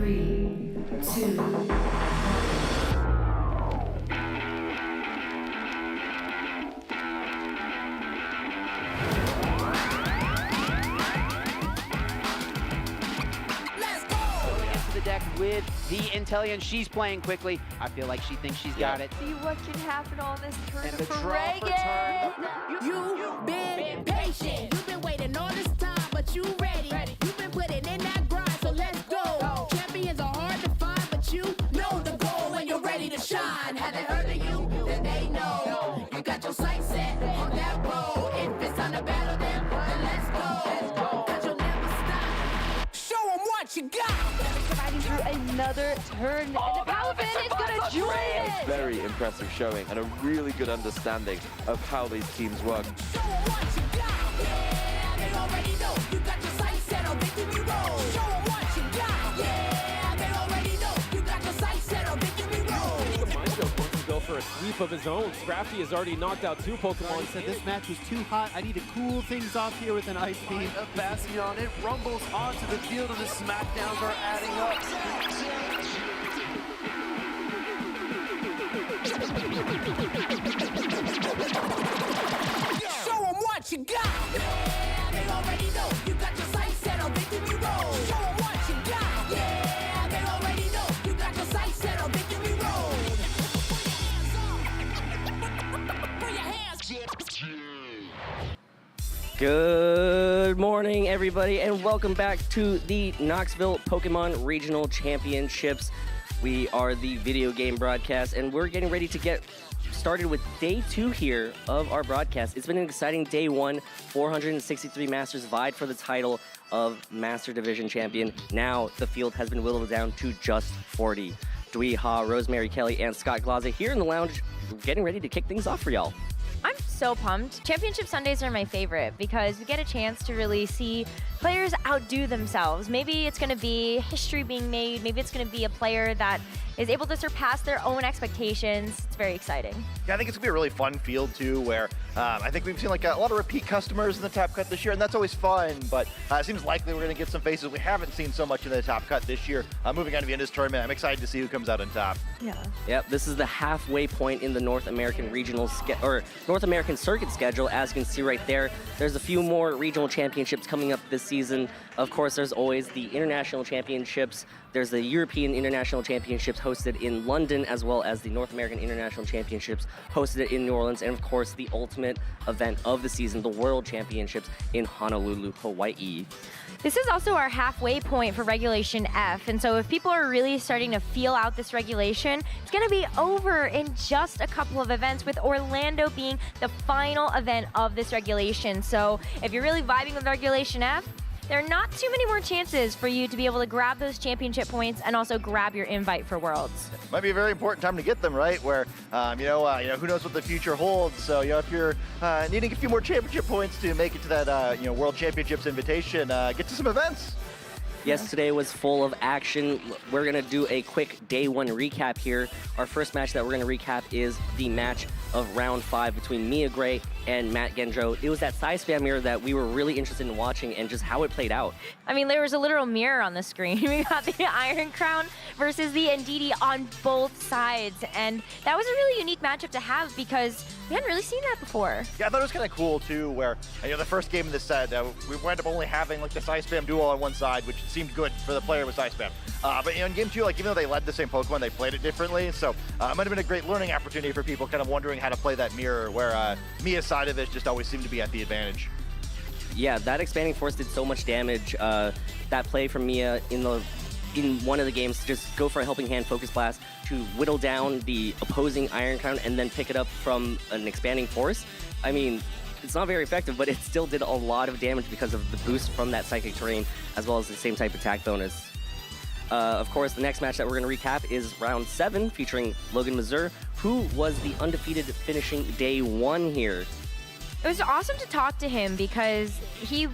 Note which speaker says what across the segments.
Speaker 1: 3, 2,
Speaker 2: with the Intellion. She's playing quickly. I feel like she thinks she's got it.
Speaker 3: See what can happen on this turn
Speaker 2: And the
Speaker 3: for
Speaker 2: draw for
Speaker 3: Reagan.
Speaker 2: turn.
Speaker 4: You've been patient. You've been waiting all this time, but you ready. You've been putting in that grind, so let's go. Champions are hard to find, but you know the goal when you're ready to shine. Have they heard of you? Then they know. You got your sights set on that road. If it's on the battle, then let's go. Cause you'll never stop. Show them what you got.
Speaker 3: Riding through another turn, and the Paladin is gonna join it!
Speaker 5: Very impressive showing and a really good understanding of how these teams work.
Speaker 4: Show 'em what you got. Yeah, they already know. You got your sights set on victory road. Show 'em what you got. Yeah, they already know. You got your sights set on victory road.
Speaker 6: Grimaldo wants to go for a sweep of his own. Scrafty has already knocked out 2 Pokemon.
Speaker 7: He said this match was too hot. I need to cool things off here with an ice beam.
Speaker 8: A Bastion, it rumbles onto the field, and the smackdowns are adding up.
Speaker 4: Show 'em what you got. Yeah, they already know. You got your sights set on victory road. Show 'em what you got. Yeah, they already know. You got your sights set on victory road. Put your hands.
Speaker 9: Good morning, everybody, and welcome back to the Knoxville Pokemon Regional Championships. We are the video game broadcast, and we're getting ready to get started with day 2 here of our broadcast. It's been an exciting day 1. 463 Masters vied for the title of Master Division Champion. Now the field has been whittled down to just 40. Dwee Ha, Rosemary Kelly, and Scott Glaza here in the lounge, getting ready to kick things off for y'all.
Speaker 3: I'm so pumped. Championship Sundays are my favorite because we get a chance to really see players outdo themselves. Maybe it's going to be history being made. Maybe it's going to be a player that is able to surpass their own expectations. It's very exciting.
Speaker 10: Yeah, I think it's going to be a really fun field, too, where I think we've seen like a lot of repeat customers in the top cut this year, and that's always fun, but it seems likely we're going to get some faces we haven't seen so much in the top cut this year. Moving on to the end of this tournament, I'm excited to see who comes out on top.
Speaker 3: Yeah.
Speaker 9: Yep, this is the halfway point in the North American North American circuit schedule. As you can see right there, there's a few more regional championships coming up this season. Of course, there's always the international championships. There's the European International Championships hosted in London, as well as the North American International Championships hosted in New Orleans, and of course, the ultimate event of the season, the World Championships in Honolulu, Hawaii.
Speaker 3: This is also our halfway point for Regulation F, and so if people are really starting to feel out this regulation, it's going to be over in just a couple of events, with Orlando being the final event of this regulation. So if you're really vibing with Regulation F, there are not too many more chances for you to be able to grab those championship points and also grab your invite for Worlds.
Speaker 10: Might be a very important time to get them, right? Where, who knows what the future holds. So, if you're needing a few more championship points to make it to that, World Championships invitation, get to some events.
Speaker 9: Yesterday was full of action. We're going to do a quick day 1 recap here. Our first match that we're going to recap is the match of round 5 between Mia Gray and Matt Gendro. It was that side spam mirror that we were really interested in watching and just how it played out.
Speaker 3: I mean, there was a literal mirror on the screen. We got the Iron Crown versus the Ndidi on both sides, and that was a really unique matchup to have because we hadn't really seen that before.
Speaker 10: Yeah, I thought it was kind of cool, too, where, the first game in this set, we wound up only having, like, the Ice Spam duel on one side, which seemed good for the player with Ice Spam. But, in game 2, like, even though they led the same Pokemon, they played it differently, so it might have been a great learning opportunity for people kind of wondering how to play that mirror, where Mia's side of it just always seemed to be at the advantage.
Speaker 9: Yeah, that Expanding Force did so much damage. That play from Mia in one of the games to just go for a Helping Hand Focus Blast to whittle down the opposing Iron Crown and then pick it up from an Expanding Force. I mean, it's not very effective, but it still did a lot of damage because of the boost from that Psychic Terrain, as well as the same type attack bonus. Of course, the next match that we're going to recap is round 7, featuring Logan Mazur, who was the undefeated finishing day 1 here.
Speaker 3: It was awesome to talk to him because he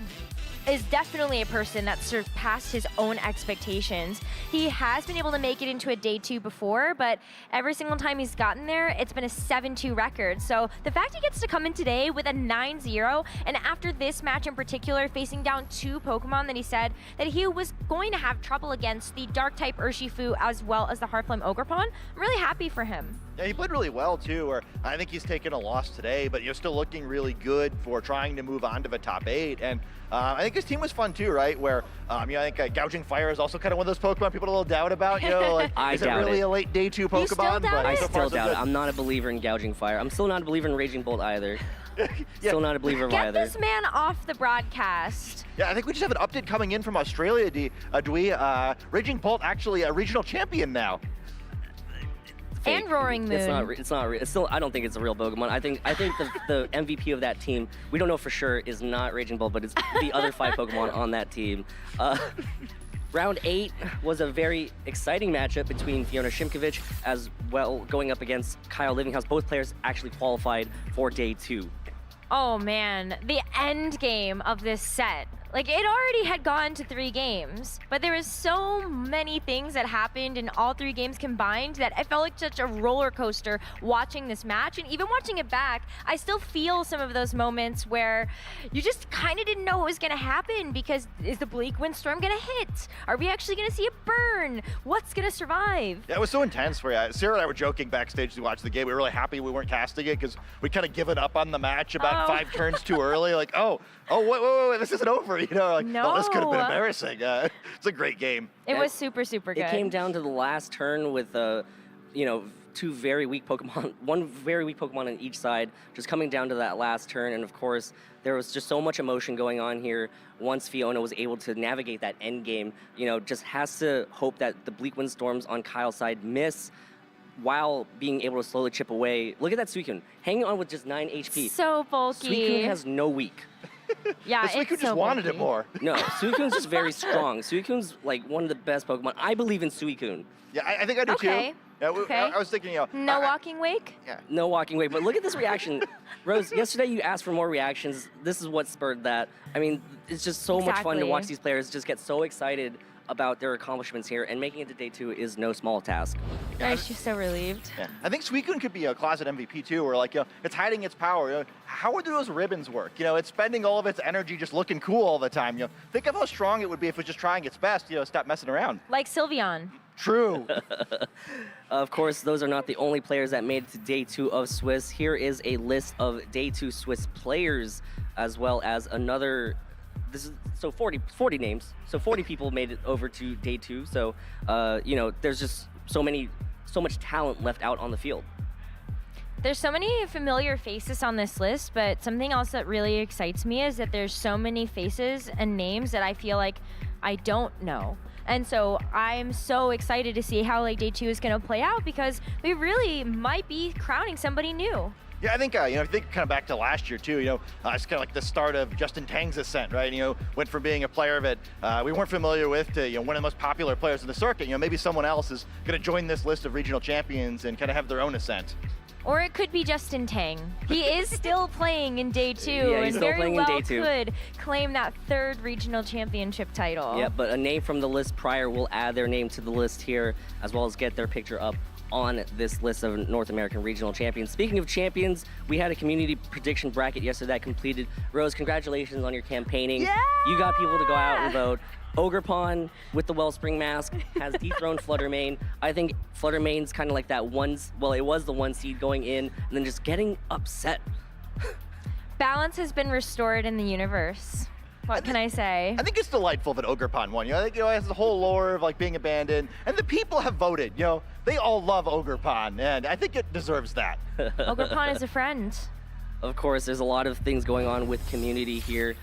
Speaker 3: is definitely a person that surpassed his own expectations. He has been able to make it into a day 2 before, but every single time he's gotten there, it's been a 7-2 record. So the fact he gets to come in today with a 9-0, and after this match in particular, facing down 2 Pokemon that he said that he was going to have trouble against, the Dark-type Urshifu as well as the Heartflame Ogerpon, I'm really happy for him.
Speaker 10: Yeah, he played really well too. Or I think he's taken a loss today, but still looking really good for trying to move on to the top 8. And I think his team was fun too, right? Where I think Gouging Fire is also kind of one of those Pokemon people a little doubt about. Like, is it really a late day 2 Pokemon?
Speaker 3: You still doubt
Speaker 9: I
Speaker 3: it?
Speaker 9: still doubt it. I'm not a believer in Gouging Fire. I'm still not a believer in Raging Bolt either. Still not a believer of
Speaker 3: Get
Speaker 9: either.
Speaker 3: this man off the broadcast.
Speaker 10: Yeah, I think we just have an update coming in from Australia, Dewey. Raging Bolt actually a regional champion now.
Speaker 9: Fake.
Speaker 3: And Roaring Moon.
Speaker 9: It's not real. It's still, I don't think it's a real Pokemon. I think the MVP of that team, we don't know for sure, is not Raging Bull, but it's the other 5 Pokemon on that team. Round 8 was a very exciting matchup between Fiona Shimkovich as well, going up against Kyle Livinghouse. Both players actually qualified for day 2.
Speaker 3: Oh man, the end game of this set. Like, it already had gone to 3 games, but there was so many things that happened in all 3 games combined that it felt like such a roller coaster watching this match. And even watching it back, I still feel some of those moments where you just kind of didn't know what was going to happen, because is the Bleak Windstorm going to hit? Are we actually going to see a burn? What's going to survive?
Speaker 10: Yeah, it was so intense for you. Sarah and I were joking backstage as we watched the game. We were really happy we weren't casting it because we kind of given up on the match about 5 turns too early. Like, wait, this isn't over.
Speaker 3: No.
Speaker 10: This could have been embarrassing. It's a great game.
Speaker 3: It was super, super good.
Speaker 9: It came down to the last turn with, 2 very weak Pokemon, one very weak Pokemon on each side, just coming down to that last turn. And of course, there was just so much emotion going on here. Once Fiona was able to navigate that end game, just has to hope that the Bleak Windstorms on Kyle's side miss while being able to slowly chip away. Look at that Suicune, hanging on with just 9 HP.
Speaker 3: So bulky.
Speaker 9: Suicune has no weak.
Speaker 3: Yeah,
Speaker 10: Suicune
Speaker 3: it's
Speaker 10: just
Speaker 3: so
Speaker 10: wanted
Speaker 3: bulky.
Speaker 10: it more.
Speaker 9: No, Suicune's just very strong. Suicune's like one of the best Pokemon. I believe in Suicune.
Speaker 10: Yeah, I think I do
Speaker 3: Okay.
Speaker 10: too. Yeah,
Speaker 3: Okay.
Speaker 10: I was thinking,
Speaker 3: No walking wake?
Speaker 10: Yeah.
Speaker 9: No walking away, but look at this reaction. Rose, yesterday you asked for more reactions. This is what spurred that. I mean, it's just so much fun to
Speaker 3: Exactly.
Speaker 9: watch these players just get so excited about their accomplishments here, and making it to day 2 is no small task.
Speaker 3: I'm just so relieved.
Speaker 10: Yeah. I think Suicune could be a closet MVP too, where it's hiding its power. How do those ribbons work? It's spending all of its energy just looking cool all the time. Think of how strong it would be if it was just trying its best. Stop messing around.
Speaker 3: Like Sylveon.
Speaker 10: True.
Speaker 9: Of course, those are not the only players that made it to day 2 of Swiss. Here is a list of day 2 Swiss players, as well as another. This is 40 names. So 40 people made it over to day 2. So there's just so much talent left out on the field.
Speaker 3: There's so many familiar faces on this list, but something else that really excites me is that there's so many faces and names that I feel like I don't know. And so I'm so excited to see how day 2 is going to play out, because we really might be crowning somebody new.
Speaker 10: Yeah, I think, if you think kind of back to last year too, it's kind of like the start of Justin Tang's ascent, right? Went from being a player that we weren't familiar with to, one of the most popular players in the circuit. Maybe someone else is going to join this list of regional champions and kind of have their own ascent.
Speaker 3: Or it could be Justin Tang. He is still playing in day 2,
Speaker 9: Yeah, he's
Speaker 3: and
Speaker 9: still
Speaker 3: very
Speaker 9: playing in
Speaker 3: well
Speaker 9: day 2.
Speaker 3: could claim that 3rd regional championship title.
Speaker 9: Yeah, but a name from the list prior will add their name to the list here, as well as get their picture up on this list of North American regional champions. Speaking of champions, we had a community prediction bracket yesterday that completed. Rose, congratulations on your campaigning.
Speaker 3: Yeah!
Speaker 9: You got people to go out and vote. Ogerpon with the Wellspring mask has dethroned Fluttermane. I think Fluttermane's kind of like that it was the 1 seed going in, and then just getting upset.
Speaker 3: Balance has been restored in the universe. What can I say?
Speaker 10: I think it's delightful that Ogerpon won. I think it has the whole lore of being abandoned, and the people have voted. They all love Ogerpon, and I think it deserves that.
Speaker 3: Ogerpon is a friend.
Speaker 9: Of course, there's a lot of things going on with community here.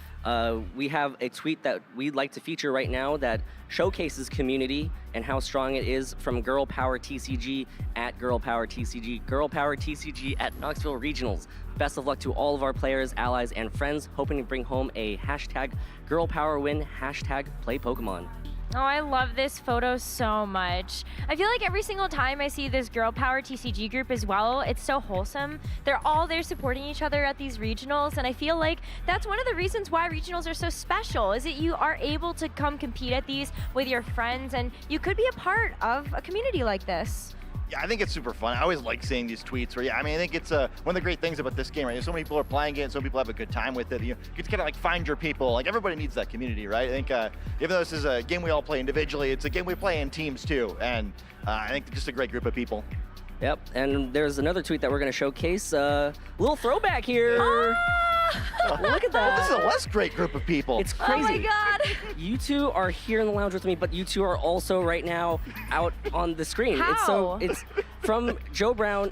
Speaker 9: We have a tweet that we'd like to feature right now that showcases community and how strong it is from Girl Power TCG at Girl Power TCG, Girl Power TCG at Knoxville Regionals. Best of luck to all of our players, allies, and friends, hoping to bring home a hashtag Girl Power win, hashtag play Pokemon.
Speaker 3: Oh, I love this photo so much. I feel like every single time I see this Girl Power TCG group as well, it's so wholesome. They're all there supporting each other at these regionals, and I feel like that's one of the reasons why regionals are so special, is that you are able to come compete at these with your friends, and you could be a part of a community like this.
Speaker 10: Yeah, I think it's super fun. I always like seeing these tweets where, I think it's one of the great things about this game, right? So many people are playing it, and so many people have a good time with it. You get to kind of like find your people. Like, everybody needs that community, right? I think even though this is a game we all play individually, it's a game we play in teams too. And I think just a great group of people.
Speaker 9: Yep, and there's another tweet that we're going to showcase. A little throwback here. Look at that.
Speaker 10: This is a less great group of people.
Speaker 9: It's crazy.
Speaker 3: Oh my God.
Speaker 9: You two are here in the lounge with me, but you two are also right now out on the screen.
Speaker 3: How?
Speaker 9: It's from Joe Brown,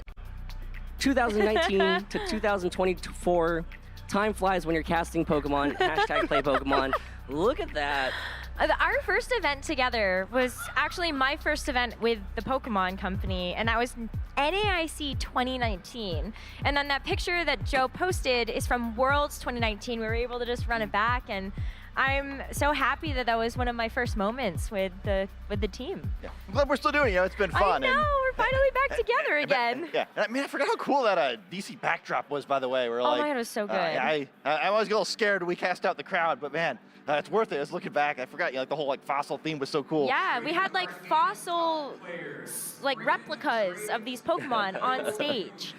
Speaker 9: 2019 to 2024. Time flies when you're casting Pokemon. Hashtag play Pokemon. Look at that.
Speaker 3: Our first event together was actually my first event with the Pokemon Company, and that was NAIC 2019. And then that picture that Joe posted is from Worlds 2019. We were able to just run it back, and I'm so happy that that was one of my first moments with the team.
Speaker 10: Yeah. I'm glad we're still doing it. It's been fun.
Speaker 3: I know, we're finally back together again.
Speaker 10: Yeah, and I forgot how cool that DC backdrop was, by the way.
Speaker 3: Oh my God, it was so good.
Speaker 10: I always get a little scared when we cast out the crowd, but man, it's worth it. I was looking back, I forgot, the whole fossil theme was so cool.
Speaker 3: Yeah, we had fossil replicas of these Pokemon on stage.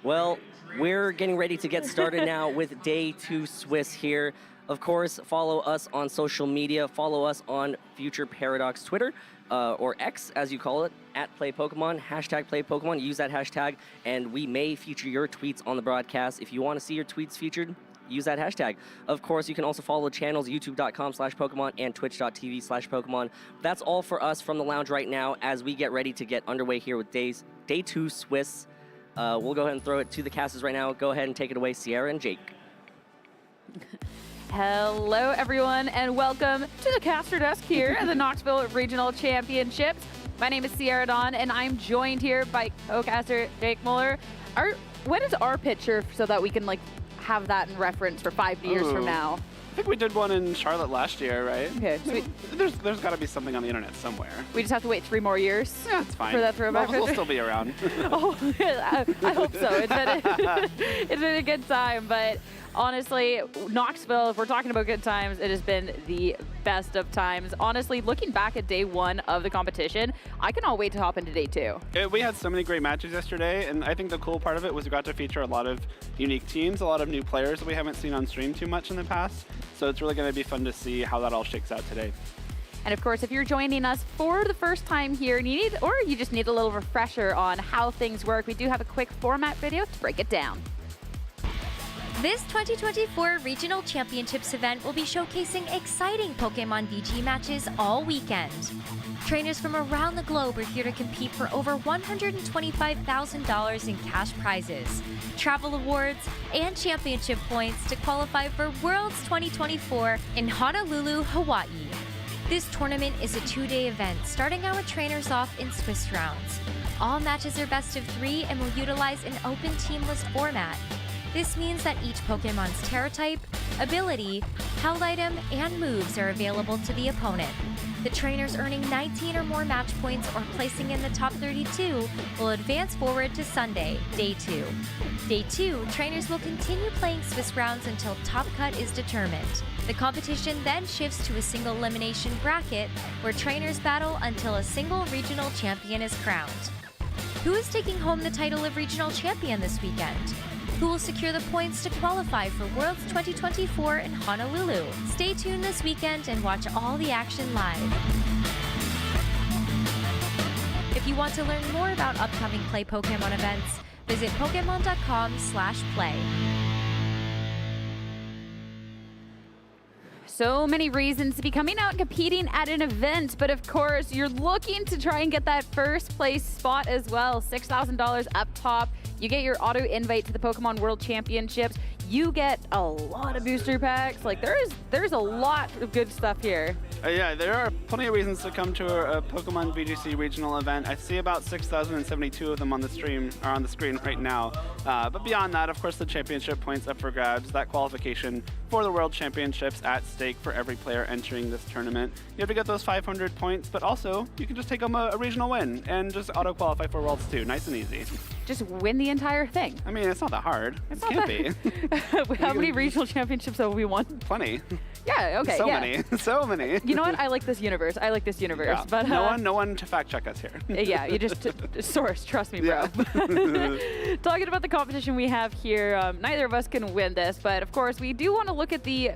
Speaker 9: Well, we're getting ready to get started now with Day 2 Swiss here. Of course, follow us on social media. Follow us on Future Paradox Twitter, or X, as you call it, @PlayPokemon, hashtag PlayPokemon. Use that hashtag, and we may feature your tweets on the broadcast. If you want to see your tweets featured, use that hashtag. Of course, you can also follow the channels, youtube.com/Pokemon and twitch.tv/Pokemon. That's all for us from the lounge right now as we get ready to get underway here with Day 2 Swiss. We'll go ahead and throw it to the casters right now. Go ahead and take it away, Sierra and Jake.
Speaker 11: Hello, everyone, and welcome to the caster desk here at the Knoxville Regional Championships. My name is Sierra Dawn, and I'm joined here by co-caster Jake Muller. When is our picture so that we can have that in reference for 5 years from now?
Speaker 12: I think we did one in Charlotte last year, right?
Speaker 11: Okay.
Speaker 12: There's got to be something on the internet somewhere.
Speaker 11: We just have to wait 3 more years.
Speaker 12: Yeah, it's fine.
Speaker 11: For that throwback
Speaker 12: We'll
Speaker 11: picture?
Speaker 12: still be around.
Speaker 11: Oh, I hope so. It's been a good time, but honestly, Knoxville, if we're talking about good times, it has been the best of times. Honestly, looking back at day 1 of the competition, I cannot wait to hop into day 2.
Speaker 12: We had so many great matches yesterday, and I think the cool part of it was we got to feature a lot of unique teams, a lot of new players that we haven't seen on stream too much in the past. So it's really going to be fun to see how that all shakes out today.
Speaker 11: And of course, if you're joining us for the first time here and you just need a little refresher on how things work, we do have a quick format video to break it down.
Speaker 3: This 2024 Regional Championships event will be showcasing exciting Pokemon VG matches all weekend. Trainers from around the globe are here to compete for over $125,000 in cash prizes, travel awards, and championship points to qualify for Worlds 2024 in Honolulu, Hawaii. This tournament is a 2-day event, starting our trainers off in Swiss rounds. All matches are best of 3 and will utilize an open teamless format. This means that each Pokemon's Terra type, ability, held item, and moves are available to the opponent. The trainers earning 19 or more match points or placing in the top 32 will advance forward to Sunday, Day 2. Day 2, trainers will continue playing Swiss rounds until top cut is determined. The competition then shifts to a single elimination bracket where trainers battle until a single regional champion is crowned. Who is taking home the title of regional champion this weekend? Who will secure the points to qualify for Worlds 2024 in Honolulu? Stay tuned this weekend and watch all the action live. If you want to learn more about upcoming Play Pokemon events, visit Pokemon.com/play.
Speaker 11: So many reasons to be coming out and competing at an event, but of course, you're looking to try and get that first place spot as well. $6,000 up top. You get your auto invite to the Pokemon World Championships. you get a lot of booster packs. Like there's a lot of good stuff here.
Speaker 12: Yeah, there are plenty of reasons to come to a Pokemon VGC regional event. I see about 6,072 of them on the stream or on the screen right now. But beyond that, of course, the championship points up for grabs. That qualification for the World Championships at stake for every player entering this tournament. You have to get those 500 points, but also you can just take home a regional win and just auto qualify for Worlds too. Nice and easy.
Speaker 11: Just win the entire thing.
Speaker 12: I mean, it's not that hard.
Speaker 11: It's
Speaker 12: it can't be.
Speaker 11: How many regional championships have we won?
Speaker 12: Plenty.
Speaker 11: Yeah, okay,
Speaker 12: so many, so many.
Speaker 11: You know what? I like this universe. Yeah. But
Speaker 12: no one to fact check us here.
Speaker 11: Yeah, you just source. Trust me, bro. Yeah. Talking about the competition we have here, neither of us can win this, but of course we do want to look at the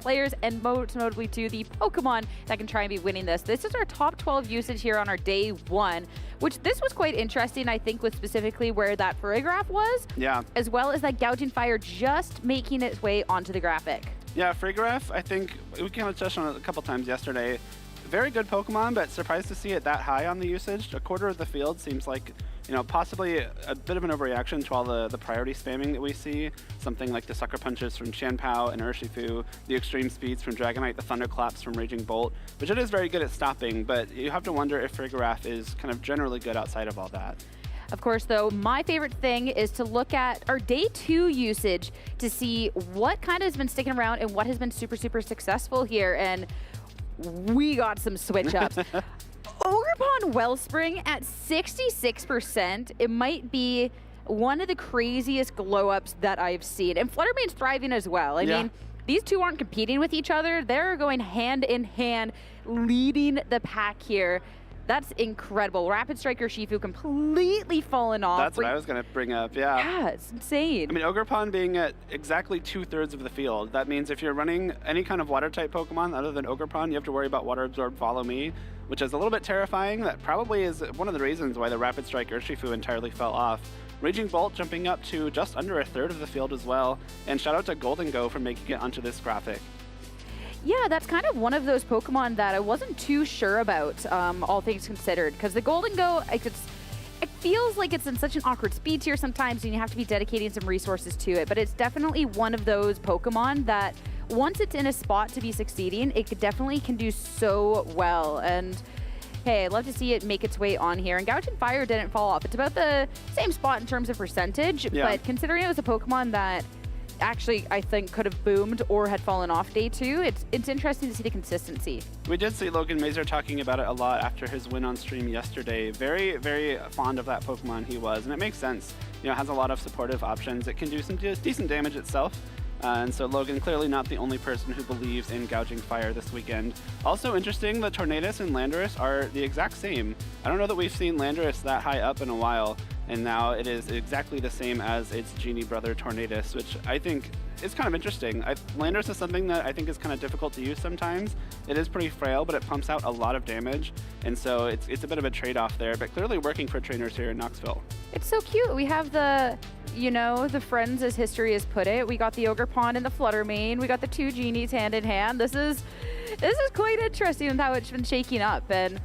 Speaker 11: players and most notably to the Pokemon that can try and be winning this. This is our top 12 usage here on our day 1, which this was quite interesting, I think, with specifically where that Farigiraf was.
Speaker 12: Yeah.
Speaker 11: As well as that Gouging Fire just making its way onto the graphic.
Speaker 12: Yeah, Farigiraf, I think we kind of touched on it a couple times yesterday. Very good Pokemon, but surprised to see it that high on the usage. A quarter of the field seems like, you know, possibly a bit of an overreaction to all the priority spamming that we see. Something like the Sucker Punches from Qianpao and Urshifu, the Extreme Speeds from Dragonite, the Thunderclaps from Raging Bolt, which it is very good at stopping, but you have to wonder if Farigiraf is kind of generally good outside of all that.
Speaker 11: Of course, though, my favorite thing is to look at our day 2 usage to see what kind of has been sticking around and what has been super, super successful here. And we got some switch ups. Ogerpon Wellspring at 66%. It might be one of the craziest glow ups that I've seen. And Fluttermane's thriving as well. I mean, these two aren't competing with each other. They're going hand in hand, leading the pack here. That's incredible. Rapid Striker Shifu completely fallen off.
Speaker 12: That's what I was going to bring up, yeah.
Speaker 11: Yeah, it's insane.
Speaker 12: I mean, Ogerpon being at exactly 2/3 of the field. That means if you're running any kind of Water-type Pokemon other than Ogerpon, you have to worry about Water Absorb Follow Me, which is a little bit terrifying. That probably is one of the reasons why the Rapid Strike Urshifu entirely fell off. Raging Bolt jumping up to just under 1/3 of the field as well. And shout out to Golden Go for making it onto this graphic.
Speaker 11: Yeah, that's kind of one of those Pokemon that I wasn't too sure about, all things considered. Because the Golden Go, it feels like it's in such an awkward speed tier sometimes, and you have to be dedicating some resources to it. But it's definitely one of those Pokemon that once it's in a spot to be succeeding, it definitely can do so well. And hey, I'd love to see it make its way on here. And Gouging Fire didn't fall off. It's about the same spot in terms of percentage, but considering it was a Pokemon that actually I think could have boomed or had fallen off day 2, it's interesting to see the consistency.
Speaker 12: We did see Logan Mazer talking about it a lot after his win on stream yesterday. Very, very fond of that Pokemon he was, and it makes sense. You know, it has a lot of supportive options. It can do some decent damage itself. And so Logan clearly not the only person who believes in Gouging Fire this weekend. Also interesting, the Tornadus and Landorus are the exact same. I don't know that we've seen Landorus that high up in a while, and now it is exactly the same as its genie brother Tornadus, which I think is kind of interesting. Landorus is something that I think is kind of difficult to use sometimes. It is pretty frail, but it pumps out a lot of damage, and so it's a bit of a trade-off there, but clearly working for trainers here in Knoxville.
Speaker 11: It's so cute. We have the, you know, the friends as history has put it. We got the Ogerpon and the Fluttermane. We got the 2 genies hand in hand. This is quite interesting with how it's been shaking up. And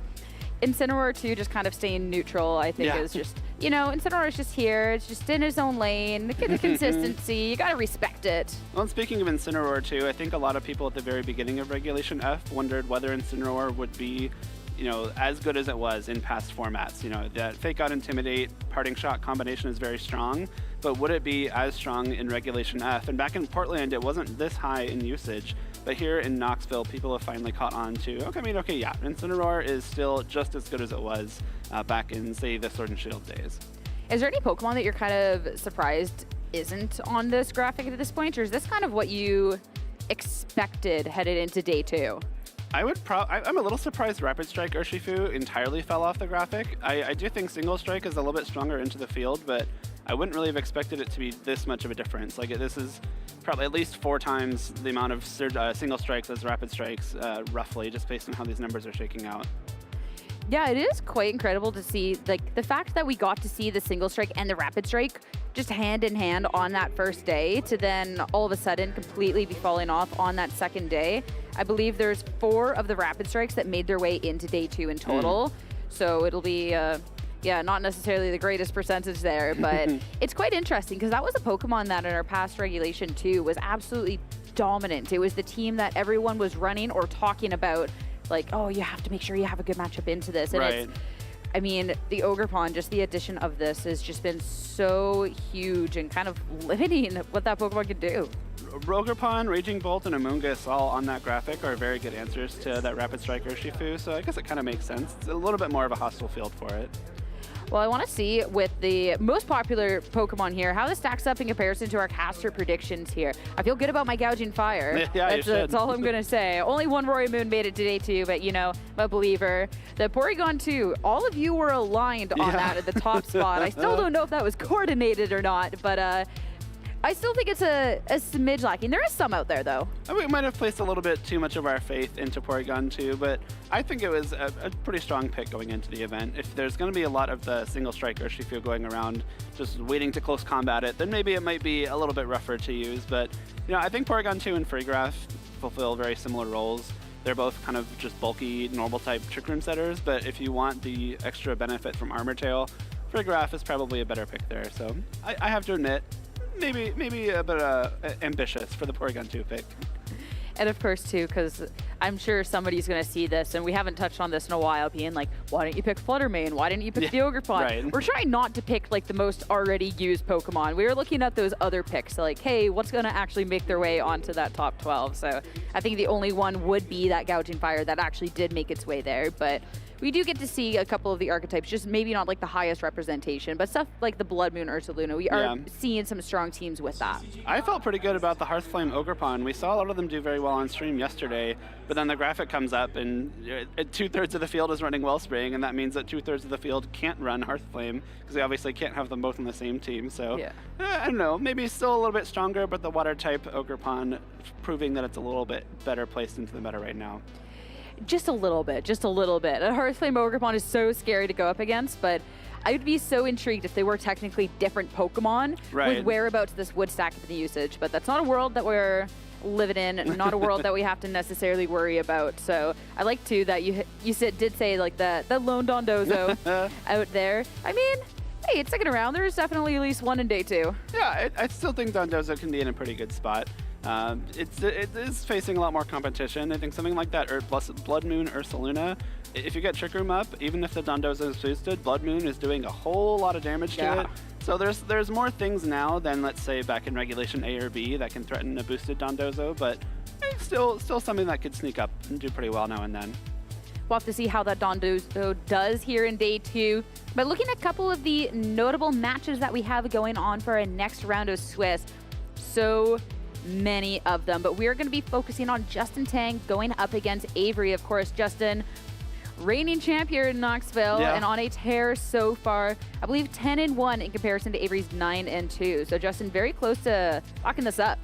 Speaker 11: Incineroar too, just kind of staying neutral, I think is just, you know, Incineroar is just here. It's just in his own lane. Get the consistency. You got to respect it.
Speaker 12: Well, and speaking of Incineroar too, I think a lot of people at the very beginning of Regulation F wondered whether Incineroar would be, you know, as good as it was in past formats. You know, that Fake Out, Intimidate, Parting Shot combination is very strong, but would it be as strong in Regulation F? And back in Portland, it wasn't this high in usage, but here in Knoxville, people have finally caught on to, Incineroar is still just as good as it was back in, say, the Sword and Shield days.
Speaker 11: Is there any Pokemon that you're kind of surprised isn't on this graphic at this point, or is this kind of what you expected headed into day 2?
Speaker 12: I'm a little surprised Rapid Strike Urshifu entirely fell off the graphic. I do think Single Strike is a little bit stronger into the field, but I wouldn't really have expected it to be this much of a difference. Like, this is probably at least 4 times the amount of Single Strikes as Rapid Strikes, roughly, just based on how these numbers are shaking out.
Speaker 11: Yeah, it is quite incredible to see, like, the fact that we got to see the Single Strike and the Rapid Strike just hand in hand on that first day to then all of a sudden completely be falling off on that second day. I believe there's 4 of the Rapid Strikes that made their way into day 2 in total. So it'll be, Yeah, not necessarily the greatest percentage there, but it's quite interesting because that was a Pokemon that in our past regulation 2 was absolutely dominant. It was the team that everyone was running or talking about, like, oh, you have to make sure you have a good matchup into this. And
Speaker 12: Right.
Speaker 11: I mean, the Ogerpon, just the addition of this has just been so huge and kind of limiting what that Pokemon can do.
Speaker 12: Ogerpon, Raging Bolt, and Amoonguss all on that graphic are very good answers to that Rapid Strike Urshifu, so I guess it kind of makes sense. It's a little bit more of a hostile field for it.
Speaker 11: Well, I want to see with the most popular Pokemon here, how this stacks up in comparison to our caster predictions here. I feel good about my Gouging Fire.
Speaker 12: Yeah, you should.
Speaker 11: That's all I'm going to say. Only one Rory Moon made it today too, but you know, I'm a believer. The Porygon 2, all of you were aligned on that at the top spot. I still don't know if that was coordinated or not, but I still think it's a smidge lacking. There is some out there, though.
Speaker 12: We might have placed a little bit too much of our faith into Porygon 2, but I think it was a pretty strong pick going into the event. If there's going to be a lot of the single strike Urshifu going around, just waiting to close combat it, then maybe it might be a little bit rougher to use. But you know, I think Porygon 2 and Freegraph fulfill very similar roles. They're both kind of just bulky, normal type Trick Room setters, but if you want the extra benefit from Armor Tail, Freegraph is probably a better pick there. So I have to admit, maybe a bit ambitious for the Porygon 2 pick.
Speaker 11: And of course, too, because I'm sure somebody's going to see this, and we haven't touched on this in a while, being like, why didn't you pick Fluttermane? Why didn't you pick the Ogerpon?
Speaker 12: Right.
Speaker 11: We're trying not to pick like the most already used Pokemon. We were looking at those other picks, like, hey, what's going to actually make their way onto that top 12? So I think the only one would be that Gouging Fire that actually did make its way there. But we do get to see a couple of the archetypes, just maybe not like the highest representation, but stuff like the Blood Moon Ursaluna. We are seeing some strong teams with that.
Speaker 12: I felt pretty good about the Hearthflame Ogerpon. We saw a lot of them do very well on stream yesterday, but then the graphic comes up and 2/3 of the field is running Wellspring, and that means that 2/3 of the field can't run Hearthflame because they obviously can't have them both on the same team. So I don't know, maybe still a little bit stronger, but the water type Ogerpon proving that it's a little bit better placed into the meta right now.
Speaker 11: Just a little bit, just a little bit. A Hearthflame Ogerpon is so scary to go up against, but I would be so intrigued if they were technically different Pokemon with whereabouts this would stack up in the usage, but that's not a world that we're living in, not a world that we have to necessarily worry about. So I like too that you did say like the lone Dondozo out there. I mean, hey, it's second round. There's definitely at least one in day 2.
Speaker 12: Yeah, I still think Dondozo can be in a pretty good spot. It is facing a lot more competition. I think something like that Blood Moon Ursaluna, if you get Trick Room up, even if the Dondozo is boosted, Blood Moon is doing a whole lot of damage to it. So there's more things now than, let's say, back in Regulation A or B that can threaten a boosted Dondozo, but it's still something that could sneak up and do pretty well now and then.
Speaker 11: We'll have to see how that Dondozo does here in day 2. But looking at a couple of the notable matches that we have going on for our next round of Swiss, so many of them, but we're going to be focusing on Justin Tang going up against Avery. Of course, Justin, reigning champ here in Knoxville and on a tear so far. I believe 10-1 in comparison to Avery's 9-2. So Justin very close to locking this up.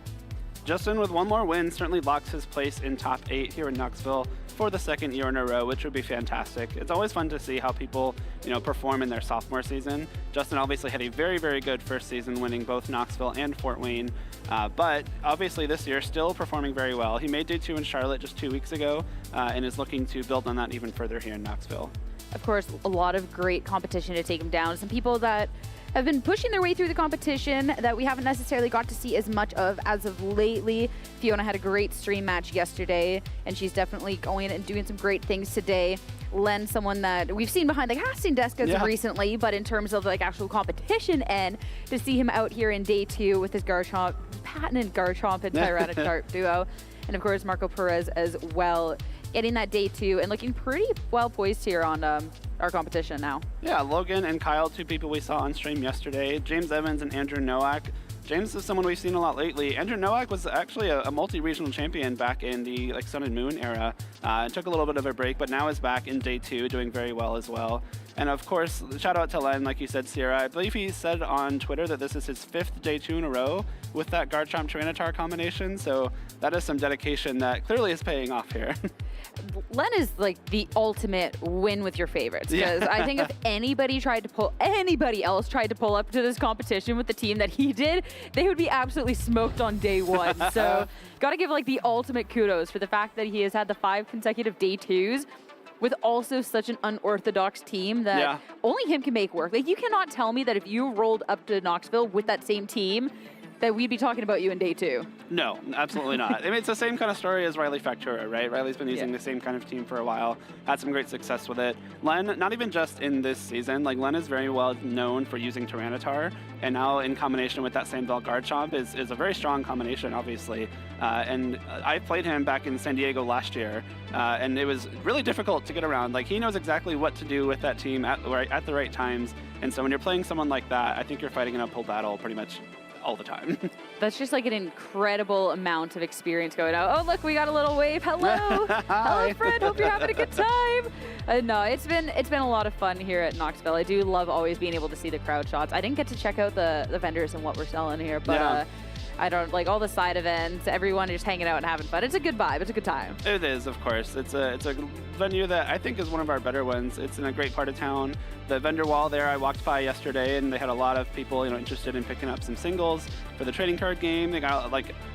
Speaker 12: Justin with one more win certainly locks his place in top 8 here in Knoxville for the second year in a row, which would be fantastic. It's always fun to see how people, perform in their sophomore season. Justin obviously had a very, very good first season, winning both Knoxville and Fort Wayne, but obviously this year still performing very well. He made day 2 in Charlotte just 2 weeks ago and is looking to build on that even further here in Knoxville.
Speaker 11: Of course, a lot of great competition to take him down. Some people that have been pushing their way through the competition that we haven't necessarily got to see as much of as of lately. Fiona had a great stream match yesterday, and she's definitely going and doing some great things today. Len, someone that we've seen behind the casting desk as of recently, but in terms of like actual competition, and to see him out here in day 2 with his Garchomp, patented Garchomp and Tyranitar duo, and of course Marco Perez as well, getting that day 2 and looking pretty well poised here on our competition now.
Speaker 12: Yeah, Logan and Kyle, 2 people we saw on stream yesterday. James Evans and Andrew Nowak. James is someone we've seen a lot lately. Andrew Nowak was actually a multi-regional champion back in the Sun and Moon era. Took a little bit of a break, but now is back in day 2, doing very well as well. And of course, shout out to Len, like you said, Sierra. I believe he said on Twitter that this is his 5th day 2 in a row with that Garchomp Tyranitar combination. So that is some dedication that clearly is paying off here.
Speaker 11: Len is like the ultimate win with your favorites, because I think if anybody else tried to pull up to this competition with the team that he did, they would be absolutely smoked on day 1. So got to give like the ultimate kudos for the fact that he has had the 5 consecutive day 2s with also such an unorthodox team that only him can make work. Like, you cannot tell me that if you rolled up to Knoxville with that same team, that we'd be talking about you in day 2.
Speaker 12: No, absolutely not. I mean, it's the same kind of story as Riley Factura, right? Riley's been using the same kind of team for a while, had some great success with it. Len, not even just in this season, like Len is very well known for using Tyranitar, and now in combination with that same Bell Garchomp is a very strong combination, obviously. And I played him back in San Diego last year, and it was really difficult to get around. Like, he knows exactly what to do with that team at the right times, and so when you're playing someone like that, I think you're fighting an uphill battle pretty much all the time.
Speaker 11: That's just like an incredible amount of experience going out. Oh, look, we got a little wave. Hello. Hello, friend. Hope you're having a good time. No, it's been a lot of fun here at Knoxville. I do love always being able to see the crowd shots. I didn't get to check out the vendors and what we're selling here, but I don't like all the side events, everyone just hanging out and having fun. It's a good vibe. It's a good time.
Speaker 12: It is, of course. It's a venue that I think is one of our better ones. It's in a great part of town. The vendor wall there, I walked by yesterday, and they had a lot of people, interested in picking up some singles for the trading card game. They got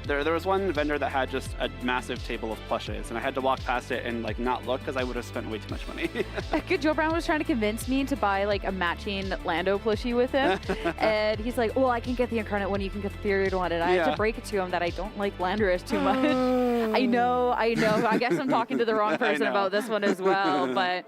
Speaker 12: there was one vendor that had just a massive table of plushes, and I had to walk past it and not look because I would have spent way too much money.
Speaker 11: Good. Joe Brown was trying to convince me to buy a matching Lando plushie with him, and he's like, "Well, I can get the Incarnate one, you can get the Period one," and I have to break it to him that I don't like Landorus too much. I know. I guess I'm talking to the wrong person about this one as well, but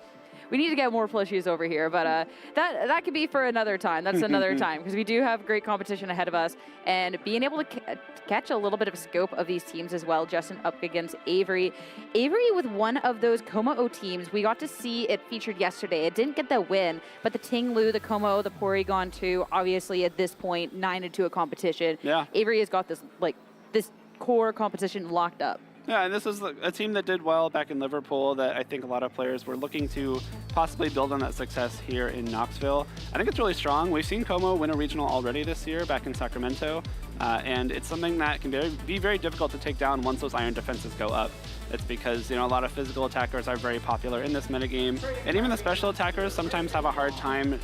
Speaker 11: we need to get more plushies over here, but that could be for another time. That's another time, because we do have great competition ahead of us, and being able to catch a little bit of scope of these teams as well. Justin up against Avery. Avery with one of those Como-O teams. We got to see it featured yesterday. It didn't get the win, but the Ting Lu, the Como-O, the Porygon 2, obviously at this point, 9-2 a competition.
Speaker 12: Yeah.
Speaker 11: Avery has got this core competition locked up.
Speaker 12: Yeah, and this is a team that did well back in Liverpool that I think a lot of players were looking to possibly build on that success here in Knoxville. I think it's really strong. We've seen Como win a regional already this year back in Sacramento, and it's something that can be very difficult to take down once those iron defenses go up. It's because, a lot of physical attackers are very popular in this metagame, and even the special attackers sometimes have a hard time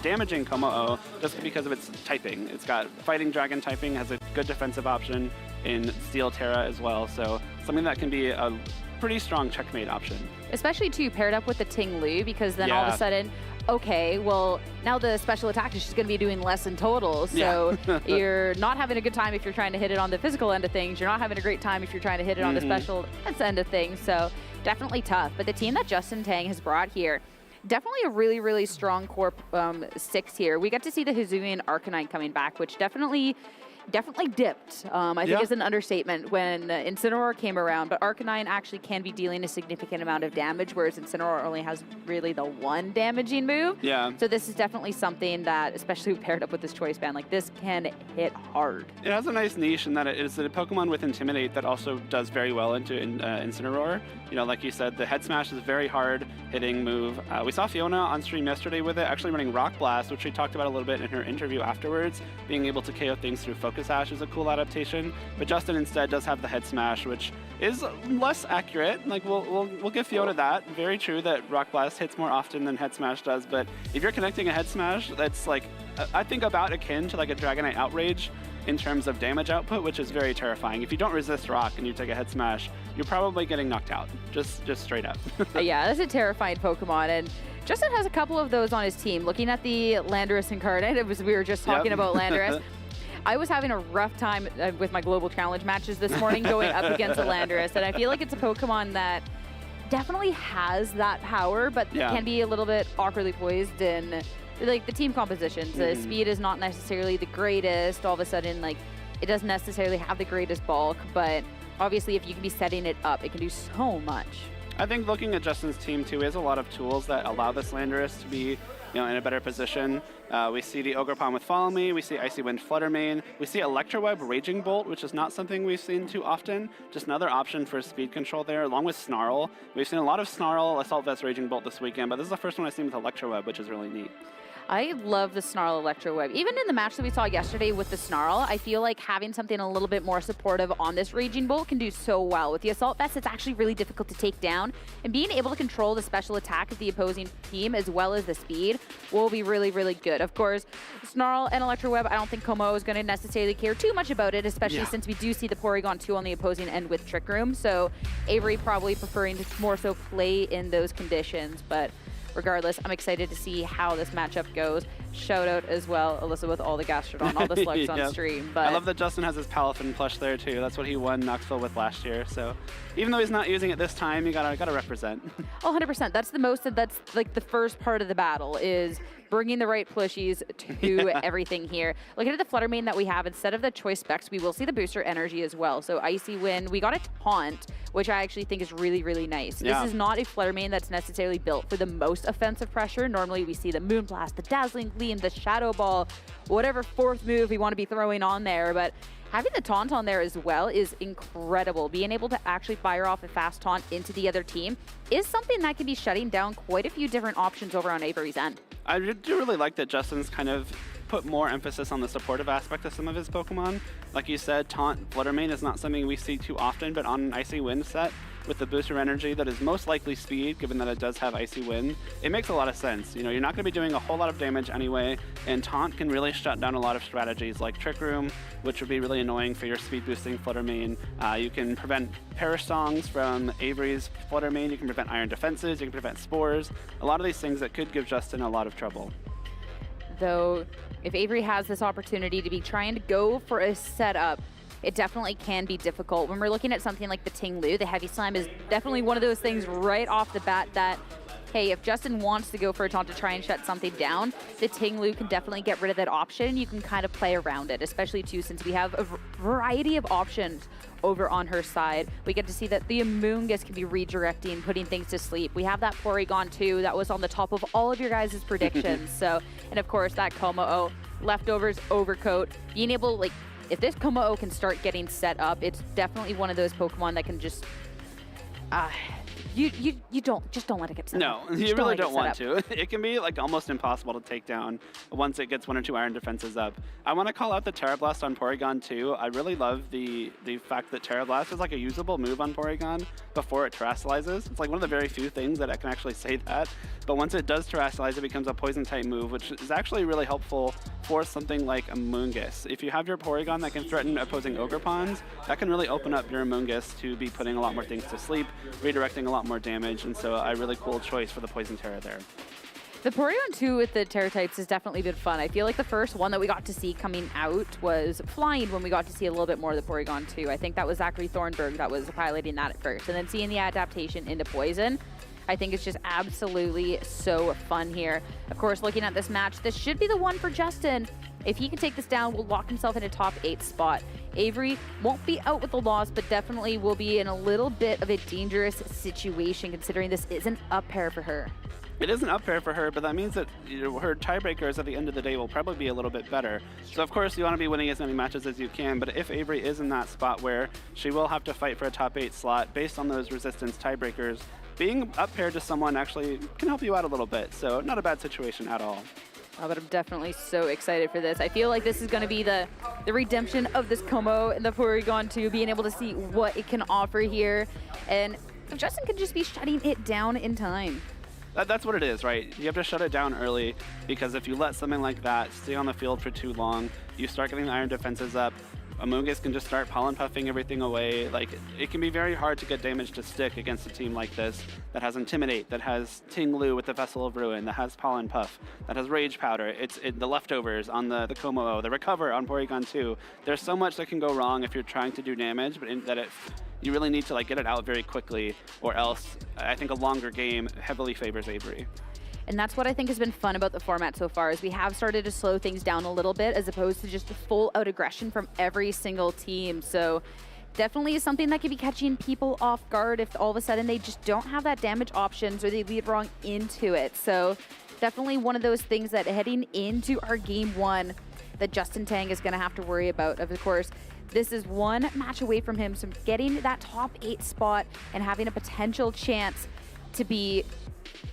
Speaker 12: damaging Como-O just because of its typing. It's got Fighting Dragon typing, has a good defensive option in Steel Terra as well, so something that can be a pretty strong checkmate option.
Speaker 11: Especially too paired up with the Ting Lu, because then all of a sudden, okay, well, now the special attack is just going to be doing less in total, so you're not having a good time if you're trying to hit it on the physical end of things. You're not having a great time if you're trying to hit it on the special defense end of things, so definitely tough. But the team that Justin Tang has brought here, definitely a really, really strong core 6 here. We got to see the Hisuian Arcanine coming back, which definitely dipped. I think is an understatement when Incineroar came around, but Arcanine actually can be dealing a significant amount of damage, whereas Incineroar only has really the one damaging move.
Speaker 12: Yeah.
Speaker 11: So this is definitely something that, especially paired up with this choice band, this can hit hard.
Speaker 12: It has a nice niche in that it is a Pokemon with Intimidate that also does very well into Incineroar. Like you said, the Head Smash is a very hard hitting move. We saw Fiona on stream yesterday with it, actually running Rock Blast, which she talked about a little bit in her interview afterwards. Being able to KO things through Focus Sash is a cool adaptation, but Justin instead does have the Head Smash, which is less accurate. We'll give Fiona that. Very true that Rock Blast hits more often than Head Smash does, but if you're connecting a Head Smash, that's I think about akin to a Dragonite Outrage in terms of damage output, which is very terrifying. If you don't resist Rock and you take a Head Smash, you're probably getting knocked out, just straight up.
Speaker 11: Yeah, that's a terrifying Pokemon, and Justin has a couple of those on his team. Looking at the Landorus Incarnate, we were just talking about Landorus. I was having a rough time with my Global Challenge matches this morning going up against the Landorus, and I feel like it's a Pokemon that definitely has that power, but can be a little bit awkwardly poised in the team compositions. The speed is not necessarily the greatest. All of a sudden, it doesn't necessarily have the greatest bulk, but obviously if you can be setting it up, it can do so much.
Speaker 12: I think looking at Justin's team too, he has a lot of tools that allow this Landorus to be in a better position. We see the Ogerpon with Follow Me, we see Icy Wind Flutter Mane, we see Electroweb Raging Bolt, which is not something we've seen too often. Just another option for speed control there, along with Snarl. We've seen a lot of Snarl, Assault Vest, Raging Bolt this weekend, but this is the first one I've seen with Electroweb, which is really neat.
Speaker 11: I love the Snarl Electro Web. Even in the match that we saw yesterday with the Snarl, I feel like having something a little bit more supportive on this Raging Bolt can do so well. With the Assault Vest, it's actually really difficult to take down, and being able to control the special attack of the opposing team as well as the speed will be really, really good. Of course, Snarl and Electro Web, I don't think Como is going to necessarily care too much about it, especially since we do see the Porygon 2 on the opposing end with Trick Room, so Avery probably preferring to more so play in those conditions, but regardless, I'm excited to see how this matchup goes. Shout out as well, Alyssa, with all the Gastrodon, all the slugs on stream. But
Speaker 12: I love that Justin has his Palafin plush there too. That's what he won Knoxville with last year. So even though he's not using it this time, you gotta represent.
Speaker 11: Oh, 100%. That's like the first part of the battle is bringing the right plushies to everything here. Looking at the Flutter Mane that we have, instead of the choice specs, we will see the booster energy as well. So Icy Wind, we got a Taunt, which I actually think is really, really nice. This is not a Flutter Mane that's necessarily built for the most offensive pressure. Normally we see the Moonblast, the Dazzling Gleam, the Shadow Ball, whatever fourth move we want to be throwing on there. But having the Taunt on there as well is incredible. Being able to actually fire off a fast Taunt into the other team is something that can be shutting down quite a few different options over on Avery's end.
Speaker 12: I do really like that Justin's kind of put more emphasis on the supportive aspect of some of his Pokemon. Like you said, Taunt Flutter Mane is not something we see too often, but on an Icy Wind set, with the booster energy that is most likely speed, given that it does have Icy Wind, it makes a lot of sense. You know, you're not going to be doing a whole lot of damage anyway, and Taunt can really shut down a lot of strategies like Trick Room, which would be really annoying for your speed boosting Flutter Mane. You can prevent Perish Songs from Avery's Flutter Mane, you can prevent Iron Defenses, you can prevent Spores, a lot of these things that could give Justin a lot of trouble.
Speaker 11: Though, if Avery has this opportunity to be trying to go for a setup, it definitely can be difficult. When we're looking at something like the Ting Lu, the Heavy Slam is definitely one of those things right off the bat that, hey, if Justin wants to go for a taunt to try and shut something down, the Ting Lu can definitely get rid of that option. You can kind of play around it, especially too since we have a variety of options over on her side. We get to see that the Amoonguss can be redirecting, putting things to sleep. We have that Porygon 2 that was on the top of all of your guys' predictions. So, and of course that Como-O, Leftovers, Overcoat, being able, like, if this Como-O can start getting set up, it's definitely one of those Pokemon that can just, you don't let it get set up.
Speaker 12: No, you really don't want to. It can be like almost impossible to take down once it gets 1 or 2 Iron Defenses up. I want to call out the Terra Blast on Porygon 2. I really love the fact that Terra Blast is like a usable move on Porygon before it terrestrializes. It's like one of the very few things that I can actually say that. But once it does terrestrialize, it becomes a poison type move, which is actually really helpful for something like Amoonguss. If you have your Porygon that can threaten opposing Ogerpons, that can really open up your Amoonguss to be putting a lot more things to sleep, redirecting a lot more damage, and so a really cool choice for the Poison Terra there.
Speaker 11: The Porygon 2 with the Terra types has definitely been fun. I feel like the first one that we got to see coming out was Flying, when we got to see a little bit more of the Porygon 2. I think that was Zachary Thornburg that was piloting that at first. And then seeing the adaptation into Poison, I think it's just absolutely so fun here. Of course, looking at this match, this should be the one for Justin. If he can take this down, will lock himself in a top 8 spot. Avery won't be out with the loss, but definitely will be in a little bit of a dangerous situation considering this is an up pair for her.
Speaker 12: It is an up pair for her, but that means that her tiebreakers at the end of the day will probably be a little bit better. So of course you want to be winning as many matches as you can, but if Avery is in that spot where she will have to fight for a top 8 slot based on those resistance tiebreakers, being up paired to someone actually can help you out a little bit. So not a bad situation at all.
Speaker 11: Oh, but I'm definitely so excited for this. I feel like this is going to be the redemption of this Como and the Porygon 2, being able to see what it can offer here. And if Justin can just be shutting it down in time.
Speaker 12: That's what it is, right? You have to shut it down early, because if you let something like that stay on the field for too long, you start getting the Iron Defenses up, Amoonguss can just start pollen puffing everything away. Like, it can be very hard to get damage to stick against a team like this that has Intimidate, that has Ting Lu with the Vessel of Ruin, that has Pollen Puff, that has Rage Powder. It's the leftovers on the Como-O, the Recover on Porygon 2. There's so much that can go wrong if you're trying to do damage, but you really need to get it out very quickly, or else I think a longer game heavily favors Avery.
Speaker 11: And that's what I think has been fun about the format so far, is we have started to slow things down a little bit as opposed to just full out aggression from every single team. So definitely is something that could be catching people off guard if all of a sudden they just don't have that damage options or they lead wrong into it. So definitely one of those things that heading into our game 1 that Justin Tang is going to have to worry about. Of course, this is one match away from him, so getting that top 8 spot and having a potential chance to be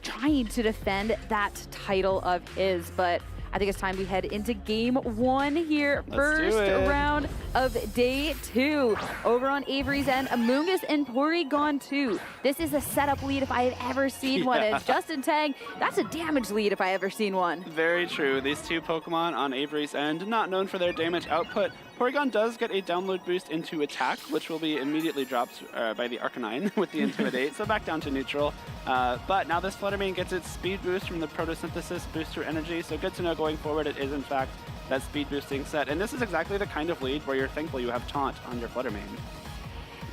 Speaker 11: trying to defend that title of his, but I think it's time we head into game 1 here. First round of day 2. Over on Avery's end, Amoonguss and Porygon 2. This is a setup lead if I have ever seen one. And Justin Tang, that's a damage lead if I ever seen one.
Speaker 12: Very true. These two Pokemon on Avery's end, not known for their damage output. Porygon does get a download boost into attack, which will be immediately dropped by the Arcanine with the Intimidate, so back down to neutral. But now this Fluttermane gets its speed boost from the Photosynthesis booster energy, so good to know going forward it is in fact that speed boosting set. And this is exactly the kind of lead where you're thankful you have Taunt on your Fluttermane.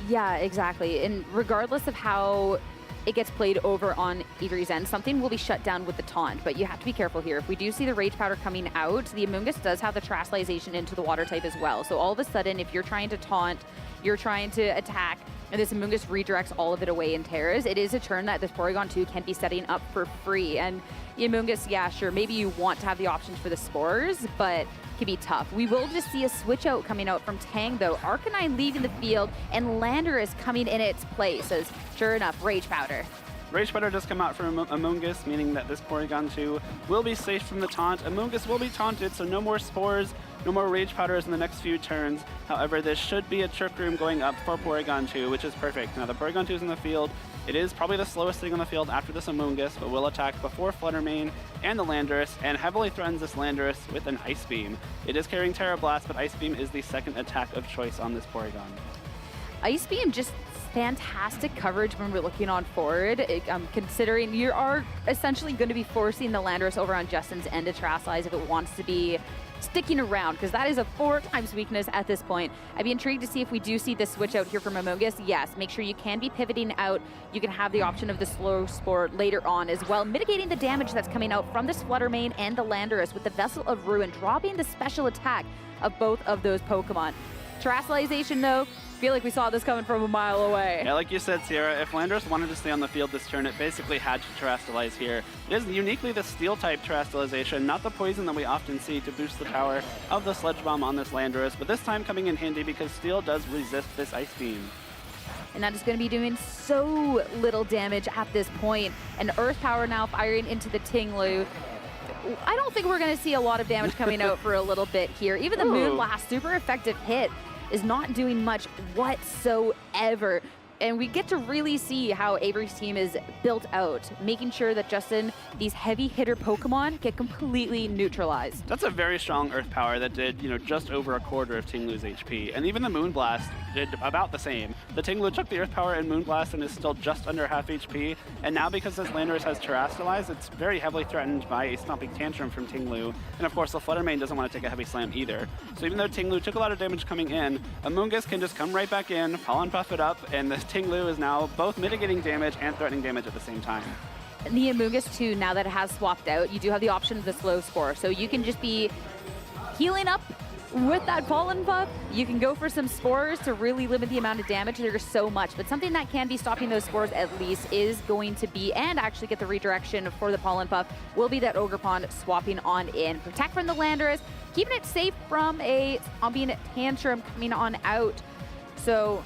Speaker 11: Yeah, exactly. And regardless of how it gets played over on Avery's end, something will be shut down with the Taunt, but you have to be careful here. If we do see the Rage Powder coming out, the Amoonguss does have the Terastallization into the Water type as well. So all of a sudden, if you're trying to Taunt, you're trying to attack, and this Amoonguss redirects all of it away in Terras, it is a turn that this Porygon 2 can be setting up for free. And the Amoonguss, yeah, sure, maybe you want to have the options for the Spores, but can be tough. We will just see a switch out coming out from Tang though. Arcanine leaving the field and Landorus coming in its place as sure enough, Rage Powder.
Speaker 12: Rage Powder does come out from Amoonguss, meaning that this Porygon 2 will be safe from the taunt. Amoonguss will be taunted, so no more Spores, no more Rage Powders in the next few turns. However, this should be a Trick Room going up for Porygon 2, which is perfect. Now the Porygon 2 is in the field. It is probably the slowest thing on the field after this Amoonguss, but will attack before Fluttermane and the Landorus, and heavily threatens this Landorus with an Ice Beam. It is carrying Terra Blast, but Ice Beam is the second attack of choice on this Porygon.
Speaker 11: Ice Beam, just fantastic coverage when we're looking on forward. Considering you are essentially going to be forcing the Landorus over on Justin's end to Terastallize if it wants to be sticking around, because that is a 4x weakness at this point. I'd be intrigued to see if we do see the switch out here from Amoonguss. Yes, make sure you can be pivoting out. You can have the option of the Slow Spore later on as well, mitigating the damage that's coming out from this Fluttermane and the Landorus with the Vessel of Ruin, dropping the special attack of both of those Pokemon. Terastallization though, feel like we saw this coming from a mile away.
Speaker 12: Yeah, like you said, Sierra, if Landorus wanted to stay on the field this turn, it basically had to Terastallize here. It is uniquely the Steel-type Terastallization, not the poison that we often see to boost the power of the Sludge Bomb on this Landorus, but this time coming in handy because Steel does resist this Ice Beam.
Speaker 11: And that is going to be doing so little damage at this point. And Earth Power now firing into the Tinglu. I don't think we're going to see a lot of damage coming out for a little bit here. Even the Moonblast, super effective hit, is not doing much whatsoever. And we get to really see how Avery's team is built out, making sure that Justin, these heavy hitter Pokemon get completely neutralized.
Speaker 12: That's a very strong Earth Power that did, just over a quarter of Tinglu's HP. And even the Moonblast did about the same. The Tinglu took the Earth Power and Moonblast and is still just under half HP. And now because this Landorus has Terastallized, it's very heavily threatened by a Stomping Tantrum from Tinglu. And of course, the Fluttermane doesn't want to take a heavy slam either. So even though Tinglu took a lot of damage coming in, Amoonguss can just come right back in, Pollen Puff it up, and the Tinglu is now both mitigating damage and threatening damage at the same time.
Speaker 11: The Amoonguss too, now that it has swapped out, you do have the option of the Slow Spore. So you can just be healing up with that Pollen Puff. You can go for some Spores to really limit the amount of damage. There's so much, but something that can be stopping those Spores at least is going to be, and actually get the redirection for the Pollen Puff, will be that Ogerpon swapping on in. Protect from the Landorus, keeping it safe from a Stomping Tantrum coming on out. So,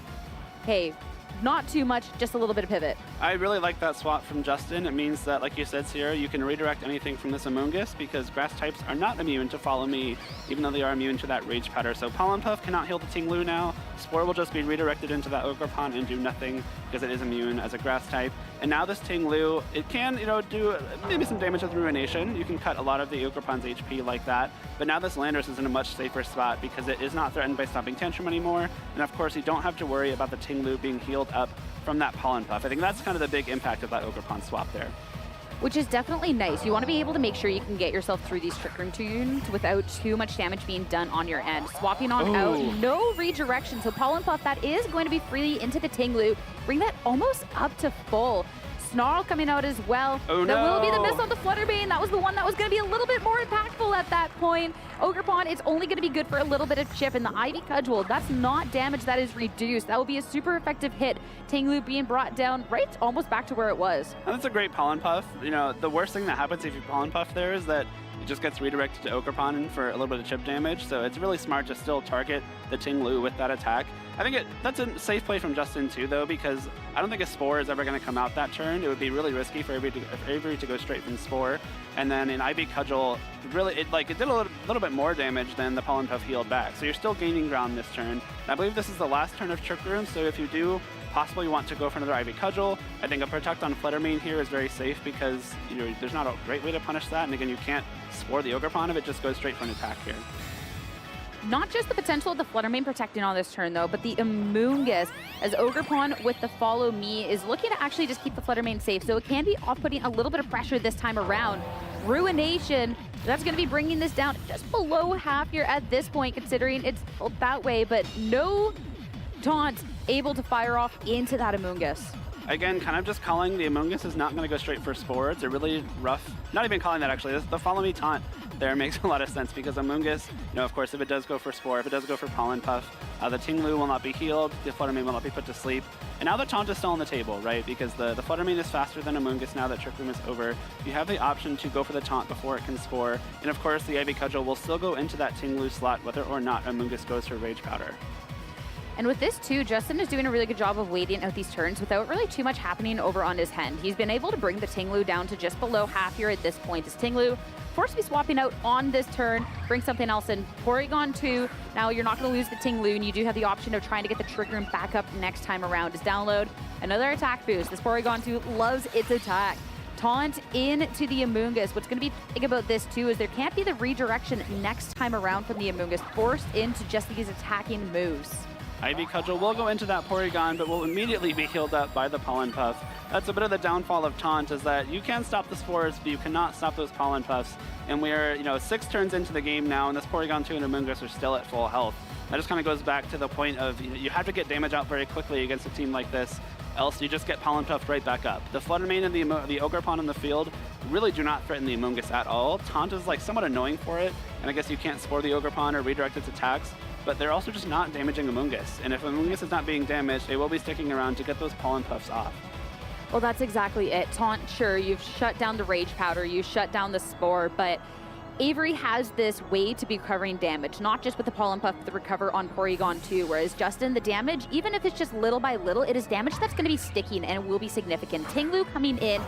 Speaker 11: hey, not too much, just a little bit of pivot.
Speaker 12: I really like that swap from Justin. It means that, like you said, Sierra, you can redirect anything from this Amoonguss because grass types are not immune to Follow Me, even though they are immune to that Rage Powder. So Pollen Puff cannot heal the Tinglu now. Spore will just be redirected into that Ogerpon and do nothing because it is immune as a grass type. And now this Tinglu, it can, do maybe some damage with Ruination. You can cut a lot of the Ogerpon's HP like that. But now this Landorus is in a much safer spot because it is not threatened by Stomping Tantrum anymore. And of course, you don't have to worry about the Tinglu being healed up from that Pollen Puff. I think that's kind of the big impact of that Ogerpon swap there.
Speaker 11: Which is definitely nice. You want to be able to make sure you can get yourself through these Trick Room tunes without too much damage being done on your end. Swapping on out, no redirection. So Pollen Puff, that is going to be freely into the Tinglu. Bring that almost up to full. Snarl coming out as well.
Speaker 12: Oh,
Speaker 11: that
Speaker 12: no.
Speaker 11: will be the miss on the Fluttermane. That was the one that was going to be a little bit more impactful at that point. Ogerpon, it's only going to be good for a little bit of chip. And the Ivy Cudgel, that's not damage that is reduced. That will be a super effective hit. Tinglu being brought down right almost back to where it was.
Speaker 12: And that's a great Pollen Puff. The worst thing that happens if you Pollen Puff there is that it just gets redirected to Ogerpon for a little bit of chip damage. So it's really smart to still target the Tinglu with that attack. I think that's a safe play from Justin too, though, because I don't think a Spore is ever going to come out that turn. It would be really risky for Avery to go straight from Spore. And then in Ivy Cudgel, really, it did a little bit more damage than the Pollen Puff healed back. So you're still gaining ground this turn. And I believe this is the last turn of Trick Room, so if you do possibly want to go for another Ivy Cudgel, I think a Protect on Fluttermane here is very safe because there's not a great way to punish that. And again, you can't Spore the Ogerpon if it just goes straight for an attack here.
Speaker 11: Not just the potential of the Fluttermane protecting on this turn, though, but the Amoonguss, as Ogerpon with the Follow Me is looking to actually just keep the Fluttermane safe, so it can be off-putting a little bit of pressure this time around. Ruination, that's going to be bringing this down just below half here at this point, considering it's that way, but no Taunt able to fire off into that Amoonguss.
Speaker 12: Again, kind of just calling the Amoonguss is not going to go straight for Spore. It's a really rough, not even calling that actually, the Follow Me taunt there makes a lot of sense because Amoonguss, of course, if it does go for Spore, if it does go for Pollen Puff, the Ting-Lu will not be healed, the Fluttermane will not be put to sleep. And now the taunt is still on the table, right? Because the Fluttermane is faster than Amoonguss now that Trick Room is over. You have the option to go for the taunt before it can Spore. And of course, the Ivy Cudgel will still go into that Ting-Lu slot whether or not Amoonguss goes for Rage Powder.
Speaker 11: And with this too, Justin is doing a really good job of waiting out these turns without really too much happening over on his end. He's been able to bring the Ting-Lu down to just below half here at this point. This Ting-Lu forced to be swapping out on this turn, bring something else in. Porygon 2, now you're not going to lose the Ting-Lu, and you do have the option of trying to get the Trick Room back up next time around. Just download another attack boost. This Porygon 2 loves its attack. Taunt into the Amoonguss. What's going to be big about this too is there can't be the redirection next time around from the Amoonguss, forced into just these attacking moves.
Speaker 12: Ivy Cudgel will go into that Porygon, but will immediately be healed up by the Pollen Puff. That's a bit of the downfall of Taunt, is that you can stop the Spores, but you cannot stop those Pollen Puffs. And we are, 6 turns into the game now, and this Porygon 2 and Amoonguss are still at full health. That just kind of goes back to the point of you have to get damage out very quickly against a team like this, else you just get Pollen Puffed right back up. The Fluttermane and the Ogerpon in the field really do not threaten the Amoonguss at all. Taunt is somewhat annoying for it, and I guess you can't Spore the Ogerpon or redirect its attacks, but they're also just not damaging Amoonguss. And if Amoonguss is not being damaged, they will be sticking around to get those Pollen Puffs off.
Speaker 11: Well, that's exactly it. Taunt, sure, you've shut down the Rage Powder, you shut down the Spore, but Avery has this way to be covering damage, not just with the Pollen Puff, but the recover on Porygon 2, whereas Justin, the damage, even if it's just little by little, it is damage that's going to be sticking and will be significant. Ting-Lu coming in,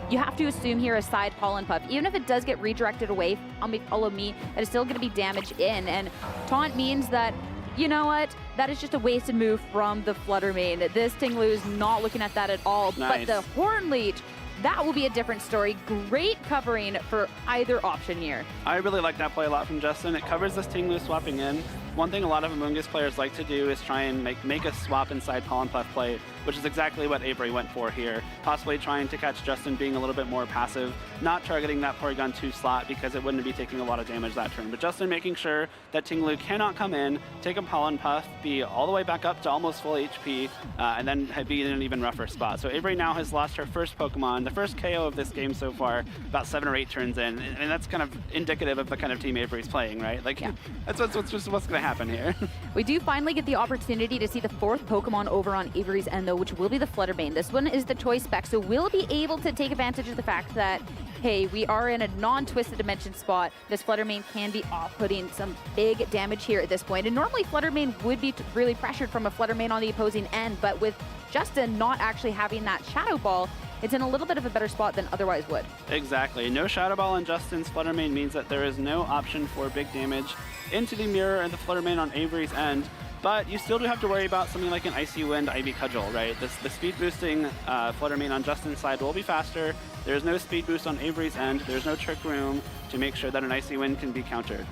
Speaker 11: you have to assume here a side Pollen Puff. Even if it does get redirected away on Follow Me, that is still going to be damage in. And Taunt means that, you know what? That is just a wasted move from the Fluttermane. This Ting-Lu is not looking at that at all.
Speaker 12: Nice.
Speaker 11: But the Horn Leech, that will be a different story. Great covering for either option here.
Speaker 12: I really like that play a lot from Justin. It covers this Ting-Lu swapping in. One thing a lot of Amoonguss players like to do is try and make a swap inside Pollen Puff play, which is exactly what Avery went for here. Possibly trying to catch Justin being a little bit more passive, not targeting that Porygon 2 slot because it wouldn't be taking a lot of damage that turn. But Justin making sure that Ting-Lu cannot come in, take a Pollen Puff, be all the way back up to almost full HP, and then be in an even rougher spot. So Avery now has lost her first Pokemon, the first KO of this game so far, about 7 or 8 turns in, and that's kind of indicative of the kind of team Avery's playing, right? That's what's going to happen here.
Speaker 11: We do finally get the opportunity to see the 4th Pokemon over on Avery's end, though, which will be the Fluttermane. This one is the Choice Spec, so we'll be able to take advantage of the fact that, hey, we are in a non-twisted dimension spot. This Fluttermane can be off-putting some big damage here at this point. And normally Fluttermane would be really pressured from a Fluttermane on the opposing end, but with Justin not actually having that Shadow Ball, it's in a little bit of a better spot than otherwise would.
Speaker 12: Exactly. No Shadow Ball on Justin's Fluttermane means that there is no option for big damage into the mirror and the Fluttermane on Avery's end. But you still do have to worry about something like an Icy Wind Ivy Cudgel, right? The speed boosting Fluttermane on Justin's side will be faster. There's no speed boost on Avery's end. There's no Trick Room to make sure that an Icy Wind can be countered.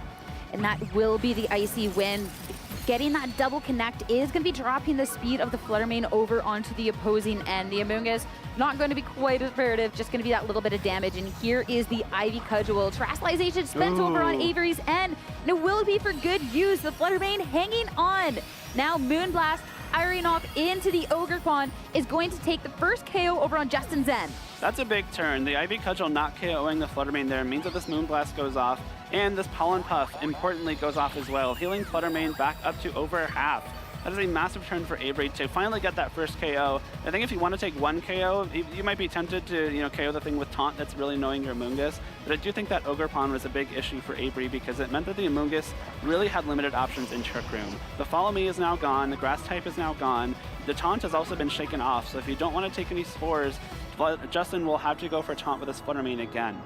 Speaker 11: And that will be the Icy Wind. Getting that double connect is going to be dropping the speed of the Fluttermane over onto the opposing end. The Amoonguss not going to be quite as imperative, just going to be that little bit of damage. And here is the Ivy Cudgel. Terastallization spent over on Avery's end. And it will be for good use. The Fluttermane hanging on. Now Moonblast firing off into the Ogerpon is going to take the first KO over on Justin's end.
Speaker 12: That's a big turn. The Ivy Cudgel not KOing the Fluttermane there means that this Moonblast goes off, and this Pollen Puff, importantly, goes off as well, healing Fluttermane back up to over half. That is a massive turn for Avery to finally get that first KO. I think if you want to take one KO, you might be tempted to KO the thing with taunt that's really annoying your Amoonguss. But I do think that Ogre Pawn was a big issue for Avery because it meant that the Amoonguss really had limited options in Trick Room. The Follow Me is now gone, the Grass type is now gone, the taunt has also been shaken off, so if you don't want to take any spores, Justin will have to go for taunt with his Flutter Mane again.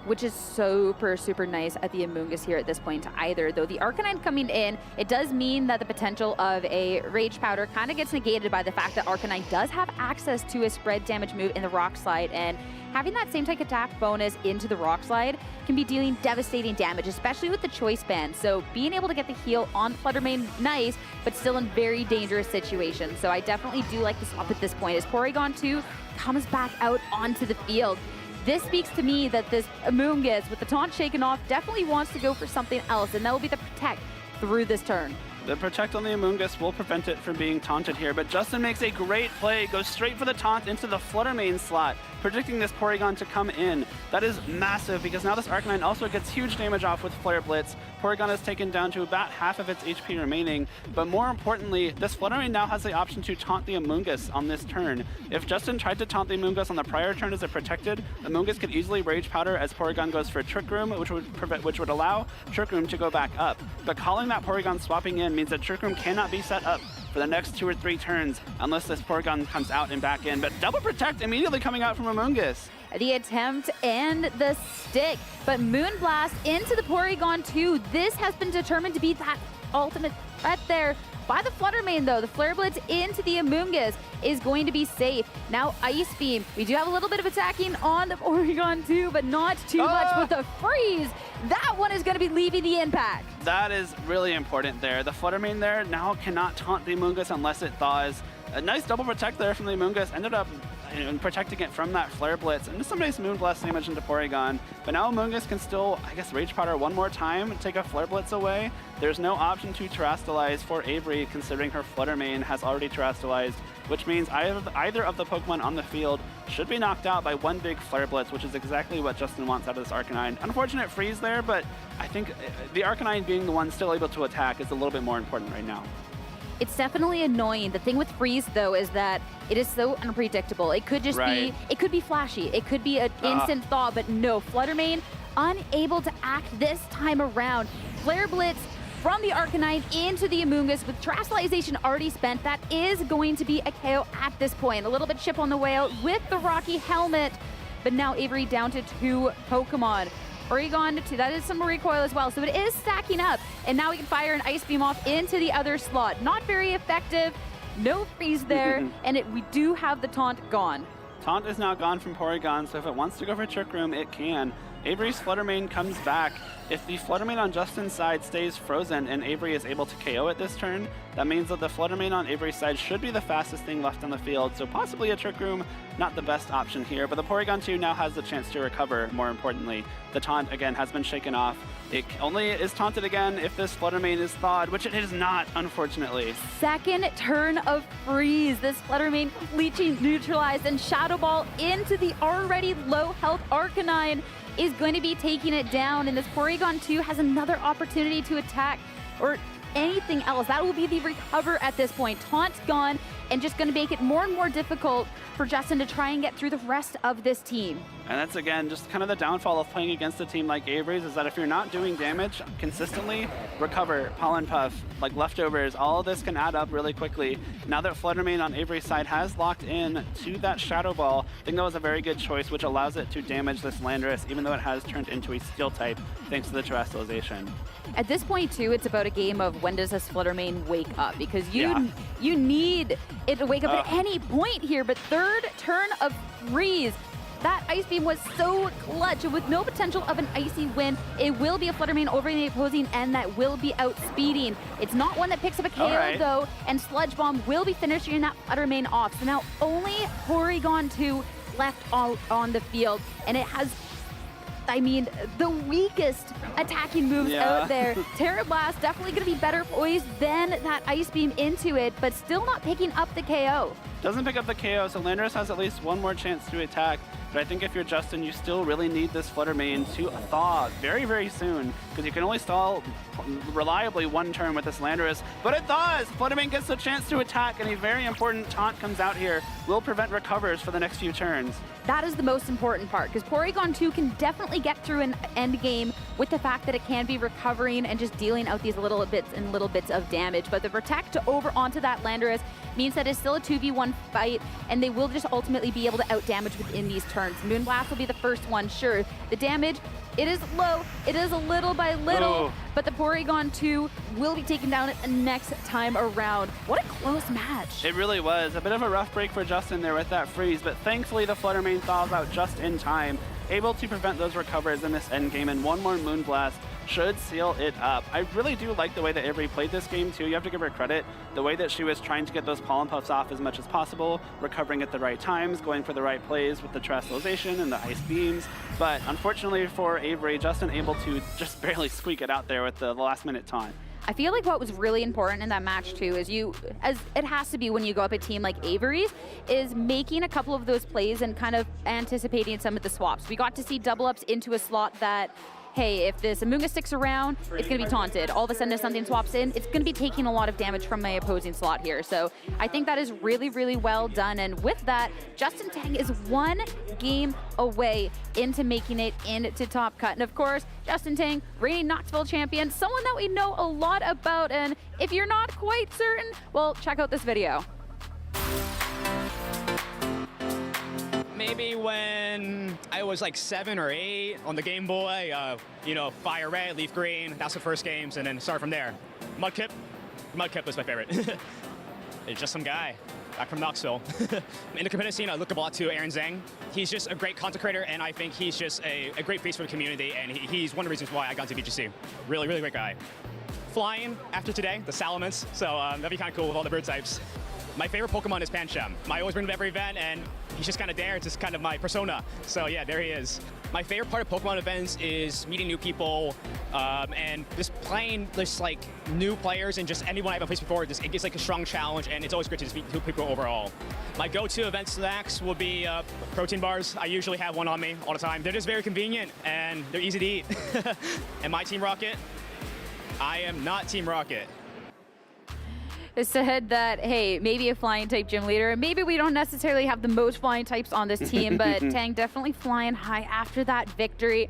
Speaker 11: Which is super nice at the Amoonguss here at this point either. Though the Arcanine coming in, it does mean that the potential of a Rage Powder kind of gets negated by the fact that Arcanine does have access to a spread damage move in the Rock Slide, and having that same type attack bonus into the Rock Slide can be dealing devastating damage, especially with the Choice Band. So being able to get the heal on Flutter Mane, nice, but still in very dangerous situations. So I definitely do like the swap at this point as Porygon 2 comes back out onto the field. This speaks to me that this Amoonguss, with the taunt shaken off, definitely wants to go for something else, and that will be the Protect through this turn.
Speaker 12: The Protect on the Amoonguss will prevent it from being taunted here, but Justin makes a great play, goes straight for the taunt into the Flutter Mane slot, predicting this Porygon to come in. That is massive because now this Arcanine also gets huge damage off with Flare Blitz. Porygon is taken down to about half of its HP remaining, but more importantly, this Flutter Mane now has the option to taunt the Amoonguss on this turn. If Justin tried to taunt the Amoonguss on the prior turn as it protected, Amoonguss could easily Rage Powder as Porygon goes for Trick Room, which would allow Trick Room to go back up. But calling that Porygon swapping in means that Trick Room cannot be set up for the next 2 or 3 turns unless this Porygon comes out and back in. But double Protect immediately coming out from Amoonguss.
Speaker 11: The attempt and the stick, but Moonblast into the Porygon 2. This has been determined to be that ultimate threat there. By the Flutter Mane, though, the Flare Blitz into the Amoonguss is going to be safe. Now, Ice Beam. We do have a little bit of attacking on the Porygon 2, but not too much with the Freeze. That one is going to be leaving the impact.
Speaker 12: That is really important there. The Flutter Mane there now cannot taunt the Amoonguss unless it thaws. A nice double protect there from the Amoonguss. Ended up protecting it from that Flare Blitz. And some nice Moonblast damage into Porygon. But now Amoonguss can still, I guess, Rage Powder one more time and take a Flare Blitz away. There's no option to Terrastalize for Avery, considering her Flutter Mane has already Terrastalized, which means either of the Pokemon on the field should be knocked out by one big Flare Blitz, which is exactly what Justin wants out of this Arcanine. Unfortunate freeze there, but I think the Arcanine being the one still able to attack is a little bit more important right now.
Speaker 11: It's definitely annoying. The thing with Freeze, though, is that it is so unpredictable. It could just be, it could be flashy. It could be an instant thaw, but no, Flutter Mane unable to act this time around. Flare Blitz from the Arcanine into the Amoonguss with Terrastalization already spent. That is going to be a KO at this point. A little bit chip on the way out with the Rocky Helmet, but now Avery down to 2 Pokemon. Porygon 2, that is some recoil as well, so it is stacking up. And now we can fire an Ice Beam off into the other slot. Not very effective, no freeze there, and we do have the taunt gone.
Speaker 12: Taunt is now gone from Porygon, so if it wants to go for Trick Room, it can. Avery's Flutter Mane comes back. If the Flutter Mane on Justin's side stays frozen and Avery is able to KO it this turn, that means that the Flutter Mane on Avery's side should be the fastest thing left on the field, so possibly a Trick Room, not the best option here, but the Porygon 2 now has the chance to recover, more importantly. The taunt, again, has been shaken off. It only is taunted again if this Flutter Mane is thawed, which it is not, unfortunately.
Speaker 11: Second turn of freeze. This Flutter Mane completely neutralized, and Shadow Ball into the already low health Arcanine is going to be taking it down, and this Porygon 2 has another opportunity to attack or anything else. That will be the recover at this point. Taunt's gone, and just going to make it more and more difficult for Justin to try and get through the rest of this team.
Speaker 12: And that's, again, just kind of the downfall of playing against a team like Avery's, is that if you're not doing damage consistently, recover, Pollen Puff, like leftovers, all of this can add up really quickly. Now that Flutter Mane on Avery's side has locked in to that Shadow Ball, I think that was a very good choice, which allows it to damage this Landorus, even though it has turned into a Steel type, thanks to the Terrastalization.
Speaker 11: At this point, too, it's about a game of when does this Flutter Mane wake up, because you need it to wake up at any point here, but third turn of freeze. That Ice Beam was so clutch, with no potential of an icy win. It will be a Flutter Mane over the opposing end that will be outspeeding. It's not one that picks up a KO, though, and Sludge Bomb will be finishing that Flutter Mane off. So now only Porygon 2 left on the field, and it has, I mean, the weak weakest attacking moves out there. Terra Blast definitely going to be better poised than that Ice Beam into it, but still not picking up the KO.
Speaker 12: Doesn't pick up the KO, so Landorus has at least one more chance to attack. But I think if you're Justin, you still really need this Flutter Mane to thaw very, very soon, because you can only stall reliably one turn with this Landorus. But it thaws! Flutter Mane gets a chance to attack, and a very important taunt comes out here. Will prevent recovers for the next few turns.
Speaker 11: That is the most important part, because Porygon 2 can definitely get through an end game with the fact that it can be recovering and just dealing out these little bits of damage. But the protect over onto that Landorus means that it's still a 2v1 fight, and they will just ultimately be able to outdamage within these turns. Moonblast will be the first one, sure. The damage, it is low, it is a little by little, but the Porygon 2 will be taken down next time around. What a close match.
Speaker 12: It really was. A bit of a rough break for Justin there with that freeze, but thankfully the Flutter Mane thaws out just in time, able to prevent those recovers in this endgame, and one more Moonblast should seal it up. I really do like the way that Avery played this game too. You have to give her credit. The way that she was trying to get those pollen puffs off as much as possible, recovering at the right times, going for the right plays with the terrestrialization and the ice beams. But unfortunately for Avery, Justin able to just barely squeak it out there with the last minute taunt.
Speaker 11: I feel like what was really important in that match too is as it has to be when you go up a team like Avery's, is making a couple of those plays and kind of anticipating some of the swaps. We got to see double ups into a slot that, hey, if this Amoonguss sticks around, it's going to be taunted. All of a sudden, if something swaps in, it's going to be taking a lot of damage from my opposing slot here. So I think that is really, really well done. And with that, Justin Tang is one game away into making it into Top Cut. And of course, Justin Tang, reigning Knoxville champion, someone that we know a lot about. And if you're not quite certain, well, check out this video.
Speaker 13: Maybe when I was like 7 or 8 on the Game Boy, you know, Fire Red, Leaf Green, that's the first games, and then start from there. Mudkip was my favorite. It's just some guy back from Knoxville. In the competitive scene, I look a lot to Aaron Zhang. He's just a great content creator, and I think he's just a great face for the community, and he's one of the reasons why I got into VGC. Really, really great guy. Flying after today, the Salamence, so that'd be kind of cool with all the bird types. My favorite Pokemon is Pancham. I always bring him to every event, and he's just kind of there. It's just kind of my persona. So yeah, there he is. My favorite part of Pokemon events is meeting new people and just playing just like new players and just anyone I haven't played before. It gets like a strong challenge, and it's always great to just meet new people overall. My go-to event snacks will be protein bars. I usually have one on me all the time. They're just very convenient, and they're easy to eat. And my Team Rocket? I am not Team Rocket.
Speaker 11: Said that, hey, maybe a flying type gym leader. Maybe we don't necessarily have the most flying types on this team, but Tang definitely flying high after that victory.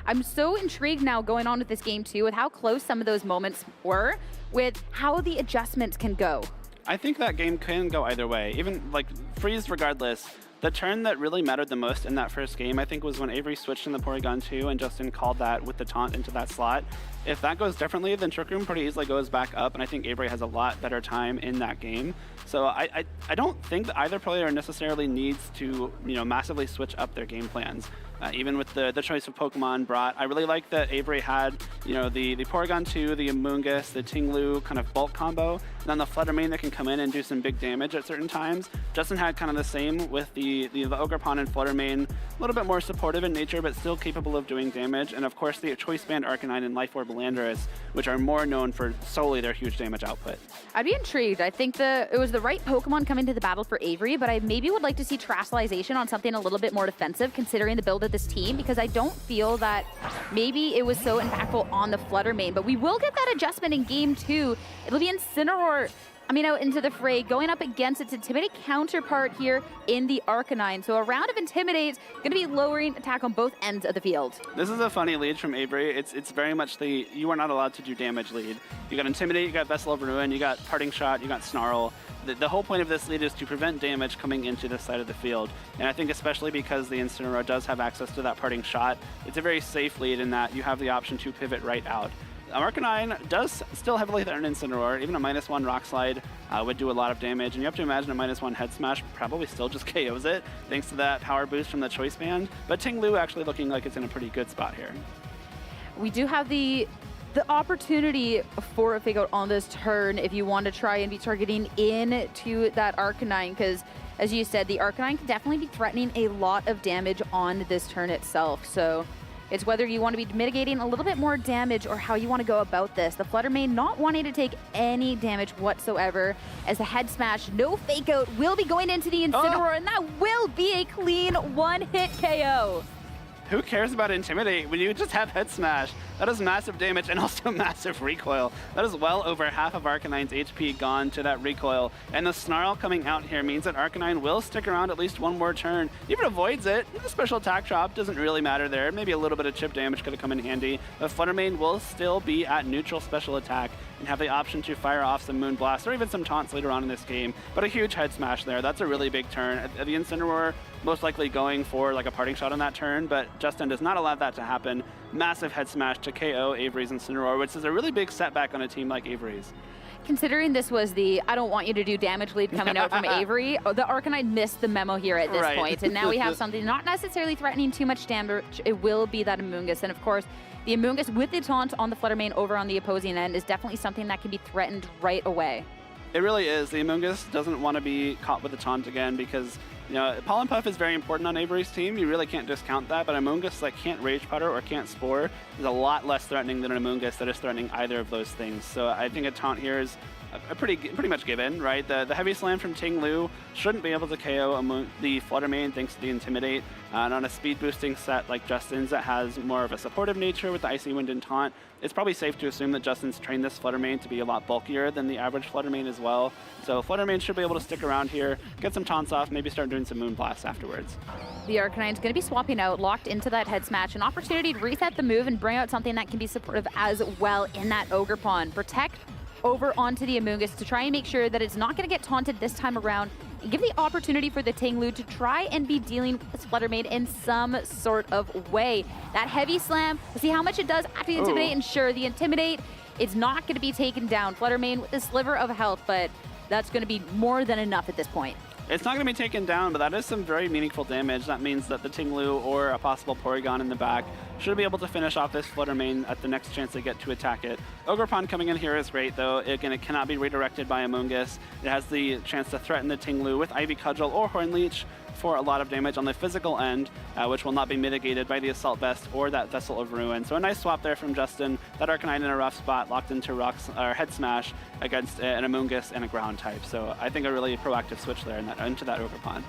Speaker 11: I'm so intrigued now going on with this game too, with how close some of those moments were, with how the adjustments can go.
Speaker 12: I think that game can go either way. Even like freeze regardless. The turn that really mattered the most in that first game, I think, was when Avery switched in the Porygon 2 and Justin called that with the taunt into that slot. If that goes differently, then Trick Room pretty easily goes back up, and I think Avery has a lot better time in that game. So I don't think that either player necessarily needs to, you know, massively switch up their game plans. Even with the choice of Pokemon brought, I really like that Avery had, you know, the Porygon 2, the Amoonguss, the Ting-Lu kind of bulk combo, and then the Flutter Mane that can come in and do some big damage at certain times. Justin had kind of the same with the Ogerpon and Flutter Mane, a little bit more supportive in nature, but still capable of doing damage. And of course, the Choice Band Arcanine and Life Orb Landorus, which are more known for solely their huge damage output.
Speaker 11: I'd be intrigued. I think it was the right Pokemon coming to the battle for Avery, but I maybe would like to see Terrestrialization on something a little bit more defensive, considering the build of this team, because I don't feel that maybe it was so impactful on the Flutter Mane. But we will get that adjustment in game 2. It'll be Incineroar out into the fray, going up against its Intimidate counterpart here in the Arcanine. So a round of Intimidate's going to be lowering attack on both ends of the field.
Speaker 12: This is a funny lead from Avery. It's very much the you are not allowed to do damage lead. You got Intimidate, you got Vessel of Ruin, you got Parting Shot, you got Snarl. The whole point of this lead is to prevent damage coming into this side of the field. And I think especially because the Incineroar does have access to that Parting Shot, it's a very safe lead in that you have the option to pivot right out. Arcanine does still heavily threaten Incineroar. Even a -1 Rock Slide would do a lot of damage, and you have to imagine a -1 Head Smash probably still just KOs it, thanks to that power boost from the Choice Band. But Ting-Lu actually looking like it's in a pretty good spot here.
Speaker 11: We do have the opportunity for a fake out on this turn if you want to try and be targeting into that Arcanine, because as you said, the Arcanine can definitely be threatening a lot of damage on this turn itself. So It's whether you want to be mitigating a little bit more damage or how you want to go about this. The Flutter Mane not wanting to take any damage whatsoever, as the head smash, no fake out, will be going into the Incineroar, and that will be a clean one-hit KO.
Speaker 12: Who cares about Intimidate when you just have Head Smash? That is massive damage and also massive recoil. That is well over half of Arcanine's HP gone to that recoil. And the Snarl coming out here means that Arcanine will stick around at least one more turn. Even avoids it. The special attack drop doesn't really matter there. Maybe a little bit of chip damage could have come in handy. But Flutter Mane will still be at neutral special attack and have the option to fire off some Moon Blast or even some taunts later on in this game. But a huge Head Smash there. That's a really big turn. The Incineroar most likely going for like a parting shot on that turn, but Justin does not allow that to happen. Massive Head Smash to KO Avery's Incineroar, which is a really big setback on a team like Avery's.
Speaker 11: Considering this was the I don't want you to do damage lead coming out from Avery, the Arcanine missed the memo here at this point, and now we have something not necessarily threatening too much damage. It will be that Amoonguss, and of course, the Amoonguss with the taunt on the Flutter Mane over on the opposing end is definitely something that can be threatened right away.
Speaker 12: It really is. The Amoonguss doesn't want to be caught with the taunt again because, you know, Pollen Puff is very important on Avery's team. You really can't discount that, but Amoonguss like can't Rage Powder or can't Spore is a lot less threatening than an Amoonguss that is threatening either of those things. So I think a taunt here is a pretty much given, right? The Heavy Slam from Ting Lu shouldn't be able to KO the Flutter Mane thanks to the Intimidate. And on a speed boosting set like Justin's that has more of a supportive nature with the Icy Wind and Taunt, it's probably safe to assume that Justin's trained this Flutter Mane to be a lot bulkier than the average Flutter Mane as well. So Flutter Mane should be able to stick around here, get some taunts off, maybe start doing some Moon Blasts afterwards.
Speaker 11: The Arcanine's going to be swapping out, locked into that Head Smash, an opportunity to reset the move and bring out something that can be supportive as well in that Ogre Pawn. Protect over onto the Amoonguss to try and make sure that it's not going to get taunted this time around, and give the opportunity for the Ting Lu to try and be dealing with this Flutter Mane in some sort of way. That Heavy Slam, we'll see how much it does after the Intimidate, and sure, the Intimidate is not going to be taken down. Flutter Mane with a sliver of health, but that's going to be more than enough at this point.
Speaker 12: It's not going to be taken down, but that is some very meaningful damage. That means that the Ting Lu or a possible Porygon in the back should be able to finish off this Flutter Mane at the next chance they get to attack it. Ogre Pawn coming in here is great, though. Again, it cannot be redirected by Amoonguss. It has the chance to threaten the Ting Lu with Ivy Cudgel or Horn Leech for a lot of damage on the physical end, which will not be mitigated by the Assault Vest or that Vessel of Ruin. So a nice swap there from Justin. That Arcanine in a rough spot, locked into Head Smash against an Amoonguss and a ground type. So I think a really proactive switch there into that Ogre Pawn.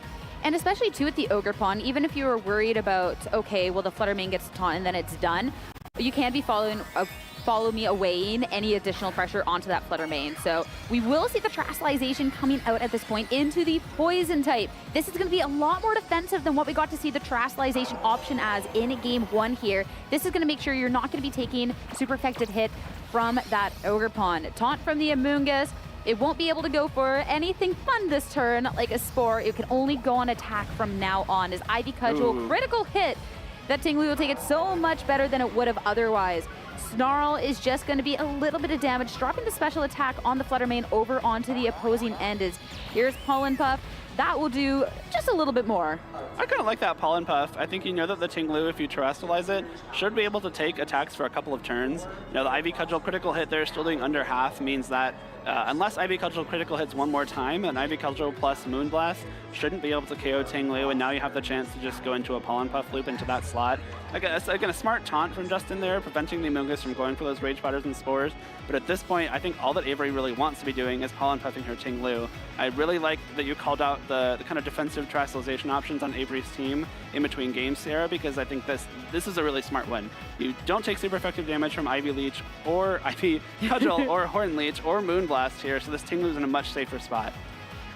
Speaker 11: And especially too with the Ogre Pawn, even if you were worried about, okay, well the Flutter Mane gets taunt and then it's done, you can be follow me awaying any additional pressure onto that Flutter Mane. So we will see the Terastallization coming out at this point into the Poison type. This is going to be a lot more defensive than what we got to see the Terastallization option as in game one here. This is going to make sure you're not going to be taking super effective hit from that Ogre Pawn. Taunt from the Amoonguss. It won't be able to go for anything fun this turn, like a Spore. It can only go on attack from now on. As Ivy Cudgel, critical hit, that Ting Lu will take it so much better than it would have otherwise. Snarl is just going to be a little bit of damage, dropping the special attack on the Flutter Mane over onto the opposing end. As here's Pollen Puff. That will do just a little bit more.
Speaker 12: I kind of like that Pollen Puff. I think you know that the Ting Lu, if you Terastallize it, should be able to take attacks for a couple of turns. You know, the Ivy Cudgel critical hit there still doing under half means that unless Ivy Cudgel critical hits one more time, an Ivy Cudgel plus Moonblast shouldn't be able to KO Ting Lu, and now you have the chance to just go into a Pollen Puff loop into that slot. Again, a smart taunt from Justin there, preventing the Amoonguss from going for those Rage Powders and Spores. But at this point, I think all that Avery really wants to be doing is Pollen Puffing her Ting Lu. I really like that you called out the kind of defensive Terastallization options on Avery's team in between games, Sierra, because I think this is a really smart win. You don't take super effective damage from Ivy Leech or Ivy Cudgel or Horn Leech or Moonblast here, so this Ting Lu's in a much safer spot.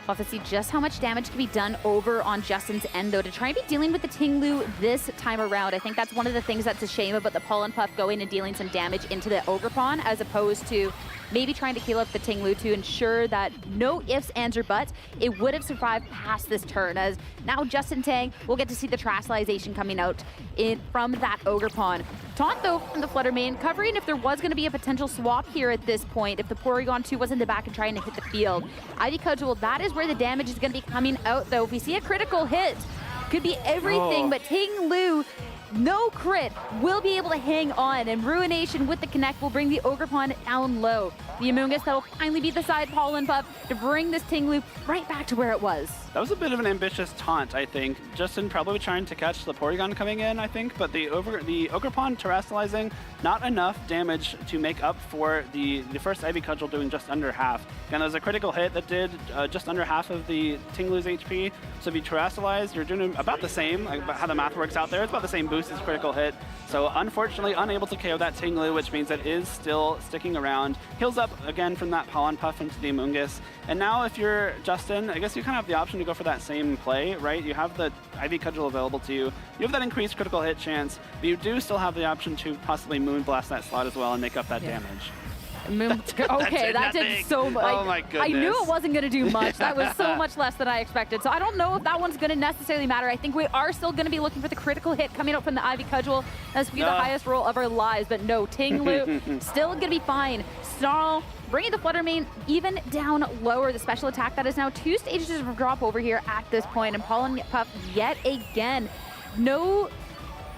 Speaker 11: We'll have to see just how much damage can be done over on Justin's end, though, to try and be dealing with the Ting Lu this time around. I think that's one of the things that's a shame about the Pollen Puff going and dealing some damage into the Ogre Pawn, as opposed to maybe trying to heal up the Ting Lu to ensure that no ifs, ands, or buts, it would have survived past this turn, as now Justin Tang will get to see the Terastallization coming out from that Ogre Pawn. Taunt, though, from the Flutter Mane, covering if there was going to be a potential swap here at this point, if the Porygon 2 was in the back and trying to hit the field. Ivy Cudgel, that is where the damage is going to be coming out, though. If we see a critical hit, could be everything, but Ting Lu no crit, will be able to hang on, and Ruination with the connect will bring the Ogerpon down low. The Amoonguss that will finally beat the side Pollen Puff to bring this Ting Lu right back to where it was.
Speaker 12: That was a bit of an ambitious taunt, I think. Justin probably trying to catch the Porygon coming in, I think, but the Ogerpon terrestrializing, not enough damage to make up for the first Ivy Cudgel doing just under half. Again, there was a critical hit that did just under half of the Ting Lu's HP, so if you terrestrialize, you're doing about the same, like how the math works out there. It's about the same boost as critical hit. So unfortunately, unable to KO that Ting Lu, which means it is still sticking around. Heals up again from that Pollen Puff into the Amoonguss. And now if you're Justin, I guess you kind of have the option to go for that same play, right? You have the Ivy Cudgel available to you. You have that increased critical hit chance, but you do still have the option to possibly Moonblast that slot as well and make up that damage.
Speaker 11: Okay, that did so much.
Speaker 12: Oh my goodness.
Speaker 11: I knew it wasn't going to do much. That was so much less than I expected. So I don't know if that one's going to necessarily matter. I think we are still going to be looking for the critical hit coming out from the Ivy Cudgel. That's be the highest roll of our lives. But no, Ting Lu still going to be fine. Snarl bringing the Flutter Mane even down lower. The special attack that is now 2 stages of drop over here at this point. And Pollen Puff yet again. No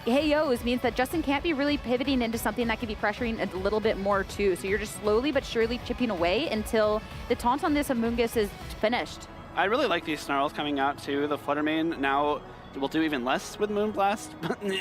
Speaker 11: KOs means that Justin can't be really pivoting into something that can be pressuring a little bit more too. So you're just slowly but surely chipping away until the taunt on this Amoonguss is finished.
Speaker 12: I really like these Snarls coming out too. The Flutter Mane now will do even less with Moonblast,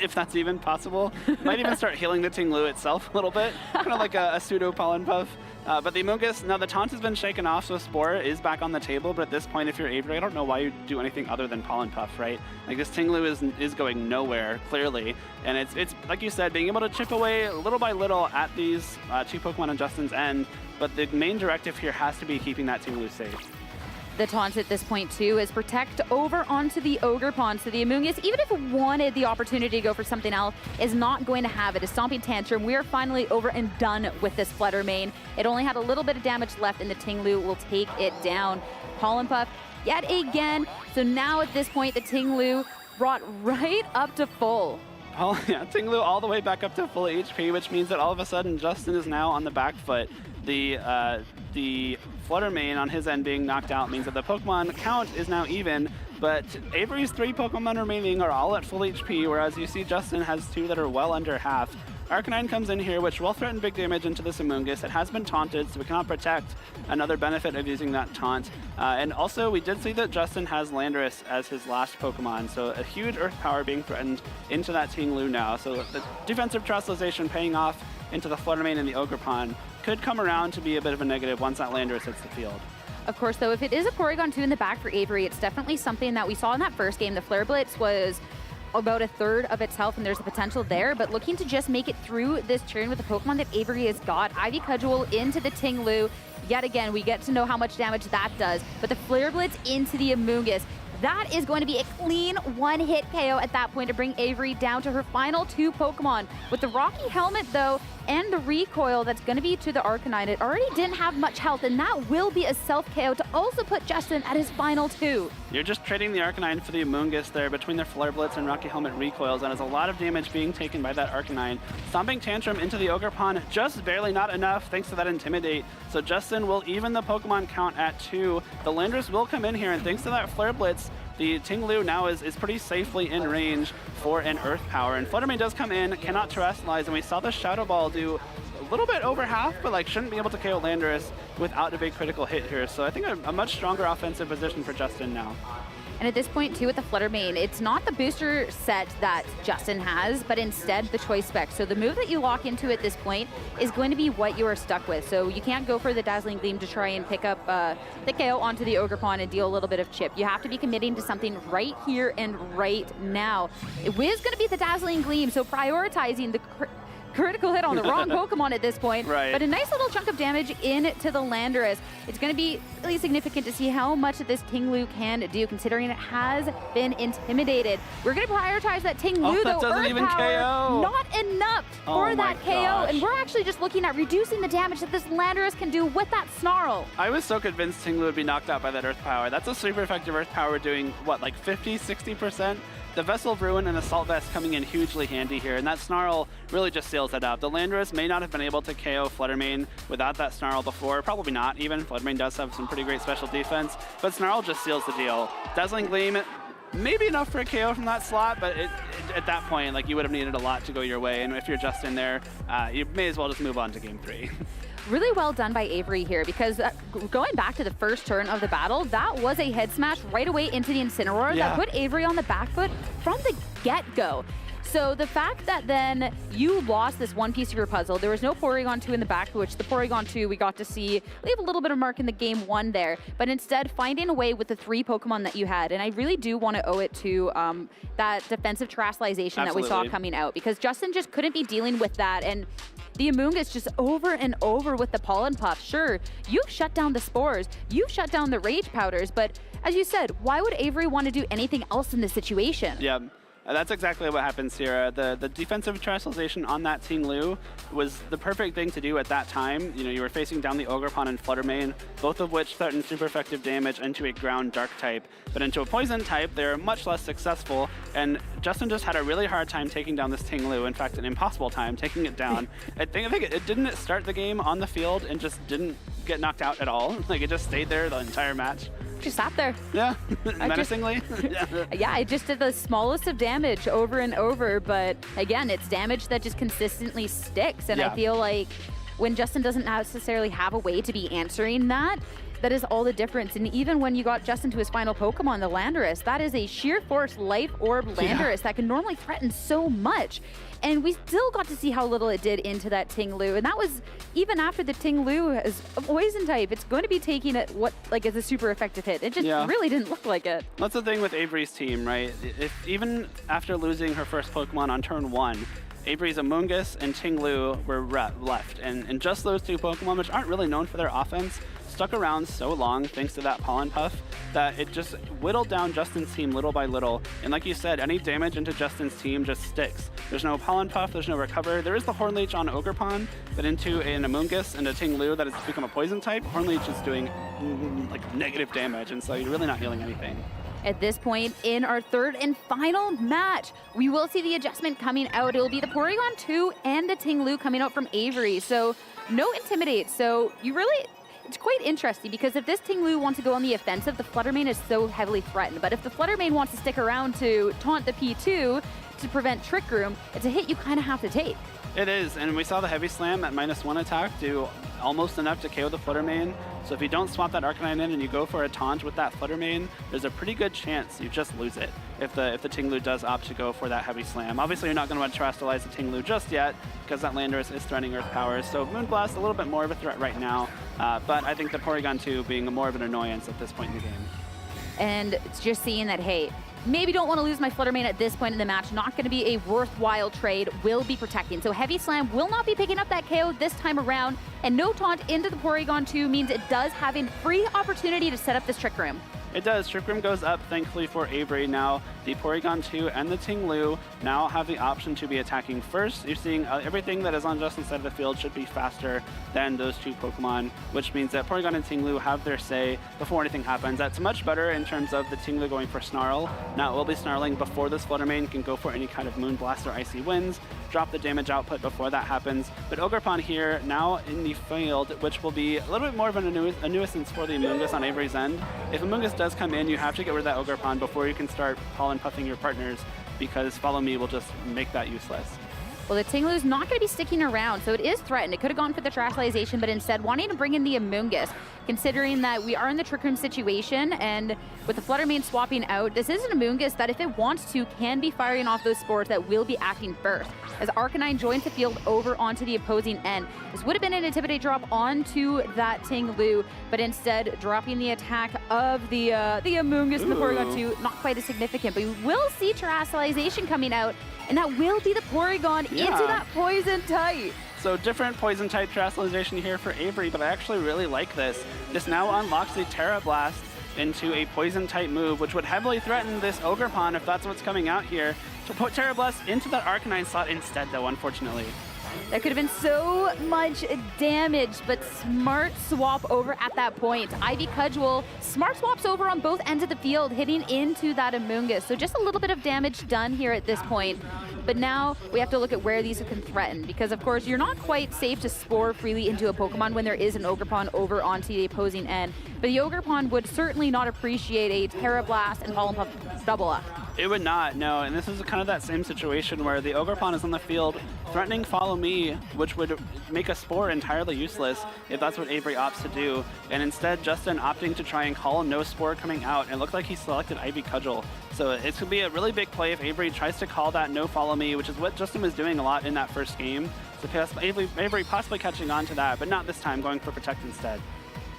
Speaker 12: if that's even possible. Might even start healing the Ting Lu itself a little bit, kind of like a pseudo Pollen Puff. But the Amoonguss, now the taunt has been shaken off, so Spore is back on the table, but at this point, if you're Avery, I don't know why you do anything other than Pollen Puff, right? Like, this Ting Lu is going nowhere, clearly, and it's like you said, being able to chip away little by little at these 2 Pokemon on Justin's end, but the main directive here has to be keeping that Ting Lu safe.
Speaker 11: The taunt at this point, too, is protect over onto the Ogerpon. So the Amoonguss, even if it wanted the opportunity to go for something else, is not going to have it. A Stomping Tantrum, we are finally over and done with this Flutter Mane. It only had a little bit of damage left, and the Ting Lu will take it down. Pollen Puff yet again. So now at this point, the Ting Lu brought right up to full.
Speaker 12: Oh, yeah, Ting Lu all the way back up to full HP, which means that all of a sudden Justin is now on the back foot. The Flutter Mane on his end being knocked out means that the Pokemon count is now even, but Avery's 3 Pokemon remaining are all at full HP, whereas you see Justin has 2 that are well under half. Arcanine comes in here, which will threaten big damage into this Amoonguss. It has been taunted, so we cannot protect. Another benefit of using that taunt. And also, we did see that Justin has Landorus as his last Pokemon, so a huge Earth Power being threatened into that Ting Lu now. So the defensive terrestrialization paying off into the Flutter Mane and the Ogerpon could come around to be a bit of a negative once that Landorus hits the field.
Speaker 11: Of course, though, if it is a Porygon 2 in the back for Avery, it's definitely something that we saw in that first game. The Flare Blitz was about a third of itself, and there's a potential there, but looking to just make it through this turn with the Pokemon that Avery has got. Ivy Cudgel into the Ting Lu. Yet again, we get to know how much damage that does, but the Flare Blitz into the Amoonguss. That is going to be a clean 1-hit KO at that point to bring Avery down to her final 2 Pokemon. With the Rocky Helmet, though, and the recoil that's going to be to the Arcanine, it already didn't have much health, and that will be a self-KO to also put Justin at his final 2.
Speaker 12: You're just trading the Arcanine for the Amoonguss there between their Flare Blitz and Rocky Helmet recoils, and there's a lot of damage being taken by that Arcanine. Stomping Tantrum into the Ogerpon, just barely not enough thanks to that Intimidate. So Justin will even the Pokemon count at 2. The Landorus will come in here, and thanks to that Flare Blitz, the Ting Lu now is pretty safely in range for an Earth Power. And Flutter Mane does come in, cannot terrestrialize, and we saw the Shadow Ball do a little bit over half, but like shouldn't be able to KO Landorus without a big critical hit here. So I think a much stronger offensive position for Justin now.
Speaker 11: And at this point, too, with the Flutter Mane, it's not the booster set that Justin has, but instead the Choice Spec. So the move that you lock into at this point is going to be what you are stuck with. So you can't go for the Dazzling Gleam to try and pick up the KO onto the Ogerpon and deal a little bit of chip. You have to be committing to something right here and right now. It is going to be the Dazzling Gleam, so prioritizing the critical hit on the wrong Pokemon at this point,
Speaker 12: right.
Speaker 11: But a nice little chunk of damage into the Landorus. It's going to be really significant to see how much this Ting Lu can do, considering it has been intimidated. We're going to prioritize that Ting Lu, though.
Speaker 12: Doesn't
Speaker 11: Earth
Speaker 12: even
Speaker 11: Power,
Speaker 12: KO.
Speaker 11: not enough for that KO, and we're actually just looking at reducing the damage that this Landorus can do with that Snarl.
Speaker 12: I was so convinced Ting Lu would be knocked out by that Earth Power. That's a super effective Earth Power doing, what, like 50, 60%? The Vessel of Ruin and Assault Vest coming in hugely handy here, and that Snarl really just seals it up. The Landorus may not have been able to KO Flutter Mane without that Snarl before, probably not even. Flutter Mane does have some pretty great special defense, but Snarl just seals the deal. Dazzling Gleam maybe enough for a KO from that slot, but at that point, like, you would have needed a lot to go your way, and if you're just in there, you may as well just move on to game 3.
Speaker 11: Really well done by Avery here, because going back to the first turn of the battle, that was a head smash right away into the Incineroar that put Avery on the back foot from the get-go. So the fact that then you lost this one piece of your puzzle, there was no Porygon 2 in the back, which the Porygon 2 we got to see leave a little bit of mark in the game 1 there, but instead finding a way with the 3 Pokemon that you had. And I really do want to owe it to that defensive terrestrialization that we saw coming out, because Justin just couldn't be dealing with that. And the Amoonguss just over and over with the Pollen Puff. Sure, you've shut down the Spores, you've shut down the Rage Powders, but as you said, why would Avery want to do anything else in this situation?
Speaker 12: Yeah. That's exactly what happens here. The defensive terrestrialization on that Ting Lu was the perfect thing to do at that time. You know, you were facing down the Ogerpon and Fluttermane, both of which threaten super effective damage into a ground dark type. But into a poison type, they're much less successful, and Justin just had a really hard time taking down this Ting Lu. In fact, an impossible time taking it down. I think it didn't start the game on the field and just didn't get knocked out at all. Like, it just stayed there the entire match.
Speaker 11: Just sat there.
Speaker 12: Yeah, menacingly.
Speaker 11: Yeah, it just did the smallest of damage over and over, but again, it's damage that just consistently sticks, and I feel like when Justin doesn't necessarily have a way to be answering that, that is all the difference. And even when you got Justin to his final Pokemon, the Landorus, that is a sheer force life orb Landorus that can normally threaten so much. And we still got to see how little it did into that Ting Lu. And that was even after the Ting Lu is a poison type. It's going to be taking it as a super effective hit. It just really didn't look like it.
Speaker 12: That's the thing with Avery's team, right? Even after losing her first Pokemon on turn 1, Avery's Amoonguss and Ting Lu were left. And just those 2 Pokemon, which aren't really known for their offense, stuck around so long thanks to that Pollen Puff that it just whittled down Justin's team little by little. And like you said, any damage into Justin's team just sticks. There's no Pollen Puff, there's no recover. There is the Horn Leech on Ogerpon, but into an Amoonguss and a Ting Lu that has become a poison type, Horn Leech is doing like negative damage, and so you're really not healing anything.
Speaker 11: At this point in our third and final match, we will see the adjustment coming out. It will be the Porygon 2 and the Ting Lu coming out from Avery. So no Intimidate. So it's quite interesting, because if this Ting Lu wants to go on the offensive, the Fluttermane is so heavily threatened. But if the Fluttermane wants to stick around to taunt the P2 to prevent Trick Room, it's a hit you kind of have to take.
Speaker 12: It is, and we saw the Heavy Slam at -1 attack do almost enough to KO the Fluttermane. So if you don't swap that Arcanine in and you go for a taunt with that Fluttermane, there's a pretty good chance you just lose it if the Ting Lu does opt to go for that Heavy Slam. Obviously, you're not going to want to terrestrialize the Ting Lu just yet, because that Landorus is threatening Earth Powers. So Moonblast a little bit more of a threat right now, but I think the Porygon 2 being more of an annoyance at this point in the game.
Speaker 11: And it's just seeing that, hey, maybe don't want to lose my Fluttermane at this point in the match. Not going to be a worthwhile trade. Will be protecting. So Heavy Slam will not be picking up that KO this time around. And no taunt into the Porygon 2 means it does have a free opportunity to set up this Trick Room.
Speaker 12: It does. Trick Room goes up, thankfully, for Avery. Now, the Porygon 2 and the Ting Lu now have the option to be attacking first. You're seeing everything that is on Justin's side of the field should be faster than those 2 Pokemon, which means that Porygon and Ting Lu have their say before anything happens. That's much better in terms of the Ting Lu going for Snarl. Now, it will be snarling before this Fluttermane can go for any kind of Moonblast or Icy Winds, drop the damage output before that happens. But Ogerpon here, now in the field, which will be a little bit more of a nuisance for the Amoonguss on Avery's end. If Amoonguss does come in, you have to get rid of that Ogerpon before you can start Pollen Puffing your partners, because Follow Me will just make that useless.
Speaker 11: Well, the Ting Lu's not going to be sticking around, so it is threatened. It could have gone for the terrestrialization, but instead wanting to bring in the Amoonguss, considering that we are in the Trick Room situation, and with the Fluttermane swapping out, this is an Amoonguss that, if it wants to, can be firing off those spores that will be acting first. As Arcanine joins the field over onto the opposing end. This would have been an Intimidate drop onto that Ting Lu, but instead dropping the attack of the Amoonguss and the Porygon 2, not quite as significant, but we will see terrestrialization coming out, and that will be the Porygon into that poison type.
Speaker 12: So different poison type terrestrialization here for Avery, but I actually really like this. This now unlocks the Terra Blast into a poison type move, which would heavily threaten this Ogerpon if that's what's coming out here. To put Terra Blast into that Arcanine slot instead, though, unfortunately.
Speaker 11: That could have been so much damage, but smart swap over at that point. Ivy Cudgel smart swaps over on both ends of the field, hitting into that Amoonguss. So just a little bit of damage done here at this point. But now we have to look at where these can threaten, because of course you're not quite safe to spore freely into a Pokemon when there is an Ogerpon over onto the opposing end. But the Ogerpon would certainly not appreciate a Terra Blast and Pollen Puff double up.
Speaker 12: It would not, no. And this is kind of that same situation where the Ogerpon is on the field threatening follow me, which would make a Spore entirely useless if that's what Avery opts to do. And instead, Justin opting to try and call no Spore coming out. And it looked like he selected Ivy Cudgel. So it's going to be a really big play if Avery tries to call that no follow me, which is what Justin was doing a lot in that first game. So Avery possibly catching on to that, but not this time, going for Protect instead.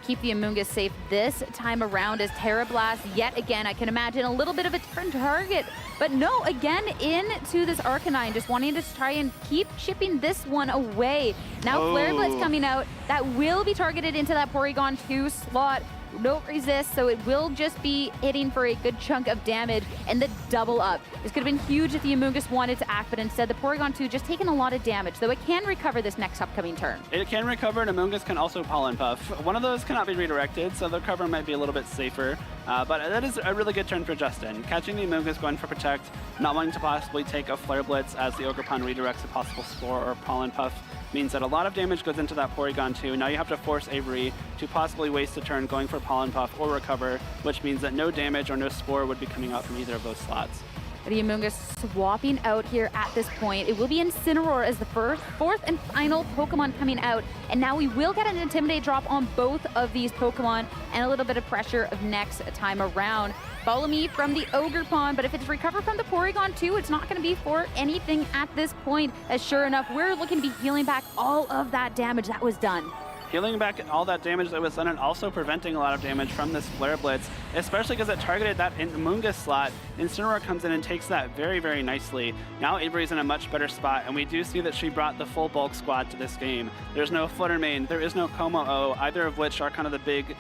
Speaker 11: Keep the Amoonguss safe this time around as Terra Blast, yet again, I can imagine a little bit of a different target. But no, again, into this Arcanine, just wanting to try and keep chipping this one away. Now Flare Blitz coming out, that will be targeted into that Porygon 2 slot. No resist, so it will just be hitting for a good chunk of damage, and the double up. This could have been huge if the Amoonguss wanted to act, but instead the Porygon 2 just taking a lot of damage, though it can recover this next upcoming turn.
Speaker 12: It can recover, and Amoonguss can also Pollen Puff. One of those cannot be redirected, so the recover might be a little bit safer, but that is a really good turn for Justin. Catching the Amoonguss, going for Protect, not wanting to possibly take a Flare Blitz as the Ogerpon redirects a possible Spore or Pollen Puff, means that a lot of damage goes into that Porygon 2. Now you have to force Avery to possibly waste a turn going for Pollen Puff or Recover, which means that no damage or no Spore would be coming out from either of those slots.
Speaker 11: The Amoonguss swapping out here at this point. It will be Incineroar as the fourth and final Pokemon coming out. And now we will get an Intimidate drop on both of these Pokemon and a little bit of pressure of next time around. Follow me from the Ogerpon, but if it's Recover from the Porygon 2, it's not going to be for anything at this point. As sure enough, we're looking to be healing back all of that damage that was done.
Speaker 12: Healing back all that damage that was done and also preventing a lot of damage from this Flare Blitz, especially because it targeted that Amoonguss slot. Incineroar comes in and takes that very, very nicely. Now Avery's in a much better spot, and we do see that she brought the full bulk squad to this game. There's no Fluttermane, there is no Como-O, either of which are kind of the big,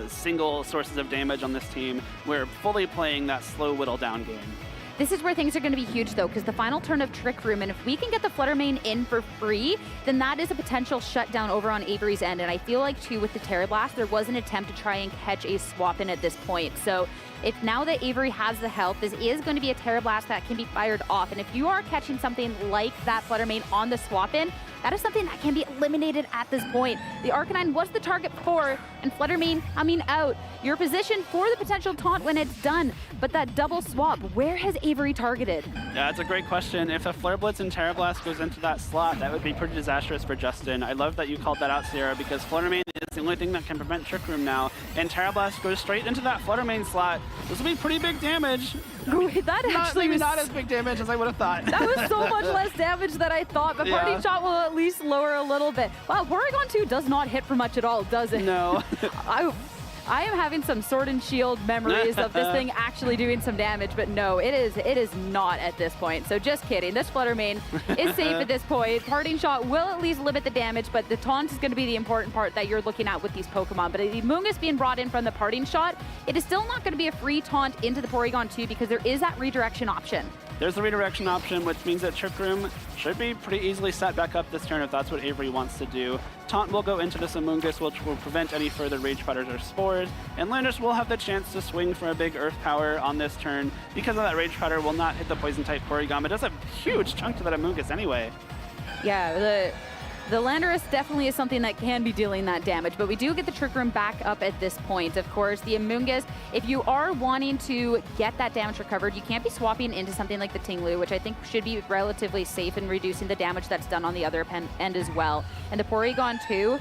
Speaker 12: single sources of damage on this team. We're fully playing that slow whittle down game.
Speaker 11: This is where things are going to be huge, though, because the final turn of Trick Room, and if we can get the Fluttermane in for free, then that is a potential shutdown over on Avery's end. And I feel like, too, with the Terra Blast, there was an attempt to try and catch a swap in at this point. So if now that Avery has the health, this is going to be a Terra Blast that can be fired off. And if you are catching something like that Fluttermane on the swap in, that is something that can be eliminated at this point. The Arcanine was the target before, and Fluttermane coming out. You're positioned for the potential taunt when it's done, but that double swap, where has Avery targeted?
Speaker 12: Yeah, that's a great question. If a Flare Blitz and Terra Blast goes into that slot, that would be pretty disastrous for Justin. I love that you called that out, Sierra, because Fluttermane is the only thing that can prevent Trick Room now, and Terra Blast goes straight into that Fluttermane slot. This will be pretty big damage.
Speaker 11: That actually was
Speaker 12: not as big damage as I would have thought.
Speaker 11: That was so much less damage than I thought, but Parting Shot will at least lower a little bit. Wow, Porygon 2 does not hit for much at all, does it?
Speaker 12: No.
Speaker 11: I am having some Sword and Shield memories of this thing actually doing some damage, but no, it is not at this point. So just kidding. This Fluttermane is safe at this point. Parting Shot will at least limit the damage, but the taunt is going to be the important part that you're looking at with these Pokemon. But the Amoonguss being brought in from the Parting Shot, it is still not going to be a free taunt into the Porygon 2 because there is that redirection option.
Speaker 12: There's the redirection option, which means that Trick Room should be pretty easily set back up this turn if that's what Avery wants to do. Taunt will go into this Amoonguss, which will prevent any further Rage Powders or Spores, and Landorus will have the chance to swing for a big Earth Power on this turn. Because of that Rage Powder will not hit the Poison-type Porygon. It does a huge chunk to that Amoonguss anyway.
Speaker 11: Yeah, the Landorus definitely is something that can be dealing that damage, but we do get the Trick Room back up at this point. Of course, the Amoonguss, if you are wanting to get that damage recovered, you can't be swapping into something like the Tinglu, which I think should be relatively safe in reducing the damage that's done on the other end as well. And the Porygon 2,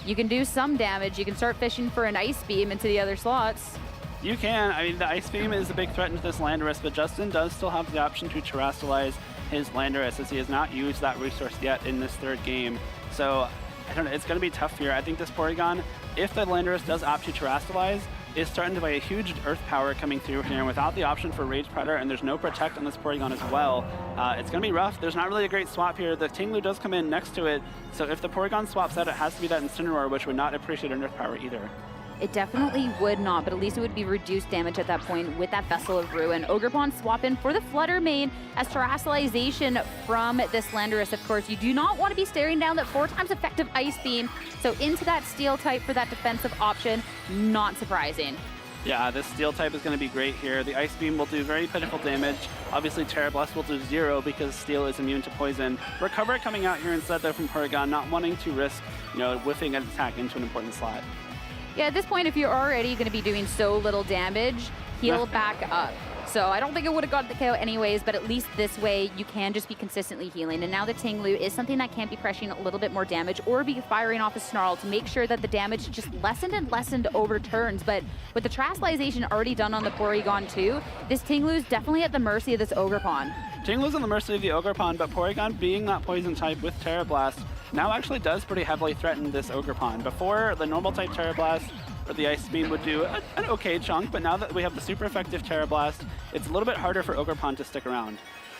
Speaker 11: you can do some damage. You can start fishing for an Ice Beam into the other slots.
Speaker 12: You can. I mean, the Ice Beam is a big threat into this Landorus, but Justin does still have the option to Terrastallize his Landorus, as he has not used that resource yet in this third game. So, I don't know, it's going to be tough here. I think this Porygon, if the Landorus does opt to Terrastallize, is starting to be a huge Earth Power coming through here, and without the option for Rage Predator, and there's no Protect on this Porygon as well, it's going to be rough. There's not really a great swap here. The Tinglu does come in next to it, so if the Porygon swaps out, it has to be that Incineroar, which would not appreciate an Earth Power either.
Speaker 11: It definitely would not, but at least it would be reduced damage at that point with that Vessel of Ruin. Ogerpon swap in for the Fluttermane as Terrasalization from this Landorus. Of course, you do not want to be staring down that 4 times effective Ice Beam, so into that Steel type for that defensive option, not surprising.
Speaker 12: Yeah, this Steel type is going to be great here. The Ice Beam will do very pitiful damage. Obviously, Terra Blast will do 0 because Steel is immune to poison. Recover coming out here instead, though, from Porygon, not wanting to risk, whiffing an attack into an important slot.
Speaker 11: Yeah, at this point, if you're already going to be doing so little damage, heal back up. So I don't think it would have gotten the KO anyways, but at least this way you can just be consistently healing. And now the Tang Lu is something that can be pressuring a little bit more damage or be firing off a Snarl to make sure that the damage just lessened and lessened over turns. But with the Trastalization already done on the Porygon 2, this Tang Lu is definitely at the mercy of this Ogerpon.
Speaker 12: Tang Lu's on the mercy of the Ogerpon, but Porygon, being that poison type with Terra Blast, now actually does pretty heavily threaten this Ogerpon. Before, the normal type Terra Blast or the Ice Beam would do an okay chunk, but now that we have the super effective Terra Blast, it's a little bit harder for Ogerpon to stick around.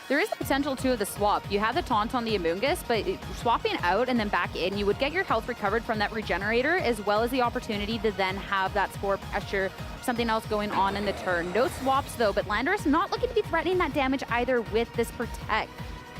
Speaker 11: There is the potential too of the swap. You have the taunt on the Amoonguss, but swapping out and then back in, you would get your health recovered from that regenerator, as well as the opportunity to then have that Spore pressure, something else going on in the turn. No swaps though, but Landorus not looking to be threatening that damage either with this Protect.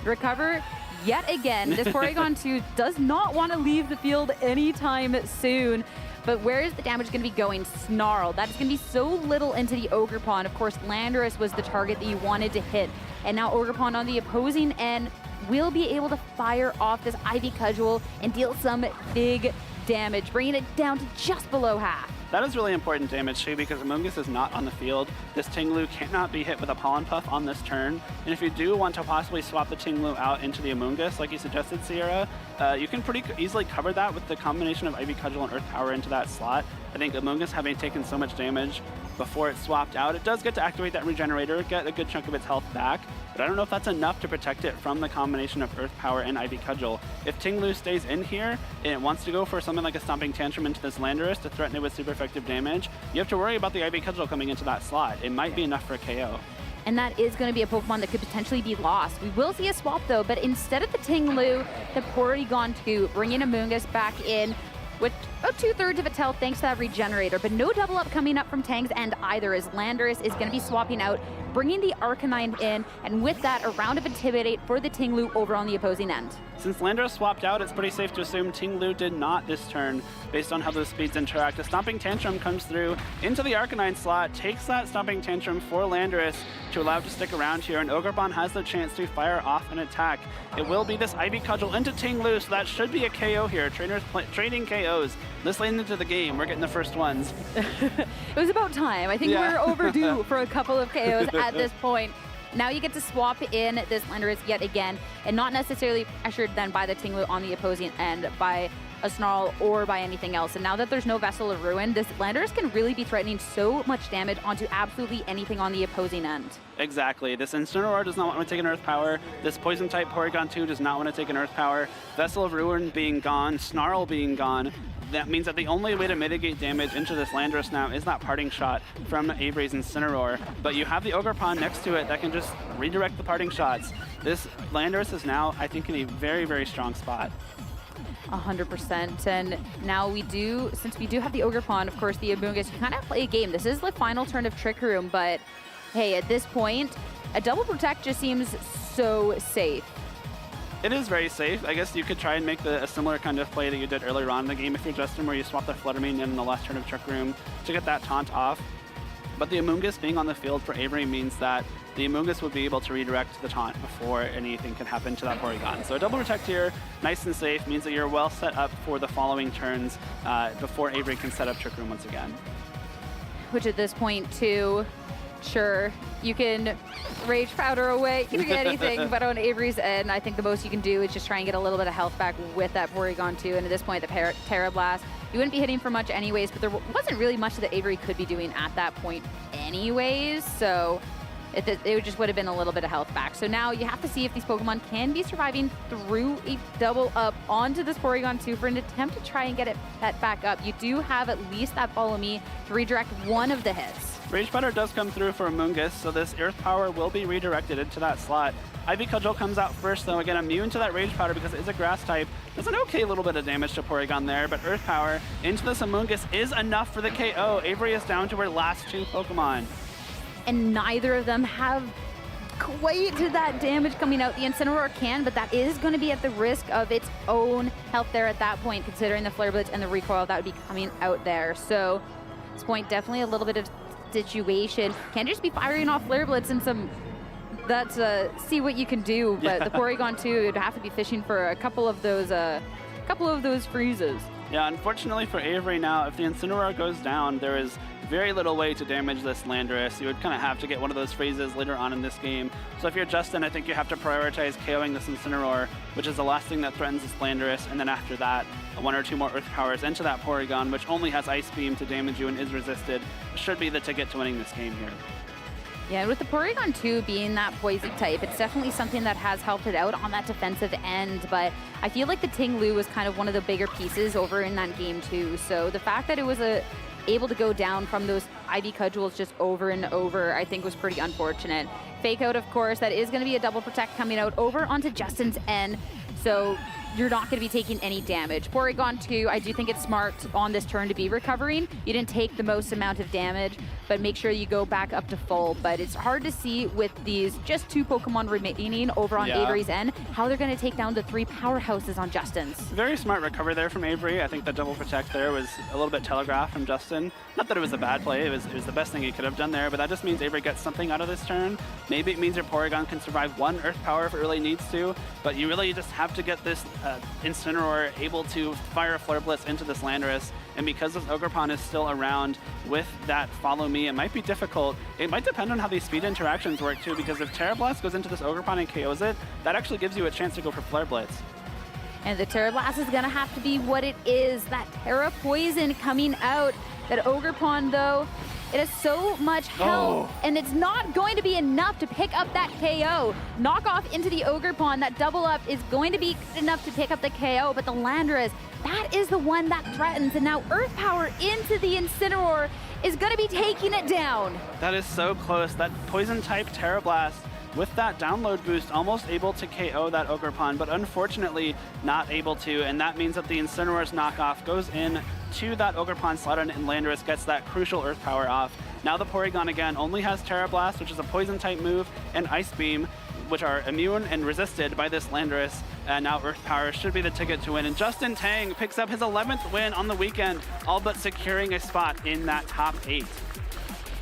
Speaker 11: Recover yet again. This Porygon 2 does not want to leave the field anytime soon. But where is the damage going to be going? Snarl. That is going to be so little into the Ogerpon. Of course, Landorus was the target that you wanted to hit. And now Ogerpon on the opposing end will be able to fire off this Ivy Cudgel and deal some big damage, bringing it down to just below half.
Speaker 12: That is really important damage too, because Amoonguss is not on the field. This Tang Lu cannot be hit with a Pollen Puff on this turn. And if you do want to possibly swap the Tang Lu out into the Amoonguss, like you suggested, Sierra, you can pretty easily cover that with the combination of Ivy Cudgel and Earth Power into that slot. I think Amoonguss, having taken so much damage before it's swapped out, it does get to activate that regenerator, get a good chunk of its health back, but I don't know if that's enough to protect it from the combination of Earth Power and Ivy Cudgel. If Tang Lu stays in here and it wants to go for something like a Stomping Tantrum into this Landorus to threaten it with super effective damage, you have to worry about the Ivy Cudgel coming into that slot. It might be enough for a KO.
Speaker 11: And that is going to be a Pokemon that could potentially be lost. We will see a swap though, but instead of the Tang Lu, the Porygon 2, bringing Amoonguss back in with about 2/3 of its health thanks to that regenerator, but no double up coming up from Tang's end either, as Landorus is going to be swapping out, bringing the Arcanine in, and with that, a round of Intimidate for the Tang Lu over on the opposing end.
Speaker 12: Since Landorus swapped out, it's pretty safe to assume Tang Lu did not this turn, based on how those speeds interact. A Stomping Tantrum comes through into the Arcanine slot, takes that Stomping Tantrum for Landorus to allow it to stick around here, and Ogerpon has the chance to fire off an attack. It will be this Ivy Cudgel into Tang Lu, so that should be a KO here. Trainers trading KOs. This late into the game, we're getting the first ones.
Speaker 11: It was about time. I think we're overdue for a couple of KOs at this point. Now you get to swap in this Landorus yet again, and not necessarily pressured then by the Tang Lu on the opposing end by a Snarl or by anything else. And now that there's no Vessel of Ruin, this Landorus can really be threatening so much damage onto absolutely anything on the opposing end.
Speaker 12: Exactly. This Incineroar does not want to take an Earth Power. This Poison-type Porygon 2 does not want to take an Earth Power. Vessel of Ruin being gone, Snarl being gone, that means that the only way to mitigate damage into this Landorus now is that Parting Shot from Avery's Incineroar. But you have the Ogerpon next to it that can just redirect the Parting Shots. This Landorus is now, I think, in a very, very strong spot.
Speaker 11: 100%. And now we do, since we do have the Ogerpon, of course, the Amoonguss, you kind of play a game. This is the final turn of Trick Room, but hey, at this point, a double Protect just seems so safe.
Speaker 12: It is very safe. I guess you could try and make a similar kind of play that you did earlier on in the game if you're Justin, where you swap the Fluttermane in the last turn of Trick Room to get that taunt off. But the Amoonguss being on the field for Avery means that the Amoonguss would be able to redirect the taunt before anything can happen to that Porygon. So a double Protect here, nice and safe, means that you're well set up for the following turns before Avery can set up Trick Room once again.
Speaker 11: Which at this point, too, sure, you can Rage Powder away, you can get anything, but on Avery's end, I think the most you can do is just try and get a little bit of health back with that Porygon 2, and at this point, the Terra Blast, you wouldn't be hitting for much anyways, but there wasn't really much that Avery could be doing at that point anyways, so it just would have been a little bit of health back. So now you have to see if these Pokemon can be surviving through a double up onto this Porygon 2 for an attempt to try and get that back up. You do have at least that Follow Me to redirect one of the hits.
Speaker 12: Rage Powder does come through for Amoonguss, so this Earth Power will be redirected into that slot. Ivy Cudgel comes out first, though, again immune to that Rage Powder because it is a Grass type. Does an okay little bit of damage to Porygon there, but Earth Power into this Amoonguss is enough for the KO. Avery is down to her last two Pokemon.
Speaker 11: And neither of them have quite that damage coming out. The Incineroar can, but that is going to be at the risk of its own health there at that point, considering the Flare Blitz and the recoil that would be coming out there. So at this point, definitely a little bit of situation. Can't just be firing off Flare Blitz and some, that's see what you can do, but the Porygon 2 would have to be fishing for a couple of those freezes.
Speaker 12: Yeah, unfortunately for Avery now, if the Incineroar goes down, there is very little way to damage this Landorus. You would kind of have to get one of those phrases later on in this game. So if you're Justin, I think you have to prioritize KOing this Incineroar, which is the last thing that threatens this Landorus, and then after that, 1 or 2 more Earth Powers into that Porygon, which only has Ice Beam to damage you and is resisted, should be the ticket to winning this game here.
Speaker 11: Yeah, and with the Porygon 2 being that poison type, it's definitely something that has helped it out on that defensive end, but I feel like the Ting Lu was kind of one of the bigger pieces over in that game too. So the fact that it was able to go down from those Ivy Cudgels just over and over, I think was pretty unfortunate. Fake out, of course, that is going to be a double protect coming out over onto Justin's end, so you're not going to be taking any damage. Porygon 2, I do think it's smart on this turn to be recovering. You didn't take the most amount of damage, but make sure you go back up to full. But it's hard to see with these just 2 Pokemon remaining over on Avery's end, how they're going to take down the 3 powerhouses on Justin's.
Speaker 12: Very smart recovery there from Avery. I think the double protect there was a little bit telegraphed from Justin. Not that it was a bad play, it was the best thing he could have done there, but that just means Avery gets something out of this turn. Maybe it means your Porygon can survive 1 Earth Power if it really needs to, but you really just have to get this Incineroar able to fire a Flare Blitz into this Landorus, and because this Ogerpon is still around with that Follow Me, it might be difficult. It might depend on how these speed interactions work too, because if Terra Blast goes into this Ogerpon and KOs it, that actually gives you a chance to go for Flare Blitz.
Speaker 11: And the Terra Blast is going to have to be what it is, that Terra Poison coming out. That Ogerpon, though, it has so much health, and it's not going to be enough to pick up that KO. Knock off into the Ogerpon, that double up is going to be good enough to pick up the KO, but the Landorus, that is the one that threatens, and now Earth Power into the Incineroar is going to be taking it down.
Speaker 12: That is so close. That Poison-type Terra Blast with that download boost, almost able to KO that Ogerpon, but unfortunately not able to, and that means that the Incineroar's knockoff goes in to that Ogerpon slot, and Landorus gets that crucial Earth Power off. Now the Porygon again only has Terra Blast, which is a Poison-type move, and Ice Beam, which are immune and resisted by this Landorus, and now Earth Power should be the ticket to win. And Justin Tang picks up his 11th win on the weekend, all but securing a spot in that top 8.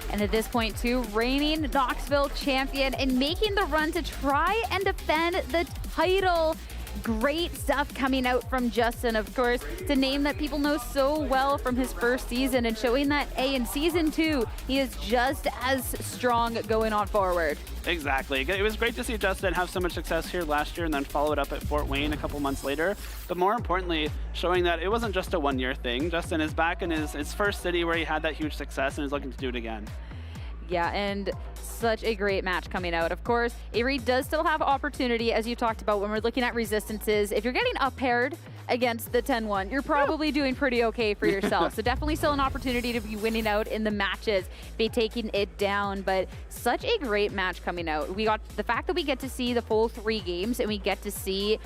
Speaker 11: And at this point, too, reigning Knoxville champion and making the run to try and defend the title. Great stuff coming out from Justin, of course. It's a name that people know so well from his first season, and showing that, in Season 2, he is just as strong going on forward.
Speaker 12: Exactly. It was great to see Justin have so much success here last year and then follow it up at Fort Wayne a couple months later. But more importantly, showing that it wasn't just a one-year thing. Justin is back in his first city where he had that huge success and is looking to do it again.
Speaker 11: Yeah, and such a great match coming out. Of course, Avery does still have opportunity, as you talked about, when we're looking at resistances. If you're getting up-paired against the 10-1, you're probably doing pretty okay for yourself. So definitely still an opportunity to be winning out in the matches, be taking it down. But such a great match coming out. We got the fact that we get to see the full 3 games, and we get to see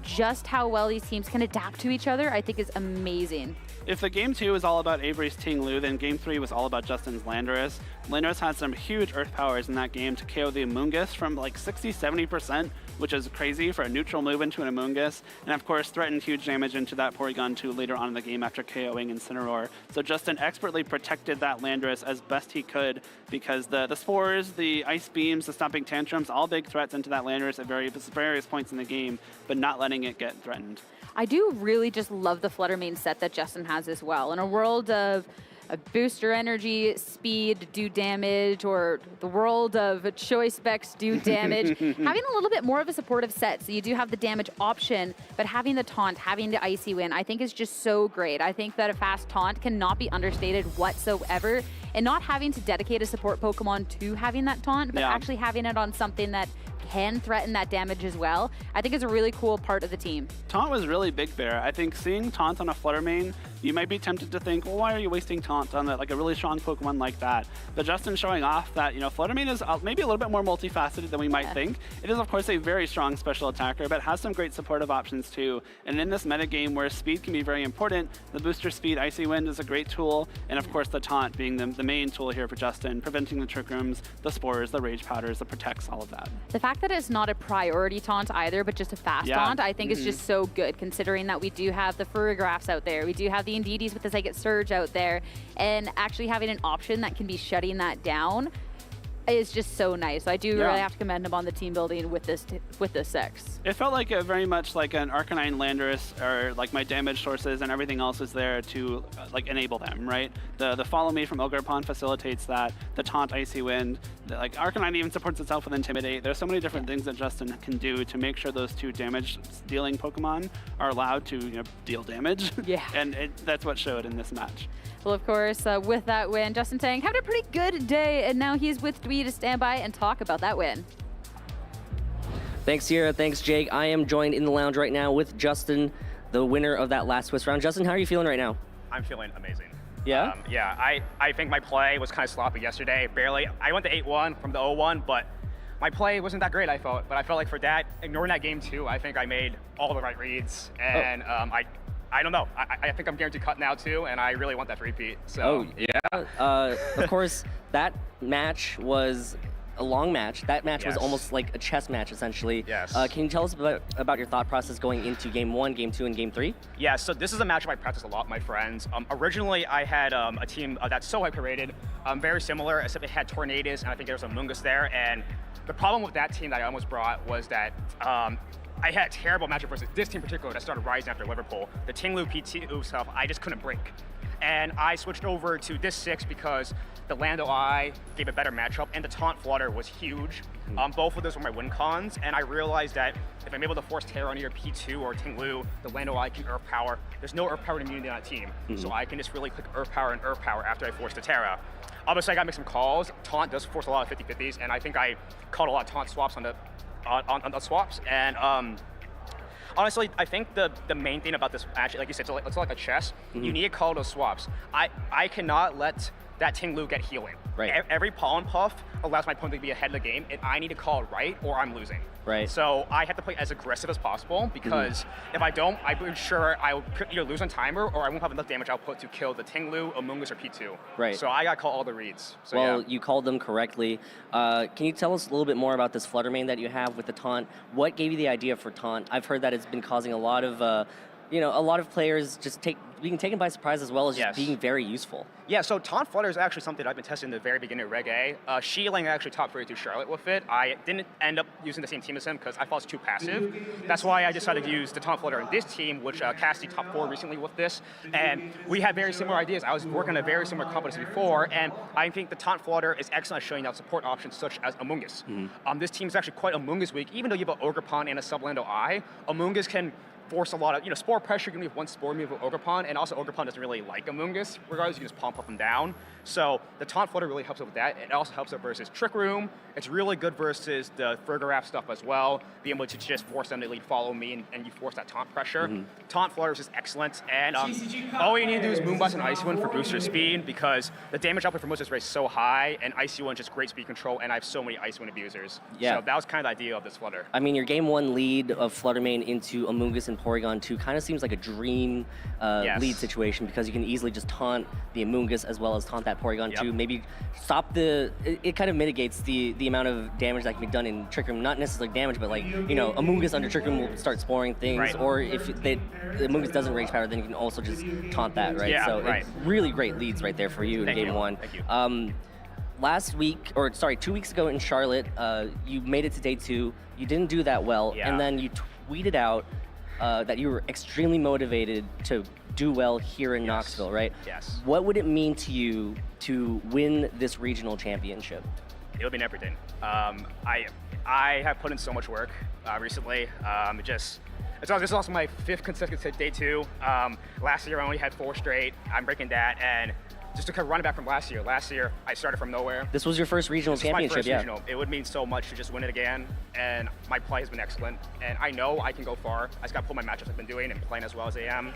Speaker 11: just how well these teams can adapt to each other, I think is amazing.
Speaker 12: If the Game 2 was all about Avery's Ting Lu, then Game 3 was all about Justin's Landorus. Landorus had some huge Earth Powers in that game to KO the Amoonguss from like 60-70%, which is crazy for a neutral move into an Amoonguss, and of course threatened huge damage into that Porygon 2 later on in the game after KOing Incineroar. So Justin expertly protected that Landorus as best he could, because the Spores, the Ice Beams, the Stomping Tantrums, all big threats into that Landorus at various points in the game, but not letting it get threatened.
Speaker 11: I do really just love the Flutter Mane set that Justin has as well. In a world of booster energy, speed, do damage, or the world of choice specs, do damage, having a little bit more of a supportive set, so you do have the damage option, but having the taunt, having the Icy Wind, I think is just so great. I think that a fast taunt cannot be understated whatsoever, and not having to dedicate a support Pokemon to having that taunt, but actually having it on something that can threaten that damage as well, I think is a really cool part of the team.
Speaker 12: Taunt was really big there. I think seeing Taunt on a Flutter Mane, you might be tempted to think, well, why are you wasting Taunt on like a really strong Pokemon like that? But Justin showing off that, Flutter Mane is maybe a little bit more multifaceted than we might think. It is, of course, a very strong special attacker, but has some great supportive options too. And in this metagame where speed can be very important, the booster speed Icy Wind is a great tool, and of course the Taunt being the main tool here for Justin, preventing the Trick Rooms, the Spores, the Rage Powders, the Protects, all of that.
Speaker 11: The fact that it's not a priority taunt either, but just a fast taunt, I think is just so good, considering that we do have the Furigraphs out there, we do have the Indeedys with the Psychic Surge out there, and actually having an option that can be shutting that down. is just so nice. So I do really have to commend him on the team building with this 6.
Speaker 12: It felt like very much like an Arcanine Landorus, or like my damage sources and everything else is there to like enable them, right? The follow me from Ogre Pond facilitates that. The taunt Icy Wind, like Arcanine even supports itself with Intimidate. There's so many different things that Justin can do to make sure those 2 damage dealing Pokemon are allowed to deal damage.
Speaker 11: Yeah.
Speaker 12: And that's what showed in this match.
Speaker 11: Well, of course, with that win, Justin Tang had a pretty good day, and now he's with Dwee to stand by and talk about that win.
Speaker 9: Thanks, Sierra. Thanks, Jake. I am joined in the lounge right now with Justin, the winner of that last Swiss round. Justin, how are you feeling right now?
Speaker 14: I'm feeling amazing.
Speaker 9: Yeah?
Speaker 14: Yeah, I think my play was kind of sloppy yesterday. Barely. I went to 8-1 from the 0-1, but my play wasn't that great, I felt. But I felt like for that, ignoring that game 2, I think I made all the right reads. And I don't know. I think I'm guaranteed cut now too, and I really want that to repeat. So.
Speaker 9: Oh, yeah. Of course, that match was a long match. That match was almost like a chess match, essentially.
Speaker 14: Yes.
Speaker 9: Can you tell us about your thought process going into game 1, game 2, and game 3?
Speaker 14: Yeah, so this is a matchup I practice a lot with my friends. Originally, I had a team that's so hyper-rated, very similar, except it had Tornadus, and I think there was a Mungus there. And the problem with that team that I almost brought was that I had a terrible matchup versus this team in particular that started rising after Liverpool. The Tinglu P2 stuff, I just couldn't break. And I switched over to this 6 because the Lando Eye gave a better matchup, and the Taunt Flutter was huge. Both of those were my win cons, and I realized that if I'm able to force Terra on either P2 or Tinglu, the Lando Eye can Earth Power. There's no Earth Power immunity on that team, so I can just really click Earth Power and Earth Power after I force the Terra. Obviously, I got to make some calls. Taunt does force a lot of 50-50s, and I think I called a lot of Taunt swaps on the swaps. And honestly, I think the main thing about this match, like you said, it's like a chess. You need to call those swaps. I cannot let that Tinglu get healing.
Speaker 9: Right.
Speaker 14: Every Pollen Puff allows my opponent to be ahead of the game, and I need to call it right or I'm losing.
Speaker 9: Right.
Speaker 14: So I have to play as aggressive as possible, because if I don't, I'm sure I will either lose on timer or I won't have enough damage output to kill the Tinglu, Amoonguss, or P2.
Speaker 9: Right.
Speaker 14: So I got to call all the reads. So
Speaker 9: well, you called them correctly. Can you tell us a little bit more about this Flutter main that you have with the Taunt? What gave you the idea for Taunt? I've heard that it's been causing a lot of, a lot of players just being taken by surprise, as well as just being very useful.
Speaker 14: Yeah, so Taunt Flutter is actually something I've been testing in the very beginning of Reg A. Shieling actually top 32 Charlotte with it. I didn't end up using the same team as him because I thought it was too passive. That's why I decided to use the Taunt Flutter in this team, which Cassidy top 4 recently with this. And we had very similar ideas. I was working on a very similar competency before, and I think the Taunt Flutter is excellent at showing out support options such as Amoonguss. This team is actually quite Amoonguss weak. Even though you have an Ogre Pond and a Sublando Eye, Amoonguss can force a lot of, Spore Pressure, you can leave one Spore move with Ogre Pond, and also Ogre Pond doesn't really like Amoonguss. Regardless, you can just pump up and down. So the Taunt Flutter really helps it with that. It also helps it versus Trick Room. It's really good versus the Fergaraf stuff as well. Being able to just force them to lead follow me, and you force that taunt pressure. Taunt Flutter is just excellent. And all you need to do is Moonblast and Icy Wind for booster speed, because the damage output for most of this race is so high, and Icy Wind is just great speed control, and I have so many Icy Wind abusers.
Speaker 9: Yeah.
Speaker 14: So that was kind of the idea of this Flutter.
Speaker 9: I mean, your game 1 lead of Flutter main into Amoonguss and Porygon 2 kind of seems like a dream lead situation, because you can easily just taunt the Amoonguss as well as taunt that Porygon 2. Maybe stop it kind of mitigates the amount of damage that can be done in Trick Room. Not necessarily damage, but like, Amoonguss under Trick Room will start sporing things, or if the Amoonguss doesn't range power, then you can also just taunt that, right?
Speaker 14: Yeah,
Speaker 9: so it's really great leads right there for you in game 1.
Speaker 14: Thank you.
Speaker 9: Last week, 2 weeks ago in Charlotte, you made it to day 2. You didn't do that well, and then you tweeted out that you were extremely motivated to do well here in Knoxville, right?
Speaker 14: Yes.
Speaker 9: What would it mean to you to win this regional championship?
Speaker 14: It would mean everything. I have put in so much work recently. This is also my 5th consecutive day 2. Last year I only had 4 straight. I'm breaking that, and just to kind of run it back from last year. Last year I started from nowhere.
Speaker 9: This was your first regional championship,
Speaker 14: my first regional. It would mean so much to just win it again, and my play has been excellent. And I know I can go far. I just got to pull my matchups I've been doing and playing as well as I am.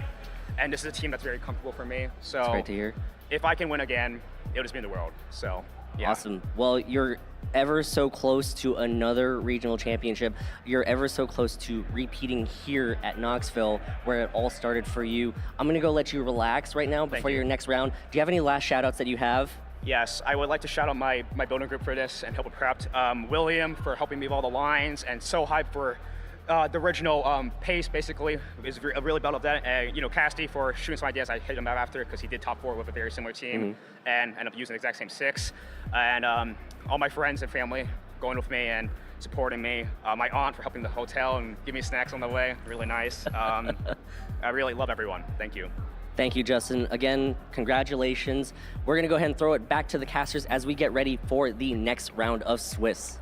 Speaker 14: And this is a team that's very comfortable for me. So
Speaker 9: that's great to hear.
Speaker 14: If I can win again, it'll just be in the world. So yeah.
Speaker 9: Awesome. Well, you're ever so close to another regional championship. You're ever so close to repeating here at Knoxville, where it all started for you. I'm gonna go let you relax right now before your next round. Do you have any last shout outs that you have?
Speaker 14: Yes, I would like to shout out my building group for this and help it prepped. William for helping me with all the lines, and so hyped for the original pace basically is really proud of that. And Casty for shooting some ideas. I hit him out after because he did top 4 with a very similar team and ended up using the exact same 6. And all my friends and family going with me and supporting me. My aunt for helping the hotel and giving me snacks on the way. Really nice. I really love everyone. Thank you.
Speaker 9: Thank you, Justin. Again, congratulations. We're going to go ahead and throw it back to the casters as we get ready for the next round of Swiss.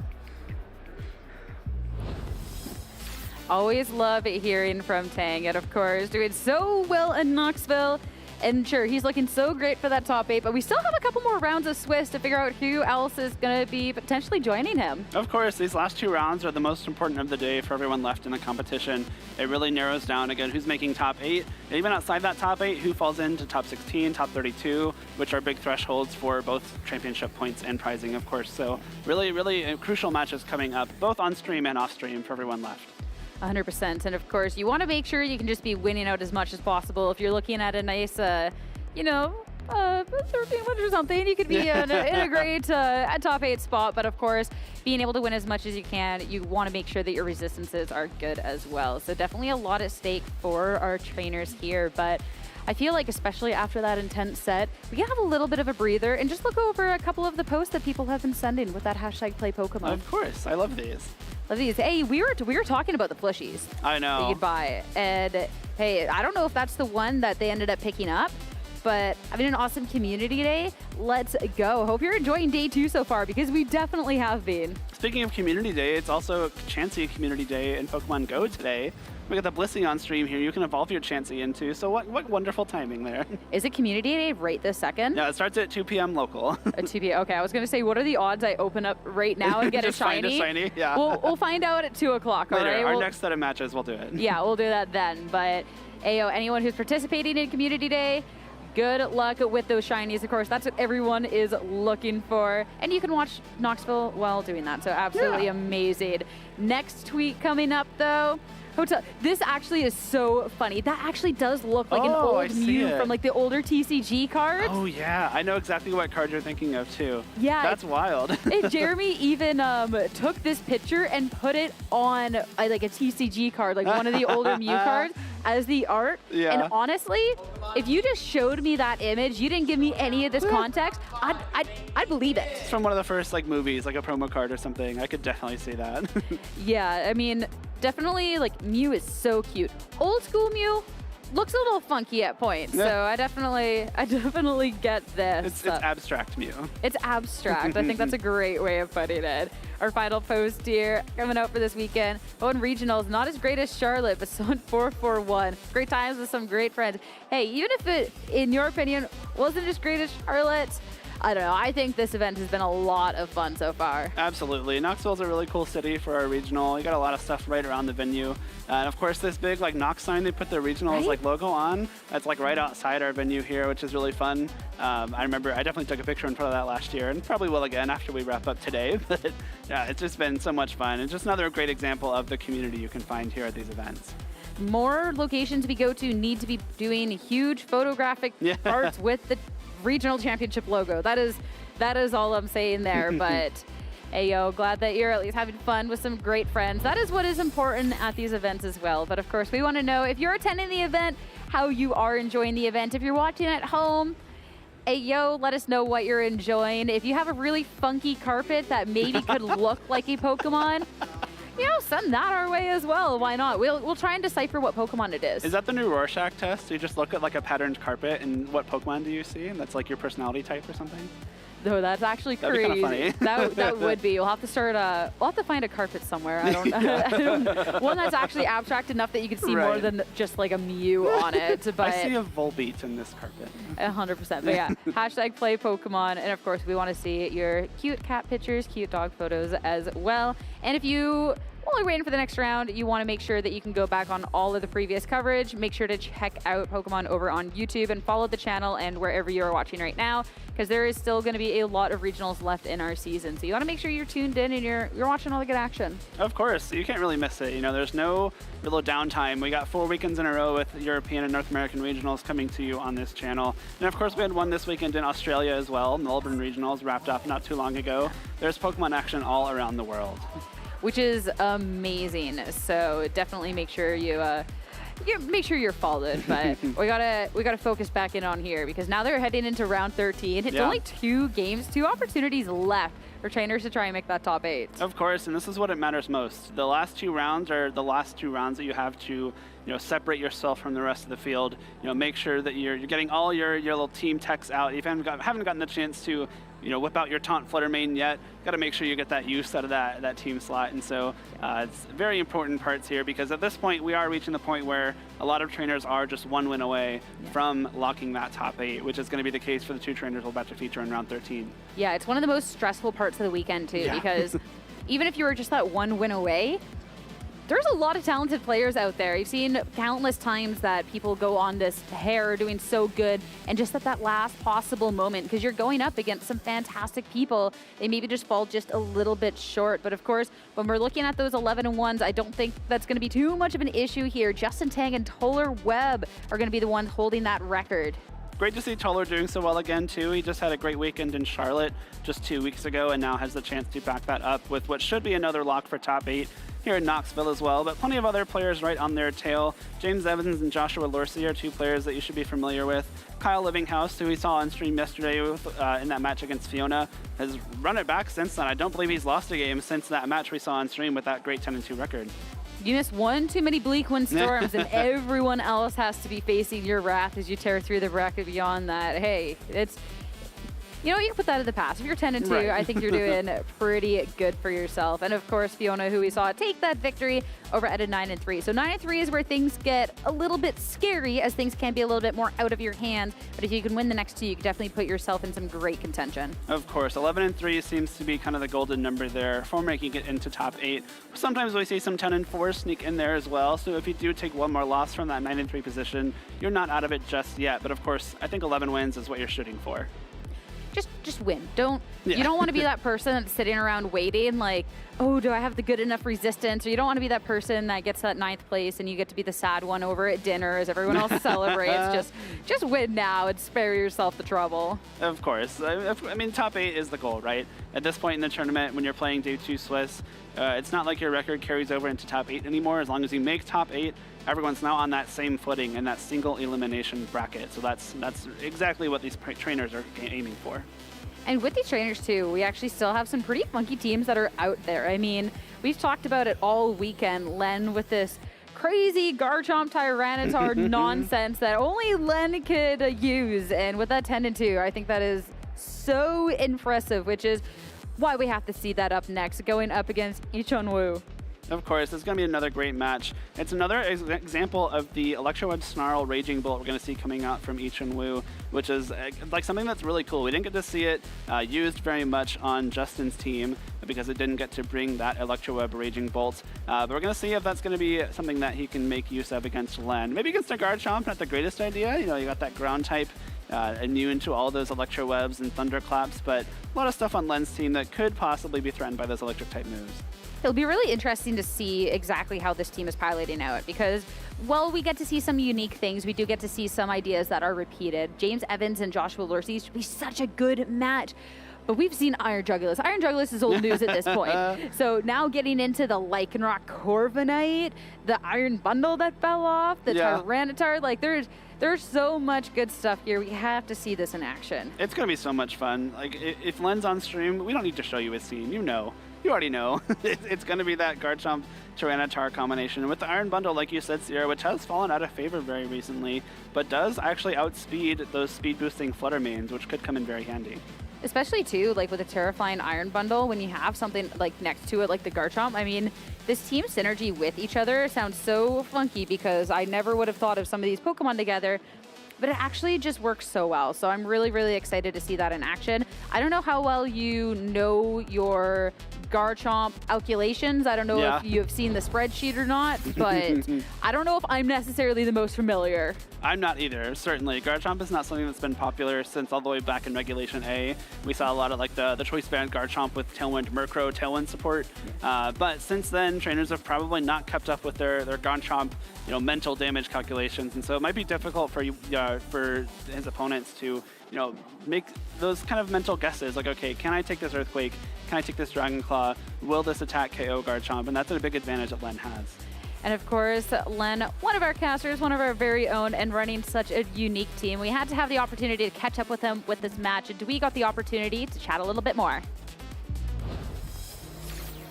Speaker 11: Always love hearing from Tang, and of course, doing so well in Knoxville. And sure, he's looking so great for that top 8, but we still have a couple more rounds of Swiss to figure out who else is going to be potentially joining him.
Speaker 12: Of course, these last 2 rounds are the most important of the day for everyone left in the competition. It really narrows down, again, who's making top 8, and even outside that top 8, who falls into top 16, top 32, which are big thresholds for both championship points and prizing, of course. So really crucial matches coming up, both on stream and off stream for everyone left.
Speaker 11: 100%. And of course, you want to make sure you can just be winning out as much as possible. If you're looking at a nice, 1300 or something, you could be in a great top 8 spot. But of course, being able to win as much as you can, you want to make sure that your resistances are good as well. So definitely a lot at stake for our trainers here. But I feel like especially after that intense set, we can have a little bit of a breather and just look over a couple of the posts that people have been sending with that hashtag play Pokemon.
Speaker 12: Of course, I love these.
Speaker 11: Love these. Hey, we were talking about the plushies.
Speaker 12: I know.
Speaker 11: That you'd buy. And hey, I don't know if that's the one that they ended up picking up, but having an awesome community day, let's go. Hope you're enjoying day 2 so far, because we definitely have been.
Speaker 12: Speaking of community day, it's also Chansey community day in Pokemon Go today. We got the Blissey on stream here. You can evolve your Chansey into. So what wonderful timing there.
Speaker 11: Is it community day right this second?
Speaker 12: No, it starts at 2 p.m. local.
Speaker 11: At 2 p.m. Okay, I was going to say, what are the odds I open up right now and get
Speaker 12: Just
Speaker 11: a shiny?
Speaker 12: Find a shiny, yeah.
Speaker 11: We'll find out at 2 o'clock, all right?
Speaker 12: Our next set of matches, we'll do it.
Speaker 11: Yeah, we'll do that then. But Ayo, anyone who's participating in community day, good luck with those shinies. Of course, that's what everyone is looking for. And you can watch Knoxville while doing that. So absolutely amazing. Next tweet coming up, though. Hotel. This actually is so funny. That actually does look like an old Mew from like the older TCG cards.
Speaker 12: Oh yeah, I know exactly what card you're thinking of too.
Speaker 11: Yeah,
Speaker 12: that's wild.
Speaker 11: Jeremy even took this picture and put it on like a TCG card, like one of the older Mew cards, as the art.
Speaker 12: Yeah.
Speaker 11: And honestly, if you just showed me that image, you didn't give me any of this context, I'd believe it.
Speaker 12: It's from one of the first like movies, like a promo card or something. I could definitely see that.
Speaker 11: Yeah, I mean, definitely, like, Mew is so cute. Old school Mew looks a little funky at points, so I definitely get this.
Speaker 12: It's abstract Mew.
Speaker 11: It's abstract. I think that's a great way of putting it. Our final post here, coming out for this weekend. Going regionals, not as great as Charlotte, but still in 4-4-1. Great times with some great friends. Hey, even if it, in your opinion, wasn't as great as Charlotte, I don't know. I think this event has been a lot of fun so far.
Speaker 12: Absolutely. Knoxville's a really cool city for our regional. You got a lot of stuff right around the venue. And of course, this big like Knox sign they put their regionals like logo on. That's like right outside our venue here, which is really fun. I remember I definitely took a picture in front of that last year, and probably will again after we wrap up today. But yeah, it's just been so much fun. And just another great example of the community you can find here at these events.
Speaker 11: More locations we go to need to be doing huge photographic arts with the regional championship logo. That is all I'm saying there. But ayo, glad that you're at least having fun with some great friends. That is what is important at these events as well. But of course, we want to know if you're attending the event, how you are enjoying the event. If you're watching at home, ayo, let us know what you're enjoying. If you have a really funky carpet that maybe could look like a Pokemon, you know, send that our way as well. Why not? We'll try and decipher what Pokemon it is.
Speaker 12: Is that the new Rorschach test? You just look at like a patterned carpet and what Pokemon do you see? And that's like your personality type or something?
Speaker 11: No, that's actually crazy.
Speaker 12: That'd be kind of funny.
Speaker 11: That would be. We'll have to start. We'll have to find a carpet somewhere. I don't one that's actually abstract enough that you can see more than just like a Mew on it. But
Speaker 12: I see a Volbeat in this carpet.
Speaker 11: 100%. But yeah, hashtag play Pokemon, and of course we want to see your cute cat pictures, cute dog photos as well. And if you while you're waiting for the next round, you want to make sure that you can go back on all of the previous coverage. Make sure to check out Pokemon over on YouTube and follow the channel and wherever you are watching right now, because there is still going to be a lot of regionals left in our season. So you want to make sure you're tuned in and you're watching all the good action.
Speaker 12: Of course, you can't really miss it. You know, there's no real downtime. We got 4 weekends in a row with European and North American regionals coming to you on this channel. And of course, we had one this weekend in Australia as well. Melbourne regionals wrapped up not too long ago. There's Pokemon action all around the world.
Speaker 11: which is amazing. So definitely make sure make sure you're followed, but we gotta focus back in on here because now they're heading into round 13. It's only 2 games, 2 opportunities left for trainers to try and make that top 8.
Speaker 12: Of course, and this is what it matters most. The last 2 rounds are the last 2 rounds that you have to, separate yourself from the rest of the field. Make sure that you're getting all your little team techs out. If you haven't gotten the chance to, whip out your taunt flutter main yet, got to make sure you get that use out of that team slot. And so it's very important parts here because at this point we are reaching the point where a lot of trainers are just 1 win away from locking that top 8, which is going to be the case for the 2 trainers we're about to feature in round 13.
Speaker 11: Yeah, it's one of the most stressful parts of the weekend too, because even if you were just that 1 win away, there's a lot of talented players out there. You've seen countless times that people go on this tear doing so good and just at that last possible moment, because you're going up against some fantastic people, they maybe just fall just a little bit short. But of course, when we're looking at those 11-1s, I don't think that's going to be too much of an issue here. Justin Tang and Toler Webb are going to be the ones holding that record.
Speaker 12: Great to see Toler doing so well again, too. He just had a great weekend in Charlotte just 2 weeks ago and now has the chance to back that up with what should be another lock for top 8 here in Knoxville as well, but plenty of other players right on their tail. James Evans and Joshua Lorsi are 2 players that you should be familiar with. Kyle Livinghouse, who we saw on stream yesterday in that match against Fiona, has run it back since then. I don't believe he's lost a game since that match we saw on stream with that great 10-2 record.
Speaker 11: You miss one too many bleak wind storms and everyone else has to be facing your wrath as you tear through the bracket beyond that. Hey, it's... you can put that in the past. If you're 10-2, right. I think you're doing pretty good for yourself. And of course, Fiona, who we saw take that victory over at a 9-3. So 9-3 is where things get a little bit scary, as things can be a little bit more out of your hands. But if you can win the next 2, you can definitely put yourself in some great contention.
Speaker 12: Of course, 11-3 seems to be kind of the golden number there for making it into top 8. Sometimes we see some 10-4 sneak in there as well. So if you do take one more loss from that 9-3 position, you're not out of it just yet. But of course, I think 11 wins is what you're shooting for.
Speaker 11: Just win. You don't want to be that person that's sitting around waiting like, oh, do I have the good enough resistance? Or you don't want to be that person that gets that 9th place and you get to be the sad one over at dinner as everyone else celebrates. Just win now and spare yourself the trouble.
Speaker 12: Of course. I mean, top 8 is the goal, right? At this point in the tournament, when you're playing Day 2 Swiss, it's not like your record carries over into top 8 anymore. As long as you make top 8, everyone's now on that same footing in that single elimination bracket. So that's exactly what these trainers are aiming for.
Speaker 11: And with these trainers too, we actually still have some pretty funky teams that are out there. I mean, we've talked about it all weekend. Len with this crazy Garchomp Tyranitar nonsense that only Len could use. And with that 10-2, I think that is so impressive, which is why we have to see that up next, going up against Yichun Wu.
Speaker 12: Of course, it's going to be another great match. It's another example of the Electroweb Snarl Raging Bolt we're going to see coming out from Yichun Wu, which is like something that's really cool. We didn't get to see it used very much on Justin's team because it didn't get to bring that Electroweb Raging Bolt. But we're going to see if that's going to be something that he can make use of against Len. Maybe against a Garchomp, not the greatest idea. You got that ground type immune to all those Electrowebs and Thunderclaps, but a lot of stuff on Len's team that could possibly be threatened by those electric type moves.
Speaker 11: It'll be really interesting to see exactly how this team is piloting out because, while we get to see some unique things, we do get to see some ideas that are repeated. James Evans and Joshua Lorsi should be such a good match. But we've seen Iron Jugulus. Iron Jugulus is old news at this point. So now getting into the Lycanroc Corviknight, the Iron Bundle that fell off, the Tyranitar, like there's so much good stuff here. We have to see this in action.
Speaker 12: It's going to be so much fun. Like, if Len's on stream, we don't need to show you his team. You already know. It's going to be that Garchomp Tyranitar combination. With the Iron Bundle, like you said, Sierra, which has fallen out of favor very recently, but does actually outspeed those speed-boosting Flutter Mains, which could come in very handy.
Speaker 11: Especially, too, like with a Terrifying Iron Bundle, when you have something like next to it, like the Garchomp. I mean, this team synergy with each other sounds so funky because I never would have thought of some of these Pokemon together, but it actually just works so well. So I'm really, really excited to see that in action. I don't know how well you know your Garchomp calculations. I don't know if you have seen the spreadsheet or not, but I don't know if I'm necessarily the most familiar.
Speaker 12: I'm not either, certainly. Garchomp is not something that's been popular since all the way back in Regulation A. We saw a lot of like the choice band Garchomp with Tailwind, Murkrow, Tailwind support. But since then, trainers have probably not kept up with their Garchomp, mental damage calculations, and so it might be difficult for his opponents to make those kind of mental guesses, like, okay, can I take this Earthquake? Can I take this Dragon Claw? Will this attack KO Garchomp? And that's a big advantage that Len has.
Speaker 11: And of course, Len, one of our casters, one of our very own, and running such a unique team. We had to have the opportunity to catch up with him with this match, and we got the opportunity to chat a little bit more.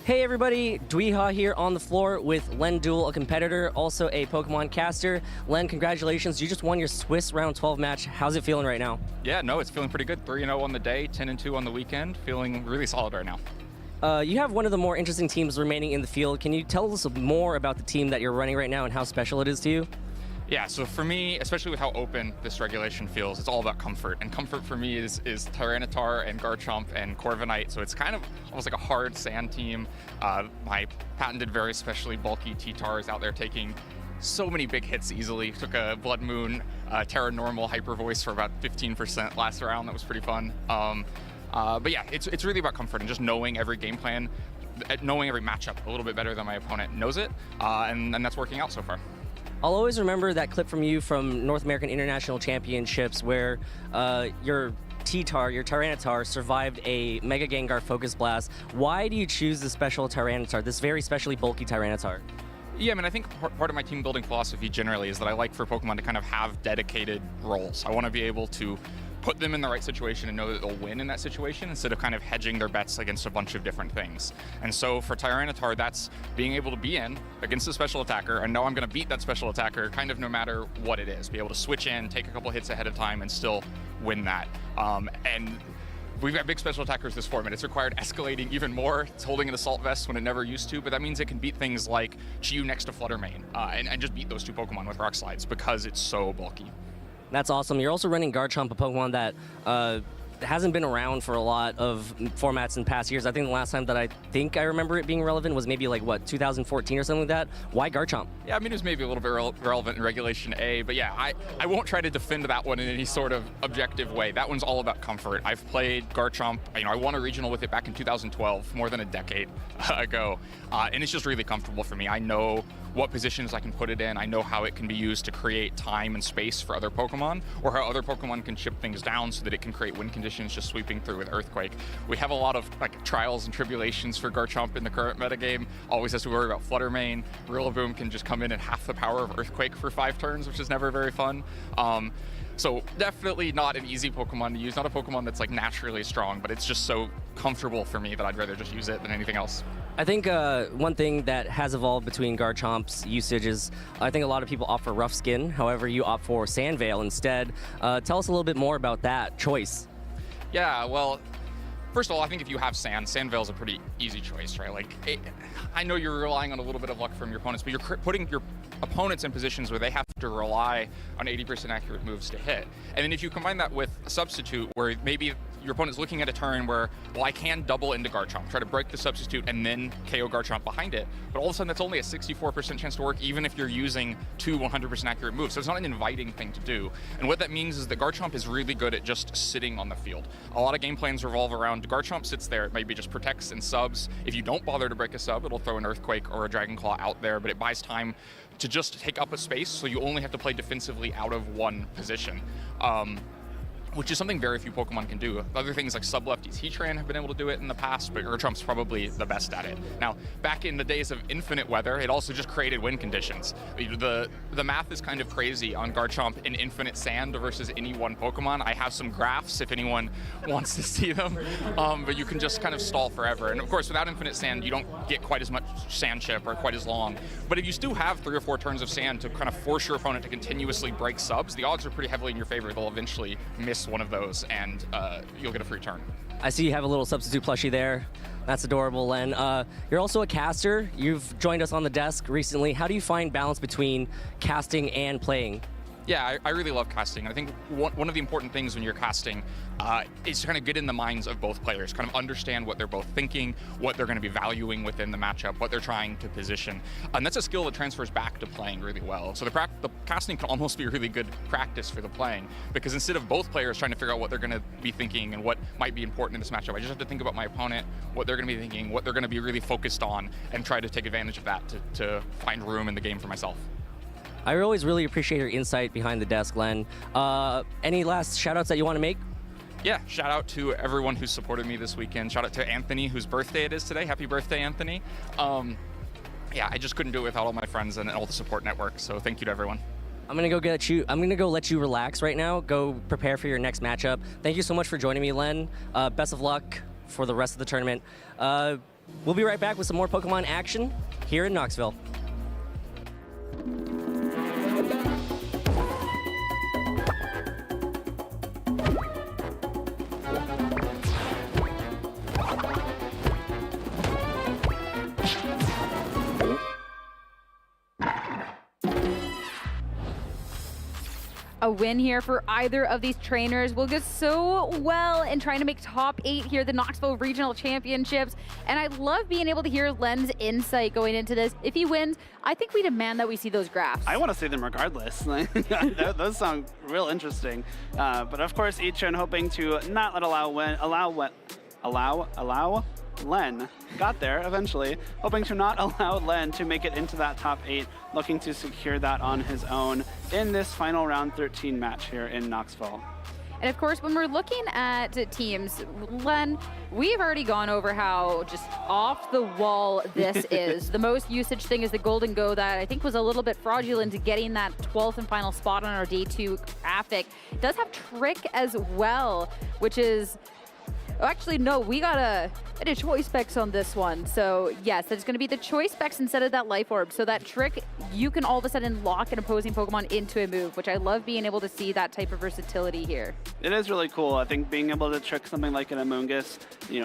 Speaker 9: Hey everybody, Dweeha here on the floor with Len Deuel, a competitor, also a Pokemon caster. Len, congratulations, you just won your Swiss Round 12 match. How's it feeling right now?
Speaker 15: Yeah, no, it's feeling pretty good. 3-0 on the day, 10-2 on the weekend. Feeling really solid right now.
Speaker 9: You have one of the more interesting teams remaining in the field. Can you tell us more about the team that you're running right now and how special it is to you?
Speaker 15: Yeah, so for me, especially with how open this regulation feels, it's all about comfort. And comfort for me is Tyranitar and Garchomp and Corviknight. So it's kind of almost like a hard sand team. My patented, very specially bulky T-Tar is out there taking so many big hits easily. Took a Blood Moon, Terra Normal, Hyper Voice for about 15% last round. That was pretty fun. But yeah, it's really about comfort and just knowing every game plan, knowing every matchup a little bit better than my opponent knows it, and that's working out so far.
Speaker 9: I'll always remember that clip from you from North American International Championships where your T-Tar, your Tyranitar, survived a Mega Gengar Focus Blast. Why do you choose the special Tyranitar, this very specially bulky Tyranitar?
Speaker 15: Yeah, I mean, I think part of my team building philosophy generally is that I like for Pokemon to kind of have dedicated roles. I want to be able to put them in the right situation and know that they'll win in that situation instead of kind of hedging their bets against a bunch of different things. And so for Tyranitar, that's being able to be in against a special attacker and know I'm going to beat that special attacker kind of no matter what it is. Be able to switch in, take a couple hits ahead of time, and still win that. And we've got big special attackers this format. It's required escalating even more. It's holding an Assault Vest when it never used to, but that means it can beat things like Chi-Yu next to Fluttermane and just beat those two Pokemon with Rock Slides because it's so bulky.
Speaker 9: That's awesome. You're also running Garchomp, a Pokemon that hasn't been around for a lot of formats in past years. I think the last time that I remember it being relevant was maybe like, what, 2014 or something like that? Why Garchomp?
Speaker 15: Yeah, I mean, it was maybe a little bit relevant in Regulation A, but yeah, I won't try to defend that one in any sort of objective way. That one's all about comfort. I've played Garchomp, I won a regional with it back in 2012, more than a decade ago, and it's just really comfortable for me. I know what positions I can put it in. I know how it can be used to create time and space for other Pokemon, or how other Pokemon can chip things down so that it can create win conditions just sweeping through with Earthquake. We have a lot of trials and tribulations for Garchomp in the current metagame. Always has to worry about Fluttermane. Rillaboom can just come in at half the power of Earthquake for 5 turns, which is never very fun. So definitely not an easy Pokemon to use, not a Pokemon that's naturally strong, but it's just so comfortable for me that I'd rather just use it than anything else.
Speaker 9: I think one thing that has evolved between Garchomp's usage is I think a lot of people opt for Rough Skin. However, you opt for Sandveil instead. Tell us a little bit more about that choice.
Speaker 15: Yeah, well, first of all, I think if you have Sandveil's a pretty easy choice, right? I know you're relying on a little bit of luck from your opponents, but you're putting your opponents in positions where they have to rely on 80% accurate moves to hit. And then if you combine that with a substitute where maybe your opponent's looking at a turn where, well, I can double into Garchomp, try to break the substitute and then KO Garchomp behind it, but all of a sudden that's only a 64% chance to work even if you're using 2 100% accurate moves. So it's not an inviting thing to do. And what that means is that Garchomp is really good at just sitting on the field. A lot of game plans revolve around Garchomp sits there, it maybe just protects and subs. If you don't bother to break a sub, it'll throw an Earthquake or a Dragon Claw out there, but it buys time to just take up a space, so you only have to play defensively out of one position. Which is something very few Pokemon can do. Other things like sub-lefties, Heatran have been able to do it in the past, but Garchomp's probably the best at it. Now, back in the days of infinite weather, it also just created win conditions. The math is kind of crazy on Garchomp in infinite sand versus any one Pokemon. I have some graphs if anyone wants to see them, but you can just kind of stall forever. And of course, without infinite sand, you don't get quite as much sand chip or quite as long. But if you still have 3 or 4 turns of sand to kind of force your opponent to continuously break subs, the odds are pretty heavily in your favor. They'll eventually miss one of those and you'll get a free turn.
Speaker 9: I see you have a little substitute plushie there. That's adorable, Len. You're also a caster. You've joined us on the desk recently. How do you find balance between casting and playing?
Speaker 15: Yeah, I really love casting. I think one of the important things when you're casting is to kind of get in the minds of both players, kind of understand what they're both thinking, what they're going to be valuing within the matchup, what they're trying to position. And that's a skill that transfers back to playing really well. So the casting can almost be really good practice for the playing, because instead of both players trying to figure out what they're going to be thinking and what might be important in this matchup, I just have to think about my opponent, what they're going to be thinking, what they're going to be really focused on, and try to take advantage of that to find room in the game for myself.
Speaker 9: I always really appreciate your insight behind the desk, Len. Any last shout-outs that you want to make?
Speaker 15: Yeah, shout out to everyone who supported me this weekend. Shout out to Anthony, whose birthday it is today. Happy birthday, Anthony. Yeah, I just couldn't do it without all my friends and all the support network, so thank you to everyone.
Speaker 9: I'm gonna go let you relax right now. Go prepare for your next matchup. Thank you so much for joining me, Len. Best of luck for the rest of the tournament. We'll be right back with some more Pokemon action here in Knoxville.
Speaker 11: A win here for either of these trainers will go so well in trying to make top 8 here at the Knoxville Regional Championships. And I love being able to hear Len's insight going into this. If he wins, I think we demand that we see those graphs.
Speaker 12: I want to see them regardless. Those sound real interesting. But of course, Yichun hoping to not allow Len, got there eventually, hoping to not allow Len to make it into that top 8, looking to secure that on his own in this final round 13 match here in Knoxville.
Speaker 11: And of course, when we're looking at teams, Len, we've already gone over how just off the wall this is. The most usage thing is the Golden Go that I think was a little bit fraudulent to getting that 12th and final spot on our day 2 graphic. It does have Trick as well, which is... Oh, actually, no, we got a choice specs on this one. So yes, that's going to be the choice specs instead of that life orb. So that Trick, you can all of a sudden lock an opposing Pokemon into a move, which I love being able to see that type of versatility here.
Speaker 12: It is really cool. I think being able to trick something like an Amoonguss,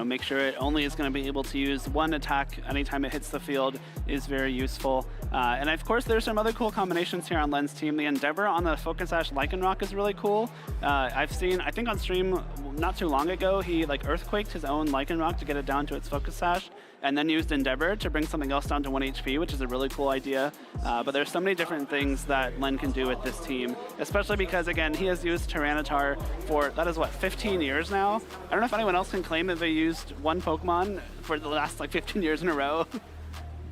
Speaker 12: make sure it only is going to be able to use one attack anytime it hits the field is very useful. And of course, there's some other cool combinations here on Len's team. The Endeavor on the Focus Sash Lycanroc is really cool. I've seen, I think on stream not too long ago, he Earthquaked his own Lycanroc to get it down to its Focus Sash, and then used Endeavor to bring something else down to 1 HP, which is a really cool idea. But there's so many different things that Len can do with this team, especially because, again, he has used Tyranitar for, that is what, 15 years now? I don't know if anyone else can claim that they used one Pokemon for the last 15 years in a row.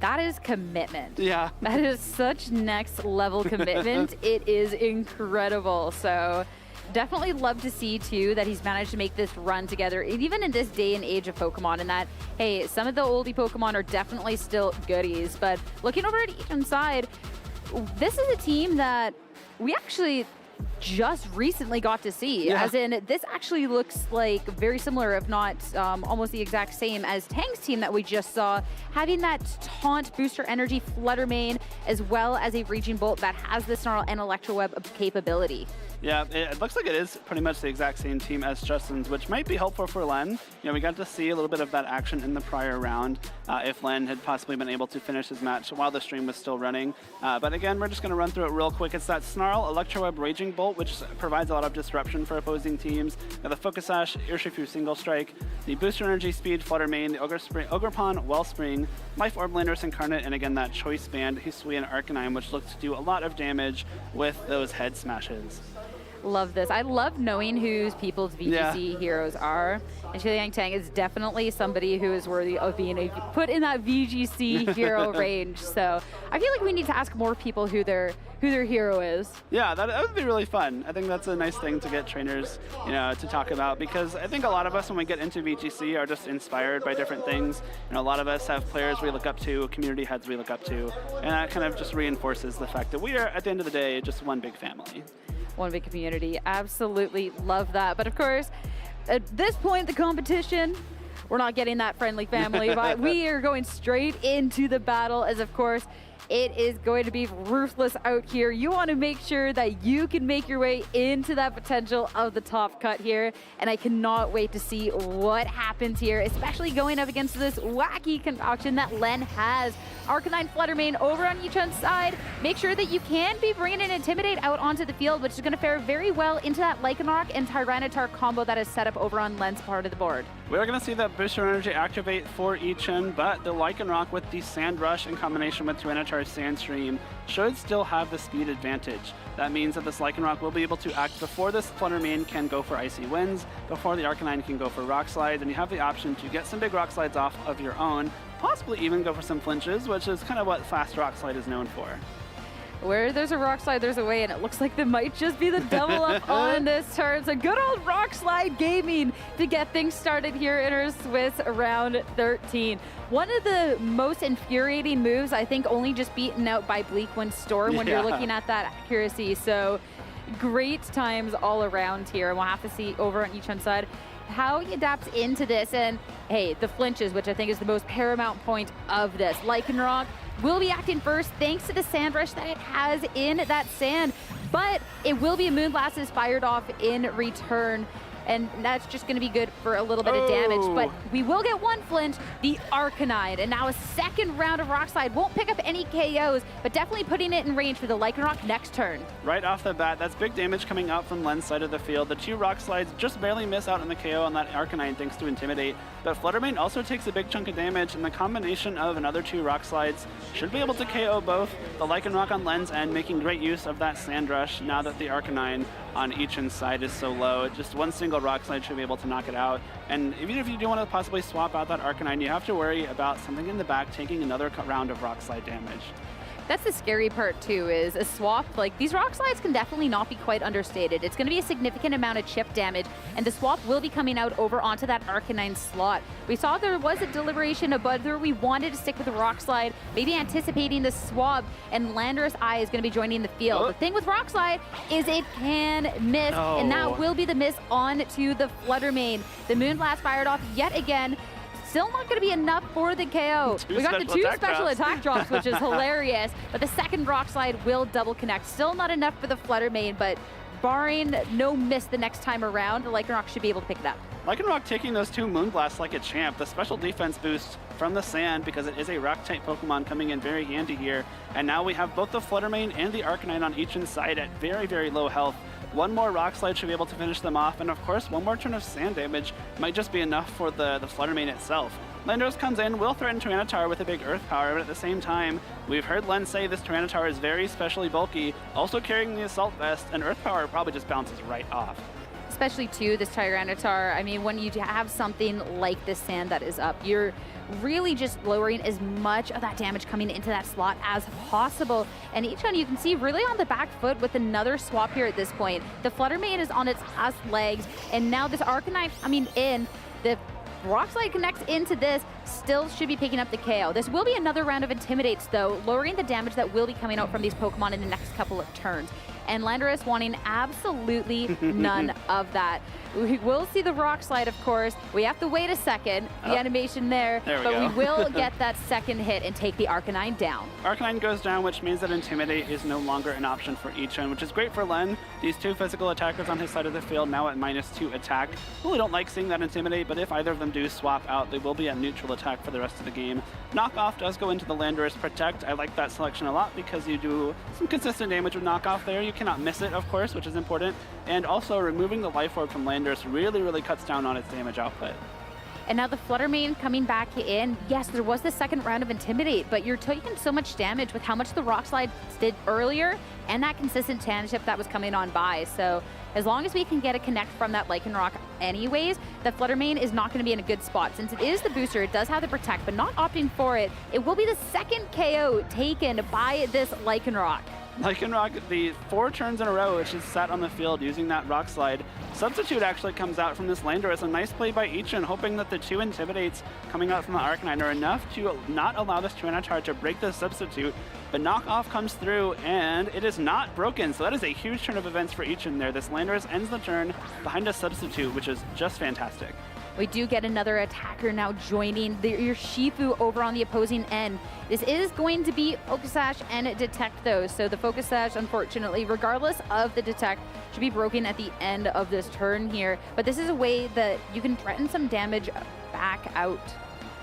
Speaker 11: That is commitment.
Speaker 12: Yeah.
Speaker 11: That is such next level commitment. It is incredible. So definitely love to see too that he's managed to make this run together, even in this day and age of Pokemon, and that, hey, some of the oldie Pokemon are definitely still goodies. But looking over at Yichun's side, this is a team that we actually just recently got to see, as in this actually looks like very similar, if not almost the exact same as Tang's team that we just saw, having that Taunt, Booster Energy, Flutter Mane, as well as a Raging Bolt that has the Snarl and Electro Web capability.
Speaker 12: Yeah, it looks like it is pretty much the exact same team as Justin's, which might be helpful for Len. We got to see a little bit of that action in the prior round if Len had possibly been able to finish his match while the stream was still running. But again, we're just going to run through it real quick. It's that Snarl, Electro Web, Raging Bolt, which provides a lot of disruption for opposing teams. The Focus Sash, Urshifu Single Strike, the Booster Energy Speed, Flutter Mane, the Ogerpon, Wellspring, Life Orb, Landorus Incarnate, and again that Choice Band, Hisui, and Arcanine, which looks to do a lot of damage with those head smashes.
Speaker 11: Love this. I love knowing who people's VGC heroes are. And Chilean Tang is definitely somebody who is worthy of being put in that VGC hero range. So I feel like we need to ask more people who their hero is. Yeah, that would be really fun. I think that's a nice thing to get trainers, to talk about, because I think a lot of us when we get into VGC are just inspired by different things. A lot of us have players we look up to, community heads we look up to, and that kind of just reinforces the fact that we are, at the end of the day, just one big family. One big community. Absolutely love that. But of course, at this point in the competition, we're not getting that friendly family, but we are going straight into the battle, as of course, it is going to be ruthless out here. You want to make sure that you can make your way into that potential of the top cut here, and I cannot wait to see what happens here, especially going up against this wacky concoction that Len has. Arcanine, Flutter Mane over on Yichun's side. Make sure that you can be bringing an Intimidate out onto the field, which is going to fare very well into that Lycanroc and Tyranitar combo that is set up over on Len's part of the board. We're going to see that Booster Energy activate for Yichun, but the Lycanroc with the Sand Rush in combination with Tyranitar's Sandstream should still have the speed advantage. That means that this Lycanroc will be able to act before this Flutter Mane can go for Icy Winds, before the Arcanine can go for Rock Slides, and you have the option to get some big Rock Slides off of your own, possibly even go for some flinches, which is kind of what Fast Rock Slide is known for. where there's a rock slide, there's a way, and it looks like there might just be the double up on this turn. So good old rock slide gaming to get things started here in our Swiss round 13. One of the most infuriating moves, I think, only just beaten out by Bleak Wind Storm when you're looking at that accuracy. So great times all around here. And we'll have to see over on each side how he adapts into this. And hey, the flinches, which I think is the most paramount point of this. Lycanroc will be acting first thanks to the sand rush that it has in that sand, but it will be a Moonblast that is fired off in return. And that's just going to be good for a little bit of damage. But we will get one flinch, the Arcanine. And now a second round of Rock Slide. Won't pick up any KOs, but definitely putting it in range for the Lycanroc next turn.
Speaker 12: Right off the bat, that's big damage coming out from Len's side of the field. The 2 Rock Slides just barely miss out on the KO on that Arcanine thanks to Intimidate. But Fluttermane also takes a big chunk of damage, and the combination of another 2 Rock Slides should be able to KO both the Lycanroc on Len's end, making great use of that Sand Rush now that the Arcanine on each side is so low. Just one single Rock Slide should be able to knock it out. And even if you do want to possibly swap out that Arcanine, you have to worry about something in the back taking another round of Rock Slide damage.
Speaker 11: That's the scary part too, is a swap. Like, these Rock Slides can definitely not be quite understated. It's going to be a significant amount of chip damage, and the swap will be coming out over onto that Arcanine slot. We saw there was a deliberation of whether we wanted to stick with the Rock Slide, maybe anticipating the swap, and Landorus Eye is going to be joining the field. The thing with Rock Slide is it can miss, and that will be the miss on to the Fluttermane. The Moonblast fired off yet again. Still not going to be enough for the KO. We got the 2 special attack drops, which is hilarious, but the second Rock Slide will double connect. Still not enough for the Fluttermane, but barring no miss the next time around, the Lycanroc should be able to pick it up.
Speaker 12: Lycanroc taking those 2 Moonblasts like a champ. The special defense boost from the sand, because it is a rock-type Pokemon, coming in very handy here. And now we have both the Fluttermane and the Arcanine on each side at very, very low health. One more Rock Slide should be able to finish them off, and of course, one more turn of sand damage might just be enough for the Fluttermane itself. Landorus comes in, will threaten Tyranitar with a big Earth Power, but at the same time, we've heard Len say this Tyranitar is very specially bulky, also carrying the Assault Vest, and Earth Power probably just bounces right off.
Speaker 11: Especially too, this Tyranitar, I mean, when you have something like this sand that is up, you're really just lowering as much of that damage coming into that slot as possible. And each one you can see really on the back foot with another swap here at this point. The Fluttermane is on its last legs, and now this Arcanine coming in, the Rock Slide connects into this, still should be picking up the KO. This will be another round of Intimidates though, lowering the damage that will be coming out from these Pokemon in the next couple of turns. And Landorus wanting absolutely none of that. We will see the Rock Slide, of course. We have to wait a second, the animation there, but we will get that second hit and take the Arcanine down.
Speaker 12: Arcanine goes down, which means that Intimidate is no longer an option for Yichun, which is great for Len. These 2 physical attackers on his side of the field now at -2 attack. Really don't like seeing that Intimidate, but if either of them do swap out, they will be at neutral attack for the rest of the game. Knockoff does go into the Landorus Protect. I like that selection a lot because you do some consistent damage with Knockoff there. You cannot miss it, of course, which is important. And also removing the Life Orb from Landorus really cuts down on its damage output.
Speaker 11: And now the Fluttermane coming back in. Yes, there was the second round of Intimidate, but you're taking so much damage with how much the Rock Slide did earlier and that consistent Tanship that was coming on by. So as long as we can get a connect from that Lycanroc anyways, the Fluttermane is not going to be in a good spot. Since it is the booster, it does have the Protect, but not opting for it. It will be the second KO taken by this Lycanroc.
Speaker 12: Lycanroc, the 4 turns in a row, which is sat on the field using that Rock Slide. Substitute actually comes out from this Landorus. A nice play by Yichun, hoping that the 2 Intimidates coming out from the Arcanine are enough to not allow this Tyranitar to break the Substitute. But Knockoff comes through, and it is not broken, so that is a huge turn of events for Yichun there. This Landorus ends the turn behind a Substitute, which is just fantastic.
Speaker 11: We do get another attacker now joining your Shifu over on the opposing end. This is going to be Focus Sash and Detect though. So the Focus Sash, unfortunately, regardless of the Detect, should be broken at the end of this turn here. But this is a way that you can threaten some damage back out.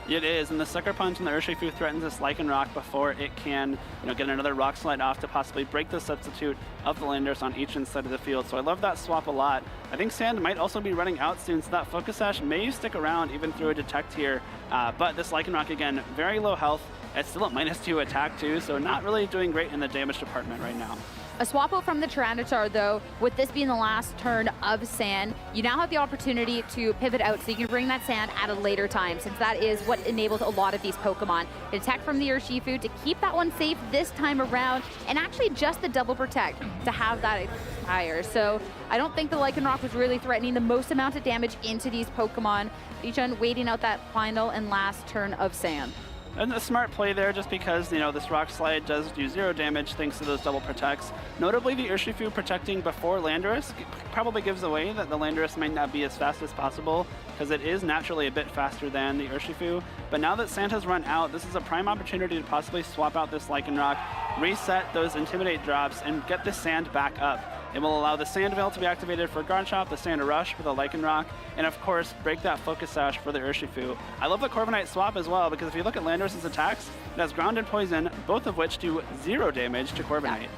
Speaker 12: It is, and the Sucker Punch and the Urshifu threatens this Lycanroc before it can, get another Rock Slide off to possibly break the Substitute of the Landorus on each side of the field. So I love that swap a lot. I think Sand might also be running out soon, so that Focus Sash may stick around even through a Detect here. But this Lycanroc, again, very low health. It's still at -2 attack too, so not really doing great in the damage department right now.
Speaker 11: A swap out from the Tyranitar, though, with this being the last turn of Sand, you now have the opportunity to pivot out so you can bring that Sand at a later time, since that is what enables a lot of these Pokemon. To attack from the Urshifu, to keep that one safe this time around, and actually just the double protect to have that expire. So I don't think the Lycanroc was really threatening the most amount of damage into these Pokemon. Yichun waiting out that final and last turn of Sand.
Speaker 12: And a smart play there, just because, you know, this Rock Slide does do 0 damage thanks to those double protects. Notably, the Urshifu protecting before Landorus probably gives away that the Landorus might not be as fast as possible, because it is naturally a bit faster than the Urshifu. But now that Sand has run out, this is a prime opportunity to possibly swap out this Lycanroc, reset those Intimidate drops, and get the Sand back up. It will allow the Sand Veil to be activated for Garchomp, the Sand Rush for the Lycanroc, and of course, break that Focus Sash for the Urshifu. I love the Corviknight swap as well, because if you look at Landorus' attacks, it has Ground and Poison, both of which do 0 damage to Corviknight.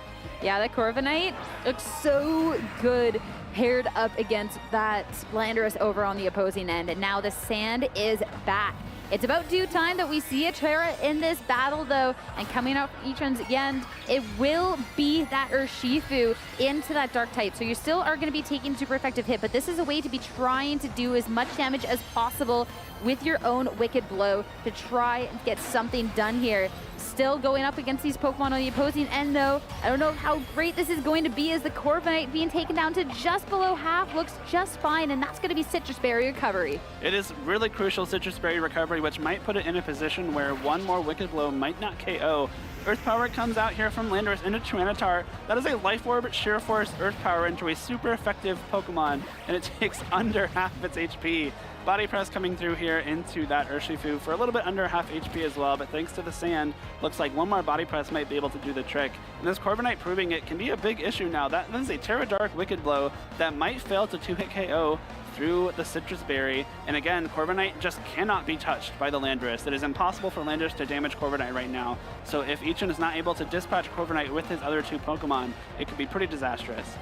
Speaker 11: Yeah, the Corviknight looks so good paired up against that Landorus over on the opposing end, and now the Sand is back. It's about due time that we see a Terra in this battle, though, and coming up Yichun's end, it will be that Urshifu into that Dark type. So you still are going to be taking super effective hit, but this is a way to be trying to do as much damage as possible with your own Wicked Blow to try and get something done here. Still going up against these Pokemon on the opposing end, though. I don't know how great this is going to be, as the Corviknight being taken down to just below half looks just fine, and that's going to be Citrus Berry recovery.
Speaker 12: It is really crucial Citrus Berry recovery, which might put it in a position where one more Wicked Blow might not KO. Earth Power comes out here from Landorus into Tyranitar. That is a Life Orb, Sheer Force, Earth Power into a super effective Pokemon, and it takes under half of its HP. Body Press coming through here into that Urshifu for a little bit under half HP as well, but thanks to the Sand, looks like one more Body Press might be able to do the trick. And this Corviknight proving it can be a big issue now. That is a Terra Dark Wicked Blow that might fail to 2-hit KO through the Citrus Berry. And again, Corviknight just cannot be touched by the Landorus. It is impossible for Landorus to damage Corviknight right now. So if Yichun is not able to dispatch Corviknight with his other 2 Pokemon, it could be pretty disastrous.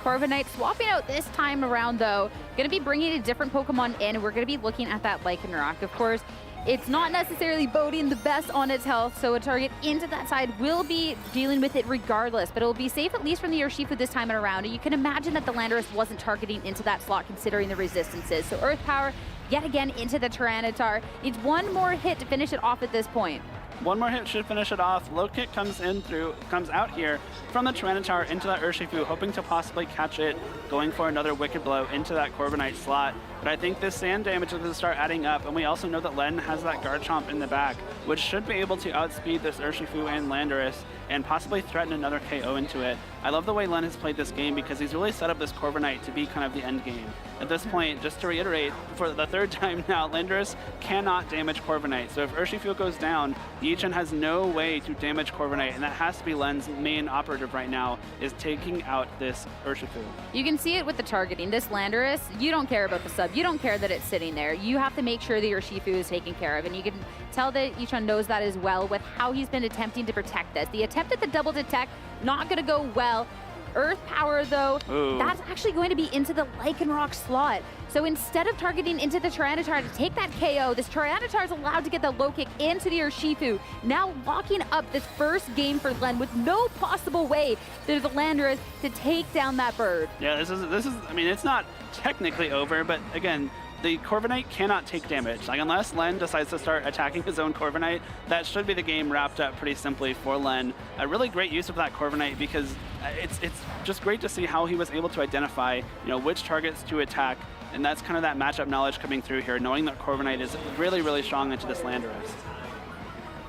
Speaker 11: Corviknight swapping out this time around, though. Going to be bringing a different Pokemon in. We're going to be looking at that Lycanroc. Of course, it's not necessarily boding the best on its health, so a target into that side will be dealing with it regardless, but it will be safe at least from the Urshifu this time around. And you can imagine that the Landorus wasn't targeting into that slot considering the resistances. So Earth Power yet again into the Tyranitar. Needs one more hit to finish it off at this point.
Speaker 12: One more hit should finish it off. Low kick comes out here from the Tyranitar into that Urshifu, hoping to possibly catch it, going for another Wicked Blow into that Corviknight slot. But I think this Sand damage is going to start adding up, and we also know that Len has that Garchomp in the back, which should be able to outspeed this Urshifu and Landorus and possibly threaten another KO into it. I love the way Len has played this game, because he's really set up this Corviknight to be kind of the end game. At this point, just to reiterate, for the 3rd time now, Landorus cannot damage Corviknight. So if Urshifu goes down, Yichun has no way to damage Corviknight, and that has to be Len's main operative right now, is taking out this Urshifu.
Speaker 11: You can see it with the targeting. This Landorus, you don't care about the sub. You don't care that it's sitting there. You have to make sure that your Urshifu is taken care of, and you can tell that Yichun knows that as well with how he's been attempting to protect this. The attempt at the double detect, not going to go well. Earth Power, though, that's actually going to be into the Lycanroc slot. So instead of targeting into the Tyranitar to take that KO, this Tyranitar is allowed to get the low kick into the Urshifu, now locking up this first game for Len with no possible way for the Landorus to take down that bird.
Speaker 12: Yeah, this is. I mean, it's not technically over, but again, the Corviknight cannot take damage. Like, unless Len decides to start attacking his own Corviknight, that should be the game wrapped up pretty simply for Len. A really great use of that Corviknight, because it's just great to see how he was able to identify, which targets to attack, and that's kind of that matchup knowledge coming through here, knowing that Corviknight is really, really strong into this Landorus.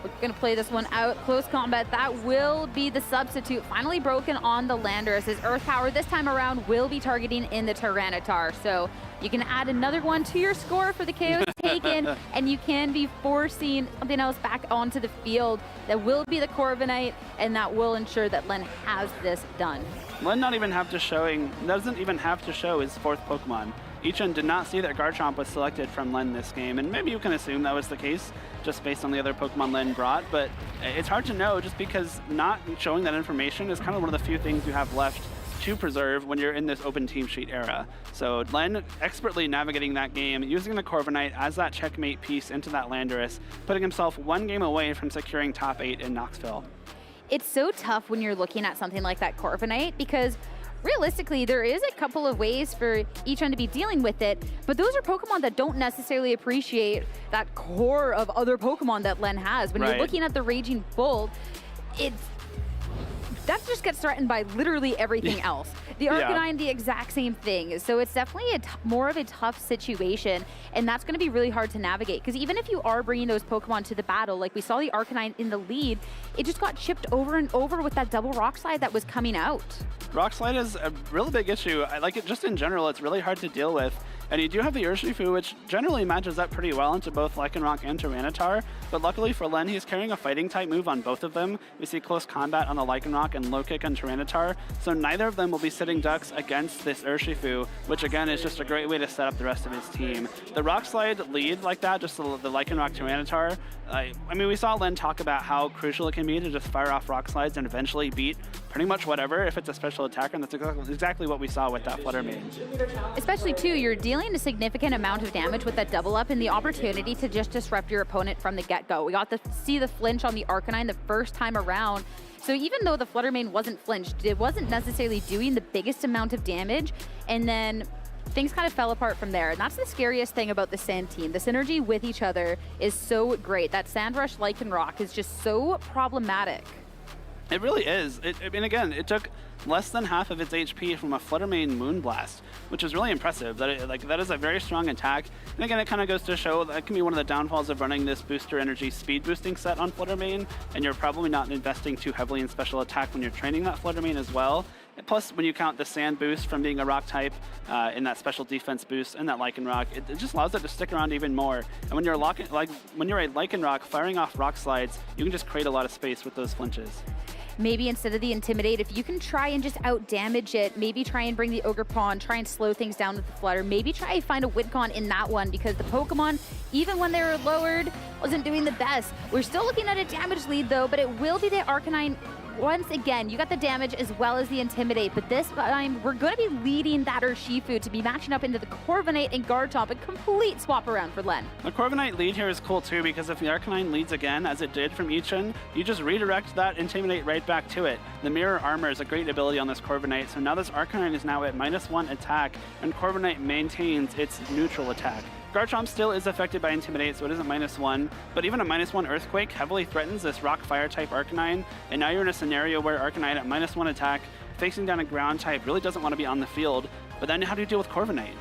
Speaker 11: We're going to play this one out. Close combat, that will be the substitute. Finally broken on the Landorus. As Earth Power this time around will be targeting in the Tyranitar. So you can add another one to your score for the KOs taken, and you can be forcing something else back onto the field. That will be the Corviknight, and that will ensure that Len has this done.
Speaker 12: Len doesn't even have to show his 4th Pokemon. Yichun did not see that Garchomp was selected from Len this game, and maybe you can assume that was the case just based on the other Pokemon Len brought, but it's hard to know just because not showing that information is kind of one of the few things you have left to preserve when you're in this open team sheet era. So Len expertly navigating that game, using the Corviknight as that checkmate piece into that Landorus, putting himself one game away from securing top 8 in Knoxville.
Speaker 11: it's so tough when you're looking at something like that Corviknight, because realistically, there is a couple of ways for Yichun to be dealing with it, but those are Pokemon that don't necessarily appreciate that core of other Pokemon that Len has. When you're looking at the Raging Bolt, that just gets threatened by literally everything else. The Arcanine, the exact same thing. So it's definitely more of a tough situation, and that's going to be really hard to navigate, because even if you are bringing those Pokemon to the battle, like we saw the Arcanine in the lead, it just got chipped over and over with that double Rock Slide that was coming out.
Speaker 12: Rock Slide is a really big issue. I like it just in general. It's really hard to deal with. And you do have the Urshifu, which generally matches up pretty well into both Lycanroc and Tyranitar. But luckily for Len, he's carrying a fighting type move on both of them. We see close combat on the Lycanroc and low kick on Tyranitar. So neither of them will be sitting ducks against this Urshifu, which again is just a great way to set up the rest of his team. The Rock Slide lead like that, just the Lycanroc Tyranitar. I mean, we saw Len talk about how crucial it can be to just fire off Rock Slides and eventually beat pretty much whatever if it's a special attacker, and that's exactly what we saw with that Flutter Mane.
Speaker 11: Especially too, you're dealing a significant amount of damage with that double up and the opportunity to just disrupt your opponent from the get-go. We got to see the flinch on the Arcanine the first time around. So even though the Flutter Mane wasn't flinched, it wasn't necessarily doing the biggest amount of damage, and then things kind of fell apart from there. And that's the scariest thing about the Sand team. The synergy with each other is so great. That Sand Rush Lycanroc is just so problematic.
Speaker 12: It really is. I mean, again, it took less than half of its HP from a Flutter Mane Moonblast, which is really impressive. That is a very strong attack. And again, it kind of goes to show that can be one of the downfalls of running this booster energy speed boosting set on Flutter Mane, and you're probably not investing too heavily in special attack when you're training that Flutter Mane as well. Plus, when you count the Sand boost from being a rock type in that special defense boost and that Lycanroc, it just allows it to stick around even more. And when you're a Lycanroc firing off Rock Slides, you can just create a lot of space with those flinches.
Speaker 11: Maybe instead of the Intimidate, if you can try and just out-damage it, maybe try and bring the Ogerpon, try and slow things down with the Flutter, maybe try and find a Widcon in that one, because the Pokemon, even when they were lowered, wasn't doing the best. We're still looking at a damage lead though, but it will be the Arcanine. Once again, you got the damage as well as the Intimidate, but this time we're going to be leading that Urshifu to be matching up into the Corviknight and Garchomp, a complete swap around for Len.
Speaker 12: The Corviknight lead here is cool too, because if the Arcanine leads again, as it did from Yichun, you just redirect that Intimidate right back to it. The Mirror Armor is a great ability on this Corviknight, so now this Arcanine is now at -1 attack, and Corviknight maintains its neutral attack. Garchomp still is affected by Intimidate, so it isn't -1, but even a -1 Earthquake heavily threatens this Rock Fire type Arcanine, and now you're in a scenario where Arcanine at -1 attack, facing down a ground type, really doesn't want to be on the field, but then how do you deal with Corviknight?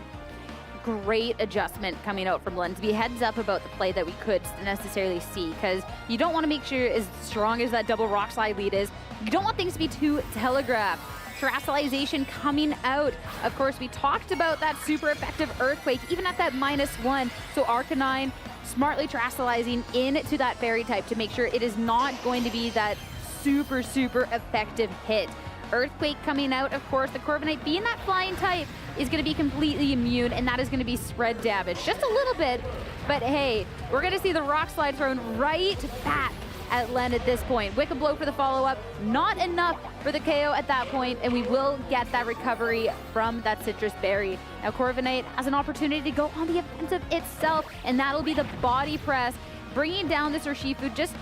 Speaker 11: Great adjustment coming out from Len to be heads up about the play that we could necessarily see, because you don't want to make sure, as strong as that double Rock Slide lead is, you don't want things to be too telegraphed. Terastallization coming out. Of course, we talked about that super effective Earthquake, even at that -1. So Arcanine smartly terastallizing into that Fairy type to make sure it is not going to be that super, super effective hit. Earthquake coming out, of course, the Corviknight being that flying type is going to be completely immune, and that is going to be spread damage. Just a little bit, but hey, we're going to see the Rock Slide thrown right back at Len at this point. Wicked Blow for the follow-up, not enough for the KO at that point, and we will get that recovery from that Citrus Berry. Now Corviknight has an opportunity to go on the offensive itself, and that'll be the body press, bringing down this Urshifu just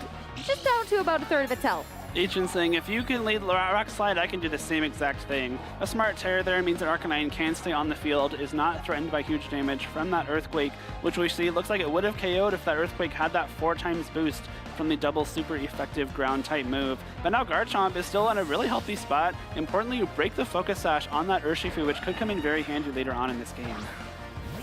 Speaker 11: down to about a third of its health.
Speaker 12: Yichun saying, if you can lead Rock Slide, I can do the same exact thing. A smart Terror there means that Arcanine can stay on the field, is not threatened by huge damage from that Earthquake, which we see looks like it would have KO'd if that Earthquake had that 4x boost from the double super effective ground type move. But now Garchomp is still in a really healthy spot. Importantly, you break the Focus Sash on that Urshifu, which could come in very handy later on in this game.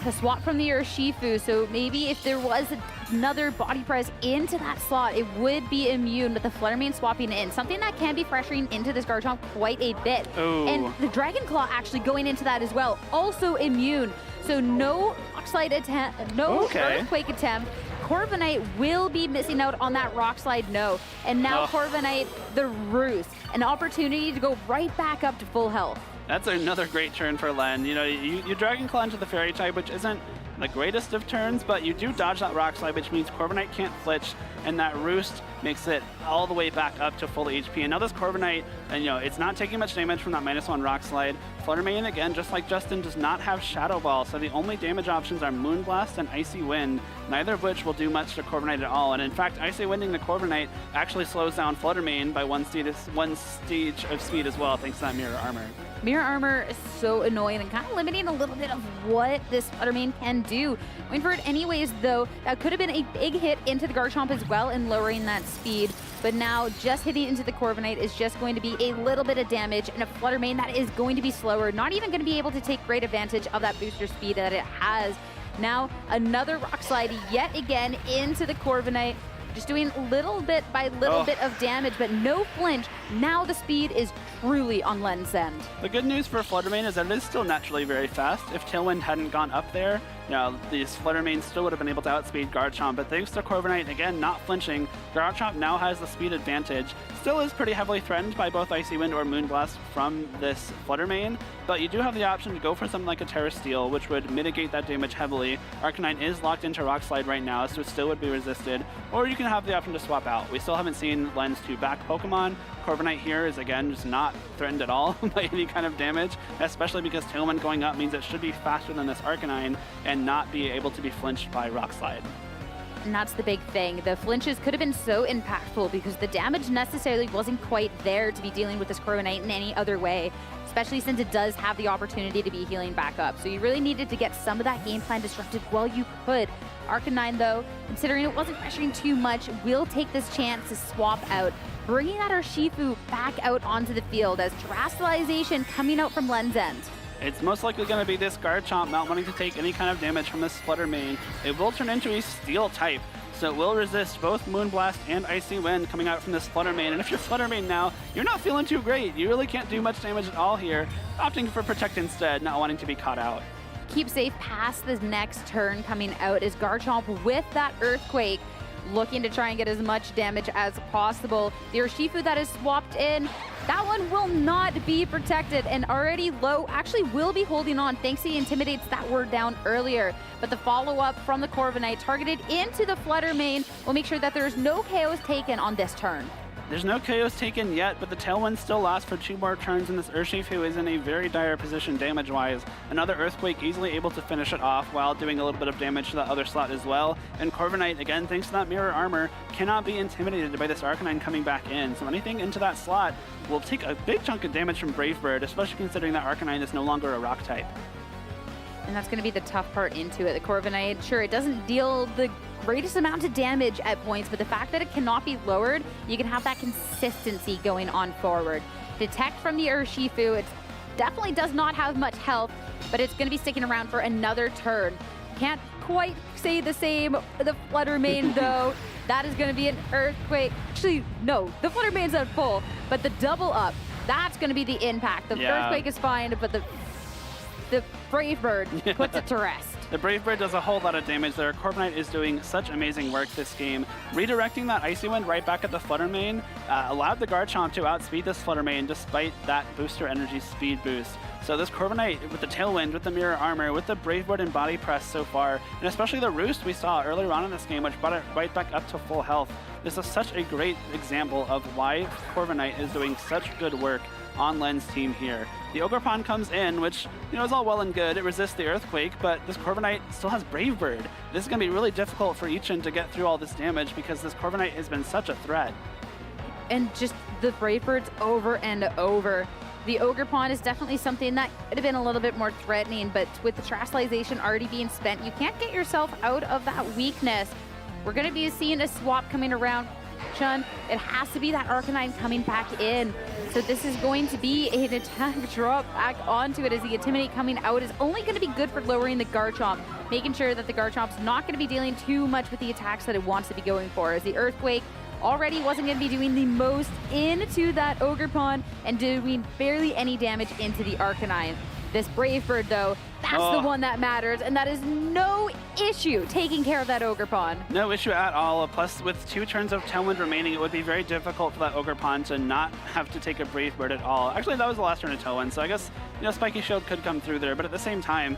Speaker 11: A swap from the Urshifu, so maybe if there was another body press into that slot, it would be immune with the Flutter Mane swapping in, something that can be pressuring into this Garchomp quite a bit.
Speaker 12: Ooh.
Speaker 11: And the Dragon Claw actually going into that as well, also immune. So no Rock Slide attempt, no Earthquake attempt. Corviknight will be missing out on that Rock Slide, no. And now Corviknight, the Roost, an opportunity to go right back up to full health.
Speaker 12: That's another great turn for Len. You know, you Dragon Claw into the Fairy type, which isn't the greatest of turns, but you do dodge that Rock Slide, which means Corviknight can't flitch. and that Roost makes it all the way back up to full HP. And now this Corviknight, and it's not taking much damage from that -1 Rock Slide. Fluttermane, again, just like Justin, does not have Shadow Ball, so the only damage options are Moonblast and Icy Wind, neither of which will do much to Corviknight at all. And in fact, Icy Winding the Corviknight actually slows down Fluttermane by one stage of speed as well, thanks to that Mirror Armor.
Speaker 11: Mirror Armor is so annoying and kind of limiting a little bit of what this Fluttermane can do. Going for it anyways, though, that could have been a big hit into the Garchomp as well in lowering that speed. But now just hitting into the Corviknight is just going to be a little bit of damage, and a Fluttermane that is going to be slower, not even going to be able to take great advantage of that booster speed that it has. Now another Rock Slide yet again into the Corviknight. Just doing little bit by little bit of damage, but no flinch. Now the speed is truly on Len's end.
Speaker 12: The good news for Fluttermane is that it is still naturally very fast. If Tailwind hadn't gone up there, these Fluttermane still would have been able to outspeed Garchomp, but thanks to Corviknight, again, not flinching, Garchomp now has the speed advantage. Still is pretty heavily threatened by both Icy Wind or Moonblast from this Fluttermane, but you do have the option to go for something like a Terra Steel, which would mitigate that damage heavily. Arcanine is locked into Rock Slide right now, so it still would be resisted, or you can have the option to swap out. We still haven't seen Len's 2 back Pokemon. Corviknight here is, again, just not threatened at all by any kind of damage, especially because Tailwind going up means it should be faster than this Arcanine and not be able to be flinched by Rock Slide.
Speaker 11: And that's the big thing. The flinches could have been so impactful because the damage necessarily wasn't quite there to be dealing with this Corviknight in any other way, especially since it does have the opportunity to be healing back up. So you really needed to get some of that game plan disrupted while you could. Arcanine, though, considering it wasn't pressuring too much, will take this chance to swap out, bringing that Urshifu back out onto the field as Terastallization coming out from Len's end.
Speaker 12: It's most likely going to be this Garchomp not wanting to take any kind of damage from this Fluttermane. It will turn into a Steel type, so it will resist both Moonblast and Icy Wind coming out from this Fluttermane. And if you're Fluttermane now, you're not feeling too great. You really can't do much damage at all here, opting for Protect instead, not wanting to be caught out.
Speaker 11: Keep safe past the next turn coming out is Garchomp with that Earthquake, looking to try and get as much damage as possible. The Urshifu that is swapped in, that one will not be protected and already low actually will be holding on thanks to the Intimidates that were down earlier. But the follow-up from the Corviknight targeted into the Fluttermane will make sure that there's no KOs taken on this turn.
Speaker 12: There's no KOs taken yet, but the Tailwind still lasts for 2 more turns, and this Urshifu is in a very dire position damage-wise. Another Earthquake easily able to finish it off while doing a little bit of damage to the other slot as well. And Corviknight, again, thanks to that Mirror Armor, cannot be intimidated by this Arcanine coming back in. So anything into that slot will take a big chunk of damage from Brave Bird, especially considering that Arcanine is no longer a Rock type.
Speaker 11: And that's going to be the tough part into it. The Corviknight, sure, it doesn't deal the greatest amount of damage at points, but the fact that it cannot be lowered, you can have that consistency going on forward. Detect from the Urshifu, it definitely does not have much health, but it's going to be sticking around for another turn. Can't quite say the same for the Fluttermane, though. That is going to be an Earthquake. Actually, no, the Fluttermane's at full, but the double up, that's going to be the impact. The Earthquake is fine, but the Brave Bird puts it to rest.
Speaker 12: The Brave Bird does a whole lot of damage there. Corviknight is doing such amazing work this game. Redirecting that Icy Wind right back at the Fluttermane allowed the Garchomp to outspeed this Fluttermane despite that booster energy speed boost. So this Corviknight with the Tailwind, with the Mirror Armor, with the Brave Bird and Body Press so far, and especially the Roost we saw earlier on in this game, which brought it right back up to full health. This is such a great example of why Corviknight is doing such good work on Len's team here. The Ogerpon comes in, which, is all well and good. It resists the Earthquake, but this Corviknight still has Brave Bird. This is going to be really difficult for Yichun to get through all this damage because this Corviknight has been such a threat.
Speaker 11: And just the Brave Birds over and over. The Ogerpon is definitely something that could have been a little bit more threatening, but with the Terastallization already being spent, you can't get yourself out of that weakness. We're going to be seeing a swap coming around. Chun, it has to be that Arcanine coming back in. So this is going to be an attack drop back onto it as the Intimidate coming out is only going to be good for lowering the Garchomp, making sure that the Garchomp's not going to be dealing too much with the attacks that it wants to be going for, as the Earthquake already wasn't going to be doing the most into that Ogerpon and doing barely any damage into the Arcanine. This Brave Bird, though, that's the one that matters, and that is no issue taking care of that Ogerpon.
Speaker 12: No issue at all. Plus, with 2 turns of Tailwind remaining, it would be very difficult for that Ogerpon to not have to take a Brave Bird at all. Actually, that was the last turn of Tailwind, so I guess Spiky Shield could come through there, but at the same time,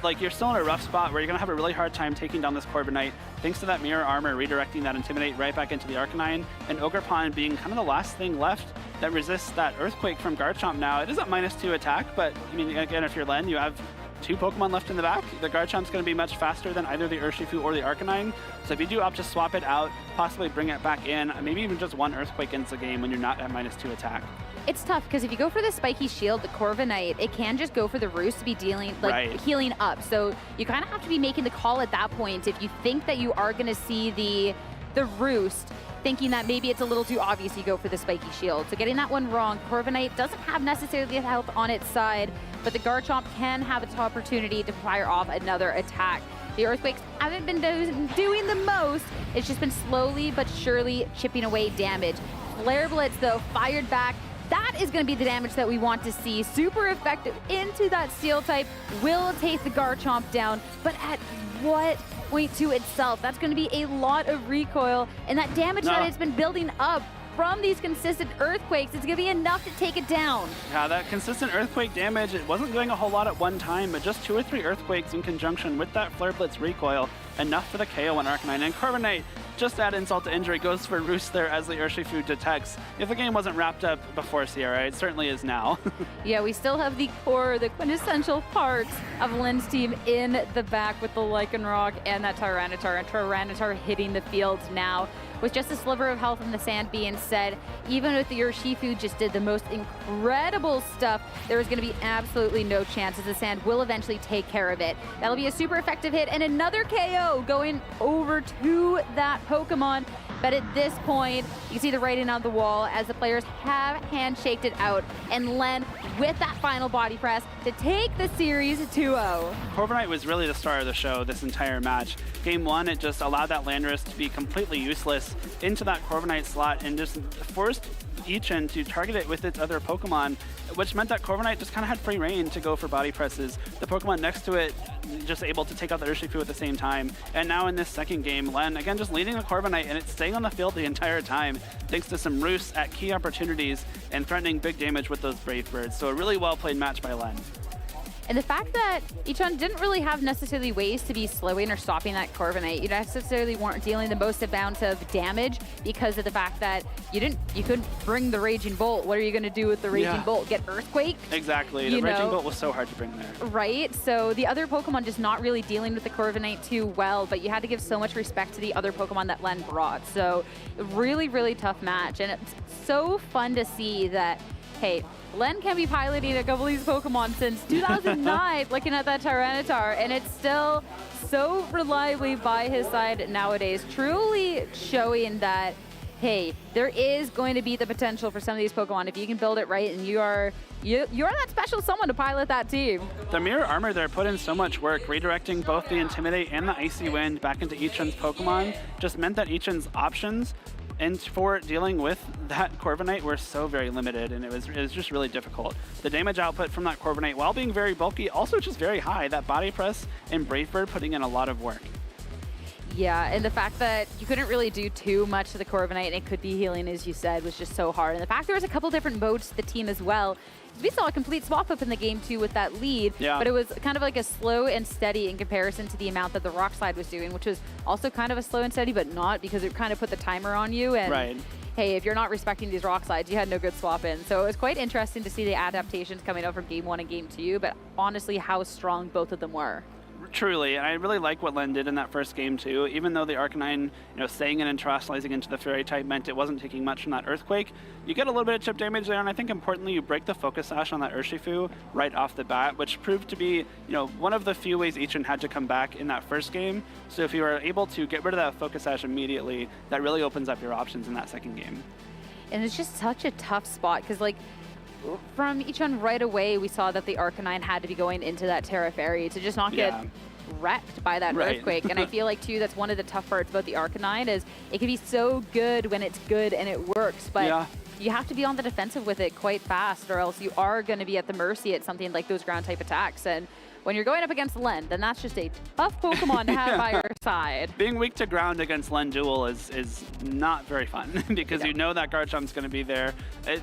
Speaker 12: like you're still in a rough spot where you're going to have a really hard time taking down this Corviknight, thanks to that Mirror Armor redirecting that Intimidate right back into the Arcanine, and Ogerpon being kind of the last thing left that resists that Earthquake from Garchomp now. It is a -2 attack, but I mean, again, if you're Len, you have 2 Pokemon left in the back. The Garchomp's going to be much faster than either the Urshifu or the Arcanine. So if you do opt to swap it out, possibly bring it back in, maybe even just 1 Earthquake ends the game when you're not at -2 attack.
Speaker 11: It's tough because if you go for the Spiky Shield, the Corviknight, it can just go for the Roost to be dealing, healing up. So you kind of have to be making the call at that point. If you think that you are going to see the Roost, thinking that maybe it's a little too obvious, you go for the Spiky Shield. So getting that one wrong, Corviknight doesn't have necessarily the health on its side, but the Garchomp can have its opportunity to fire off another attack. The Earthquakes haven't been doing the most. It's just been slowly but surely chipping away damage. Flare Blitz, though, fired back. That is going to be the damage that we want to see. Super effective into that Steel type. Will take the Garchomp down, but at what point to itself? That's going to be a lot of recoil, and that damage that it's been building up from these consistent Earthquakes is going to be enough to take it down.
Speaker 12: Yeah, that consistent Earthquake damage, it wasn't doing a whole lot at one time, but just 2 or 3 Earthquakes in conjunction with that Flare Blitz recoil, enough for the KO on Arcanine. And Corviknight, just add insult to injury, goes for Roost there as the Urshifu detects. If the game wasn't wrapped up before Sierra, it certainly is now.
Speaker 11: Yeah, we still have the core, the quintessential parts of Len's team in the back with the Lycanroc and that Tyranitar, and Tyranitar hitting the field now. With just a sliver of health in the sand being said, even if the Urshifu just did the most incredible stuff, there is going to be absolutely no chance as the sand will eventually take care of it. That'll be a super effective hit and another KO going over to that Pokemon. But at this point, you see the writing on the wall as the players have handshaked it out. And Len, with that final body press, to take the series 2-0.
Speaker 12: Corviknight was really the star of the show this entire match. Game 1, it just allowed that Landorus to be completely useless into that Corviknight slot and just forced Yichun to target it with its other Pokemon, which meant that Corviknight just kind of had free reign to go for body presses. The Pokemon next to it just able to take out the Urshifu at the same time. And now in this second game, Len, again, just leading the Corviknight, and it's staying on the field the entire time, thanks to some Roosts at key opportunities and threatening big damage with those Brave Birds. So a really well-played match by Len.
Speaker 11: And the fact that Yichun didn't really have necessarily ways to be slowing or stopping that Corviknight. You necessarily weren't dealing the most amount of damage because of the fact that you couldn't bring the Raging Bolt. What are you going to do with the Raging Bolt? Get Earthquake?
Speaker 12: Exactly. The Raging Bolt was so hard to bring there.
Speaker 11: Right. So the other Pokemon just not really dealing with the Corviknight too well, but you had to give so much respect to the other Pokemon that Len brought. So really, really tough match. And it's so fun to see that, hey, Len can be piloting a couple of these Pokemon since 2009, looking at that Tyranitar, and it's still so reliably by his side nowadays, truly showing that, hey, there is going to be the potential for some of these Pokemon if you can build it right, and you're that special someone to pilot that team.
Speaker 12: The Mirror Armor there put in so much work, redirecting both the Intimidate and the Icy Wind back into Yichun's Pokemon, just meant that Yichun's options and for dealing with that Corviknight were so very limited, and it was just really difficult. The damage output from that Corviknight, while being very bulky, also just very high. That body press and Brave Bird putting in a lot of work.
Speaker 11: Yeah, and the fact that you couldn't really do too much to the Corviknight and it could be healing, as you said, was just so hard. And the fact there was a couple different modes to the team as well. We saw a complete swap up in the game too with that lead, but it was kind of like a slow and steady in comparison to the amount that the Rock Slide was doing, which was also kind of a slow and steady, but not, because it kind of put the timer on you. And hey, if you're not respecting these Rock Slides, you had no good swap in. So it was quite interesting to see the adaptations coming out from Game 1 and Game 2, but honestly how strong both of them were.
Speaker 12: Truly, and I really like what Len did in that first game too. Even though the Arcanine, staying in and terrestrializing into the Fairy type meant it wasn't taking much from that Earthquake, you get a little bit of chip damage there, and I think importantly you break the Focus Sash on that Urshifu right off the bat, which proved to be, one of the few ways Yichun had to come back in that first game. So if you were able to get rid of that Focus Sash immediately, that really opens up your options in that second game.
Speaker 11: And it's just such a tough spot, because from Yichun right away, we saw that the Arcanine had to be going into that Terra Fairy to just not get wrecked by that Earthquake. And I feel like, too, that's one of the tough parts about the Arcanine is it can be so good when it's good and it works, but you have to be on the defensive with it quite fast, or else you are going to be at the mercy at something like those ground-type attacks. And when you're going up against Len, then that's just a tough Pokemon to have by your side.
Speaker 12: Being weak to ground against Len Deuel is not very fun because you know that Garchomp's going to be there.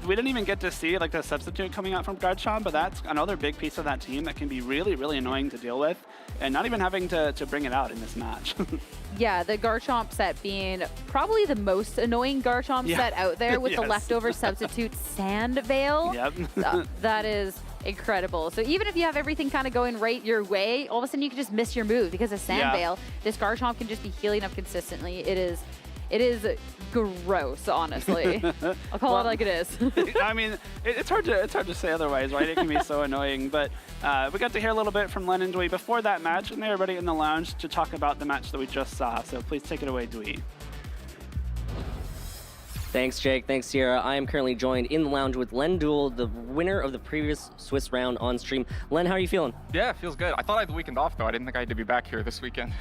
Speaker 12: We didn't even get to see like the substitute coming out from Garchomp, but that's another big piece of that team that can be really, really annoying to deal with, and not even having to bring it out in this match.
Speaker 11: Yeah, the Garchomp set being probably the most annoying Garchomp set out there with the leftover substitute Sand Veil.
Speaker 12: Yep.
Speaker 11: That is incredible. So even if you have everything kind of going right your way, all of a sudden you can just miss your move because of Sand Veil. This Garchomp can just be healing up consistently. It is gross, honestly. I'll call it like it is.
Speaker 12: I mean, it's hard to say otherwise, right? It can be so annoying. But we got to hear a little bit from Len and Dewey before that match, and everybody in the lounge to talk about the match that we just saw. So please take it away, Dewey.
Speaker 9: Thanks, Jake. Thanks, Sierra. I am currently joined in the lounge with Len Deuel, the winner of the previous Swiss round on stream. Len, how are you feeling?
Speaker 15: Yeah, it feels good. I thought I had the weekend off, though. I didn't think I had to be back here this weekend.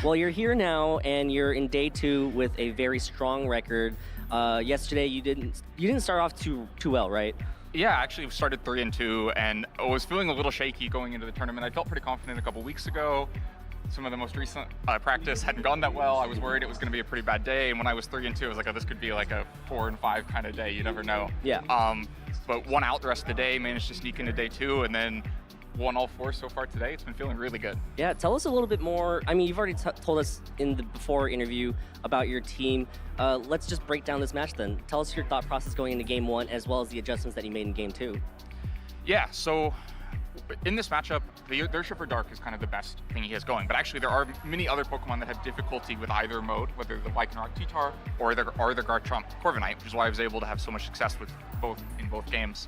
Speaker 9: Well, you're here now, and you're in day 2 with a very strong record. Yesterday, you didn't start off too well, right?
Speaker 15: Yeah, I actually started 3-2, and I was feeling a little shaky going into the tournament. I felt pretty confident a couple weeks ago. Some of the most recent practice hadn't gone that well. I was worried it was going to be a pretty bad day, and when I was 3-2, I was like, oh, this could be like a 4-5 kind of day. You never know.
Speaker 9: Yeah.
Speaker 15: But won out the rest of the day, managed to sneak into day 2, and then won all 4 so far today. It's been feeling really good.
Speaker 9: Yeah, tell us a little bit more. I mean, you've already told us in the before interview about your team. Let's just break down this match then. Tell us your thought process going into game 1 as well as the adjustments that you made in game 2.
Speaker 15: Yeah, so in this matchup, the Urshifu Dark is kind of the best thing he has going, but actually there are many other Pokemon that have difficulty with either mode, whether the Lycanroc T-Tar or the Garchomp Corviknight, which is why I was able to have so much success with in both games.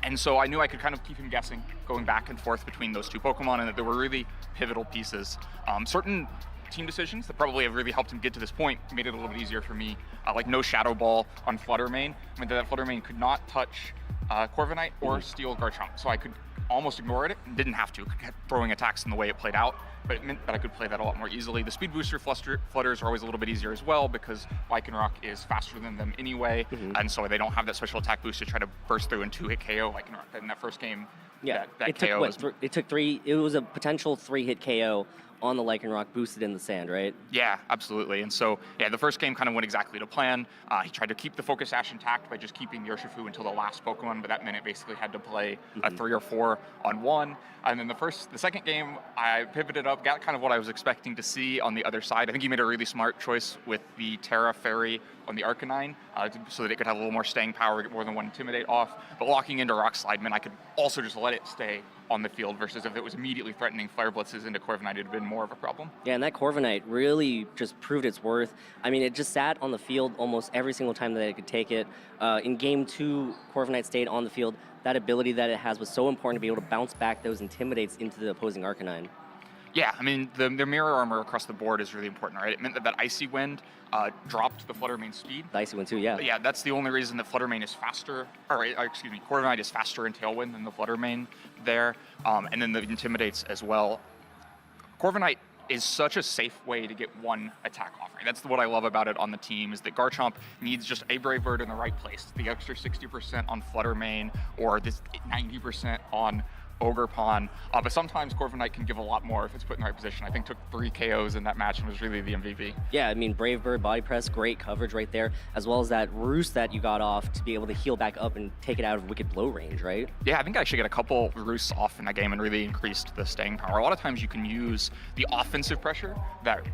Speaker 15: And so I knew I could kind of keep him guessing, going back and forth between those two Pokemon, and that there were really pivotal pieces. Certain team decisions that probably have really helped him get to this point made it a little bit easier for me, like no Shadow Ball on Fluttermane. I mean, that Fluttermane could not touch Corviknight or steal Garchomp, so I could almost ignore it and didn't have to. I kept throwing attacks in the way it played out, but it meant that I could play that a lot more easily. The speed booster flutters are always a little bit easier as well because Lycanroc is faster than them anyway, and so they don't have that special attack boost to try to burst through and 2-hit KO Lycanroc in that first game.
Speaker 9: Yeah,
Speaker 15: that KO
Speaker 9: it took 3. It was a potential 3-hit KO on the Lycanroc boosted in the sand, right?
Speaker 15: Yeah, absolutely. And so, yeah, the first game kind of went exactly to plan. He tried to keep the Focus Sash intact by just keeping the Urshifu until the last Pokemon, but that meant it basically had to play a 3 or 4 on 1. And then the second game, I pivoted up, got kind of what I was expecting to see on the other side. I think he made a really smart choice with the Terra Fairy on the Arcanine, so that it could have a little more staying power, get more than one Intimidate off. But locking into Rock Slide meant I could also just let it stay on the field, versus if it was immediately threatening Flare Blitzes into Corviknight, it would have been more of a problem.
Speaker 9: Yeah, and that Corviknight really just proved its worth. I mean, it just sat on the field almost every single time that it could take it. In game 2, Corviknight stayed on the field. That ability that it has was so important to be able to bounce back those Intimidates into the opposing Arcanine.
Speaker 15: Yeah, I mean, the mirror armor across the board is really important, right? It meant that Icy Wind dropped the Fluttermane speed.
Speaker 9: The Icy Wind too, yeah.
Speaker 15: But yeah, that's the only reason that Fluttermane is faster, Corviknight is faster in Tailwind than the Fluttermane there, and then the Intimidates as well. Corviknight is such a safe way to get one attack off, right? That's what I love about it on the team, is that Garchomp needs just a Brave Bird in the right place. The extra 60% on Fluttermane, or this 90% on Ogerpon, but sometimes Corviknight can give a lot more if it's put in the right position. I think took 3 KOs in that match and was really the MVP.
Speaker 9: Yeah, I mean, Brave Bird, Body Press, great coverage right there, as well as that Roost that you got off to be able to heal back up and take it out of Wicked Blow range, right?
Speaker 15: Yeah, I think I actually got a couple Roosts off in that game and really increased the staying power. A lot of times you can use the offensive pressure that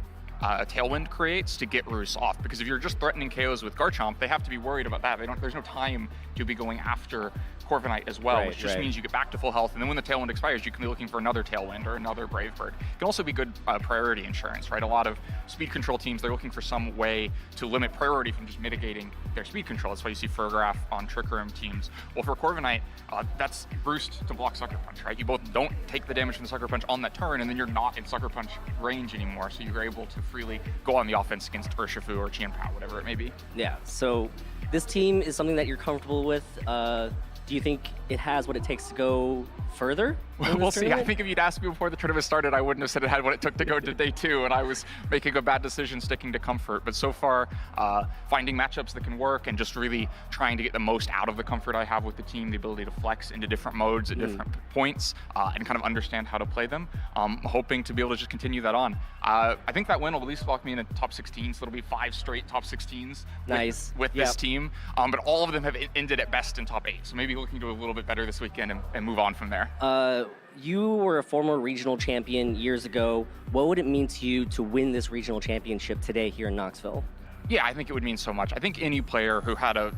Speaker 15: Tailwind creates to get Roosts off, because if you're just threatening KOs with Garchomp, they have to be worried about that. There's no time to be going after Corviknight as well, which just means you get back to full health, and then when the Tailwind expires, you can be looking for another Tailwind or another Brave Bird. It can also be good priority insurance, right? A lot of speed control teams, they're looking for some way to limit priority from just mitigating their speed control. That's why you see Furgraph on Trick Room teams. Well, for Corviknight, that's Roost to block Sucker Punch, right? You both don't take the damage from the Sucker Punch on that turn, and then you're not in Sucker Punch range anymore, so you're able to freely go on the offense against Urshifu or Qianpao, whatever it may be.
Speaker 9: Yeah, so this team is something that you're comfortable with. do you think it has what it takes to go further?
Speaker 15: We'll see. I think if you'd asked me before the tournament started, I wouldn't have said it had what it took to go to day 2, and I was making a bad decision sticking to comfort. But so far, finding matchups that can work and just really trying to get the most out of the comfort I have with the team, the ability to flex into different modes at different points, and kind of understand how to play them. Hoping to be able to just continue that on. I think that win will at least lock me in a top 16, so it'll be 5 straight top 16s with this team. But all of them have ended at best in top 8, so maybe looking to do a little bit better this weekend and move on from there.
Speaker 9: You were a former regional champion years ago. What would it mean to you to win this regional championship today here in Knoxville?
Speaker 15: Yeah, I think it would mean so much. I think any player who had a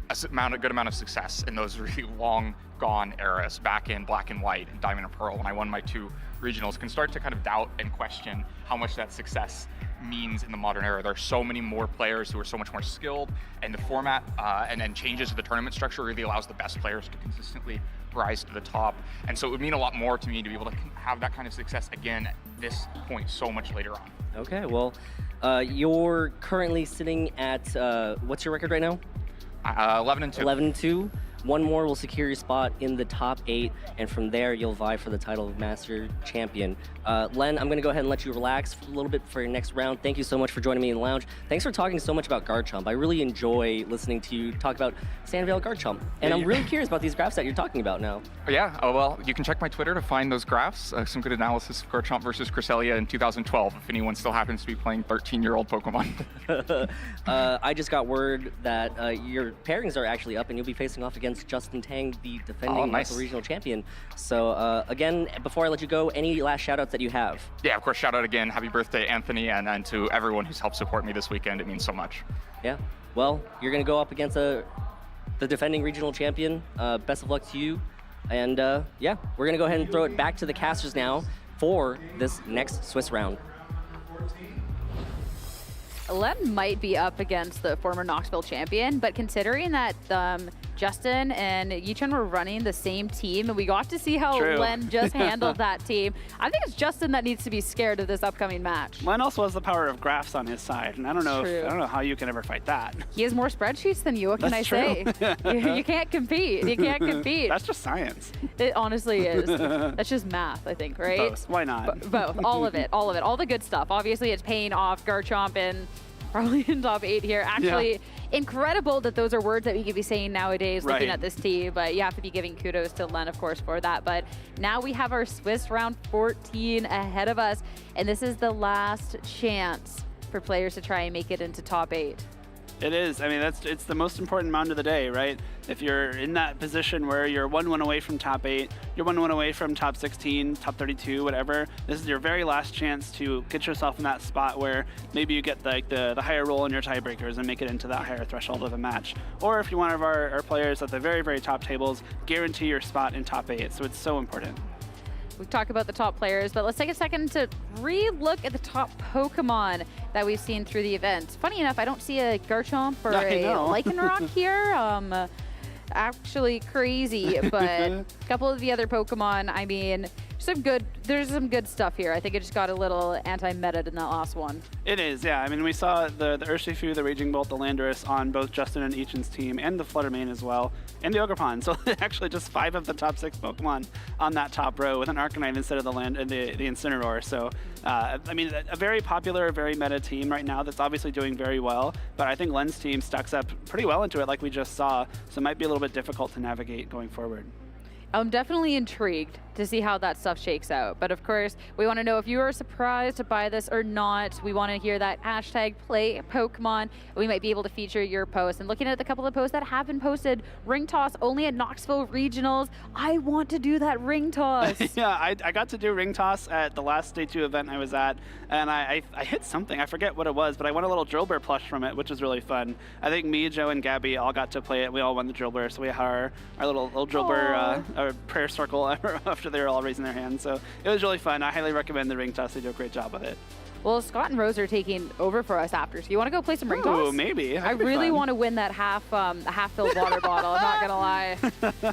Speaker 15: good amount of success in those really long gone eras back in Black and White and Diamond and Pearl when I won my 2 regionals can start to kind of doubt and question how much that success means in the modern era. There are so many more players who are so much more skilled, and the format and then changes to the tournament structure really allows the best players to consistently rise to the top. And so it would mean a lot more to me to be able to have that kind of success again at this point so much later on.
Speaker 9: Okay, well, you're currently sitting at, what's your record right now?
Speaker 15: 11-2.
Speaker 9: 11-2. One more will secure your spot in the top 8, and from there you'll vie for the title of Master Champion. Len, I'm going to go ahead and let you relax a little bit for your next round. Thank you so much for joining me in the lounge. Thanks for talking so much about Garchomp. I really enjoy listening to you talk about Sandvale Garchomp, and I'm really curious about these graphs that you're talking about now.
Speaker 15: Yeah, well, you can check my Twitter to find those graphs. Some good analysis of Garchomp versus Cresselia in 2012, if anyone still happens to be playing 13-year-old Pokemon.
Speaker 9: I just got word that your pairings are actually up, and you'll be facing off against Justin Tang, the defending Knoxville Regional Champion. So again, before I let you go, any last shout-outs that you have?
Speaker 15: Yeah, of course, shout out again. Happy birthday, Anthony, and to everyone who's helped support me this weekend. It means so much.
Speaker 9: Yeah, well, you're going to go up against the defending regional champion. Best of luck to you. And yeah, we're going to go ahead and throw it back to the casters now for this next Swiss round.
Speaker 11: Len might be up against the former Knoxville champion, but considering that Justin and Yichun were running the same team, and we got to see how Len just handled that team, I think it's Justin that needs to be scared of this upcoming match.
Speaker 12: Len also has the power of graphs on his side, and I don't know how you can ever fight that.
Speaker 11: He has more spreadsheets than you. What can I say? You can't compete. You can't compete.
Speaker 12: That's just science.
Speaker 11: It honestly is. That's just math, I think, right?
Speaker 12: Both. Why not?
Speaker 11: Both. All of it. All of it. All the good stuff. Obviously, it's paying off. Garchomp and probably in top 8 here. Actually, incredible that those are words that we could be saying nowadays looking at this team, but you have to be giving kudos to Len, of course, for that. But now we have our Swiss round 14 ahead of us, and this is the last chance for players to try and make it into top 8.
Speaker 12: It is. I mean, it's the most important round of the day, right? If you're in that position where you're 1 away from top 8, you're 1 away from top 16, top 32, whatever, this is your very last chance to get yourself in that spot where maybe you get like the higher roll in your tiebreakers and make it into that higher threshold of a match. Or if you're one of our players at the very, very top tables, guarantee your spot in top 8. So it's so important.
Speaker 11: We've talked about the top players, but let's take a second to re-look at the top Pokemon that we've seen through the event. Funny enough, I don't see a Garchomp or a Lycanroc here. Actually crazy, but a couple of the other Pokemon, I mean, there's some good stuff here. I think it just got a little anti-meta in that last one.
Speaker 12: It is, yeah. I mean, we saw the Urshifu, the Raging Bolt, the Landorus on both Justin and Yichun's team, and the Fluttermane as well, and the Ogerpon. So actually just 5 of the top 6 Pokemon on that top row with an Arcanine instead of the Incineroar. So, I mean, a very popular, very meta team right now that's obviously doing very well, but I think Len's team stacks up pretty well into it like we just saw, so it might be a little bit difficult to navigate going forward.
Speaker 11: I'm definitely intrigued to see how that stuff shakes out. But of course, we want to know if you are surprised by this or not. We want to hear that hashtag play Pokemon. We might be able to feature your post. And looking at the couple of posts that have been posted, ring toss only at Knoxville Regionals. I want to do that ring toss.
Speaker 12: Yeah, I got to do ring toss at the last Day 2 event I was at, and I hit something. I forget what it was, but I won a little Drillbur plush from it, which was really fun. I think me, Joe, and Gabby all got to play it. We all won the Drillbur, so we had our little Drillbur our prayer circle after they were all raising their hands. So it was really fun. I highly recommend the ring toss. They do a great job with it.
Speaker 11: Well, Scott and Rose are taking over for us after. So you want to go play some ring toss?
Speaker 12: Oh, maybe.
Speaker 11: I really want to win that half-filled water bottle. I'm not gonna lie.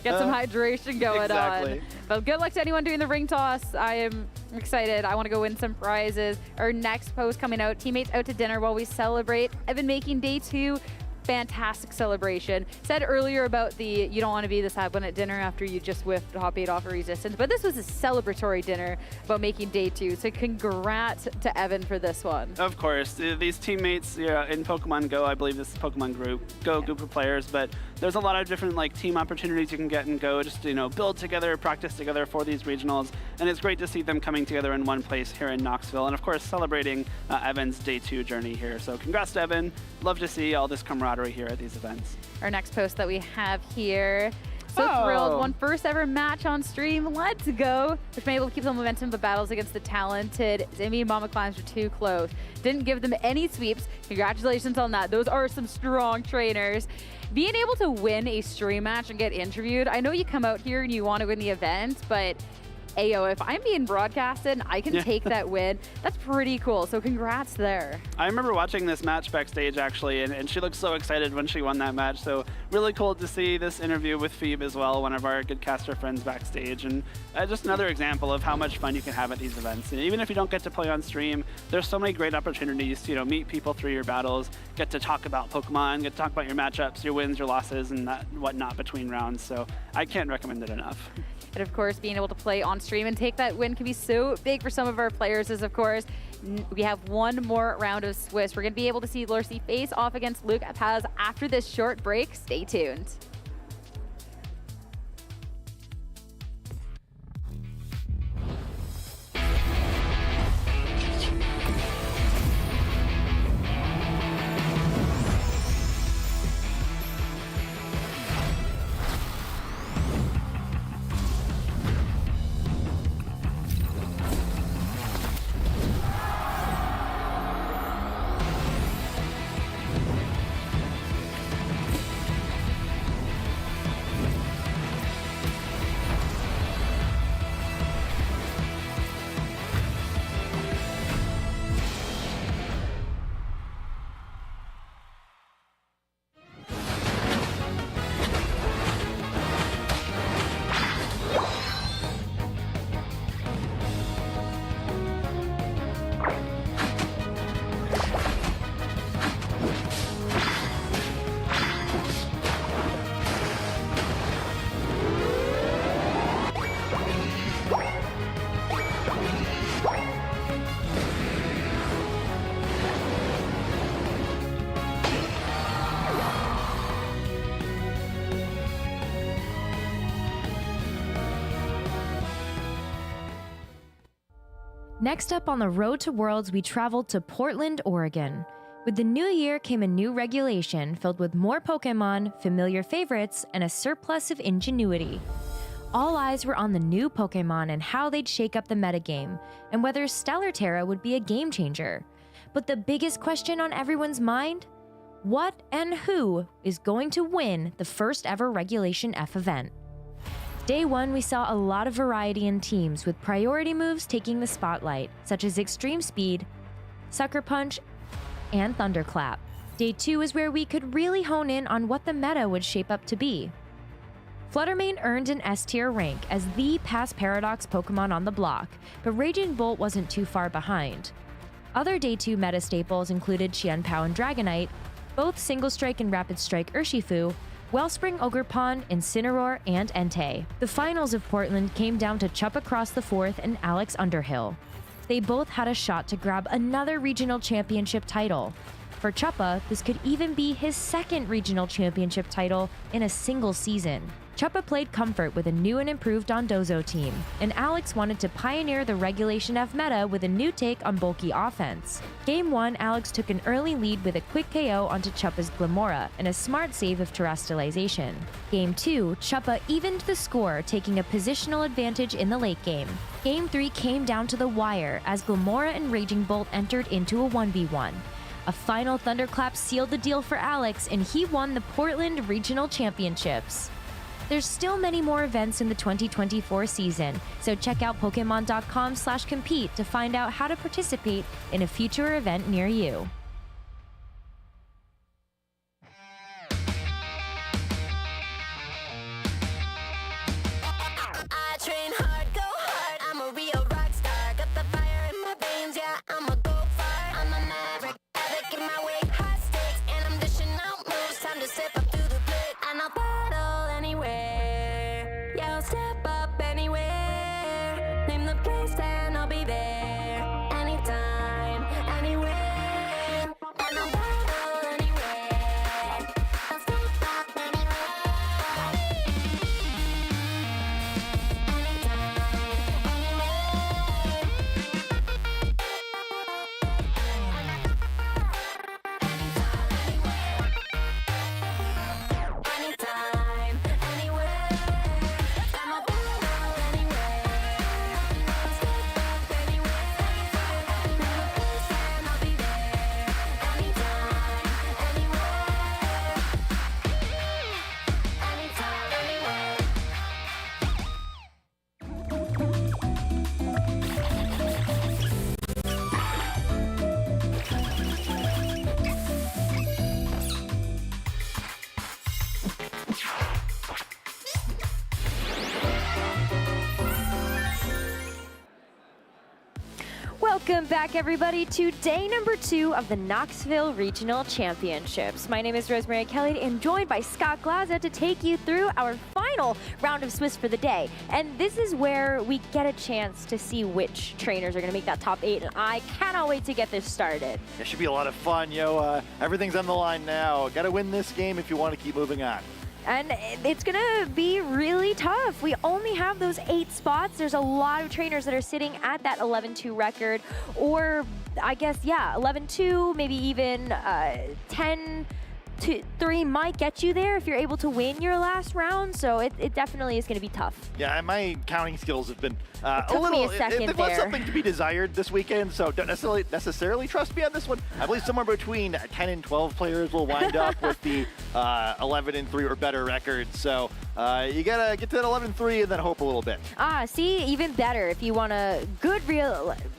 Speaker 11: Get some hydration going on. But good luck to anyone doing the ring toss. I am excited. I want to go win some prizes. Our next post coming out: teammates out to dinner while we celebrate. I've been making Day 2 fantastic celebration. Said earlier about the you don't want to be this sad one at dinner after you just whiffed hot bait off a resistance, but this was a celebratory dinner about making day 2. So congrats to Evan for this one.
Speaker 12: Of course, these teammates in Pokemon Go, I believe this is Pokemon group of players, but there's a lot of different like team opportunities you can get in Go, just build together, practice together for these regionals, and it's great to see them coming together in one place here in Knoxville, and of course celebrating Evan's day 2 journey here. So congrats to Evan. Love to see all this camaraderie here at these events.
Speaker 11: Our next post that we have here. So thrilled, won first ever match on stream. Let's go. We've been able to keep the momentum of the battles against the talented Zimmy and Mama Climbs were too close. Didn't give them any sweeps. Congratulations on that. Those are some strong trainers. Being able to win a stream match and get interviewed, I know you come out here and you want to win the event, but Ayo, if I'm being broadcasted and I can take that win, that's pretty cool. So congrats there.
Speaker 12: I remember watching this match backstage actually, and she looked so excited when she won that match. So really cool to see this interview with Phoebe as well, one of our good caster friends backstage. And just another example of how much fun you can have at these events. And even if you don't get to play on stream, there's so many great opportunities to meet people through your battles, get to talk about Pokemon, get to talk about your matchups, your wins, your losses, and whatnot between rounds. So I can't recommend it enough.
Speaker 11: And of course, being able to play on stream and take that win can be so big for some of our players. As of course, we have one more round of Swiss. We're going to be able to see Lorcy face off against Luke Paz after this short break. Stay tuned.
Speaker 3: Next up on the road to Worlds, we traveled to Portland, Oregon. With the new year came a new regulation filled with more Pokemon, familiar favorites, and a surplus of ingenuity. All eyes were on the new Pokemon and how they'd shake up the metagame, and whether Stellar Terra would be a game changer. But the biggest question on everyone's mind? What and who is going to win the first ever Regulation F event? Day 1, we saw a lot of variety in teams, with priority moves taking the spotlight, such as Extreme Speed, Sucker Punch, and Thunderclap. Day 2 is where we could really hone in on what the meta would shape up to be. Fluttermane earned an S-tier rank as the past Paradox Pokemon on the block, but Raging Bolt wasn't too far behind. Other Day 2 meta staples included Qianpao and Dragonite, both Single Strike and Rapid Strike Urshifu, Wellspring Ogerpon, Incineroar, and Entei. The finals of Portland came down to Chup Across the Fourth and Alex Underhill. They both had a shot to grab another regional championship title. For Chuppa, this could even be his second regional championship title in a single season. Chuppa played comfort with a new and improved Dondozo team, and Alex wanted to pioneer the Regulation F meta with a new take on bulky offense. Game 1, Alex took an early lead with a quick KO onto Chuppa's Glamora and a smart save of Terrestrialization. Game 2, Chuppa evened the score, taking a positional advantage in the late game. Game 3 came down to the wire as Glamora and Raging Bolt entered into a 1v1. A final Thunderclap sealed the deal for Alex, and he won the Portland Regional Championships. There's still many more events in the 2024 season, so check out Pokemon.com/compete to find out how to participate in a future event near you.
Speaker 4: I train hard, go hard. I'm a real rock star. Got the fire in my veins, yeah, I'm a go far. I'm a maverick, epic in my way, hot stakes, and I'm dishing out moves.
Speaker 3: Welcome back, everybody, to day number 2 of the Knoxville Regional Championships. My name is Rosemary Kelly, and joined by Scott Glaza to take you through our final round of Swiss for the day. And this is where we get a chance to see which trainers are going to make that top 8, and I cannot wait to get this started.
Speaker 10: It should be a lot of fun, everything's on the line now. Got to win this game if you want to keep moving on.
Speaker 3: And it's going to be really tough. We only have those 8 spots. There's a lot of trainers that are sitting at that 11-2 record, or I guess, 11-2, maybe even 10-3 might get you there if you're able to win your last round. So it definitely is going to be tough.
Speaker 10: Yeah, and my counting skills have been
Speaker 3: it took me a second
Speaker 10: they've left something to be desired this weekend, so don't necessarily trust me on this one. I believe somewhere between 10 and 12 players will wind up with the 11-3 or better record. So you gotta get to that 11-3 and then hope a little bit.
Speaker 3: See, even better if you want a good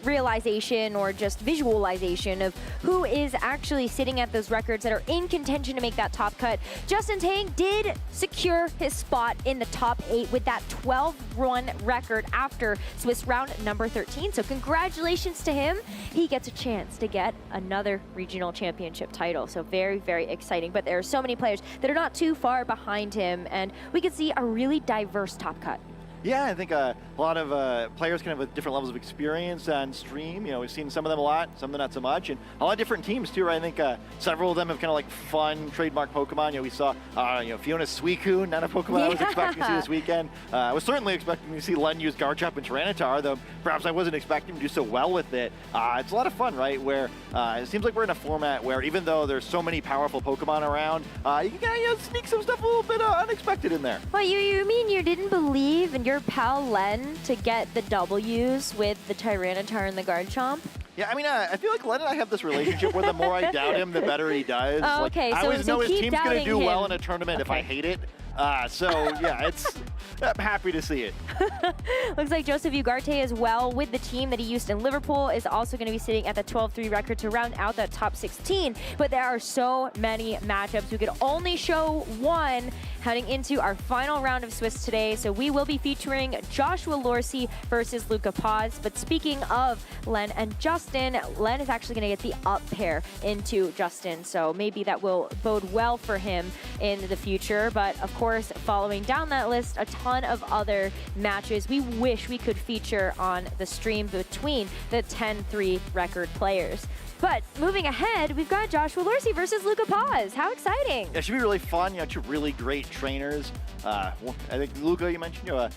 Speaker 3: realization or just visualization of who is actually sitting at those records that are in contention to make that top cut. Justin Tang did secure his spot in the top 8 with that 12-run record after Swiss round number 13. So congratulations to him. He gets a chance to get another regional championship title. So very, very exciting. But there are so many players that are not too far behind him, and we could see a really diverse top cut.
Speaker 10: Yeah, I think a lot of players kind of with different levels of experience on stream. We've seen some of them a lot, some of them not so much, and a lot of different teams too, right? I think several of them have kind of like fun trademark Pokemon. We saw Fiona Suicune, not a Pokemon I was expecting to see this weekend. I was certainly expecting to see Len use Garchomp and Tyranitar, though perhaps I wasn't expecting to do so well with it. It's a lot of fun, right? Where it seems like we're in a format where even though there's so many powerful Pokemon around, you can kind of sneak some stuff a little bit unexpected in there.
Speaker 3: Well, you mean you didn't believe in your pal Len to get the W's with the Tyranitar and the Garchomp?
Speaker 10: Yeah, I mean, I feel like Len and I have this relationship where the more I doubt him, the better he does.
Speaker 3: Oh, okay,
Speaker 10: I always know his team's going to do
Speaker 3: him.
Speaker 10: well in a tournament if I hate it. I'm happy to see it.
Speaker 3: Looks like Joseph Ugarte as well with the team that he used in Liverpool is also going to be sitting at the 12-3 record to round out that top 16. But there are so many matchups. We could only show one heading into our final round of Swiss today. So we will be featuring Joshua Lorsi versus Luca Paz. But speaking of Len and Justin, Len is actually going to get the up pair into Justin. So maybe that will bode well for him in the future. But of course, following down that list, a ton of other matches we wish we could feature on the stream between the 10-3 record players. But moving ahead, we've got Joshua Lorsi versus Luca Paz. How exciting!
Speaker 10: Yeah, it should be really fun. Two really great trainers. I think Luca, you mentioned,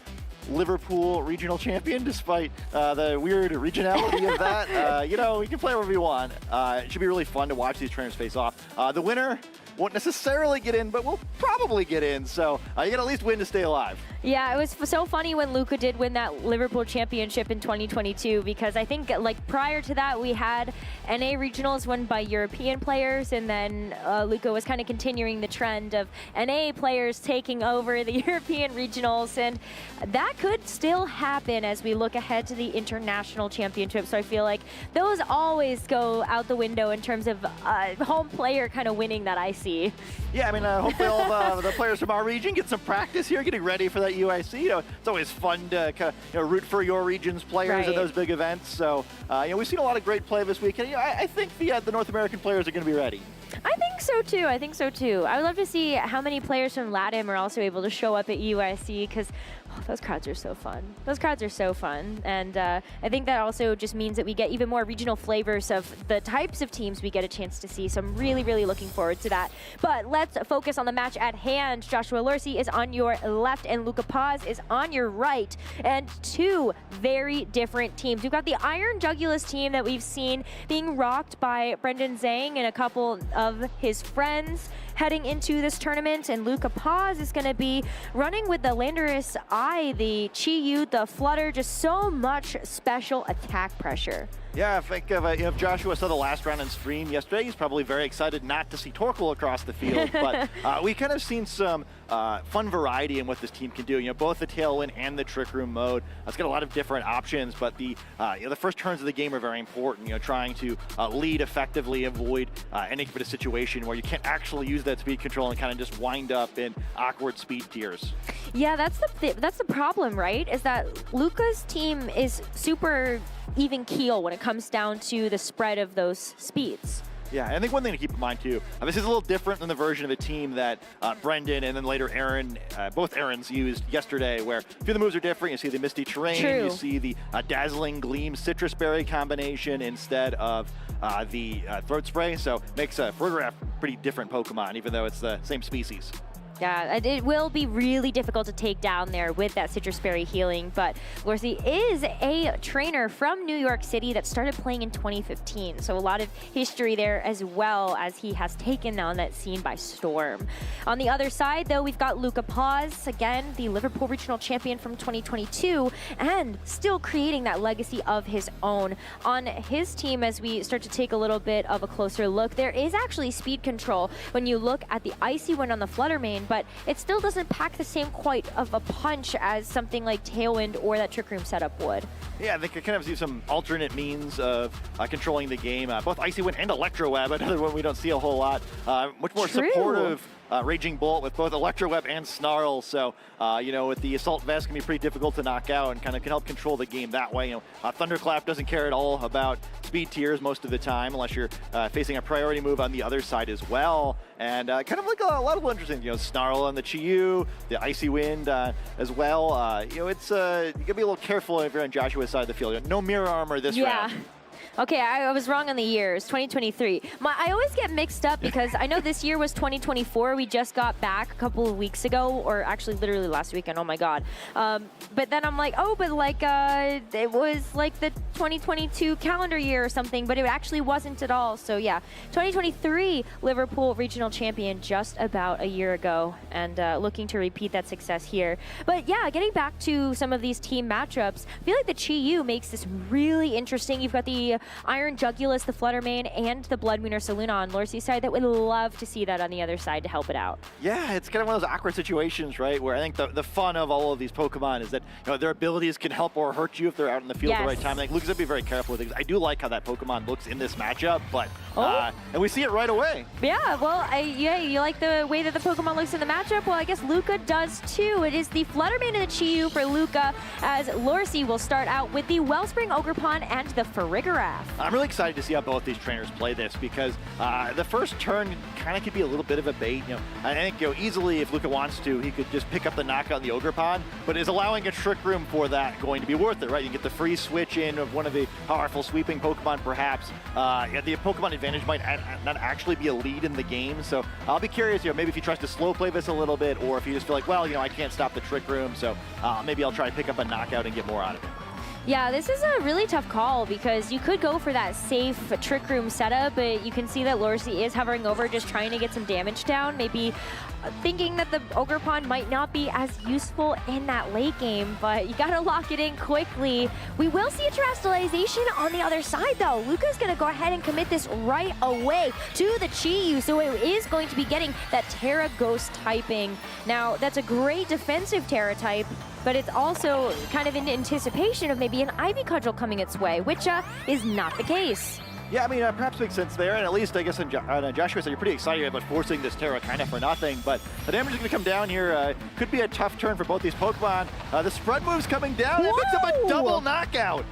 Speaker 10: Liverpool regional champion, despite the weird regionality of that. We can play wherever we want. It should be really fun to watch these trainers face off. The winner won't necessarily get in, but will probably get in. So you can at least win to stay alive.
Speaker 3: Yeah, it was so funny when Luca did win that Liverpool championship in 2022, because I think prior to that we had NA regionals won by European players, and then Luca was kind of continuing the trend of NA players taking over the European regionals, and that could still happen as we look ahead to the international championship. So I feel like those always go out the window in terms of home player kind of winning that I see.
Speaker 10: Yeah, I mean, hopefully all of the players from our region get some practice here, getting ready for that UIC. It's always fun to root for your region's players at those big events. So, we've seen a lot of great play this weekend. I think the North American players are going to be ready.
Speaker 3: I think so too. I would love to see how many players from LATAM are also able to show up at UIC, because those crowds are so fun. And I think that also just means that we get even more regional flavors of the types of teams we get a chance to see. So I'm really, really looking forward to that. But let's focus on the match at hand. Joshua Lorsi is on your left and Luca Paz is on your right. And two very different teams. We've got the Iron Jugulus team that we've seen being rocked by Brendan Zhang and a couple of his friends heading into this tournament, and Luca Paz is going to be running with the Landorus Eye, the Chi-Yu, the Flutter, just so much special attack pressure.
Speaker 10: Yeah, I think if Joshua saw the last round in stream yesterday, he's probably very excited not to see Torkoal across the field. But we kind of seen some fun variety in what this team can do. Both the Tailwind and the Trick Room mode. It's got a lot of different options, but the first turns of the game are very important. Trying to lead effectively, avoid any kind of situation where you can't actually use that speed control and kind of just wind up in awkward speed tiers.
Speaker 3: Yeah, that's the problem, right? Is that Luca's team is super even keel when it comes down to the spread of those speeds.
Speaker 10: Yeah, I think one thing to keep in mind too, this is a little different than the version of a team that Brendan and then later Aaron, both Aarons used yesterday, where a few of the moves are different. You see the Misty Terrain, you see the Dazzling Gleam Citrus Berry combination instead of the Throat Spray, so makes Fergaraf pretty different Pokemon, even though it's the same species.
Speaker 3: Yeah, it will be really difficult to take down there with that Citrus Berry healing, but Lorsi is a trainer from New York City that started playing in 2015, so a lot of history there as well, as he has taken on that scene by storm. On the other side, though, we've got Luca Paz, again, the Liverpool Regional Champion from 2022, and still creating that legacy of his own. On his team, as we start to take a little bit of a closer look, there is actually speed control when you look at the Icy Wind on the Fluttermane, but it still doesn't pack the same quite of a punch as something like Tailwind or that Trick Room setup would.
Speaker 10: Yeah, I think it kind of gives some alternate means of controlling the game. Both Icy Wind and Electro Web, another one we don't see a whole lot. Much more supportive Raging Bolt with both Electro Web and Snarl, so you know, with the Assault Vest, can be pretty difficult to knock out and kind of can help control the game that way. You know, Thunderclap doesn't care at all about speed tiers most of the time, unless you're facing a priority move on the other side as well. And kind of like a lot of interesting, you know, Snarl on the Chi-Yu, the Icy Wind as well. You know, it's you gotta be a little careful if you're on Joshua's side of the field. No mirror armor this round.
Speaker 3: Okay, I was wrong on the years, 2023. I always get mixed up because I know this year was 2024. We just got back a couple of weeks ago, or actually literally last weekend, oh my God. But then I'm like, oh, but like it was like the 2022 calendar year or something, but it actually wasn't at all. So yeah, 2023 Liverpool Regional Champion just about a year ago, and looking to repeat that success here. But yeah, getting back to some of these team matchups, I feel like the Chi-Yu makes this really interesting. You've got the Iron Jugulus, the Fluttermane, and the Bloodwiener Saluna on Lorsi's side. That would love to see that on the other side to help it out.
Speaker 10: Yeah, it's kind of one of those awkward situations, right, where I think the fun of all of these Pokemon is that, you know, their abilities can help or hurt you if they're out in the field at the right time. I think Luke's going to be very careful with things. I do like how that Pokemon looks in this matchup, but and we see it right away.
Speaker 3: Yeah, well, yeah, you like the way that the Pokemon looks in the matchup? Well, I guess Luca does too. It is the Fluttermane and the Chi-Yu for Luca, as Lorsi will start out with the Wellspring Ogerpon and the Farigiraf.
Speaker 10: I'm really excited to see how both these trainers play this, because the first turn kind of could be a little bit of a bait. You know, I think, you know, easily if Luca wants to, he could just pick up the knockout in the Ogerpon, but is allowing a Trick Room for that going to be worth it, right? You get the free switch in of one of the powerful sweeping Pokemon, perhaps. Yeah, the Pokemon advantage might not actually be a lead in the game, so I'll be curious, you know, maybe if he tries to slow play this a little bit, or if you just feel like, well, you know, I can't stop the Trick Room, so maybe I'll try to pick up a knockout and get more out of it.
Speaker 3: Yeah, this is a really tough call, because you could go for that safe Trick Room setup, but you can see that Lorsi is hovering over, just trying to get some damage down, maybe thinking that the Ogerpon might not be as useful in that late game, but you gotta lock it in quickly. We will see a Terastallization on the other side, though. Luca's gonna go ahead and commit this right away to the Chi-Yu, so it is going to be getting that Terra Ghost typing. Now, that's a great defensive Terra type, but it's also kind of in anticipation of maybe an Ivy Cudgel coming its way, which is not the case.
Speaker 10: Yeah, I mean, perhaps makes sense there, and at least I guess on Joshua said you're pretty excited about forcing this Terra kind of for nothing, but the damage is going to come down here. Could be a tough turn for both these Pokemon. The spread move's coming down, and it picks up a double knockout.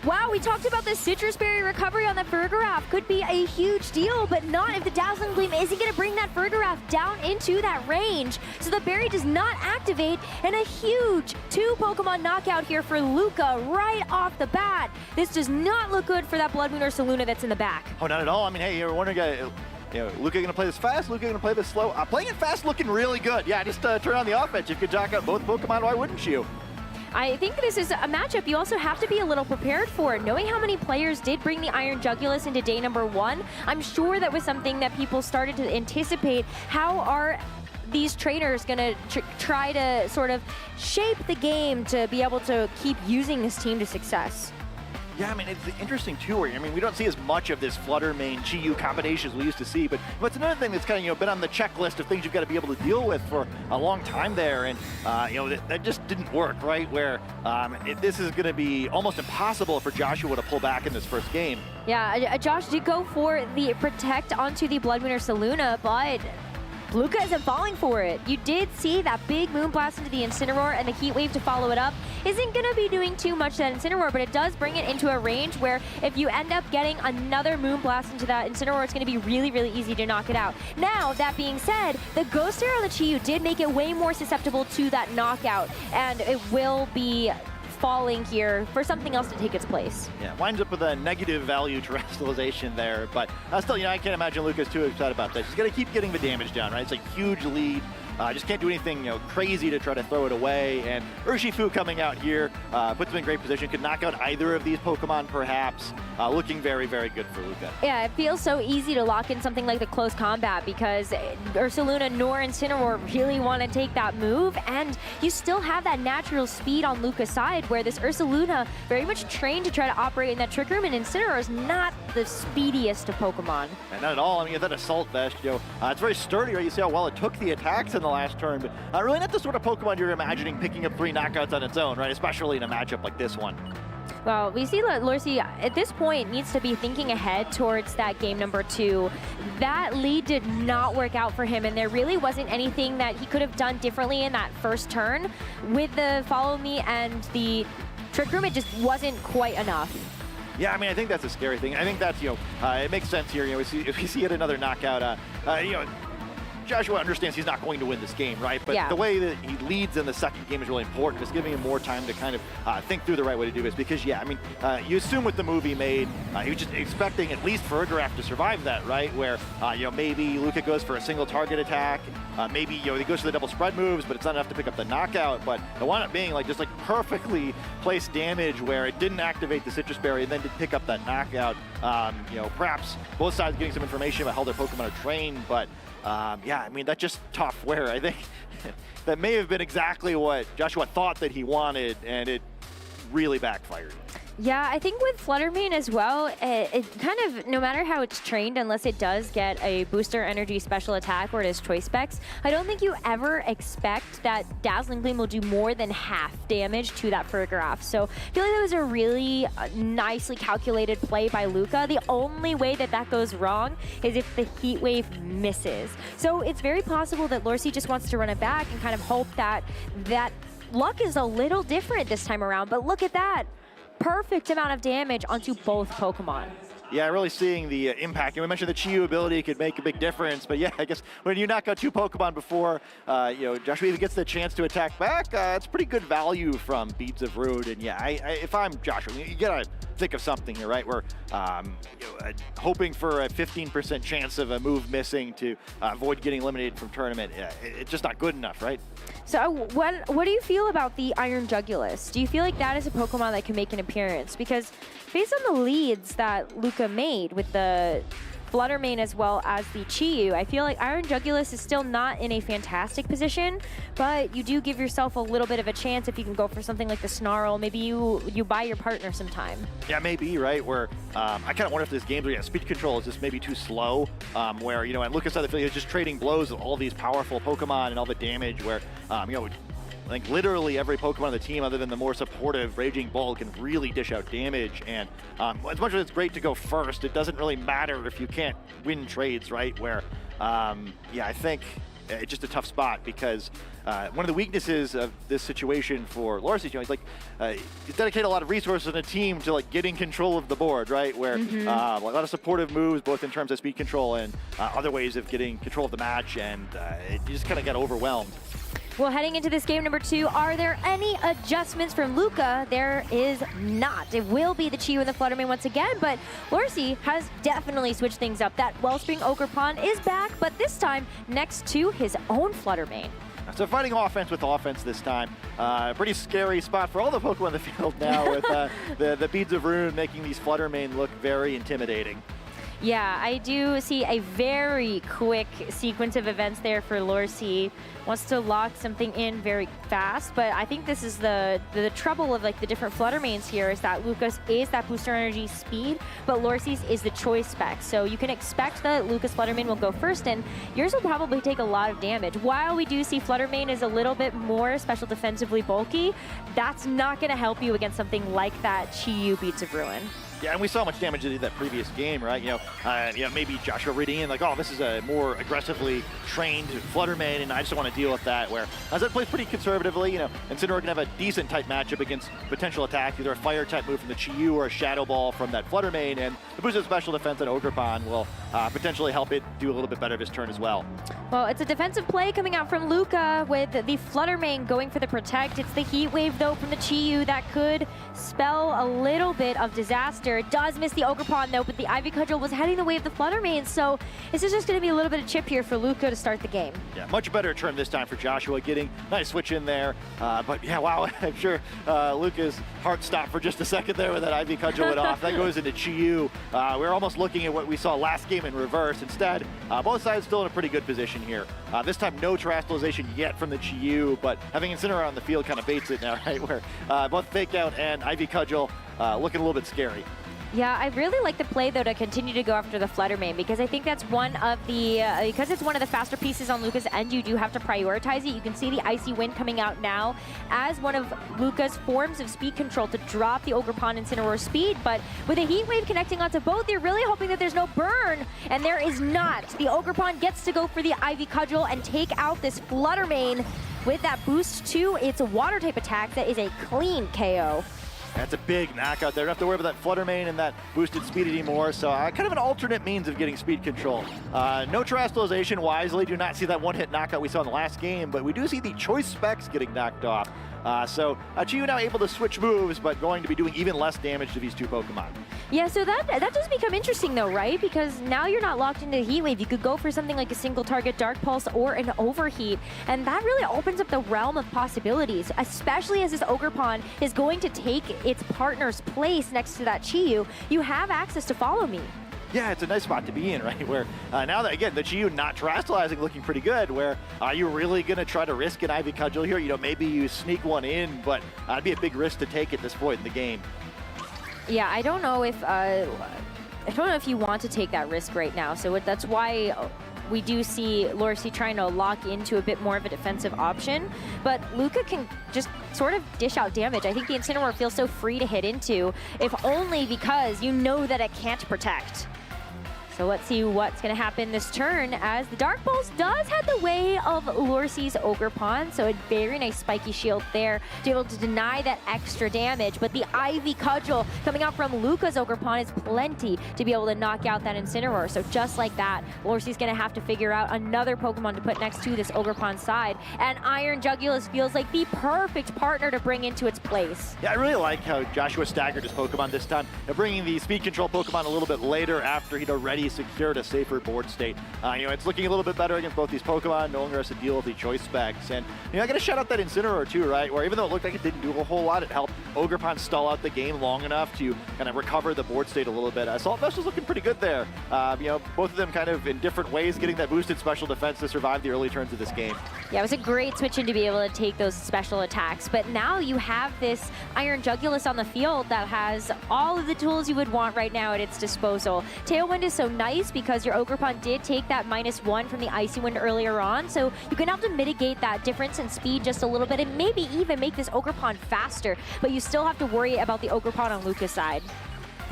Speaker 3: Wow, we talked about the Citrus Berry recovery on the Farigiraf. Could be a huge deal, but not if the Dazzling Gleam isn't going to bring that Farigiraf down into that range. So the Berry does not activate, and a huge 2 Pokemon knockout here for Luca right off the bat. This does not look good for that Bloodwiener Saluna that's in the back.
Speaker 10: Oh, not at all. I mean, hey, you're wondering, you know, Luca gonna play this fast, Luca gonna play this slow. Playing it fast looking really good. Yeah, just turn on the offense. If you could knock out both Pokemon, why wouldn't you?
Speaker 3: I think this is a matchup you also have to be a little prepared for. Knowing how many players did bring the Iron Jugulus into day number 1, I'm sure that was something that people started to anticipate. How are these trainers going to try to sort of shape the game to be able to keep using this team to success?
Speaker 10: Yeah, I mean, it's interesting too. I mean, we don't see as much of this Fluttermane Chi-Yu combination as we used to see, but it's another thing that's kind of, you know, been on the checklist of things you've got to be able to deal with for a long time there, and you know, that just didn't work, right? Where this is going to be almost impossible for Joshua to pull back in this first game.
Speaker 3: Yeah, Josh did go for the Protect onto the Bloodwiener Saluna, but Luca isn't falling for it. You did see that big Moonblast into the Incineroar, and the Heat Wave to follow it up isn't going to be doing too much to that Incineroar, but it does bring it into a range where if you end up getting another Moonblast into that Incineroar, it's going to be really, really easy to knock it out. Now, that being said, the Ghost Arrow on the Chi-Yu did make it way more susceptible to that knockout, and it will be falling here for something else to take its place.
Speaker 10: Yeah, winds up with a negative value terrestrialization there, but still, I can't imagine Luca's too upset about this. He's got to keep getting the damage down, right? It's a huge lead. Just can't do anything crazy to try to throw it away. And Urshifu coming out here puts him in great position. Could knock out either of these Pokemon, perhaps. Looking very, very good for Luca.
Speaker 3: Yeah, it feels so easy to lock in something like the close combat because Ursaluna nor Incineroar really want to take that move, and you still have that natural speed on Luca's side where this Ursaluna very much trained to try to operate in that Trick Room, and Incineroar is not the speediest of Pokemon.
Speaker 10: And not at all. I mean, that Assault Vest, it's very sturdy, right? You see how well it took the attacks in the last turn, but really not the sort of Pokemon you're imagining picking up 3 knockouts on its own, right? Especially in a matchup like this one.
Speaker 3: Well, we see that Lorsi, at this point, needs to be thinking ahead towards that game number 2. That lead did not work out for him, and there really wasn't anything that he could have done differently in that first turn. With the Follow Me and the Trick Room, it just wasn't quite enough.
Speaker 10: Yeah, I mean, I think that's a scary thing. I think that's, it makes sense here. If we see yet another knockout, Joshua understands he's not going to win this game, right? But the way that he leads in the second game is really important. Just giving him more time to kind of think through the right way to do this. Because, I mean, you assume with the move he made, he was just expecting at least Fergraf to survive that, right? Where, maybe Luca goes for a single target attack. Maybe, he goes for the double spread moves, but it's not enough to pick up the knockout. But it wound up being, just perfectly placed damage where it didn't activate the Citrus Berry and then did pick up that knockout. Perhaps both sides getting some information about how their Pokemon are trained, but I mean, that's just tough wear. I think that may have been exactly what Joshua thought that he wanted, and it really backfired.
Speaker 3: Yeah, I think with Fluttermane as well, it kind of, no matter how it's trained, unless it does get a booster energy special attack or it is choice specs, I don't think you ever expect that Dazzling Gleam will do more than half damage to that Fergraf. So I feel like that was a really nicely calculated play by Luca. The only way that that goes wrong is if the Heat Wave misses. So it's very possible that Lorsi just wants to run it back and kind of hope that luck is a little different this time around. But look at that. Perfect amount of damage onto both Pokemon.
Speaker 10: Yeah, really seeing the impact. And we mentioned the Chi-Yu ability could make a big difference, but I guess when you knock out 2 Pokemon before, Joshua even gets the chance to attack back, it's pretty good value from Beads of Rude. And if I'm Joshua, you gotta think of something here, right? We're hoping for a 15% chance of a move missing to avoid getting eliminated from tournament. It's just not good enough, right?
Speaker 3: So what do you feel about the Iron Jugulus? Do you feel like that is a Pokemon that can make an appearance? Because based on the leads that Luca made with the Fluttermane as well as the Chi-Yu, I feel like Iron Jugulus is still not in a fantastic position, but you do give yourself a little bit of a chance if you can go for something like the Snarl. Maybe you buy your partner some time.
Speaker 10: Yeah, maybe, right? Where I kind of wonder if this game, speed control is just maybe too slow, where, and Lucas said he's just trading blows with all these powerful Pokemon and all the damage where, I think literally every Pokemon on the team, other than the more supportive Raging Bull, can really dish out damage. And as much as it's great to go first, it doesn't really matter if you can't win trades, right? Where, I think it's just a tough spot because one of the weaknesses of this situation for Lorsi, he's dedicated a lot of resources in a team to getting control of the board, right? Where a lot of supportive moves, both in terms of speed control and other ways of getting control of the match, and you just kind of get overwhelmed.
Speaker 3: Well, heading into this game number 2, are there any adjustments from Luca? There is not. It will be the Chi-Yu and the Fluttermane once again, but Lorsi has definitely switched things up. That Wellspring Ogerpon is back, but this time next to his own Fluttermane.
Speaker 10: So fighting offense with offense this time. Pretty scary spot for all the Pokemon in the field now with the Beads of Rune making these Fluttermane look very intimidating.
Speaker 3: Yeah, I do see a very quick sequence of events there for Lorsi. Wants to lock something in very fast, but I think this is the trouble of the different Fluttermanes here is that Lucas is that booster energy speed, but Lorsi's is the choice spec. So you can expect that Lucas Fluttermane will go first, and yours will probably take a lot of damage. While we do see Fluttermane is a little bit more special defensively bulky, that's not going to help you against something like that Chi-Yu Beads of Ruin.
Speaker 10: Yeah, and we saw how much damage they did that previous game, right? Maybe Joshua reading in like, oh, this is a more aggressively trained Flutter main, and I just don't want to deal with that. Where Azet plays pretty conservatively, Incineroar can have a decent type matchup against potential attack, either a fire type move from the Chi-Yu or a Shadow Ball from that Flutter main, and the boosted special defense on Ogerpon will potentially help it do a little bit better this turn as well.
Speaker 3: Well, it's a defensive play coming out from Luca with the Flutter main going for the protect. It's the Heat Wave, though, from the Chi-Yu that could spell a little bit of disaster. It does miss the Ogerpon, though, but the Ivy Cudgel was heading the way of the Flutter main, so this is just going to be a little bit of chip here for Luca to start the game.
Speaker 10: Yeah, much better turn this time for Joshua, getting nice switch in there. But yeah, wow, I'm sure Luca's heart stopped for just a second there when that Ivy Cudgel went off. That goes into Chi-Yu. We're almost looking at what we saw last game in reverse. Instead, both sides still in a pretty good position here. This time, no terrestrialization yet from the Chi-Yu, but having Incineroar on the field kind of baits it now, right? Where both Fake Out and Ivy Cudgel looking a little bit scary.
Speaker 3: Yeah, I really like the play, though, to continue to go after the Flutter main, because I think that's one of the, because it's one of the faster pieces on Luca's end, you do have to prioritize it. You can see the Icy Wind coming out now as one of Luca's forms of speed control to drop the Ogerpon Incineroar speed, but with a Heat Wave connecting onto both, you're really hoping that there's no burn, and there is not. The Ogerpon gets to go for the Ivy Cudgel and take out this Flutter main with that boost to its water type attack. That is a clean KO.
Speaker 10: That's a big knockout there. Don't have to worry about that Flutter main and that boosted speed anymore. So kind of an alternate means of getting speed control. No terrestrialization, wisely. Do not see that one-hit knockout we saw in the last game, but we do see the choice specs getting knocked off. So Chi-Yu now able to switch moves, but going to be doing even less damage to these two Pokemon.
Speaker 3: Yeah, so that does become interesting, though, right? Because now you're not locked into Heat Wave. You could go for something like a single target Dark Pulse or an Overheat, and that really opens up the realm of possibilities, especially as this Ogerpon is going to take its partner's place next to that Chi-Yu. You have access to Follow Me.
Speaker 10: Yeah, it's a nice spot to be in, right? Where now that, again, the Chi-Yu not terrestrializing looking pretty good, where are you really going to try to risk an Ivy Cudgel here? Maybe you sneak one in, but it'd be a big risk to take at this point in the game.
Speaker 3: Yeah, I don't know if you want to take that risk right now. So that's why we do see Lorsi trying to lock into a bit more of a defensive option, but Luca can just sort of dish out damage. I think the Incineroar feels so free to hit into, if only because you know that it can't protect. So let's see what's going to happen this turn, as the Dark Pulse does head the way of Lorsi's Ogerpon, so a very nice spiky shield there to be able to deny that extra damage, but the Ivy Cudgel coming out from Luca's Ogerpon is plenty to be able to knock out that Incineroar. So just like that, Lorsi's going to have to figure out another Pokemon to put next to this Ogerpon side, and Iron Jugulis feels like the perfect partner to bring into its place.
Speaker 10: Yeah, I really like how Joshua staggered his Pokemon this time, bringing the speed control Pokemon a little bit later after he'd already secured a safer board state. It's looking a little bit better against both these Pokemon. No longer has to deal with the choice specs. And, I got to shout out that Incineroar too, right? Where even though it looked like it didn't do a whole lot, it helped Ogerpon stall out the game long enough to kind of recover the board state a little bit. Assault Vest was looking pretty good there. Both of them kind of in different ways getting that boosted special defense to survive the early turns of this game.
Speaker 3: Yeah, it was a great switch in to be able to take those special attacks. But now you have this Iron Jugulis on the field that has all of the tools you would want right now at its disposal. Tailwind is so nice because your Ogerpon did take that -1 from the Icy Wind earlier on, so you can help to mitigate that difference in speed just a little bit and maybe even make this Ogerpon faster, but you still have to worry about the Ogerpon on Luca's side.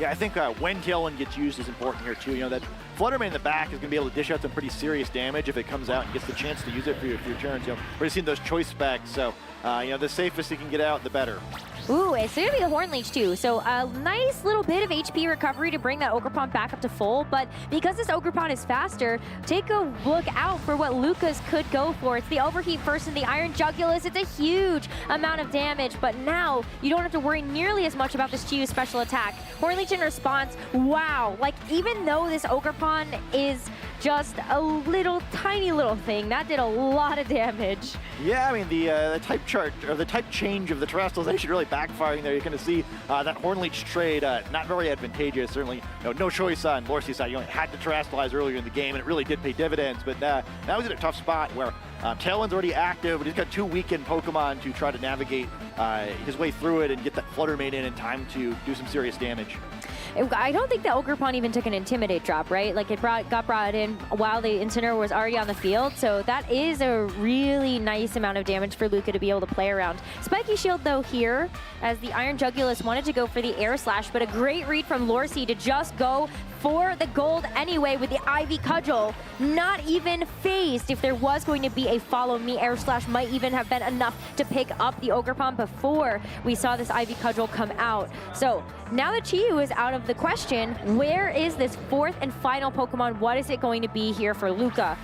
Speaker 10: Yeah, I think when Tailwind gets used is important here too. That Fluttermane in the back is going to be able to dish out some pretty serious damage if it comes out and gets the chance to use it for your turns. We're seeing those choice specs, so the safest he can get out, the better.
Speaker 3: Ooh, it's going to be a Horn Leech too. So a nice little bit of HP recovery to bring that Ogerpon back up to full. But because this Ogerpon is faster, take a look out for what Lucas could go for. It's the Overheat first and the Iron Jugulis. It's a huge amount of damage, but now you don't have to worry nearly as much about this Chi-Yu special attack. Horn Leech in response, wow. Like, even though this Ogerpon is just a little tiny little thing, that did a lot of damage.
Speaker 10: Yeah, I mean, the type chart, or the type change of the terrestrialization really backfiring there. You're going to see that Horn Leech trade not very advantageous. Certainly, no choice on Lorsi's side. You had to terrestrialize earlier in the game, and it really did pay dividends. But now he's in a tough spot where Tailwind's already active, but he's got two weakened Pokemon to try to navigate his way through it and get that Fluttermane in time to do some serious damage.
Speaker 3: I don't think the Ogerpon even took an Intimidate drop, right? Like, it got brought in while the Incineroar was already on the field, so that is a really nice amount of damage for Luca to be able to play around. Spiky Shield, though, here, as the Iron Jugulus wanted to go for the Air Slash, but a great read from Lorcy to just go for the gold anyway with the Ivy Cudgel. Not even phased. If there was going to be a Follow Me, Air Slash might even have been enough to pick up the Ogerpon before we saw this Ivy Cudgel come out. So now that Chiyu is out of the question, where is this fourth and final Pokemon? What is it going to be here for Luca?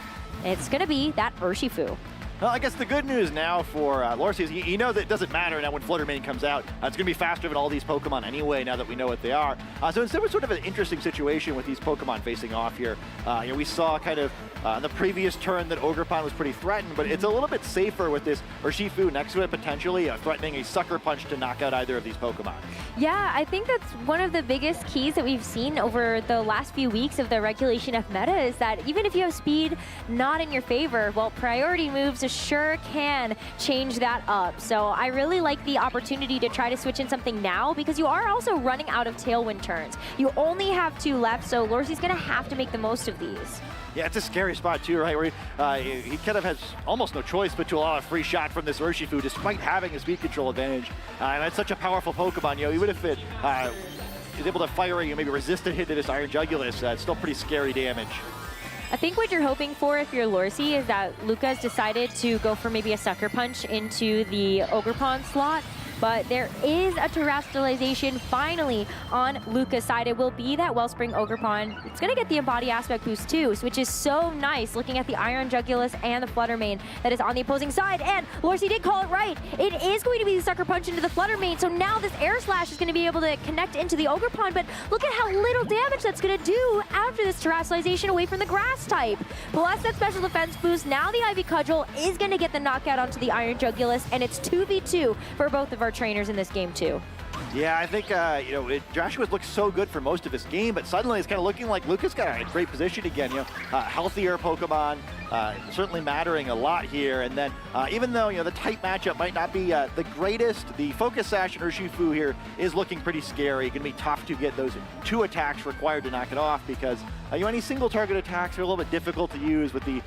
Speaker 3: It's going to be that Urshifu.
Speaker 10: Well, I guess the good news now for Lorcy is you know that it doesn't matter now when Fluttermane comes out. It's going to be faster than all these Pokemon anyway, now that we know what they are. So instead of sort of an interesting situation with these Pokemon facing off here. You know, we saw kind of in the previous turn that Ogerpon was pretty threatened, but it's a little bit safer with this Urshifu next to it, potentially threatening a Sucker Punch to knock out either of these Pokemon.
Speaker 3: Yeah, I think that's one of the biggest keys that we've seen over the last few weeks of the Regulation F meta is that even if you have speed not in your favor, well, priority moves sure can change that up. So I really like the opportunity to try to switch in something now because you are also running out of Tailwind turns. You only have 2 left, so Lorcy's going to have to make the most of these.
Speaker 10: Yeah, it's a scary spot too, right? Where he kind of has almost no choice but to allow a free shot from this Urshifu despite having a speed control advantage. And it's such a powerful Pokemon, you know, even if it is able to fire a maybe resistant hit to this Iron Jugulus, it's still pretty scary damage.
Speaker 3: I think what you're hoping for if you're Lorcy is that Luca's decided to go for maybe a Sucker Punch into the Ogerpon slot. But there is a terrestrialization finally on Luca's side. It will be that Wellspring Ogerpon. It's going to get the Embody Aspect boost too, which is so nice looking at the Iron Jugulus and the Fluttermane that is on the opposing side. And Lorcy did call it right. It is going to be the Sucker Punch into the Fluttermane. So now this Air Slash is going to be able to connect into the Ogerpon. But look at how little damage that's going to do after this terrestrialization away from the Grass type. Plus that special defense boost. Now the Ivy Cudgel is going to get the knockout onto the Iron Jugulus. And it's 2v2 for both of our trainers in this game too.
Speaker 10: Yeah, I think, you know, Joshua's looked so good for most of this game, but suddenly it's kind of looking like Luca's got a great position again, you know, healthier Pokemon, certainly mattering a lot here. And then even though, you know, the tight matchup might not be the greatest, the Focus Sash and Urshifu here is looking pretty scary. Going to be tough to get those 2 attacks required to knock it off because, you know, any single target attacks are a little bit difficult to use with the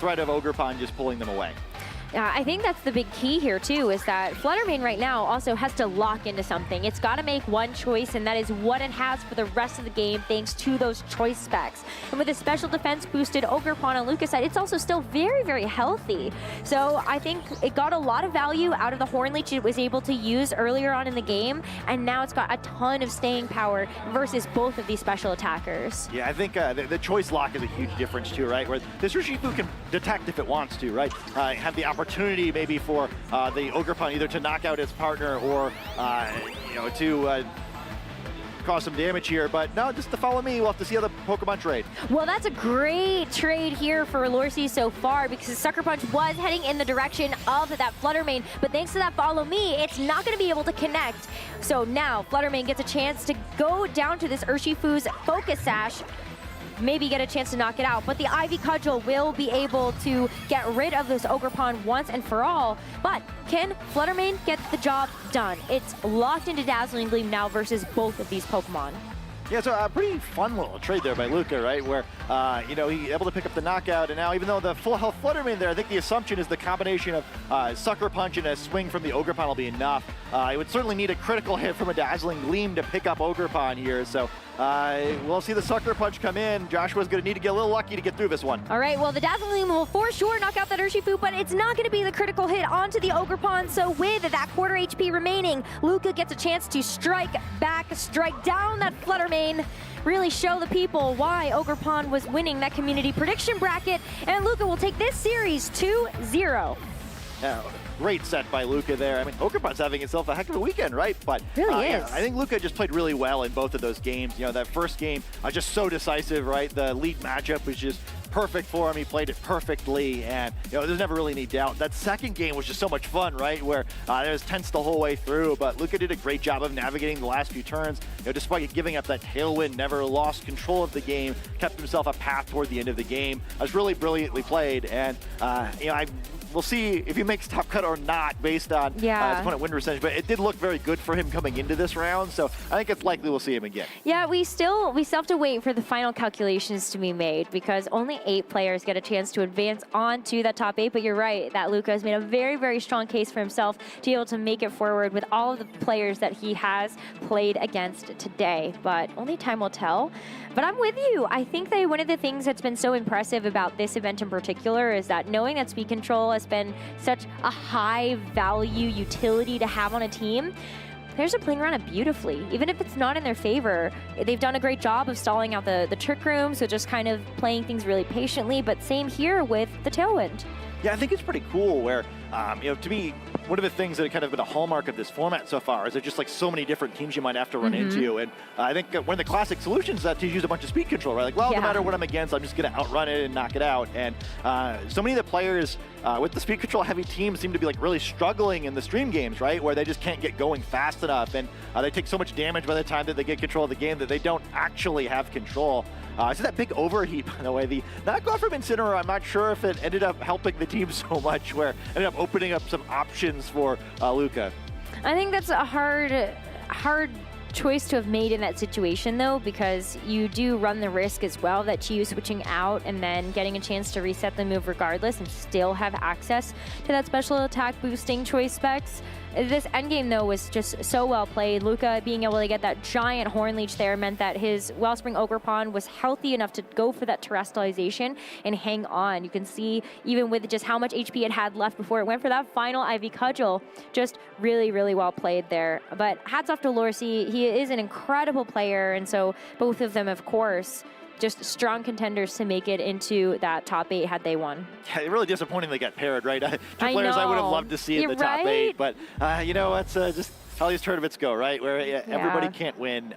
Speaker 10: threat of Ogerpon just pulling them away.
Speaker 3: I think that's the big key here too, is that Fluttermane right now also has to lock into something. It's got to make one choice, and that is what it has for the rest of the game thanks to those choice specs. And with a special defense boosted Ogerpon on Luca's side, it's also still very, very healthy. So I think it got a lot of value out of the Horn Leech it was able to use earlier on in the game, and now it's got a ton of staying power versus both of these special attackers.
Speaker 10: Yeah, I think the choice lock is a huge difference too, right? Where this Urshifu can detect if it wants to, right? Have the opportunity maybe for the Ogerpon either to knock out its partner or you know, to cause some damage here, but no, just to follow me, we'll have to see how the Pokemon trade.
Speaker 3: Well, that's a great trade here for Lorcy so far because the Sucker Punch was heading in the direction of that Fluttermane, but thanks to that follow me, it's not going to be able to connect. So now Fluttermane gets a chance to go down to this Urshifu's Focus Sash, maybe get a chance to knock it out, but the Ivy Cudgel will be able to get rid of this Ogerpon once and for all. But can Fluttermane get the job done? It's locked into Dazzling Gleam now versus both of these Pokemon.
Speaker 10: Yeah, so a pretty fun little trade there by Luca, right? Where, you know, he's able to pick up the knockout, and now even though the full health Fluttermane there, I think the assumption is the combination of Sucker Punch and a swing from the Ogerpon will be enough. It would certainly need a critical hit from a Dazzling Gleam to pick up Ogerpon here, so we'll see the Sucker Punch come in. Joshua's going to need to get a little lucky to get through this one.
Speaker 3: All right, well, the Dazzling Gleam will for sure knock out that Urshifu, but it's not going to be the critical hit onto the Ogerpon, so with that quarter HP remaining, Luca gets a chance to strike back, strike down that Fluttermane, really show the people why Ogerpon was winning that community prediction bracket, and Luca will take this series 2-0.
Speaker 10: Yeah, great set by Luca there. I mean, Ogerpon's having himself a heck of a weekend, right? But
Speaker 3: really is.
Speaker 10: Yeah, I think Luca just played really well in both of those games. You know, that first game, just so decisive, right? The lead matchup was just perfect for him. He played it perfectly, and you know, there's never really any doubt. That second game was just so much fun, right? Where it was tense the whole way through, but Luca did a great job of navigating the last few turns. You know, despite giving up that tailwind, never lost control of the game, kept himself a path toward the end of the game. It was really brilliantly played, and you know, I we'll see if he makes top cut or not based on his opponent win percentage. But it did look very good for him coming into this round, so I think it's likely we'll see him again.
Speaker 3: Yeah, we still have to wait for the final calculations to be made because only 8 players get a chance to advance on to that top 8. But you're right that Luca has made a very, very strong case for himself to be able to make it forward with all of the players that he has played against today. But only time will tell. But I'm with you. I think that one of the things that's been so impressive about this event in particular is that knowing that speed control has been such a high value utility to have on a team, players are playing around it beautifully. Even if it's not in their favor, they've done a great job of stalling out the trick room, so just kind of playing things really patiently, but same here with the Tailwind.
Speaker 10: Yeah, I think it's pretty cool where, to me, one of the things that kind of been a hallmark of this format so far is there's just like so many different teams you might have to run into. And I think one of the classic solutions is that teams use a bunch of speed control, right? Like, well, no matter what I'm against, I'm just going to outrun it and knock it out. And so many of the players with the speed control heavy teams seem to be like really struggling in the stream games, right? Where they just can't get going fast enough. And they take so much damage by the time that they get control of the game that they don't actually have control. I see that big overheat, by the way. The knockoff from Incineroar, I'm not sure if it ended up helping the team so much where it ended up opening up some options for Luca.
Speaker 3: I think that's a hard choice to have made in that situation, though, because you do run the risk as well that Chiyu switching out and then getting a chance to reset the move regardless and still have access to that special attack boosting choice specs. This endgame, though, was just so well played. Luca being able to get that giant Horn Leech there meant that his Wellspring Ogerpon was healthy enough to go for that terrestrialization and hang on. You can see, even with just how much HP it had left before it went for that final Ivy Cudgel, just really, really well played there. But hats off to Lorsi. He is an incredible player, and so both of them, of course, just strong contenders to make it into that top 8 had they won.
Speaker 10: Yeah, really disappointing they got paired, right? Two players I would have loved to see in the top 8, but that's just how these tournaments go, right? Where everybody can't win.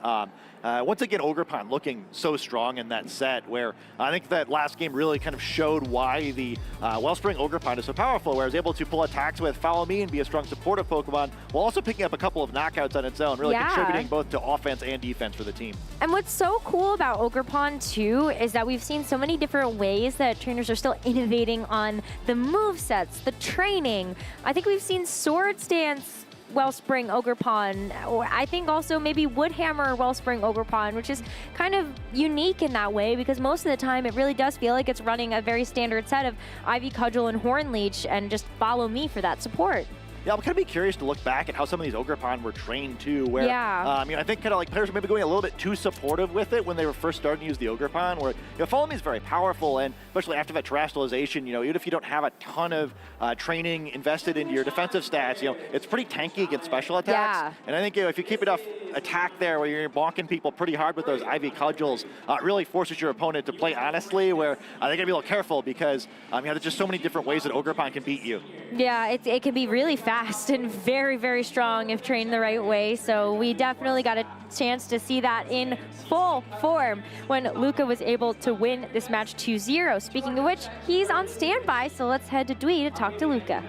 Speaker 10: Once again, Ogerpon looking so strong in that set where I think that last game really kind of showed why the Wellspring Ogerpon is so powerful, where it was able to pull attacks with Follow Me and be a strong supportive Pokemon while also picking up a couple of knockouts on its own, really contributing both to offense and defense for the team.
Speaker 3: And what's so cool about Ogerpon too is that we've seen so many different ways that trainers are still innovating on the movesets, the training. I think we've seen Sword Stance Wellspring Ogerpon, or I think also maybe Woodhammer Wellspring Ogerpon, which is kind of unique in that way because most of the time it really does feel like it's running a very standard set of Ivy Cudgel and Horn Leech and just Follow Me for that support.
Speaker 10: Yeah, I'm kind of be curious to look back at how some of these Ogerpon were trained too, where I think kind of like players were maybe going a little bit too supportive with it when they were first starting to use the Ogerpon, where Follow Me is very powerful, and especially after that terrestrialization, even if you don't have a ton of training invested into your defensive stats, it's pretty tanky against special attacks.
Speaker 3: Yeah.
Speaker 10: And I think if you keep enough attack there where you're bonking people pretty hard with those Ivy Cudgels, it really forces your opponent to play honestly, where they gotta be a little careful because there's just so many different ways that Ogerpon can beat you.
Speaker 3: Yeah, it can be really fast and very, very strong if trained the right way. So we definitely got a chance to see that in full form when Luca was able to win this match 2-0. Speaking of which, he's on standby, so let's head to Dewey to talk to Luca.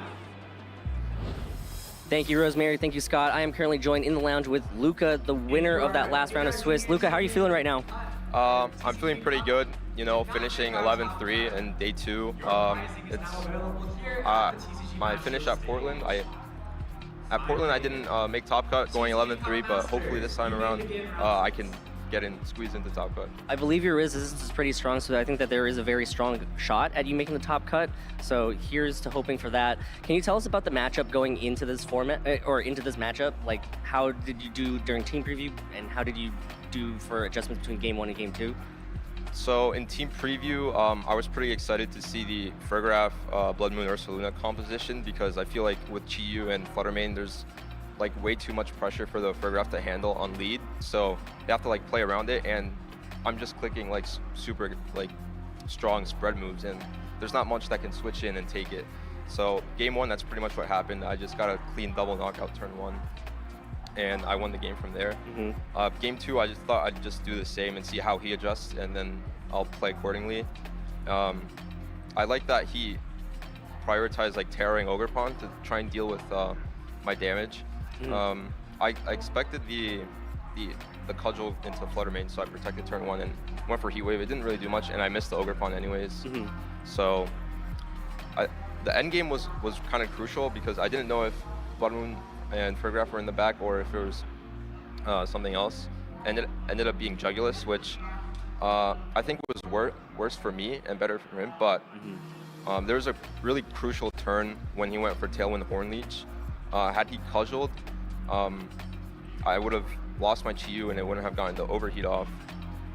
Speaker 9: Thank you, Rosemary. Thank you, Scott. I am currently joined in the lounge with Luca, the winner of that last round of Swiss. Luca, how are you feeling right now?
Speaker 16: I'm feeling pretty good. Finishing 11-3 in day 2. It's my finish at Portland. At Portland, I didn't make top cut going 11-3, but hopefully this time around I can squeeze into top cut.
Speaker 9: I believe your resistance is pretty strong, so I think that there is a very strong shot at you making the top cut. So here's to hoping for that. Can you tell us about the matchup going into this format, or into this matchup? Like, how did you do during team preview, and how did you do for adjustments between game 1 and game 2?
Speaker 16: So in team preview, I was pretty excited to see the Frigoraph Blood Moon Ursaluna composition because I feel like with Chiyu and Fluttermane, there's like way too much pressure for the Frigoraph to handle on lead. So they have to like play around it, and I'm just clicking like super like strong spread moves, and there's not much that can switch in and take it. So game 1, that's pretty much what happened. I just got a clean double knockout turn 1. And I won the game from there. Game 2, I just thought I'd just do the same and see how he adjusts, and then I'll play accordingly. I like that he prioritized like tearing Ogerpon to try and deal with my damage. I expected the Cudgel into Fluttermane, so I protected turn 1 and went for Heat Wave. It didn't really do much, and I missed the Ogerpon anyways. So the end game was kind of crucial because I didn't know if Blood Moon and Fergraph were in the back or if it was something else. And it ended up being Jugulus, which I think was worse for me and better for him. But there was a really crucial turn when he went for Tailwind Hornleech. Had he cudgeled, I would have lost my Chi-Yu and it wouldn't have gotten the overheat off.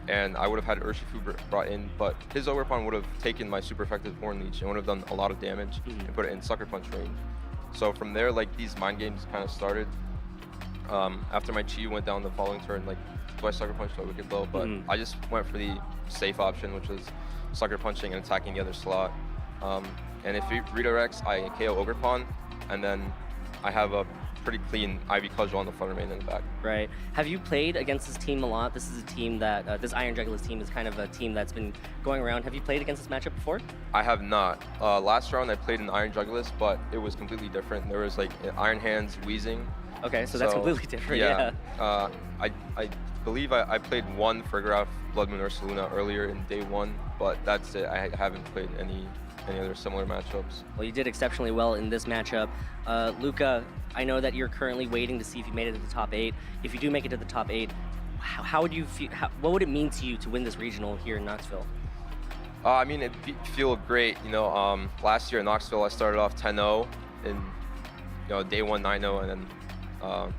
Speaker 16: And I would have had Urshifu brought in, but his Overpon would have taken my super effective Hornleech and would have done a lot of damage and put it in Sucker Punch range. So from there, like, these mind games kind of started. After my Chi went down the following turn, like, do I Sucker Punch, do I Wicked Blow? But I just went for the safe option, which was Sucker Punching and attacking the other slot. And if it redirects, I KO Ogrepon, and then I have a pretty clean Ivy Cudgel on the Flutter Mane in the back.
Speaker 9: Right. Have you played against this team a lot? This is a team that, this Iron Jugulus team is kind of a team that's been going around. Have you played against this matchup before?
Speaker 16: I have not. Last round I played an Iron Jugulus, but it was completely different. There was like Iron Hands wheezing.
Speaker 9: Okay, so that's completely different, yeah.
Speaker 16: I believe I played one Fergraph Blood Moon Ursaluna earlier in day one, but that's it. I haven't played any other similar matchups.
Speaker 9: Well, you did exceptionally well in this matchup. Luca, I know that you're currently waiting to see if you made it to the top 8. If you do make it to the top 8, how would you feel? What would it mean to you to win this regional here in Knoxville?
Speaker 16: I mean, it feel great. You know, last year in Knoxville, I started off 10-0 in day 1 9-0, and then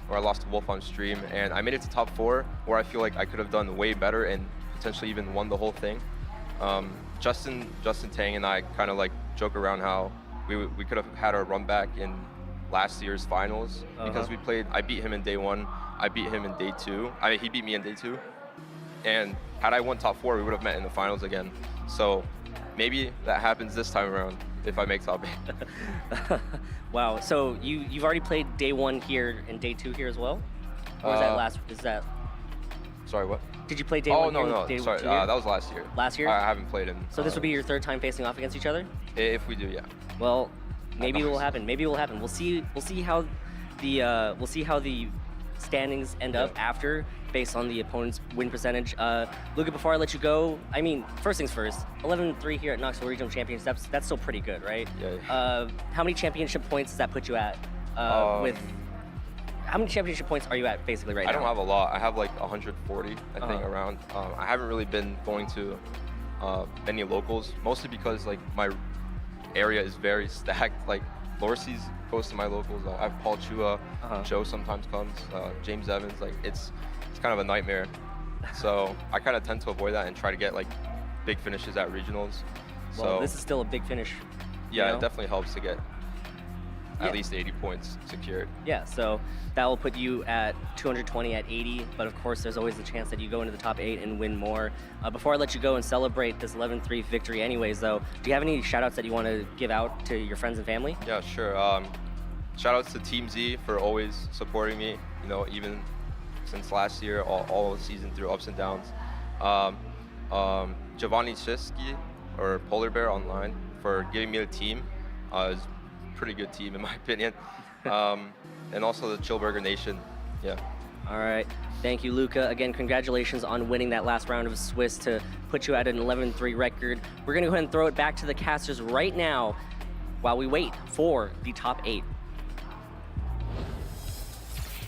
Speaker 16: where I lost to Wolf on stream, and I made it to top 4, where I feel like I could have done way better and potentially even won the whole thing. Justin Tang and I kind of like joke around how we could have had our run back in last year's finals because we played. I beat him in day 1. I beat him in day 2. I mean, he beat me in day 2. And had I won top 4, we would have met in the finals again. So maybe that happens this time around if I make top 8.
Speaker 9: Wow. So you've already played day 1 here and day 2 here as well, or is that?
Speaker 16: Sorry, what?
Speaker 9: Did you play day 1 here?
Speaker 16: No, sorry. That was last year.
Speaker 9: Last year?
Speaker 16: I haven't played him.
Speaker 9: So this would be your 3rd time facing off against each other?
Speaker 16: If we do, yeah.
Speaker 9: Well, maybe it will happen. Maybe it will happen. We'll see how the standings end up after, based on the opponent's win percentage. Luca, before I let you go, I mean, first things first, 11-3 here at Knoxville Regional Championships, that's still pretty good, right?
Speaker 16: Yeah.
Speaker 9: How many championship points does that put you at? How many championship points are you at basically right now?
Speaker 16: I don't have a lot. I have like 140, I think, around. I haven't really been going to many locals, mostly because like my area is very stacked. Like Lorcy's close to my locals. I have Paul Chua, Joe sometimes comes, James Evans. Like it's kind of a nightmare. So I kind of tend to avoid that and try to get like big finishes at regionals.
Speaker 9: Well, this is still a big finish.
Speaker 16: Yeah, it definitely helps to get at least 80 points secured.
Speaker 9: Yeah, so that will put you at 220 at 80, but of course there's always the chance that you go into the top 8 and win more. Before I let you go and celebrate this 11-3 victory anyways though, do you have any shout outs that you want to give out to your friends and family?
Speaker 16: Yeah, sure. Shout outs to Team Z for always supporting me, you know, even since last year, all season through ups and downs. Giovanni Shiski, or Polar Bear online, for giving me the team. It's a pretty good team in my opinion. And also the Chillburger Nation, yeah.
Speaker 9: All right, thank you, Luca. Again, congratulations on winning that last round of Swiss to put you at an 11-3 record. We're gonna go ahead and throw it back to the casters right now while we wait for the top 8.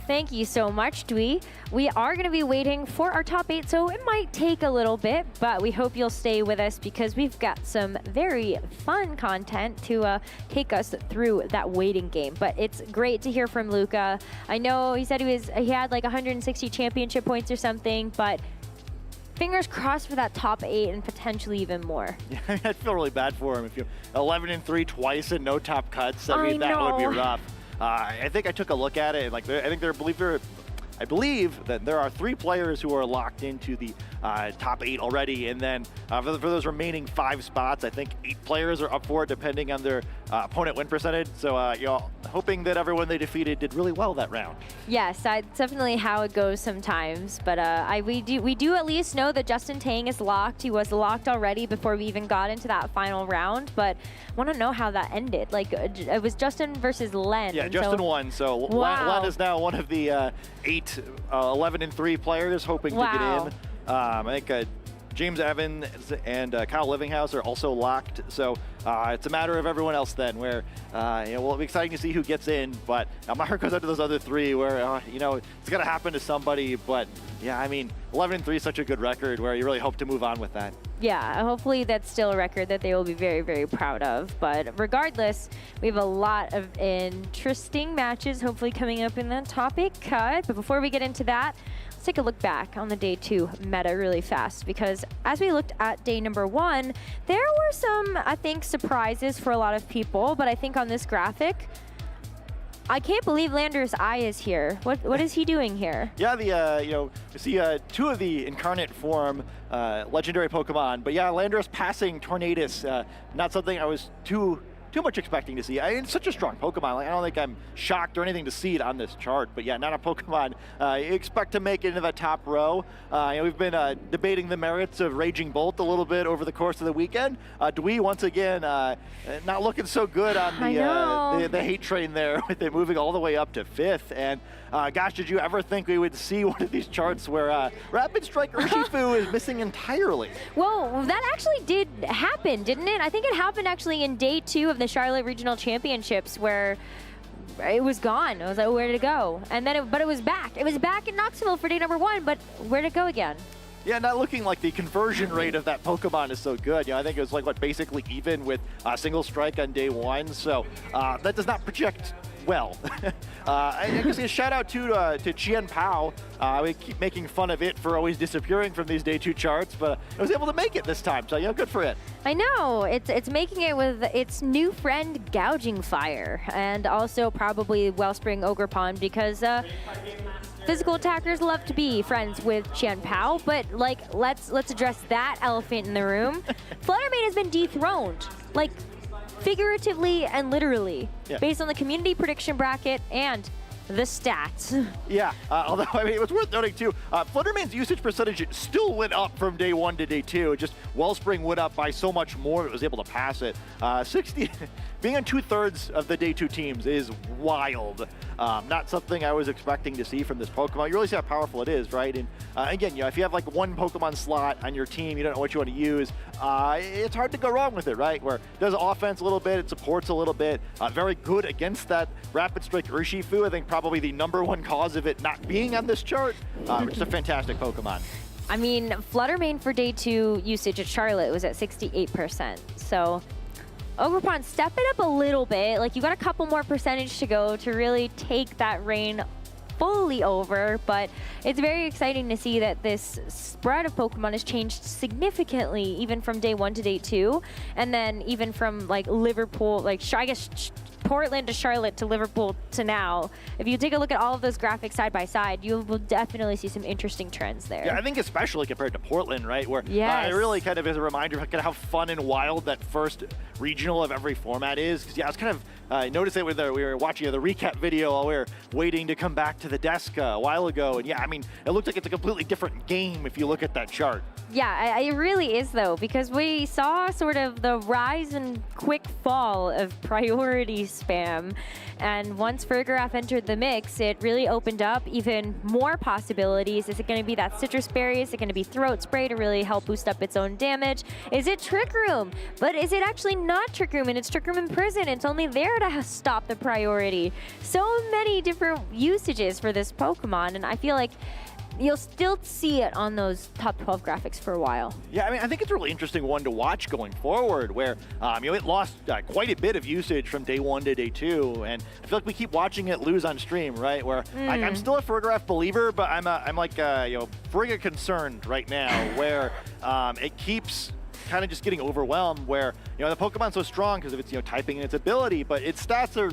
Speaker 3: Thank you so much, Dewey. We are going to be waiting for our top 8, so it might take a little bit, but we hope you'll stay with us because we've got some very fun content to take us through that waiting game. But it's great to hear from Luca. I know he said he had like 160 championship points or something, but fingers crossed for that top 8 and potentially even more.
Speaker 10: Yeah, I feel really bad for him. If you're 11-3 twice and no top cuts, I mean, that would be rough. I think I took a look at it, and like I believe that there are 3 players who are locked into the top 8 already, and then for those remaining 5 spots, I think 8 players are up for it, depending on their opponent win percentage. So, you know, hoping that everyone they defeated did really well that round.
Speaker 3: Yes, that's definitely how it goes sometimes. But we do at least know that Justin Tang is locked. He was locked already before we even got into that final round. But I want to know how that ended. Like it was Justin versus Len.
Speaker 10: Yeah, Justin won. So
Speaker 3: wow.
Speaker 10: Len is now one of the 8 11-3 players hoping to get in. I think James Evans and Kyle Livinghouse are also locked. So it's a matter of everyone else then, where it'll be exciting to see who gets in. But my heart goes out to those other three, where it's gonna happen to somebody. But yeah, I mean, 11-3 is such a good record, where you really hope to move on with that.
Speaker 3: Yeah, hopefully that's still a record that they will be very, very proud of. But regardless, we have a lot of interesting matches hopefully coming up in that topic cut. But before we get into that, let's take a look back on the day 2 meta really fast, because as we looked at day number 1, there were some, I think, surprises for a lot of people. But I think on this graphic, I can't believe Lander's eye is here. What is he doing here?
Speaker 10: Yeah, we see 2 of the incarnate form legendary Pokemon, but yeah, Lander's passing Tornadus, not something I was too much expecting to see. It's such a strong Pokemon. Like, I don't think I'm shocked or anything to see it on this chart, but yeah, not a Pokemon you expect to make it into the top row. We've been debating the merits of Raging Bolt a little bit over the course of the weekend. Dewey, once again, not looking so good on the hate train there, with it moving all the way up to 5th. And gosh, did you ever think we would see one of these charts where Rapid Strike Urshifu is missing entirely?
Speaker 3: Well, that actually did happen, didn't it? I think it happened actually in day 2 of the Charlotte Regional Championships, where it was gone. I was like, where did it go? And then, but it was back. It was back in Knoxville for day number 1, but where did it go again?
Speaker 10: Yeah, not looking like the conversion rate of that Pokemon is so good. I think it was like, basically even with Single Strike on day 1. So that does not project well. I guess a shout out to Chien Pao. We keep making fun of it for always disappearing from these day 2 charts, but it was able to make it this time. So good for it.
Speaker 3: I know, it's making it with its new friend Gouging Fire, and also probably Wellspring Ogre Pond, because physical attackers love to be friends with Chien Pao. But let's address that elephant in the room. Fluttermane has been dethroned, figuratively and literally, based on the community prediction bracket and the stats.
Speaker 10: Yeah, although I mean, it was worth noting too, Fluttermane's usage percentage still went up from day 1 to day 2. Just Wellspring went up by so much more, it was able to pass it. 60, being on 2/3 of the day 2 teams is wild. Not something I was expecting to see from this Pokemon. You really see how powerful it is, right? And again, if you have one Pokemon slot on your team, you don't know what you want to use, it's hard to go wrong with it, right? Where it does offense a little bit, it supports a little bit, very good against that Rapid Strike Urshifu. I think probably the #1 cause of it not being on this chart, which is a fantastic Pokemon.
Speaker 3: I mean, Fluttermane for day 2 usage at Charlotte was at 68%. So Ogerpon, step it up a little bit. You got a couple more percentage to go to really take that reign fully over, but it's very exciting to see that this spread of Pokemon has changed significantly, even from day 1 to day 2, and then even from Liverpool, I guess Portland to Charlotte to Liverpool to now. If you take a look at all of those graphics side by side, you will definitely see some interesting trends there.
Speaker 10: Yeah, I think especially compared to Portland, right? Where
Speaker 3: yes.
Speaker 10: It really kind of is a reminder of how fun and wild that first regional of every format is. Because yeah, I was kind of noticed it with we were watching the recap video while we were waiting to come back to the desk a while ago. And yeah, I mean, it looks like it's a completely different game if you look at that chart.
Speaker 3: Yeah, it really is though, because we saw sort of the rise and quick fall of priority spam. And once Fergraph entered the mix, it really opened up even more possibilities. Is it going to be that Citrus Berry? Is it going to be Throat Spray to really help boost up its own damage? Is it Trick Room? But is it actually not Trick Room, and it's Trick Room in Prison? It's only there to stop the priority. So many different usages for this Pokemon, and I feel like you'll still see it on those top 12 graphics for a while.
Speaker 10: Yeah, I mean, I think it's a really interesting one to watch going forward, where it lost quite a bit of usage from day 1 to day 2, and I feel like we keep watching it lose on stream, right? Where I'm still a Fergraph believer, but I'm Frigga concerned right now, where it keeps kind of just getting overwhelmed, where the Pokemon's so strong because of its typing and its ability, but its stats are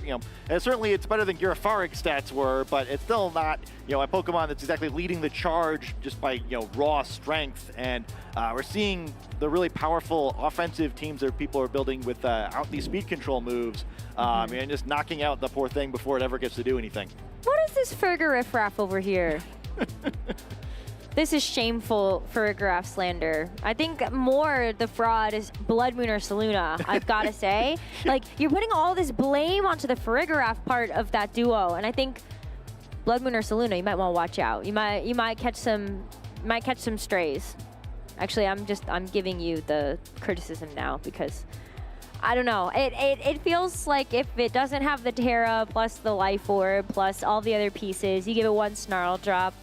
Speaker 10: and certainly it's better than Girafaric's stats were, but it's still not a Pokemon that's exactly leading the charge just by raw strength. And we're seeing the really powerful offensive teams that people are building with out these speed control moves, and just knocking out the poor thing before it ever gets to do anything.
Speaker 3: What is this Fergariff over here? This is shameful for Graph slander. I think more the fraud is Blood Moon or Saluna, I've got to say. You're putting all this blame onto the Farigiraf part of that duo, and I think Blood Moon or Saluna, you might want to watch out. You might catch some strays. Actually, I'm giving you the criticism now because I don't know. It feels like if it doesn't have the Terra plus the Life Orb plus all the other pieces, you give it one Snarl drop.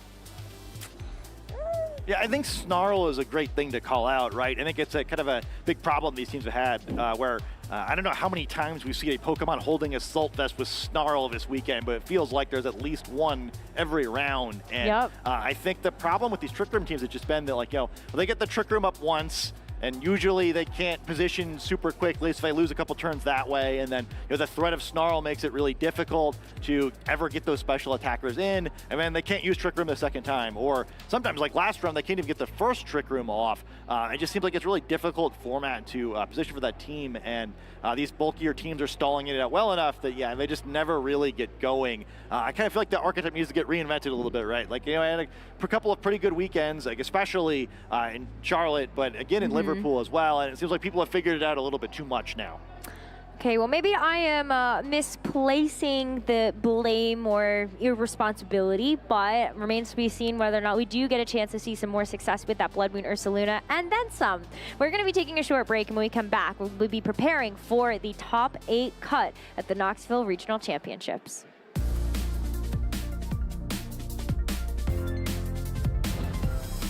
Speaker 10: Yeah, I think Snarl is a great thing to call out, right? I think it's a kind of a big problem these teams have had where I don't know how many times we've seen a Pokemon holding Assault Vest with Snarl this weekend, but it feels like there's at least one every round. And I think the problem with these Trick Room teams has just been that, like, they get the Trick Room up once, and usually they can't position super quickly, so they lose a couple turns that way, and then the threat of Snarl makes it really difficult to ever get those special attackers in, and then they can't use Trick Room the second time, or sometimes, like last round, they can't even get the first Trick Room off. It just seems like it's a really difficult format to position for that team, and these bulkier teams are stalling it out well enough that, they just never really get going. I kind of feel like the archetype needs to get reinvented a little bit, right? Like, I had a couple of pretty good weekends, like especially in Charlotte, but again in Liverpool as well, and it seems like people have figured it out a little bit too much now.
Speaker 3: Okay, well, maybe I am misplacing the blame or irresponsibility, but remains to be seen whether or not we do get a chance to see some more success with that Blood Moon Ursaluna, and then some. We're going to be taking a short break, and when we come back, we'll be preparing for the top 8 cut at the Knoxville Regional Championships.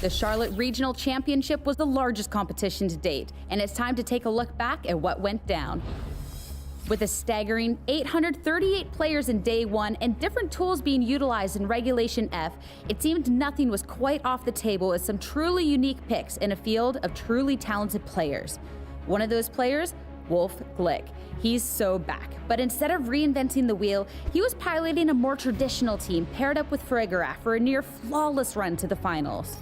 Speaker 17: The Charlotte Regional Championship was the largest competition to date, and it's time to take a look back at what went down. With a staggering 838 players in day 1 and different tools being utilized in Regulation F, it seemed nothing was quite off the table with some truly unique picks in a field of truly talented players. One of those players, Wolf Glick. He's so back, but instead of reinventing the wheel, he was piloting a more traditional team paired up with Frigoraph for a near flawless run to the finals.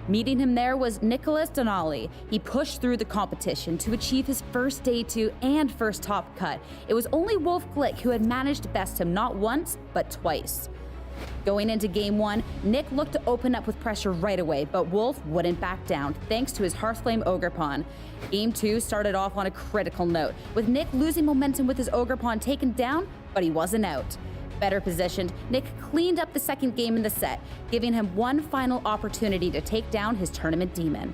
Speaker 17: Meeting him there was Nicholas Donali. He pushed through the competition to achieve his first day 2 and first top cut. It was only Wolf Glick who had managed to best him not once, but twice. Going into game 1, Nick looked to open up with pressure right away, but Wolf wouldn't back down, thanks to his Hearthflame Ogerpon. Game 2 started off on a critical note, with Nick losing momentum with his Ogerpon taken down, but he wasn't out. Better positioned, Nick cleaned up the second game in the set, giving him one final opportunity to take down his tournament demon.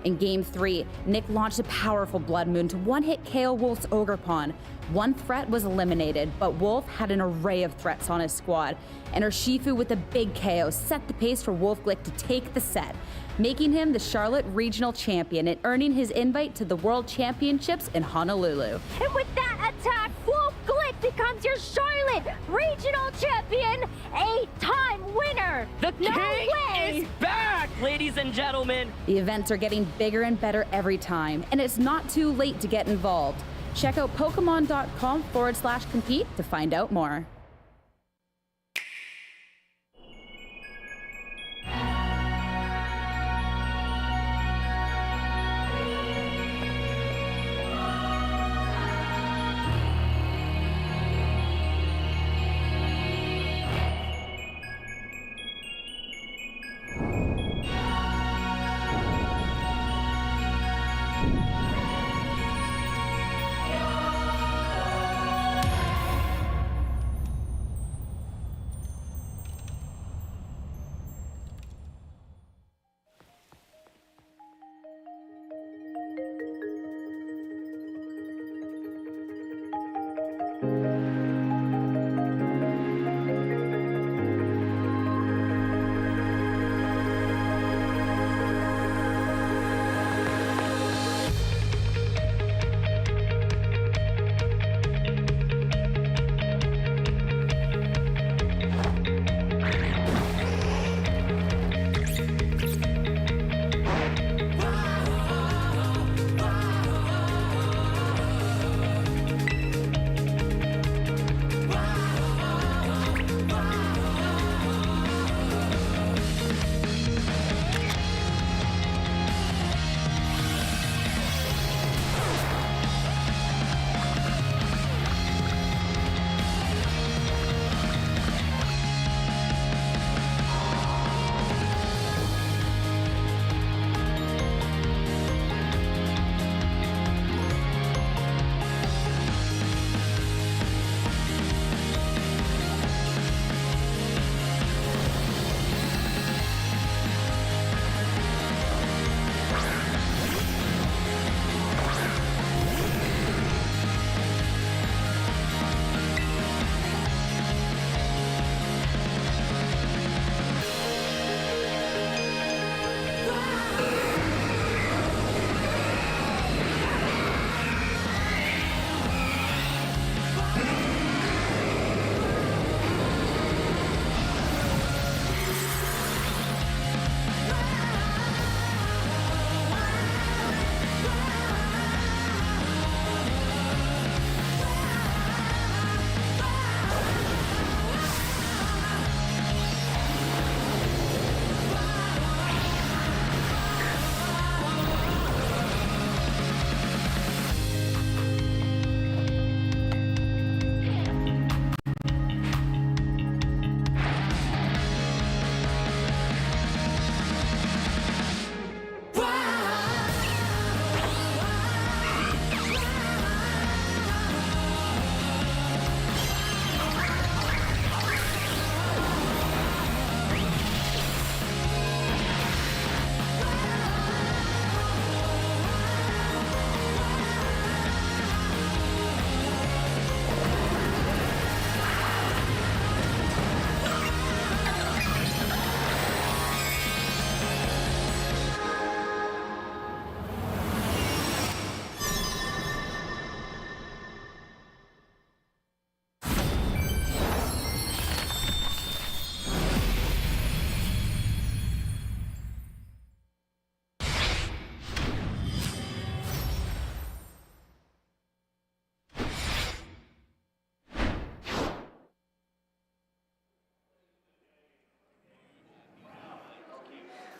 Speaker 17: In game 3, Nick launched a powerful Blood Moon to one-hit KO Wolf's Ogerpon. One threat was eliminated, but Wolf had an array of threats on his squad, and Urshifu with a big KO set the pace for Wolf Glick to take the set, making him the Charlotte Regional Champion and earning his invite to the World Championships in Honolulu.
Speaker 3: And with that attack, Wolf Glick becomes your Charlotte Regional Champion, 8-time winner.
Speaker 9: The king is back, ladies and gentlemen.
Speaker 17: The events are getting bigger and better every time, and it's not too late to get involved. Check out Pokemon.com/compete to find out more.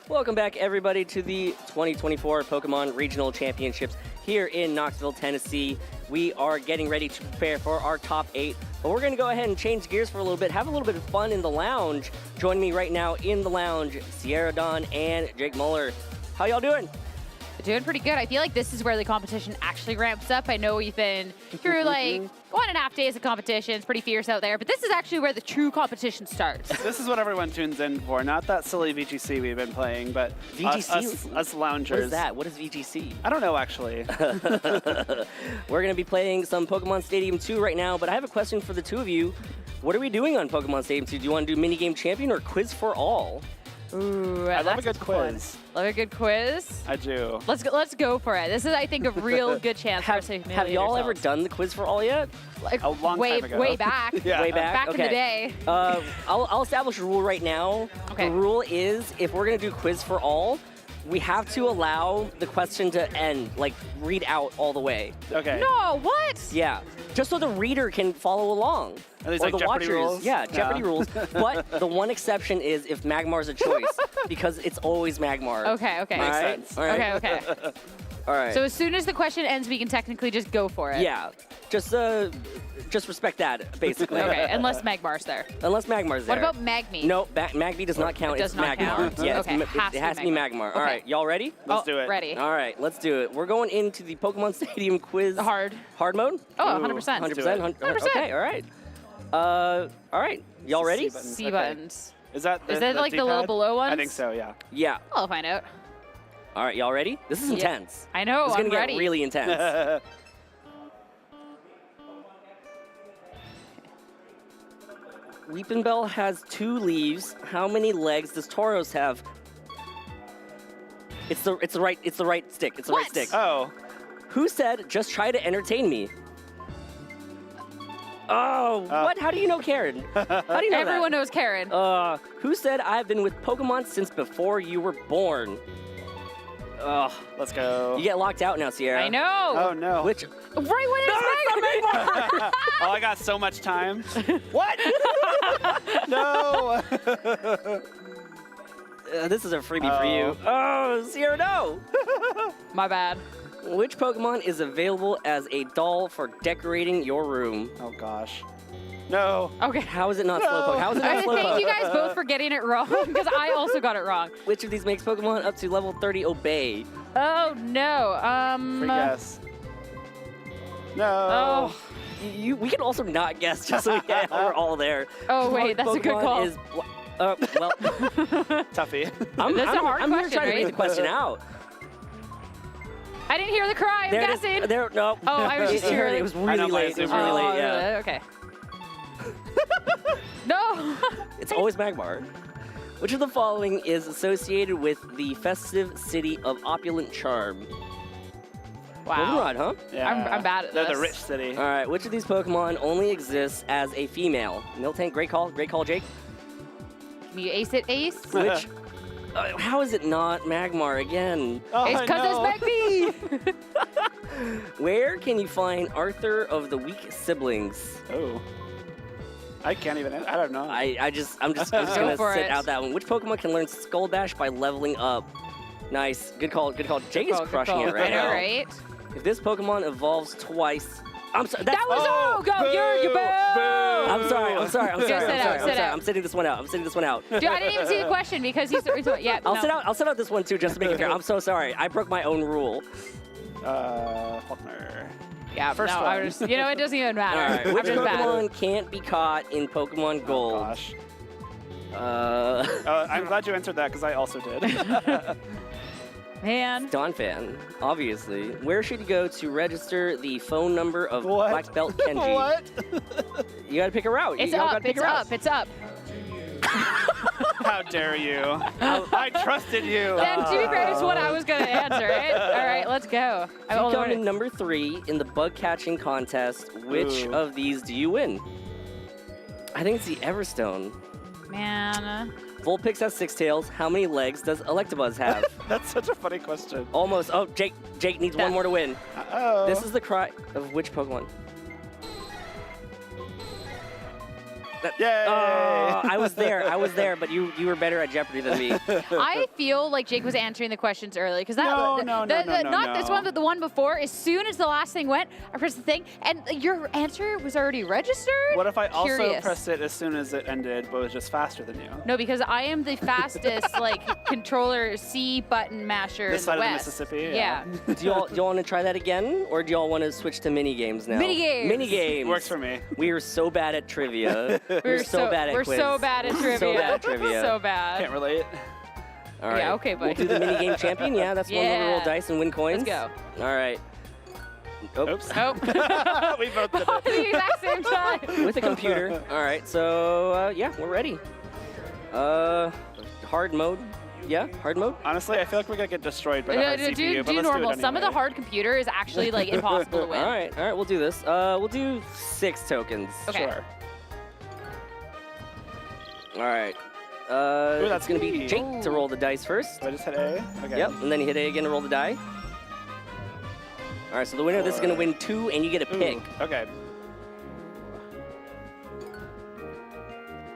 Speaker 9: Welcome back, everybody, to the 2024 Pokemon Regional Championships here in Knoxville, Tennessee. We are getting ready to prepare for our top 8, but we're going to go ahead and change gears for a little bit, have a little bit of fun in the lounge. Joining me right now in the lounge, Sierra Dawn and Jake Muller. How y'all doing?
Speaker 11: Doing pretty good. I feel like this is where the competition actually ramps up. I know we've been through like 1.5 days of competition. It's pretty fierce out there, but this is actually where the true competition starts.
Speaker 12: This is what everyone tunes in for, not that silly VGC we've been playing, but
Speaker 9: VGC?
Speaker 12: us loungers.
Speaker 9: What is that? What is VGC?
Speaker 12: I don't know, actually.
Speaker 9: We're going to be playing some Pokemon Stadium 2 right now, but I have a question for the two of you. What are we doing on Pokemon Stadium 2? Do you want to do Minigame Champion or Quiz for All?
Speaker 11: Ooh,
Speaker 12: I love a good quiz.
Speaker 11: Love a good quiz?
Speaker 12: I do.
Speaker 11: Let's go for it. This is, I think, a real good chance for us to humiliate
Speaker 9: Have y'all
Speaker 11: ourselves.
Speaker 9: ever done the Quiz for All yet?
Speaker 11: Like
Speaker 12: a long time ago.
Speaker 11: Way back.
Speaker 12: Yeah.
Speaker 9: Way back?
Speaker 11: Back in the day.
Speaker 9: I'll establish a rule right now.
Speaker 11: Okay.
Speaker 9: The rule is if we're going to do Quiz for All, we have to allow the question to end, like read out all the way.
Speaker 12: Okay.
Speaker 11: No, what?
Speaker 9: Yeah, just so the reader can follow along.
Speaker 12: Are these
Speaker 9: or
Speaker 12: like
Speaker 9: the
Speaker 12: Jeopardy
Speaker 9: watchers.
Speaker 12: rules?
Speaker 9: Yeah,
Speaker 12: No.
Speaker 9: Jeopardy rules. But the one exception is if Magmar's a choice, because it's always Magmar.
Speaker 11: Okay.
Speaker 9: All right?
Speaker 12: sense.
Speaker 9: All right.
Speaker 11: Okay.
Speaker 9: All right.
Speaker 11: So as soon as the question ends, we can technically just go for it.
Speaker 9: Yeah, just respect that, basically.
Speaker 11: Okay, unless Magmar's there.
Speaker 9: Unless Magmar's there.
Speaker 11: What about Magme?
Speaker 9: No, Magby does not count.
Speaker 11: It does
Speaker 9: it's
Speaker 11: not
Speaker 9: Magmar.
Speaker 11: count?
Speaker 9: Yeah,
Speaker 11: Okay,
Speaker 9: it has to be Magmar. All right, y'all ready?
Speaker 12: Let's do it.
Speaker 11: Ready.
Speaker 9: All right, let's do it. We're going into the Pokemon Stadium quiz.
Speaker 11: Hard.
Speaker 9: Hard mode?
Speaker 11: Oh, 100%.
Speaker 9: 100%?
Speaker 11: 100%.
Speaker 9: Okay, all right. All right, y'all ready?
Speaker 11: C buttons.
Speaker 12: Is that
Speaker 11: like the little
Speaker 12: D-pad?
Speaker 11: below ones?
Speaker 12: I think so, yeah.
Speaker 9: Yeah.
Speaker 11: I'll find out.
Speaker 9: All right, y'all ready? This is intense.
Speaker 11: I know,
Speaker 9: It's gonna
Speaker 11: I'm
Speaker 9: get
Speaker 11: ready.
Speaker 9: really intense. Weepinbell has 2 leaves. How many legs does Tauros have? It's the right stick. It's the right stick.
Speaker 12: Oh.
Speaker 9: Who said just try to entertain me? Oh, what? How do you know Karen? How do you know
Speaker 11: Everyone knows Karen.
Speaker 9: Who said I've been with Pokemon since before you were born? Ugh.
Speaker 12: Let's go.
Speaker 9: You get locked out now, Sierra.
Speaker 11: I know.
Speaker 12: Oh, no.
Speaker 9: Which?
Speaker 11: Right when it's Magmar.
Speaker 12: Oh, I got so much time.
Speaker 9: What?
Speaker 12: No.
Speaker 9: This is a freebie for you. Oh, Sierra, no.
Speaker 11: My bad.
Speaker 9: Which Pokemon is available as a doll for decorating your room?
Speaker 12: Oh, gosh. No.
Speaker 11: Okay.
Speaker 9: How is it not Slowpoke? How is it not Slowpoke?
Speaker 11: Thank you guys both for getting it wrong, because I also got it wrong.
Speaker 9: Which of these makes Pokemon up to level 30 obey?
Speaker 11: Oh, no.
Speaker 12: Free guess. No.
Speaker 11: Oh.
Speaker 9: We can also not guess just so we're all there.
Speaker 11: Oh, wait, that's a good
Speaker 9: Pokemon
Speaker 11: call.
Speaker 9: Is, well,
Speaker 12: Toughie.
Speaker 9: I'm
Speaker 11: That's a hard
Speaker 9: I'm
Speaker 11: question,
Speaker 9: trying to read
Speaker 11: right?
Speaker 9: the question out.
Speaker 11: I didn't hear the cry. I'm guessing.
Speaker 9: No.
Speaker 11: Oh, I was just
Speaker 9: You heard
Speaker 11: hearing
Speaker 9: it. It was really late. It was really late, yeah.
Speaker 11: Okay. No.
Speaker 9: It's always Magmar. Which of the following is associated with the festive city of opulent charm?
Speaker 11: Wow.
Speaker 9: Goldenrod, huh?
Speaker 12: Yeah.
Speaker 11: I'm bad at
Speaker 12: They're
Speaker 11: this.
Speaker 12: the rich city.
Speaker 9: All right, which of these Pokemon only exists as a female? Miltank, great call, Jake.
Speaker 11: Can you ace it, Ace?
Speaker 9: Which, how is it not Magmar again?
Speaker 12: Oh,
Speaker 11: It's because it's Magby.
Speaker 9: Where can you find Arthur of the Weak Siblings?
Speaker 12: Oh. I can't even, I don't know.
Speaker 9: I'm just gonna
Speaker 11: for
Speaker 9: sit
Speaker 11: it.
Speaker 9: out that one. Which Pokemon can learn Skull Dash by leveling up? Nice, good call. Jake is crushing it right
Speaker 11: I know,
Speaker 9: now.
Speaker 11: right?
Speaker 9: If this Pokemon evolves twice, I'm sorry.
Speaker 11: That was go. You're boo.
Speaker 9: I'm sorry.
Speaker 11: Sit out.
Speaker 9: I'm sitting this one out.
Speaker 11: Dude, I didn't even see the question because he's yeah.
Speaker 9: I'll sit out this one too, just to make it fair. I'm so sorry. I broke my own rule.
Speaker 12: Faulkner.
Speaker 11: Yeah,
Speaker 12: First
Speaker 11: no,
Speaker 12: one.
Speaker 11: I was, it doesn't even matter.
Speaker 9: All right.
Speaker 11: I'm
Speaker 9: Which
Speaker 11: just bad.
Speaker 9: Pokemon can't be caught in Pokemon Gold?
Speaker 12: Oh, gosh.
Speaker 9: Uh,
Speaker 12: I'm glad you answered that because I also did.
Speaker 11: Man.
Speaker 9: Donphan, obviously. Where should you go to register the phone number of
Speaker 12: What?
Speaker 9: Black Belt Kenji?
Speaker 12: What?
Speaker 9: You gotta pick a route.
Speaker 11: It's
Speaker 9: you
Speaker 11: up.
Speaker 9: gotta pick
Speaker 11: It's
Speaker 9: a route.
Speaker 11: up. It's up.
Speaker 12: How dare you? I trusted you.
Speaker 11: Then, to be fair, it's what I was going to answer, right? All right, let's go.
Speaker 9: If you come in number 3 in the bug catching contest, which of these do you win? I think it's the Everstone.
Speaker 11: Man.
Speaker 9: Vulpix has 6 tails. How many legs does Electabuzz have?
Speaker 12: That's such a funny question.
Speaker 9: Almost. Oh, Jake needs one more to win.
Speaker 12: Uh-oh.
Speaker 9: This is the cry of which Pokemon? Yay! I was there, but you were better at Jeopardy than me.
Speaker 11: I feel like Jake was answering the questions early because
Speaker 12: No,
Speaker 11: not this one, but the one before. As soon as the last thing went, I pressed the thing, and your answer was already registered.
Speaker 12: What if I also
Speaker 11: Curious.
Speaker 12: pressed it as soon as it ended, but was just faster than you?
Speaker 11: No, because I am the fastest controller C button masher
Speaker 12: This
Speaker 11: in
Speaker 12: side
Speaker 11: the
Speaker 12: of the
Speaker 11: West.
Speaker 12: Mississippi.
Speaker 11: Yeah.
Speaker 9: Do y'all want to try that again, or do y'all want to switch to mini games now?
Speaker 11: Mini games.
Speaker 9: Mini games
Speaker 12: Works for me.
Speaker 9: We are so bad at trivia. We're so bad at
Speaker 11: We're
Speaker 9: quiz.
Speaker 11: so bad at trivia.
Speaker 9: So bad at trivia.
Speaker 11: So bad.
Speaker 12: Can't relate.
Speaker 9: All right.
Speaker 11: Yeah, okay,
Speaker 9: We'll
Speaker 11: buddy.
Speaker 9: do the mini game champion. Yeah, that's one where we roll dice and win coins.
Speaker 11: Let's go.
Speaker 9: All right. Oops.
Speaker 11: Oh.
Speaker 12: We both did
Speaker 11: At the exact same time.
Speaker 9: With a computer. All right. So yeah, we're ready. Hard mode. Yeah, hard mode.
Speaker 12: Honestly, I feel like we're gonna get destroyed by the hard CPU,
Speaker 11: do
Speaker 12: but let's
Speaker 11: normal.
Speaker 12: do it
Speaker 11: Some of the
Speaker 12: anyway.
Speaker 11: hard computer is actually like impossible to win.
Speaker 9: All right, we'll do this. We'll do 6 tokens.
Speaker 11: Okay.
Speaker 12: Sure.
Speaker 9: All right.
Speaker 12: Ooh, that's
Speaker 9: gonna be
Speaker 12: me.
Speaker 9: Jake to roll the dice first.
Speaker 12: So I just hit A? Okay.
Speaker 9: Yep, and then you hit A again to roll the die. All right, so the winner of this is gonna win 2, and you get a pick.
Speaker 12: Okay.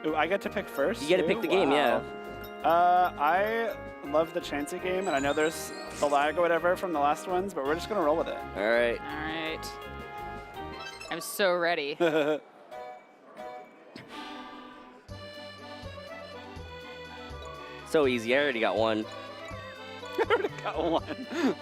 Speaker 12: Ooh, I get to pick first?
Speaker 9: You get to pick the game, yeah.
Speaker 12: I love the Chansey game, and I know there's the lag or whatever from the last ones, but we're just gonna roll with it.
Speaker 9: All right.
Speaker 11: All right. I'm so ready.
Speaker 9: So easy. I already got one.
Speaker 12: I already got one.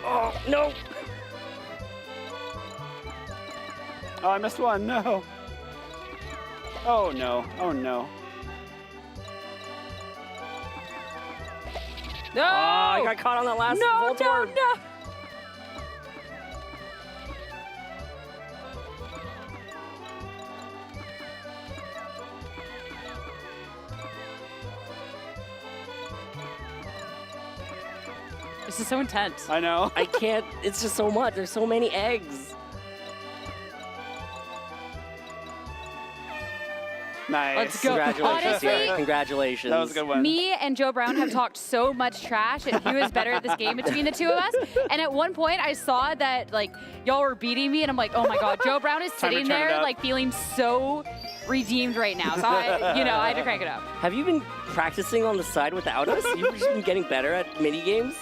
Speaker 9: Oh, no.
Speaker 12: Oh, I missed one. No. Oh, no. Oh, no.
Speaker 11: No!
Speaker 9: Oh, I got caught on that last Voltorb.
Speaker 11: No. This is so intense.
Speaker 12: I know.
Speaker 9: I can't. It's just so much. There's so many eggs.
Speaker 12: Nice.
Speaker 11: Let's go.
Speaker 9: Congratulations.
Speaker 11: Honestly,
Speaker 9: Sierra. Congratulations.
Speaker 12: That was a good one.
Speaker 11: me and Joe Brown have talked so much trash, and who is better at this game between the two of us. And at one point, I saw that y'all were beating me, and I'm like, oh my god, Joe Brown is
Speaker 12: Time to
Speaker 11: sitting
Speaker 12: turn it
Speaker 11: there
Speaker 12: up.
Speaker 11: feeling so redeemed right now. So I had to crank it up.
Speaker 9: Have you been practicing on the side without us? You've just been getting better at mini games?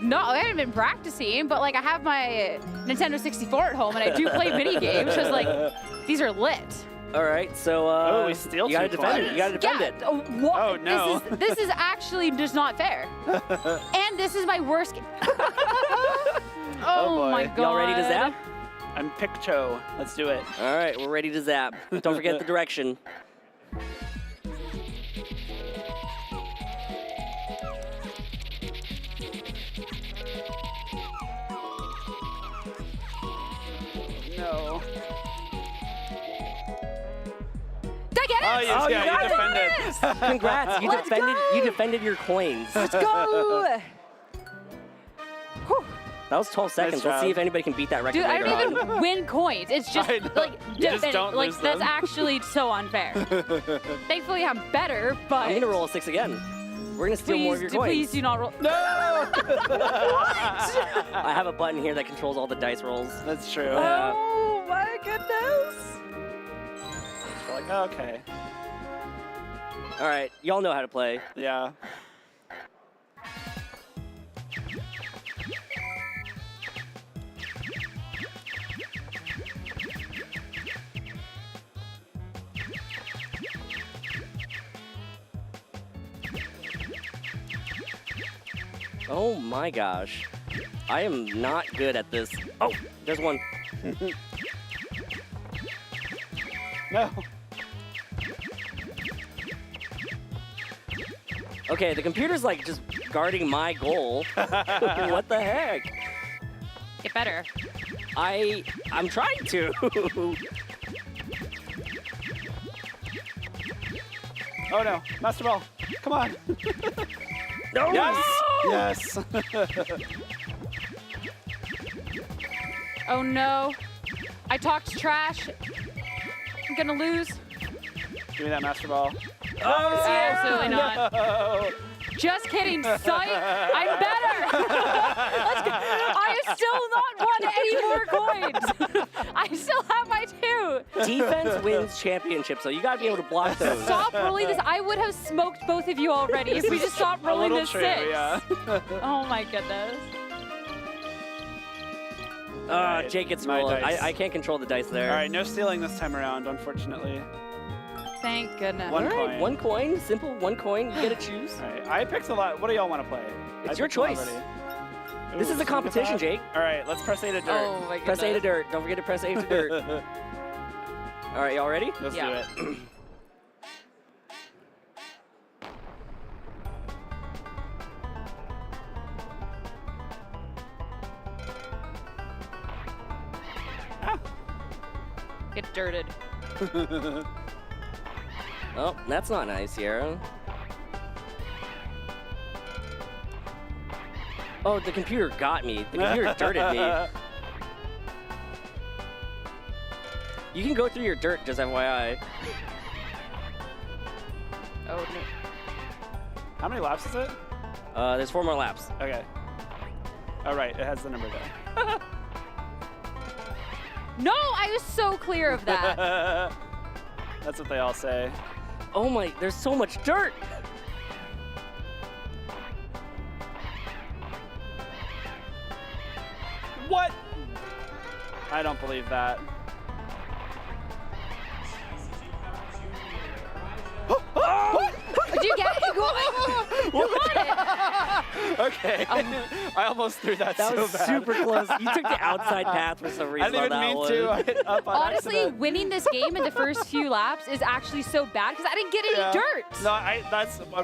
Speaker 11: No, I haven't been practicing, but I have my Nintendo 64 at home, and I do play mini games because these are lit.
Speaker 9: All right, so
Speaker 12: we steal
Speaker 9: you gotta
Speaker 12: 2
Speaker 9: defend it.
Speaker 12: coins.
Speaker 9: You gotta defend it.
Speaker 11: What?
Speaker 12: Oh, no.
Speaker 11: This is actually just not fair. And this is my worst game. Oh
Speaker 12: boy.
Speaker 11: my god.
Speaker 9: Y'all ready to zap?
Speaker 12: I'm Piccho. Let's do it.
Speaker 9: All right, we're ready to zap. Don't forget the direction.
Speaker 12: No.
Speaker 11: Did I get it?
Speaker 12: Oh, yes,
Speaker 9: Oh,
Speaker 12: yeah,
Speaker 9: you got
Speaker 12: you defended.
Speaker 9: Congrats,
Speaker 11: Let's go.
Speaker 9: you defended your coins.
Speaker 11: Let's go.
Speaker 9: That was 12 seconds. Let's
Speaker 12: job.
Speaker 9: see if anybody can beat that record
Speaker 11: Dude, I
Speaker 9: later
Speaker 11: don't
Speaker 9: on.
Speaker 11: even win coins. It's just
Speaker 12: I know. You just
Speaker 11: defend-
Speaker 12: don't lose
Speaker 11: that's
Speaker 12: them.
Speaker 11: actually so unfair. Thankfully, I'm better, but
Speaker 9: I'm gonna roll a 6 again. We're gonna steal more of your coins.
Speaker 11: Please do not roll.
Speaker 12: No!
Speaker 9: I have a button here that controls all the dice rolls.
Speaker 12: That's true.
Speaker 11: Oh my goodness.
Speaker 12: We're like, oh, okay.
Speaker 9: All right, y'all know how to play.
Speaker 12: Yeah.
Speaker 9: Oh my gosh. I am not good at this. Oh, there's one.
Speaker 12: No.
Speaker 9: Okay, the computer's just guarding my goal. What the heck?
Speaker 11: Get better.
Speaker 9: I'm trying to.
Speaker 12: Oh no, Master Ball. Come on.
Speaker 9: No!
Speaker 12: Yes! Yes!
Speaker 11: Oh no. I talked trash. I'm gonna lose.
Speaker 12: Give me that master ball.
Speaker 11: Oh, absolutely not.
Speaker 12: No.
Speaker 11: Just kidding, son. I'm better. Let's go. I have still not won any more coins. I still have my 2.
Speaker 9: Defense wins championships, so you gotta be able to block those.
Speaker 11: Stop rolling this. I would have smoked both of you already if we just stopped rolling this 6.
Speaker 12: Yeah.
Speaker 11: Oh my goodness.
Speaker 9: Jake gets rolled. I can't control the dice there.
Speaker 12: All right, no stealing this time around, unfortunately.
Speaker 11: Thank goodness.
Speaker 9: All right, 1 coin, simple 1 coin. You get to choose.
Speaker 12: All right, I picked a lot. What do y'all want to play?
Speaker 9: It's your choice. This is a competition, Jake.
Speaker 12: All right, let's press A to dirt.
Speaker 11: Oh my goodness.
Speaker 9: Press A to dirt. Don't forget to press A to dirt. All right, y'all ready?
Speaker 12: Let's do it.
Speaker 11: Get dirted.
Speaker 9: Oh, that's not nice, Sierra. Oh, the computer got me. The computer dirted me. You can go through your dirt, just FYI.
Speaker 11: Oh, no.
Speaker 12: How many laps is it?
Speaker 9: There's 4 more laps.
Speaker 12: Okay. All right, it has the number there.
Speaker 11: No, I was so clear of that.
Speaker 12: That's what they all say.
Speaker 9: Oh my, there's so much dirt.
Speaker 12: What? I don't believe that.
Speaker 11: Did you get it? You got it.
Speaker 12: Okay. I almost threw that so bad.
Speaker 9: That was super close. You took the outside path for some reason.
Speaker 12: I didn't even mean to. I hit up on
Speaker 11: Honestly,
Speaker 12: accident.
Speaker 11: winning this game in the first few laps is actually so bad because I didn't get any dirt.
Speaker 12: No, I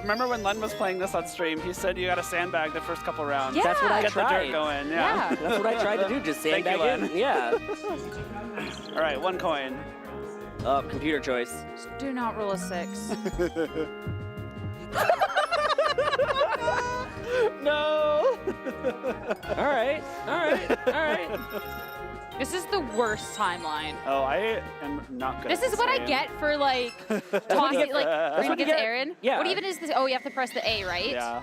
Speaker 12: remember when Len was playing this on stream, he said you got to sandbag the first couple rounds.
Speaker 11: Yeah.
Speaker 9: That's what I
Speaker 12: Get
Speaker 9: tried.
Speaker 12: the dirt going. Yeah.
Speaker 9: That's what I tried to do, just sandbag
Speaker 12: Thank you,
Speaker 9: in. Yeah.
Speaker 12: All right, 1 coin.
Speaker 9: Computer choice.
Speaker 11: Just do not roll a 6.
Speaker 9: No. All right.
Speaker 11: This is the worst timeline.
Speaker 12: Oh, I am not good.
Speaker 11: This
Speaker 12: at
Speaker 11: is what I
Speaker 12: game.
Speaker 11: get for like tossing, like bring it to Aaron.
Speaker 9: Yeah.
Speaker 11: What even is this? Oh, you have to press the A, right?
Speaker 12: Yeah.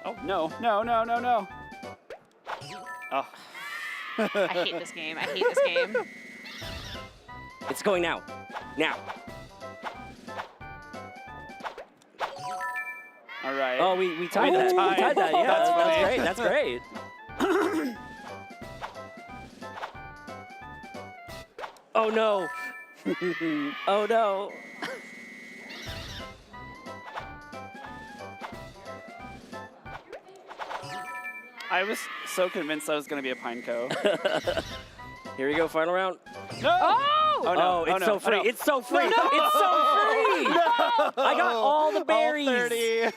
Speaker 12: Oh no! Oh.
Speaker 11: I hate this game. I hate this game.
Speaker 9: It's going now. Now.
Speaker 12: All right.
Speaker 9: Oh, we tied that. We tied that. Yeah, that's great. That's great. Oh no. Oh no.
Speaker 12: I was so convinced I was going to be a Pineco.
Speaker 9: Here we go, final round.
Speaker 12: No!
Speaker 11: Oh!
Speaker 12: no!
Speaker 9: It's so free. It's so free.
Speaker 11: No!
Speaker 9: It's so free.
Speaker 12: No!
Speaker 9: I got all the berries.
Speaker 12: All 30.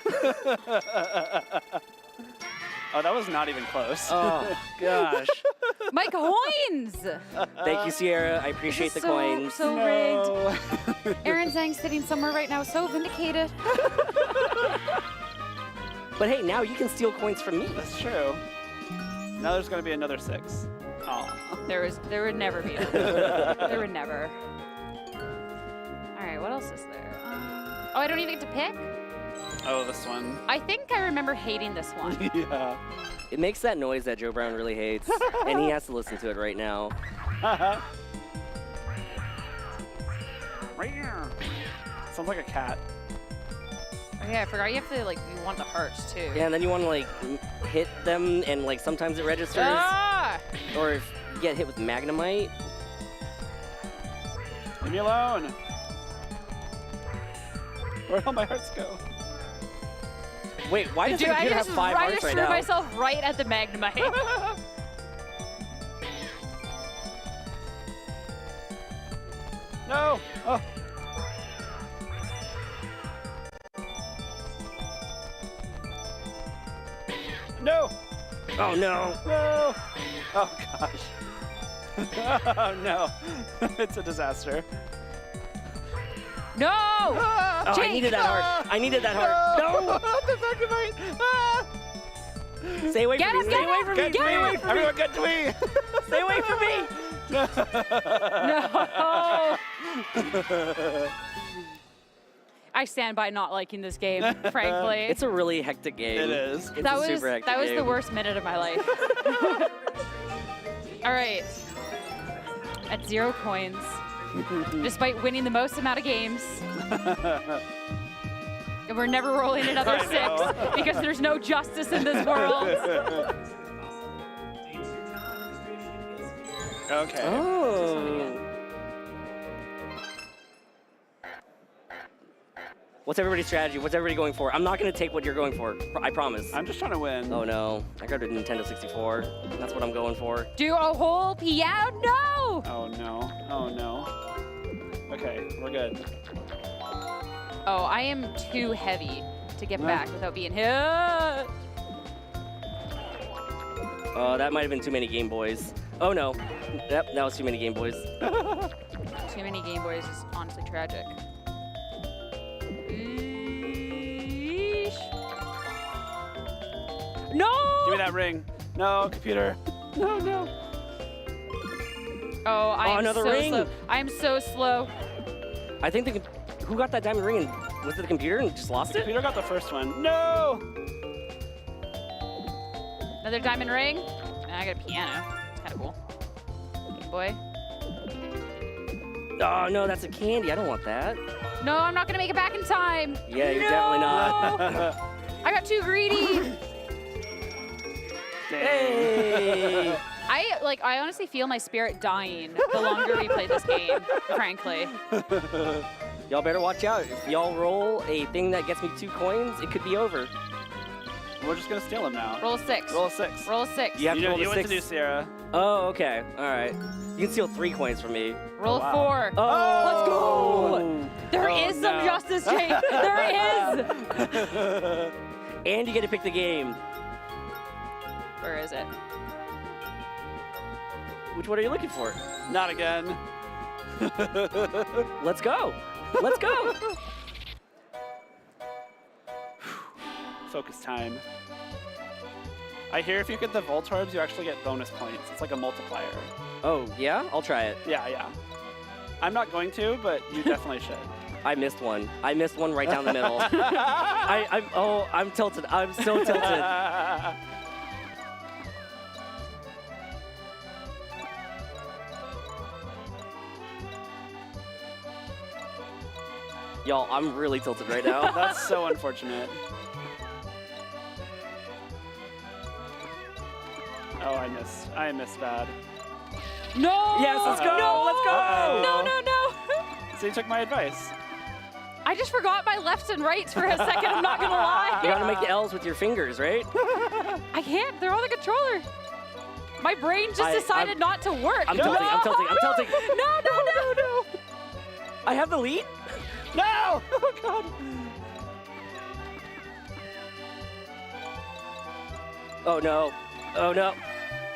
Speaker 12: Oh, that was not even close.
Speaker 9: Oh gosh.
Speaker 11: My coins!
Speaker 9: Thank you, Sierra. I appreciate the coins.
Speaker 11: So rigged. Aaron Zhang's sitting somewhere right now, so vindicated.
Speaker 9: But hey, now you can steal coins from me.
Speaker 12: That's true. Now there's going to be another 6. Oh.
Speaker 11: There would never be another. There would never. All right, what else is there? Oh, I don't even get to pick?
Speaker 12: Oh, this one.
Speaker 11: I think I remember hating this one.
Speaker 12: Yeah.
Speaker 9: It makes that noise that Joe Brown really hates, and he has to listen to it right now.
Speaker 12: Sounds like a cat.
Speaker 11: Oh yeah, I forgot you have to like you want the hearts too.
Speaker 9: Yeah, and then you want to like hit them, and like sometimes it registers.
Speaker 11: Ah!
Speaker 9: Or if you get hit with Magnemite.
Speaker 12: Leave me alone. Where'd all my hearts go?
Speaker 9: Wait, why does the computer have 5
Speaker 11: I
Speaker 9: hearts
Speaker 11: just
Speaker 9: right
Speaker 11: threw
Speaker 9: now?
Speaker 11: myself right at the Magnemite.
Speaker 12: No! Oh. No!
Speaker 9: Oh no!
Speaker 12: No! Oh gosh. Oh no. It's a disaster.
Speaker 11: No!
Speaker 9: Oh, I needed that heart. I needed that heart. No!
Speaker 12: The Magnemite! Ah!
Speaker 9: Stay away from me. Stay away from me.
Speaker 12: Get
Speaker 9: Stay away from me.
Speaker 12: Everyone get Dwee.
Speaker 9: Stay away from me.
Speaker 11: No. I stand by not liking this game, frankly.
Speaker 9: It's a really hectic game.
Speaker 12: It is.
Speaker 9: It's a super hectic
Speaker 11: that was
Speaker 9: game.
Speaker 11: the worst minute of my life. All right. At 0 coins, despite winning the most amount of games. And we're never rolling another 6 because there's no justice in this world.
Speaker 12: Okay.
Speaker 9: Oh. What's everybody's strategy? What's everybody going for? I'm not going to take what you're going for. I promise.
Speaker 12: I'm just trying to win.
Speaker 9: Oh, no. I got a Nintendo 64. That's what I'm going for.
Speaker 11: Do a whole piano? No!
Speaker 12: Oh, no. Oh, no. Okay, we're good.
Speaker 11: Oh, I am too heavy to get back without being hit.
Speaker 9: Oh, that might have been too many Game Boys. Oh, no. Yep, that was too many Game Boys.
Speaker 11: Too many Game Boys is honestly tragic. No!
Speaker 12: Give me that ring. No, computer. No, no.
Speaker 11: Oh, I am
Speaker 9: another
Speaker 11: so
Speaker 9: ring.
Speaker 11: slow. I am so slow.
Speaker 9: I think who got that diamond ring? And was it the computer and just lost
Speaker 12: The
Speaker 9: it?
Speaker 12: computer got the first one. No!
Speaker 11: Another diamond ring. And I got a piano. It's kind of cool. Game Boy.
Speaker 9: Oh, no, that's a candy. I don't want that.
Speaker 11: No, I'm not going to make it back in time.
Speaker 9: Yeah, you're
Speaker 11: No!
Speaker 9: definitely not.
Speaker 11: I got too greedy.
Speaker 9: Hey!
Speaker 11: I honestly feel my spirit dying the longer we play this game, frankly.
Speaker 9: Y'all better watch out. If y'all roll a thing that gets me 2 coins, it could be over.
Speaker 12: We're just going to steal him now.
Speaker 11: Roll a 6.
Speaker 12: Roll a 6.
Speaker 11: Roll a 6.
Speaker 9: You have to roll
Speaker 12: you
Speaker 9: the
Speaker 12: went
Speaker 9: 6.
Speaker 12: to do Sierra.
Speaker 9: Oh, okay. All right. You can steal 3 coins from me.
Speaker 11: Roll a
Speaker 12: wow.
Speaker 11: 4.
Speaker 9: Oh!
Speaker 11: Let's go! There
Speaker 12: Oh,
Speaker 11: is some
Speaker 12: no.
Speaker 11: justice, Jake. There is.
Speaker 9: And you get to pick the game.
Speaker 11: Where is it?
Speaker 9: Which one are you looking for?
Speaker 12: Not again.
Speaker 9: Let's go. Let's go.
Speaker 12: Focus time. I hear if you get the Voltorbs, you actually get bonus points. It's like a multiplier.
Speaker 9: Oh, yeah? I'll try it.
Speaker 12: Yeah, yeah. I'm not going to, but you definitely should.
Speaker 9: I missed one. I missed one right down the middle. I'm tilted. I'm so tilted. Y'all, I'm really tilted right now.
Speaker 12: That's so unfortunate. Oh, I missed bad.
Speaker 11: No!
Speaker 9: Yes, let's go!
Speaker 11: No!
Speaker 9: Let's go!
Speaker 11: No, no, no!
Speaker 12: So you took my advice.
Speaker 11: I just forgot my lefts and rights for a second, I'm not gonna lie.
Speaker 9: You gotta make the L's with your fingers, right?
Speaker 11: I can't, they're on the controller. My brain just decided not to work.
Speaker 9: I'm tilting, I'm tilting, I'm tilting.
Speaker 11: No, no, no, no.
Speaker 9: I have the lead?
Speaker 12: No! Oh, God.
Speaker 9: Oh, no. Oh, no.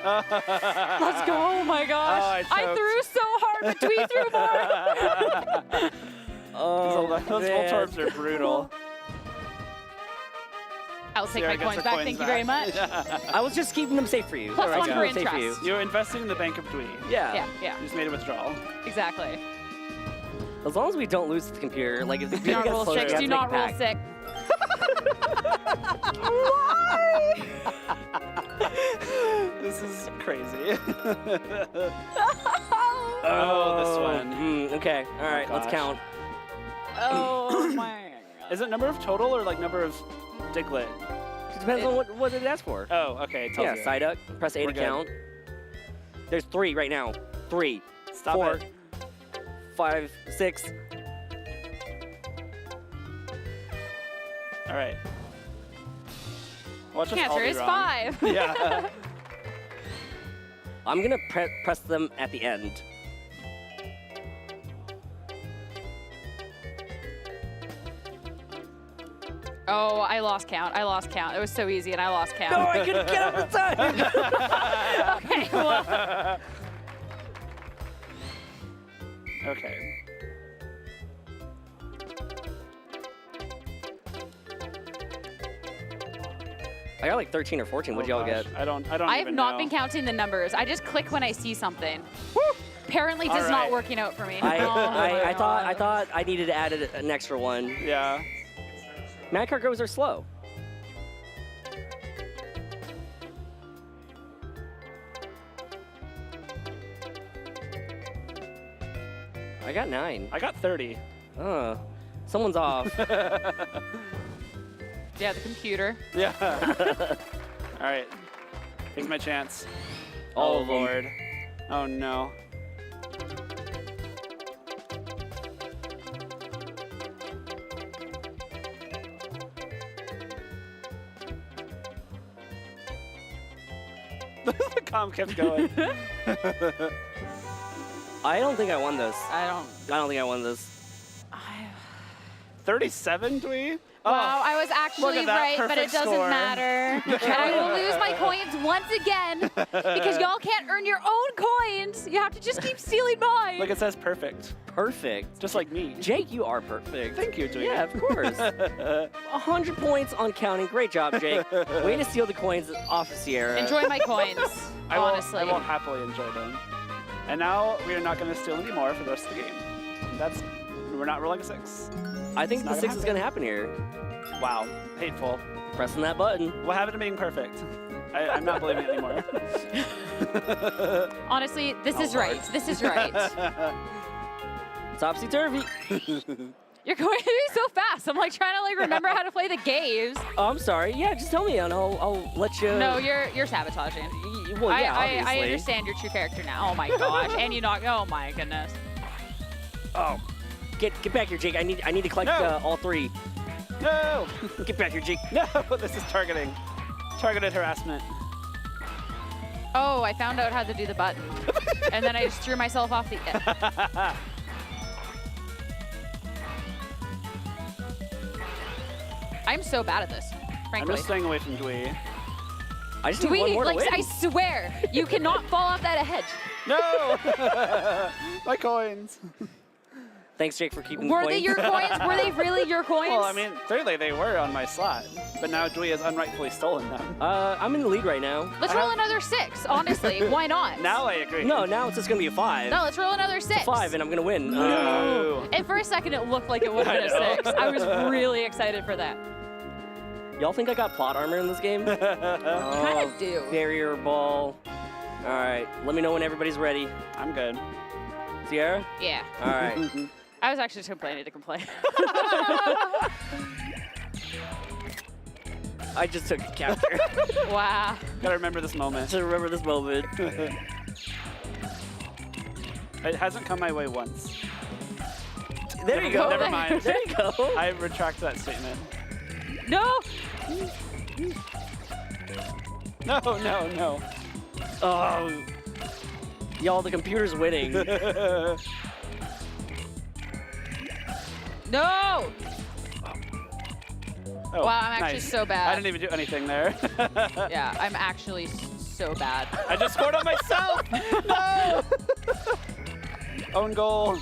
Speaker 11: Let's go, oh my gosh.
Speaker 12: Oh,
Speaker 11: I threw so hard, but Twee threw more.
Speaker 9: Oh,
Speaker 12: those Voltorbs are brutal.
Speaker 11: I'll take
Speaker 12: Sierra
Speaker 11: my
Speaker 12: gets
Speaker 11: coins
Speaker 12: her
Speaker 11: back,
Speaker 12: coins
Speaker 11: thank you very much.
Speaker 9: I was just keeping them safe for you.
Speaker 11: Plus
Speaker 9: All right,
Speaker 11: one
Speaker 9: keep
Speaker 11: for
Speaker 9: them safe for you.
Speaker 11: interest.
Speaker 12: You're investing in the Bank of Dwee.
Speaker 9: Yeah.
Speaker 11: Yeah, yeah,
Speaker 12: You just made a withdrawal.
Speaker 11: exactly.
Speaker 9: As long as we don't lose to the computer, like if the
Speaker 11: Do
Speaker 9: computer
Speaker 11: not
Speaker 9: gets
Speaker 11: roll
Speaker 9: closer,
Speaker 11: 6,
Speaker 9: you
Speaker 11: do
Speaker 9: have
Speaker 11: not
Speaker 9: to make
Speaker 11: roll
Speaker 9: a
Speaker 11: 6.
Speaker 12: This is crazy.
Speaker 9: Oh,
Speaker 12: this one.
Speaker 9: Okay, all right, let's
Speaker 12: gosh.
Speaker 9: count.
Speaker 11: Oh my.
Speaker 12: Is it number of total or like number of Diglett?
Speaker 9: It depends on what it asks for.
Speaker 12: Oh, okay. It tells
Speaker 9: Yeah,
Speaker 12: you.
Speaker 9: Psyduck, press A
Speaker 12: We're
Speaker 9: to
Speaker 12: good.
Speaker 9: count. There's 3 right now. 3,
Speaker 12: Stop
Speaker 9: 4,
Speaker 12: it.
Speaker 9: 5, 6.
Speaker 12: All right. Watch us all
Speaker 11: Answer
Speaker 12: be
Speaker 11: is
Speaker 12: wrong.
Speaker 11: 5.
Speaker 12: Yeah.
Speaker 9: I'm gonna press them at the end.
Speaker 11: Oh, I lost count. I lost count. It was so easy and I lost count.
Speaker 9: No, I couldn't get up in time.
Speaker 11: Okay, well.
Speaker 12: Okay.
Speaker 9: I got like 13 or 14. What'd y'all get?
Speaker 12: I don't
Speaker 11: I have
Speaker 12: even
Speaker 11: not
Speaker 12: know.
Speaker 11: been counting the numbers. I just click when I see something. Woo! Apparently does not working out for me.
Speaker 9: I thought I needed to add an extra one.
Speaker 12: Yeah.
Speaker 9: Mad cargos are slow. I got 9.
Speaker 12: I got 30.
Speaker 9: Someone's off.
Speaker 11: Yeah, the computer.
Speaker 12: Yeah. All right. Here's my chance.
Speaker 9: All of them.
Speaker 12: Lord. Oh no. The comm kept going.
Speaker 9: I don't think I won this.
Speaker 11: I don't
Speaker 9: think I won this.
Speaker 12: 37, Dwee?
Speaker 11: Wow, I was actually right, but it doesn't matter. And I will lose my coins once again because y'all can't earn your own coins. You have to just keep stealing mine.
Speaker 12: Look, it says perfect.
Speaker 9: Perfect.
Speaker 12: Just like me.
Speaker 9: Jake, you are perfect.
Speaker 12: Thank you, Dwee.
Speaker 9: Yeah, of course. 100 points on counting. Great job, Jake. Way to steal the coins off of Sierra.
Speaker 11: Enjoy my coins, honestly.
Speaker 12: I will happily enjoy them. And now we are not going to steal any more for the rest of the game. We're not rolling a 6.
Speaker 9: I think the 6 is going to happen here.
Speaker 12: Wow, hateful.
Speaker 9: Pressing that button.
Speaker 12: What happened to being perfect? I'm not believing it anymore.
Speaker 11: Honestly, this is right. This is right.
Speaker 9: Topsy-turvy.
Speaker 11: You're going to be so fast. I'm like trying to remember how to play the games.
Speaker 9: Oh, I'm sorry. Yeah, just tell me and I'll let you.
Speaker 11: No, you're sabotaging.
Speaker 9: Well, yeah,
Speaker 11: I
Speaker 9: obviously.
Speaker 11: understand your true character now. Oh my gosh. And you knock. Oh my goodness.
Speaker 9: Oh, get back here, Jake. I need to collect all 3.
Speaker 12: No!
Speaker 9: Get back here, Jake.
Speaker 12: No, this is targeting. Targeted harassment.
Speaker 11: Oh, I found out how to do the button. And then I just threw myself off the edge. I'm so bad at this, frankly.
Speaker 12: I'm just staying away from Dwee.
Speaker 9: I just need one more to win.
Speaker 11: I swear, you cannot fall off that hedge.
Speaker 12: No! My coins.
Speaker 9: Thanks, Jake, for keeping
Speaker 11: Were
Speaker 9: the
Speaker 11: they
Speaker 9: coins.
Speaker 11: your coins? Were they really your coins?
Speaker 12: Well, I mean, clearly they were on my slot, but now Dwee has unrightfully stolen them.
Speaker 9: I'm in the lead right now.
Speaker 11: Let's roll another 6, honestly. Why not?
Speaker 12: Now I agree.
Speaker 9: No, now it's just going to be a 5.
Speaker 11: No, let's roll another 6.
Speaker 9: It's a 5, and I'm going to win.
Speaker 12: No.
Speaker 11: And for a second, it looked like it would have been a 6. I was really excited for that.
Speaker 9: Y'all think I got plot armor in this game?
Speaker 11: Kind of do.
Speaker 9: Barrier ball. All right, let me know when everybody's ready.
Speaker 12: I'm good.
Speaker 9: Sierra?
Speaker 11: Yeah.
Speaker 9: All right.
Speaker 11: I was actually just complaining to complain.
Speaker 9: I just took a capture.
Speaker 11: Wow.
Speaker 12: Gotta remember this moment.
Speaker 9: To remember this moment.
Speaker 12: It hasn't come my way once.
Speaker 9: There you go.
Speaker 12: Never mind.
Speaker 9: There you go.
Speaker 12: I retract that statement.
Speaker 11: No!
Speaker 12: No, no, no.
Speaker 9: Oh. Y'all, the computer's winning.
Speaker 11: No!
Speaker 12: Oh,
Speaker 11: wow, I'm actually
Speaker 12: nice.
Speaker 11: so bad.
Speaker 12: I didn't even do anything there.
Speaker 11: Yeah, I'm actually so bad.
Speaker 12: I just scored on myself! No! Own goal.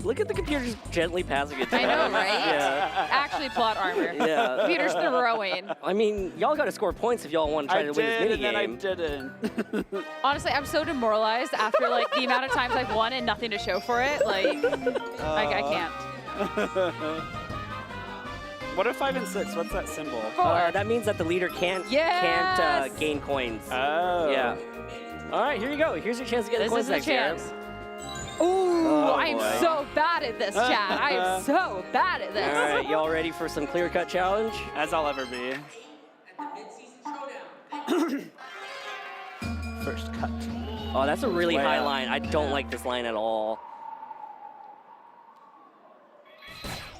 Speaker 9: Look at the computer just gently passing it.
Speaker 11: I know, right?
Speaker 9: Yeah.
Speaker 11: Actually, plot armor.
Speaker 9: Yeah.
Speaker 11: Computer's throwing.
Speaker 9: I mean, y'all got to score points if y'all want to try to win this
Speaker 12: and then I
Speaker 9: minigame.
Speaker 12: didn't.
Speaker 11: Honestly, I'm so demoralized after the amount of times I've won and nothing to show for it. I can't.
Speaker 12: What are 5 and 6? What's that symbol?
Speaker 9: That means that the leader can't gain coins.
Speaker 12: Oh.
Speaker 9: Yeah. All right, here you go. Here's your chance to get the coins next year.
Speaker 11: Ooh, I'm
Speaker 9: boy.
Speaker 11: so bad at this, chat. I am so bad at this.
Speaker 9: All right, y'all ready for some clear-cut challenge?
Speaker 12: As I'll ever be. First cut.
Speaker 9: Oh, that's a really
Speaker 12: Way
Speaker 9: high
Speaker 12: up.
Speaker 9: line. I don't like this line at all.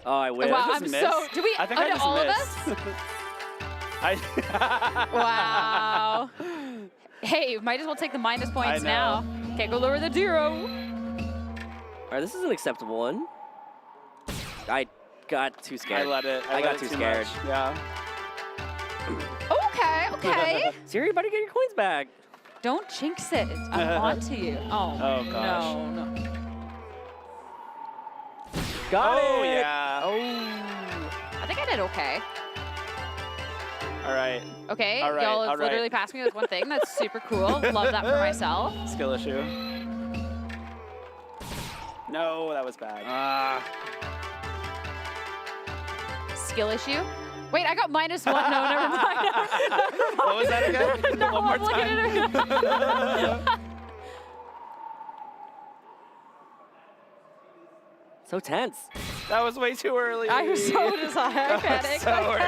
Speaker 9: Oh, I wish.
Speaker 11: Wow, I'm so. Do we?
Speaker 12: I think I just
Speaker 11: all
Speaker 12: missed.
Speaker 11: of us? Wow. Hey, might as well take the minus points now. Can't go lower than 0.
Speaker 9: All right, this is an acceptable one. I got too scared.
Speaker 12: I let it.
Speaker 9: I got too scared.
Speaker 12: Much. Yeah.
Speaker 11: Okay, okay.
Speaker 9: Siri, you better get your coins back.
Speaker 11: Don't jinx it. I'm on to you. Oh,
Speaker 12: Oh, gosh.
Speaker 11: no.
Speaker 9: Got it.
Speaker 12: Yeah.
Speaker 11: Oh. I think I did okay.
Speaker 12: All right. right.
Speaker 11: Okay,
Speaker 12: All right,
Speaker 11: y'all
Speaker 12: all
Speaker 11: have
Speaker 12: right.
Speaker 11: literally passed me with one thing. That's super cool. Love that for myself.
Speaker 12: Skill issue. No, that was bad.
Speaker 11: Skill issue. Wait, I got -1. No, never mind.
Speaker 12: What was that again?
Speaker 11: No,
Speaker 12: One more
Speaker 11: I'm looking
Speaker 12: time.
Speaker 11: at it.
Speaker 9: So tense.
Speaker 12: That was way too early.
Speaker 11: I was so decided. I panicked.
Speaker 12: So
Speaker 11: I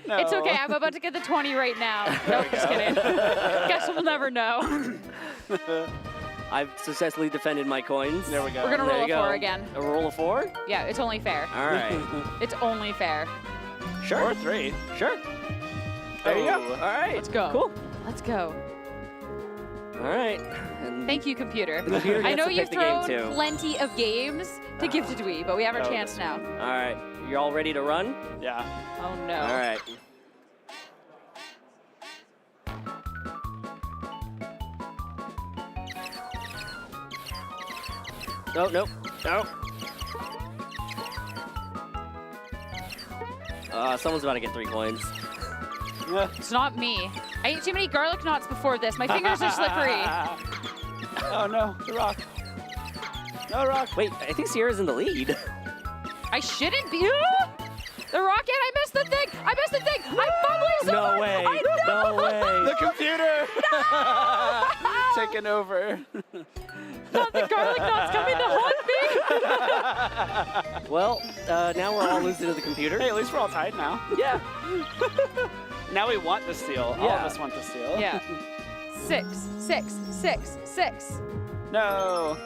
Speaker 12: No.
Speaker 11: It's okay. I'm about to get the 20 right now. No, just kidding. Guess we'll never know.
Speaker 9: I've successfully defended my coins.
Speaker 12: There we go.
Speaker 11: We're gonna
Speaker 9: There
Speaker 11: roll
Speaker 9: you
Speaker 11: a 4
Speaker 9: go.
Speaker 11: again.
Speaker 9: A roll of 4?
Speaker 11: Yeah, it's only fair.
Speaker 9: All right.
Speaker 11: It's only fair.
Speaker 9: Sure.
Speaker 12: Or 3.
Speaker 9: Sure. There you go. All right.
Speaker 11: Let's go.
Speaker 9: Cool.
Speaker 11: Let's go.
Speaker 9: All right. And
Speaker 11: Thank you, computer.
Speaker 9: the computer
Speaker 11: I
Speaker 9: gets
Speaker 11: know
Speaker 9: to
Speaker 11: you've
Speaker 9: pick the game
Speaker 11: thrown
Speaker 9: too.
Speaker 11: plenty of games to give to Dwee, but we have our
Speaker 12: Oh,
Speaker 11: chance
Speaker 12: this
Speaker 11: now.
Speaker 9: All right. You all ready to run?
Speaker 12: Yeah.
Speaker 11: Oh no.
Speaker 9: All right. No, no, no. Someone's about to get 3 coins.
Speaker 11: It's not me. I ate too many garlic knots before this. My fingers are slippery.
Speaker 12: Oh no, the rock. No rock.
Speaker 9: Wait, I think Sierra's in the lead.
Speaker 11: I shouldn't be. The rocket, I missed the thing. I missed the thing. I'm fumbling so
Speaker 9: No
Speaker 11: hard.
Speaker 9: way.
Speaker 11: I know.
Speaker 9: No way.
Speaker 12: The computer. Taking over.
Speaker 11: Not the garlic knots coming to haunt me.
Speaker 9: Well, now we're all losing to the computer.
Speaker 12: Hey, at least we're all tied now.
Speaker 9: Yeah.
Speaker 12: Now we want to steal. All of
Speaker 9: Yeah.
Speaker 12: us want to steal.
Speaker 11: Yeah. 6, 6, 6, 6.
Speaker 12: No.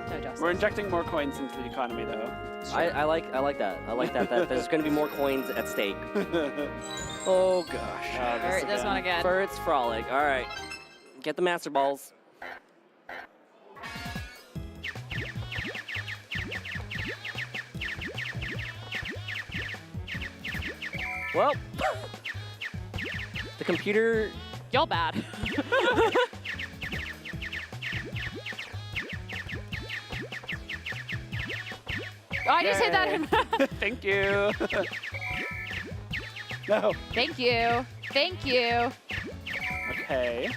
Speaker 11: No justice.
Speaker 12: We're injecting more coins into the economy, though.
Speaker 9: I like that. I like that there's going to be more coins at stake. Oh gosh.
Speaker 11: All right, this one again.
Speaker 9: For its frolic. All right. Get the master balls. Well, the computer.
Speaker 11: Y'all bad. Oh, I just hit that in.
Speaker 12: Thank you. No.
Speaker 11: Thank you. Thank you.
Speaker 12: Okay.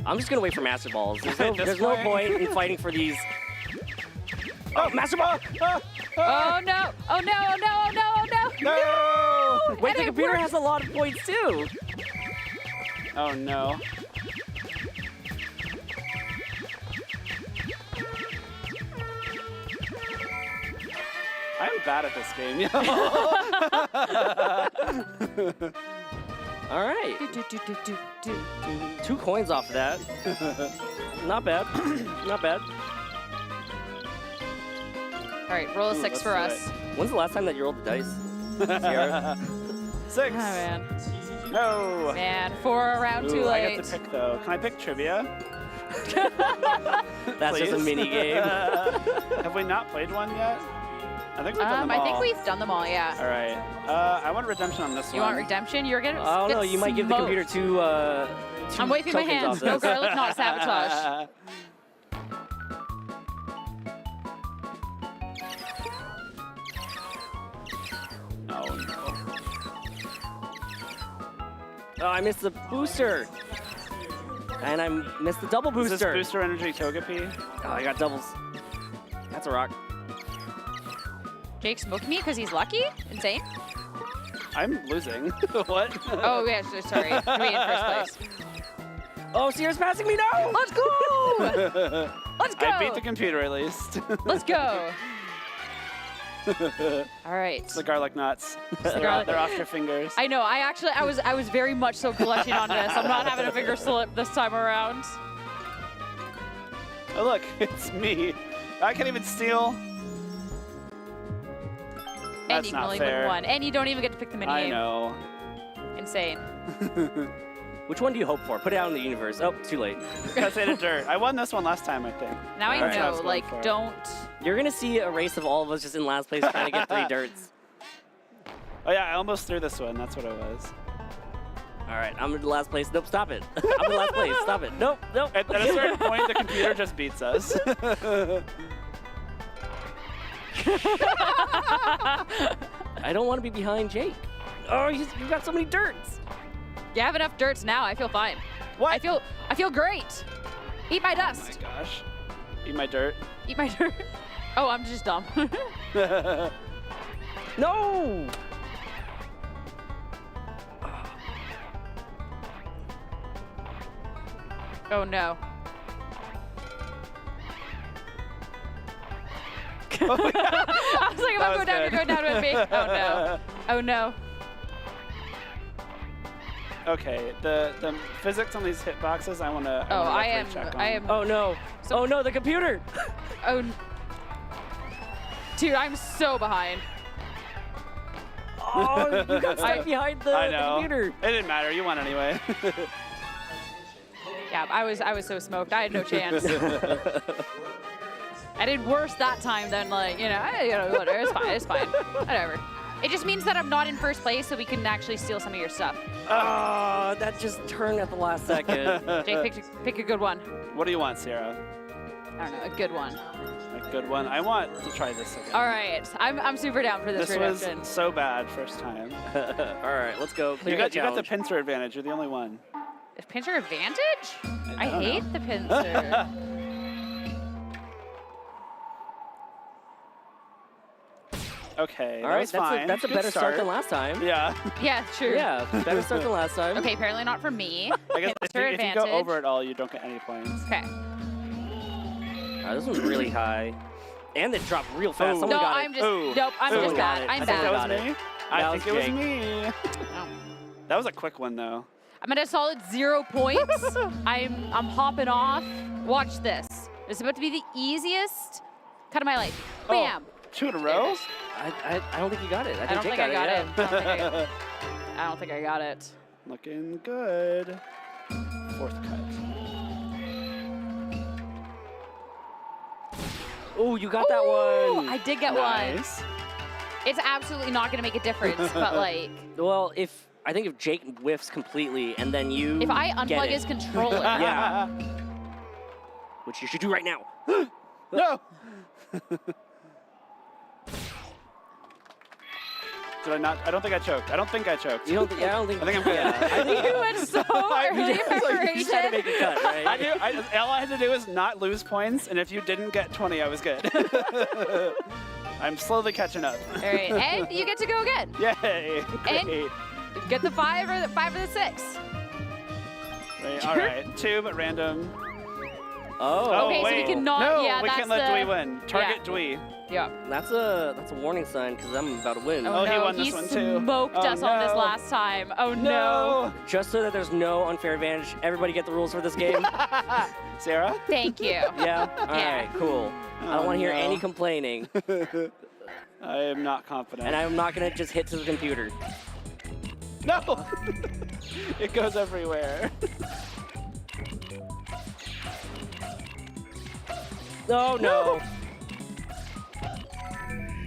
Speaker 9: I'm just gonna wait for master balls. There's no,
Speaker 12: This
Speaker 9: there's no
Speaker 12: way?
Speaker 9: point in fighting for these. Oh, master ball!
Speaker 11: Oh no! Oh no! Oh no! Oh no! Oh no!
Speaker 12: No!
Speaker 9: Wait,
Speaker 11: And
Speaker 9: the
Speaker 11: it
Speaker 9: computer
Speaker 11: worked.
Speaker 9: has a lot of points too.
Speaker 12: Oh no. I'm bad at this game.
Speaker 9: All right. 2 coins off of that. Not bad. Not bad.
Speaker 11: All right, roll a 6
Speaker 12: let's
Speaker 11: for
Speaker 12: do
Speaker 11: us.
Speaker 9: When's the last time that you rolled the dice, Sierra?
Speaker 12: 6.
Speaker 11: Oh man.
Speaker 12: No.
Speaker 11: Man, 4 around too
Speaker 12: Ooh, I
Speaker 11: late.
Speaker 12: get to pick though. Can I pick trivia?
Speaker 9: That's just a
Speaker 12: Please?
Speaker 9: mini game.
Speaker 12: Have we not played one yet? I think we've done them all.
Speaker 11: I think we've done them all, yeah.
Speaker 12: All right. I want redemption on this
Speaker 11: You
Speaker 12: one.
Speaker 11: want redemption? You're gonna.
Speaker 9: I don't know. You might give the computer two
Speaker 11: I'm waving my
Speaker 9: tokens
Speaker 11: hands.
Speaker 9: off
Speaker 11: No
Speaker 9: this.
Speaker 11: garlic, not sabotage.
Speaker 12: Oh no.
Speaker 9: Oh, I missed the booster. And I missed the double
Speaker 12: Is
Speaker 9: booster.
Speaker 12: this booster energy Togepi?
Speaker 9: Oh, I got doubles. That's a rock.
Speaker 11: Jake smoked me because he's lucky? Insane?
Speaker 12: I'm losing. What?
Speaker 11: Oh, yeah, sorry. We in first place.
Speaker 9: Oh, Sierra's passing me now.
Speaker 11: Let's go! Let's go!
Speaker 12: I beat the computer at least.
Speaker 11: Let's go! All right.
Speaker 12: It's the garlic nuts.
Speaker 11: the garlic-
Speaker 12: They're off your fingers.
Speaker 11: I know. I was very much so clutching on this. I'm not having a finger slip this time around.
Speaker 12: Oh look, it's me. I can't even steal.
Speaker 11: And
Speaker 12: That's
Speaker 11: you can
Speaker 12: not
Speaker 11: only
Speaker 12: fair.
Speaker 11: win one. And you don't even get to pick the mini
Speaker 12: I
Speaker 11: game.
Speaker 12: know.
Speaker 11: Insane.
Speaker 9: Which one do you hope for? Put it out in the universe. Oh, too late.
Speaker 12: Got to dirt. I won this one last time, I think.
Speaker 11: Now I
Speaker 12: That's what was
Speaker 11: know,
Speaker 12: going
Speaker 11: like,
Speaker 12: for.
Speaker 11: don't.
Speaker 9: You're gonna see a race of all of us just in last place trying to get 3 dirts.
Speaker 12: Oh yeah, I almost threw this one. That's what it was.
Speaker 9: All right, I'm in last place. Nope, stop it. I'm in last place. Stop it. Nope, nope.
Speaker 12: At a certain point, the computer just beats us.
Speaker 9: I don't want to be behind Jake. Oh, you've got so many dirts.
Speaker 11: You have enough dirts now. I feel fine.
Speaker 12: What?
Speaker 11: I feel great. Eat my dust.
Speaker 12: Oh my gosh. Eat my dirt.
Speaker 11: Eat my dirt. Oh, I'm just dumb.
Speaker 9: No.
Speaker 11: Oh no. I was like, if I go down, you're going down with me. Oh no. Oh no.
Speaker 12: Okay, the physics on these hitboxes, I want to.
Speaker 11: Oh, I am.
Speaker 9: Oh no. Oh no, the computer.
Speaker 11: Oh. Dude, I'm so behind.
Speaker 9: Oh, you got stuck behind the computer.
Speaker 12: It didn't matter. You won anyway.
Speaker 11: Yeah, I was so smoked. I had no chance. I did worse that time than whatever. It's fine. It's fine. Whatever. It just means that I'm not in first place, so we can actually steal some of your stuff.
Speaker 9: Oh, that just turned at the last second.
Speaker 11: Jake, pick a good one.
Speaker 12: What do you want, Sierra?
Speaker 11: I don't know, a good one.
Speaker 12: A good one. I want to try this again.
Speaker 11: All right, I'm super down for this redemption.
Speaker 12: Was so bad first time.
Speaker 9: All right, let's go.
Speaker 12: You got the pincer advantage. You're the only one.
Speaker 11: The pincer advantage? I hate the pincer.
Speaker 12: Okay,
Speaker 9: all right,
Speaker 12: that's fine.
Speaker 9: That's a better start than last time.
Speaker 12: Yeah.
Speaker 11: Yeah, true.
Speaker 9: Yeah, better start than last time.
Speaker 11: Okay, apparently not for me.
Speaker 12: I guess
Speaker 11: pincer
Speaker 12: if you go over it all, you don't get any points.
Speaker 11: Okay.
Speaker 9: This one's really high. And it dropped real fast.
Speaker 11: No, I'm just nope, I'm just bad. I'm bad.
Speaker 12: That was me? I think it was me.
Speaker 11: No.
Speaker 12: That was a quick one though.
Speaker 11: I'm at a solid 0 points. I'm hopping off. Watch this. It's about to be the easiest cut of my life. Bam.
Speaker 12: 2 in a row?
Speaker 9: I don't think you got it.
Speaker 11: I don't think I got it. I don't think I got it.
Speaker 12: Looking good. 4th cut.
Speaker 9: Oh, you got that one.
Speaker 11: I did get one. It's absolutely not going to make a difference, but like.
Speaker 9: Well, I think if Jake whiffs completely and then you.
Speaker 11: If I unplug his controller.
Speaker 9: Yeah. Which you should do right now.
Speaker 12: No. Did I not? I don't think I choked. I don't think I choked.
Speaker 9: You don't think? Yeah, I don't think.
Speaker 12: I think I'm good.
Speaker 9: Yeah, I think
Speaker 11: you went so early preparation.
Speaker 9: You just had to make a cut, right?
Speaker 12: All I had to do was not lose points, and if you didn't get 20, I was good. I'm slowly catching up.
Speaker 11: All right, and you get to go again.
Speaker 12: Yay! Great.
Speaker 11: And get the 5 or the 6.
Speaker 12: Right, all right, 2 but random.
Speaker 9: Oh.
Speaker 11: Okay,
Speaker 12: wait.
Speaker 11: so we cannot.
Speaker 12: No,
Speaker 11: yeah,
Speaker 12: we
Speaker 11: that's
Speaker 12: can't let Dwee win. Target Dwee.
Speaker 11: Yeah.
Speaker 9: That's a warning sign because I'm about to win.
Speaker 11: Oh,
Speaker 12: he
Speaker 11: no,
Speaker 12: won this one too.
Speaker 11: Smoked us on this last time. Oh no.
Speaker 9: Just so that there's no unfair advantage, everybody get the rules for this game.
Speaker 12: Sarah?
Speaker 11: Thank you.
Speaker 9: Yeah? All right, cool. I don't want to hear any complaining.
Speaker 12: I am not confident.
Speaker 9: And I'm not going to just hit to the computer.
Speaker 12: No! It goes everywhere.
Speaker 9: Oh, no.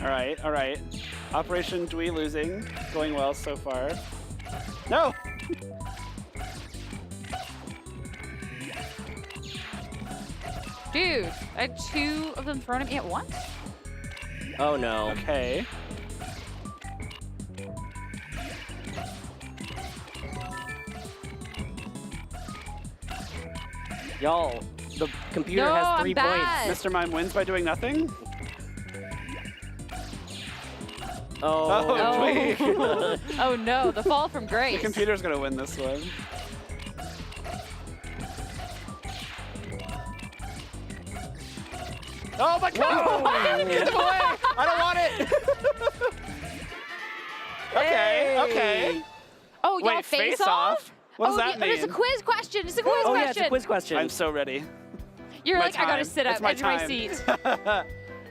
Speaker 12: All right, all right. Operation Dwee losing, going well so far. No!
Speaker 11: Dude, I had 2 of them thrown at me at once?
Speaker 9: Oh, no.
Speaker 12: Okay.
Speaker 9: Y'all, the computer has 3 points.
Speaker 12: Mr. Mime wins by doing nothing?
Speaker 9: Oh,
Speaker 12: Dwee.
Speaker 11: Oh no, the fall from grace.
Speaker 12: The computer's gonna win this one. Oh my god! Get it away! I don't want it! Okay, okay.
Speaker 11: Oh, y'all
Speaker 12: Wait,
Speaker 11: face off?
Speaker 12: What does that mean?
Speaker 11: It's a quiz question. It's a quiz question.
Speaker 9: Yeah, it's a quiz question.
Speaker 12: I'm so ready.
Speaker 11: You're
Speaker 12: My
Speaker 11: like, I gotta
Speaker 12: time.
Speaker 11: sit up,
Speaker 12: It's my
Speaker 11: edge of my
Speaker 12: time.
Speaker 11: seat.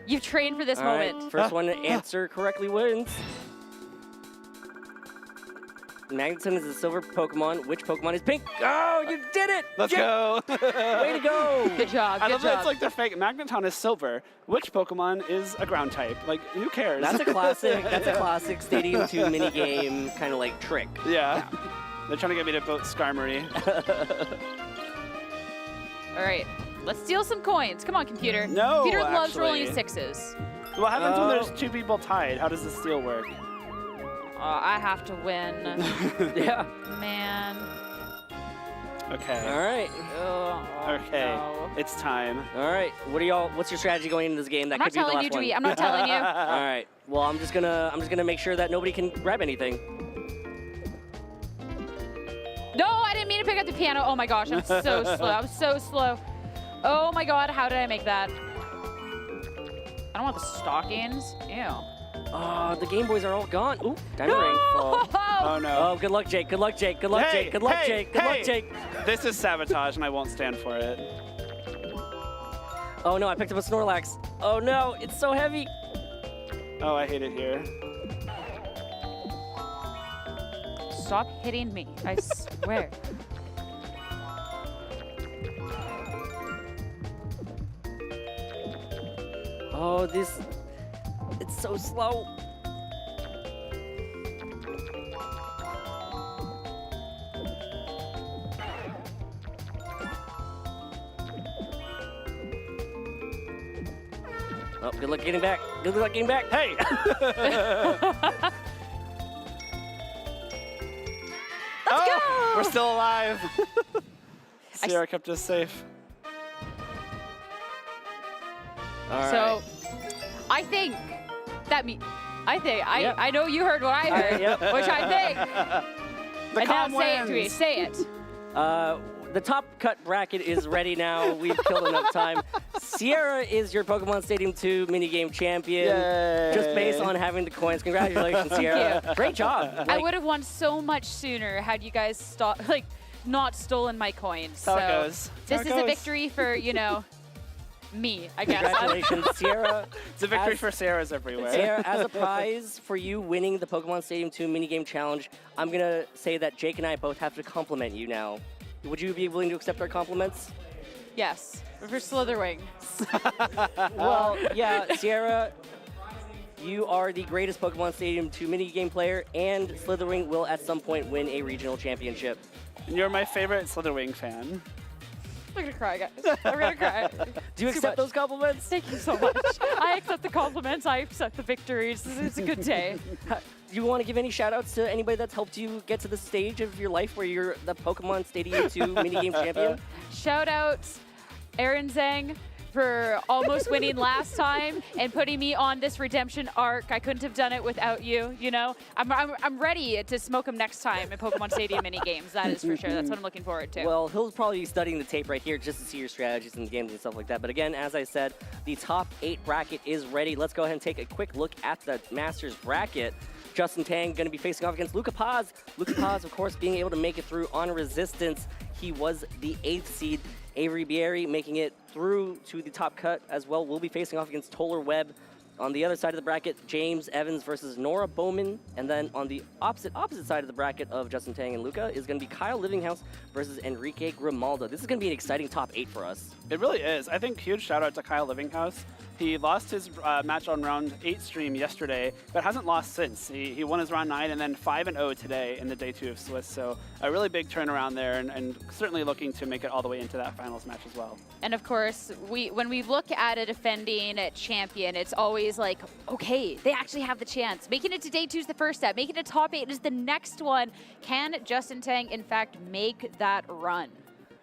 Speaker 11: You've trained for this
Speaker 9: All right,
Speaker 11: moment.
Speaker 9: first one to answer correctly wins. Magneton is a silver Pokemon. Which Pokemon is pink? Oh, you did it!
Speaker 12: Let's go.
Speaker 9: Way to go!
Speaker 11: Good job.
Speaker 12: I
Speaker 11: Good
Speaker 12: love that
Speaker 11: job.
Speaker 12: it's like they're fake. Magneton is silver. Which Pokemon is a ground type? Like, who cares?
Speaker 9: That's a classic. That's a classic Stadium 2 minigame kind of like trick.
Speaker 12: Yeah. They're trying to get me to vote Skarmory.
Speaker 11: All right, let's steal some coins. Come on, computer.
Speaker 12: No,
Speaker 11: Computer loves
Speaker 12: actually.
Speaker 11: rolling sixes.
Speaker 12: What happens when there's 2 people tied? How does the steal work?
Speaker 11: I have to win.
Speaker 9: Yeah.
Speaker 11: Man.
Speaker 12: Okay.
Speaker 9: All right.
Speaker 12: Okay.
Speaker 11: No.
Speaker 12: It's time.
Speaker 9: All right. What's your strategy going into this game? That
Speaker 11: I'm not
Speaker 9: could be the
Speaker 11: telling
Speaker 9: last
Speaker 11: you,
Speaker 9: one.
Speaker 11: Dewey. I'm not telling you.
Speaker 9: All right. Well, I'm just gonna make sure that nobody can grab anything.
Speaker 11: No, I didn't mean to pick up the piano. Oh my gosh, I'm so slow. I'm so slow. Oh my god, how did I make that? I don't want the stockings. Ew.
Speaker 9: Oh, the Game Boys are all gone. Ooh, diamond
Speaker 11: No!
Speaker 9: rainfall.
Speaker 12: Oh no.
Speaker 9: Oh, good luck, Jake. Good luck, Jake. Good luck, Jake. Good luck, Jake. Good luck, Jake.
Speaker 12: This is sabotage, and I won't stand for it.
Speaker 9: Oh no, I picked up a Snorlax. Oh no, it's so heavy.
Speaker 12: Oh, I hate it here.
Speaker 11: Stop hitting me, I swear.
Speaker 9: Oh, it's so slow. Oh, good luck getting back. Good luck getting back.
Speaker 12: Hey!
Speaker 11: Let's go!
Speaker 12: We're still alive. Sierra kept us safe.
Speaker 9: All right.
Speaker 11: So, I think that I know you heard what I heard,
Speaker 9: Yep.
Speaker 11: which I think.
Speaker 12: The
Speaker 11: And now
Speaker 12: calm
Speaker 11: say it to me.
Speaker 12: wins.
Speaker 11: Say it.
Speaker 9: The top cut bracket is ready now. We've killed enough time. Sierra is your Pokemon Stadium 2 minigame champion.
Speaker 12: Yay.
Speaker 9: Just based on having the coins. Congratulations, Sierra.
Speaker 11: Thank you.
Speaker 9: Great job.
Speaker 11: I would have won so much sooner had you guys not stolen my coins.
Speaker 12: That's how it
Speaker 11: So
Speaker 12: goes.
Speaker 11: this
Speaker 12: That's
Speaker 11: is
Speaker 12: how it
Speaker 11: a
Speaker 12: goes.
Speaker 11: victory for, me, I guess.
Speaker 9: Congratulations, Sierra.
Speaker 12: It's a victory for Sierras everywhere.
Speaker 9: Sierra, as a prize for you winning the Pokemon Stadium 2 minigame challenge, I'm going to say that Jake and I both have to compliment you now. Would you be willing to accept our compliments?
Speaker 11: Yes, for Slitherwing.
Speaker 9: Well, yeah, Sierra, you are the greatest Pokemon Stadium 2 minigame player, and Slitherwing will at some point win a regional championship.
Speaker 12: You're my favorite Slitherwing fan.
Speaker 11: I'm gonna cry, guys. I'm gonna cry.
Speaker 9: Do you accept those compliments?
Speaker 11: Thank you so much. I accept the compliments. I accept the victories. It's a good day.
Speaker 9: Do you want to give any shout-outs to anybody that's helped you get to the stage of your life where you're the Pokemon Stadium 2 minigame champion?
Speaker 11: Shout out Aaron Zhang for almost winning last time and putting me on this redemption arc. I couldn't have done it without you, I'm ready to smoke him next time in Pokemon Stadium mini games. That is for sure. That's what I'm looking forward to.
Speaker 9: Well, he'll probably be studying the tape right here just to see your strategies and games and stuff like that. But again, as I said, the top 8 bracket is ready. Let's go ahead and take a quick look at the Masters bracket. Justin Tang going to be facing off against Luca Paz. Luca Paz, of course, being able to make it through on resistance. He was the 8th seed. Avery Biery making it through to the top cut as well. We'll be facing off against Toler, Webb. On the other side of the bracket, James Evans versus Nora Bowman. And then on the opposite side of the bracket of Justin Tang and Luca is going to be Kyle Livinghouse versus Enrique Grimaldo. This is going to be an exciting top 8 for us.
Speaker 12: It really is. I think huge shout out to Kyle Livinghouse. He lost his match on round 8 stream yesterday, but hasn't lost since. He won his round 9 and then 5-0 today in the day 2 of Swiss. So a really big turnaround there, and certainly looking to make it all the way into that finals match as well.
Speaker 11: And of course, when we look at a defending champion, it's always like, okay, they actually have the chance. Making it to day 2 is the first step. Making it to top 8 is the next one. Can Justin Tang, in fact, make that run?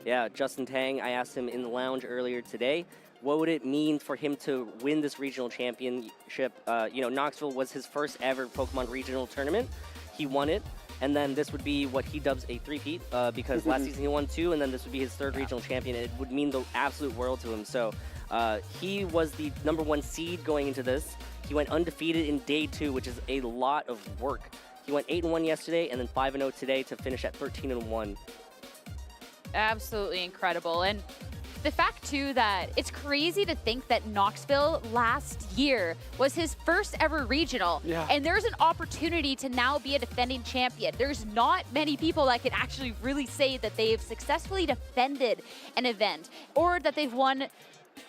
Speaker 9: Yeah, Justin Tang, I asked him in the lounge earlier today, what would it mean for him to win this regional championship? Knoxville was his first ever Pokemon regional tournament. He won it, and then this would be what he dubs a three-peat because last season he won 2, and then this would be his 3rd regional champion. It would mean the absolute world to him. So he was the #1 seed going into this. He went undefeated in day 2, which is a lot of work. He went 8-1 yesterday, and then 5-0 today to finish at 13-1.
Speaker 11: Absolutely incredible. And the fact, too, that it's crazy to think that Knoxville last year was his first ever regional.
Speaker 12: Yeah.
Speaker 11: And there's an opportunity to now be a defending champion. There's not many people that can actually really say that they've successfully defended an event or that they've won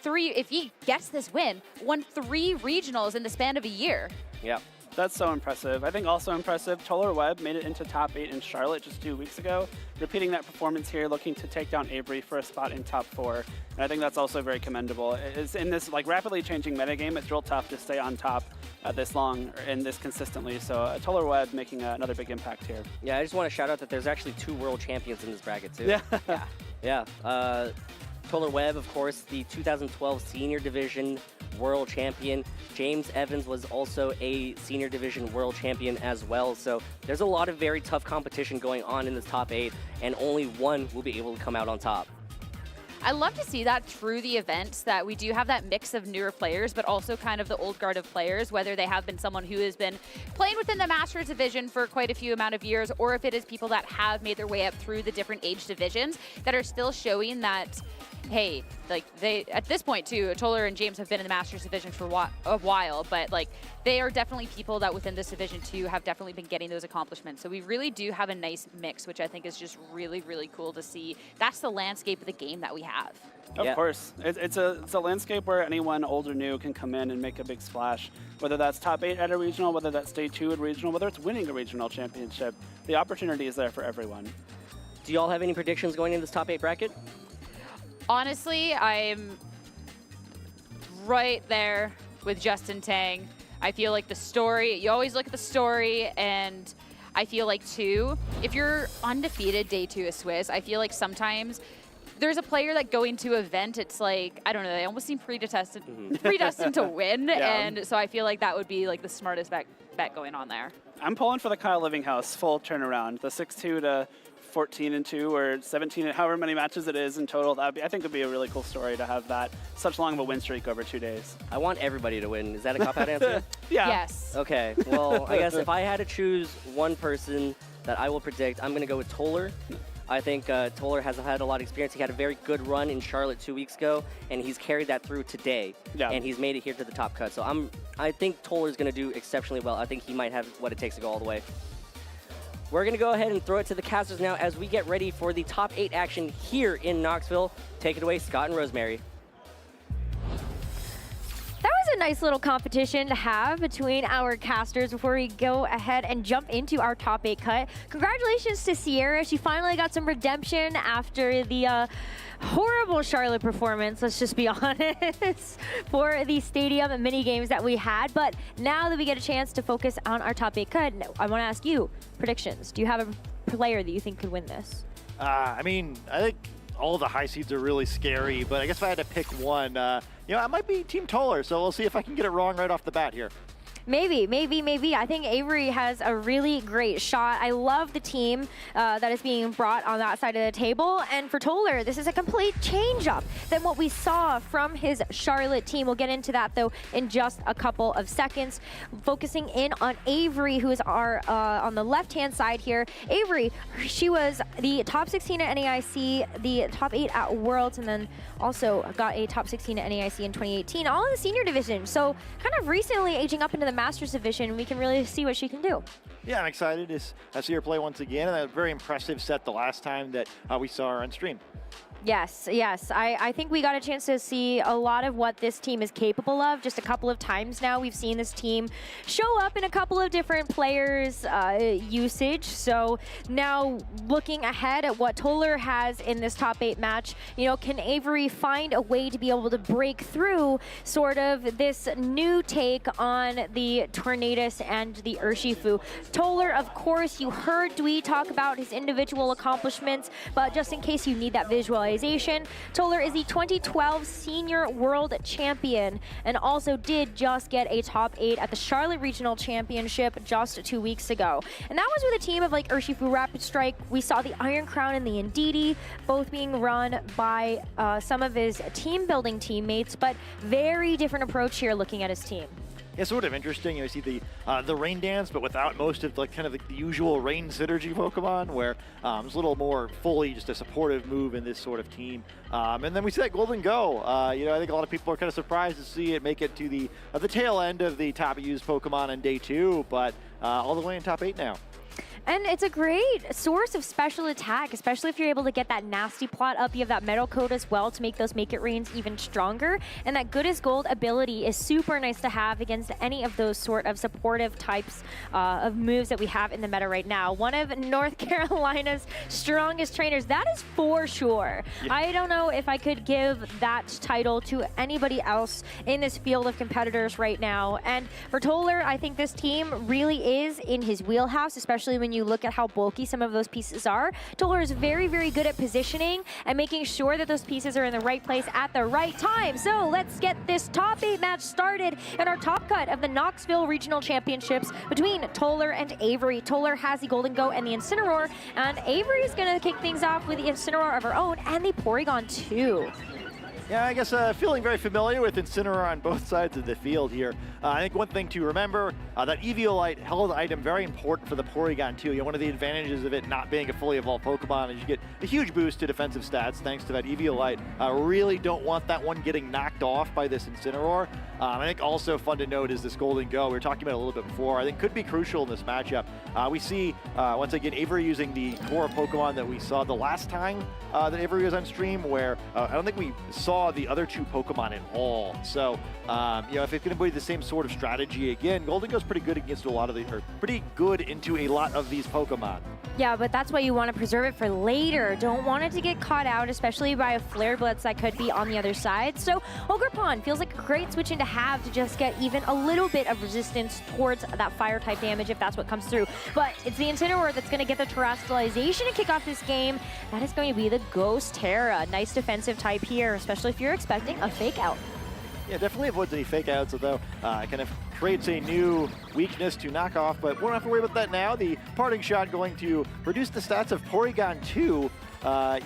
Speaker 11: 3, if he gets this win, won 3 regionals in the span of a year.
Speaker 9: Yeah.
Speaker 12: That's so impressive. I think also impressive, Toler Webb made it into top 8 in Charlotte just 2 weeks ago. Repeating that performance here, looking to take down Avery for a spot in top 4. And I think that's also very commendable. It's in this like rapidly changing metagame, it's real tough to stay on top this long and this consistently. So Toler Webb making another big impact here.
Speaker 9: Yeah, I just want to shout out that there's actually 2 world champions in this bracket too.
Speaker 12: Yeah.
Speaker 9: Toler Webb, of course, the 2012 senior division world champion. James Evans was also a senior division world champion as well. So there's a lot of very tough competition going on in this top 8, and only one will be able to come out on top.
Speaker 11: I love to see that through the events, that we do have that mix of newer players, but also kind of the old guard of players, whether they have been someone who has been playing within the Masters division for quite a few amount of years, or if it is people that have made their way up through the different age divisions that are still showing that, hey, like they, at this point too, Toler and James have been in the Masters division for a while, but like they are definitely people that within this division too have definitely been getting those accomplishments. So we really do have a nice mix, which I think is just really, really cool to see. That's the landscape of the game that we have.
Speaker 12: Of course. It's a landscape where anyone old or new can come in and make a big splash, whether that's top 8 at a regional, whether that's day 2 at regional, whether it's winning a regional championship. The opportunity is there for everyone.
Speaker 9: Do y'all have any predictions going in this top 8 bracket?
Speaker 11: Honestly, I'm right there with Justin Tang. I feel like the story, you always look at the story, and I feel like too, if you're undefeated day 2 of Swiss, I feel like sometimes there's a player that going to an event, it's like, I don't know, they almost seem predestined to win, and so I feel like that would be like the smartest bet going on there.
Speaker 12: I'm pulling for the Kyle Livinghouse full turnaround, the 6-2 to 14-2 or 17, however many matches it is in total. I think would be a really cool story to have that such long of a win streak over 2 days.
Speaker 9: I want everybody to win. Is that a cop-out answer?
Speaker 12: Yeah.
Speaker 11: Yes.
Speaker 9: Okay. Well, I guess if I had to choose one person that I will predict, I'm going to go with Toler. I think Toler has had a lot of experience. He had a very good run in Charlotte 2 weeks ago, and he's carried that through today. And he's made it here to the top cut. So I think Toler's going to do exceptionally well. I think he might have what it takes to go all the way. We're going to go ahead and throw it to the casters now as we get ready for the top 8 action here in Knoxville. Take it away, Scott and Rosemary.
Speaker 3: That was a nice little competition to have between our casters before we go ahead and jump into our top 8 cut. Congratulations to Sierra. She finally got some redemption after the horrible Charlotte performance, let's just be honest, for the stadium and mini games that we had. But now that we get a chance to focus on our top 8 cut, I want to ask you, predictions. Do you have a player that you think could win this?
Speaker 10: I mean, I think all the high seeds are really scary, but I guess if I had to pick one, you know, it might be Team Toler, so we'll see if I can get it wrong right off the bat here.
Speaker 3: Maybe. I think Avery has a really great shot. I love the team that is being brought on that side of the table. And for Toler, this is a complete change-up than what we saw from his Charlotte team. We'll get into that, though, in just a couple of seconds. Focusing in on Avery, who is our on the left-hand side here. Avery, she was the top 16 at NAIC, the top 8 at Worlds, and then also got a top 16 at NAIC in 2018, all in the senior division. So kind of recently aging up into the Masters division, we can really see what she can do.
Speaker 10: Yeah, I'm excited to see her play once again, and a very impressive set the last time that we saw her on stream.
Speaker 3: Yes. I think we got a chance to see a lot of what this team is capable of. Just a couple of times now, we've seen this team show up in a couple of different players' usage. So now looking ahead at what Toler has in this top 8 match, you know, can Avery find a way to be able to break through sort of this new take on the Tornadus and the Urshifu? Toler, of course, you heard Dewey talk about his individual accomplishments, but just in case you need that visualization, Toler is the 2012 Senior World Champion and also did just get a top 8 at the Charlotte Regional Championship just 2 weeks ago. And that was with a team of like Urshifu, Rapid Strike. We saw the Iron Crown and the Ndidi, both being run by some of his team building teammates, but very different approach here looking at his team.
Speaker 10: Yeah, sort of interesting. You know, you see the rain dance, but without most of like kind of the usual rain synergy Pokemon, where it's a little more fully just a supportive move in this sort of team. And then we see that Golden Go. You know, I think a lot of people are kind of surprised to see it make it to the tail end of the top used Pokemon in day 2, but all the way in top 8 now.
Speaker 3: And it's a great source of special attack, especially if you're able to get that nasty plot up. You have that metal coat as well to make those Make It Rains even stronger. And that Good as Gold ability is super nice to have against any of those sort of supportive types of moves that we have in the meta right now. One of North Carolina's strongest trainers, that is for sure. Yeah. I don't know if I could give that title to anybody else in this field of competitors right now. And for Toler, I think this team really is in his wheelhouse, especially when you look at how bulky some of those pieces are. Toler is very, very good at positioning and making sure that those pieces are in the right place at the right time. So let's get this top 8 match started in our top cut of the Knoxville Regional Championships between Toler and Avery. Toler has the Golden Go and the Incineroar, and Avery is going to kick things off with the Incineroar of her own and the Porygon 2.
Speaker 10: Yeah, I guess feeling very familiar with Incineroar on both sides of the field here. I think one thing to remember, that Eviolite held item very important for the Porygon too. You know, one of the advantages of it not being a fully evolved Pokemon is you get a huge boost to defensive stats thanks to that Eviolite. Really don't want that one getting knocked off by this Incineroar. I think also fun to note is this Golden Go. We were talking about it a little bit before. I think could be crucial in this matchup. We see, once again, Avery using the core Pokemon that we saw the last time that Avery was on stream, where I don't think we saw the other 2 Pokemon at all. So, you know, if it's going to be the same sort of strategy again, Golden Go's pretty good against a lot of the, or pretty good into a lot of these Pokemon.
Speaker 3: Yeah, but that's why you want to preserve it for later. Don't want it to get caught out, especially by a Flare Blitz that could be on the other side. So Ogerpon feels like a great switch in to have to just get even a little bit of resistance towards that fire type damage if that's what comes through. But it's the Incineroar that's going to get the Terrestrialization to kick off this game. That is going to be the Ghost Terra. Nice defensive type here, especially if you're expecting a fake out.
Speaker 10: Yeah, definitely avoids any fake outs, although kind of creates a new weakness to knock off, but we don't have to worry about that now. The parting shot going to reduce the stats of Porygon 2, you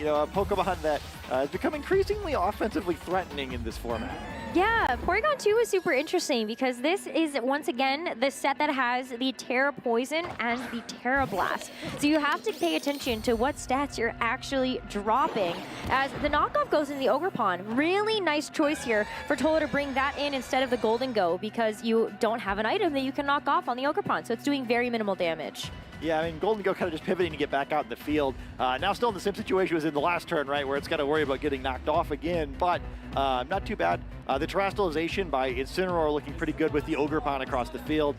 Speaker 10: know, a Pokemon that has become increasingly offensively threatening in this format.
Speaker 3: Yeah, Porygon 2 is super interesting because this is, once again, the set that has the Terra Poison and the Terra Blast. So you have to pay attention to what stats you're actually dropping. As the knockoff goes in the Ogerpon, really nice choice here for Toler to bring that in instead of the Golden Go because you don't have an item that you can knock off on the Ogerpon, so it's doing very minimal damage.
Speaker 10: Yeah, I mean, Golden Go kind of just pivoting to get back out in the field. Now still in the same situation as in the last turn, right, where it's got to worry about getting knocked off again, but not too bad. The Terrestrialization by Incineroar looking pretty good with the Ogerpon across the field.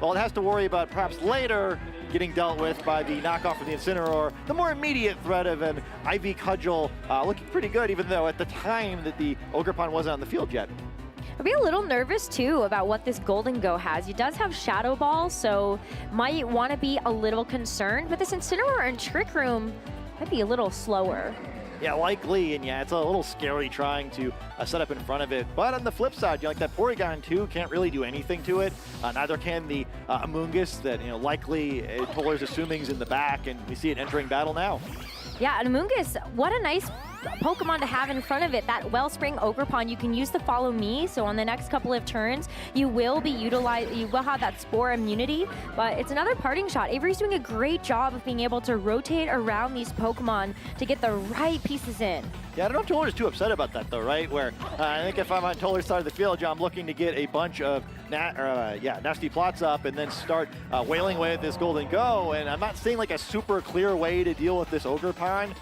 Speaker 10: Well, it has to worry about perhaps later getting dealt with by the knockoff of the Incineroar. The more immediate threat of an IV Cudgel looking pretty good, even though at the time that the Ogerpon wasn't on the field yet.
Speaker 3: I'd be a little nervous too about what this Golden Go has. It does have Shadow Ball, so might want to be a little concerned, but this Incineroar and Trick Room might be a little slower.
Speaker 10: Yeah, likely, and yeah, it's a little scary trying to set up in front of it. But on the flip side, you know, like that Porygon 2 can't really do anything to it. Neither can the Amoonguss that, you know, likely Toler's assuming is in the back, and we see it entering battle now.
Speaker 3: Yeah, and Amoonguss, what a nice Pokemon to have in front of it. That Wellspring Ogerpon, you can use the Follow Me, so on the next couple of turns, you will have that Spore immunity, but it's another parting shot. Avery's doing a great job of being able to rotate around these Pokemon to get the right pieces in.
Speaker 10: Yeah, I don't know if Toler's too upset about that though, right? Where I think if I'm on Toler's side of the field, I'm looking to get a bunch of nasty plots up and then start wailing away at this Golden Go, and I'm not seeing like a super clear way to deal with this Ogerpon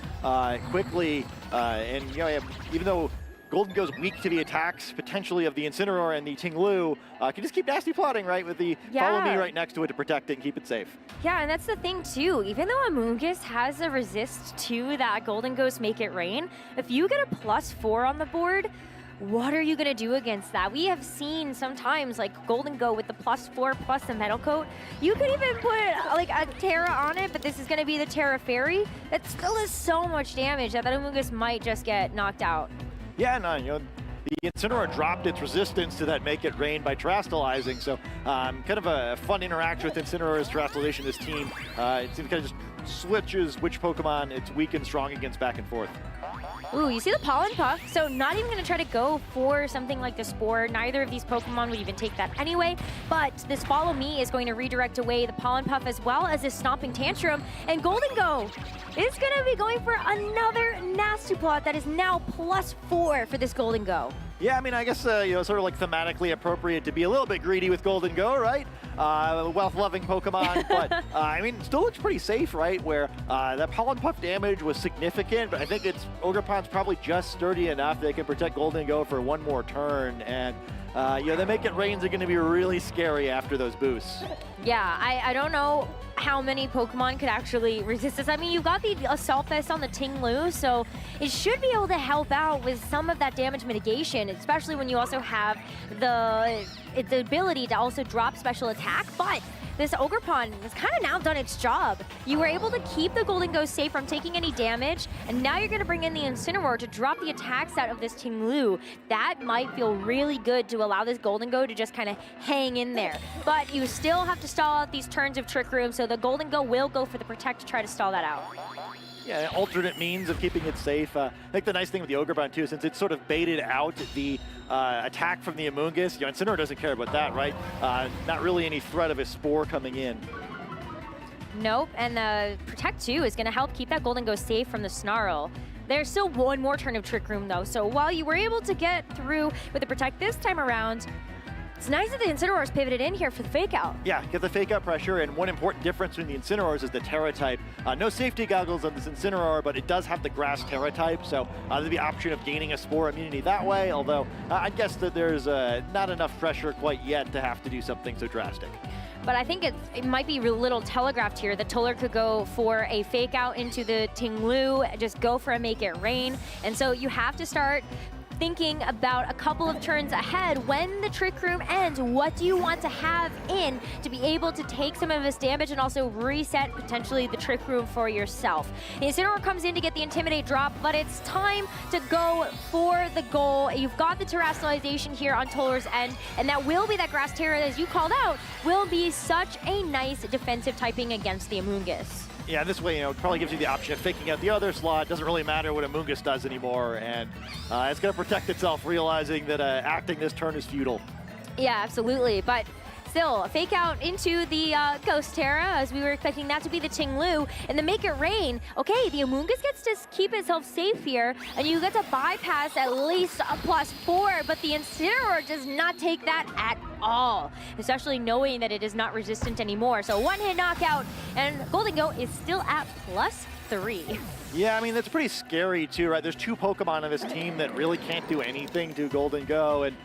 Speaker 10: quickly. And you know, even though Golden Go's weak to the attacks potentially of the Incineroar and the Ting-Lu, can just keep nasty plotting, right, with the Follow Me right next to it to protect it and keep it safe.
Speaker 3: Yeah, and that's the thing too. Even though Amoonguss has a resist to that Golden Go's Make It Rain, if you get a +4 on the board, what are you going to do against that? We have seen sometimes like Golden Go with the +4 plus the Metal Coat. You could even put like a Terra on it, but this is going to be the Terra Fairy. That still is so much damage that Amoonguss might just get knocked out.
Speaker 10: Yeah, no, you know, the Incineroar dropped its resistance to that Make It Rain by Terrestrializing, so kind of a fun interaction with Incineroar's Terrestrialization. This team, it seems kind of just switches which Pokemon it's weak and strong against back and forth.
Speaker 3: Ooh, you see the Pollen Puff, so not even gonna try to go for something like the Spore. Neither of these Pokemon would even take that anyway, but this Follow Me is going to redirect away the Pollen Puff as well as this Stomping Tantrum, and Golden Go is gonna be going for another nasty plot that is now +4 for this Golden Go.
Speaker 10: Yeah, I mean, I guess, you know, sort of like thematically appropriate to be a little bit greedy with Golden Go, right? Wealth-loving Pokemon, but I mean, it still looks pretty safe, right? Where that Pollen Puff damage was significant, but I think Ogerpon's probably just sturdy enough they can protect Golden Go for one more turn, and you know, the Make It Rains are going to be really scary after those boosts.
Speaker 3: Yeah, I don't know how many Pokemon could actually resist this. I mean, you've got the Assault Vest on the Ting Lu, so it should be able to help out with some of that damage mitigation, especially when you also have the ability to also drop special attack, but this Ogerpon has kind of now done its job. You were able to keep the Golden Ghost safe from taking any damage, and now you're going to bring in the Incineroar to drop the attacks out of this Ting Lu. That might feel really good to allow this Golden Go to just kind of hang in there. But you still have to stall out these turns of Trick Room, so the Golden Go will go for the Protect to try to stall that out.
Speaker 10: Yeah, an alternate means of keeping it safe. I think the nice thing with the Ogerpon too, since it sort of baited out the attack from the Amoonguss, you know, Incineroar doesn't care about that, right? Not really any threat of a Spore coming in.
Speaker 3: Nope, and the Protect too is going to help keep that Golden Go safe from the Snarl. There's still one more turn of Trick Room though, so while you were able to get through with the Protect this time around, it's nice that the Incineroar's pivoted in here for the Fake Out.
Speaker 10: Yeah, get the Fake Out pressure, and one important difference between the Incineroars is the Terra type. No safety goggles on this Incineroar, but it does have the Grass Terra type, so there's the option of gaining a Spore immunity that way, although I guess that there's not enough pressure quite yet to have to do something so drastic.
Speaker 3: But I think it might be a little telegraphed here that Toler could go for a Fake Out into the Ting Lu, just go for a Make It Rain, and so you have to start thinking about a couple of turns ahead. When the Trick Room ends, what do you want to have in to be able to take some of this damage and also reset potentially the Trick Room for yourself? The Incineroar comes in to get the Intimidate drop, but it's time to go for the goal. You've got the Terrestrialization here on Toler's end, and that will be that Grass Terra, as you called out, will be such a nice defensive typing against the Amoonguss.
Speaker 10: Yeah, this way, you know, it probably gives you the option of faking out the other slot. Doesn't really matter what Amoonguss does anymore, and it's going to protect itself, realizing that acting this turn is futile.
Speaker 3: Yeah, absolutely, but still, Fake Out into the Ghost Terra, as we were expecting that to be the Ting Lu, and the Make It Rain. Okay, the Amoonguss gets to keep itself safe here, and you get to bypass at least a +4, but the Incineroar does not take that at all, especially knowing that it is not resistant anymore. So one-hit knockout, and Golden Go is still at +3.
Speaker 10: Yeah, I mean, that's pretty scary too, right? There's two Pokemon on this team that really can't do anything to Golden Go, and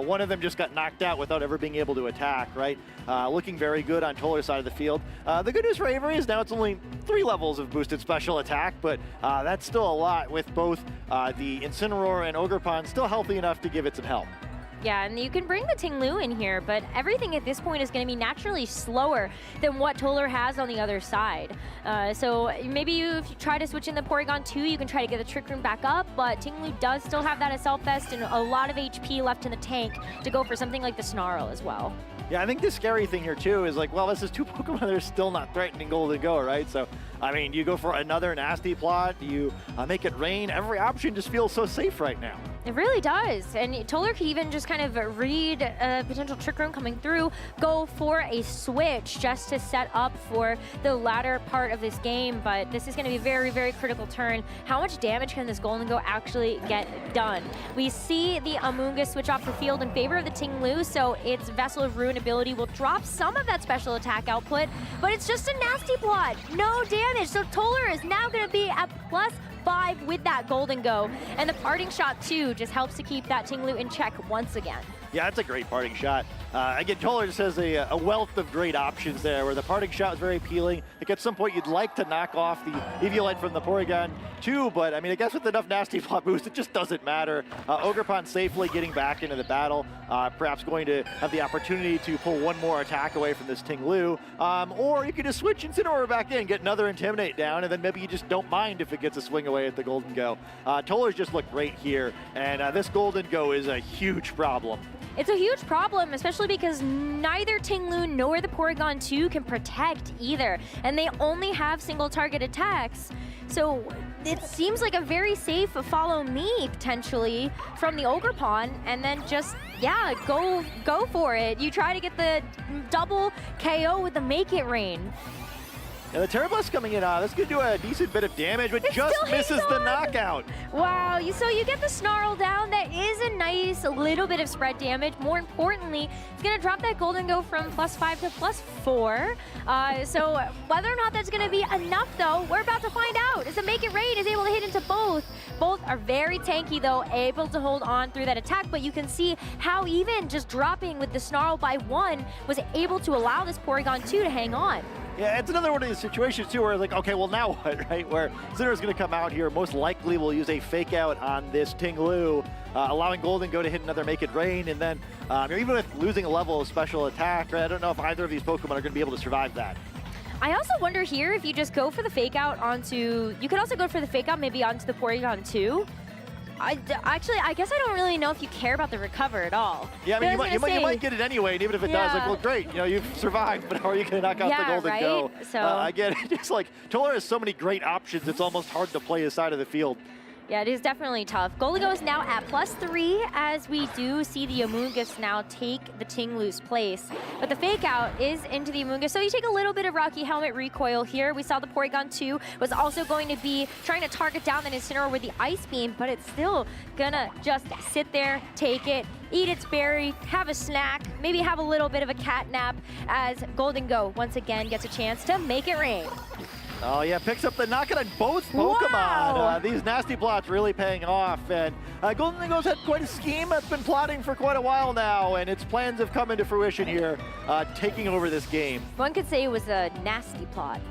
Speaker 10: one of them just got knocked out without ever being able to attack, right? Looking very good on Toler's side of the field. The good news for Avery is now it's only 3 levels of boosted special attack, but that's still a lot with both the Incineroar and Ogerpon still healthy enough to give it some help.
Speaker 3: Yeah, and you can bring the Ting Lu in here, but everything at this point is going to be naturally slower than what Toler has on the other side. So maybe if you try to switch in the Porygon 2, you can try to get the Trick Room back up, but Ting Lu does still have that Assault Vest and a lot of HP left in the tank to go for something like the Snarl as well.
Speaker 10: Yeah, I think the scary thing here too is like, well, this is 2 Pokemon that are still not threatening Golden Go, right? So, I mean, you go for another Nasty Plot, you Make It Rain, every option just feels so safe right now.
Speaker 3: It really does, and Toler could even just kind of read a potential Trick Room coming through, go for a switch just to set up for the latter part of this game, but this is going to be a very, very critical turn. How much damage can this Golden Go actually get done? We see the Amoonguss switch off the field in favor of the Ting Lu, so its Vessel of Ruin ability will drop some of that special attack output, but it's just a Nasty Plot, no damage, so Toler is now going to be at +5 with that Golden Go, and the Parting Shot too just helps to keep that Ting Lu in check once again.
Speaker 10: Yeah, that's a great Parting Shot. Again, Toler just has a wealth of great options there, where the Parting Shot is very appealing. Like at some point, you'd like to knock off the Eviolite from the Porygon 2, but I mean, I guess with enough Nasty Plot boost, it just doesn't matter. Ogerpon safely getting back into the battle, perhaps going to have the opportunity to pull one more attack away from this Ting Lu, or you could just switch Incineroar back in, get another Intimidate down, and then maybe you just don't mind if it gets a swing away at the Golden Go. Toler's just looked great here, and this Golden Go is a huge problem.
Speaker 3: It's a huge problem, especially because neither Ting Lu nor the Porygon 2 can protect either, and they only have single target attacks. So it seems like a very safe follow me, potentially, from the Ogerpon, and then just, yeah, go for it. You try to get the double KO with the Make It Rain.
Speaker 10: And the Terra Blast coming in, that's going to do a decent bit of damage, but just misses the knockout.
Speaker 3: Wow, so you get the Snarl down. That is a nice little bit of spread damage. More importantly, it's going to drop that Golden Go from +5 to +4. So whether or not that's going to be enough, though, we're about to find out. As the Make It Rain is able to hit into both. Both are very tanky, though, able to hold on through that attack, but you can see how even just dropping with the Snarl by 1 was able to allow this Porygon 2 to hang on.
Speaker 10: Yeah, it's another one of these situations, too, where it's like, okay, well, now what, right? Where Zinner's going to come out here, most likely will use a fake out on this Ting Lu, allowing Golden Go to hit another Make It Rain, and then even with losing a level of special attack, right, I don't know if either of these Pokemon are going to be able to survive that.
Speaker 3: I also wonder here if you just go for the fake out onto, you could also go for the fake out maybe onto the Porygon 2. Actually, I guess I don't really know if you care about the recover at all.
Speaker 10: Yeah, I mean, you might get it anyway, and even if it does, like, well, great, you've survived, but how are you going to knock out the Golden Go?
Speaker 3: So
Speaker 10: again, it's like, Toler has so many great options, it's almost hard to play his side of the field.
Speaker 3: Yeah, it is definitely tough. Golden Go is now at +3 as we do see the Amoonguss now take the Ting Lu's place. But the fake out is into the Amoonguss, so you take a little bit of Rocky Helmet recoil here. We saw the Porygon 2 was also going to be trying to target down the Incineroar with the Ice Beam, but it's still gonna just sit there, take it, eat its berry, have a snack, maybe have a little bit of a cat nap as Golden Go once again gets a chance to make it rain.
Speaker 10: Oh yeah, picks up the knockout on both Pokemon.
Speaker 3: Wow.
Speaker 10: These nasty plots really paying off, and Golden Go's had quite a scheme that's been plotting for quite a while now, and its plans have come into fruition here, taking over this game.
Speaker 3: One could say it was a nasty plot.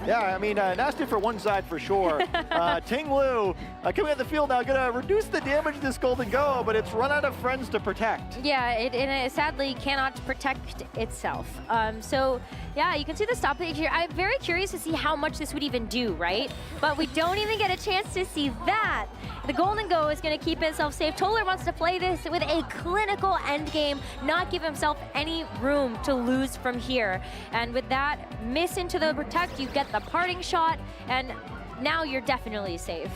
Speaker 10: Yeah, I mean, nasty for one side for sure. Ting Lu coming out the field now, gonna reduce the damage to this Golden Go, but it's run out of friends to protect.
Speaker 3: Yeah, it sadly cannot protect itself. So yeah, you can see the stoppage here. I'm very curious to see how much this would even do, right? But we don't even get a chance to see that. The Golden Go is going to keep himself safe. Toler wants to play this with a clinical end game, not give himself any room to lose from here. And with that miss into the protect, you get the parting shot, and now you're definitely safe.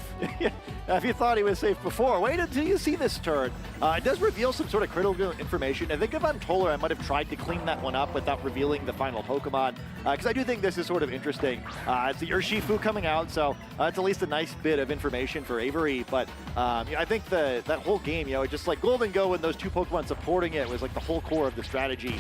Speaker 10: If you thought he was safe before, wait until you see this turn. It does reveal some sort of critical information. I think if I'm Toler, I might have tried to clean that one up without revealing the final Pokemon, because I do think this is sort of interesting. It's the Urshifu coming out, so it's at least a nice bit of information for Avery, but I think that whole game, it just like Golden Go and those two Pokemon supporting it was like the whole core of the strategy.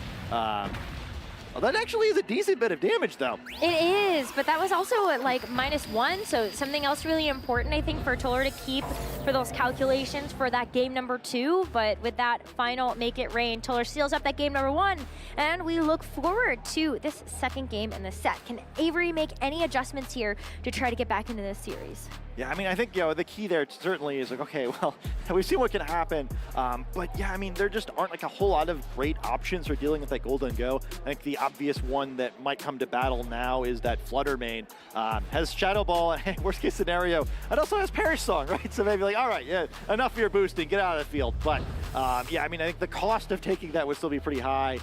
Speaker 10: Well, that actually is a decent bit of damage, though.
Speaker 3: It is, but that was also at like -1, so something else really important, I think, for Toler to keep for those calculations for that game number 2. But with that final Make It Rain, Toler seals up that game number 1, and we look forward to this second game in the set. Can Avery make any adjustments here to try to get back into this series?
Speaker 10: Yeah, I mean, I think, the key there certainly is like, okay, well, we've seen what can happen. But yeah, I mean, there just aren't like a whole lot of great options for dealing with that Golden Go. I think the obvious one that might come to battle now is that Flutter Mane. Has Shadow Ball, and worst case scenario, it also has Perish Song, right? So maybe like, all right, yeah, enough of your boosting, get out of the field. But yeah, I mean, I think the cost of taking that would still be pretty high.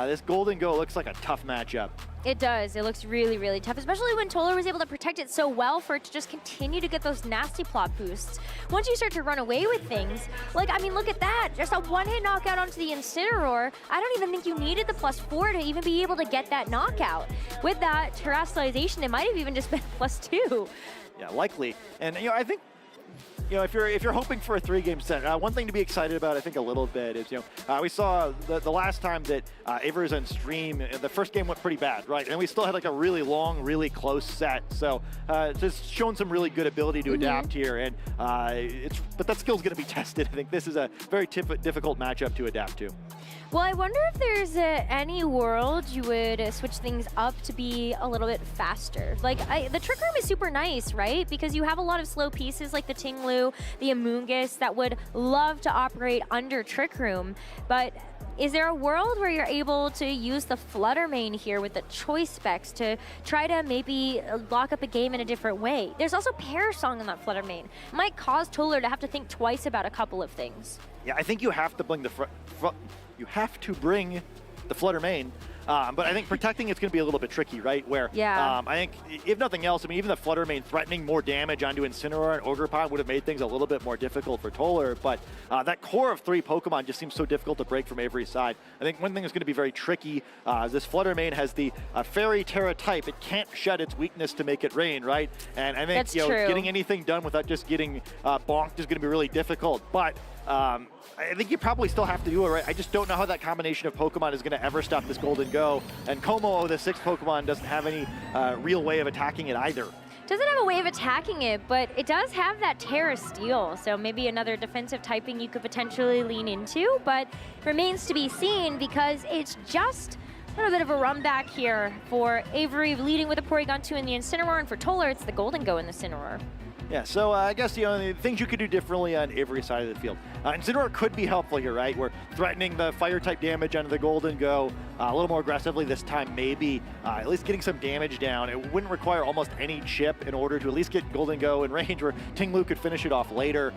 Speaker 10: This Golden Go looks like a tough matchup.
Speaker 3: It does. It looks really, really tough, especially when Toler was able to protect it so well for it to just continue to get those nasty plot boosts. Once you start to run away with things, like, I mean, look at that. Just a one-hit knockout onto the Incineroar. I don't even think you needed the +4 to even be able to get that knockout. With that terrestrialization, it might have even just been +2.
Speaker 10: Yeah, likely. And, I think, if you're hoping for a 3-game set, one thing to be excited about, I think, a little bit is, we saw the last time that Avery was on stream, the first game went pretty bad, right? And we still had like a really long, really close set. So just showing some really good ability to adapt here. And but that skill's going to be tested. I think this is a very difficult matchup to adapt to.
Speaker 3: Well, I wonder if there's any world you would switch things up to be a little bit faster. Like, the Trick Room is super nice, right? Because you have a lot of slow pieces like the Ting Lu, the Amoonguss that would love to operate under Trick Room. But is there a world where you're able to use the Flutter Mane here with the choice specs to try to maybe lock up a game in a different way? There's also Perish Song in that Flutter Mane. It might cause Toler to have to think twice about a couple of things.
Speaker 10: Yeah, I think you have to bring the Flutter Mane But I think protecting it's going to be a little bit tricky, right? Where I think, if nothing else, I mean, even the Flutter Mane threatening more damage onto Incineroar and Ogerpon would have made things a little bit more difficult for Toler. But that core of 3 Pokemon just seems so difficult to break from Avery's side. I think one thing that's going to be very tricky is this Flutter Mane has the Fairy Terra type. It can't shed its weakness to make it rain, right? And I think getting anything done without just getting bonked is going to be really difficult. But I think you probably still have to do it, right? I just don't know how that combination of Pokemon is going to ever stop this Golden Go. And Como, the 6th Pokemon, doesn't have any real way of attacking it either.
Speaker 3: Doesn't have a way of attacking it, but it does have that Terra Steel, so maybe another defensive typing you could potentially lean into, but remains to be seen because it's just a little bit of a run back here for Avery leading with a Porygon 2 in the Incineroar, and for Toler, it's the Golden Go in the Incineroar.
Speaker 10: Yeah, so I guess, the things you could do differently on Avery's side of the field. Incineroar could be helpful here, right? We're threatening the Fire-type damage onto the Golden Go a little more aggressively this time, maybe. At least getting some damage down. It wouldn't require almost any chip in order to at least get Golden Go in range where Tinglu could finish it off later.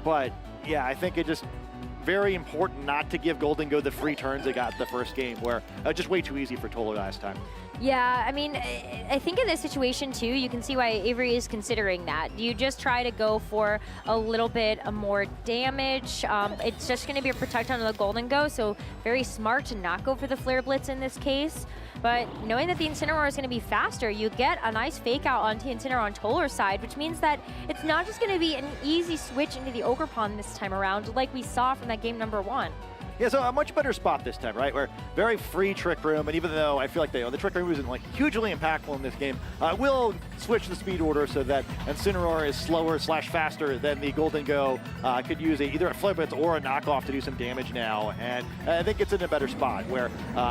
Speaker 10: But, yeah, I think it just very important not to give Golden Go the free turns it got the first game, where just way too easy for Toler last time.
Speaker 3: Yeah, I mean, I think in this situation, too, you can see why Avery is considering that. You just try to go for a little bit more damage. It's just going to be a protect on the Golden Go, so very smart to not go for the Flare Blitz in this case. But knowing that the Incineroar is going to be faster, you get a nice fake out onto Incineroar on Toler's side, which means that it's not just going to be an easy switch into the Ogerpon this time around, like we saw from that game number 1.
Speaker 10: Yeah, so a much better spot this time, right? We're very free Trick Room, and even though I feel like the Trick Room isn't hugely impactful in this game, we'll switch the speed order so that Incineroar is slower / faster than the Golden Go. Could use either a Flare Blitz or a knockoff to do some damage now, and I think it's in a better spot where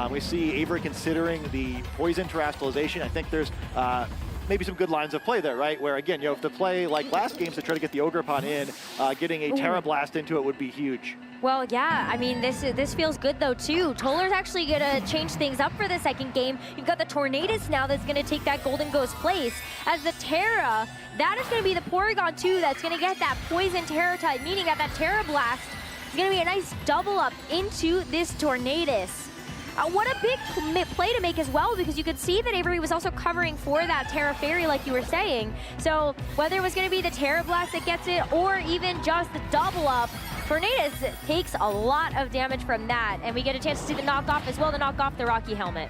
Speaker 10: we see Avery considering the Poison Terastallization. I think there's maybe some good lines of play there, right? Where again, if the play like last games to try to get the Ogerpon in, getting a Terra Blast into it would be huge.
Speaker 3: Well, yeah, I mean, this feels good, though, too. Toler's actually going to change things up for the second game. You've got the Tornadus now that's going to take that Golden Go's place. As the Terra, that is going to be the Porygon 2 that's going to get that Poison Terra type, meaning that Terra Blast is going to be a nice double up into this Tornadus. What a big play to make as well, because you could see that Avery was also covering for that Terra Fairy, like you were saying. So whether it was going to be the Terra Blast that gets it, or even just the double up, Tornadus takes a lot of damage from that, and we get a chance to see the knockoff as well, to knock off the Rocky Helmet.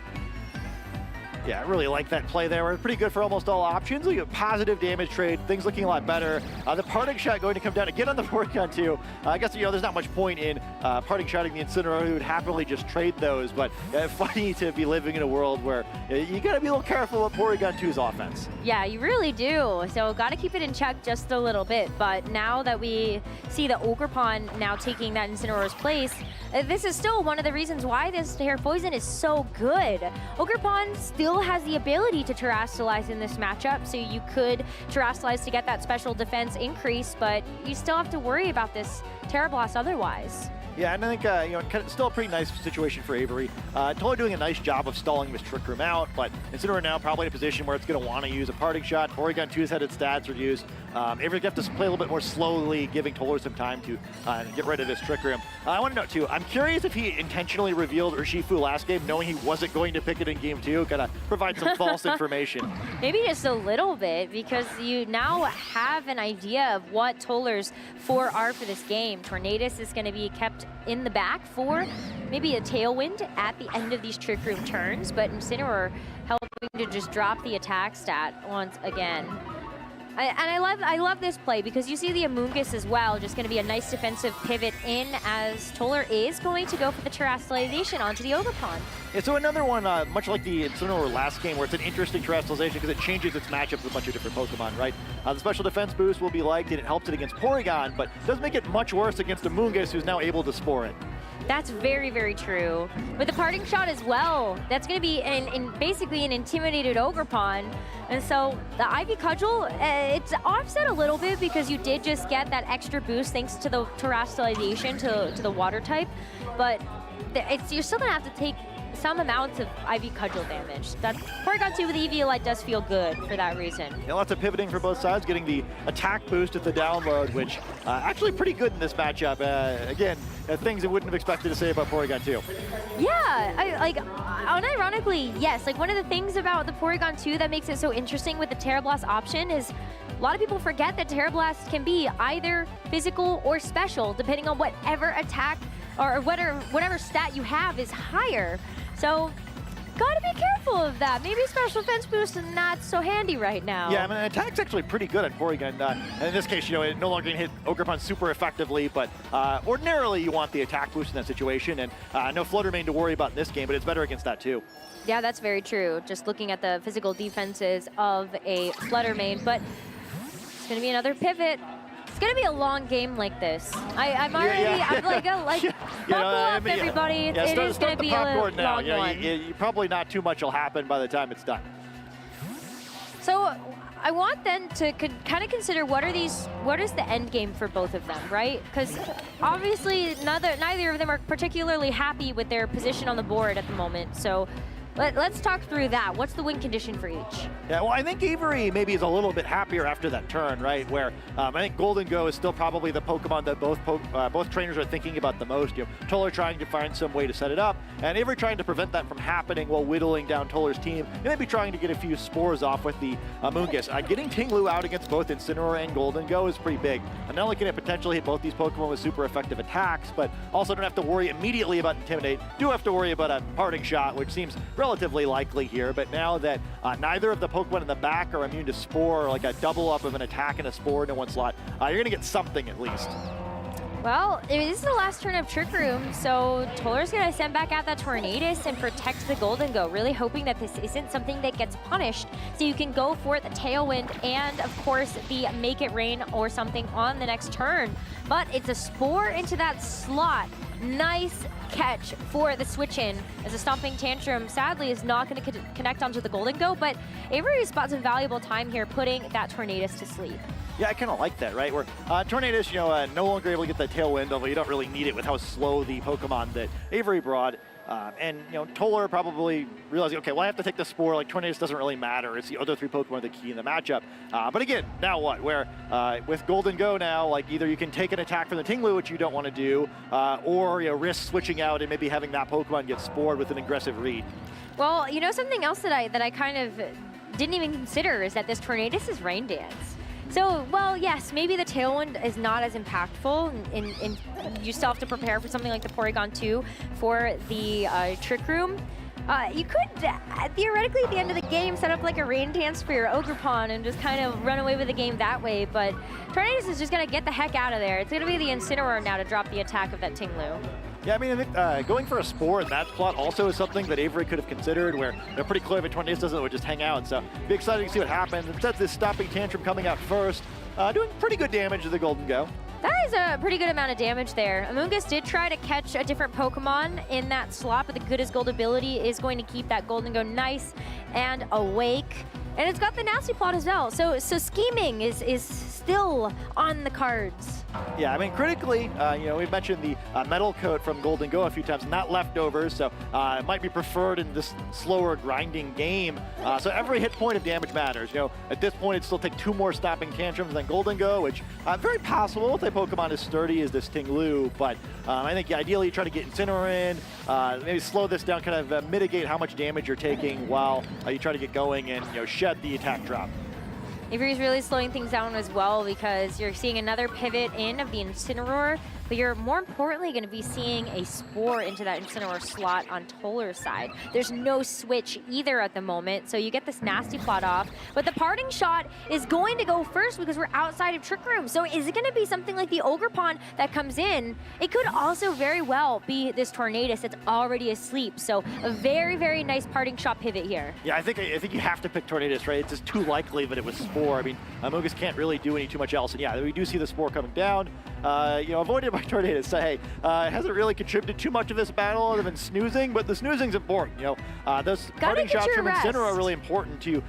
Speaker 10: Yeah, I really like that play there. We're pretty good for almost all options. We have positive damage trade, things looking a lot better. The parting shot going to come down again on the Porygon 2. I guess, there's not much point in parting shotting the Incineroar, who would happily just trade those, but funny to be living in a world where you gotta be a little careful with Porygon 2's offense.
Speaker 3: Yeah, you really do. So gotta keep it in check just a little bit, but now that we see the Ogerpon now taking that Incineroar's place, this is still one of the reasons why this Terra Poison is so good. Ogerpon still has the ability to Terastallize in this matchup, so you could Terastallize to get that special defense increase, but you still have to worry about this Terra Blast otherwise.
Speaker 10: Yeah, and I think, still a pretty nice situation for Avery. Totally doing a nice job of stalling this Trick Room out, but Incineroar now probably in a position where it's going to want to use a parting shot. Porygon 2's had its stats reduced. Avery's going to have to play a little bit more slowly, giving Toler some time to get rid of this Trick Room. I want to know, too, I'm curious if he intentionally revealed Urshifu last game, knowing he wasn't going to pick it in game 2, kind of provide some false information.
Speaker 3: Maybe just a little bit, because you now have an idea of what Toler's 4 are for this game. Tornadus is going to be kept in the back for maybe a Tailwind at the end of these Trick Room turns, but Incineroar helping to just drop the attack stat once again. I love this play, because you see the Amoonguss as well, just going to be a nice defensive pivot in, as Toler is going to go for the Terastallization onto the Ogerpon.
Speaker 10: Yeah, so another one, much like the Incineroar last game, where it's an interesting Terastallization because it changes its matchup with a bunch of different Pokemon, right? The special defense boost will be liked, and it helps it against Porygon, but does make it much worse against Amoonguss, who's now able to Spore it.
Speaker 3: That's very, very true. With the parting shot as well, that's going to be basically an intimidated Ogerpon. And so the Ivy Cudgel, it's offset a little bit because you did just get that extra boost thanks to the Terastallization to the water type. But you're still going to have to take some amounts of IV cudgel damage. That Porygon 2 with EV Light does feel good for that reason.
Speaker 10: Yeah, lots of pivoting for both sides, getting the attack boost at the download, which actually pretty good in this matchup. Again, things I wouldn't have expected to say about Porygon 2.
Speaker 3: Yeah, unironically, yes. Like, one of the things about the Porygon 2 that makes it so interesting with the Terra Blast option is a lot of people forget that Terra Blast can be either physical or special, depending on whatever attack or whatever stat you have is higher. So, gotta be careful of that. Maybe special defense boost is not so handy right now.
Speaker 10: Yeah, I mean, attack's actually pretty good on Porygon. And in this case, you know, it no longer can hit Ogerpon super effectively, but ordinarily you want the attack boost in that situation, and no Flutter Mane to worry about in this game, but it's better against that too.
Speaker 3: Yeah, that's very true. Just looking at the physical defenses of a Flutter Mane, but it's gonna be another pivot. It's gonna be a long game like this. I'm already, I'm like, buckle up, everybody. It is gonna be a long
Speaker 10: now.
Speaker 3: one.
Speaker 10: Probably not too much will happen by the time it's done.
Speaker 3: So I want then to kind of consider what is the end game for both of them, right? Because obviously neither of them are particularly happy with their position on the board at the moment. So let's talk through that. What's the win condition for each?
Speaker 10: Yeah, well, I think Avery maybe is a little bit happier after that turn, right? Where I think Golden Go is still probably the Pokemon that both trainers are thinking about the most. You know, Toler trying to find some way to set it up, and Avery trying to prevent that from happening while whittling down Toler's team, and maybe trying to get a few spores off with the Amoonguss. Getting Ting Lu out against both Incineroar and Golden Go is pretty big. And not only can it potentially hit both these Pokemon with super effective attacks, but also don't have to worry immediately about Intimidate. Do have to worry about a Parting Shot, which seems relatively likely here, but now that neither of the Pokemon in the back are immune to Spore, or like a double up of an attack and a Spore into one slot, you're going to get something at least.
Speaker 3: Well, this is the last turn of Trick Room, so Toler's going to send back out that Tornadus and protect the Golden Go, really hoping that this isn't something that gets punished, so you can go for the Tailwind and, of course, the Make It Rain or something on the next turn. But it's a Spore into that slot. Nice catch for the switch in, as a Stomping Tantrum sadly is not going to connect onto the Golden Go, but Avery spots some valuable time here putting that Tornadus to sleep.
Speaker 10: Yeah, I kind of like that, right? Where Tornadus, you know, no longer able to get that Tailwind, although you don't really need it with how slow the Pokemon that Avery brought. And, you know, Toler probably realizing, okay, well, I have to take the Spore. Like, Tornadus doesn't really matter. It's the other three Pokemon the key in the matchup. But again, now what? Where with Golden Go now, like, either you can take an attack from the Ting Lu, which you don't want to do, or, you know, risk switching out and maybe having that Pokemon get Spored with an aggressive read.
Speaker 3: Well, you know, something else that I kind of didn't even consider is that this Tornadus is Rain Dance. So, well, yes, maybe the Tailwind is not as impactful, and you still have to prepare for something like the Porygon 2 for the Trick Room. You could, theoretically, at the end of the game, set up like a Rain Dance for your Ogerpon and just kind of run away with the game that way, but Tornadus is just going to get the heck out of there. It's going to be the Incineroar now to drop the attack of that Ting Lu.
Speaker 10: Yeah, I mean, I think going for a Spore in that plot also is something that Avery could have considered, where they're pretty clear if Tornadus doesn't, it would just hang out. So, be excited to see what happens. Instead, this Stomping Tantrum coming out first, doing pretty good damage to the Golden Go.
Speaker 3: That is a pretty good amount of damage there. Amoonguss did try to catch a different Pokemon in that slot, but the Good as Gold ability is going to keep that Golden Go nice and awake. And it's got the Nasty Plot as well. So scheming is still on the cards.
Speaker 10: Yeah, I mean, critically, you know, we've mentioned the Metal Coat from Golden Go a few times, not leftovers, so it might be preferred in this slower grinding game. So every hit point of damage matters. You know, at this point, it'd still take 2 more Stomping Tantrums than Golden Go, which very possible if the Pokemon is sturdy as this Ting Lu, but I think ideally you try to get Incineroar in, maybe slow this down, kind of mitigate how much damage you're taking while you try to get going and, you know, shed the attack drop.
Speaker 3: Avery's really slowing things down as well, because you're seeing another pivot in of the Incineroar, but you're more importantly going to be seeing a Spore into that Incineroar slot on Toler's side. There's no switch either at the moment, so you get this Nasty Plot off, but the Parting Shot is going to go first because we're outside of Trick Room. So is it going to be something like the Ogerpon that comes in? It could also very well be this Tornadus that's already asleep, so a very, very nice Parting Shot pivot here.
Speaker 10: Yeah, I think you have to pick Tornadus, right? It's just too likely that it was Spore. I mean, Amoonguss can't really do too much else, and yeah, we do see the Spore coming down. You know, avoided by Tornadus. So, hey, hasn't really contributed too much of this battle other than snoozing, but the snoozing's important. You know, those parting shots from Incineroar are really important to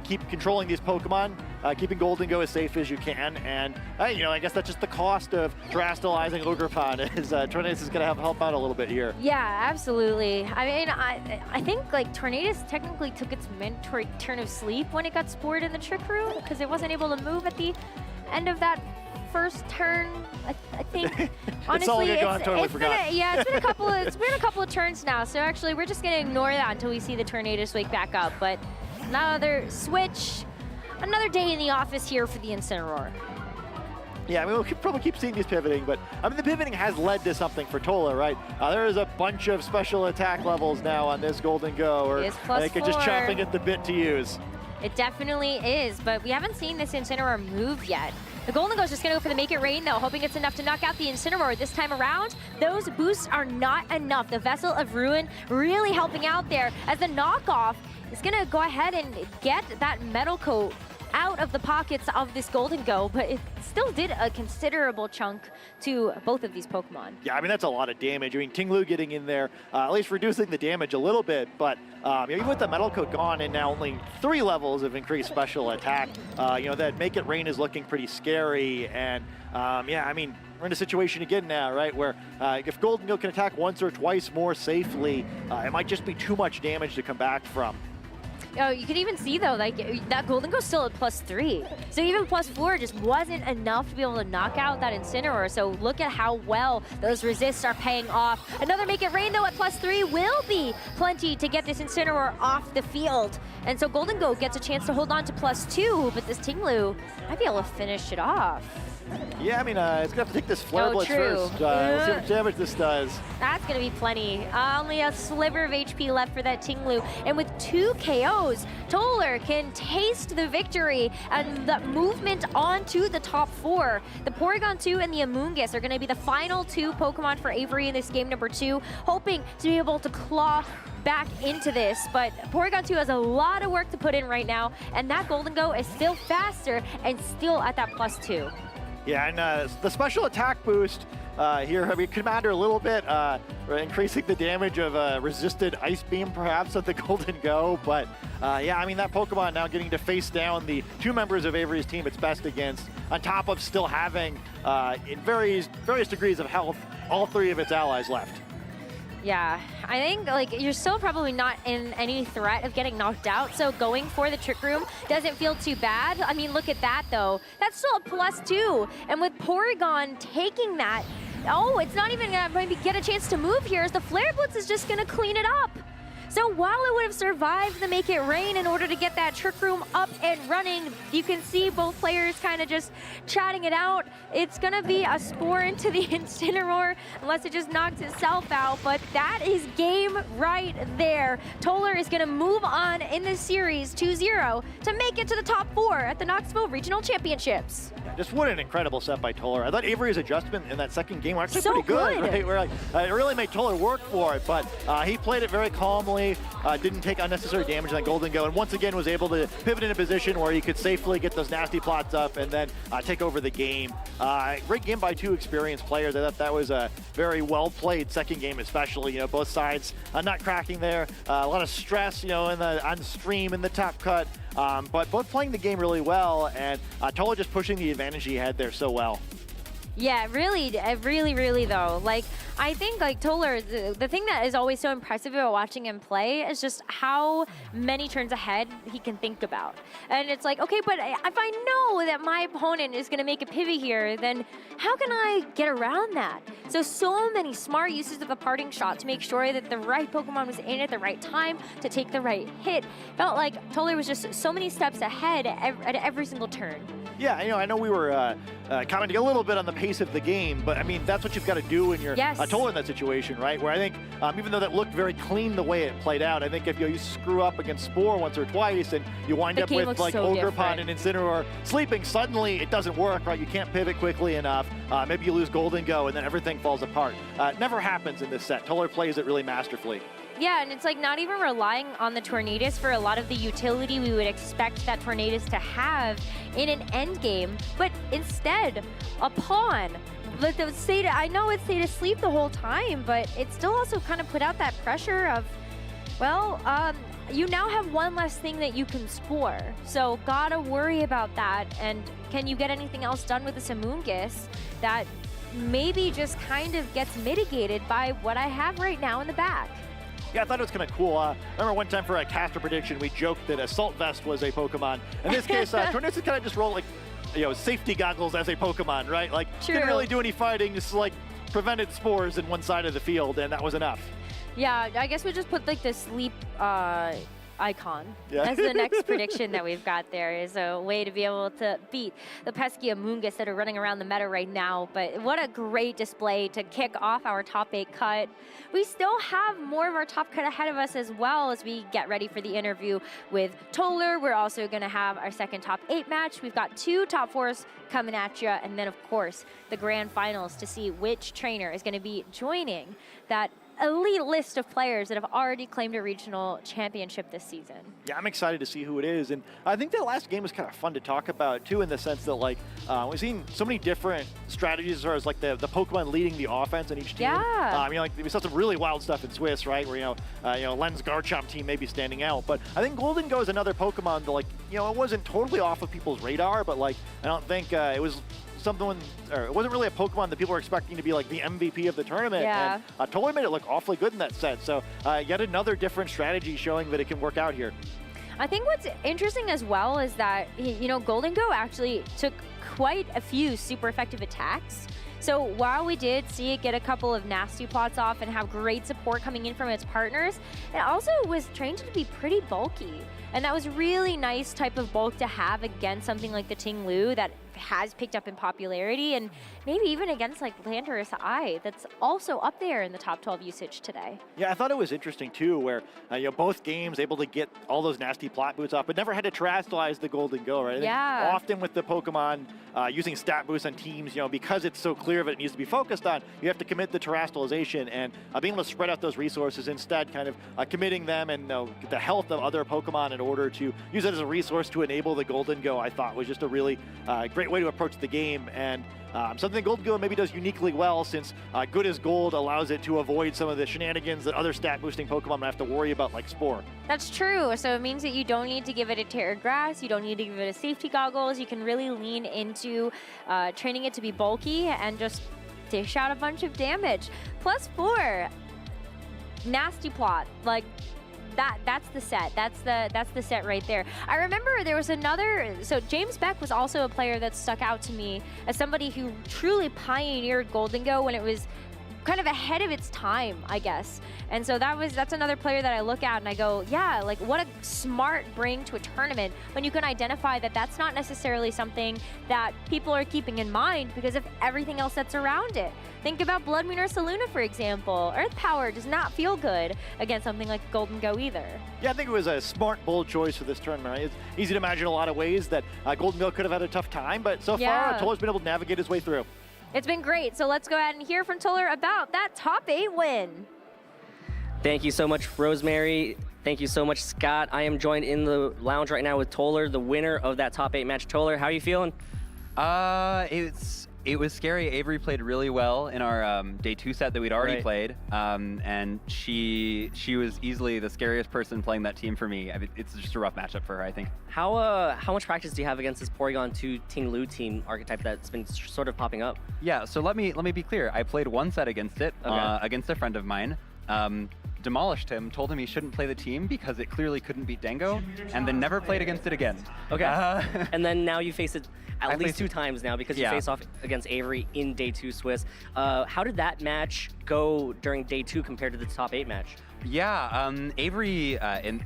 Speaker 10: keep controlling these Pokemon, keeping Golden Go as safe as you can, and you know, I guess that's just the cost of terastallizing Ogerpon. Is Tornadus is going to help out a little bit here.
Speaker 3: Yeah, absolutely. I mean, I think like Tornadus technically took its mandatory turn of sleep when it got spored in the Trick Room because it wasn't able to move at the end of that first turn. I think honestly, it's been a couple of turns now. So actually, we're just gonna ignore that until we see the Tornadus wake back up. But another switch, another day in the office here for the Incineroar.
Speaker 10: Yeah, I mean, we'll probably keep seeing these pivoting, but I mean, the pivoting has led to something for Toler, right? There is a bunch of special attack levels now on this Golden Go, or they could just chopping at the bit to use.
Speaker 3: It definitely is, but we haven't seen this Incineroar move yet. The Golden Go is just going to go for the Make It Rain, though, hoping it's enough to knock out the Incineroar this time around. Those boosts are not enough. The Vessel of Ruin really helping out there as the knockoff is going to go ahead and get that Metal Coat out of the pockets of this Golden Go, but it still did a considerable chunk to both of these Pokemon.
Speaker 10: Yeah, I mean, that's a lot of damage. I mean, Ting Lu getting in there, at least reducing the damage a little bit, but even with the Metal Coat gone and now only 3 levels of increased special attack, you know, that Make It Rain is looking pretty scary, and yeah, I mean, we're in a situation again now, right, where if Golden Go can attack once or twice more safely, it might just be too much damage to come back from.
Speaker 3: Oh, you can even see though, like that Golden Go's still at +3. So even +4 just wasn't enough to be able to knock out that Incineroar. So look at how well those resists are paying off. Another Make It Rain though at +3 will be plenty to get this Incineroar off the field. And so Golden Go gets a chance to hold on to +2, but this Ting Lu might be able to finish it off.
Speaker 10: Yeah, I mean, it's going to have to take this Flare Blitz first. We'll see what damage this does.
Speaker 3: That's going to be plenty. Only a sliver of HP left for that Ting Lu. And with 2 KOs, Toler can taste the victory and the movement onto the top 4. The Porygon 2 and the Amoonguss are going to be the final 2 Pokemon for Avery in this game number 2, hoping to be able to claw back into this, but Porygon 2 has a lot of work to put in right now, and that Golden Go is still faster and still at that +2.
Speaker 10: Yeah, and the special attack boost here, I mean, could matter a little bit, increasing the damage of resisted Ice Beam perhaps at the Golden Go, but yeah, I mean, that Pokemon now getting to face down the 2 members of Avery's team it's best against, on top of still having, in various degrees of health, all 3 of its allies left.
Speaker 3: Yeah, I think like you're still probably not in any threat of getting knocked out, so going for the Trick Room doesn't feel too bad. I mean, look at that though. That's still a +2, and with Porygon taking that, oh, it's not even gonna maybe get a chance to move here, as the Flare Blitz is just gonna clean it up. So while it would have survived the Make It Rain in order to get that Trick Room up and running, you can see both players kind of just chatting it out. It's going to be a spore into the Incineroar unless it just knocks itself out, but that is game right there. Toler is going to move on in this series 2-0 to make it to the top 4 at the Knoxville Regional Championships.
Speaker 10: Just what an incredible set by Toler. I thought Avery's adjustment in that second game was actually
Speaker 3: so
Speaker 10: pretty good. Right? Where, like, it really made Toler work for it, but he played it very calmly, didn't take unnecessary damage on that Golden Go, and once again was able to pivot in a position where he could safely get those nasty plots up and then take over the game. Great game by 2 experienced players. I thought that was a very well played second game, especially. You know, both sides not cracking there. A lot of stress, you know, on stream in the top cut. But both playing the game really well, and Toler just pushing the advantage he had there so well.
Speaker 3: Yeah, really though. Like, I think like Toler, the thing that is always so impressive about watching him play is just how many turns ahead he can think about. And it's like, okay, but if I know that my opponent is gonna make a pivot here, then how can I get around that? So many smart uses of the parting shot to make sure that the right Pokemon was in at the right time to take the right hit. Felt like Toler was just so many steps ahead at every single turn.
Speaker 10: Yeah, you know, I know we were commenting a little bit on the pace of the game, but I mean, that's what you've got to do when you're Toler in that situation, right? Where I think, even though that looked very clean the way it played out, I think if you screw up against Spore once or twice and you wind up with like Ogerpon and Incineroar sleeping, suddenly it doesn't work, right? You can't pivot quickly enough. Maybe you lose Golden Go and then everything falls apart. Never happens in this set. Toler plays it really masterfully.
Speaker 3: Yeah, and it's like not even relying on the Tornadus for a lot of the utility we would expect that Tornadus to have in an end game, but instead a pawn like I know it stayed asleep the whole time, but it still also kind of put out that pressure of, well, you now have one less thing that you can score. So gotta worry about that. And can you get anything else done with this Amoonguss that maybe just kind of gets mitigated by what I have right now in the back?
Speaker 10: Yeah, I thought it was kind of cool. I remember one time for a caster prediction, we joked that Assault Vest was a Pokemon. In this case, Tornadus kind of just rolled like, safety goggles as a Pokemon, right? Like, didn't really do any fighting, just like prevented spores in one side of the field, and that was enough.
Speaker 3: Yeah, I guess we just put like the sleep icon
Speaker 10: Yeah.
Speaker 3: as the next prediction that we've got there is a way to be able to beat the pesky Amoonguss that are running around the meta right now. But what a great display to kick off our top 8 cut. We still have more of our top cut ahead of us as well as we get ready for the interview with Toler. We're also going to have our second top 8 match. We've got 2 top 4s coming at you, and then of course the grand finals to see which trainer is going to be joining that elite list of players that have already claimed a regional championship this season.
Speaker 10: Yeah, I'm excited to see who it is. And I think that last game was kind of fun to talk about too, in the sense that like we've seen so many different strategies as far as like the Pokemon leading the offense in each team.
Speaker 3: Yeah.
Speaker 10: Like we saw some really wild stuff in Swiss, right? Where Len's Garchomp team may be standing out, but I think Golden Go is another Pokemon that it wasn't totally off of people's radar, but like I don't think it was something, or it wasn't really a Pokemon that people were expecting to be like the MVP of the tournament.
Speaker 3: Yeah.
Speaker 10: And Toler made it look awfully good in that sense. So yet another different strategy showing that it can work out here.
Speaker 3: I think what's interesting as well is that, Golden Go actually took quite a few super effective attacks. So while we did see it get a couple of nasty plots off and have great support coming in from its partners, it also was trained to be pretty bulky. And that was really nice type of bulk to have against something like the Ting Lu that has picked up in popularity, and maybe even against like Landorus Eye that's also up there in the top 12 usage today.
Speaker 10: Yeah, I thought it was interesting too, where both games able to get all those nasty plot boots off, but never had to terrestrialize the Golden Go, right? I think often with the Pokemon using stat boosts on teams, because it's so clear that it needs to be focused on, you have to commit the terrestrialization, and being able to spread out those resources instead, kind of committing them and the health of other Pokemon in order to use it as a resource to enable the Golden Go, I thought was just a really great way to approach the game, and something Golden Go maybe does uniquely well, since Good as Gold allows it to avoid some of the shenanigans that other stat boosting Pokemon have to worry about, like Spore.
Speaker 3: That's true. So it means that you don't need to give it a Terra Grass, you don't need to give it a safety goggles, you can really lean into training it to be bulky and just dish out a bunch of damage. +4, nasty plot, like that's the set. That's the set right there. I remember there was another, so James Beck was also a player that stuck out to me as somebody who truly pioneered Golden Go when it was kind of ahead of its time, I guess. And so that's another player that I look at and I go, yeah, like what a smart bring to a tournament when you can identify that that's not necessarily something that people are keeping in mind because of everything else that's around it. Think about Blood Moon or Saluna, for example. Earth Power does not feel good against something like Golden Go either.
Speaker 10: Yeah, I think it was a smart, bold choice for this tournament. Right? It's easy to imagine a lot of ways that Golden Go could have had a tough time, but so far, Toler's been able to navigate his way through.
Speaker 3: It's been great. So let's go ahead and hear from Toler about that top 8 win.
Speaker 9: Thank you so much, Rosemary. Thank you so much, Scott. I am joined in the lounge right now with Toler, the winner of that top 8 match. Toler, how are you feeling?
Speaker 18: It was scary. Avery played really well in our day 2 set that we'd already played, and she was easily the scariest person playing that team for me. I mean, it's just a rough matchup for her, I think.
Speaker 9: How much practice do you have against this Porygon 2 Ting Lu team archetype that's been sort of popping up?
Speaker 18: Yeah, so let me be clear. I played 1 set against it, against a friend of mine. Demolished him, told him he shouldn't play the team because it clearly couldn't beat Dango, and then never played against it again.
Speaker 9: Okay. And then now you face it at least 2 times now because you face off against Avery in day 2 Swiss. How did that match go during day 2 compared to the top 8 match?
Speaker 18: Yeah, Avery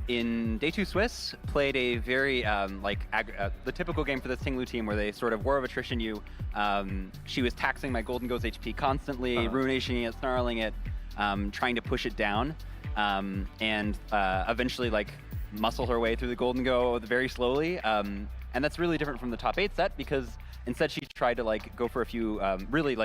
Speaker 18: in day 2 Swiss played a very the typical game for this Ting Lu team where they sort of war of attrition you. She was taxing my Golden Go's HP constantly, ruination it, snarling it, trying to push it down, and eventually muscle her way through the Golden Go very slowly. And that's really different from the top 8 set because instead she tried to go for a few really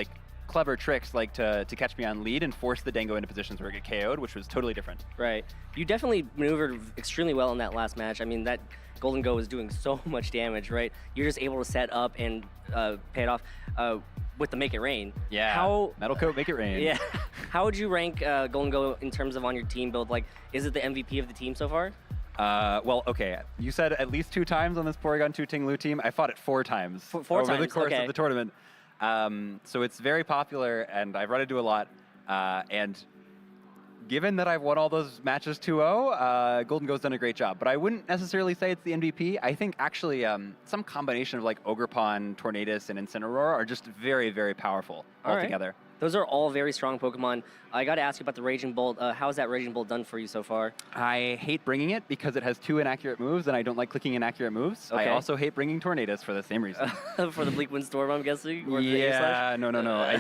Speaker 18: clever tricks to catch me on lead and force the Dango into positions where it get KO'd, which was totally different.
Speaker 9: Right. You definitely maneuvered extremely well in that last match. I mean, that Golden Go was doing so much damage, right? You're just able to set up and pay it off. with the Make It Rain.
Speaker 18: Yeah.
Speaker 9: How
Speaker 18: Metal Coat, Make It Rain.
Speaker 9: Yeah. How would you rank Golden Go in terms of on your team build? Like, is it the MVP of the team so far?
Speaker 18: Well, okay. You said at least 2 times on this Porygon 2 Ting Lu team. I fought it 4 times
Speaker 9: Four
Speaker 18: over
Speaker 9: times,
Speaker 18: the course
Speaker 9: okay.
Speaker 18: of the tournament. So it's very popular, and I've run into a lot. And given that I've won all those matches 2-0, Golden Go's done a great job. But I wouldn't necessarily say it's the MVP. I think actually some combination of like Ogerpon, Tornadus, and Incineroar are just very, very powerful altogether.
Speaker 9: Those are all very strong Pokemon. I got to ask you about the Raging Bolt. How has that Raging Bolt done for you so far?
Speaker 18: I hate bringing it because it has 2 inaccurate moves, and I don't like clicking inaccurate moves.
Speaker 9: Okay.
Speaker 18: I also hate bringing Tornadus for the same reason.
Speaker 9: For the Bleak Wind Storm, I'm guessing? Or the
Speaker 18: Yeah, no.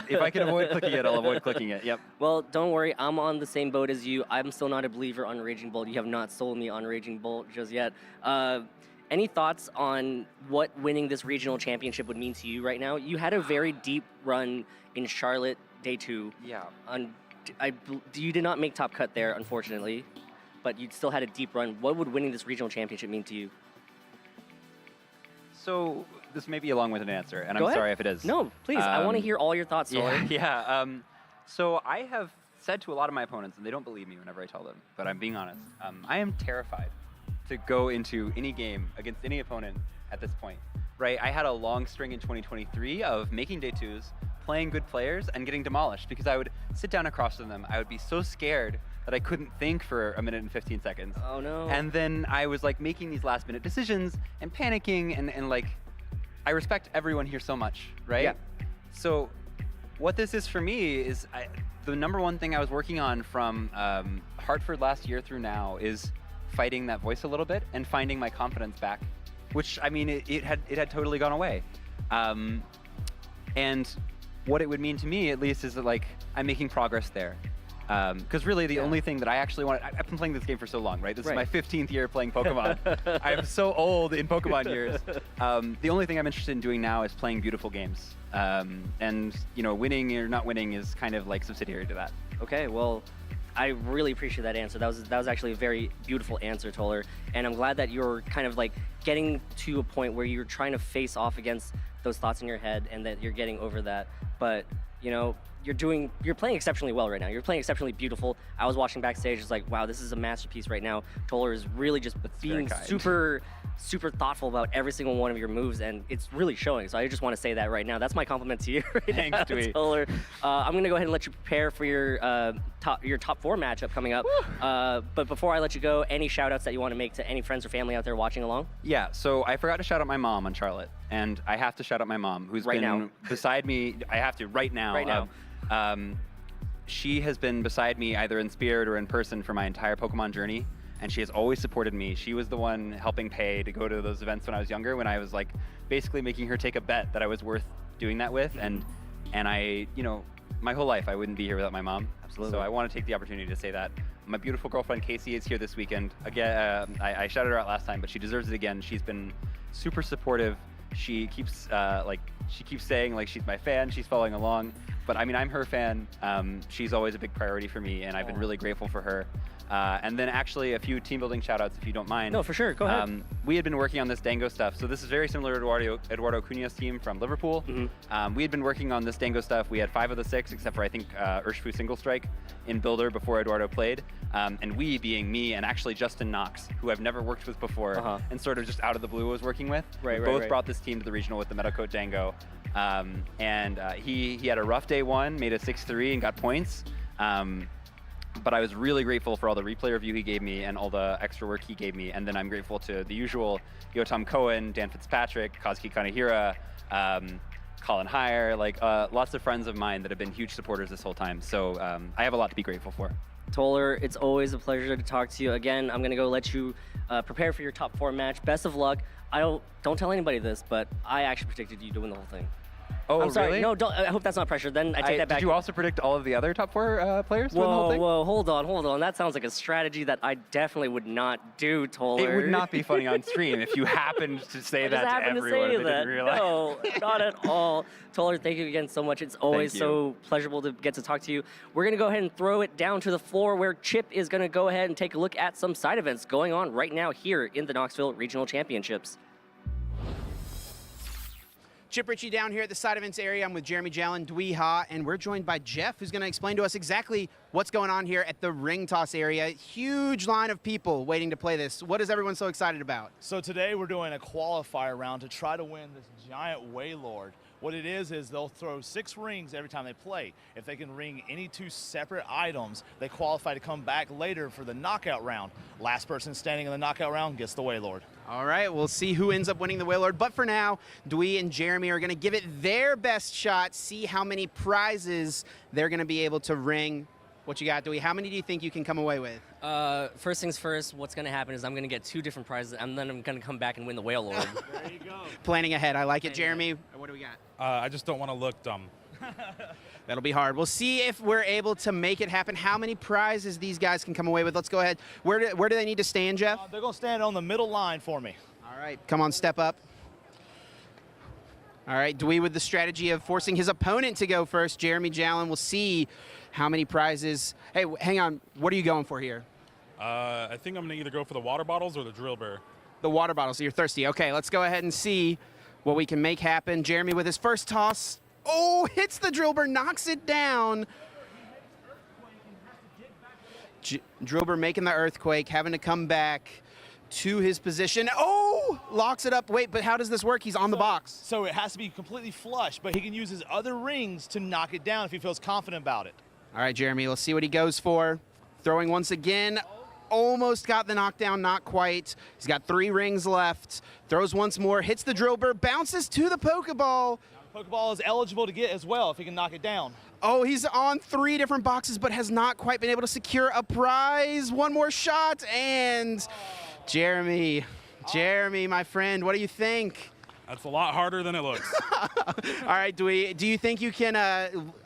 Speaker 18: If I can avoid clicking it, I'll avoid clicking it, yep.
Speaker 9: Well, don't worry. I'm on the same boat as you. I'm still not a believer on Raging Bolt. You have not sold me on Raging Bolt just yet. Any thoughts on what winning this regional championship would mean to you right now? You had a very deep run in Charlotte Day 2.
Speaker 18: Yeah.
Speaker 9: You did not make top cut there, unfortunately, but you still had a deep run. What would winning this regional championship mean to you?
Speaker 18: So this may be a long-winded answer, and
Speaker 9: Go
Speaker 18: I'm
Speaker 9: ahead.
Speaker 18: sorry if it is.
Speaker 9: No, please. I want to hear all your thoughts, Toler.
Speaker 18: Yeah. So I have said to a lot of my opponents, and they don't believe me whenever I tell them, but I'm being honest. I am terrified to go into any game against any opponent at this point. Right? I had a long string in 2023 of making Day 2s, playing good players, and getting demolished because I would sit down across from them. I would be so scared that I couldn't think for a minute and 15 seconds.
Speaker 9: Oh no.
Speaker 18: And then I was like making these last minute decisions and panicking and like, I respect everyone here so much, right?
Speaker 9: Yeah.
Speaker 18: So what this is for me is the number one thing I was working on from Hartford last year through now is fighting that voice a little bit and finding my confidence back, which I mean, it had totally gone away. And what it would mean to me, at least, is that like I'm making progress there. Because really, the only thing that I actually want, I've been playing this game for so long, right? This is my 15th year playing Pokemon. I'm so old in Pokemon years. The only thing I'm interested in doing now is playing beautiful games. And you know, winning or not winning is kind of like subsidiary to that.
Speaker 9: Okay, well, I really appreciate that answer. That was actually a very beautiful answer, Toler. And I'm glad that you're kind of like getting to a point where you're trying to face off against those thoughts in your head and that you're getting over that. But, you know, you're playing exceptionally well right now. You're playing exceptionally beautiful. I was watching backstage, it's like, wow, this is a masterpiece right now. Toler is really just being super thoughtful about every single one of your moves, and it's really showing. So I just want to say that right now. That's my compliment to you right now, Toler. I'm going to go ahead and let you prepare for your top 4 matchup coming up. But before I let you go, any shout outs that you want to make to any friends or family out there watching along?
Speaker 18: Yeah, so I forgot to shout out my mom on Charlotte, and I have to shout out my mom, who's been beside me. I have to right now.
Speaker 9: Right now.
Speaker 18: She has been beside me either in spirit or in person for my entire Pokemon journey, and she has always supported me. She was the one helping pay to go to those events when I was younger, when I was like basically making her take a bet that I was worth doing that with, and I, you know, my whole life I wouldn't be here without my mom.
Speaker 9: Absolutely.
Speaker 18: So I want to take the opportunity to say that. My beautiful girlfriend Casey is here this weekend. Again, I shouted her out last time, but she deserves it again. She's been super supportive. She keeps saying like she's my fan, she's following along. But I mean, I'm her fan. She's always a big priority for me, and I've been really grateful for her. And then actually a few team building shout outs if you don't mind.
Speaker 9: No, for sure, go ahead.
Speaker 18: We had been working on this Dango stuff. So this is very similar to Eduardo Cunha's team from Liverpool. We had been working on this Dango stuff. We had 5 of the 6, except for I think Urshifu Single Strike in Builder before Eduardo played. And we being me and actually Justin Knox, who I've never worked with before and sort of just out of the blue was working with. We both brought this team to the regional with the Metacoat Dango. He had a rough day 1, made a 6-3 and got points. But I was really grateful for all the replay review he gave me and all the extra work he gave me. And then I'm grateful to the usual Yotam Cohen, Dan Fitzpatrick, Kazuki Kanehira, Colin Heyer, like lots of friends of mine that have been huge supporters this whole time. So I have a lot to be grateful for.
Speaker 9: Toler, it's always a pleasure to talk to you. Again, I'm going to go let you prepare for your top 4 match. Best of luck. Don't tell anybody this, but I actually predicted you to win the whole thing.
Speaker 18: Oh,
Speaker 9: I'm sorry.
Speaker 18: really?
Speaker 9: No, don't. I hope that's not pressure. Then I take that back.
Speaker 18: Did you also predict all of the other top 4 players to win the whole thing?
Speaker 9: Whoa, hold on. That sounds like a strategy that I definitely would not do, Toler.
Speaker 18: It would not be funny on stream if you happened to say that to everyone and they didn't realize.
Speaker 9: No, not at all. Toler, thank you again so much. It's always so pleasurable to get to talk to you. We're going to go ahead and throw it down to the floor where Chip is going to go ahead and take a look at some side events going on right now here in the Knoxville Regional Championships.
Speaker 2: Chip Ritchie down here at the side events area. I'm with Jeremy Jalen, Dwee Ha, and we're joined by Jeff, who's going to explain to us exactly what's going on here at the ring toss area. Huge line of people waiting to play this. What is everyone so excited about?
Speaker 19: So today we're doing a qualifier round to try to win this giant Waylord. What it is they'll throw 6 rings every time they play. If they can ring any 2 separate items, they qualify to come back later for the knockout round. Last person standing in the knockout round gets the Waylord.
Speaker 2: All right, we'll see who ends up winning the Waylord. But for now, Dwee and Jeremy are going to give it their best shot, see how many prizes they're going to be able to ring. What you got, Dwee? How many do you think you can come away with?
Speaker 9: First things first, what's going to happen is I'm going to get 2 different prizes, and then I'm going to come back and win the Waylord.
Speaker 19: There you go.
Speaker 2: Planning ahead. I like it. Jeremy, what do we got?
Speaker 20: I just don't want to look dumb.
Speaker 2: That'll be hard. We'll see if we're able to make it happen. How many prizes these guys can come away with. Let's go ahead. Where do they need to stand, Jeff?
Speaker 19: They're going to stand on the middle line for me.
Speaker 2: All right. Come on, step up. All right. Dwee with the strategy of forcing his opponent to go first. Jeremy Jalen will see how many prizes. Hey, hang on. What are you going for here?
Speaker 20: I think I'm going to either go for the water bottles or the drill bear.
Speaker 2: The water bottles. So you're thirsty. Okay, let's go ahead and see what we can make happen. Jeremy with his first toss. Oh, hits the Drillber, knocks it down. Drillber making the earthquake, having to come back to his position. Oh, locks it up. Wait, but how does this work? He's on the box.
Speaker 19: So it has to be completely flush, but he can use his other rings to knock it down if he feels confident about it.
Speaker 2: All right, Jeremy, let's see what he goes for. Throwing once again. Almost got the knockdown, not quite. He's got 3 rings left. Throws once more, hits the Drillber, bounces to the Pokeball.
Speaker 19: Pokeball is eligible to get as well if he can knock it down.
Speaker 2: Oh, he's on 3 different boxes, but has not quite been able to secure a prize. One more shot, and Jeremy, my friend, what do you think?
Speaker 20: That's a lot harder than it looks.
Speaker 2: All right, Dwee, do you think you can,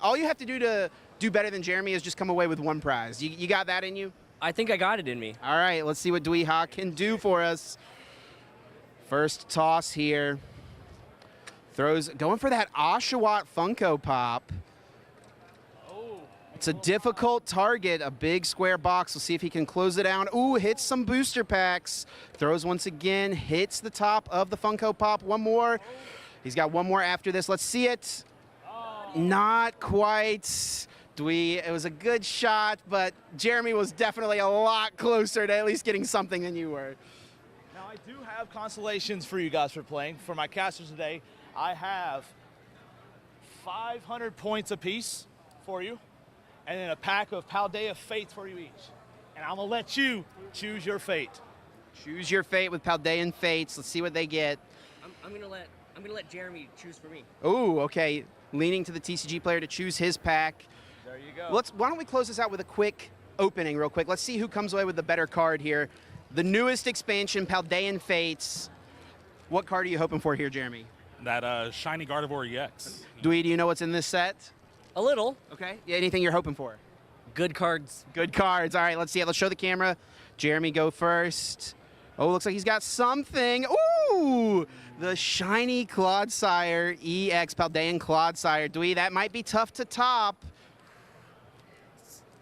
Speaker 2: all you have to do better than Jeremy is just come away with 1 prize. You got that in you?
Speaker 9: I think I got it in me.
Speaker 2: All right, let's see what Dwee Ha can do for us. First toss here. Going for that Oshawott Funko Pop. It's a difficult target, a big square box. We'll see if he can close it down. Ooh, hits some booster packs. Throws once again, hits the top of the Funko Pop. One more. He's got 1 more after this. Let's see it. Not quite. Dwee, it was a good shot, but Jeremy was definitely a lot closer to at least getting something than you were.
Speaker 19: Now, I do have consolations for you guys for playing. For my casters today, I have 500 points apiece for you, and then a pack of Paldea Fates for you each. And I'm going to let you choose your fate.
Speaker 2: Choose your fate with Paldean Fates. Let's see what they get.
Speaker 9: I'm gonna let Jeremy choose for me.
Speaker 2: Ooh, okay. Leaning to the TCG player to choose his pack.
Speaker 19: There you go.
Speaker 2: Why don't we close this out with a quick opening real quick. Let's see who comes away with the better card here. The newest expansion, Paldean Fates. What card are you hoping for here, Jeremy?
Speaker 20: That shiny Gardevoir EX.
Speaker 2: Dwee, do you know what's in this set?
Speaker 9: A little.
Speaker 2: Okay. Yeah, anything you're hoping for?
Speaker 9: Good cards.
Speaker 2: Good cards. All right, let's see it. Let's show the camera. Jeremy, go first. Oh, looks like he's got something. Ooh, the shiny Clodsire EX, Paldean Clodsire. Dwee, that might be tough to top.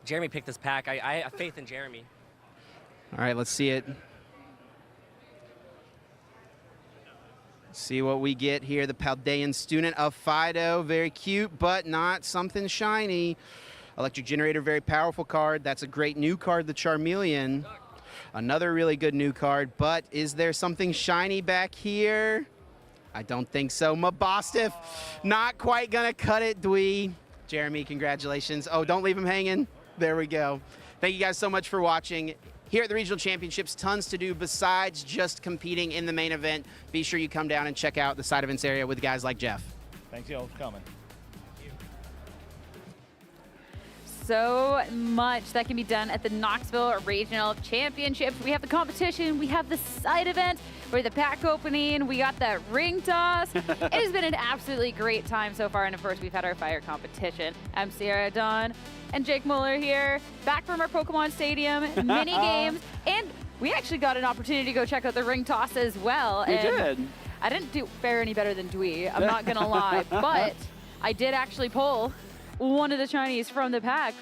Speaker 9: Jeremy picked this pack. I have faith in Jeremy.
Speaker 2: All right, let's see it. See what we get here. The Paldean Student of Fido. Very cute, but not something shiny. Electric Generator, very powerful card. That's a great new card, the Charmeleon. Another really good new card, but is there something shiny back here? I don't think so. Mabostiff, not quite gonna cut it, Dwee. Jeremy, congratulations. Oh, don't leave him hanging. There we go. Thank you guys so much for watching. Here at the Regional Championships, tons to do besides just competing in the main event. Be sure you come down and check out the side events area with guys like Jeff.
Speaker 19: Thanks y'all for coming.
Speaker 11: So much that can be done at the Knoxville Regional Championships. We have the competition, we have the side event, we have the pack opening, we got that ring toss. It has been an absolutely great time so far, and of course we've had our fire competition. I'm Sierra Dawn and Jake Muller here, back from our Pokemon Stadium, mini games, and we actually got an opportunity to go check out the ring toss as well.
Speaker 12: We did.
Speaker 11: I didn't fare any better than Dwee, I'm not gonna lie, but I did actually pull one of the shinies from the pack,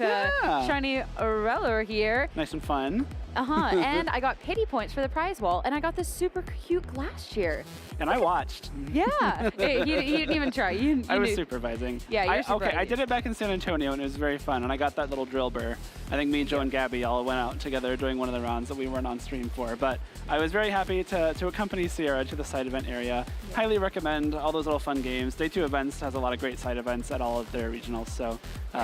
Speaker 11: shiny Aurelor here.
Speaker 12: Nice and fun.
Speaker 11: And I got pity points for the prize wall, and I got this super cute glass cheer.
Speaker 12: And I watched.
Speaker 11: Yeah. Hey, he didn't even try.
Speaker 12: I was supervising.
Speaker 11: Yeah, you're supervising.
Speaker 12: Okay, I did it back in San Antonio, and it was very fun. And I got that little drill burr. I think me, Joe, and Gabby all went out together doing one of the rounds that we weren't on stream for. But I was very happy to accompany Sierra to the side event area. Highly recommend all those little fun games. Day 2 events has a lot of great side events at all of their regionals. So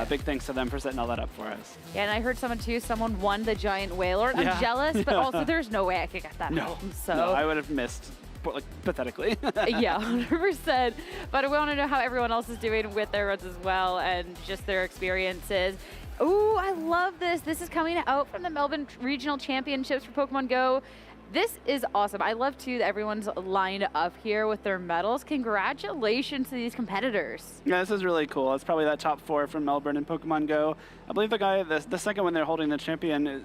Speaker 12: big thanks to them for setting all that up for us.
Speaker 11: Yeah, and I heard someone won the giant Wailord. I'm jealous, but also there's no way I could get that home. So
Speaker 12: no, I would have missed. Like, pathetically.
Speaker 11: Yeah, 100%. But we want to know how everyone else is doing with their runs as well and just their experiences. Ooh, I love this. This is coming out from the Melbourne Regional Championships for Pokemon Go. This is awesome. I love, too, that everyone's lined up here with their medals. Congratulations to these competitors.
Speaker 12: Yeah, this is really cool. It's probably that top 4 from Melbourne and Pokemon Go. I believe the guy, the second one they're holding the champion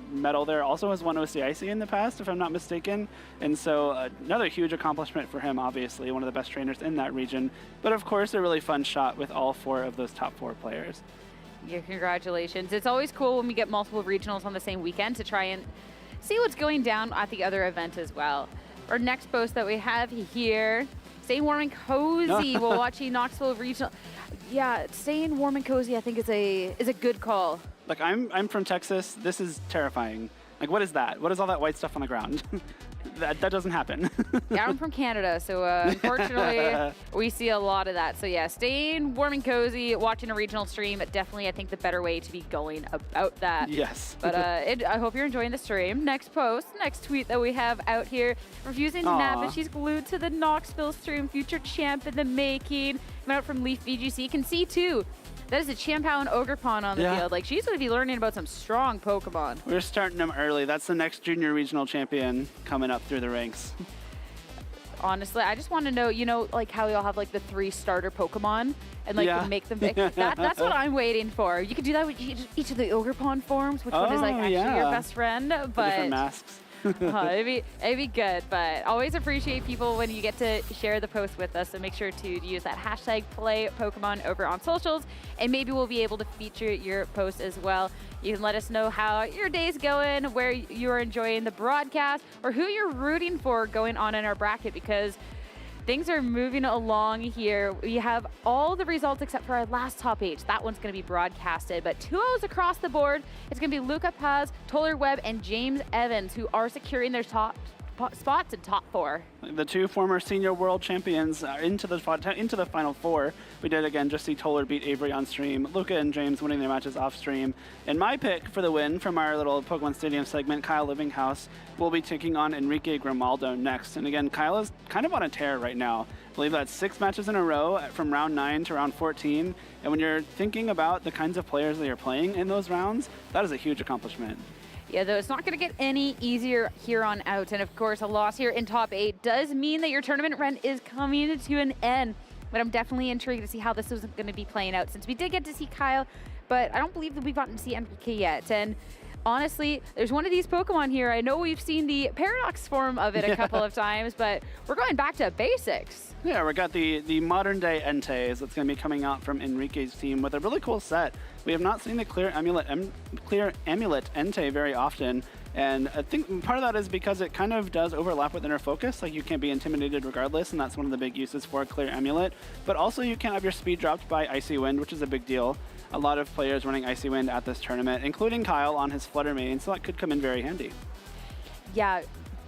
Speaker 12: medal there, also has won OCIC in the past, if I'm not mistaken. And so another huge accomplishment for him, obviously, one of the best trainers in that region. But, of course, a really fun shot with all 4 of those top 4 players.
Speaker 11: Yeah, congratulations. It's always cool when we get multiple regionals on the same weekend to try and see what's going down at the other event as well. Our next post that we have here, staying warm and cozy while watching Knoxville Regional. Yeah, staying warm and cozy I think is a good call.
Speaker 12: Like I'm from Texas. This is terrifying. Like what is that? What is all that white stuff on the ground? That doesn't happen.
Speaker 11: Yeah, I'm from Canada, so unfortunately we see a lot of that. So yeah, staying warm and cozy, watching a regional stream, definitely I think the better way to be going about that.
Speaker 12: Yes.
Speaker 11: But I hope you're enjoying the stream. Next tweet that we have out here, refusing to nap, and she's glued to the Knoxville stream, future champ in the making. Coming out from Leaf VGC, you can see too. That is a Champao and Ogerpon on the field. Like, she's going to be learning about some strong Pokemon.
Speaker 12: We're starting them early. That's the next junior regional champion coming up through the ranks.
Speaker 11: Honestly, I just want to know, you know, like how we all have like the 3 starter Pokemon and like make them big. That's what I'm waiting for. You could do that with each of the Ogerpon forms, which one is like actually your best friend. But
Speaker 12: the different masks.
Speaker 11: It'd be good, but always appreciate people when you get to share the post with us, so make sure to use that hashtag #PlayPokemon over on socials, and maybe we'll be able to feature your post as well. You can let us know how your day's going, where you're enjoying the broadcast, or who you're rooting for going on in our bracket, because things are moving along here. We have all the results except for our last top 8. That one's going to be broadcasted. But 2-0s across the board. It's going to be Luca Paz, Toler, Webb, and James Evans, who are securing their top spots in top 4.
Speaker 12: The 2 former senior world champions are into the final 4. We did again just see Toler beat Avery on stream, Luca and James winning their matches off stream. And my pick for the win from our little Pokemon Stadium segment, Kyle Livinghouse, will be taking on Enrique Grimaldo next. And again, Kyle is kind of on a tear right now. I believe that's 6 matches in a row from round 9 to round 14. And when you're thinking about the kinds of players that you're playing in those rounds, that is a huge accomplishment.
Speaker 11: Yeah, though it's not going to get any easier here on out. And of course, a loss here in top 8 does mean that your tournament run is coming to an end. But I'm definitely intrigued to see how this is going to be playing out, since we did get to see Kyle, but I don't believe that we've gotten to see Enrique yet. And honestly, there's one of these Pokemon here. I know we've seen the Paradox form of it a couple of times, but we're going back to basics.
Speaker 12: Yeah, we got the modern day Entei that's going to be coming out from Enrique's team with a really cool set. We have not seen the Clear Amulet Entei very often, and I think part of that is because it kind of does overlap with Inner Focus. Like, you can't be intimidated regardless, and that's one of the big uses for Clear Amulet. But also you can't have your speed dropped by Icy Wind, which is a big deal. A lot of players running Icy Wind at this tournament, including Kyle on his Flutter Mane, so that could come in very handy.
Speaker 11: Yeah,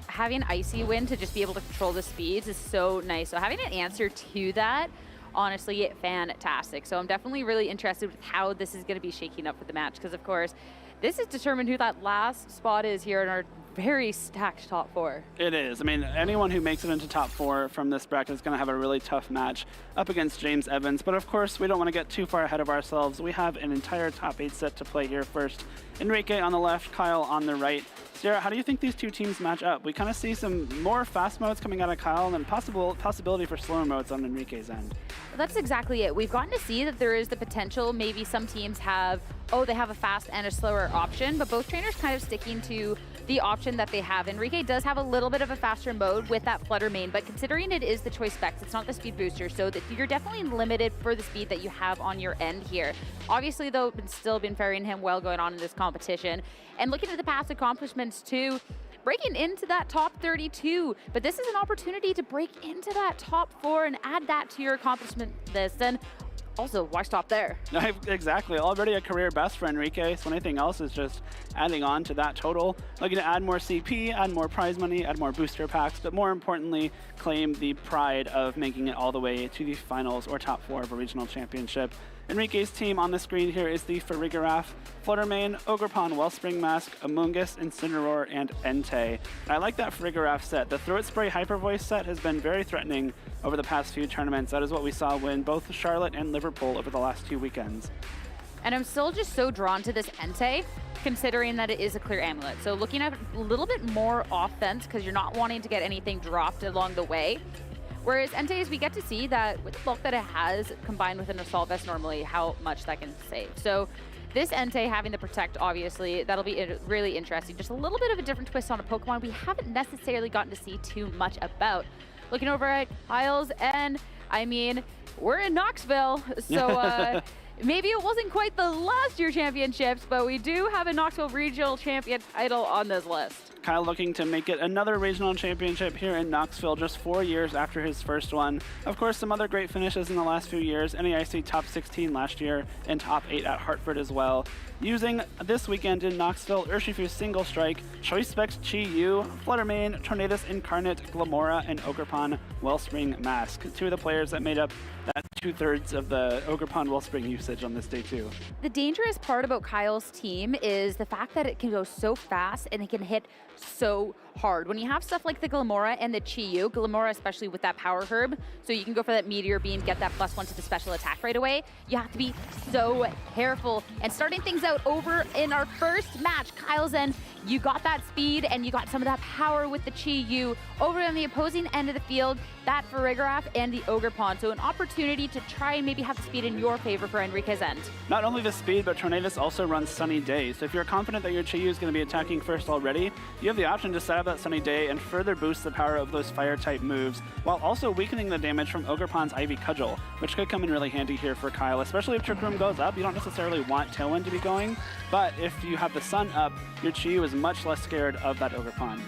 Speaker 11: having Icy Wind to just be able to control the speeds is so nice. So having an answer to that, honestly, fantastic. So I'm definitely really interested with how this is going to be shaking up with the match, because of course, this is determined who that last spot is here in our very stacked top 4.
Speaker 12: It is. I mean, anyone who makes it into top 4 from this bracket is going to have a really tough match up against James Evans. But of course, we don't want to get too far ahead of ourselves. We have an entire top 8 set to play here first. Enrique on the left, Kyle on the right. Sarah, how do you think these 2 teams match up? We kind of see some more fast modes coming out of Kyle and possibility for slower modes on Enrique's end.
Speaker 11: That's exactly it. We've gotten to see that there is the potential. Maybe some teams have, they have a fast and a slower option, but both trainers kind of sticking to the option that they have. Enrique does have a little bit of a faster mode with that Flutter Mane, but considering it is the choice specs, it's not the speed booster, so that you're definitely limited for the speed that you have on your end here. Obviously, though, it's still been faring him well going on in this competition. And looking at the past accomplishments, too, breaking into that top 32, but this is an opportunity to break into that top 4 and add that to your accomplishment list. And also, why stop there?
Speaker 12: Exactly. Already a career best for Enrique, so anything else is just adding on to that total. Looking to add more CP, add more prize money, add more booster packs, but more importantly, claim the pride of making it all the way to the finals or top 4 of a regional championship. Enrique's team on the screen here is the Farigiraf, Fluttermane, Ogerpon, Wellspring Mask, Amoonguss, Incineroar, and Entei. And I like that Farigiraf set. The Throw It Spray Hyper Voice set has been very threatening over the past few tournaments. That is what we saw win both Charlotte and Liverpool over the last 2 weekends.
Speaker 11: And I'm still just so drawn to this Entei, considering that it is a clear amulet. So looking at a little bit more offense, because you're not wanting to get anything dropped along the way. Whereas Entei's, we get to see that with the bulk that it has, combined with an Assault Vest normally, how much that can save. So this Entei having the Protect, obviously, that'll be really interesting. Just a little bit of a different twist on a Pokemon we haven't necessarily gotten to see too much about. Looking over at Kyle's, and I mean, we're in Knoxville, so maybe it wasn't quite the last year championships, but we do have a Knoxville Regional Champion title on this list.
Speaker 12: Kyle looking to make it another regional championship here in Knoxville just 4 years after his first one. Of course, some other great finishes in the last few years. NAIC top 16 last year and top 8 at Hartford as well. Using this weekend in Knoxville, Urshifu Single Strike, Choice Specs Chi-Yu, Fluttermane, Tornadus Incarnate, Glamora, and Ogerpon Wellspring Mask. 2 of the players that made up that 2/3 of the Ogerpon Wellspring usage on this day too.
Speaker 11: The dangerous part about Kyle's team is the fact that it can go so fast and it can hit so hard. When you have stuff like the Glamora and the Chi-Yu, Glamora especially with that Power Herb, so you can go for that Meteor Beam, get that +1 to the special attack right away, you have to be so careful. And starting things out over in our first match, Kyle's end, you got that speed and you got some of that power with the Chi-Yu. Over on the opposing end of the field, that Farigiraf and the Ogerpon. So an opportunity to try and maybe have the speed in your favor for Enrique's end.
Speaker 12: Not only the speed, but Tornadus also runs Sunny Day. So if you're confident that your Chi-Yu is going to be attacking first already, you have the option to set up that Sunny Day and further boost the power of those Fire-type moves, while also weakening the damage from Ogerpon's Ivy Cudgel, which could come in really handy here for Kyle, especially if Trick Room goes up. You don't necessarily want Tailwind to be going, but if you have the Sun up, your Chi-Yu is much less scared of that Ogerpon.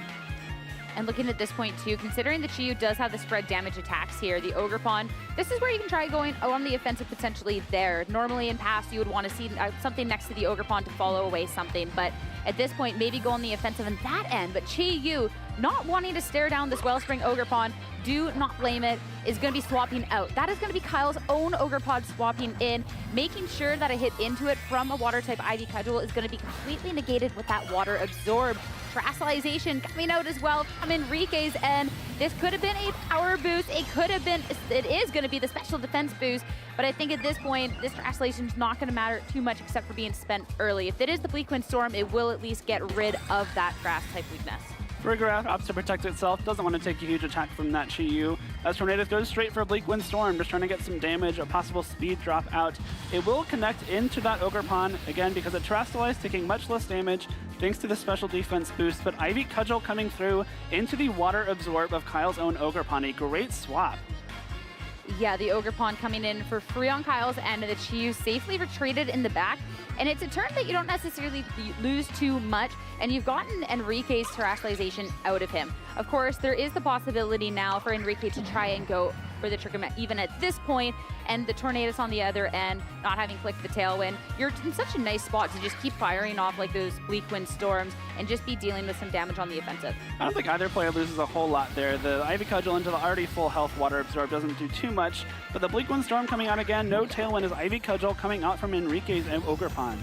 Speaker 11: And looking at this point too, considering the Chi-Yu does have the spread damage attacks here, the Ogerpon, this is where you can try going on the offensive potentially there. Normally in past, you would want to see something next to the Ogerpon to follow away something, but at this point, maybe go on the offensive in that end. But Chi-Yu, not wanting to stare down this Wellspring Ogerpon, do not blame it, is going to be swapping out. That is going to be Kyle's own Ogerpon swapping in, making sure that a hit into it from a Water-type Ivy Cudgel is going to be completely negated with that Water Absorb. Terastallization coming out as well from Enrique's end. This could have been a power boost. It is going to be the special defense boost, but I think at this point, this Terastallization is not going to matter too much except for being spent early. If it is the Bleak Wind Storm, it will at least get rid of that Grass-type weakness.
Speaker 12: Farigiraf opts to protect itself, doesn't want to take a huge attack from that Chi-Yu. As Tornadus goes straight for a Bleak Wind Storm, just trying to get some damage, a possible speed drop out. It will connect into that Ogerpon, again, because it Terastallized, taking much less damage, thanks to the special defense boost. But Ivy Cudgel coming through into the Water Absorb of Kyle's own Ogerpon, a great swap.
Speaker 11: Yeah, the Ogerpon coming in for free on Kyle's end, and the Chi-Yu safely retreated in the back. And it's a turn that you don't necessarily lose too much, and you've gotten Enrique's Terastallization out of him. Of course, there is the possibility now for Enrique to try and go for the Trick Room even at this point, and the Tornadus on the other end, not having clicked the Tailwind. You're in such a nice spot to just keep firing off like those Bleak Wind Storms and just be dealing with some damage on the offensive.
Speaker 12: I don't think either player loses a whole lot there. The Ivy Cudgel into the already full health Water Absorb doesn't do too much, but the Bleak Wind Storm coming out again, no Tailwind as Ivy Cudgel coming out from Enrique's Ogerpon.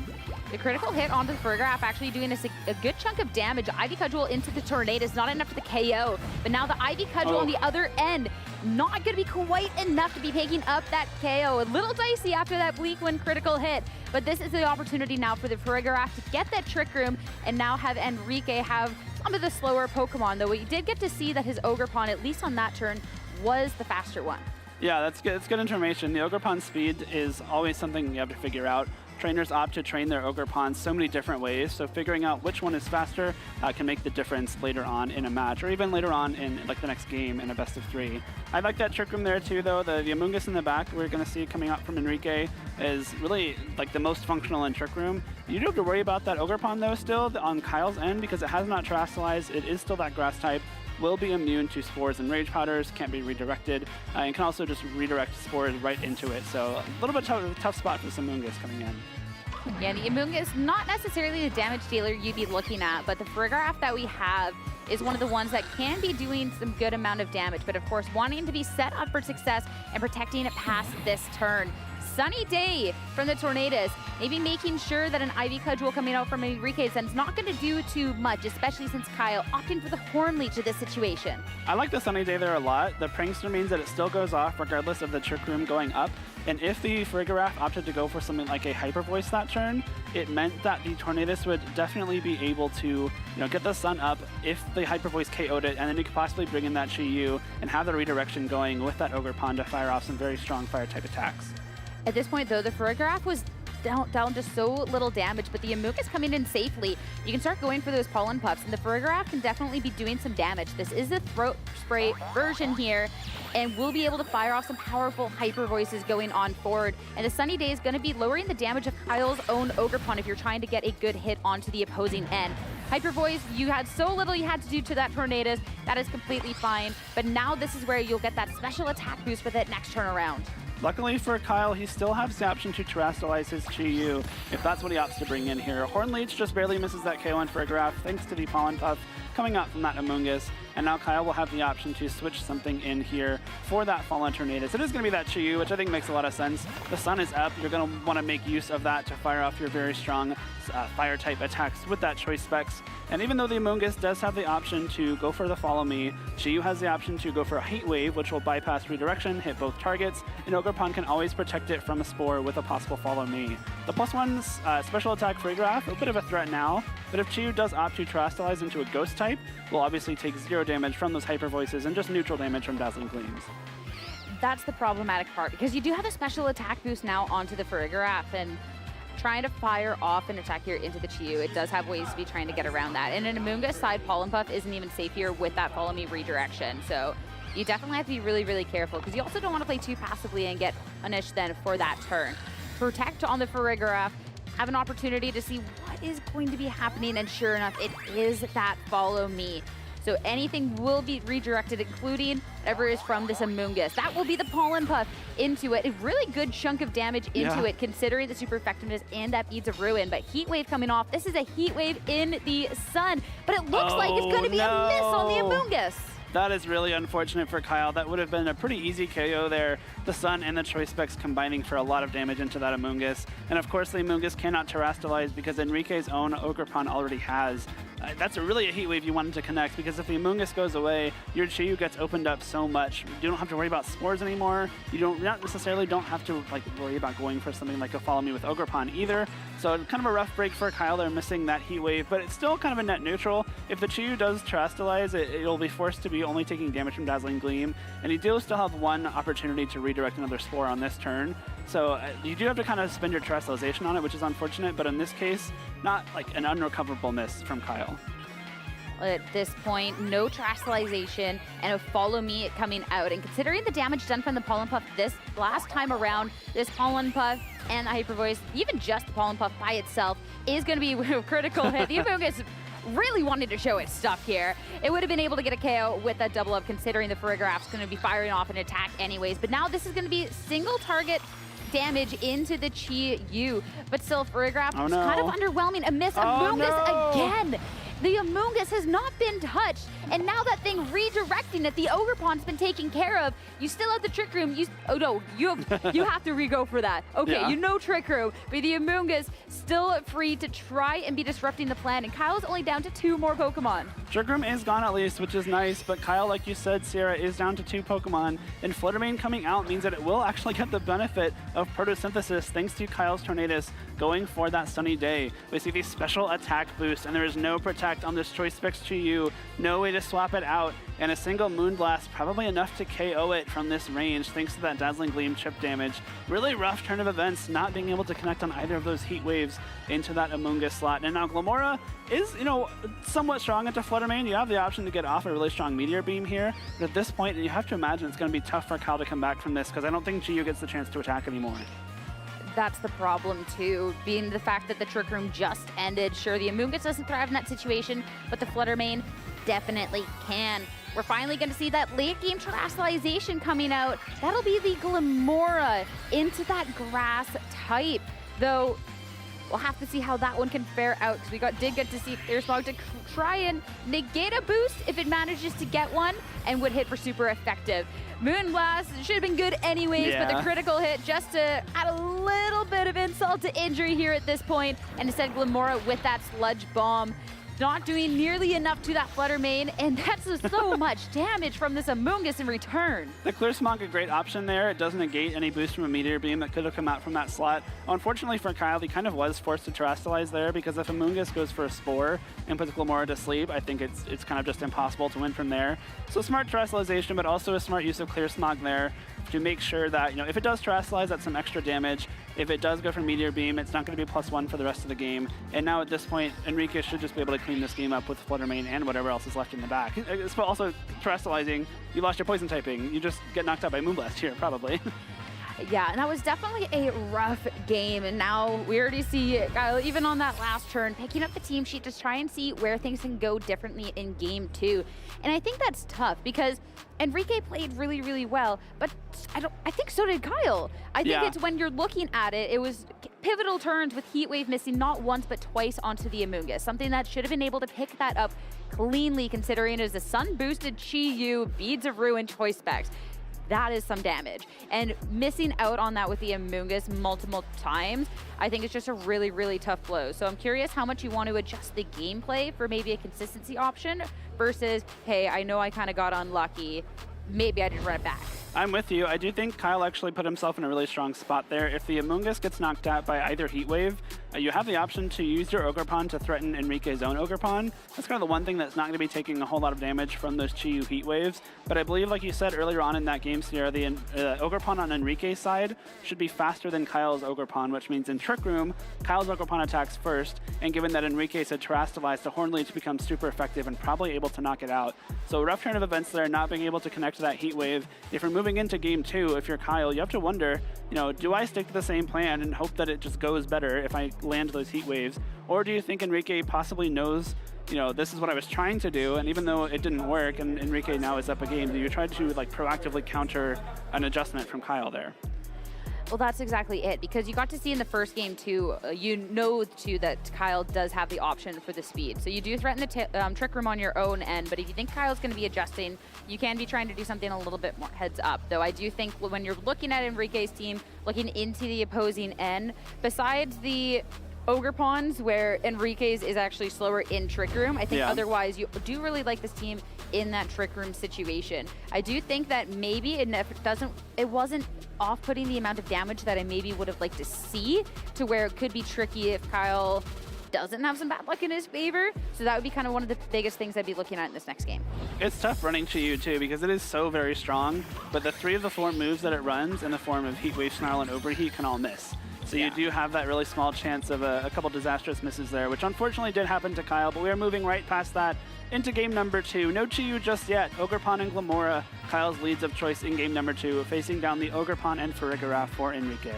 Speaker 11: The critical hit onto the Farigiraf actually doing a good chunk of damage. Ivy Cudgel into the Tornadus, not enough for the KO, but now the Ivy Cudgel on the other end, not going to be quite enough to be picking up that KO. A little dicey after that Bleak Wind critical hit, but this is the opportunity now for the Farigiraf to get that Trick Room and now have Enrique have some of the slower Pokemon, though we did get to see that his Ogerpon, at least on that turn, was the faster one.
Speaker 12: Yeah, that's good. It's good information. The Ogerpon speed is always something you have to figure out. trainers opt to train their Ogerpon so many different ways, so figuring out which one is faster can make the difference later on in a match, or even later on in like the next game in a best of 3. I like that Trick Room there too, though. The Amoonguss in the back we're going to see coming out from Enrique is really like the most functional in Trick Room. You do have to worry about that Ogerpon though still on Kyle's end, because it has not terastallized. It is still that grass type. Will be immune to spores and rage powders, can't be redirected, and can also just redirect spores right into it. So a little bit tough spot for some Amoonguss coming in.
Speaker 17: Yeah, the Amoonguss, not necessarily the damage dealer you'd be looking at, but the Farigiraf that we have is one of the ones that can be doing some good amount of damage, but of course wanting to be set up for success and protecting it past this turn. Sunny day from the Tornadoes, maybe making sure that an Ivy Cudgel coming out from Enrique is not going to do too much, especially since Kyle opting for the Horn Leech in this situation.
Speaker 12: I like the Sunny Day there a lot. The Prankster means that it still goes off regardless of the Trick Room going up. And if the Farigiraf opted to go for something like a Hyper Voice that turn, it meant that the Tornadoes would definitely be able to, get the Sun up if the Hyper Voice KO'd it, and then you could possibly bring in that Chi-Yu and have the redirection going with that Ogerpon to fire off some very strong fire type attacks.
Speaker 17: At this point, though, the Farigiraf was down to so little damage, but the Amoonguss coming in safely. You can start going for those Pollen Puffs, and the Farigiraf can definitely be doing some damage. This is the Throat Spray version here, and we'll be able to fire off some powerful Hyper Voices going on forward. And the Sunny Day is going to be lowering the damage of Kyle's own Ogerpon if you're trying to get a good hit onto the opposing end. Hyper Voice, you had so little you had to do to that Tornadoes. That is completely fine, but now this is where you'll get that special attack boost for that next turn around.
Speaker 12: Luckily for Kyle, he still has the option to terastallize his Chi-Yu if that's what he opts to bring in here. Horn Leech just barely misses that KO on Farigiraf thanks to the Pollen Puff coming out from that Amoonguss. And now Kyle will have the option to switch something in here for that Fallen Tornadoes. It is going to be that Chi-Yu, which I think makes a lot of sense. The sun is up. You're going to want to make use of that to fire off your very strong fire type attacks with that choice specs. And even though the Amoonguss does have the option to go for the Follow Me, Chi-Yu has the option to go for a Heat Wave, which will bypass redirection, hit both targets, and Ogerpon can always protect it from a Spore with a possible Follow Me. The +1 special attack Farigiraf, a bit of a threat now, but if Chi-Yu does opt to terastallize into a Ghost type, will obviously take 0 damage from those Hyper Voices and just neutral damage from Dazzling Gleams.
Speaker 17: That's the problematic part, because you do have a special attack boost now onto the Farigiraf, and trying to fire off an attack here into the Chi-Yu, it does have ways to be trying to get around that. And an Amoonguss side Pollen Puff isn't even safe here with that Follow Me redirection. So you definitely have to be really, really careful, because you also don't want to play too passively and get punished then for that turn. Protect on the Farigiraf, have an opportunity to see what is going to be happening, and sure enough, it is that Follow Me. So anything will be redirected, including whatever is from this Amoonguss. That will be the Pollen Puff into it. A really good chunk of damage into it, considering the super effectiveness and that Beads of Ruin. But Heat Wave coming off. This is a Heat Wave in the sun, but it looks like it's going to be a miss on the Amoonguss.
Speaker 12: That is really unfortunate for Kyle. That would have been a pretty easy KO there. The Sun and the Choice Specs combining for a lot of damage into that Amoonguss. And of course, the Amoonguss cannot terastallize because Enrique's own Ogerpon already has. That's really a Heat Wave you wanted to connect, because if the Amoonguss goes away, your Chi-Yu gets opened up so much. You don't have to worry about Spores anymore. You not necessarily don't have to worry about going for something like a Follow Me with Ogerpon either. So kind of a rough break for Kyle. They're missing that Heat Wave, but it's still kind of a net neutral. If the Chi-Yu does terastallize, it'll be forced to be only taking damage from Dazzling Gleam, and you do still have one opportunity to redirect another Spore on this turn. So you do have to kind of spend your terastallization on it, which is unfortunate, but in this case, not like an unrecoverable miss from Kyle.
Speaker 17: At this point, no terastallization and a Follow Me coming out. And considering the damage done from the Pollen Puff this last time around, this Pollen Puff and the Hyper Voice, even just the Pollen Puff by itself, is going to be a critical hit. The Amoonguss really wanted to show its stuff here. It would have been able to get a KO with that double up, considering the Farigiraf's going to be firing off an attack anyways. But now this is going to be single target damage into the Chi-Yu. But still, Farigiraf is kind of underwhelming. A miss. Amoonguss again. The Amoonguss has not been touched, and now that thing redirecting it, the Ogerpon's been taken care of. You still have the Trick Room. You have to re-go for that. Okay, you know Trick Room, but the Amoonguss still free to try and be disrupting the plan, and Kyle's only down to 2 more Pokemon.
Speaker 12: Trick Room is gone at least, which is nice, but Kyle, like you said, Sierra, is down to 2 Pokemon, and Fluttermane coming out means that it will actually get the benefit of Photosynthesis thanks to Kyle's Tornadoes going for that Sunny Day. We see the special attack boost, and there is no protect on this Choice Specs Chi-Yu. No way to swap it out. and a single Moonblast, probably enough to KO it from this range thanks to that Dazzling Gleam chip damage. Really rough turn of events, not being able to connect on either of those Heat Waves into that Amoonguss slot. And now Glamora is, you know, somewhat strong into Flutter Mane. You have the option to get off a really strong Meteor Beam here, but at this point, you have to imagine it's going to be tough for Kyle to come back from this, because I don't think GU gets the chance to attack anymore.
Speaker 17: That's the problem too, being the fact that the Trick Room just ended. Sure, the Amoonguss doesn't thrive in that situation, but the Flutter Mane definitely can. We're finally going to see that late game Terastallization coming out. That'll be the Glamora into that grass type, though we'll have to see how that one can fare out, because we did get to see Clear Smog to try and negate a boost if it manages to get one, and would hit for super effective. Moonblast should have been good anyways, but the critical hit just to add a little bit of insult to injury here at this point, and instead Glamora with that Sludge Bomb, not doing nearly enough to that Flutter Mane, and that's so much damage from this Amoonguss in return.
Speaker 12: The Clear Smog, a great option there. It doesn't negate any boost from a Meteor Beam that could have come out from that slot. Unfortunately for Kyle, he kind of was forced to Terastallize there, because if Amoonguss goes for a Spore and puts Glamora to sleep, I think it's kind of just impossible to win from there. So smart Terastallization, but also a smart use of Clear Smog there to make sure that, you know, if it does Terastallize, that's some extra damage. If it does go for Meteor Beam, it's not going to be +1 for the rest of the game. And now at this point, Enrique should just be able to clean this game up with Flutter Mane and whatever else is left in the back. But also, Terastallizing, you lost your Poison typing. You just get knocked out by Moonblast here, probably.
Speaker 17: Yeah, and that was definitely a rough game, and now we already see Kyle, even on that last turn, picking up the team sheet to try and see where things can go differently in game 2. And I think that's tough, because Enrique played really, really well, but I think so did Kyle. I think it's when you're looking at it, it was pivotal turns with Heatwave missing not once but twice onto the Amoonguss, something that should have been able to pick that up cleanly, considering it is a sun-boosted Chi-Yu, Beads of Ruin choice specs. That is some damage. And missing out on that with the Amoonguss multiple times, I think it's just a really, really tough blow. So I'm curious how much you want to adjust the gameplay for maybe a consistency option versus, hey, I know I kind of got unlucky, maybe I didn't run it back.
Speaker 12: I'm with you. I do think Kyle actually put himself in a really strong spot there. If the Amoonguss gets knocked out by either Heatwave, you have the option to use your Ogerpon to threaten Enrique's own Ogerpon. That's kind of the one thing that's not going to be taking a whole lot of damage from those Chi-Yu Heatwaves. But I believe, like you said earlier on in that game, Sierra, the Ogerpon on Enrique's side should be faster than Kyle's Ogerpon, which means in Trick Room, Kyle's Ogerpon attacks first, and given that Enrique's had Terastallized the Horn Lead to become super effective and probably able to knock it out. So rough turn of events there, not being able to connect to that Heatwave. If you're moving into game 2, if you're Kyle, you have to wonder, you know, do I stick to the same plan and hope that it just goes better if I land those Heat Waves? Or do you think Enrique possibly knows, you know, this is what I was trying to do, and even though it didn't work and Enrique now is up a game, do you try to like proactively counter an adjustment from Kyle there?
Speaker 17: Well, that's exactly it, because you got to see in the first game too, you know too that Kyle does have the option for the speed. So you do threaten the Trick Room on your own end, but if you think Kyle's going to be adjusting, you can be trying to do something a little bit more heads up. Though I do think when you're looking at Enrique's team, looking into the opposing end, besides the Ogerpons, where Enrique's is actually slower in Trick Room, I think otherwise you do really like this team in that Trick Room situation. I do think that maybe it wasn't off-putting the amount of damage that I maybe would have liked to see, to where it could be tricky if Kyle doesn't have some bad luck in his favor. So that would be kind of one of the biggest things I'd be looking at in this next game.
Speaker 12: It's tough running Chi-Yu too, because it is so very strong, but the 3 of the 4 moves that it runs in the form of Heatwave, Snarl, and Overheat can all miss. So you do have that really small chance of a couple disastrous misses there, which unfortunately did happen to Kyle, but we are moving right past that into game number 2. No Chi-Yu just yet. Ogerpon and Glamora, Kyle's leads of choice in game number 2, facing down the Ogerpon and Farigiraf for Enrique.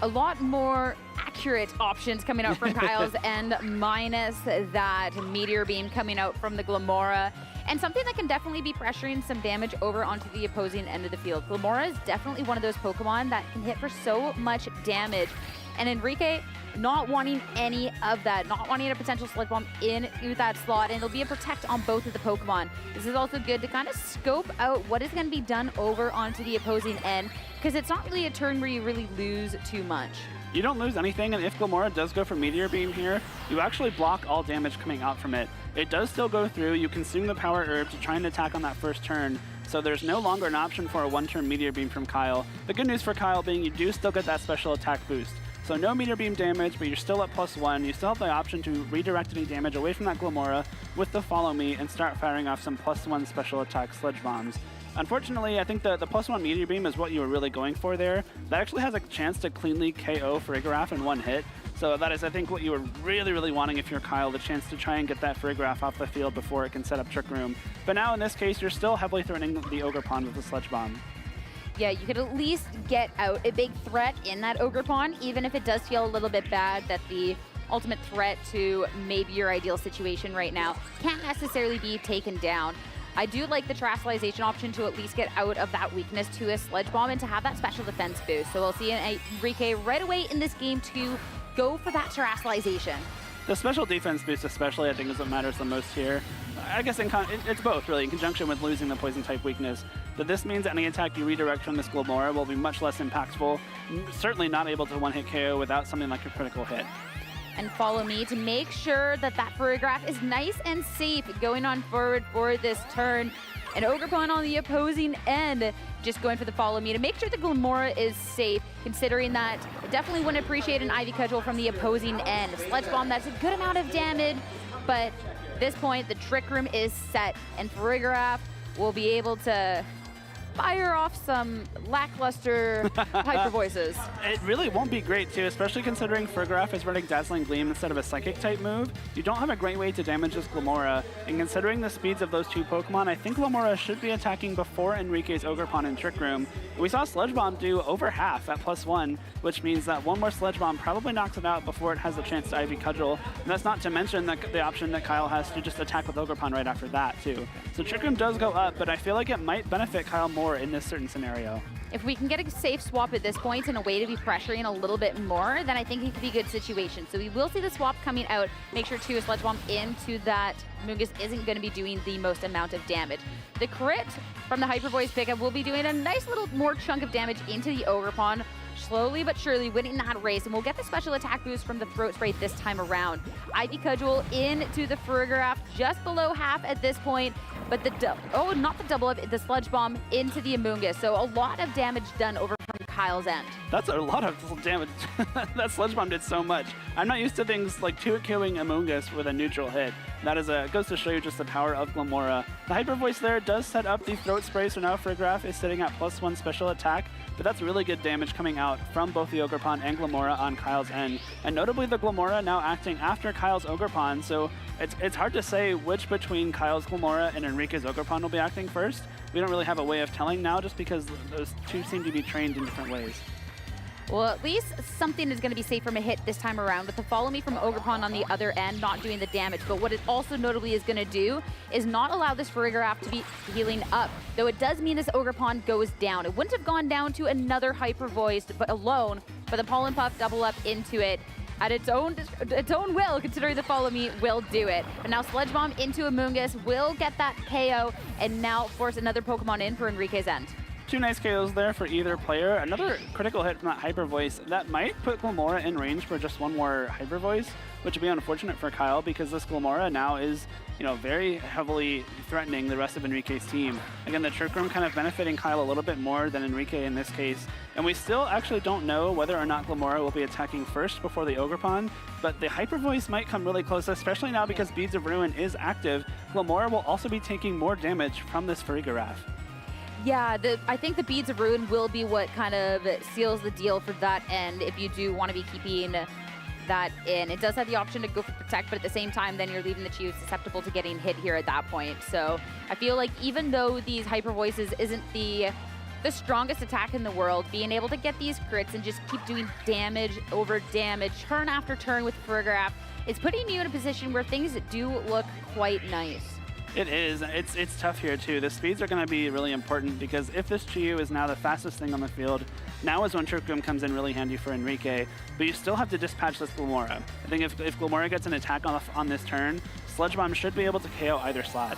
Speaker 17: A lot more accurate options coming out from Kyle's end, minus that Meteor Beam coming out from the Glamora. And something that can definitely be pressuring some damage over onto the opposing end of the field. Glamora is definitely one of those Pokemon that can hit for so much damage. And Enrique not wanting any of that, not wanting a potential Sludge Bomb into that slot, and it'll be a protect on both of the Pokemon. This is also good to kind of scope out what is going to be done over onto the opposing end, because it's not really a turn where you really lose too much.
Speaker 12: You don't lose anything, and if Glamora does go for Meteor Beam here, you actually block all damage coming out from it. It does still go through, you consume the Power Herb to try and attack on that first turn, so there's no longer an option for a one-turn Meteor Beam from Kyle. The good news for Kyle being you do still get that special attack boost. So no meteor beam damage, but you're still at +1. You still have the option to redirect any damage away from that Glamora with the Follow Me and start firing off some +1 special attack Sludge Bombs. Unfortunately, I think the +1 meteor beam is what you were really going for there. That actually has a chance to cleanly KO Farigiraf in one hit. So that is, I think, what you were really, really wanting if you're Kyle, the chance to try and get that Farigiraf off the field before it can set up Trick Room. But now in this case, you're still heavily threatening the Ogre Pond with the Sludge Bomb.
Speaker 17: Yeah, you could at least get out a big threat in that Ogre Pond, even if it does feel a little bit bad that the ultimate threat to maybe your ideal situation right now can't necessarily be taken down. I do like the Terastallization option to at least get out of that weakness to a Sludge Bomb and to have that special defense boost. So we'll see Enrique right away in this game to go for that Terastallization.
Speaker 12: The special defense boost especially, I think, is what matters the most here. I guess it's both, really, in conjunction with losing the poison type weakness. But this means any attack you redirect from this Glamora will be much less impactful, certainly not able to one-hit KO without something like a critical hit.
Speaker 17: And Follow Me to make sure that that Farigiraf is nice and safe going on forward for this turn. And Ogre Pond on the opposing end just going for the Follow Me to make sure the Glamora is safe, considering that definitely wouldn't appreciate an Ivy Cudgel from the opposing end. Sludge Bomb, that's a good amount of damage, but at this point the Trick Room is set and Farigiraf will be able to fire off some lackluster Hyper Voices.
Speaker 12: It really won't be great too, especially considering Farigiraf is running Dazzling Gleam instead of a Psychic type move. You don't have a great way to damage this Glamora, and considering the speeds of those two Pokemon, I think Glamora should be attacking before Enrique's Ogre Pond and Trick Room. We saw Sludge Bomb do over half at +1, which means that one more Sludge Bomb probably knocks it out before it has a chance to Ivy Cudgel. And that's not to mention the option that Kyle has to just attack with Ogre Pond right after that too. So Trick Room does go up, but I feel like it might benefit Kyle more in this certain scenario.
Speaker 17: If we can get a safe swap at this point and a way to be pressuring a little bit more, then I think it could be a good situation. So we will see the swap coming out. Make sure to Sludge Bomb into that Mungus isn't going to be doing the most amount of damage. The crit from the Hyper Voice pickup will be doing a nice little more chunk of damage into the Ogre Pond, slowly but surely winning that race, and we'll get the special attack boost from the Throat Spray this time around. Ivy Cudgel into the Farigiraf, just below half at this point, but not the double up, the Sludge Bomb into the Amoonguss. So a lot of damage done over from Kyle's end.
Speaker 12: That's a lot of damage. That Sludge Bomb did so much. I'm not used to things like 2-killing Amoonguss with a neutral hit. That is goes to show you just the power of Glamora. The Hyper Voice there does set up the Throat Spray, so now Farigiraf is sitting at +1 special attack, but that's really good damage coming out from both the Ogre Pond and Glamora on Kyle's end. And notably the Glamora now acting after Kyle's Ogre Pond, so it's hard to say which between Kyle's Glamora and Enrique's Ogre Pond will be acting first. We don't really have a way of telling now just because those two seem to be trained in different ways.
Speaker 17: Well, at least something is going to be safe from a hit this time around with the Follow Me from Ogre Pond on the other end, not doing the damage. But what it also notably is going to do is not allow this Farigiraf to be healing up, though it does mean this Ogre Pond goes down. It wouldn't have gone down to another Hyper Voice but alone, but the Pollen Puff double up into it at its own will, considering the Follow Me will do it. But now Sludge Bomb into Amoonguss will get that KO and now force another Pokemon in for Enrique's end.
Speaker 12: Two nice KOs there for either player. Another critical hit from that Hyper Voice. That might put Glamora in range for just one more Hyper Voice, which would be unfortunate for Kyle because this Glamora now is, very heavily threatening the rest of Enrique's team. Again, the Trick Room kind of benefiting Kyle a little bit more than Enrique in this case. And we still actually don't know whether or not Glamora will be attacking first before the Ogre Pond, but the Hyper Voice might come really close, especially now because Beads of Ruin is active. Glamora will also be taking more damage from this Farigiraf.
Speaker 17: Yeah, I think the Beads of Ruin will be what kind of seals the deal for that end if you do want to be keeping that in. It does have the option to go for Protect, but at the same time, then you're leaving the Chew susceptible to getting hit here at that point. So I feel like even though these Hyper Voices isn't the strongest attack in the world, being able to get these crits and just keep doing damage over damage, turn after turn with Farigiraf, is putting you in a position where things do look quite nice.
Speaker 12: It is. It's tough here too. The speeds are going to be really important because if this Chiyu is now the fastest thing on the field, now is when Trick Room comes in really handy for Enrique. But you still have to dispatch this Glamora. I think if Glamora gets an attack on this turn, Sludge Bomb should be able to KO either slot.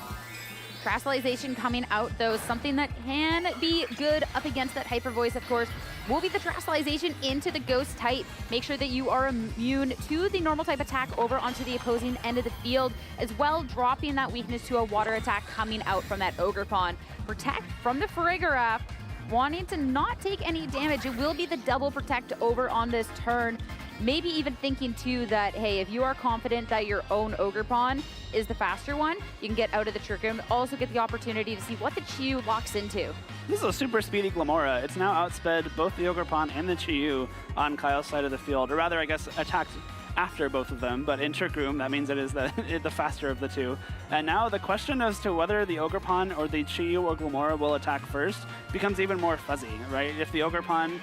Speaker 17: Terastallization coming out, though, something that can be good up against that Hyper Voice, of course, will be the Terastallization into the Ghost type. Make sure that you are immune to the normal type attack over onto the opposing end of the field, as well dropping that weakness to a water attack coming out from that Ogre Pond. Protect from the Farigiraf wanting to not take any damage. It will be the double protect over on this turn. Maybe even thinking too that, hey, if you are confident that your own Ogre Pawn is the faster one, you can get out of the Trick Room. Also get the opportunity to see what the Chi-Yu locks into.
Speaker 12: This is a super speedy Glamora. It's now outsped both the Ogre Pawn and the Chi-Yu on Kyle's side of the field, or rather, I guess, attacked after both of them, but in Trick Room, that means it is the faster of the two. And now the question as to whether the Ogre Pawn or the Chi-Yu or Glamora will attack first becomes even more fuzzy, right? If the Ogre Pawn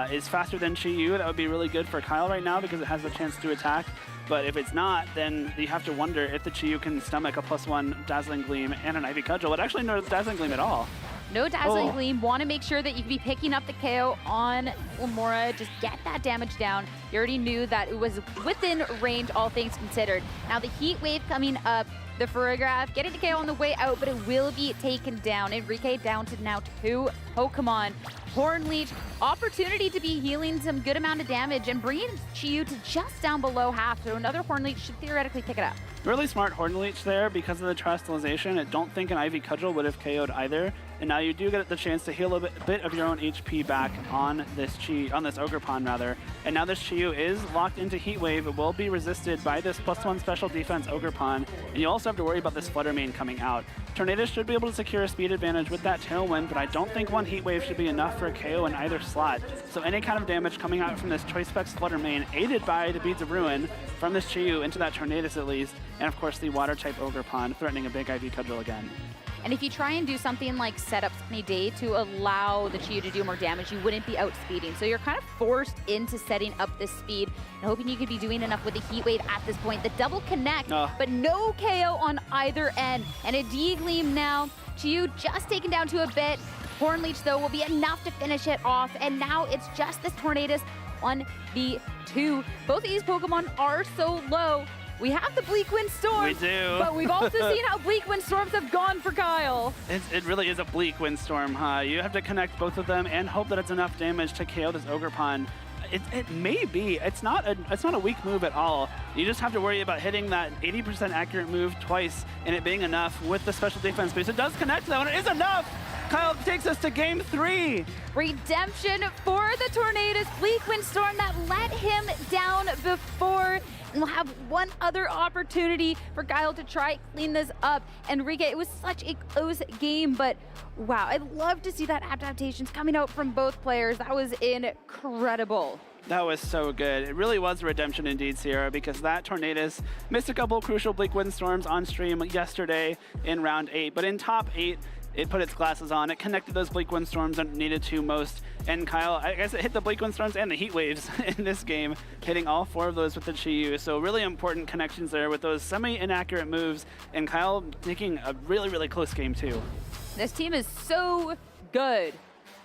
Speaker 12: is faster than Chi-Yu, that would be really good for Kyle right now because it has the chance to attack. But if it's not, then you have to wonder if the Chi-Yu can stomach a +1 Dazzling Gleam and an Ivy Cudgel. But actually, no Dazzling Gleam at all.
Speaker 17: No Dazzling Gleam. Want to make sure that you can be picking up the KO on Glamora. Just get that damage down. You already knew that it was within range, all things considered. Now the Heat Wave coming up. The Ferrograph getting the KO on the way out, but it will be taken down. Enrique down to now 2 Pokemon. Horn Leech, opportunity to be healing some good amount of damage and bringing Chi-Yu to just down below half. So another Horn Leech should theoretically pick it up.
Speaker 12: Really smart Horn Leech there because of the Terrestrialization. I don't think an Ivy Cudgel would have KO'd either. And now you do get the chance to heal a bit of your own HP back on this Ogre Pawn rather. And now this Chi-Yu is locked into Heat Wave. It will be resisted by this +1 special defense Ogre Pawn. And you also have to worry about this Flutter Mane coming out. Tornadus should be able to secure a speed advantage with that Tailwind, but I don't think one Heat Wave should be enough for a KO in either slot. So any kind of damage coming out from this Choice Specs Flutter Mane, aided by the Beads of Ruin from this Chi-Yu into that Tornadus at least, and of course the Water-type Ogre Pawn threatening a big Ivy Cudgel again.
Speaker 17: And if you try and do something like set up Sunny Day to allow the Chi-Yu to do more damage, you wouldn't be outspeeding. So you're kind of forced into setting up this speed and hoping you could be doing enough with the Heat Wave at this point. The double connect, but no KO on either end. And a D-Gleam now. Chi-Yu just taken down to a bit. Horn Leech, though, will be enough to finish it off. And now it's just this Tornadus on the 2. Both of these Pokemon are so low. We have the Bleak Wind Storm.
Speaker 12: We do.
Speaker 17: But we've also seen how Bleak Wind Storms have gone for Kyle.
Speaker 12: It really is a Bleak Wind Storm, huh? You have to connect both of them and hope that it's enough damage to KO this Ogre Pawn. It may be. It's not a weak move at all. You just have to worry about hitting that 80% accurate move twice and it being enough with the special defense boost. It does connect though, and it is enough. Kyle takes us to game 3.
Speaker 17: Redemption for the Tornadus Bleak Wind Storm that let him down before. And we'll have one other opportunity for Kyle to try clean this up. Enrique, it was such a close game, but wow, I'd love to see that adaptations coming out from both players. That was incredible.
Speaker 12: That was so good. It really was redemption indeed, Sierra, because that Tornadus missed a couple crucial Bleak Wind Storms on stream yesterday in round 8, but in top 8, it put its glasses on. It connected those Bleak Wind Storms that it needed to most. And Kyle, I guess it hit the Bleak Wind Storms and the Heat Waves in this game, hitting all 4 of those with the Chi-Yu. So really important connections there with those semi-inaccurate moves. And Kyle taking a really, really close game too.
Speaker 17: This team is so good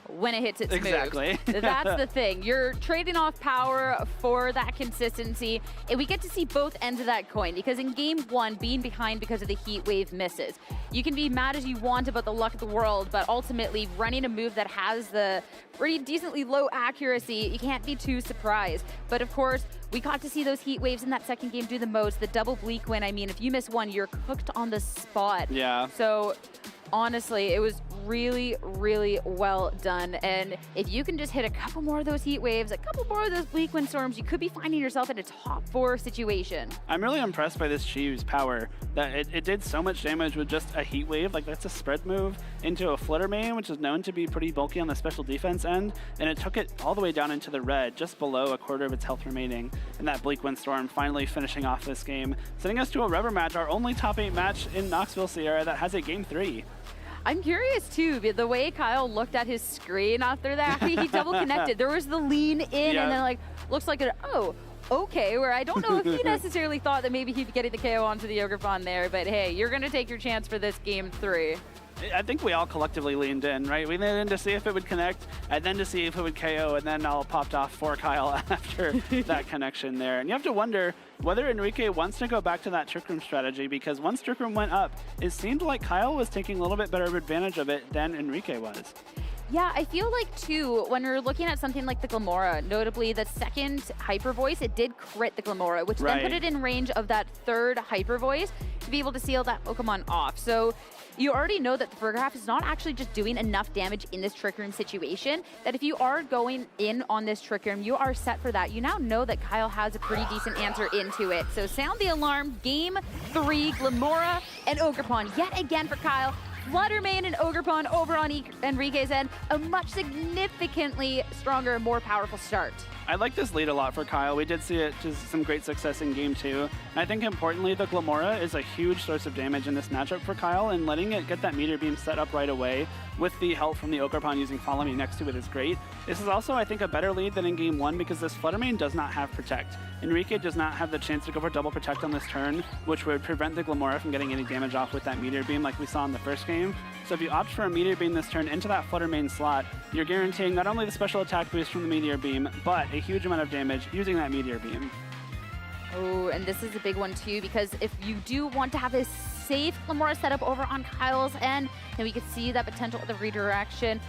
Speaker 17: when it hits its
Speaker 12: exactly.
Speaker 17: moves. That's the thing. You're trading off power for that consistency, and we get to see both ends of that coin, because in game 1, being behind because of the Heat Wave misses. You can be mad as you want about the luck of the world, but ultimately running a move that has the pretty decently low accuracy, you can't be too surprised. But of course, we got to see those Heat Waves in that second game do the most. The double Bleak Wind, I mean, if you miss one, you're cooked on the spot.
Speaker 12: Yeah.
Speaker 17: So honestly, it was really, really well done. And if you can just hit a couple more of those Heat Waves, a couple more of those Bleak Wind Storms, you could be finding yourself in a top 4 situation.
Speaker 12: I'm really impressed by this Chi-Yu's power, that it did so much damage with just a Heat Wave. Like, that's a spread move into a Flutter Mane, which is known to be pretty bulky on the special defense end, and it took it all the way down into the red, just below a quarter of its health remaining. And that Bleak Wind Storm finally finishing off this game, sending us to a rubber match, our only top 8 match in Knoxville, Sierra, that has a game 3.
Speaker 17: I'm curious too, the way Kyle looked at his screen after that, he double connected. There was the lean in and then like, looks like, okay, where I don't know if he necessarily thought that maybe he'd be getting the KO onto the Ogre Pawn there, but hey, you're gonna take your chance for this game 3.
Speaker 12: I think we all collectively leaned in, right? We leaned in to see if it would connect, and then to see if it would KO, and then all popped off for Kyle after that connection there. And you have to wonder whether Enrique wants to go back to that Trick Room strategy, because once Trick Room went up, it seemed like Kyle was taking a little bit better advantage of it than Enrique was.
Speaker 11: Yeah, I feel like too, when we're looking at something like the Glamora, notably the second Hyper Voice, it did crit the Glamora, which then put it in range of that third Hyper Voice to be able to seal that Pokemon off. So you already know that the Fergraph is not actually just doing enough damage in this Trick Room situation, that if you are going in on this Trick Room, you are set for that. You now know that Kyle has a pretty decent answer into it. So sound the alarm, Game 3, Glamora and Ogerpon yet again for Kyle. Fluttermane and Ogerpon over on Enrique's end, a much significantly stronger, more powerful start.
Speaker 12: I like this lead a lot for Kyle. We did see it to some great success in Game 2. And I think importantly, the Glamora is a huge source of damage in this matchup for Kyle, and letting it get that Meteor Beam set up right away with the help from the Ogerpon using Follow Me next to it is great. This is also, I think, a better lead than in Game 1 because this Fluttermane does not have Protect. Enrique does not have the chance to go for double Protect on this turn, which would prevent the Glamora from getting any damage off with that Meteor Beam like we saw in the first game. So if you opt for a Meteor Beam this turn into that Fluttermane slot, you're guaranteeing not only the special attack boost from the Meteor Beam, but a huge amount of damage using that Meteor Beam.
Speaker 11: Oh, and this is a big one too, because if you do want to have a safe Glamora setup over on Kyle's end, then we could see that potential of the redirection.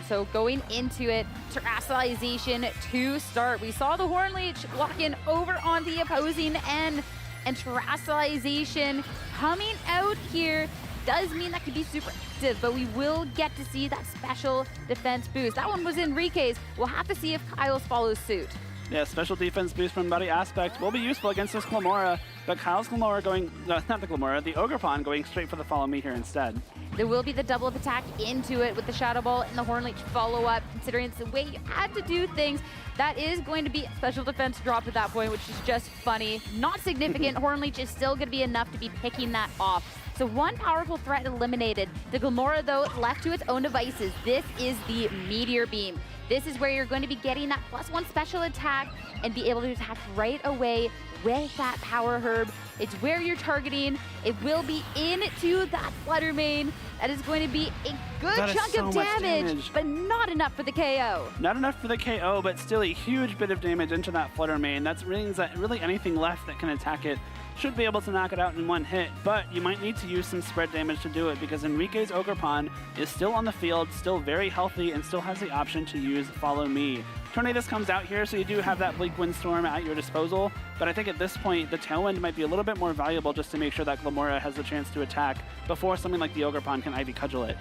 Speaker 11: So going into it, Terrestrialization to start. We saw the Hornleech lock in over on the opposing end, and Terrestrialization coming out here does mean that could be super active, but we will get to see that special defense boost. That one was Enrique's. We'll have to see if Kyle's follows suit.
Speaker 12: Yeah, special defense boost from Buddy Aspect will be useful against this Glamora, but Kyle's Glamora going, no, not the Glamora, the Ogerpon going straight for the Follow Me here instead.
Speaker 11: There will be the double up attack into it with the Shadow Ball and the Hornleech follow-up, considering it's the way you had to do things. That is going to be a special defense drop at that point, which is just funny. Not significant. Hornleech is still going to be enough to be picking that off. So one powerful threat eliminated. The Glamora, though, left to its own devices. This is the Meteor Beam. This is where you're going to be getting that +1 special attack and be able to attack right away with that Power Herb. It's where you're targeting. It will be into that Fluttermane. That is going to be a good chunk of damage, but not enough for the KO.
Speaker 12: Not enough for the KO, but still a huge bit of damage into that Fluttermane. That means that really anything left that can attack it should be able to knock it out in one hit, but you might need to use some spread damage to do it because Enrique's Ogerpon is still on the field, still very healthy, and still has the option to use Follow Me. Tornadus comes out here, so you do have that Bleak Windstorm at your disposal, but I think at this point, the Tailwind might be a little bit more valuable just to make sure that Glamora has the chance to attack before something like the Ogerpon can Ivy Cudgel it.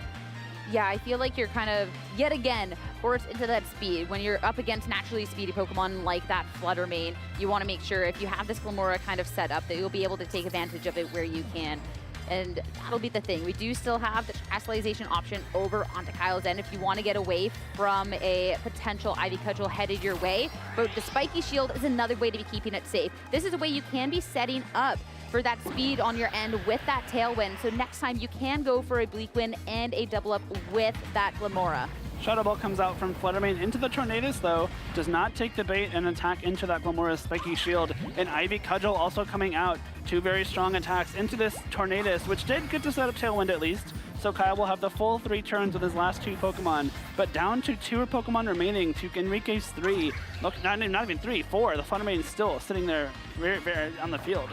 Speaker 11: Yeah, I feel like you're kind of, yet again, forced into that speed. When you're up against naturally speedy Pokemon like that Fluttermane, you want to make sure if you have this Glamora kind of set up that you'll be able to take advantage of it where you can. And that'll be the thing. We do still have the Terrestrialization option over onto Kyle's end if you want to get away from a potential Ivy Cudgel headed your way. But the Spiky Shield is another way to be keeping it safe. This is a way you can be setting up for that speed on your end with that Tailwind. So next time you can go for a Bleak Wind and a double up with that Glamora.
Speaker 12: Shadow Ball comes out from Fluttermane into the Tornadus, though, does not take the bait and attack into that Glamora's Spiky Shield. And Ivy Cudgel also coming out. Two very strong attacks into this Tornadus, which did get to set up Tailwind at least. So Kyle will have the full 3 turns with his last 2 Pokemon, but down to 2 Pokemon remaining to Enrique's 3. Look, not even 3, 4. The Fluttermane still sitting there very on the field.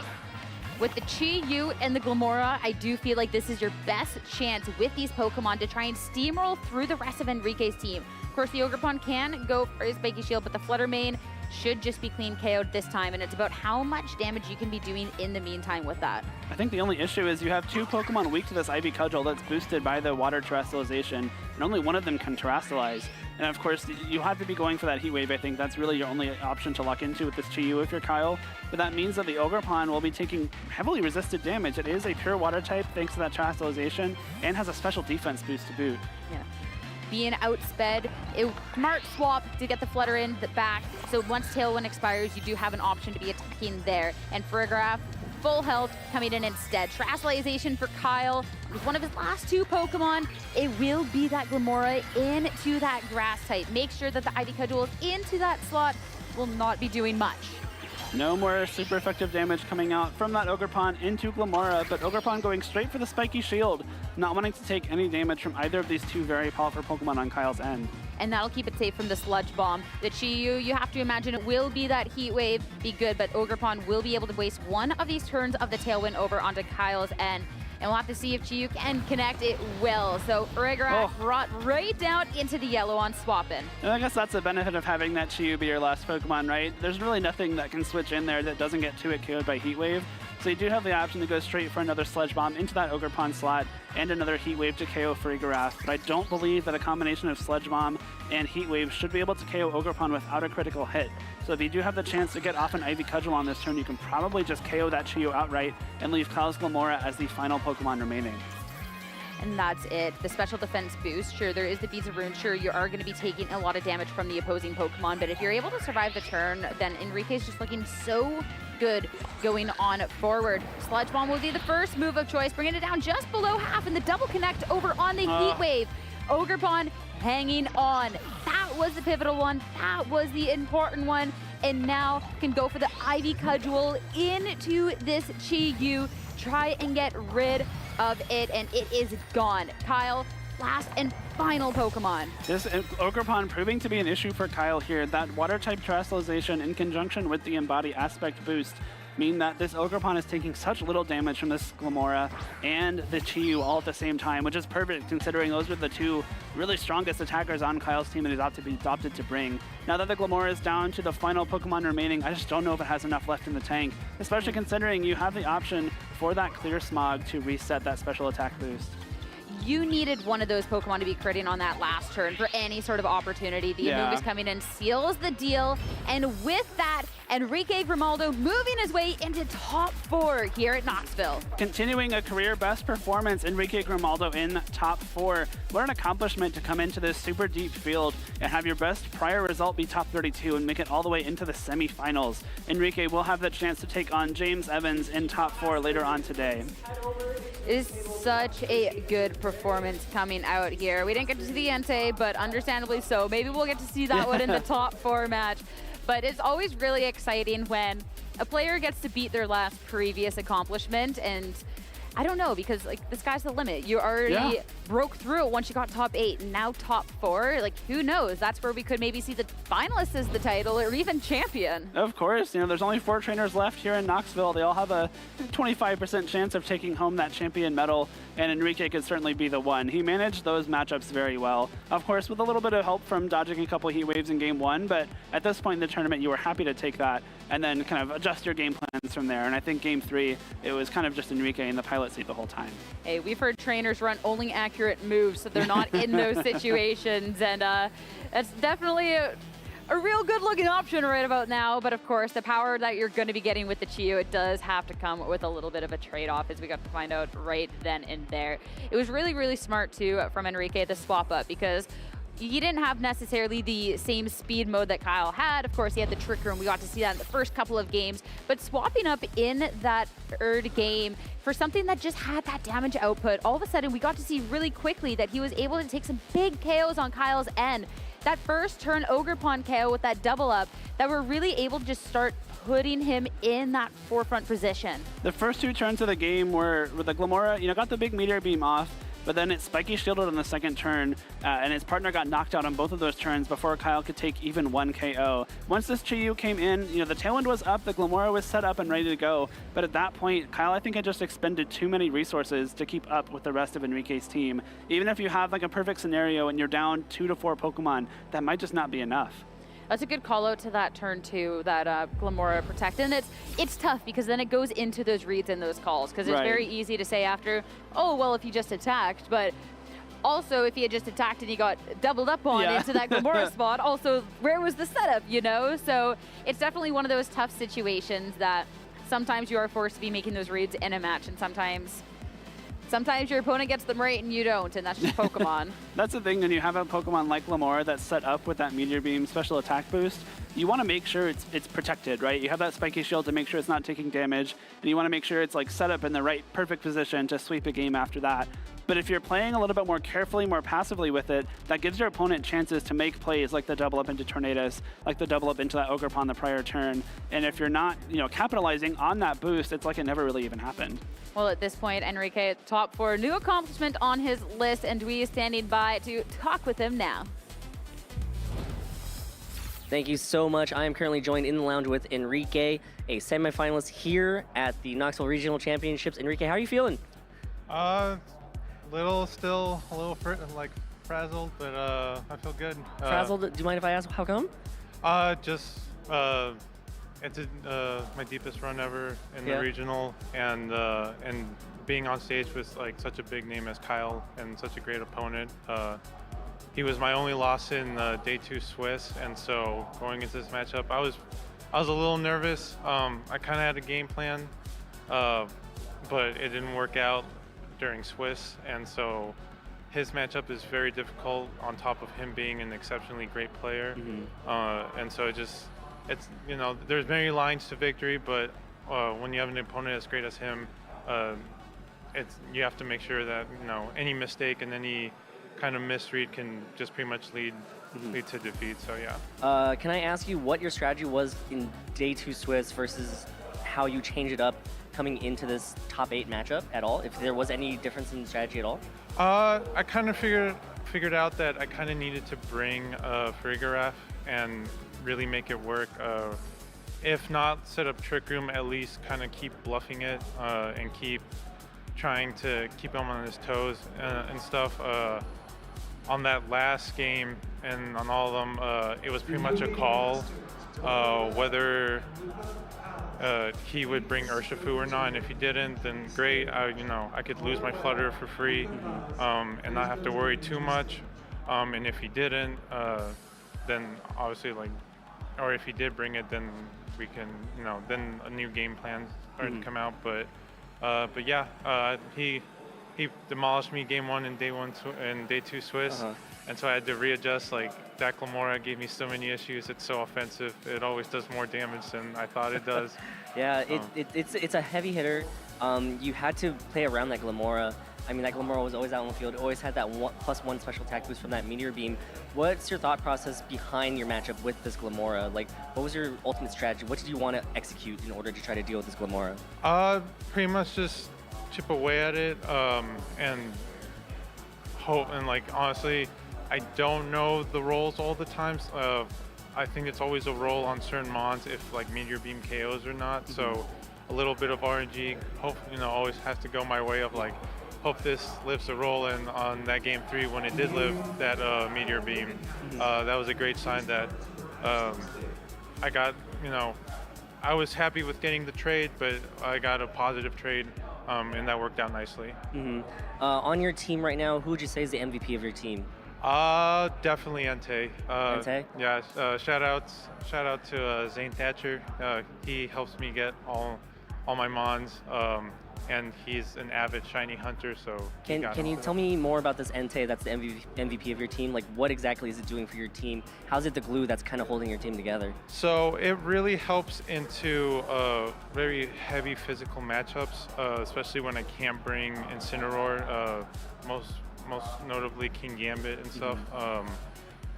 Speaker 11: With the Chi-Yu and the Glamora, I do feel like this is your best chance with these Pokemon to try and steamroll through the rest of Enrique's team. Of course, the Ogerpon can go for his Spiky Shield, but the Fluttermane should just be clean KO'd this time, and it's about how much damage you can be doing in the meantime with that.
Speaker 12: I think the only issue is you have 2 Pokemon weak to this Ivy Cudgel that's boosted by the Water Terrestrialization, and only one of them can Terrestrialize. And of course, you have to be going for that Heat Wave. I think that's really your only option to lock into with this Chi-Yu if you're Kyle. But that means that the Ogerpon will be taking heavily resisted damage. It is a pure water type thanks to that Terrestrialization, and has a special defense boost to boot.
Speaker 11: Yeah. Being outsped, a smart swap to get the Flutter in the back. So once Tailwind expires, you do have an option to be attacking there. And Fergraph, full health, coming in instead. Terrestrialization for Kyle. With one of his last 2 Pokemon, it will be that Glamora into that Grass type. Make sure that the Ivy Cudgel is into that slot. Will not be doing much.
Speaker 12: No more super effective damage coming out from that Ogerpon into Glamora, but Ogerpon going straight for the Spiky Shield, not wanting to take any damage from either of these 2 very powerful Pokemon on Kyle's end.
Speaker 11: And that'll keep it safe from the Sludge Bomb. The Chi-Yu, you have to imagine it will be that Heat Wave, be good, but Ogerpon will be able to waste one of these turns of the Tailwind over onto Kyle's end.
Speaker 17: and we'll have to see if Chiyu can connect. It will. So Frigarath brought right down into the yellow on swapping.
Speaker 12: And I guess that's the benefit of having that Chiyu be your last Pokemon, right? There's really nothing that can switch in there that doesn't get 2-hit KO'd by Heat Wave. So you do have the option to go straight for another Sludge Bomb into that Ogerpon slot and another Heat Wave to KO Frigarath. But I don't believe that a combination of Sludge Bomb and Heat Wave should be able to KO Ogerpon without a critical hit. So if you do have the chance to get off an Ivy Cudgel on this turn, you can probably just KO that Chiyu outright and leave Kyle's Glamora as the final Pokemon remaining.
Speaker 17: And that's it. The special defense boost, sure, there is the Beads of Ruin. Sure, you are going to be taking a lot of damage from the opposing Pokemon, but if you're able to survive the turn, then Enrique's just looking so good going on forward. Sludge Bomb will be the first move of choice, bringing it down just below half, and the double connect over on the Heat Wave. Ogerpon hanging on. That was the pivotal one. That was the important one. And now can go for the Ivy Cudgel into this Chiyu. Try and get rid of it, and it is gone. Kyle, last and final Pokemon.
Speaker 12: This Ogerpon proving to be an issue for Kyle here. That Water-type Terrestrialization in conjunction with the Embody Aspect boost mean that this Ogerpon is taking such little damage from this Glamora and the Chiyu all at the same time, which is perfect considering those were the two really strongest attackers on Kyle's team that he's opted to bring. Now that the Glamora is down to the final Pokemon remaining, I just don't know if it has enough left in the tank, especially considering you have the option for that Clear Smog to reset that special attack boost.
Speaker 17: You needed one of those Pokemon to be critting on that last turn for any sort of opportunity. The Amoonguss coming in seals the deal, and with that, Enrique Grimaldo moving his way into top 4 here at Knoxville.
Speaker 12: Continuing a career best performance, Enrique Grimaldo in top 4. What an accomplishment to come into this super deep field and have your best prior result be top 32 and make it all the way into the semifinals. Enrique will have the chance to take on James Evans in top 4 later on today.
Speaker 17: It is such a good performance coming out here. We didn't get to see the Entei, but understandably so. Maybe we'll get to see that one in the top 4 match. But it's always really exciting when a player gets to beat their last previous accomplishment, and I don't know, because like the sky's the limit. You already broke through it once you got top 8, and now top 4. Like, who knows? That's where we could maybe see the finalists as the title or even champion.
Speaker 12: Of course, you know, there's only 4 trainers left here in Knoxville. They all have a 25% chance of taking home that champion medal, and Enrique could certainly be the one. He managed those matchups very well. Of course, with a little bit of help from dodging a couple Heat Waves in game 1, but at this point in the tournament, you were happy to take that and then kind of adjust your game plans from there. And I think game 3, it was kind of just Enrique in the pilot seat the whole time.
Speaker 17: Hey, we've heard trainers run only accurate moves, so they're not in those situations, and that's definitely a real good-looking option right about now. But of course, the power that you're going to be getting with the Chiyu, it does have to come with a little bit of a trade-off, as we got to find out right then and there. It was really, really smart, too, from Enrique, the swap-up, because he didn't have necessarily the same speed mode that Kyle had. Of course, he had the Trick Room. We got to see that in the first couple of games. But swapping up in that third game for something that just had that damage output, all of a sudden we got to see really quickly that he was able to take some big KOs on Kyle's end. That first turn Ogerpon KO with that double up, that we're really able to just start putting him in that forefront position.
Speaker 12: The first 2 turns of the game were with the Glamora, you know, got the big Meteor Beam off, but then it spiky shielded on the second turn, and his partner got knocked out on both of those turns before Kyle could take even 1 KO. Once this Chiyu came in, you know, the Tailwind was up, the Glamora was set up and ready to go, but at that point, Kyle, I think, had just expended too many resources to keep up with the rest of Enrique's team. Even if you have like a perfect scenario and you're down 2 to 4 Pokemon, that might just not be enough.
Speaker 17: That's a good call out to that turn 2, that Glamora protect. And it's tough because then it goes into those reads and those calls, because it's very easy to say after, oh, well, if he just attacked, but also if he had just attacked and he got doubled up on into that Glamora spot, also where was the setup, you know? So it's definitely one of those tough situations that sometimes you are forced to be making those reads in a match, and sometimes your opponent gets them right and you don't, and that's just Pokemon.
Speaker 12: That's the thing, when you have a Pokemon like Glamora that's set up with that Meteor Beam special attack boost, you want to make sure it's protected, right? You have that spiky shield to make sure it's not taking damage, and you want to make sure it's like set up in the right perfect position to sweep a game after that. But if you're playing a little bit more carefully, more passively with it, that gives your opponent chances to make plays like the double up into Tornadus, like the double up into that Ogerpon the prior turn. And if you're not, you know, capitalizing on that boost, it's like it never really even happened.
Speaker 17: Well, at this point, Enrique, top 4, new accomplishment on his list, and we are standing by to talk with him now.
Speaker 9: Thank you so much. I am currently joined in the lounge with Enrique, a semifinalist here at the Knoxville Regional Championships. Enrique, how are you feeling?
Speaker 21: Still a little like frazzled, but I feel good.
Speaker 9: Frazzled? Do you mind if I ask how come?
Speaker 21: It's my deepest run ever in the regional, and being on stage with like such a big name as Kyle and such a great opponent. He was my only loss in day 2 Swiss, and so going into this matchup, I was a little nervous. I kind of had a game plan, but it didn't work out during Swiss, and so his matchup is very difficult on top of him being an exceptionally great player. And so it's there's many lines to victory, but when you have an opponent as great as him, you have to make sure that any mistake and any kind of misread can just pretty much lead to defeat. So yeah.
Speaker 9: Can I ask you what your strategy was in day 2 Swiss versus how you changed it up coming into this top 8 matchup at all? If there was any difference in strategy at all?
Speaker 21: I kind of figured out that I kind of needed to bring Frigoraf and really make it work. If not set up Trick Room, at least kind of keep bluffing it and keep trying to keep him on his toes and stuff. On that last game and on all of them, it was pretty much a call whether he would bring Urshifu or not, and if he didn't, then great. I could lose my Flutter for free and not have to worry too much. And if he didn't, then obviously or if he did bring it, then we can, then a new game plan started to come out. But yeah, he demolished me game 1 and day 2 Swiss, and so I had to readjust. Like that Glamora gave me so many issues. It's so offensive. It always does more damage than I thought it does.
Speaker 9: Yeah, it's a heavy hitter. You had to play around that Glamora. I mean, that Glamora was always out on the field. Always had that +1 special attack boost from that Meteor Beam. What's your thought process behind your matchup with this Glamora? Like, what was your ultimate strategy? What did you want to execute in order to try to deal with this Glamora?
Speaker 21: Pretty much just chip away at it and hope. And honestly, I don't know the rolls all the times. I think it's always a roll on certain mons if Meteor Beam KOs or not. So a little bit of RNG, hope always has to go my way of hope this lives a roll. And on that game 3 when it did live that Meteor Beam, that was a great sign that I got. I was happy with getting the trade, but I got a positive trade. And that worked out nicely.
Speaker 9: On your team right now, who would you say is the MVP of your team?
Speaker 21: Definitely Entei.
Speaker 9: Entei?
Speaker 21: Yeah. Shout out to Zane Thatcher. He helps me get all my mons, and he's an avid shiny hunter. So
Speaker 9: can you tell me more about this Entei? That's the MVP of your team. What exactly is it doing for your team? How's it the glue that's kind of holding your team together?
Speaker 21: So it really helps into very heavy physical matchups, especially when I can't bring Incineroar, most notably King Gambit and stuff.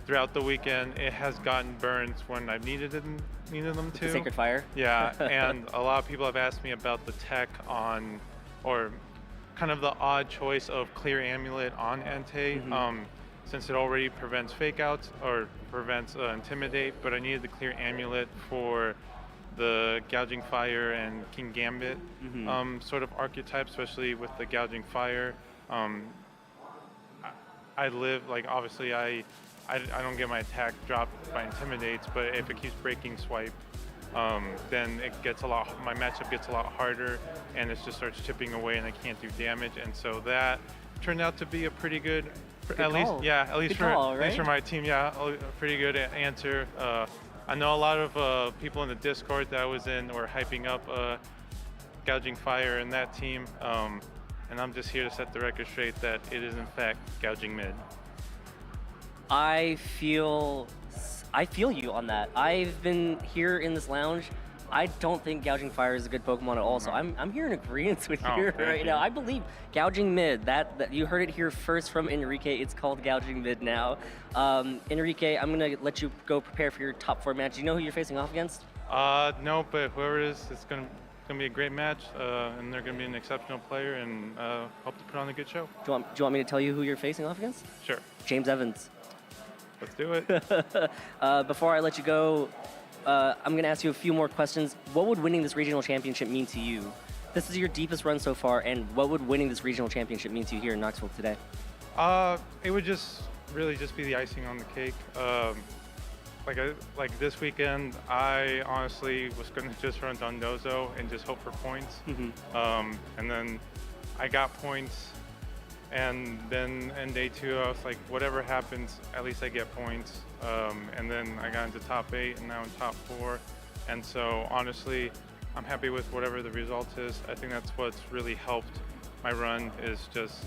Speaker 21: Throughout the weekend, it has gotten burns when I've needed them to.
Speaker 9: The Sacred Fire?
Speaker 21: Yeah, and a lot of people have asked me about the tech on, or kind of the odd choice of Clear Amulet on Entei, since it already prevents fake outs or prevents Intimidate, but I needed the Clear Amulet for the Gouging Fire and King Gambit sort of archetype, especially with the Gouging Fire. I live, obviously I don't get my attack dropped by Intimidates, but if it keeps breaking swipe, then my matchup gets a lot harder, and it just starts chipping away and I can't do damage. And so that turned out to be a pretty good at least for my team, a pretty good answer. I know a lot of people in the Discord that I was in were hyping up Gouging Fire in that team, and I'm just here to set the record straight that it is in fact Gouging Mid.
Speaker 9: I feel you on that. I've been here in this lounge. I don't think Gouging Fire is a good Pokemon at all, so I'm here in agreement with you right now. I believe Gouging Mid, that you heard it here first from Enrique. It's called Gouging Mid now. Enrique, I'm going to let you go prepare for your top 4 match. Do you know who you're facing off against?
Speaker 21: No, but whoever it is, it's going to be a great match, and they're going to be an exceptional player, and hope to put on a good show.
Speaker 9: Do you want me to tell you who you're facing off against?
Speaker 21: Sure.
Speaker 9: James Evans.
Speaker 21: Let's do it.
Speaker 9: Before I let you go, I'm going to ask you a few more questions. What would winning this regional championship mean to you? this is your deepest run so far, and what would winning this regional championship mean to you here in Knoxville today?
Speaker 21: It would just really just be the icing on the cake. Like this weekend, I honestly was going to just run Dondozo and just hope for points. And then I got points, and then in day 2, I was like, whatever happens, at least I get points. And then I got into top 8, and now in top 4. And so honestly, I'm happy with whatever the result is. I think that's what's really helped my run, is just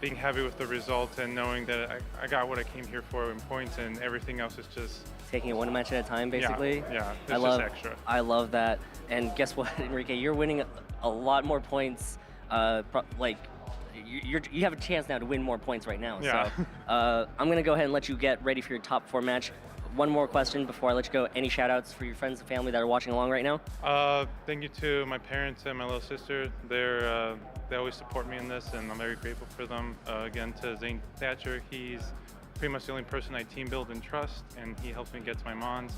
Speaker 21: being happy with the result and knowing that I got what I came here for in points, and everything else is just
Speaker 9: taking it one match at a time, basically.
Speaker 21: Yeah, it's just extra.
Speaker 9: I love that. And guess what, Enrique? You're winning a lot more points. You have a chance now to win more points right now.
Speaker 21: Yeah.
Speaker 9: So I'm gonna go ahead and let you get ready for your top 4 match. One more question before I let you go. Any shout outs for your friends and family that are watching along right now?
Speaker 21: Thank you to my parents and my little sister. They always support me in this, and I'm very grateful for them. Again, to Zane Thatcher, he's pretty much the only person I team build and trust, and he helps me get to my mons.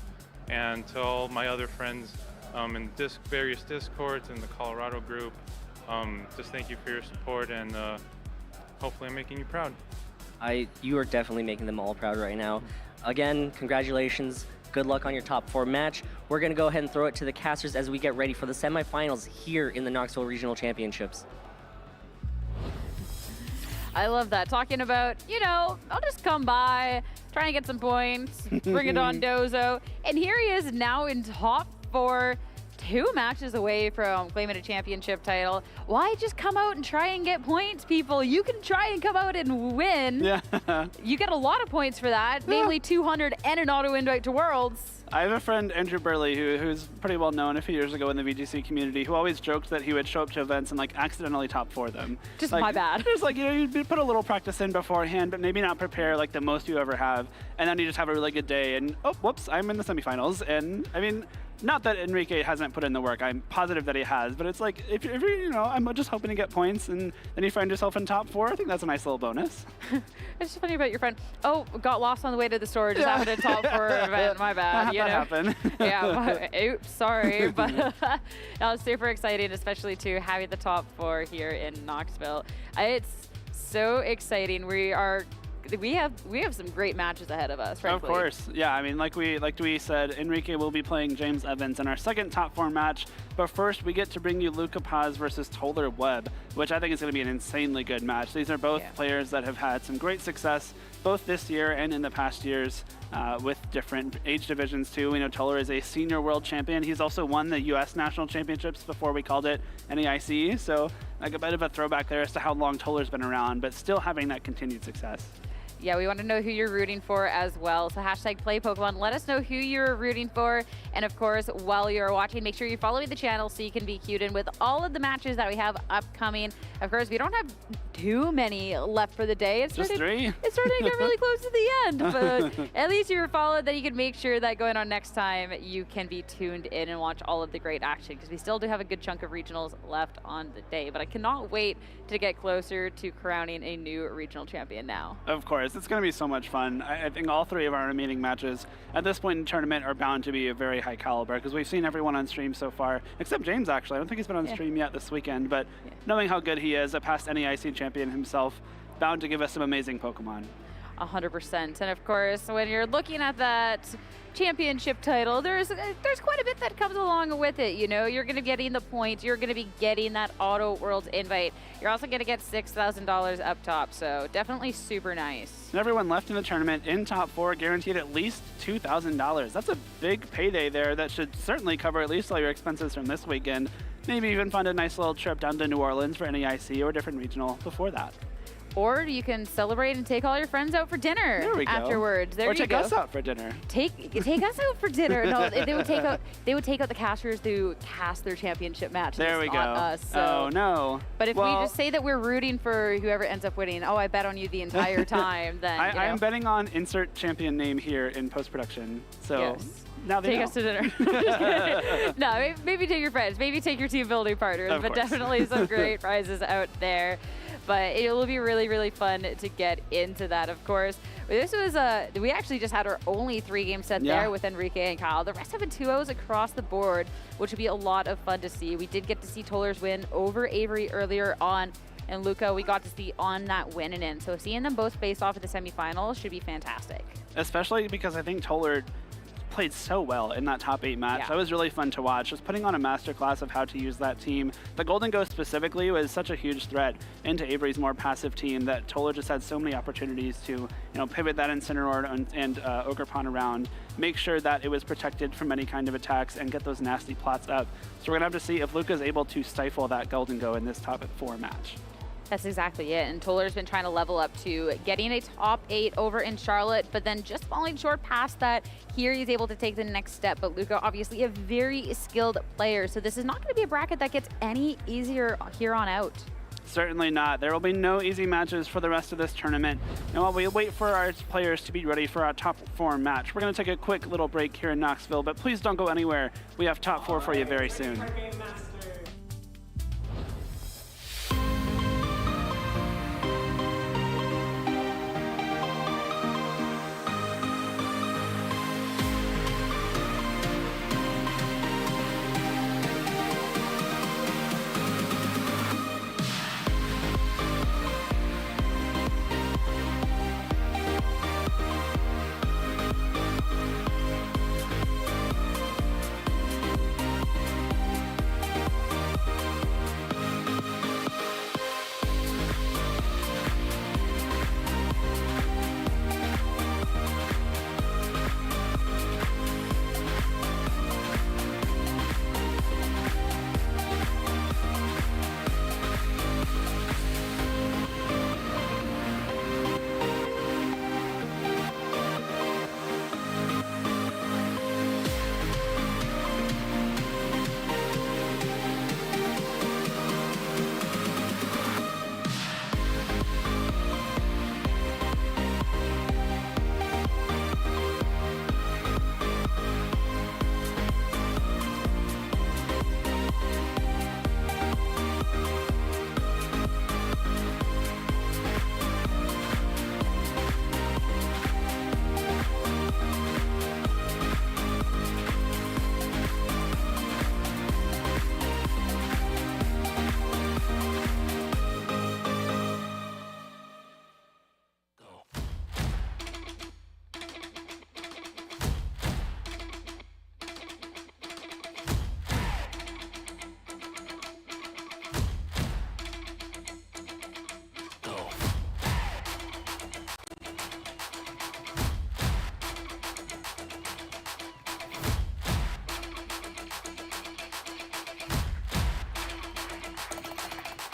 Speaker 21: And to all my other friends in various Discords and the Colorado group, just thank you for your support, and hopefully I'm making you proud.
Speaker 9: You are definitely making them all proud right now. Again, congratulations. Good luck on your top 4 match. We're going to go ahead and throw it to the casters as we get ready for the semifinals here in the Knoxville Regional Championships.
Speaker 11: I love that. Talking about, I'll just come by, trying to get some points, bring it on Dozo. And here he is now in top 4, 2 matches away from claiming a championship title. Why just come out and try and get points, people? You can try and come out and win.
Speaker 12: Yeah.
Speaker 11: You get a lot of points for that, namely 200 and an auto invite to Worlds.
Speaker 12: I have a friend, Andrew Burley, who's pretty well known a few years ago in the VGC community, who always joked that he would show up to events and accidentally top 4 them.
Speaker 11: Just my bad.
Speaker 12: Just you'd put a little practice in beforehand, but maybe not prepare like the most you ever have, and then you just have a really good day, and oh, whoops, I'm in the semifinals. And I mean, not that Enrique hasn't put in the work. I'm positive that he has, but it's like if you're, I'm just hoping to get points, and then you find yourself in top 4. I think that's a nice little bonus.
Speaker 11: It's funny about your friend. Oh, got lost on the way to the store. Just happened to top 4 event. My bad.
Speaker 12: That happened.
Speaker 11: Yeah. Oops. Sorry. But that was super exciting, especially to having the top 4 here in Knoxville. It's so exciting. We have some great matches ahead of us, frankly.
Speaker 12: Of course. Yeah, I mean, like we said, Enrique will be playing James Evans in our second top 4 match. But first, we get to bring you Luca Paz versus Toler Webb, which I think is going to be an insanely good match. These are both players that have had some great success, both this year and in the past years, with different age divisions too. We know Toler is a senior world champion. He's also won the U.S. National Championships before we called it NAIC. So like a bit of a throwback there as to how long Toler's been around, but still having that continued success.
Speaker 11: Yeah, we want to know who you're rooting for as well. So #PlayPokemon. Let us know who you're rooting for. And of course, while you're watching, make sure you follow the channel so you can be cued in with all of the matches that we have upcoming. Of course, we don't have too many left for the day. It's
Speaker 12: just 3.
Speaker 11: It's starting to get really close to the end. But at least you're followed, that you can make sure that going on next time, you can be tuned in and watch all of the great action, because we still do have a good chunk of regionals left on the day. But I cannot wait to get closer to crowning a new regional champion now.
Speaker 12: Of course. It's going to be so much fun. I think all 3 of our remaining matches at this point in the tournament are bound to be a very high caliber, because we've seen everyone on stream so far, except James actually. I don't think he's been on stream yet this weekend, but knowing how good he is, a past NAIC champion himself, bound to give us some amazing Pokemon.
Speaker 11: 100%. And of course, when you're looking at that championship title, there's quite a bit that comes along with it. You're going to be getting the points, you're going to be getting that auto worlds invite, you're also going to get $6,000 up top, so definitely super nice.
Speaker 12: And everyone left in the tournament in top 4 guaranteed at least $2,000. That's a big payday there that should certainly cover at least all your expenses from this weekend. Maybe even fund a nice little trip down to New Orleans for NAIC or a different regional before that.
Speaker 11: Or you can celebrate and take all your friends out for dinner afterwards.
Speaker 12: Or take us out for dinner.
Speaker 11: Take us out for dinner. No, they would take out the casters who cast their championship match.
Speaker 12: There we go.
Speaker 11: Us, so.
Speaker 12: Oh no.
Speaker 11: But if we just say that we're rooting for whoever ends up winning, I bet on you the entire time, then
Speaker 12: I'm betting on insert champion name here in post-production. So
Speaker 11: yes.
Speaker 12: Now they
Speaker 11: take
Speaker 12: know.
Speaker 11: us to dinner. No, maybe take your friends, maybe take your team building partners, but definitely some great prizes out there. But it will be really, really fun to get into that, of course. This was we actually just had our only 3-game set there with Enrique and Kyle. The rest have been 2-0s across the board, which would be a lot of fun to see. We did get to see Toler's win over Avery earlier on, and Luca, we got to see on that winning in. So seeing them both face off at the semifinals should be fantastic.
Speaker 12: Especially because I think Toler played so well in that top 8 match. That was really fun to watch. Just putting on a masterclass of how to use that team. The Golden Ghost specifically was such a huge threat into Avery's more passive team that Toler just had so many opportunities to, pivot that Incineroar and Ogerpon around, make sure that it was protected from any kind of attacks, and get those nasty plots up. So we're gonna have to see if Luca's able to stifle that Golden Go in this top 4 match.
Speaker 11: That's exactly it. And Toler's been trying to level up to getting a top 8 over in Charlotte, but then just falling short past that. Here he's able to take the next step. But Luca, obviously a very skilled player. So this is not going to be a bracket that gets any easier here on out.
Speaker 12: Certainly not. There will be no easy matches for the rest of this tournament. And while we wait for our players to be ready for our top 4 match, we're going to take a quick little break here in Knoxville, but please don't go anywhere. We have top 4 for you very soon.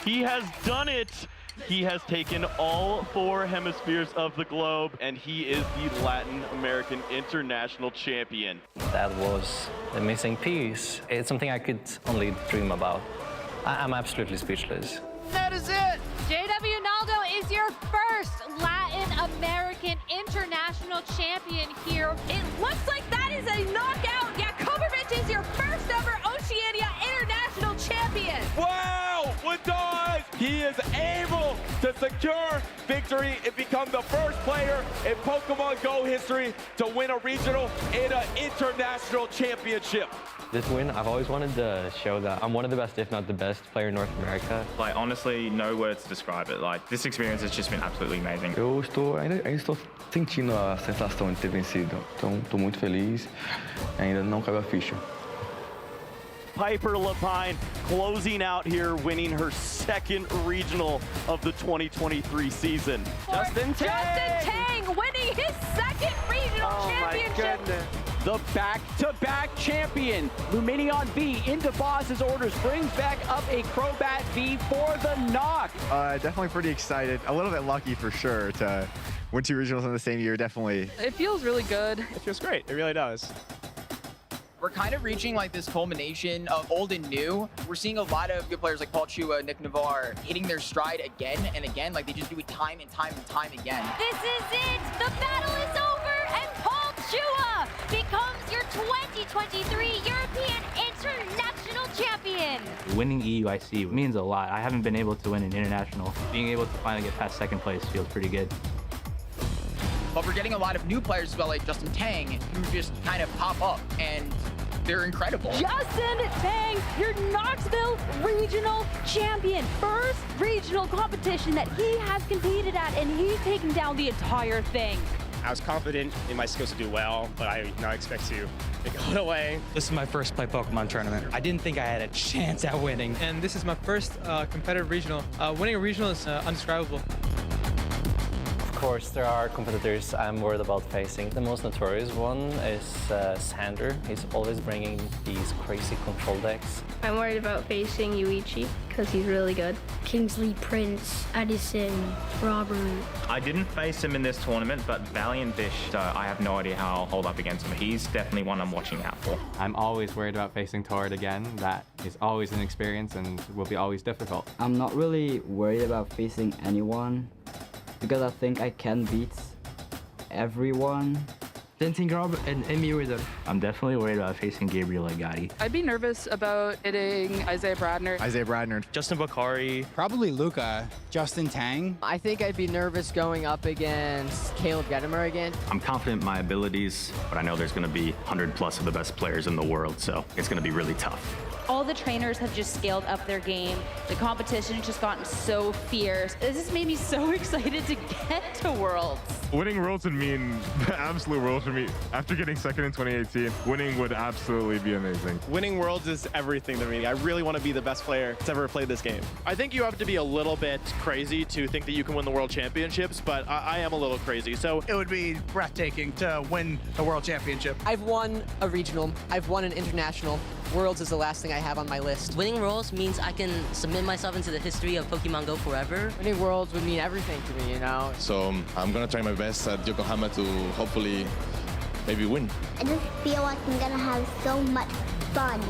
Speaker 1: He has done it. He has taken all 4 hemispheres of the globe, and he is the Latin American International Champion.
Speaker 22: That was the missing piece. It's something I could only dream about. I'm absolutely speechless.
Speaker 4: That is it!
Speaker 23: JW Naldo is your first Latin American International Champion here. It looks like that is a knockout. Yakovovich is your first ever Oceania International Champion.
Speaker 24: Wow, what does? He is able to secure victory and become the first player in Pokemon Go history to win a regional and an international championship.
Speaker 25: This win, I've always wanted to show that I'm one of the best, if not the best, player in North America.
Speaker 26: Like, honestly, no words to describe it. Like, this experience has just been absolutely amazing.
Speaker 27: Ainda estou sentindo a sensação de ter vencido. Então, estou muito feliz. Ainda não caiu a ficha.
Speaker 1: Piper Lapine closing out here, winning her 2nd regional of the 2023 season.
Speaker 23: Justin Tang winning his 2nd regional championship.
Speaker 6: My goodness. The back-to-back champion, Luminion V into boss's orders, brings back up a Crobat V for the knock.
Speaker 28: Definitely pretty excited. A little bit lucky for sure to win 2 regionals in the same year, definitely.
Speaker 29: It feels really good.
Speaker 13: It feels great, it really does.
Speaker 30: We're kind of reaching like this culmination of old and new. We're seeing a lot of good players like Paul Chua, Nick Navarre hitting their stride again and again. Like they just do it time and time and time again.
Speaker 23: This is it. The battle is over, and Paul Chua becomes your 2023 European International Champion.
Speaker 3: Winning EUIC means a lot. I haven't been able to win an international. Being able to finally get past second place feels pretty good.
Speaker 30: But we're getting a lot of new players as well, like Justin Tang, who just kind of pop up, and they're incredible.
Speaker 17: Justin Tang, your Knoxville Regional Champion. First regional competition that he has competed at, and he's taken down the entire thing.
Speaker 5: I was confident in my skills to do well, but I now expect to take it all away.
Speaker 7: This is my first play Pokemon tournament. I didn't think I had a chance at winning.
Speaker 8: And this is my first competitive regional. Winning a regional is undescribable.
Speaker 22: Of course, there are competitors I'm worried about facing. The most notorious one is Sander. He's always bringing these crazy control decks.
Speaker 10: I'm worried about facing Yuichi because he's really good. Kingsley, Prince, Addison, Robert.
Speaker 26: I didn't face him in this tournament, but Valiant Bish, I have no idea how I'll hold up against him. He's definitely one I'm watching out for.
Speaker 25: I'm always worried about facing Toler again. That is always an experience and will be always difficult.
Speaker 14: I'm not really worried about facing anyone because I think I can beat everyone.
Speaker 3: Dancing Rob and Emmy Wither. I'm definitely worried about facing Gabriel Agati.
Speaker 15: I'd be nervous about hitting Isaiah Bradner.
Speaker 28: Justin
Speaker 7: Bakari. Probably Luca. Justin Tang.
Speaker 16: I think I'd be nervous going up against Caleb Gedimer again.
Speaker 18: I'm confident in my abilities, but I know there's going to be 100+ of the best players in the world, so it's going to be really tough.
Speaker 17: All the trainers have just scaled up their game. The competition has just gotten so fierce. This has made me so excited to get to Worlds.
Speaker 29: Winning Worlds would mean the absolute world for me. After getting second in 2018, winning would absolutely be amazing.
Speaker 31: Winning Worlds is everything to me. I really want to be the best player that's ever played this game. I think you have to be a little bit crazy to think that you can win the World Championships, but I am a little crazy. So
Speaker 32: it would be breathtaking to win the World Championship.
Speaker 16: I've won a regional. I've won an international. Worlds is the last thing I have on my list.
Speaker 33: Winning Worlds means I can submit myself into the history of Pokemon Go forever.
Speaker 16: Winning Worlds would mean everything to me, you know?
Speaker 34: So I'm going to try my best at Yokohama to hopefully maybe win.
Speaker 35: I just feel like I'm going to have so much fun.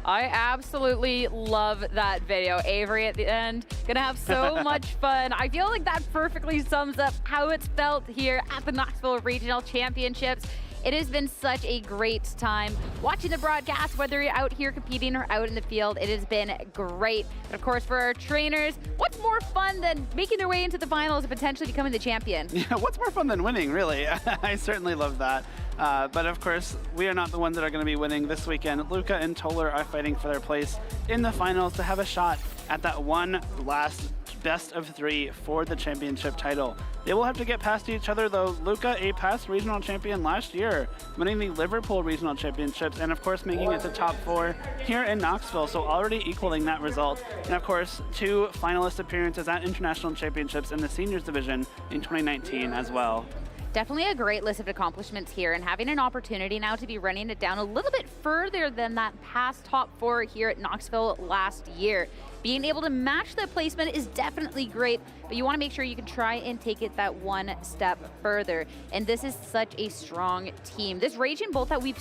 Speaker 11: I absolutely love that video. Avery at the end, gonna have so much fun. I feel like that perfectly sums up how it's felt here at the Knoxville Regional Championships. It has been such a great time watching the broadcast, whether you're out here competing or out in the field. It has been great. And of course, for our trainers, what's more fun than making their way into the finals and potentially becoming the champion?
Speaker 12: Yeah, what's more fun than winning, really? I certainly love that. But of course, we are not the ones that are going to be winning this weekend. Luca and Toler are fighting for their place in the finals to have a shot at that one last best of 3 for the championship title. They will have to get past each other though. Luca, a past regional champion last year, winning the Liverpool Regional Championships and of course making it to top 4 here in Knoxville, so already equaling that result. And of course, 2 finalist appearances at international championships in the seniors division in 2019 as well.
Speaker 11: Definitely a great list of accomplishments here, and having an opportunity now to be running it down a little bit further than that past top 4 here at Knoxville last year. Being able to match the placement is definitely great, but you want to make sure you can try and take it that one step further. And this is such a strong team. This Raging Bolt that we've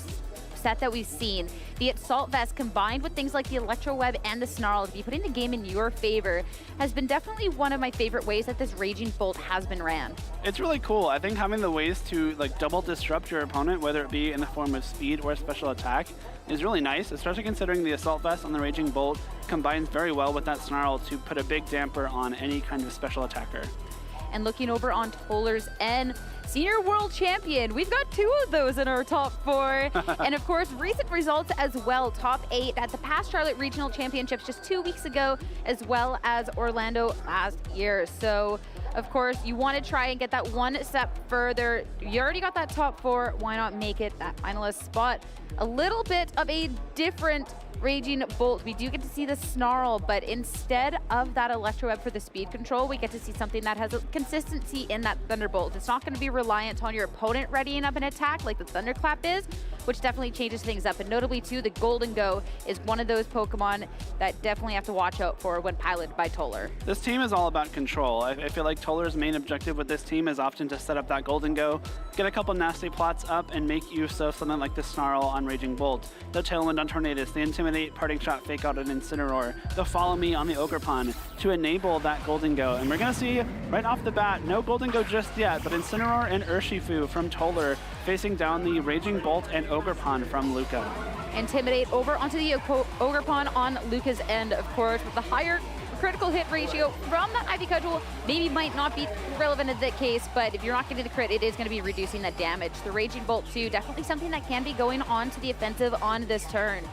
Speaker 11: seen, the Assault Vest combined with things like the Electro Web and the Snarl to be putting the game in your favor has been definitely one of my favorite ways that this Raging Bolt has been ran.
Speaker 12: It's really cool. I think having the ways to like double disrupt your opponent, whether it be in the form of speed or special attack, is really nice, especially considering the Assault Vest on the Raging Bolt combines very well with that Snarl to put a big damper on any kind of special attacker.
Speaker 11: And looking over on Toler's end, Senior World Champion. We've got 2 of those in our top 4. And of course, recent results as well. Top 8 at the past Charlotte Regional Championships just 2 weeks ago, as well as Orlando last year. So, of course, you want to try and get that one step further. You already got that top 4. Why not make it that finalist spot? A little bit of a different Raging Bolt. We do get to see the Snarl, but instead of that Electro Web for the speed control, we get to see something that has a consistency in that Thunderbolt. It's not going to be reliant on your opponent readying up an attack like the Thunderclap is, which definitely changes things up. And notably too, the Golden Go is one of those Pokemon that definitely have to watch out for when piloted by Toler.
Speaker 12: This team is all about control. I feel like Toler's main objective with this team is often to set up that Golden Go, get a couple nasty plots up, and make use of something like the Snarl on Raging Bolt, the Tailwind on Tornadus, the Intimidate, Parting Shot, Fake Out, and Incineroar, the Follow Me on the Ogerpon to enable that Golden Go. And we're going to see right off the bat, no Golden Go just yet, but Incineroar and Urshifu from Toler facing down the Raging Bolt and Ogerpon from Luca.
Speaker 11: Intimidate over onto the Ogerpon on Luca's end, of course, with the higher critical hit ratio from that Ivy Cudgel. Maybe might not be relevant in that case, but if you're not getting the crit, it is going to be reducing that damage. The Raging Bolt too, definitely something that can be going on to the offensive on this turn.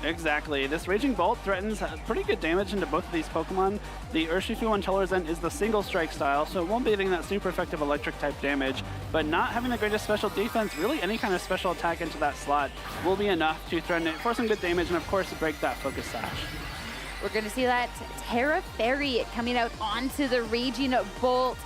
Speaker 12: Exactly. This Raging Bolt threatens pretty good damage into both of these Pokemon. The Urshifu on Toler's end is the single strike style, so it won't be getting that super effective electric type damage, but not having the greatest special defense, really any kind of special attack into that slot will be enough to threaten it for some good damage and of course to break that Focus Sash. We're
Speaker 11: going to see that Terra Fairy coming out onto the Raging Bolt.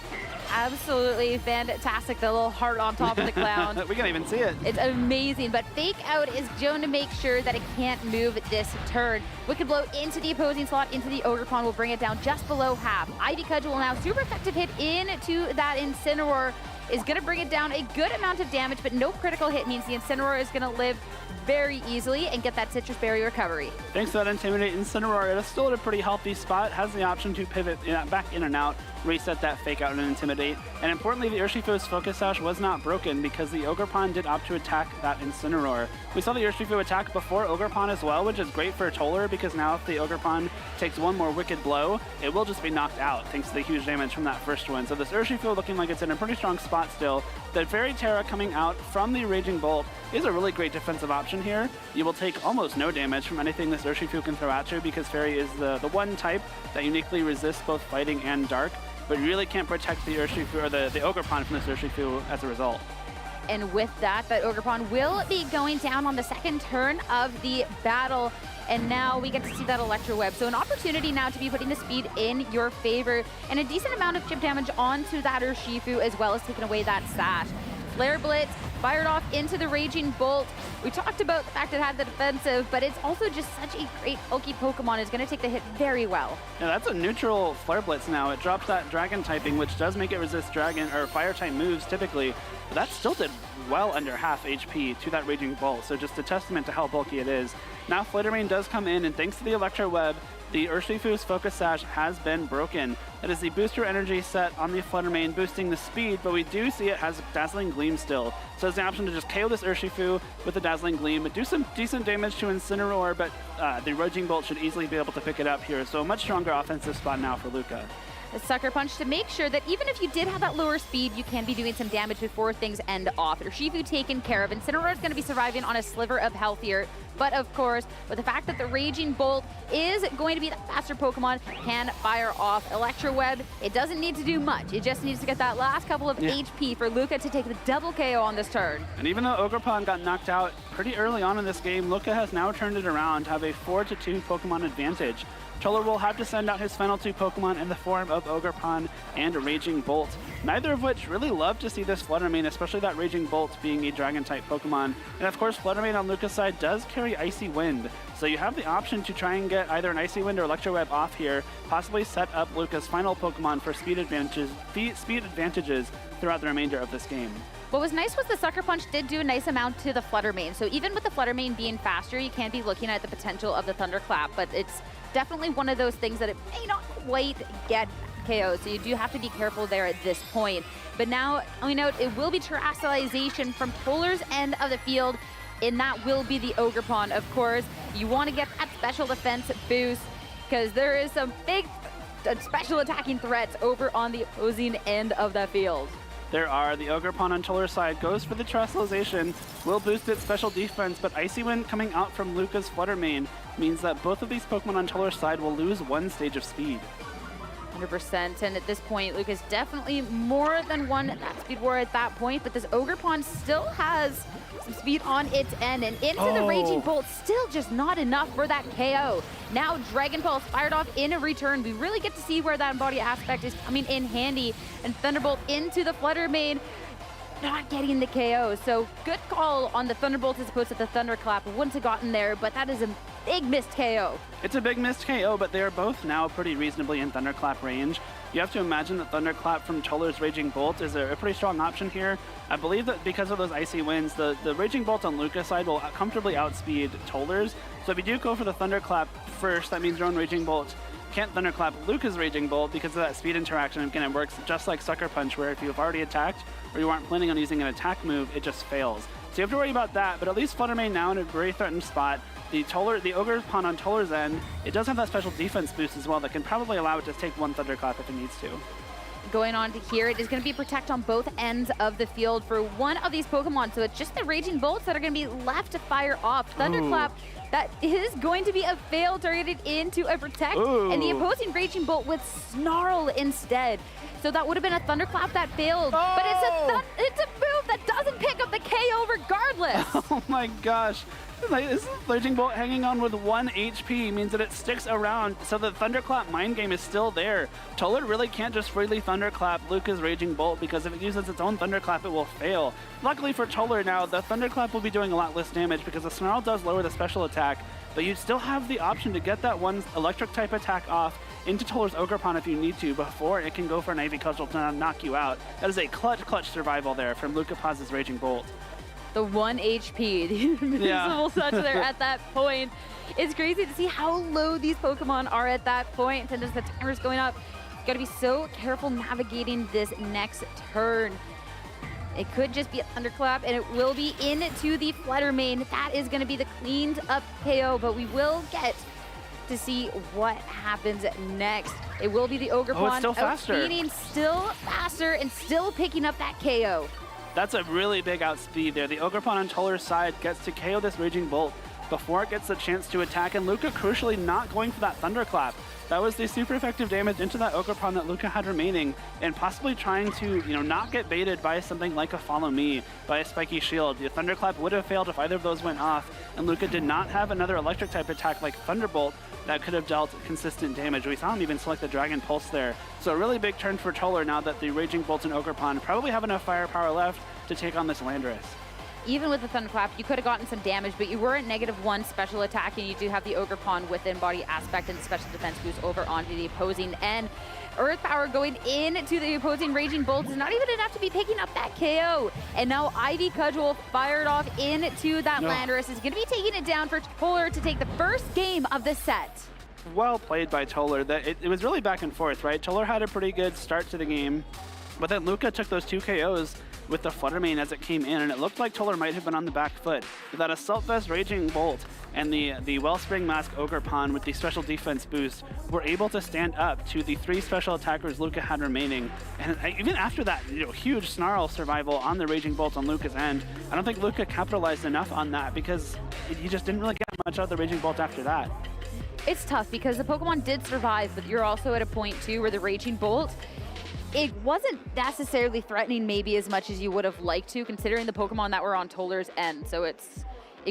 Speaker 11: Absolutely fantastic. The little heart on top of the clown.
Speaker 12: We can't even see it.
Speaker 11: It's amazing, but Fake Out is shown to make sure that it can't move this turn. Wicked Blow into the opposing slot, into the Ogerpon will bring it down just below half. Ivy Cudgel now super effective hit into that Incineroar is going to bring it down a good amount of damage, but no critical hit means the Incineroar is going to live very easily and get that Citrus Berry recovery.
Speaker 12: Thanks to that Intimidate, Incineroar is still at a pretty healthy spot, has the option to pivot back in and out, reset that Fake Out and Intimidate. And importantly, the Urshifu's Focus Sash was not broken because the Ogerpon did opt to attack that Incineroar. We saw the Urshifu attack before Ogerpon as well, which is great for Toler because now if the Ogerpon takes one more Wicked Blow, it will just be knocked out thanks to the huge damage from that first one. So this Urshifu looking like it's in a pretty strong spot still. The Fairy Terra coming out from the Raging Bolt is a really great defensive option here. You will take almost no damage from anything this Urshifu can throw at you because Fairy is the one type that uniquely resists both fighting and dark, but you really can't protect the Urshifu or the Ogerpon from this Urshifu as a result.
Speaker 11: And with that Ogerpon will be going down on the second turn of the battle. And now we get to see that Electro Web. So an opportunity now to be putting the speed in your favor and a decent amount of chip damage onto that Urshifu as well as taking away that Sash. Flare Blitz fired off into the Raging Bolt. We talked about the fact it had the defensive, but it's also just such a great bulky Pokemon. It's going to take the hit very well.
Speaker 12: Yeah, that's a neutral Flare Blitz now. It drops that Dragon typing, which does make it resist Dragon or Fire type moves typically, but that still did well under half HP to that Raging Bolt, so just a testament to how bulky it is. Now Flittermane does come in, and thanks to the Electro Web, the Urshifu's Focus Sash has been broken. That is the booster energy set on the Fluttermane, boosting the speed, but we do see it has Dazzling Gleam still. So it's the option to just KO this Urshifu with the Dazzling Gleam, but do some decent damage to Incineroar, but the Raging Bolt should easily be able to pick it up here. So a much stronger offensive spot now for Luca.
Speaker 11: The Sucker Punch to make sure that even if you did have that lower speed, you can be doing some damage before things end off. Urshifu taken care of. Incineroar is going to be surviving on a sliver of health here. But of course, with the fact that the Raging Bolt is going to be the faster Pokemon, can fire off Electro Web. It doesn't need to do much. It just needs to get that last couple of HP for Luca to take the double KO on this turn.
Speaker 12: And even though Ogerpon got knocked out pretty early on in this game, Luca has now turned it around to have a 4-2 Pokemon advantage. Toler will have to send out his final two Pokemon in the form of Ogerpon and Raging Bolt, neither of which really love to see this Fluttermane, especially that Raging Bolt being a Dragon-type Pokemon. And of course, Fluttermane on Luca's side does carry Icy Wind, so you have the option to try and get either an Icy Wind or Electro Web off here, possibly set up Luca's final Pokemon for speed advantages throughout the remainder of this game.
Speaker 11: What was nice was the Sucker Punch did do a nice amount to the Fluttermane, so even with the Fluttermane being faster, you can be looking at the potential of the Thunderclap, but it's definitely one of those things that it may not quite get KO, so you do have to be careful there at this point. But now, we note it will be Terastallization from Toler's end of the field, and that will be the Ogerpon, of course. You want to get that special defense boost, because there is some big special attacking threats over on the opposing end of the field.
Speaker 12: There are. The Ogerpon on Toler's side goes for the Terastallization, will boost its special defense, but Icy Wind coming out from Luca's Fluttermane means that both of these Pokemon on Toler's side will lose one stage of speed.
Speaker 11: 100%, and at this point, Luca's definitely more than won that speed war at that point, but this Ogerpon still has some speed on its end, and into the Raging Bolt, still just not enough for that KO. Now Dragon Pulse fired off in a return. We really get to see where that body aspect is coming in handy, and Thunderbolt into the Fluttermane. not getting the KO. So good call on the Thunderbolt as opposed to the Thunderclap. Wouldn't have gotten there, but that is a big missed KO.
Speaker 12: It's a big missed KO, but they are both now pretty reasonably in Thunderclap range. You have to imagine that Thunderclap from Toler's Raging Bolt is a pretty strong option here. I believe that because of those icy winds, the Raging Bolt on Luca's side will comfortably outspeed Toler's. So if you do go for the Thunderclap first, that means your own Raging Bolt can't Thunderclap Luca's Raging Bolt because of that speed interaction. Again, it works just like Sucker Punch, where if you've already attacked or you aren't planning on using an attack move, it just fails. So you have to worry about that, but at least Fluttermane now in a very threatened spot. The Ogre Pawn on Toler's end, it does have that special defense boost as well that can probably allow it to take one Thunderclap if it needs to.
Speaker 11: Going on to here, it is going to be Protect on both ends of the field for one of these Pokemon. So it's just the Raging Bolts that are going to be left to fire off. Thunderclap, that is going to be a fail targeted into a Protect, and the opposing Raging Bolt with Snarl instead. So that would have been a Thunderclap that failed, but it's a move that doesn't pick up the KO regardless.
Speaker 12: Oh my gosh. This Raging Bolt hanging on with 1 HP means that it sticks around, so the Thunderclap mind game is still there. Toler really can't just freely Thunderclap Luca's Raging Bolt because if it uses its own Thunderclap, it will fail. Luckily for Toler now, the Thunderclap will be doing a lot less damage because the Snarl does lower the special attack, but you still have the option to get that one electric type attack off into Toler's Ogerpon if you need to before it can go for an Ivy Cudgel to knock you out. That is a clutch survival there from Luca Paz's Raging Bolt.
Speaker 11: The 1 HP, the invincible touch there at that point. It's crazy to see how low these Pokemon are at that point, and as the timer's going up, you gotta be so careful navigating this next turn. It could just be a Thunderclap, and it will be into the Fluttermane. That is gonna be the cleaned up KO, but we will get to see what happens next. It will be the Ogerpon
Speaker 12: still faster.
Speaker 11: outspeeding, still faster, and still picking up that KO.
Speaker 12: That's a really big outspeed there. The Ogerpon on Toler's side gets to KO this Raging Bolt before it gets the chance to attack, and Luca crucially not going for that Thunderclap. That was the super effective damage into that Ogerpon that Luca had remaining, and possibly trying to, not get baited by something like a Follow Me, by a Spiky Shield. The Thunderclap would have failed if either of those went off, and Luca did not have another electric type attack like Thunderbolt that could have dealt consistent damage. We saw him even select the Dragon Pulse there. So a really big turn for Toler now that the Raging Bolt and Ogerpon probably have enough firepower left to take on this Landorus.
Speaker 11: Even with the Thunderclap, you could have gotten some damage, but you were at -1 special attack, and you do have the Ogerpon within body aspect and special defense boost over onto the opposing end. Earth Power going into the opposing Raging Bolt is not even enough to be picking up that KO. And now Ivy Cudgel fired off into that Landorus is going to be taking it down for Toler to take the first game of the set.
Speaker 12: Well played by Toler. It was really back and forth, right? Toler had a pretty good start to the game, but then Luca took those 2 KOs with the Fluttermane as it came in, and it looked like Toler might have been on the back foot. With that Assault Vest Raging Bolt and the Wellspring Mask Ogerpon with the special defense boost were able to stand up to the 3 special attackers Luca had remaining. And even after that, huge Snarl survival on the Raging Bolt on Luca's end, I don't think Luca capitalized enough on that because he just didn't really get much out of the Raging Bolt after that.
Speaker 11: It's tough because the Pokemon did survive, but you're also at a point too where the Raging Bolt, it wasn't necessarily threatening maybe as much as you would have liked to, considering the Pokemon that were on Toler's end. So it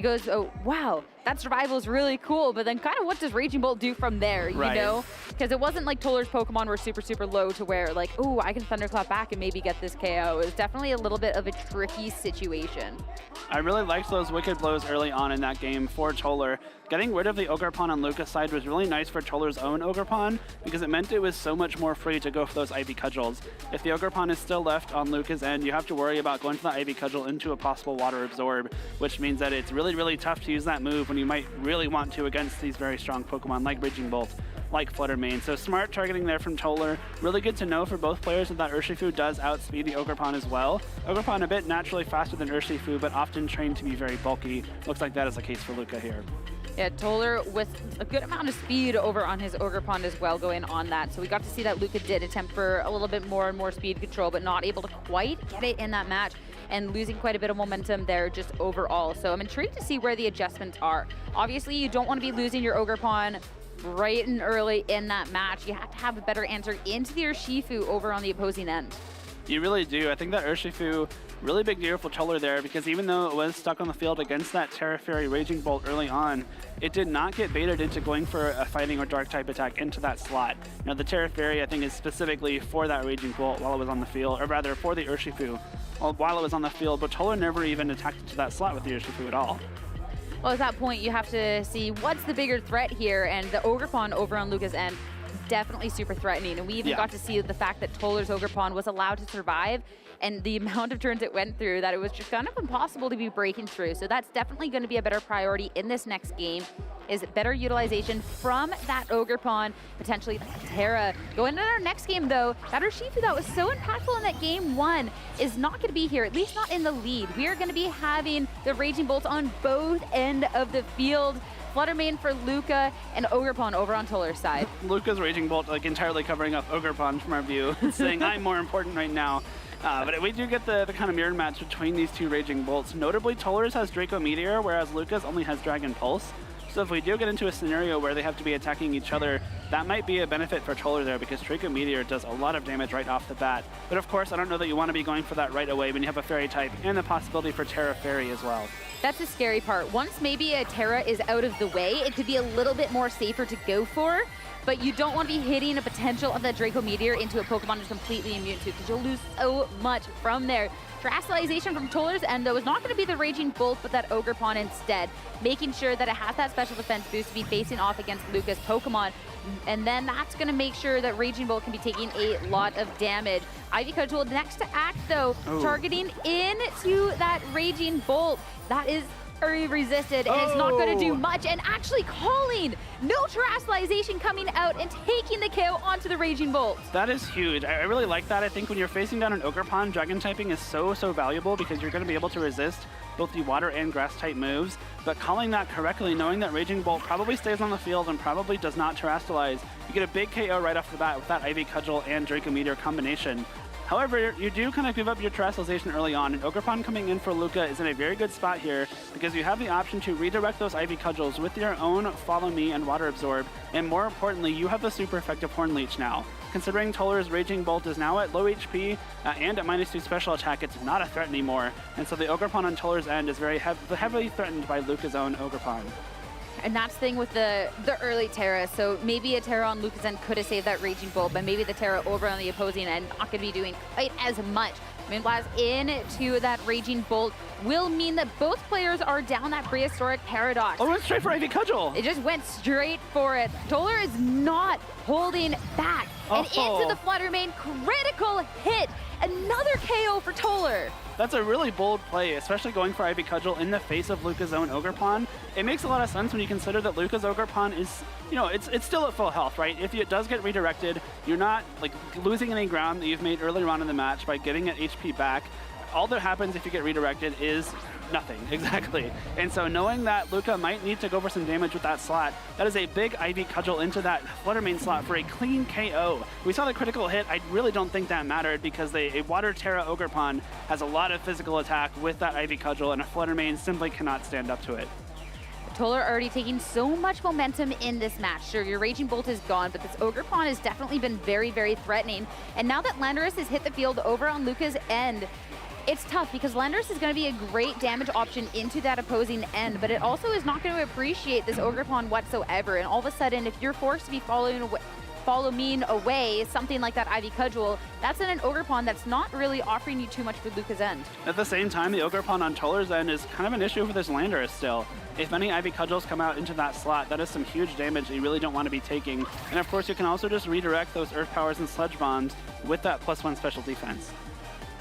Speaker 11: goes, oh, wow, that survival is really cool, but then kind of what does Raging Bolt do from there, you know? Because it wasn't like Toler's Pokemon were super, super low to where like, oh, I can Thunderclap back and maybe get this KO. It was definitely a little bit of a tricky situation.
Speaker 12: I really liked those Wicked Blows early on in that game for Toler. Getting rid of the Ogerpon on Luca's side was really nice for Toler's own Ogerpon because it meant it was so much more free to go for those Ivy Cudgels. If the Ogerpon is still left on Luca's end, you have to worry about going for the Ivy Cudgel into a possible Water Absorb, which means that it's really, really tough to use that move when you might really want to against these very strong Pokemon like Raging Bolt, like Fluttermane. So smart targeting there from Toler. Really good to know for both players that Urshifu does outspeed the Ogerpon as well. Ogerpon a bit naturally faster than Urshifu, but often trained to be very bulky. Looks like that is the case for Luca here.
Speaker 11: Yeah, Toler with a good amount of speed over on his Ogerpon as well going on that. So we got to see that Luca did attempt for a little bit more and more speed control, but not able to quite get it in that match and losing quite a bit of momentum there just overall. So I'm intrigued to see where the adjustments are. Obviously, you don't want to be losing your Ogerpon right and early in that match. You have to have a better answer into the Urshifu over on the opposing end.
Speaker 12: You really do. I think that Urshifu, really big deal for Toler there because even though it was stuck on the field against that Terra Fairy Raging Bolt early on, it did not get baited into going for a Fighting or Dark type attack into that slot. Now the Terra Fairy I think is specifically for that Raging Bolt while it was on the field, or rather for the Urshifu. while it was on the field, but Toler never even attacked to that slot with the Urshifu at all.
Speaker 11: Well, at that point, you have to see what's the bigger threat here, and the Ogerpon over on Luca's end, definitely super threatening. And we even got to see the fact that Toler's Ogerpon was allowed to survive, and the amount of turns it went through, that it was just kind of impossible to be breaking through. So that's definitely going to be a better priority in this next game, is better utilization from that Ogerpon, potentially Terra. Going into our next game, though, that Urshifu that was so impactful in that game 1 is not going to be here, at least not in the lead. We are going to be having the Raging Bolts on both end of the field. Flutter Mane for Luca and Ogerpon over on Toler's side.
Speaker 12: Luca's Raging Bolt like entirely covering up Ogerpon from our view, saying I'm more important right now. But we do get the kind of mirror match between these two Raging Bolts. Notably, Toler's has Draco Meteor, whereas Luca's only has Dragon Pulse. So if we do get into a scenario where they have to be attacking each other, that might be a benefit for Toler there, because Draco Meteor does a lot of damage right off the bat. But of course, I don't know that you want to be going for that right away when you have a Fairy type and the possibility for Terra Fairy as well.
Speaker 11: That's the scary part. Once maybe a Terra is out of the way, it could be a little bit more safer to go for, but you don't want to be hitting a potential of that Draco Meteor into a Pokemon that's completely immune to, because you'll lose so much from there. Terastallization from Toler's end, though, is not going to be the Raging Bolt, but that Ogerpon instead, making sure that it has that special defense boost to be facing off against Luca's Pokemon. And then that's going to make sure that Raging Bolt can be taking a lot of damage. Ivy Cudgel next to act, though, targeting into that Raging Bolt. That is very resisted, and it's not going to do much. And actually calling no Terastallization coming out and taking the KO onto the Raging Bolt.
Speaker 12: That is huge. I really like that. I think when you're facing down an Ogerpon, Dragon typing is so valuable, because you're going to be able to resist both the water and grass type moves. But calling that correctly, knowing that Raging Bolt probably stays on the field and probably does not Terastallize, you get a big KO right off the bat with that Ivy Cudgel and Draco Meteor combination. However, you do kind of give up your Terastallization early on, and Ogerpon coming in for Luca is in a very good spot here, because you have the option to redirect those Ivy Cudgels with your own Follow Me and Water Absorb, and more importantly, you have the super effective Horn Leech now. Considering Toler's Raging Bolt is now at low HP and at -2 special attack, it's not a threat anymore, and so the Ogerpon on Toler's end is very heavily threatened by Luca's own Ogerpon.
Speaker 11: And that's the thing with the early Terra. So maybe a Terra on Luca's end could have saved that Raging Bolt, but maybe the Terra over on the opposing end not going to be doing quite as much. Moonblast into that Raging Bolt will mean that both players are down that Prehistoric Paradox.
Speaker 12: Oh, it went straight for Ivy Cudgel.
Speaker 11: It just went straight for it. Toler is not holding back. And into the Flutter Mane, critical hit. Another KO for Toler.
Speaker 12: That's a really bold play, especially going for Ivy Cudgel in the face of Luca's own Ogerpon. It makes a lot of sense when you consider that Luca's Ogerpon is, you know, it's still at full health, right? If it does get redirected, you're not like losing any ground that you've made earlier on in the match by getting it HP back. All that happens if you get redirected is nothing, exactly. And so knowing that Luca might need to go for some damage with that slot, that is a big Ivy Cudgel into that Flutter Mane slot for a clean KO. We saw the critical hit. I really don't think that mattered, because a Water Terra Ogerpon has a lot of physical attack with that Ivy Cudgel, and a Flutter Mane simply cannot stand up to it.
Speaker 11: Toler already taking so much momentum in this match. Sure, your Raging Bolt is gone, but this Ogerpon has definitely been very, very threatening. And now that Landorus has hit the field over on Luca's end, it's tough, because Landorus is going to be a great damage option into that opposing end, but it also is not going to appreciate this Ogerpon whatsoever. And all of a sudden, if you're forced to be follow mean away, something like that Ivy Cudgel, that's an Ogerpon that's not really offering you too much for Luca's end.
Speaker 12: At the same time, the Ogerpon on Toler's end is kind of an issue for this Landorus still. If any Ivy Cudgels come out into that slot, that is some huge damage that you really don't want to be taking. And of course, you can also just redirect those Earth Powers and Sludge Bombs with that +1 special defense.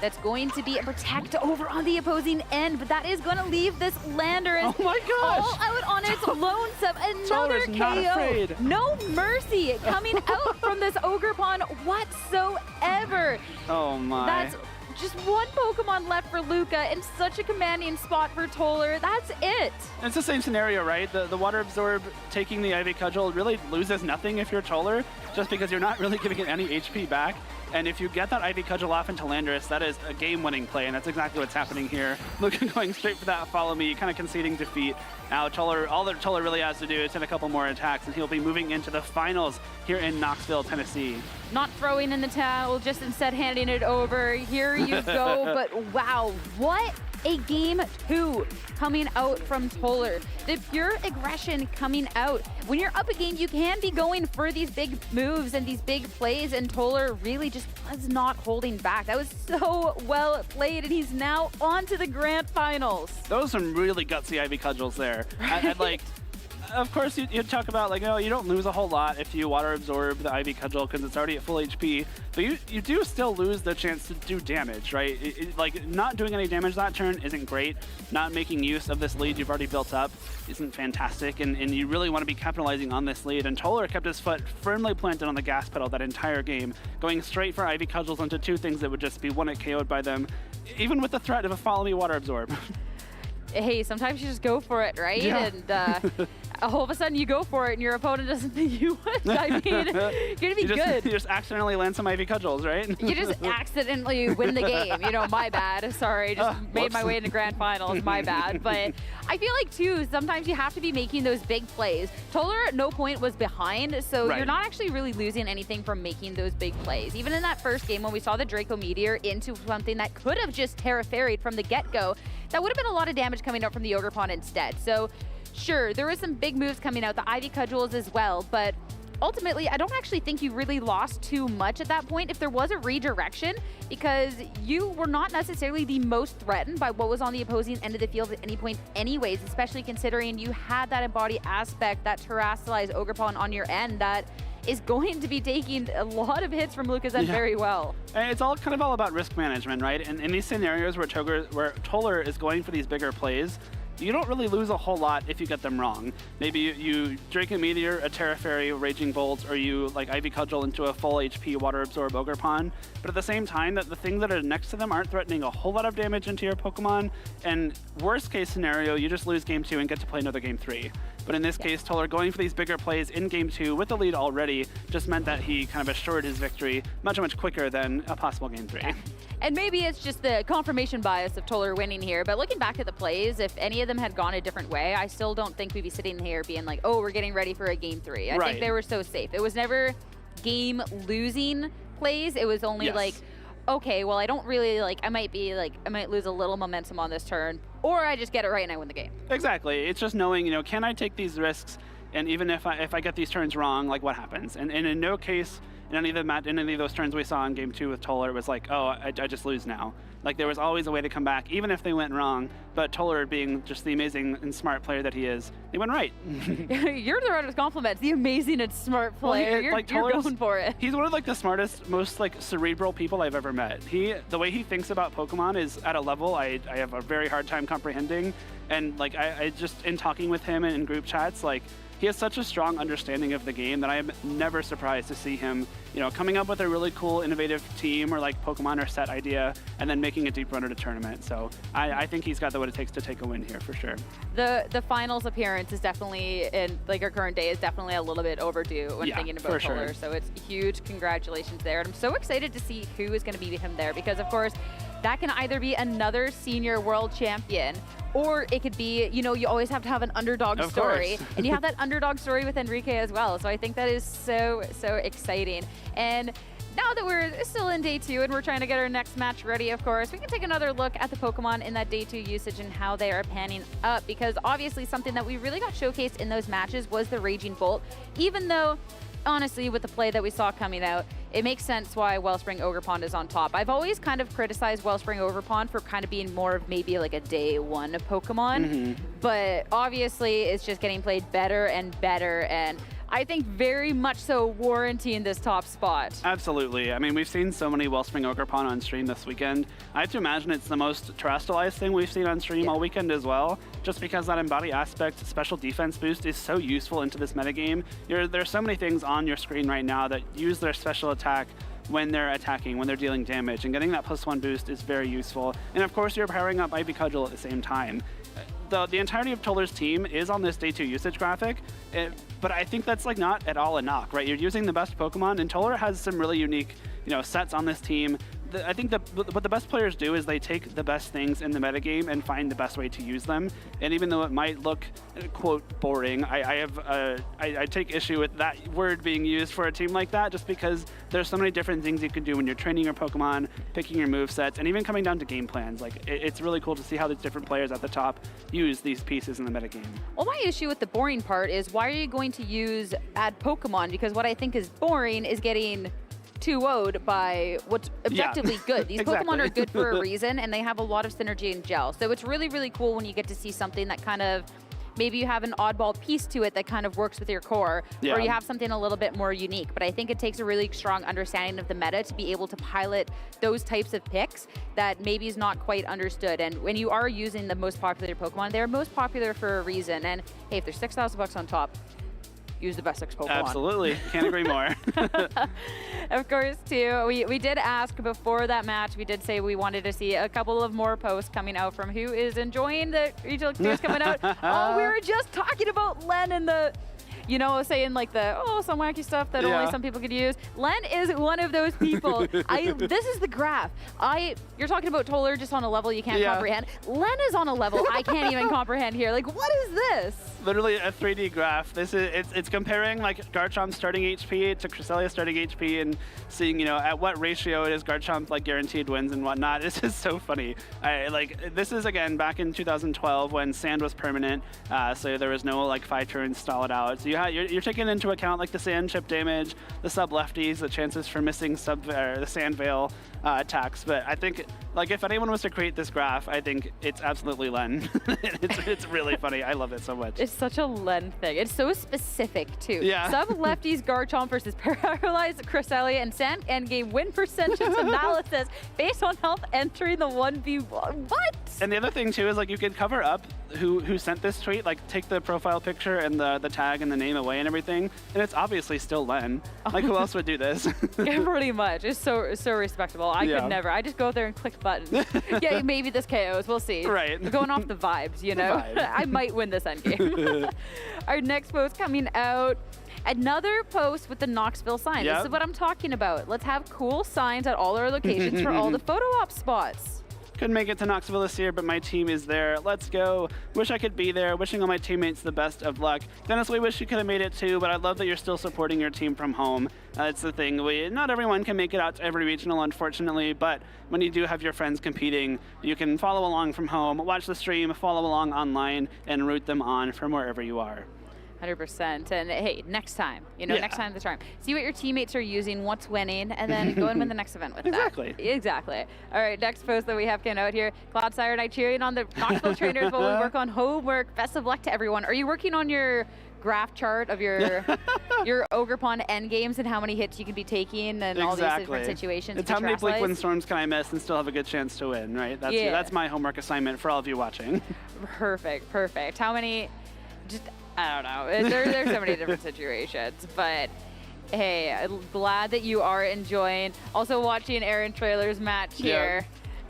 Speaker 11: That's going to be a protect over on the opposing end, but that is going to leave this Landorus all out on its lonesome. Another KO.
Speaker 12: Not afraid.
Speaker 11: No mercy coming out from this Ogerpon whatsoever.
Speaker 12: Oh my.
Speaker 11: That's just one Pokemon left for Luca in such a commanding spot for Toler. That's it.
Speaker 12: It's the same scenario, right? The Water Absorb taking the Ivy Cudgel really loses nothing if you're Toler, just because you're not really giving it any HP back. And if you get that Ivy Cudgel off into Landorus, that is a game-winning play, and that's exactly what's happening here. Luca going straight for that Follow Me, kind of conceding defeat. Now Toler, all that Toler really has to do is hit a couple more attacks, and he'll be moving into the finals here in Knoxville, Tennessee.
Speaker 11: Not throwing in the towel, just instead handing it over. Here you go. But wow, what a game 2 coming out from Toler. The pure aggression coming out. When you're up a game, you can be going for these big moves and these big plays, and Toler really just was not holding back. That was so well played, and he's now on to the grand finals.
Speaker 12: Those are some really gutsy Ivy cudgels there. I'd like, of course, you talk about like, oh, you don't lose a whole lot if you water absorb the Ivy cudgel because it's already at full HP, but you do still lose the chance to do damage, right? Like, not doing any damage that turn isn't great. Not making use of this lead you've already built up isn't fantastic, and you really want to be capitalizing on this lead. And Toler kept his foot firmly planted on the gas pedal that entire game, going straight for Ivy cudgels into two things that would just be one-hit KO'd by them, even with the threat of a follow me water absorb.
Speaker 11: Hey, sometimes you just go for it, right?
Speaker 12: Yeah.
Speaker 11: And all of a sudden you go for it and your opponent doesn't think you would. I mean, you're gonna be good.
Speaker 12: You just accidentally land some Ivy cudgels, right?
Speaker 11: You just accidentally win the game. You know, my bad. Sorry, just made my way into grand finals. My bad. But I feel like, too, sometimes you have to be making those big plays. Toler at no point was behind, so
Speaker 12: Right.
Speaker 11: you're not actually really losing anything from making those big plays. Even in that first game when we saw the Draco Meteor into something that could have just Terra-Ferried from the get-go, that would have been a lot of damage coming out from the Ogre Pond instead. So, sure, there was some big moves coming out, the Ivy cudgels as well, but ultimately, I don't actually think you really lost too much at that point if there was a redirection, because you were not necessarily the most threatened by what was on the opposing end of the field at any point anyways, especially considering you had that embody aspect, that terrestrialized Ogre Pond on your end that is going to be taking a lot of hits from Lucas and very well.
Speaker 12: And it's all kind of all about risk management, right? And in these scenarios where Toler is going for these bigger plays, you don't really lose a whole lot if you get them wrong. Maybe you drink a Meteor, a Terra Fairy, Raging Bolt, or you like Ivy Cudgel into a full HP Water Absorb Ogre Pond. But at the same time, that the things that are next to them aren't threatening a whole lot of damage into your Pokemon. And worst case scenario, you just lose game 2 and get to play another game 3. But in this case, Toler going for these bigger plays in game 2 with the lead already just meant that he kind of assured his victory much quicker than a possible game 3.
Speaker 11: And maybe it's just the confirmation bias of Toler winning here, but looking back at the plays, if any of them had gone a different way, I still don't think we'd be sitting here being like, oh, we're getting ready for a game 3. I think they were so safe. It was never game losing plays. It was only like, okay, well, I don't really I might lose a little momentum on this turn, or I just get it right and I win the game.
Speaker 12: Exactly. It's just knowing, you know, can I take these risks? And even if I get these turns wrong, like what happens? And in no case in any of those turns we saw in game 2 with Toler, it was like, oh, I just lose now. Like, there was always a way to come back, even if they went wrong. But Toler, being just the amazing and smart player that he is, they went right.
Speaker 11: You're the writer's compliments, the amazing and smart player.
Speaker 12: Well,
Speaker 11: you're going for it.
Speaker 12: He's one of the smartest, most cerebral people I've ever met. The way he thinks about Pokemon is at a level I have a very hard time comprehending. And I just, in talking with him and in group chats, he has such a strong understanding of the game that I am never surprised to see him, you know, coming up with a really cool, innovative team or Pokemon or set idea, and then making a deep run at a tournament. So I think he's got what it takes to take a win here for sure.
Speaker 11: The finals appearance is definitely, in our current day, is definitely a little bit overdue when thinking about Toler. Sure. So it's huge congratulations there. And I'm so excited to see who is going to beat him there, because of course, that can either be another senior world champion, or it could be, you know, you always have to have an underdog story. And you have that underdog story with Enrique as well. So I think that is so exciting. And now that we're still in day 2 and we're trying to get our next match ready, of course, we can take another look at the Pokemon in that day 2 usage and how they are panning up, because obviously something that we really got showcased in those matches was the Raging Bolt, even though honestly, with the play that we saw coming out, it makes sense why Wellspring Ogre Pond is on top. I've always kind of criticized Wellspring Ogre Pond for kind of being more of maybe like a day 1 Pokemon, but obviously it's just getting played better and better, and I think very much so warranting this top spot.
Speaker 12: Absolutely. I mean, we've seen so many Wellspring Ogre Pond on stream this weekend. I have to imagine it's the most terrestrialized thing we've seen on stream all weekend as well, just because that embody aspect, special defense boost, is so useful into this metagame. There's so many things on your screen right now that use their special attack when they're attacking, when they're dealing damage, and getting that +1 boost is very useful. And of course, you're powering up Ivy Cudgel at the same time. The entirety of Toler's team is on this day 2 usage graphic, but I think that's not at all a knock, right? You're using the best Pokemon, and Toler has some really unique, you know, sets on this team. I think what the best players do is they take the best things in the metagame and find the best way to use them. And even though it might look, quote, boring, I take issue with that word being used for a team like that, just because there's so many different things you can do when you're training your Pokemon, picking your movesets, and even coming down to game plans. Like, it's really cool to see how the different players at the top use these pieces in the metagame.
Speaker 11: Well, my issue with the boring part is why are you going to use add Pokemon? Because what I think is boring is getting 2-0'd by what's objectively good. These
Speaker 12: exactly.
Speaker 11: Pokemon are good for a reason, and they have a lot of synergy and gel. So it's really, really cool when you get to see something that kind of, maybe you have an oddball piece to it that kind of works with your core, or you have something a little bit more unique. But I think it takes a really strong understanding of the meta to be able to pilot those types of picks that maybe is not quite understood. And when you are using the most popular Pokemon, they're most popular for a reason. And hey, if there's $6,000 on top, use the best 6 Pokemon.
Speaker 12: Absolutely. Can't agree more.
Speaker 11: Of course, too, we did ask before that match, we did say we wanted to see a couple of more posts coming out from who is enjoying the regional experience coming out. Oh, we were just talking about Len and the, you know, saying like some wacky stuff that only some people could use. Len is one of those people. This is the graph. You're talking about Toler just on a level you can't comprehend. Len is on a level I can't even comprehend here. Like, what is this?
Speaker 12: Literally a 3D graph. This is it's comparing like Garchomp's starting HP to Cresselia starting HP and seeing, you know, at what ratio it is Garchomp like guaranteed wins and whatnot. This is so funny. This is again back in 2012 when sand was permanent, so there was no like 5 turns stall it out. So you're taking into account like the sand chip damage, the sub lefties, the chances for missing the sand veil attacks. But I think like if anyone was to create this graph, I think it's absolutely Len. it's really funny. I love it so much.
Speaker 11: It's such a Len thing. It's so specific too.
Speaker 12: Yeah.
Speaker 11: Sub lefties Garchomp versus paralyzed Cresselia and sand endgame win percentage analysis based on health entering the 1v1. What?
Speaker 12: And the other thing too is like you could cover up who sent this tweet, like take the profile picture and the tag and the name away and everything, and it's obviously still Len. Like who else would do this?
Speaker 11: Yeah, pretty much. It's so respectable. I could never. I just go there and click buttons. Yeah, maybe this KOs. We'll see.
Speaker 12: Right.
Speaker 11: We're going off the vibes, you know? I might win this endgame. Our next post coming out. Another post with the Knoxville sign. This is what I'm talking about. Let's have cool signs at all our locations for all the photo op spots.
Speaker 12: Couldn't make it to Knoxville this year, but my team is there. Let's go. Wish I could be there. Wishing all my teammates the best of luck. Dennis, we wish you could have made it too, but I love that you're still supporting your team from home. That's the thing. Not everyone can make it out to every regional, unfortunately, but when you do have your friends competing, you can follow along from home, watch the stream, follow along online, and root them on from wherever you are.
Speaker 11: 100%. And hey, next time, next time the charm. See what your teammates are using, what's winning, and then go and win the next event with that. Exactly. All right, next post that we have coming out here. Cloudsire and I cheering on the Knoxville trainers while we work on homework. Best of luck to everyone. Are you working on your graph chart of your Ogre Pond end games and how many hits you could be taking and all these different situations?
Speaker 12: It's how many Bleak Windstorms can I miss and still have a good chance to win, right? That's my homework assignment for all of you watching.
Speaker 11: Perfect. How many? I don't know. There's so many different situations, but hey, I'm glad that you are enjoying. Also watching Aaron Trailer's match here.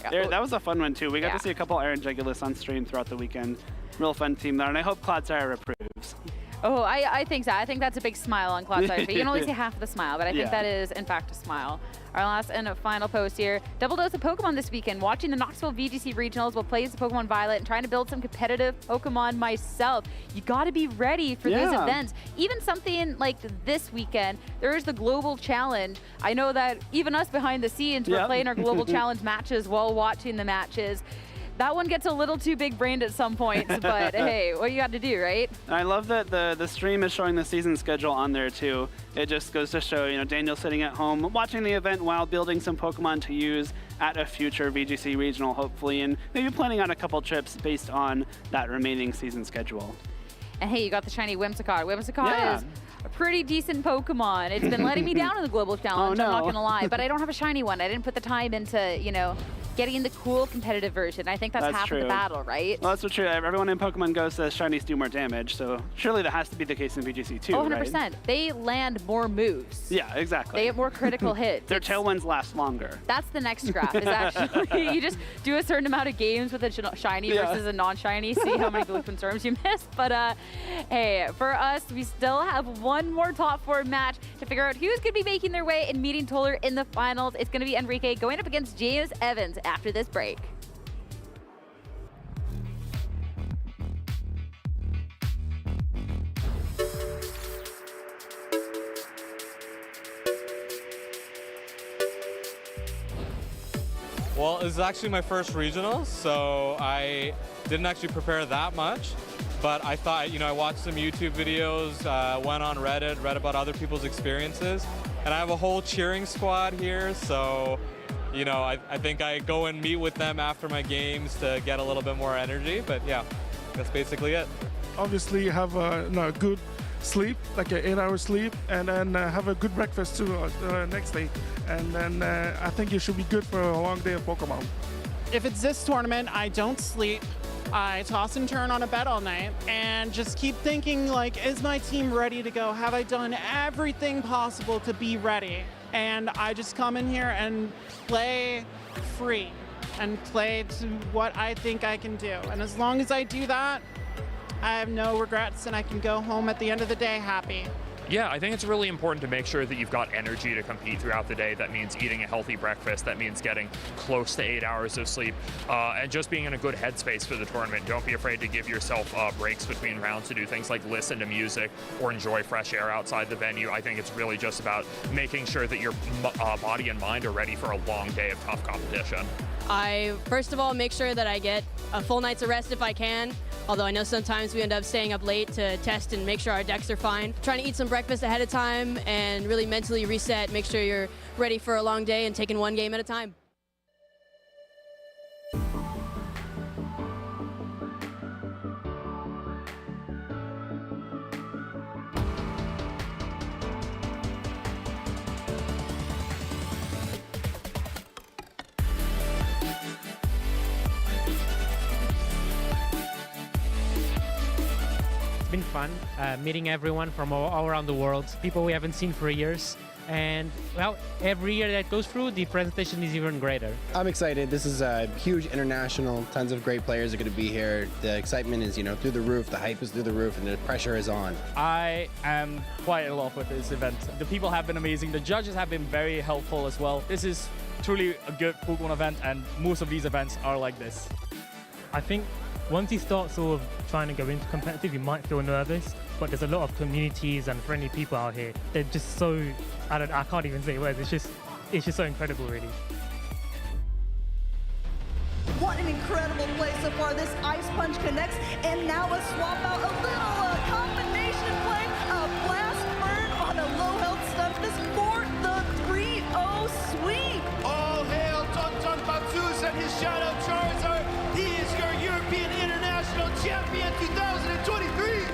Speaker 12: That was a fun one too. We got to see a couple Aaron Regulus on stream throughout the weekend. Real fun team there, and I hope Cloudsire approves.
Speaker 11: Oh, I think so. I think that's a big smile on Cloudsire. You can only see half of the smile, but I think that is, in fact, a smile. Our last and final post here. Double dose of Pokemon this weekend. Watching the Knoxville VGC Regionals while playing the Pokemon Violet and trying to build some competitive Pokemon myself. You got to be ready for these events. Even something like this weekend, there is the Global Challenge. I know that even us behind the scenes, we're playing our Global Challenge matches while watching the matches. That one gets a little too big-brained at some points, but hey, what you got to do, right?
Speaker 12: I love that the stream is showing the season schedule on there too. It just goes to show, Daniel sitting at home watching the event while building some Pokemon to use at a future VGC regional, hopefully, and maybe planning on a couple trips based on that remaining season schedule.
Speaker 11: And hey, you got the shiny Whimsicott. Whimsicott is a pretty decent Pokemon. It's been letting me down in the Global Challenge, I'm not going to lie, but I don't have a shiny one. I didn't put the time into, getting the cool competitive version. I think that's half
Speaker 12: true.
Speaker 11: of the battle, right?
Speaker 12: Well, that's so true. Everyone in Pokemon Go says shinies do more damage, so surely that has to be the case in VGC too,
Speaker 11: 100%.
Speaker 12: right?
Speaker 11: They land more moves.
Speaker 12: Yeah, exactly.
Speaker 11: They get more critical hits.
Speaker 12: Their tailwinds last longer.
Speaker 11: That's the next graph, is actually you just do a certain amount of games with a shiny versus a non-shiny, see how many Glue Storms you miss. But hey, for us, we still have one more top 4 match to figure out who's going to be making their way and meeting Toler in the finals. It's going to be Enrique going up against James Evans after this break.
Speaker 1: Well, this is actually my first regional, so I didn't actually prepare that much. But I thought, I watched some YouTube videos, went on Reddit, read about other people's experiences, and I have a whole cheering squad here, so, I think I go and meet with them after my games to get a little bit more energy, but yeah, that's basically it.
Speaker 2: Obviously have a good sleep, like an 8-hour sleep, and then have a good breakfast too next day. And then I think you should be good for a long day of Pokemon.
Speaker 4: If it's this tournament, I don't sleep. I toss and turn on a bed all night and just keep thinking, like, is my team ready to go? Have I done everything possible to be ready? And I just come in here and play free and play to what I think I can do. And as long as I do that, I have no regrets and I can go home at the end of the day happy.
Speaker 5: Yeah, I think it's really important to make sure that you've got energy to compete throughout the day. That means eating a healthy breakfast. That means getting close to 8 hours of sleep and just being in a good headspace for the tournament. Don't be afraid to give yourself breaks between rounds to do things like listen to music or enjoy fresh air outside the venue. I think it's really just about making sure that your body and mind are ready for a long day of tough competition.
Speaker 6: I, first of all, make sure that I get a full night's of rest if I can. Although I know sometimes we end up staying up late to test and make sure our decks are fine. Trying to eat some breakfast ahead of time and really mentally reset, make sure you're ready for a long day and taking one game at a time.
Speaker 8: It's been fun meeting everyone from all around the world, people we haven't seen for years. And well, every year that goes through, the presentation is even greater.
Speaker 9: I'm excited. This is a huge international. Tons of great players are going to be here. The excitement is, through the roof. The hype is through the roof, and the pressure is on.
Speaker 13: I am quite in love with this event. The people have been amazing. The judges have been very helpful as well. This is truly a good Pokemon event, and most of these events are like this.
Speaker 8: I think once you start sort of trying to go into competitive, you might feel nervous, but there's a lot of communities and friendly people out here. They're just so, I can't even say words. It's just so incredible, really.
Speaker 19: What an incredible play so far. This Ice Punch connects, and now a swap out, a little combination play, a blast burn on a low health stun this for the 3-0 sweep.
Speaker 20: All hail Tonton Batsus and his shout-out Charizard. He is your European International Champion 2023.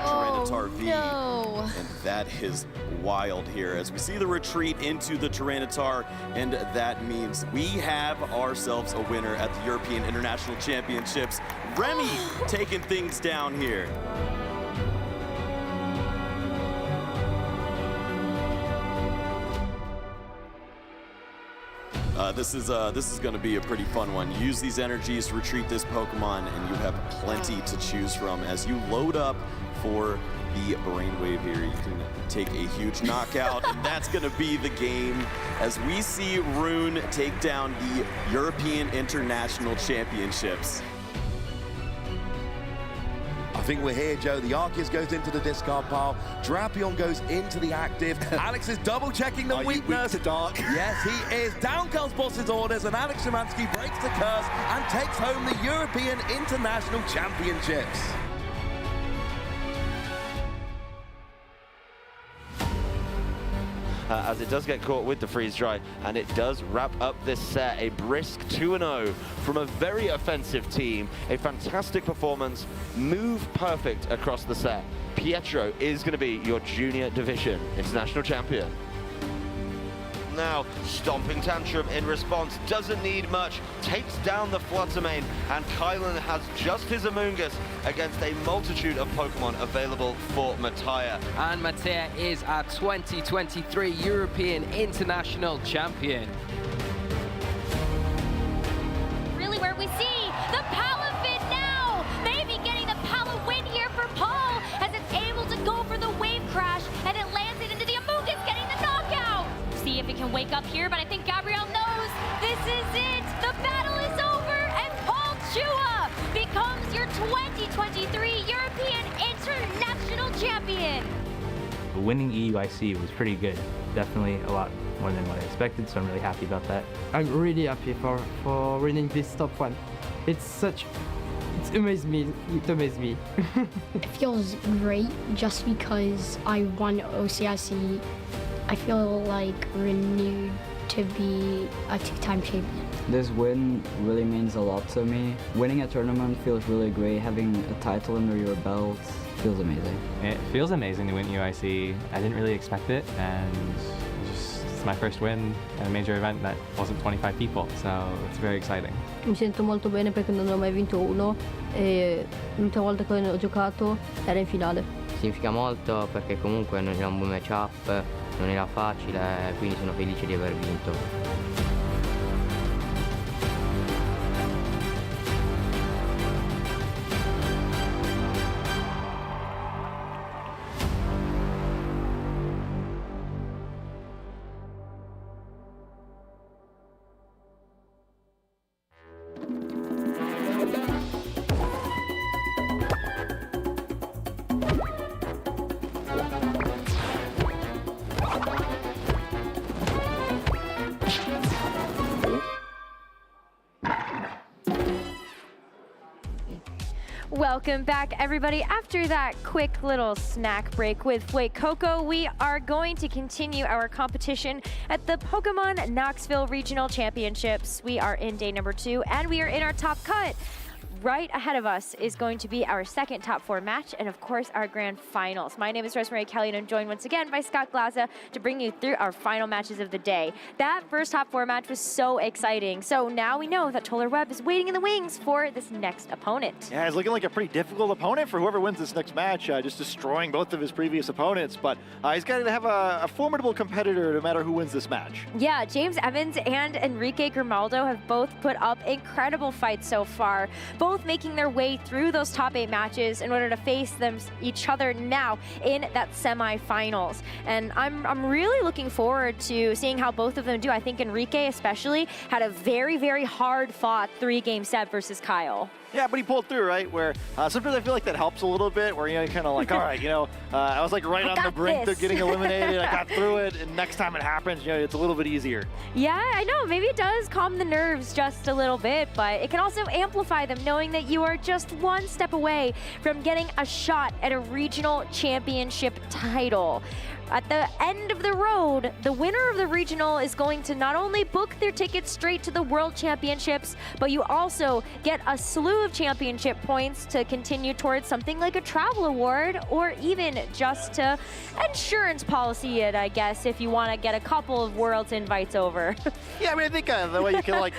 Speaker 21: Tyranitar V, and that is wild here as we see the retreat into the Tyranitar, and that means we have ourselves a winner at the European International Championships. Remy taking things down here. This is going to be a pretty fun one. Use these energies, retreat this Pokemon, and you have plenty to choose from as you load up for the Brainwave here. You can take a huge knockout, and that's going to be the game as we see Rune take down the European International Championships.
Speaker 23: I think we're here, Joe. The Arceus goes into the discard pile. Drapion goes into the active. Alex is double-checking the weakness.
Speaker 21: Weak to dark?
Speaker 23: Yes, he is. Down comes Boss's orders, and Alex Szymanski breaks the curse and takes home the European International Championships.
Speaker 24: As it does get caught with the freeze dry, and it does wrap up this set. A brisk 2-0 from a very offensive team. A fantastic performance, move perfect across the set. Pietro is going to be your junior division international champion. now. Stomping Tantrum in response, doesn't need much, takes down the Fluttermane, and Kylan has just his Amoonguss against a multitude of Pokemon available for Mattia.
Speaker 3: And Mattia is our 2023 European International Champion.
Speaker 7: Really where we see the Palafin now, maybe getting the Pala win here for Paul, as it's able to go for the wave crash, and it lands it into the Amoonguss, getting the knockout. See if it can wake up here, but I think Gabrielle knows this is it. The battle is over, and Paul Chua becomes your 2023 European International Champion.
Speaker 10: Winning EUIC was pretty good. Definitely a lot more than what I expected, so I'm really happy about that.
Speaker 14: I'm really happy for winning this top one. It amazed me. It amazed me.
Speaker 35: It feels great just because I won OCIC. I feel like renewed to be a two-time champion.
Speaker 15: This win really means a lot to me. Winning a tournament feels really great. Having a title under your belt feels amazing.
Speaker 17: It feels amazing to win UIC. I didn't really expect it, and it's my first win at a major event that wasn't 25 people, so it's very exciting.
Speaker 18: Mi sento molto bene perché non ho mai vinto uno e l'ultima volta che ho giocato era in finale.
Speaker 22: Significa molto perché comunque non era un buon matchup, non era facile, quindi sono felice di aver vinto.
Speaker 11: Welcome back, everybody. After that quick little snack break with Flake Coco, we are going to continue our competition at the Pokemon Knoxville Regional Championships. We are in day number 2, and we are in our top cut. Right ahead of us is going to be our second top 4 match, and of course our grand finals. My name is Rosemary Kelly, and I'm joined once again by Scott Glaza to bring you through our final matches of the day. That first top 4 match was so exciting. So now we know that Toler Webb is waiting in the wings for this next opponent.
Speaker 18: Yeah, it's looking like a pretty difficult opponent for whoever wins this next match, just destroying both of his previous opponents. But he's got to have a formidable competitor no matter who wins this match.
Speaker 11: Yeah, James Evans and Enrique Grimaldo have both put up incredible fights so far, both making their way through those top 8 matches in order to face each other now in that semifinals. And I'm really looking forward to seeing how both of them do. I think Enrique especially had a very, very hard fought 3-game set versus Kyle.
Speaker 18: Yeah, but he pulled through, right? Where sometimes I feel like that helps a little bit, where, you're kind of like, all right, I was like right on the brink of getting eliminated. I got through it, and next time it happens, it's a little bit easier.
Speaker 11: Yeah, I know. Maybe it does calm the nerves just a little bit, but it can also amplify them, knowing that you are just one step away from getting a shot at a regional championship title. At the end of the road, the winner of the regional is going to not only book their tickets straight to the World Championships, but you also get a slew of championship points to continue towards something like a travel award, or even just to insurance policy it, I guess, if you want to get a couple of Worlds invites over.
Speaker 18: Yeah, I mean, I think the way you can,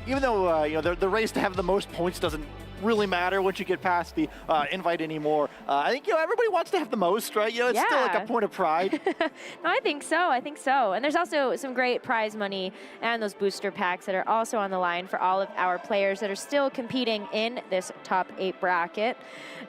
Speaker 18: even though, the race to have the most points doesn't really matter once you get past the invite anymore. I think, everybody wants to have the most, right? It's still like a point of pride.
Speaker 11: No, I think so. And there's also some great prize money and those booster packs that are also on the line for all of our players that are still competing in this top 8 bracket.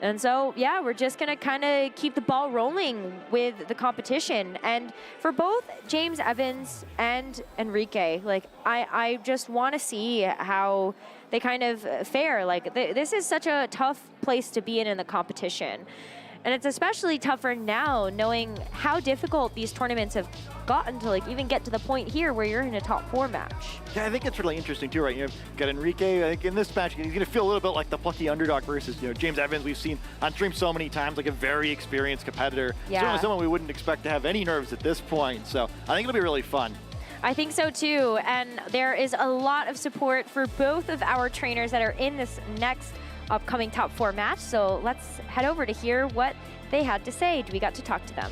Speaker 11: And so, yeah, we're just going to kind of keep the ball rolling with the competition. And for both James Evans and Enrique, I just want to see how they kind of fare. This is such a tough place to be in the competition. And it's especially tougher now, knowing how difficult these tournaments have gotten to even get to the point here where you're in a top 4 match.
Speaker 18: Yeah, I think it's really interesting too, right? You've got Enrique. I think in this match, he's going to feel a little bit like the plucky underdog versus James Evans. We've seen on stream so many times, like a very experienced competitor.
Speaker 11: Yeah.
Speaker 18: Certainly someone we wouldn't expect to have any nerves at this point. So I think it'll be really fun.
Speaker 11: I think so too, and there is a lot of support for both of our trainers that are in this next upcoming top 4 match. So let's head over to hear what they had to say. We got to talk to them.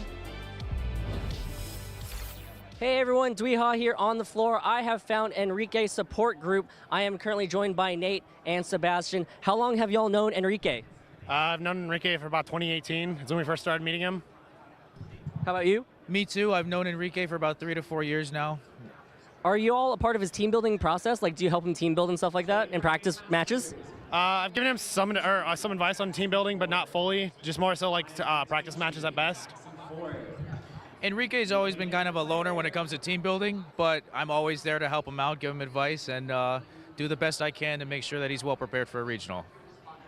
Speaker 1: Hey everyone, Dweha here on the floor. I have found Enrique's support group. I am currently joined by Nate and Sebastian. How long have y'all known Enrique?
Speaker 2: I've known Enrique for about 2018. It's when we first started meeting him.
Speaker 1: How about you?
Speaker 4: Me too. I've known Enrique for about 3 to 4 years now.
Speaker 1: Are you all a part of his team building process? Like, do you help him team build and stuff like that and practice matches?
Speaker 2: I've given him some advice on team building, but not fully. Just more so like practice matches at best.
Speaker 4: Enrique's always been kind of a loner when it comes to team building, but I'm always there to help him out, give him advice, and do the best I can to make sure that he's well prepared for a regional.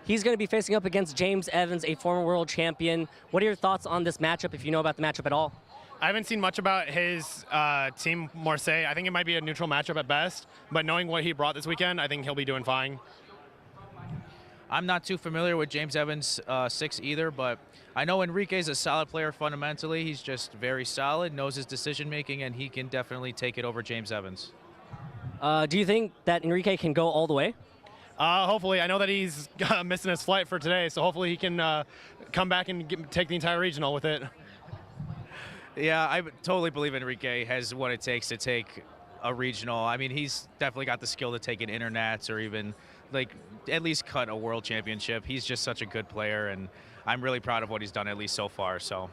Speaker 1: He's going to be facing up against James Evans, a former world champion. What are your thoughts on this matchup, if you know about the matchup at all?
Speaker 2: I haven't seen much about his team Marseille. I think it might be a neutral matchup at best, but knowing what he brought this weekend, I think he'll be doing fine.
Speaker 4: I'm not too familiar with James Evans' 6 either, but I know Enrique's a solid player fundamentally. He's just very solid, knows his decision making, and he can definitely take it over James Evans.
Speaker 1: Do you think that Enrique can go all the way?
Speaker 2: Hopefully. I know that he's missing his flight for today, so hopefully he can come back and take the entire regional with it.
Speaker 4: Yeah, I totally believe Enrique has what it takes to take a regional. I mean, he's definitely got the skill to take an internats or even like at least cut a world championship. He's just such a good player, and I'm really proud of what he's done, at least so far. So,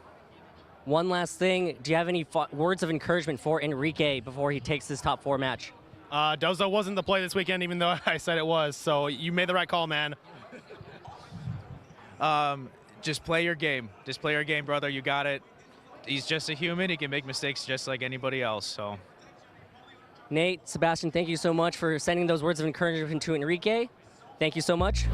Speaker 1: one last thing, do you have any words of encouragement for Enrique before he takes his top 4 match?
Speaker 2: Dozo wasn't the play this weekend, even though I said it was, so you made the right call, man.
Speaker 4: Just play your game. Just play your game, brother. You got it. He's just a human. He can make mistakes just like anybody else. So,
Speaker 1: Nate, Sebastian, thank you so much for sending those words of encouragement to Enrique. Thank you so much.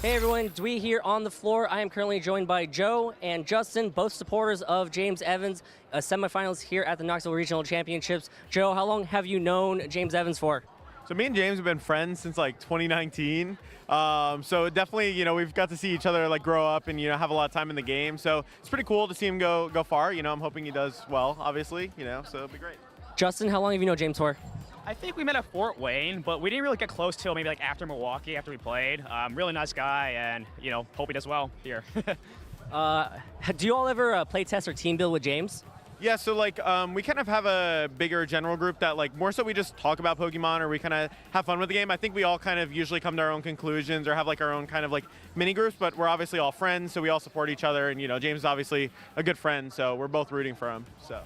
Speaker 1: Hey everyone, Dwee here on the floor. I am currently joined by Joe and Justin, both supporters of James Evans, semifinals here at the Knoxville Regional Championships. Joe, how long have you known James Evans for?
Speaker 12: So me and James have been friends since like 2019. So definitely, you know, we've got to see each other like grow up and, you know, have a lot of time in the game. So it's pretty cool to see him go far. You know, I'm hoping he does well, obviously, you know, so it'll be great.
Speaker 1: Justin, how long have you known James for?
Speaker 16: I think we met at Fort Wayne, but we didn't really get close till maybe like after Milwaukee, after we played. Really nice guy, and you know, hope he does well here.
Speaker 1: Do you all ever play test or team build with James?
Speaker 12: Yeah, so like we kind of have a bigger general group that like more so we just talk about Pokemon or we kind of have fun with the game. I think we all kind of usually come to our own conclusions or have like our own kind of like mini groups, but we're obviously all friends, so we all support each other. And you know, James is obviously a good friend, so we're both rooting for him. So.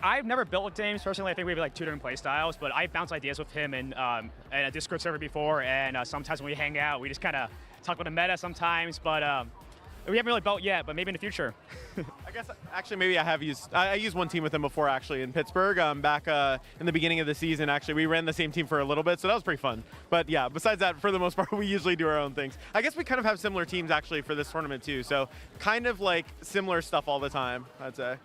Speaker 16: I've never built with James personally. I think we have like 2 different play styles, but I bounce ideas with him in a Discord server before, and sometimes when we hang out, we just kind of talk about the meta sometimes, but we haven't really built yet, but maybe in the future.
Speaker 12: I guess actually maybe I used one team with him before actually in Pittsburgh back in the beginning of the season. Actually, we ran the same team for a little bit, so that was pretty fun. But yeah, besides that, for the most part, we usually do our own things. I guess we kind of have similar teams actually for this tournament too, so kind of like similar stuff all the time, I'd say.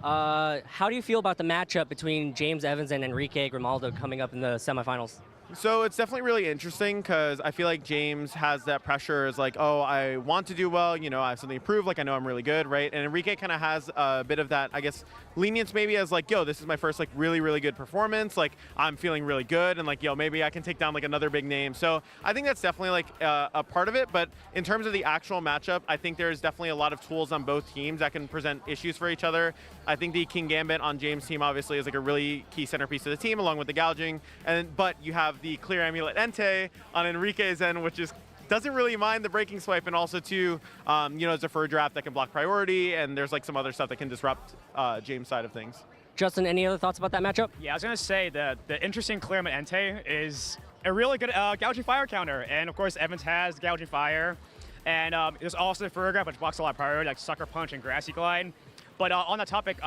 Speaker 1: How do you feel about the matchup between James Evans and Enrique Grimaldo coming up in the semifinals?
Speaker 12: So it's definitely really interesting because I feel like James has that pressure as like, oh, I want to do well, you know, I have something to prove, like I know I'm really good, right? And Enrique kind of has a bit of that, I guess, lenience maybe as like, yo, this is my first like really, really good performance, like I'm feeling really good and like, yo, maybe I can take down like another big name. So I think that's definitely like a part of it, but in terms of the actual matchup, I think there's definitely a lot of tools on both teams that can present issues for each other. I think the King Gambit on James' team obviously is like a really key centerpiece of the team along with the gouging, but you have the clear amulet Entei on Enrique's end, which is doesn't really mind the breaking swipe, and also too, you know, it's a fur draft that can block priority, and there's like some other stuff that can disrupt James' side of things.
Speaker 1: Justin, any other thoughts about that matchup?
Speaker 16: Yeah, I was gonna say that the interesting clear amulet Entei is a really good gouging fire counter, and of course Evans has gouging fire, and there's also the fur draft which blocks a lot of priority like Sucker Punch and Grassy Glide. But on that topic,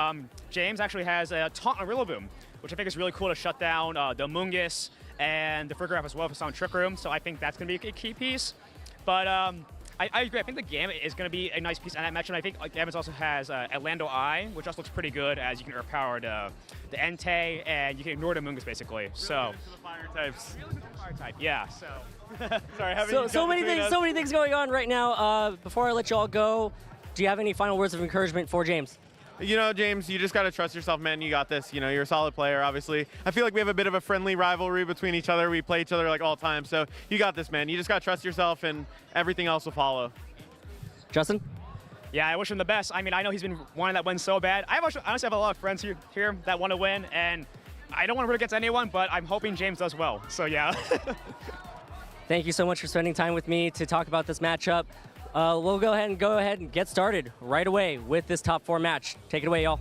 Speaker 16: James actually has a taunt on Rillaboom, which I think is really cool to shut down the Mungus and the Frigoraph as well for some Trick Room, so I think that's going to be a key piece. But I agree, I think the Gambit is going to be a nice piece on that match, and I think Evans also has Atlando Eye, which also looks pretty good as you can overpower the Entei, and you can ignore the Mungus basically. Really
Speaker 12: so the fire types.
Speaker 16: Really good fire type, yeah. So
Speaker 1: Sorry, so many things going on right now. Before I let you all go, do you have any final words of encouragement for James?
Speaker 12: You know, James, you just got to trust yourself, man. You got this. You know, you're a solid player, obviously. I feel like we have a bit of a friendly rivalry between each other. We play each other like all the time. So you got this, man. You just got to trust yourself, and everything else will follow.
Speaker 1: Justin?
Speaker 16: Yeah, I wish him the best. I mean, I know he's been wanting that win so bad. I honestly have a lot of friends here that want to win, and I don't want to root against anyone, but I'm hoping James does well. So yeah.
Speaker 1: Thank you so much for spending time with me to talk about this matchup. We'll go ahead and get started right away with this top 4 match. Take it away, y'all.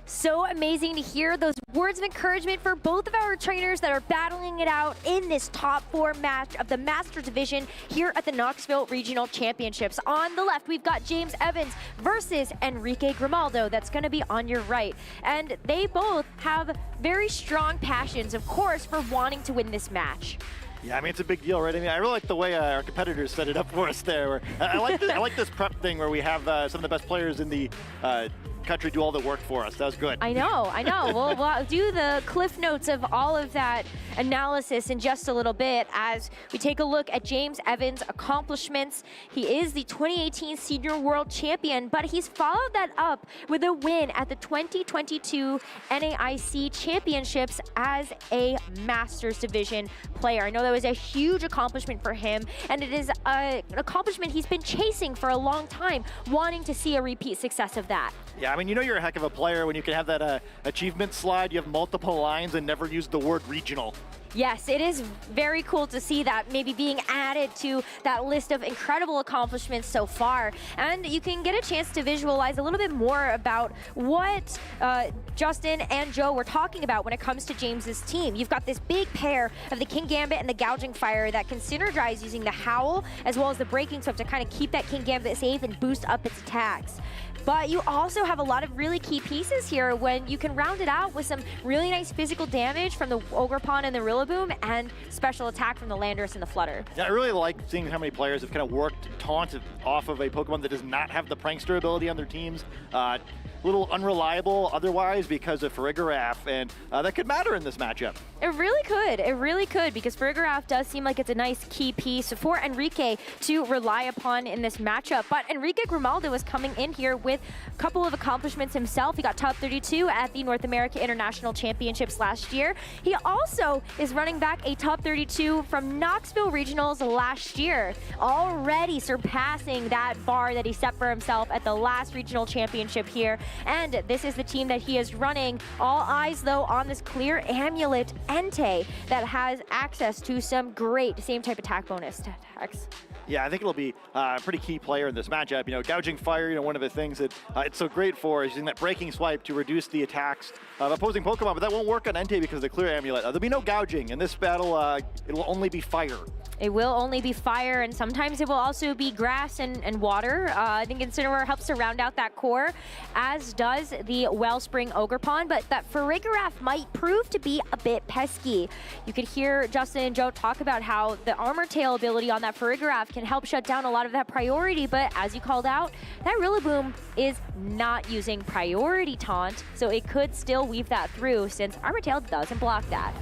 Speaker 7: So amazing to hear those words of encouragement for both of our trainers that are battling it out in this top 4 match of the Master Division here at the Knoxville Regional Championships. On the left, we've got James Evans versus Enrique Grimaldo. That's going to be on your right. And they both have very strong passions, of course, for wanting to win this match.
Speaker 18: Yeah, I mean, it's a big deal, right? I mean, I really like the way our competitors set it up for us there. Where I like this prep thing where we have some of the best players in the country do all the work for us. That was good.
Speaker 7: I know. We'll do the cliff notes of all of that analysis in just a little bit as we take a look at James Evans' accomplishments. He is the 2018 Senior World Champion, but he's followed that up with a win at the 2022 NAIC Championships as a Masters Division player. I know that was a huge accomplishment for him, and it is an accomplishment he's been chasing for a long time, wanting to see a repeat success of that.
Speaker 18: Yeah, I mean, you know you're a heck of a player when you can have that achievement slide, you have multiple lines and never use the word regional.
Speaker 7: Yes, it is very cool to see that maybe being added to that list of incredible accomplishments so far. And you can get a chance to visualize a little bit more about what Justin and Joe were talking about when it comes to James's team. You've got this big pair of the King Gambit and the Gouging Fire that can synergize using the Howl as well as the Breaking Swift to kind of keep that King Gambit safe and boost up its attacks. But you also have a lot of really key pieces here when you can round it out with some really nice physical damage from the Ogerpon and the Rillaboom and special attack from the Landorus and the Flutter.
Speaker 18: Yeah, I really like seeing how many players have kind of worked taunted off of a Pokemon that does not have the Prankster ability on their teams. Little unreliable otherwise because of Farigiraf, and that could matter in this matchup.
Speaker 7: It really could, because Farigiraf does seem like it's a nice key piece for Enrique to rely upon in this matchup. But Enrique Grimaldo is coming in here with a couple of accomplishments himself. He got top 32 at the North America International Championships last year. He also is running back a top 32 from Knoxville Regionals last year, already surpassing that bar that he set for himself at the last regional championship here. And this is the team that he is running. All eyes, though, on this clear amulet Entei that has access to some great same type attack bonus attacks.
Speaker 18: Yeah, I think it'll be a pretty key player in this matchup. You know, Gouging Fire, you know, one of the things that it's so great for is using that Breaking Swipe to reduce the attacks of opposing Pokemon, but that won't work on Entei because of the clear amulet. There'll be no gouging. In this battle, it'll only be fire.
Speaker 7: It will only be fire, and sometimes it will also be grass and water. I think Incineroar helps to round out that core, as does the Wellspring Ogerpon, but that Farigiraf might prove to be a bit pesky. You could hear Justin and Joe talk about how the Armor Tail ability on that Farigiraf can help shut down a lot of that priority, but as you called out, that Rillaboom is not using priority taunt, so it could still weave that through since Armor Tail doesn't block that.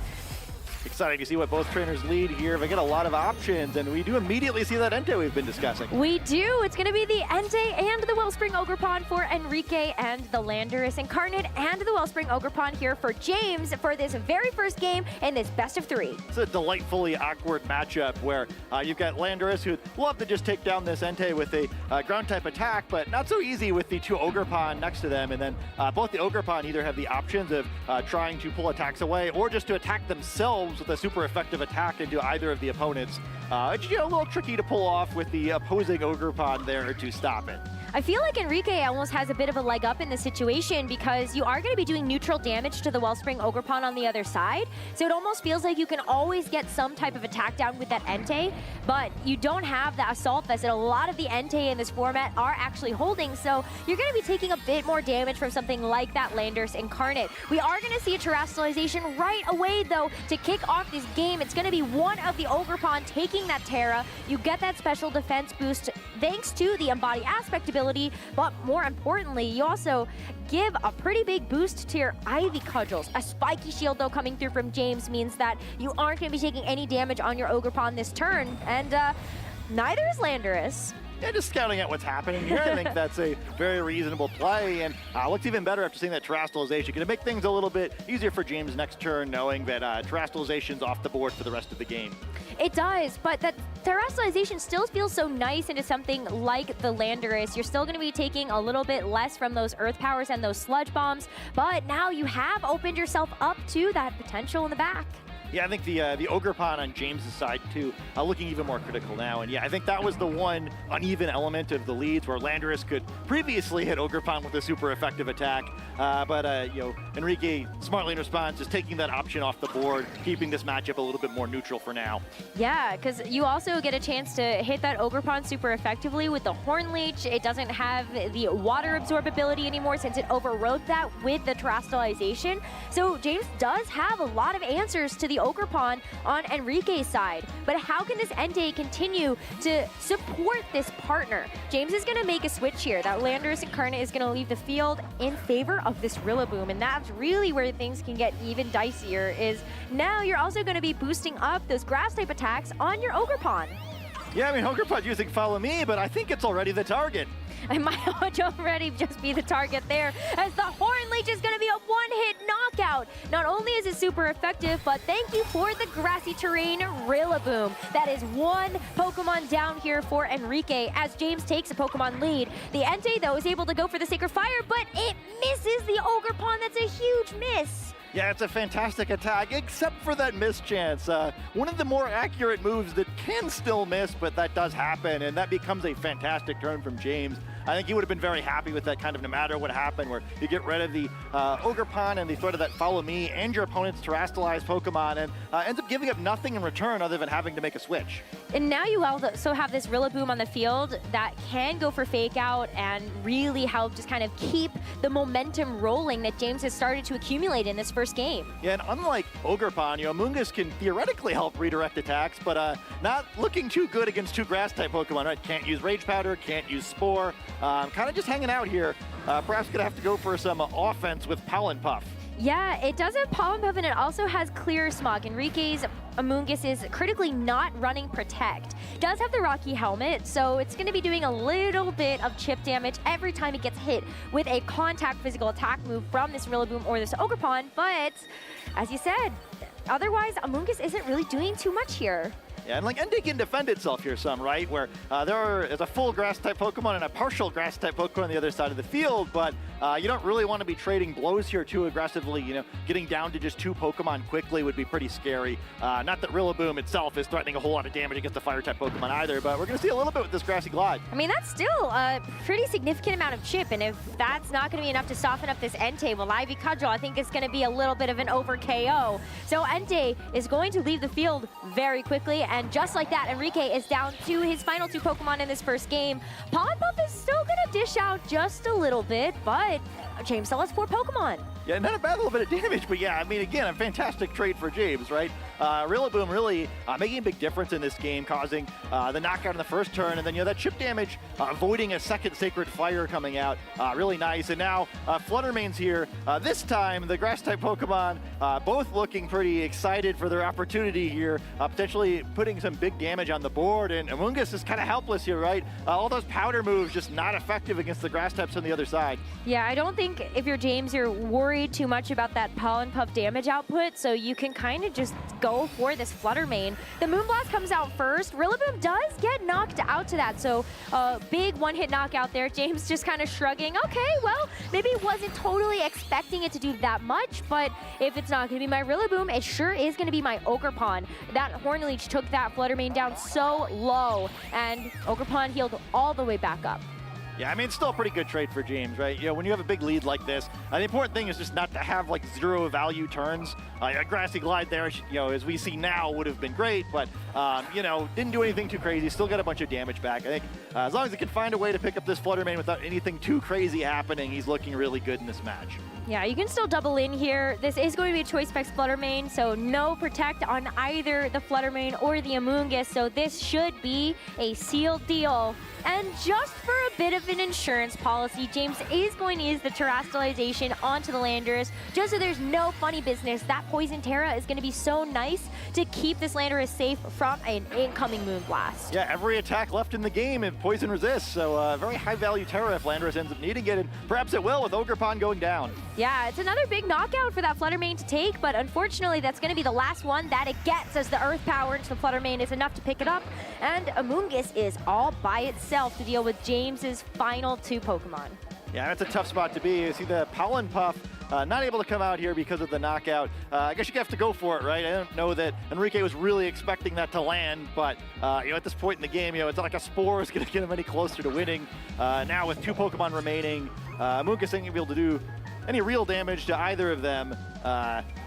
Speaker 18: Excited to see what both trainers lead here. They get a lot of options, and we do immediately see that Entei we've been discussing.
Speaker 7: We do. It's going to be the Entei and the Wellspring Ogerpon for Enrique, and the Landorus Incarnate and the Wellspring Ogerpon here for James for this very first game in this best of 3.
Speaker 18: It's a delightfully awkward matchup where you've got Landorus who'd love to just take down this Entei with a ground type attack, but not so easy with the 2 Ogerpon next to them. And then both the Ogerpon either have the options of trying to pull attacks away or just to attack themselves with a super effective attack into either of the opponents. It's, you know, a little tricky to pull off with the opposing Ogerpon there to stop it.
Speaker 7: I feel like Enrique almost has a bit of a leg up in this situation because you are going to be doing neutral damage to the Wellspring Ogerpon on the other side. So it almost feels like you can always get some type of attack down with that Entei, but you don't have the Assault Vest that a lot of the Entei in this format are actually holding. So you're going to be taking a bit more damage from something like that Landorus Incarnate. We are going to see a Terastallization right away, though, to kick off this game. It's going to be one of the Ogerpon taking that Terra. You get that special defense boost thanks to the Embody Aspect ability, but more importantly, you also give a pretty big boost to your Ivy Cudgels. A spiky shield, though, coming through from James means that you aren't going to be taking any damage on your Ogerpon this turn, and neither is Landorus.
Speaker 18: Yeah, just scouting out what's happening here. I think that's a very reasonable play, and looks even better after seeing that Terastallization. Going to make things a little bit easier for James next turn, knowing that Terastallization's off the board for the rest of the game.
Speaker 7: It does, but that terrestrialization still feels so nice into something like the Landorus. You're still going to be taking a little bit less from those earth powers and those sludge bombs, but now you have opened yourself up to that potential in the back.
Speaker 18: Yeah, I think the Ogerpon on James' side too, looking even more critical now. And yeah, I think that was the one uneven element of the leads where Landorus could previously hit Ogerpon with a super effective attack. But you know, Enrique smartly in response is taking that option off the board, keeping this matchup a little bit more neutral for now.
Speaker 7: Yeah, because you also get a chance to hit that Ogerpon super effectively with the Horn Leech. It doesn't have the water absorbability anymore since it overrode that with the terrestrialization. So James does have a lot of answers to the Ogerpon on Enrique's side. But how can this Entei continue to support this partner? James is going to make a switch here. That Landorus Incarnate is going to leave the field in favor of this Rillaboom, and that's really where things can get even dicier, is now you're also going to be boosting up those grass-type attacks on your Ogerpon.
Speaker 18: Yeah, I mean, Ogerpon's using Follow Me, but I think it's already the target.
Speaker 7: It might already just be the target there, as the Horn Leech is going to be a one-hit knockout. Not only is it super effective, but thank you for the grassy terrain Rillaboom. That is one Pokemon down here for Enrique as James takes a Pokemon lead. The Entei, though, is able to go for the Sacred Fire, but it misses the Ogerpon. That's a huge miss.
Speaker 18: Yeah, it's a fantastic attack, except for that miss chance. One of the more accurate moves that can still miss, but that does happen, and that becomes a fantastic turn from James. I think he would have been very happy with that kind of no matter what happened, where you get rid of the Ogerpon and the threat of that Follow Me and your opponent's terrestrialized Pokemon, and ends up giving up nothing in return other than having to make a switch.
Speaker 7: And now you also have this Rillaboom on the field that can go for Fake Out and really help just kind of keep the momentum rolling that James has started to accumulate in this first game.
Speaker 18: Yeah, and unlike Ogerpon, you know, Amoonguss can theoretically help redirect attacks, but not looking too good against two Grass-type Pokemon, right? Can't use Rage Powder, can't use Spore. Kind of just hanging out here. Perhaps gonna have to go for some offense with Pollen Puff.
Speaker 7: Yeah, it does have Pollen Puff, and it also has Clear Smog. Enrique's Amoonguss is critically not running Protect. Does have the Rocky Helmet, so it's going to be doing a little bit of chip damage every time it gets hit with a contact physical attack move from this Rillaboom or this Ogerpon, but as you said, otherwise Amoonguss isn't really doing too much here.
Speaker 18: Yeah, and like Entei can defend itself here some, right? Where there is a full Grass-type Pokemon and a partial Grass-type Pokemon on the other side of the field, but you don't really want to be trading blows here too aggressively. You know, getting down to just two Pokemon quickly would be pretty scary. Not that Rillaboom itself is threatening a whole lot of damage against the Fire-type Pokemon either, but we're going to see a little bit with this Grassy Glide.
Speaker 7: I mean, that's still a pretty significant amount of chip, and if that's not going to be enough to soften up this Entei, well, Ivy Cudgel, I think it's going to be a little bit of an over KO. So Entei is going to leave the field very quickly, and just like that, Enrique is down to his final two Pokemon in this first game. Pollen Puff is still going to dish out just a little bit, but James still has 4 Pokemon.
Speaker 18: Yeah, not a bad little bit of damage, but yeah, I mean, again, a fantastic trade for James, right? Rillaboom really making a big difference in this game, causing the knockout in the first turn, and then, you know, that chip damage, avoiding a second Sacred Fire coming out, really nice. And now Fluttermane's here. This time, the Grass-type Pokemon both looking pretty excited for their opportunity here, potentially putting some big damage on the board, and Amoonguss is kind of helpless here, right? All those powder moves just not effective against the Grass-types on the other side.
Speaker 7: Yeah, I don't think if you're James, you're worried too much about that Pollen Puff damage output, so you can kind of just go for this Fluttermane. The Moonblast comes out first. Rillaboom does get knocked out to that, so big one-hit knockout there. James just kind of shrugging, okay, well, maybe wasn't totally expecting it to do that much, but if it's not going to be my Rillaboom, it sure is going to be my Ogerpon. That Horn Leech took that Fluttermane down so low, and Ogerpon healed all the way back up.
Speaker 18: Yeah, I mean, it's still a pretty good trade for James, right? You know, when you have a big lead like this, the important thing is just not to have, like, zero value turns. A Grassy Glide there, you know, as we see now, would have been great, but, you know, didn't do anything too crazy. Still got a bunch of damage back. I think as long as he can find a way to pick up this Fluttermane without anything too crazy happening, he's looking really good in this match.
Speaker 7: Yeah, you can still double in here. This is going to be a Choice Specs Fluttermane, so no Protect on either the Fluttermane or the Amoonguss, so this should be a sealed deal. And just for a bit of an insurance policy, James is going to use the terrestrialization onto the Landorus, just so there's no funny business. That Poison Terra is going to be so nice to keep this Landorus safe from an incoming Moonblast.
Speaker 18: Yeah, every attack left in the game and Poison resists, so very high value Terra if Landorus ends up needing it, and perhaps it will with Ogerpon going down.
Speaker 7: Yeah, it's another big knockout for that Flutter Mane to take, but unfortunately that's going to be the last one that it gets, as the Earth Power into the Flutter Mane is enough to pick it up, and Amoonguss is all by itself to deal with James's final 2 Pokemon.
Speaker 18: Yeah, that's a tough spot to be. You see the Pollen Puff not able to come out here because of the knockout. I guess you have to go for it, right? I don't know that Enrique was really expecting that to land, but at this point in the game, it's not like a Spore is going to get him any closer to winning. Now with 2 Pokemon remaining, Amoonguss ain't going to be able to do any real damage to either of them.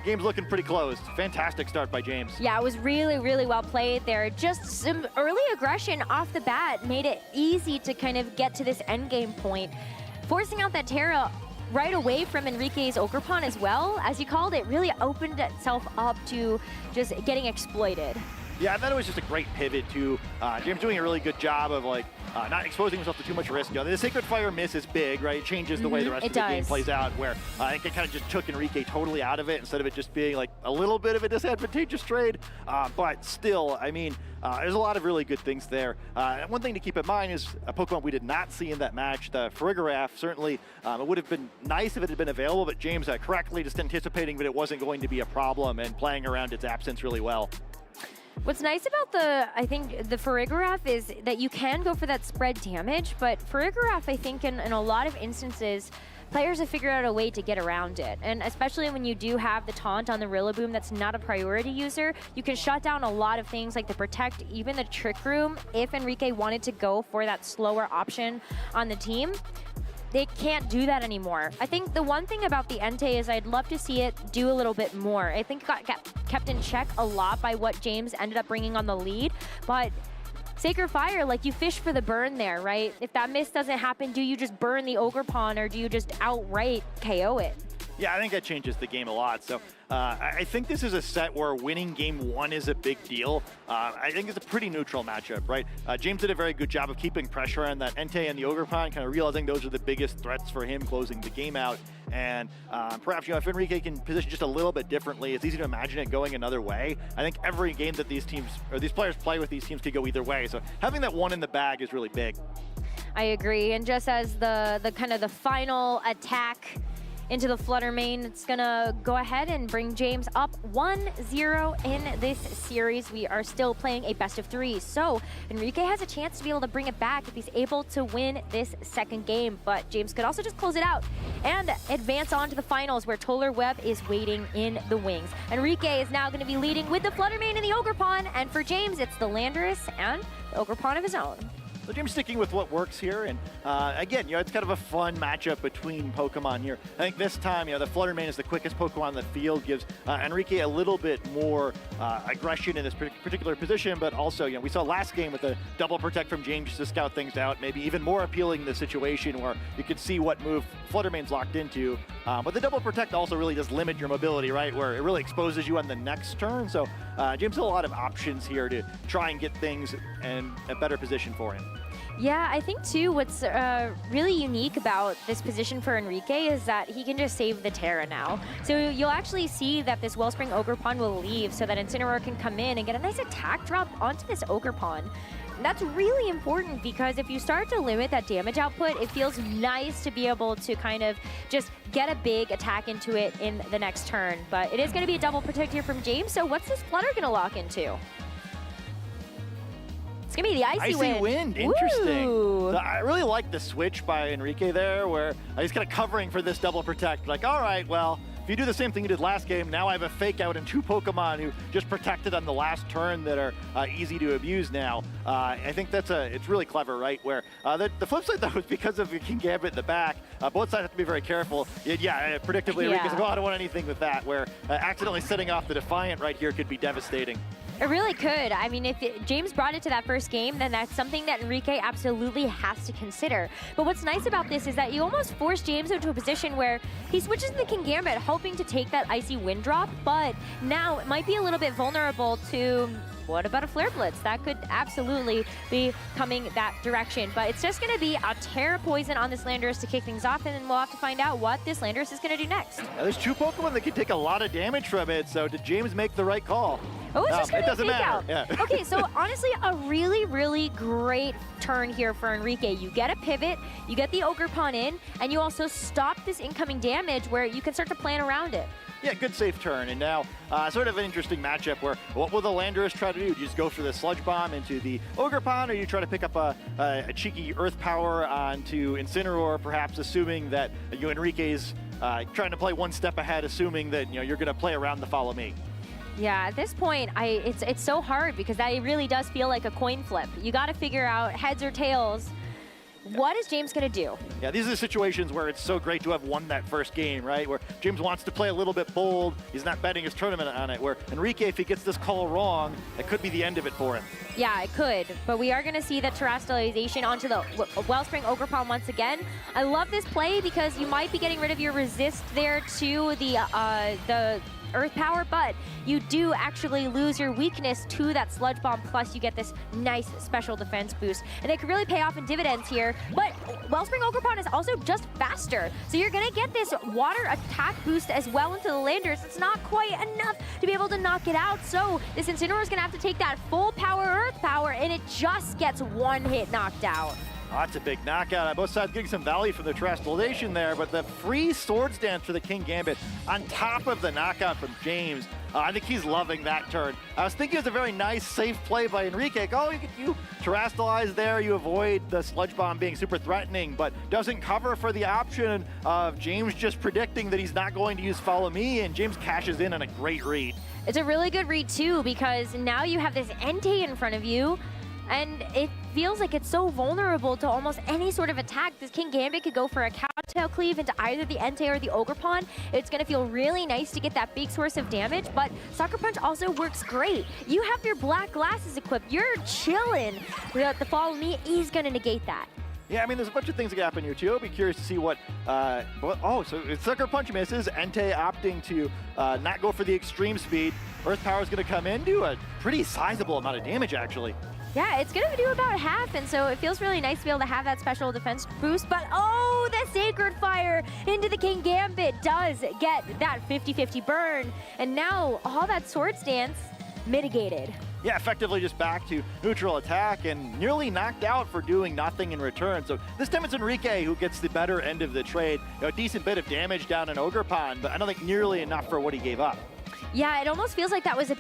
Speaker 18: Game's looking pretty close. Fantastic start by James.
Speaker 7: Yeah, it was really, really well played there. Just some early aggression off the bat made it easy to kind of get to this end game point. Forcing out that Terra right away from Enrique's Ogerpon as well, as you called it, really opened itself up to just getting exploited.
Speaker 18: Yeah, I thought it was just a great pivot to James doing a really good job of not exposing himself to too much risk. The Sacred Fire miss is big, right? It changes the way the rest of the game plays out, where I think it kind of just took Enrique totally out of it instead of it just being like a little bit of a disadvantageous trade. But still, I mean, there's a lot of really good things there. One thing to keep in mind is a Pokemon we did not see in that match, the Farigiraf. Certainly, it would have been nice if it had been available, but James correctly just anticipating that it wasn't going to be a problem and playing around its absence really well.
Speaker 7: What's nice about the Farigiraf is that you can go for that spread damage, but Farigiraf, I think in a lot of instances, players have figured out a way to get around it. And especially when you do have the taunt on the Rillaboom that's not a priority user, you can shut down a lot of things like the Protect, even the Trick Room, if Enrique wanted to go for that slower option on the team. They can't do that anymore. I think the one thing about the Entei is I'd love to see it do a little bit more. I think it got kept in check a lot by what James ended up bringing on the lead, but Sacred Fire, like, you fish for the burn there, right? If that miss doesn't happen, do you just burn the Ogerpon or do you just outright KO it?
Speaker 18: Yeah, I think that changes the game a lot. So I think this is a set where winning game 1 is a big deal. I think it's a pretty neutral matchup, right? James did a very good job of keeping pressure on that Entei and the Ogerpon, kind of realizing those are the biggest threats for him closing the game out. And perhaps, if Enrique can position just a little bit differently, it's easy to imagine it going another way. I think every game that these teams or these players play with these teams could go either way. So having that one in the bag is really big.
Speaker 7: I agree. And just as the kind of the final attack into the Flutter Mane, it's gonna go ahead and bring James up 1-0 in this series. We are still playing a best of 3, so Enrique has a chance to be able to bring it back if he's able to win this second game, but James could also just close it out and advance on to the finals, where Toler Webb is waiting in the wings. Enrique is now gonna be leading with the Flutter Mane and the Ogerpon, and for James, it's the Landorus and the Ogerpon of his own.
Speaker 18: So James sticking with what works here, and again, it's kind of a fun matchup between Pokemon here. I think this time, the Flutter Mane is the quickest Pokemon in the field, gives Enrique a little bit more aggression in this particular position, but also, we saw last game with the double protect from James to scout things out, maybe even more appealing in the situation where you could see what move Flutter Mane's locked into. But the double protect also really does limit your mobility, right, where it really exposes you on the next turn. So James has a lot of options here to try and get things in a better position for him.
Speaker 7: Yeah, I think too what's really unique about this position for Enrique is that he can just save the Terra now. So you'll actually see that this Wellspring Ogerpon will leave so that Incineroar can come in and get a nice attack drop onto this Ogerpon. And that's really important because if you start to limit that damage output, it feels nice to be able to kind of just get a big attack into it in the next turn. But it is going to be a double protect here from James, so what's this Flutter going to lock into? It's gonna be the Icy Wind.
Speaker 18: Interesting.
Speaker 7: Woo.
Speaker 18: So I really like the switch by Enrique there, where he's kind of covering for this double protect. Like, all right, well, if you do the same thing you did last game, now I have a fake out and 2 Pokemon who just protected on the last turn that are easy to abuse now. I think it's really clever, right? Where the flip side, though, is because of King Gambit in the back, both sides have to be very careful. Predictably, Enrique's like, oh, I don't want anything with that, where accidentally setting off the Defiant right here could be devastating.
Speaker 7: It really could. I mean, if James brought it to that first game, then that's something that Enrique absolutely has to consider. But what's nice about this is that you almost force James into a position where he switches to the King Gambit, hoping to take that Icy Wind drop, but now it might be a little bit vulnerable to, what about a Flare Blitz? That could absolutely be coming that direction. But it's just going to be a Terra Poison on this Landorus to kick things off, and then we'll have to find out what this Landorus is going to do next.
Speaker 18: Now, there's 2 Pokemon that can take a lot of damage from it, so did James make the right call?
Speaker 7: Oh, it's just
Speaker 18: it
Speaker 7: gonna be a
Speaker 18: doesn't
Speaker 7: fake
Speaker 18: matter.
Speaker 7: out.
Speaker 18: Yeah.
Speaker 7: Okay, so honestly, a really, really great turn here for Enrique. You get a pivot, you get the Ogre Pawn in, and you also stop this incoming damage where you can start to plan around it.
Speaker 18: Yeah, good safe turn. And now sort of an interesting matchup where what will the Landorus try to do? Do you just go for the Sludge Bomb into the Ogre Pawn, or you try to pick up a cheeky Earth Power onto Incineroar, perhaps assuming that Enrique's trying to play one step ahead, assuming that you're going to play around the Follow Me.
Speaker 7: Yeah, at this point, it's so hard because that really does feel like a coin flip. You got to figure out heads or tails. What is James going to do?
Speaker 18: Yeah, these are the situations where it's so great to have won that first game, right? Where James wants to play a little bit bold. He's not betting his tournament on it. Where Enrique, if he gets this call wrong, it could be the end of it for him.
Speaker 7: Yeah, it could. But we are going to see the terrestrialization onto the Wellspring Ogre Pawn once again. I love this play because you might be getting rid of your resist there to the Earth Power, but you do actually lose your weakness to that Sludge Bomb, plus you get this nice special defense boost. And it could really pay off in dividends here, but Wellspring Ogre Pawn is also just faster. So you're gonna get this water attack boost as well into the Landers. It's not quite enough to be able to knock it out, so this Incineroar is gonna have to take that full power Earth Power, and it just gets one hit knocked out.
Speaker 18: Oh, that's a big knockout on both sides, getting some value from the terrestrialization there, but the free Swords Dance for the King Gambit on top of the knockout from James. I think he's loving that turn. I was thinking it was a very nice, safe play by Enrique. Oh, you terrestrialize there, you avoid the Sludge Bomb being super threatening, but doesn't cover for the option of James just predicting that he's not going to use Follow Me, and James cashes in on a great read.
Speaker 7: It's a really good read too, because now you have this Entei in front of you, and it feels like it's so vulnerable to almost any sort of attack. This King Gambit could go for a Cowtail Cleave into either the Entei or the Ogre Pawn. It's going to feel really nice to get that big source of damage, but Sucker Punch also works great. You have your black glasses equipped. You're chilling. The Follow Me is going to negate that.
Speaker 18: Yeah, I mean, there's a bunch of things that happen here, too. I'll be curious to see what... so Sucker Punch misses. Entei opting to not go for the extreme speed. Earth Power is going to come in, do a pretty sizable amount of damage, actually.
Speaker 7: Yeah, it's going to do about half, and so it feels really nice to be able to have that special defense boost. But, oh, the Sacred Fire into the King Gambit does get that 50-50 burn. And now all that Swords Dance mitigated.
Speaker 18: Yeah, effectively just back to neutral attack and nearly knocked out for doing nothing in return. So this time it's Enrique who gets the better end of the trade. A decent bit of damage down in Ogre Pawn, but I don't think nearly enough for what he gave up.
Speaker 7: Yeah, it almost feels like that was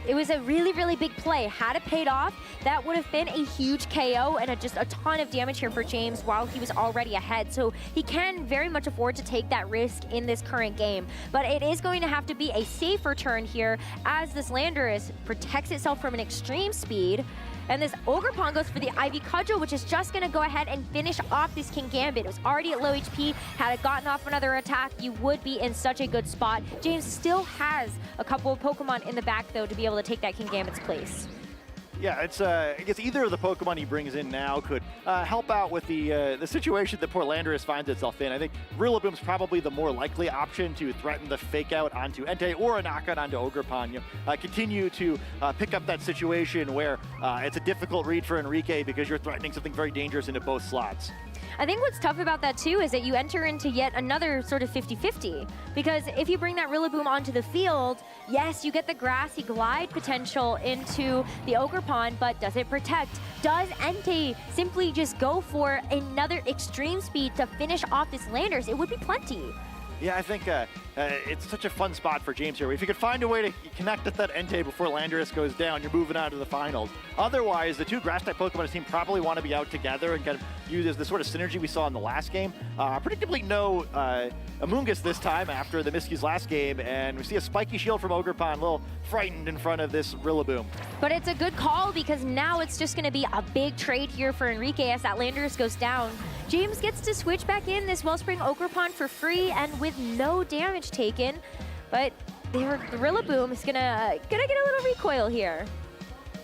Speaker 7: it was a really, really big play. Had it paid off, that would have been a huge KO and just a ton of damage here for James while he was already ahead. So he can very much afford to take that risk in this current game. But it is going to have to be a safer turn here as this Landorus protects itself from an extreme speed. And this Ogre Pawn goes for the Ivy Cudgel, which is just going to go ahead and finish off this King Gambit. It was already at low HP. Had it gotten off another attack, you would be in such a good spot. James still has a couple of Pokemon in the back, though, to be able to take that King Gambit's place.
Speaker 18: Yeah, it's I guess either of the Pokemon he brings in now could help out with the situation that poor Landorus finds itself in. I think Rillaboom's probably the more likely option to threaten the fake out onto Entei or a knockout onto Ogre Pawn. Continue to pick up that situation where it's a difficult read for Enrique because you're threatening something very dangerous into both slots.
Speaker 7: I think what's tough about that, too, is that you enter into yet another sort of 50-50. Because if you bring that Rillaboom onto the field, yes, you get the Grassy Glide potential into the Ogre Pawn, but does it protect? Does Entei simply just go for another extreme speed to finish off this Landers? It would be plenty.
Speaker 18: Yeah, I think it's such a fun spot for James here. If you could find a way to connect at that Entei before Landorus goes down, you're moving on to the finals. Otherwise, the two Grass-type Pokemon on his team probably want to be out together and kind of use as the sort of synergy we saw in the last game. Predictably no Amoonguss this time after the Miscues last game, and we see a Spiky Shield from Ogre Pawn, a little frightened in front of this Rillaboom.
Speaker 7: But it's a good call because now it's just going to be a big trade here for Enrique as that Landorus goes down. James gets to switch back in this Wellspring Ogre Pawn for free and with no damage taken, but the Rillaboom is gonna get a little recoil here.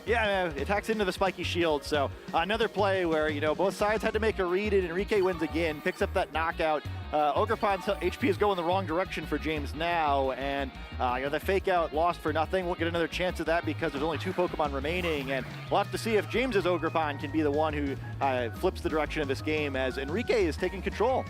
Speaker 18: Yeah, it attacks into the Spiky Shield, so another play where, both sides had to make a read, and Enrique wins again, picks up that knockout. Ogre Pawn's HP is going the wrong direction for James now, and the fake out lost for nothing. Won't get another chance of that because there's only 2 Pokemon remaining, and we'll have to see if James's Ogre Pawn can be the one who flips the direction of this game as Enrique is taking control.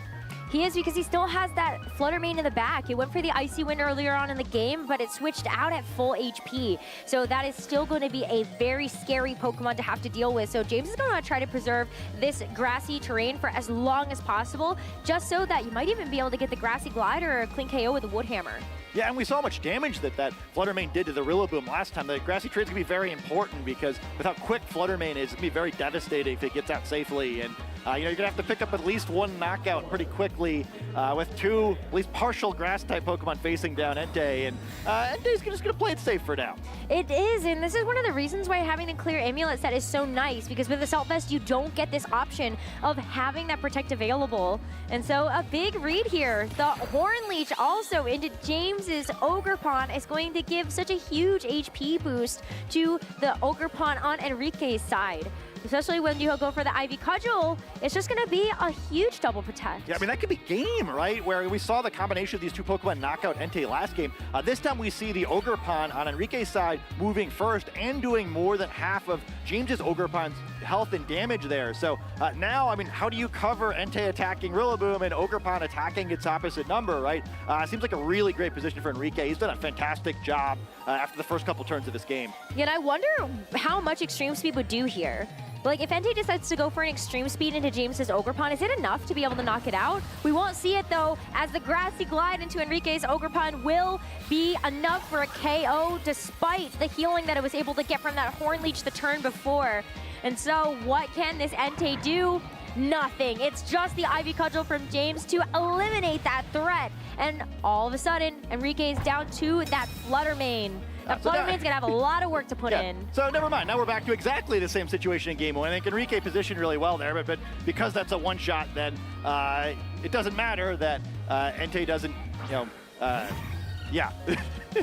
Speaker 7: He is, because he still has that Flutter Mane in the back. He went for the Icy Wind earlier on in the game, but it switched out at full HP. So that is still going to be a very scary Pokemon to have to deal with. So James is going to try to preserve this grassy terrain for as long as possible, just so that you might even be able to get the Grassy Glide or a clean KO with a Wood Hammer.
Speaker 18: Yeah, and we saw how much damage that Flutter Mane did to the Rillaboom last time. The Grassy Trade's going to be very important because with how quick Flutter Mane is, it's going to be very devastating if it gets out safely. And, you're going to have to pick up at least one knockout pretty quickly with two, at least partial Grass-type Pokemon facing down Entei. And Entei's just going to play it safe for now.
Speaker 7: It is, and this is one of the reasons why having the clear amulet set is so nice, because with Assault Vest, you don't get this option of having that protect available. And so a big read here. The Horn Leech also into James's Ogerpon is going to give such a huge HP boost to the Ogerpon on Enrique's side. Especially when you go for the Ivy Cudgel, it's just going to be a huge double protect.
Speaker 18: Yeah, I mean, that could be game, right? Where we saw the combination of these two Pokemon knock out Entei last game. This time we see the Ogerpon on Enrique's side moving first and doing more than half of James's Ogerpon's health and damage there. So now, I mean, how do you cover Entei attacking Rillaboom and Ogerpon attacking its opposite number, right? Seems like a really great position for Enrique. He's done a fantastic job after the first couple turns of this game.
Speaker 7: Yet I wonder how much Extreme Speed would do here. Like, if Entei decides to go for an Extreme Speed into James's Ogerpon, is it enough to be able to knock it out? We won't see it, though, as the Grassy Glide into Enrique's Ogerpon will be enough for a KO, despite the healing that it was able to get from that Horn Leech the turn before. And so, what can this Entei do? Nothing. It's just the Ivy Cudgel from James to eliminate that threat. And all of a sudden, Enrique is down to that Flutter Mane. That Flutter Mane's gonna have a lot of work to put in.
Speaker 18: So never mind, now we're back to exactly the same situation in game one. I think Enrique positioned really well there, but because that's a one-shot, then it doesn't matter that Entei doesn't, yeah.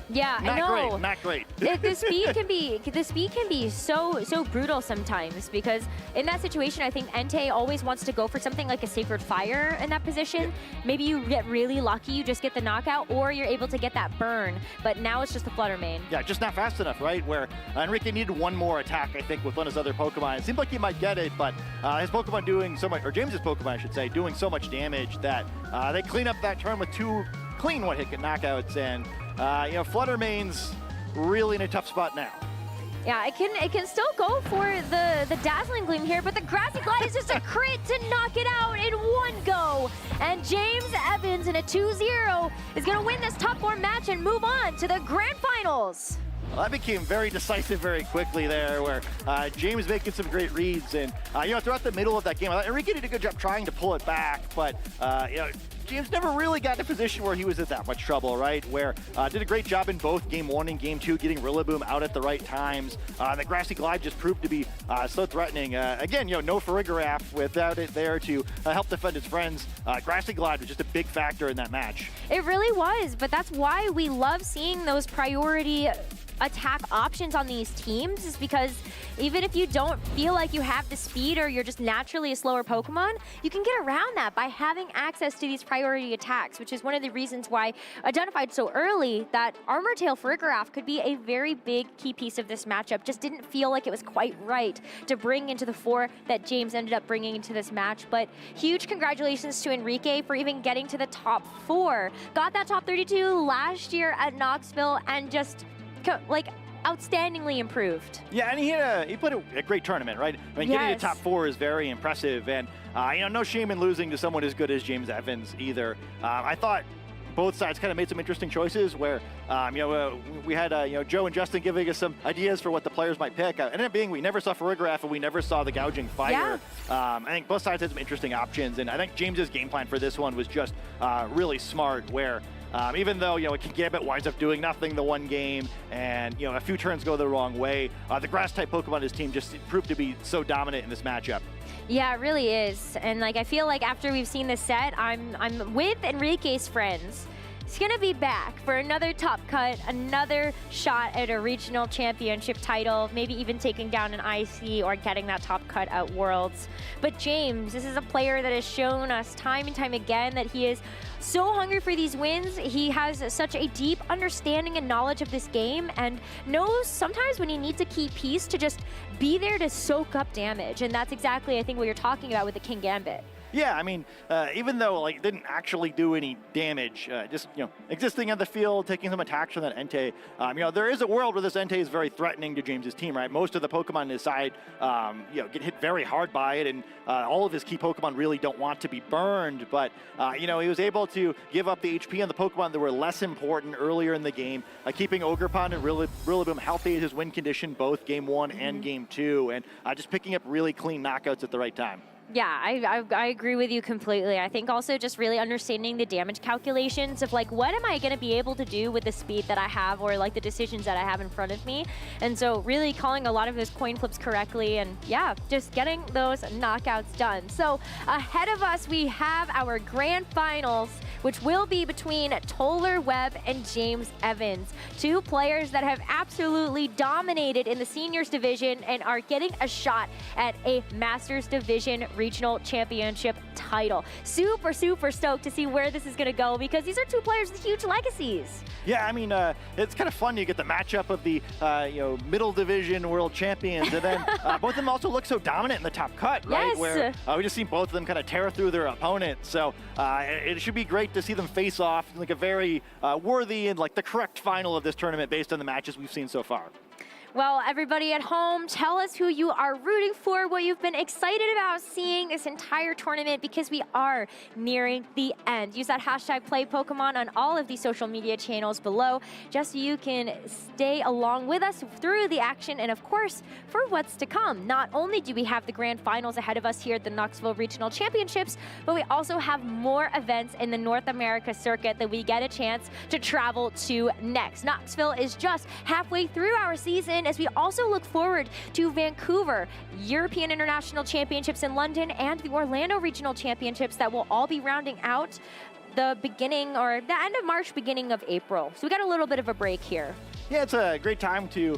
Speaker 7: Yeah, I know.
Speaker 18: Not great.
Speaker 7: The speed can be so brutal sometimes, because in that situation, I think Entei always wants to go for something like a Sacred Fire in that position. Yeah. Maybe you get really lucky, you just get the knockout, or you're able to get that burn. But now it's just the Flutter Mane.
Speaker 18: Yeah, just not fast enough, right? Where Enrique needed one more attack, I think, with one of his other Pokemon. It seemed like he might get it, but his Pokemon doing so much, or James's Pokemon, I should say, doing so much damage that they clean up that turn with two clean one-hit knockouts, and Flutter Mane's really in a tough spot now.
Speaker 7: Yeah, it can still go for the Dazzling Gleam here, but the Grassy Glide is just a crit to knock it out in one go. And James Evans in a 2-0 is going to win this top 4 match and move on to the Grand Finals.
Speaker 18: Well, that became very decisive very quickly there, where James making some great reads, and throughout the middle of that game, Enrique did a good job trying to pull it back, but James never really got in a position where he was in that much trouble, right? Where did a great job in both Game 1 and Game 2, getting Rillaboom out at the right times. The Grassy Glide just proved to be so threatening. Again, no Farigiraf without it there to help defend his friends. Grassy Glide was just a big factor in that match.
Speaker 7: It really was, but that's why we love seeing those priority attack options on these teams, is because even if you don't feel like you have the speed or you're just naturally a slower Pokemon, you can get around that by having access to these priority attacks, which is one of the reasons why identified so early that Armor Tail Farigiraf could be a very big key piece of this matchup. Just didn't feel like it was quite right to bring into the 4 that James ended up bringing into this match. But huge congratulations to Enrique for even getting to the top 4. Got that top 32 last year at Knoxville and just outstandingly improved.
Speaker 18: Yeah, and he put a great tournament, right? I mean, getting to top 4 is very impressive, and no shame in losing to someone as good as James Evans either. I thought both sides kind of made some interesting choices where, we had Joe and Justin giving us some ideas for what the players might pick. Ended up being we never saw Farigiraf and we never saw the Gouging Fire. Yeah. I think both sides had some interesting options, and I think James's game plan for this one was just really smart, where even though, Kingambit winds up doing nothing the one game and, a few turns go the wrong way, the Grass-type Pokemon on his team just proved to be so dominant in this matchup.
Speaker 7: Yeah, it really is. And, I feel like after we've seen this set, I'm with Enrique's friends. He's going to be back for another top cut, another shot at a regional championship title, maybe even taking down an IC or getting that top cut at Worlds. But James, this is a player that has shown us time and time again that he is so hungry for these wins. He has such a deep understanding and knowledge of this game and knows sometimes when he needs a key piece to just be there to soak up damage. And that's exactly, I think, what you're talking about with the Kingambit.
Speaker 18: Yeah, I mean, even though like didn't actually do any damage, just existing on the field, taking some attacks from that Entei. There is a world where this Entei is very threatening to James's team, right? Most of the Pokemon on his side, get hit very hard by it, and all of his key Pokemon really don't want to be burned. But he was able to give up the HP on the Pokemon that were less important earlier in the game, keeping Ogerpon and Rillaboom healthy at his win condition both Game 1 and Game 2, and just picking up really clean knockouts at the right time.
Speaker 5: Yeah, I agree with you completely. I think also just really understanding the damage calculations of like, what am I going to be able to do with the speed that I have, or like the decisions that I have in front of me. And so really calling a lot of those coin flips correctly, and yeah, just getting those knockouts done. So ahead of us, we have our grand finals, which will be between Toler, Webb, and James Evans. Two players that have absolutely dominated in the seniors division and are getting a shot at a Masters division regional championship title. Super, super stoked to see where this is going to go, because these are two players with huge legacies.
Speaker 18: Yeah, I mean, it's kind of fun. You get the matchup of the middle division world champions, and then both of them also look so dominant in the top cut, right?
Speaker 5: Yes.
Speaker 18: Where we just seen both of them kind of tear through their opponent. So it should be great to see them face off in like a very worthy and like the correct final of this tournament based on the matches we've seen so far.
Speaker 5: Well, everybody at home, tell us who you are rooting for, what you've been excited about seeing this entire tournament, because we are nearing the end. Use that hashtag #PlayPokemon on all of the social media channels below, just so you can stay along with us through the action and, of course, for what's to come. Not only do we have the grand finals ahead of us here at the Knoxville Regional Championships, but we also have more events in the North America circuit that we get a chance to travel to next. Knoxville is just halfway through our season, as we also look forward to Vancouver, European International Championships in London, and the Orlando Regional Championships that will all be rounding out the beginning or the end of March, beginning of April. So we got a little bit of a break here.
Speaker 18: Yeah, it's a great time to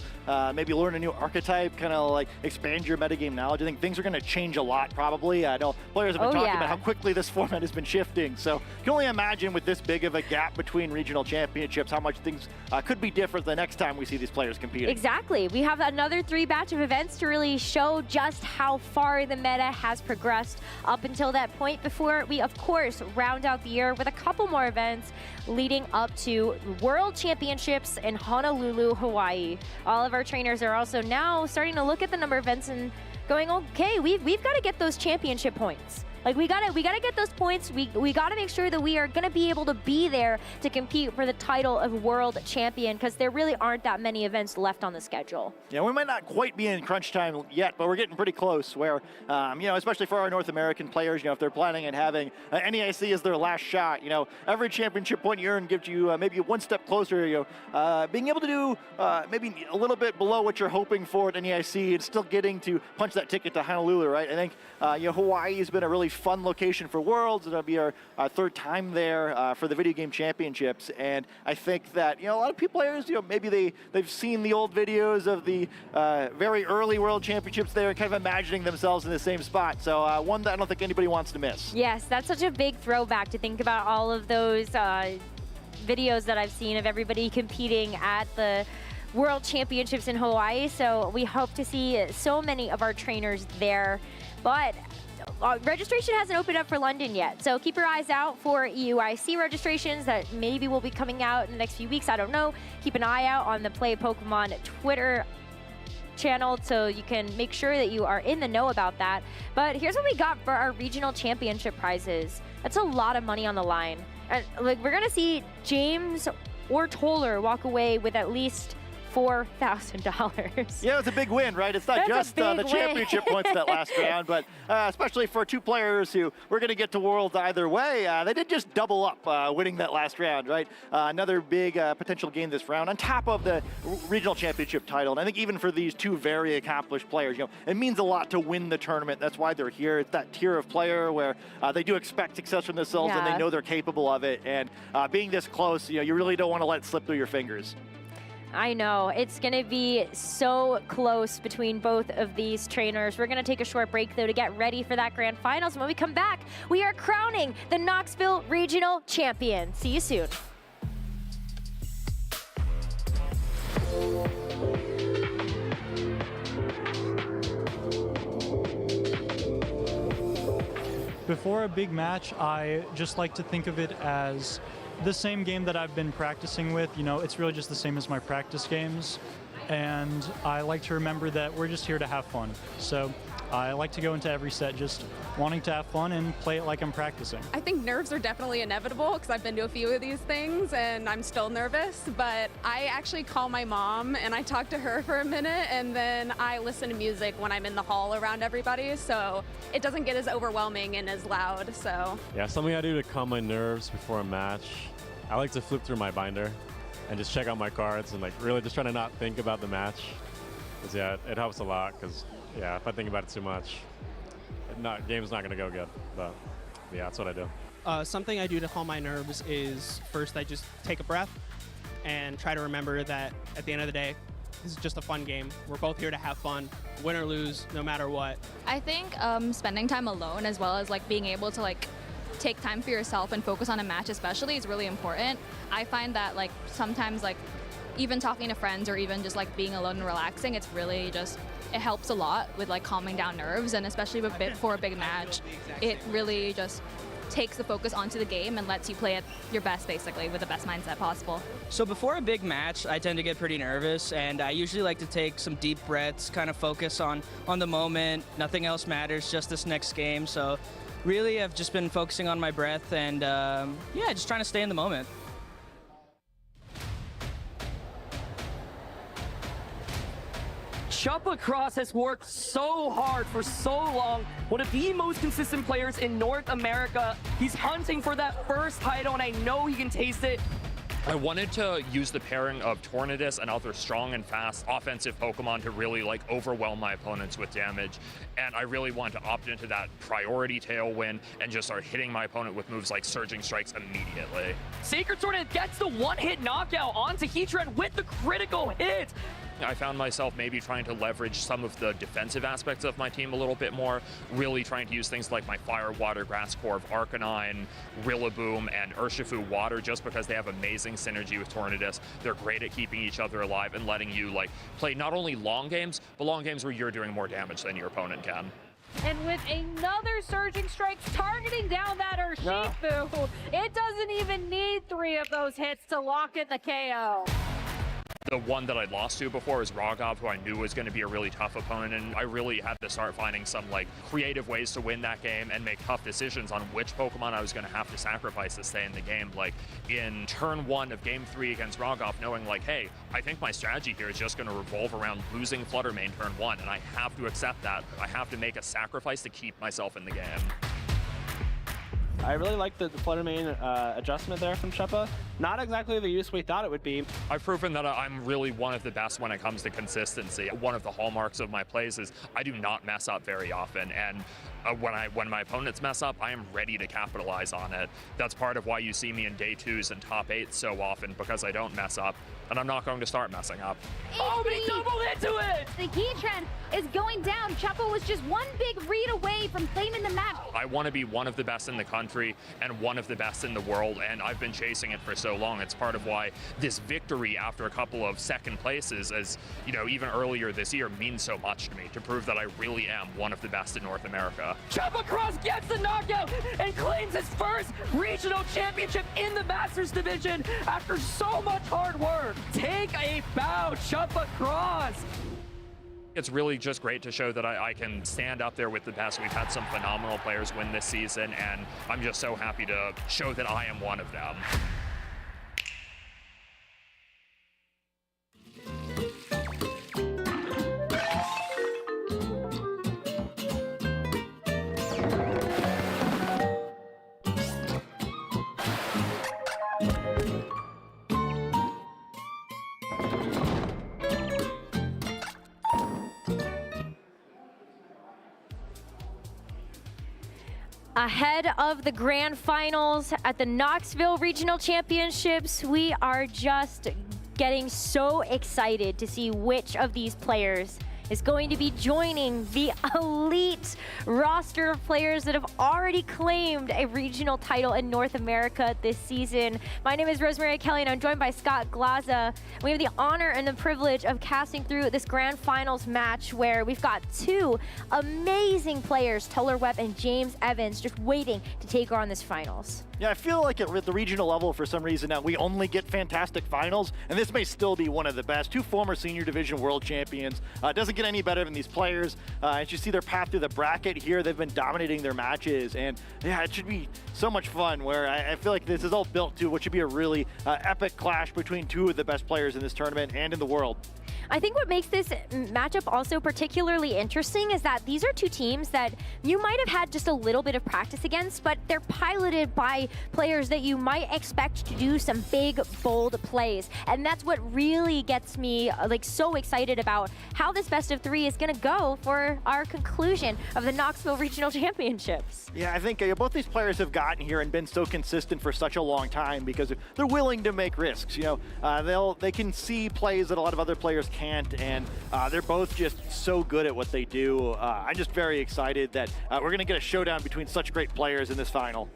Speaker 18: maybe learn a new archetype, kind of like expand your metagame knowledge. I think things are going to change a lot, probably. I know players have been talking about how quickly this format has been shifting. So you can only imagine with this big of a gap between regional championships how much things could be different the next time we see these players competing.
Speaker 5: Exactly. We have another 3 batch of events to really show just how far the meta has progressed up until that point, before we, of course, round out the year with a couple more events leading up to World Championships in Honolulu, Hawaii. All of our trainers are also now starting to look at the number of events and going, okay, we've got to get those championship points. Like, we gotta get those points. We gotta make sure that we are gonna be able to be there to compete for the title of world champion, because there really aren't that many events left on the schedule.
Speaker 18: Yeah, we might not quite be in crunch time yet, but we're getting pretty close. Where, especially for our North American players, if they're planning on having NEIC as their last shot, every championship point you earn gives you maybe one step closer. Being able to do maybe a little bit below what you're hoping for at NEIC and still getting to punch that ticket to Honolulu, right? I think Hawaii has been a really fun location for Worlds. It'll be our 3rd time there for the video game championships, and I think that a lot of players, maybe they've seen the old videos of the very early World Championships there and kind of imagining themselves in the same spot. So one that I don't think anybody wants to miss.
Speaker 5: Yes, that's such a big throwback to think about all of those videos that I've seen of everybody competing at the World Championships in Hawaii. So we hope to see so many of our trainers there, but registration hasn't opened up for London yet, so keep your eyes out for EUIC registrations that maybe will be coming out in the next few weeks. I don't know. Keep an eye out on the Play Pokemon Twitter channel so you can make sure that you are in the know about that. But here's what we got for our regional championship prizes. That's a lot of money on the line. And we're gonna see James or Toler walk away with at least $4,000.
Speaker 18: Yeah, it's a big win, right? It's not just the championship points that last round, but especially for 2 players who were going to get to Worlds either way, they did just double up winning that last round, right? Another big potential gain this round on top of the regional championship title. And I think even for these 2 very accomplished players, it means a lot to win the tournament. That's why they're here. It's that tier of player where they do expect success from themselves and they know they're capable of it. And being this close, you really don't want to let it slip through your fingers.
Speaker 5: I know. It's going to be so close between both of these trainers. We're going to take a short break, though, to get ready for that grand finals. And when we come back, we are crowning the Knoxville Regional Champion. See you soon.
Speaker 6: Before a big match, I just like to think of it as the same game that I've been practicing with. You know, it's really just the same as my practice games. And I like to remember that we're just here to have fun. So I like to go into every set just wanting to have fun and play it like I'm practicing.
Speaker 8: I think nerves are definitely inevitable because I've been to a few of these things and I'm still nervous, but I actually call my mom and I talk to her for a minute and then I listen to music when I'm in the hall around everybody, so it doesn't get as overwhelming and as loud. So
Speaker 9: yeah, something I do to calm my nerves before a match, I like to flip through my binder and just check out my cards and like really just try to not think about the match. Because yeah, it helps a lot because yeah, if I think about it too much, game's not gonna go good, but yeah, that's what I do.
Speaker 13: Something I do to calm my nerves is first I just take a breath and try to remember that at the end of the day, this is just a fun game. We're both here to have fun, win or lose, no matter what.
Speaker 19: I think spending time alone as well as like being able to like take time for yourself and focus on a match especially is really important. I find that like sometimes like even talking to friends or even just like being alone and relaxing, it's really just, it helps a lot with like calming down nerves, and especially before a big match, it really just takes the focus onto the game and lets you play at your best basically with the best mindset possible.
Speaker 25: So before a big match, I tend to get pretty nervous and I usually like to take some deep breaths, kind of focus on the moment, nothing else matters, just this next game. So really I've just been focusing on my breath and yeah, just trying to stay in the moment.
Speaker 26: Chuppa Cross has worked so hard for so long, one of the most consistent players in North America. He's hunting for that first title, and I know he can taste it.
Speaker 27: I wanted to use the pairing of Tornadus and other strong and fast offensive Pokemon to really like overwhelm my opponents with damage. And I really wanted to opt into that priority Tailwind and just start hitting my opponent with moves like Surging Strikes immediately.
Speaker 26: Sacred Tornadus gets the one-hit knockout onto Heatran with the critical hit.
Speaker 27: I found myself maybe trying to leverage some of the defensive aspects of my team a little bit more, really trying to use things like my Fire, Water, Grass core of Arcanine, Rillaboom, and Urshifu Water, just because they have amazing synergy with Tornadus. They're great at keeping each other alive and letting you like play not only long games, but long games where you're doing more damage than your opponent can.
Speaker 28: And with another Surging Strikes targeting down that Urshifu, it doesn't even need 3 of those hits to lock in the KO.
Speaker 27: The one that I lost to before was Rogov, who I knew was going to be a really tough opponent, and I really had to start finding some like creative ways to win that game and make tough decisions on which Pokemon I was going to have to sacrifice to stay in the game. Like in turn 1 of game 3 against Rogov, knowing like, hey, I think my strategy here is just going to revolve around losing Flutter Mane turn 1, and I have to accept that. I have to make a sacrifice to keep myself in the game.
Speaker 13: I really like the Flutter Mane adjustment there from Chuppa. Not exactly the use we thought it would be.
Speaker 27: I've proven that I'm really one of the best when it comes to consistency. One of the hallmarks of my plays is I do not mess up very often, and when my opponents mess up, I am ready to capitalize on it. That's part of why you see me in day 2s and top 8s so often, because I don't mess up, and I'm not going to start messing up.
Speaker 26: Oh, but he doubled into it!
Speaker 7: The Heatran is going down. Chuppa was just one big read away from claiming the map.
Speaker 27: I want to be one of the best in the country and one of the best in the world, and I've been chasing it for so long. It's part of why this victory after a couple of second places, as you know, even earlier this year, means so much to me, to prove that I really am one of the best in North America.
Speaker 26: Chuppa Cross gets the knockout and claims his first regional championship in the Masters division after so much hard work. Take a bow, Chuppa Cross.
Speaker 27: It's really just great to show that I can stand up there with the best. We've had some phenomenal players win this season, and I'm just so happy to show that I am one of them.
Speaker 5: Ahead of the grand finals at the Knoxville Regional Championships, we are just getting so excited to see which of these players is going to be joining the elite roster of players that have already claimed a regional title in North America this season. My name is Rosemary Kelly, and I'm joined by Scott Glaza. We have the honor and the privilege of casting through this grand finals match where we've got two amazing players, Toler, Webb, and James Evans, just waiting to take her on this finals.
Speaker 18: Yeah, I feel like at the regional level, for some reason now, we only get fantastic finals, and this may still be one of the best. Two former senior division world champions. Doesn't get any better than these players. As you see their path through the bracket here, they've been dominating their matches, and yeah, it should be so much fun, where I feel like this is all built to what should be a really epic clash between two of the best players in this tournament and in the world.
Speaker 5: I think what makes this matchup also particularly interesting is that these are two teams that you might have had just a little bit of practice against, but they're piloted by players that you might expect to do some big, bold plays. And that's what really gets me so excited about how this best of three is going to go for our conclusion of the Knoxville Regional Championships.
Speaker 18: Yeah, I think both these players have gotten here and been so consistent for such a long time because they're willing to make risks. You know, they can see plays that a lot of other players can't, and they're both just so good at what they do. I'm just very excited that we're going to get a showdown between such great players in this final.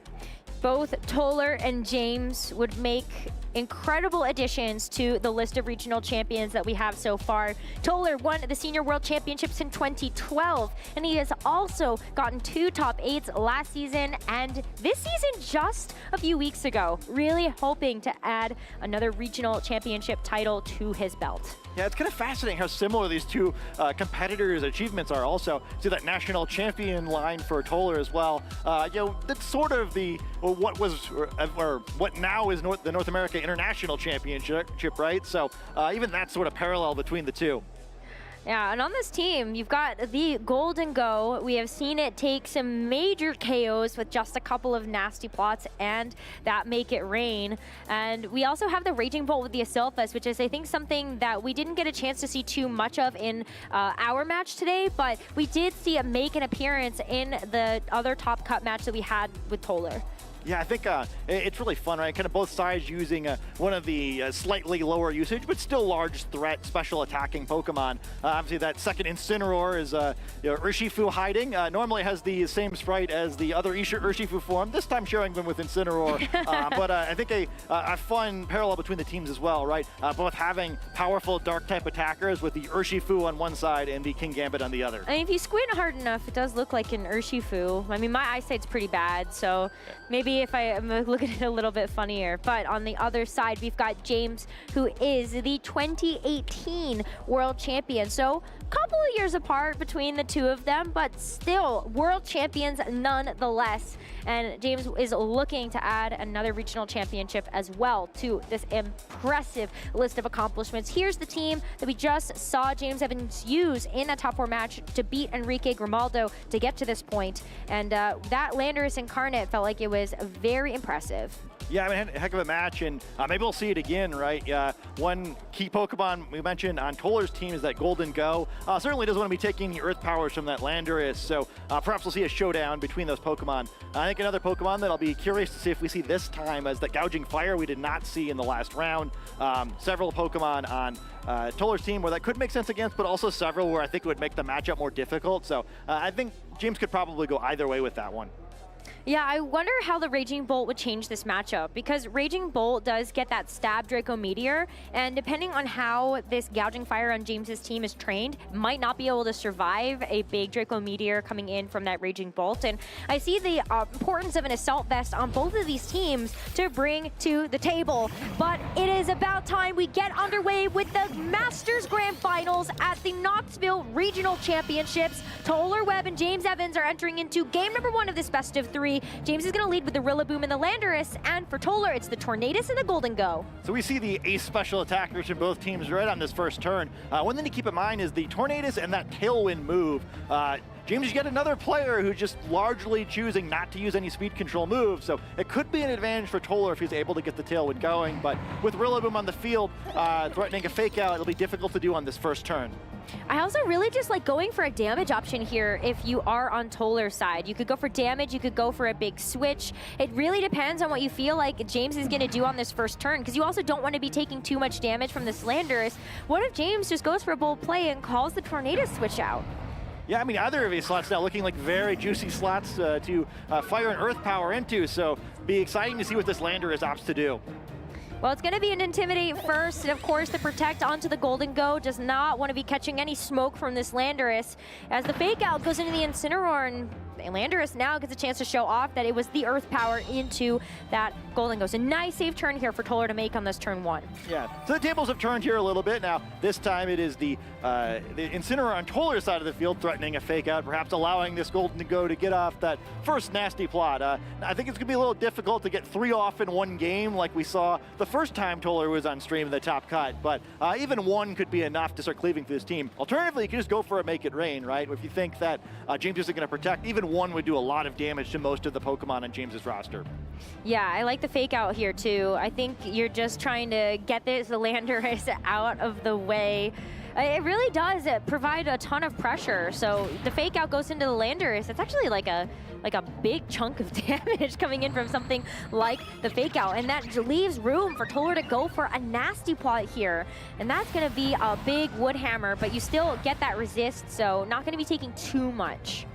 Speaker 5: Both Toler and James would make incredible additions to the list of regional champions that we have so far. Toler won the Senior World Championships in 2012, and he has also gotten 2 top 8s last season and this season just a few weeks ago, really hoping to add another regional championship title to his belt.
Speaker 18: Yeah, it's kind of fascinating how similar these two competitors' achievements are also. See that national champion line for Toler as well. You know, that's sort of what now is the North America International Championship, right? So even that sort of parallel between the two.
Speaker 5: Yeah, and on this team, you've got the Golden Go. We have seen it take some major KOs with just a couple of nasty plots and that Make It Rain. And we also have the Raging Bolt with the Asilphus, which is, I think, something that we didn't get a chance to see too much of in our match today, but we did see it make an appearance in the other top cut match that we had with Toler.
Speaker 18: Yeah, I think it's really fun, right? Kind of both sides using one of the slightly lower usage, but still large threat special attacking Pokemon. Obviously, that second Incineroar is Urshifu hiding. Normally has the same sprite as the other Urshifu form, this time showing them with Incineroar. But I think a fun parallel between the teams as well, right? Both having powerful dark-type attackers with the Urshifu on one side and the King Gambit on the other.
Speaker 5: I mean, if you squint hard enough, it does look like an Urshifu. I mean, my eyesight's pretty bad, so maybe if I am looking at it a little bit funnier. But on the other side, we've got James, who is the 2018 world champion. So a couple of years apart between the two of them, but still world champions nonetheless. And James is looking to add another regional championship as well to this impressive list of accomplishments. Here's the team that we just saw James Evans use in a top 4 match to beat Enrique Grimaldo to get to this point. And that Landorus Incarnate felt like it was very impressive.
Speaker 18: Yeah, I mean, a heck of a match, and maybe we'll see it again, right? One key Pokemon we mentioned on Toler's team is that Golden Go. Certainly doesn't want to be taking the Earth powers from that Landorus, so perhaps we'll see a showdown between those Pokemon. I think another Pokemon that I'll be curious to see if we see this time is that Gouging Fire we did not see in the last round. Several Pokemon on Toler's team where that could make sense against, but also several where I think it would make the matchup more difficult. So I think James could probably go either way with that one.
Speaker 5: Yeah, I wonder how the Raging Bolt would change this matchup, because Raging Bolt does get that stab Draco Meteor, and depending on how this Gouging Fire on James's team is trained, might not be able to survive a big Draco Meteor coming in from that Raging Bolt. And I see the importance of an Assault Vest on both of these teams to bring to the table. But it is about time we get underway with the Masters Grand Finals at the Knoxville Regional Championships. Toler, Webb, and James Evans are entering into game number 1 of this best of 3. James is going to lead with the Rillaboom and the Landorus, and for Toler, it's the Tornadus and the Golden Go.
Speaker 18: So we see the ace special attackers from both teams right on this first turn. One thing to keep in mind is the Tornadus and that Tailwind move. James, you get another player who's just largely choosing not to use any speed control moves, so it could be an advantage for Toler if he's able to get the Tailwind going, but with Rillaboom on the field threatening a fake out, it'll be difficult to do on this first turn.
Speaker 5: I also really just like going for a damage option here if you are on Toler's side. You could go for damage, you could go for a big switch. It really depends on what you feel like James is going to do on this first turn, because you also don't want to be taking too much damage from the Slanderous. What if James just goes for a bold play and calls the Tornado switch out?
Speaker 18: Yeah, I mean, either of these slots now looking like very juicy slots to fire an Earth Power into, so be exciting to see what this Slanderous opts to do.
Speaker 5: Well, it's going to be an Intimidate first, and of course the Protect onto the Golden Go. Does not want to be catching any smoke from this Slanderous. As the Fake Out goes into the Incineroar, and Slanderous now gets a chance to show off that it was the Earth Power into that Golden Go. So nice safe turn here for Toler to make on this turn 1.
Speaker 18: Yeah, so the tables have turned here a little bit. Now, this time it is the Incineroar on Toler's side of the field threatening a Fake Out, perhaps allowing this Golden Go to get off that first nasty plot. I think it's going to be a little difficult to get 3 off in one game like we saw the first time Toler was on stream in the top cut, but even 1 could be enough to start cleaving through this team. Alternatively, you can just go for a Make It Rain, right? If you think that James isn't going to protect, even 1 would do a lot of damage to most of the Pokemon on James's roster.
Speaker 5: Yeah, I like the Fake Out here too. I think you're just trying to get this Landorus out of the way. It really does provide a ton of pressure. So the Fake Out goes into the Landorus. It's actually like a big chunk of damage coming in from something like the Fake Out, and that leaves room for Toler to go for a nasty plot here, and that's going to be a big Wood Hammer, but you still get that resist, so not going to be taking too much.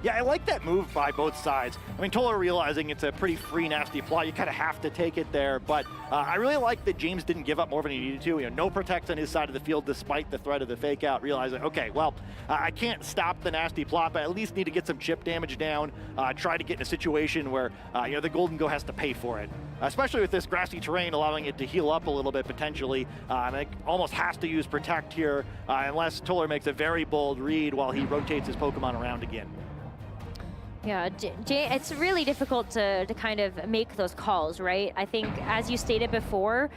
Speaker 18: Yeah, I like that move by both sides. I mean, Toler realizing it's a pretty free, nasty plot. You kind of have to take it there, but I really like that James didn't give up more than he needed to. You know, no Protect on his side of the field despite the threat of the Fake Out, realizing, okay, well, I can't stop the nasty plot, but I at least need to get some chip damage down, try to get in a situation where, you know, the Golden Go has to pay for it. Especially with this grassy terrain, allowing it to heal up a little bit potentially. And it almost has to use Protect here, unless Toler makes a very bold read while he rotates his Pokemon around again.
Speaker 5: Yeah, it's really difficult to kind of make those calls, right? I think, as you stated before,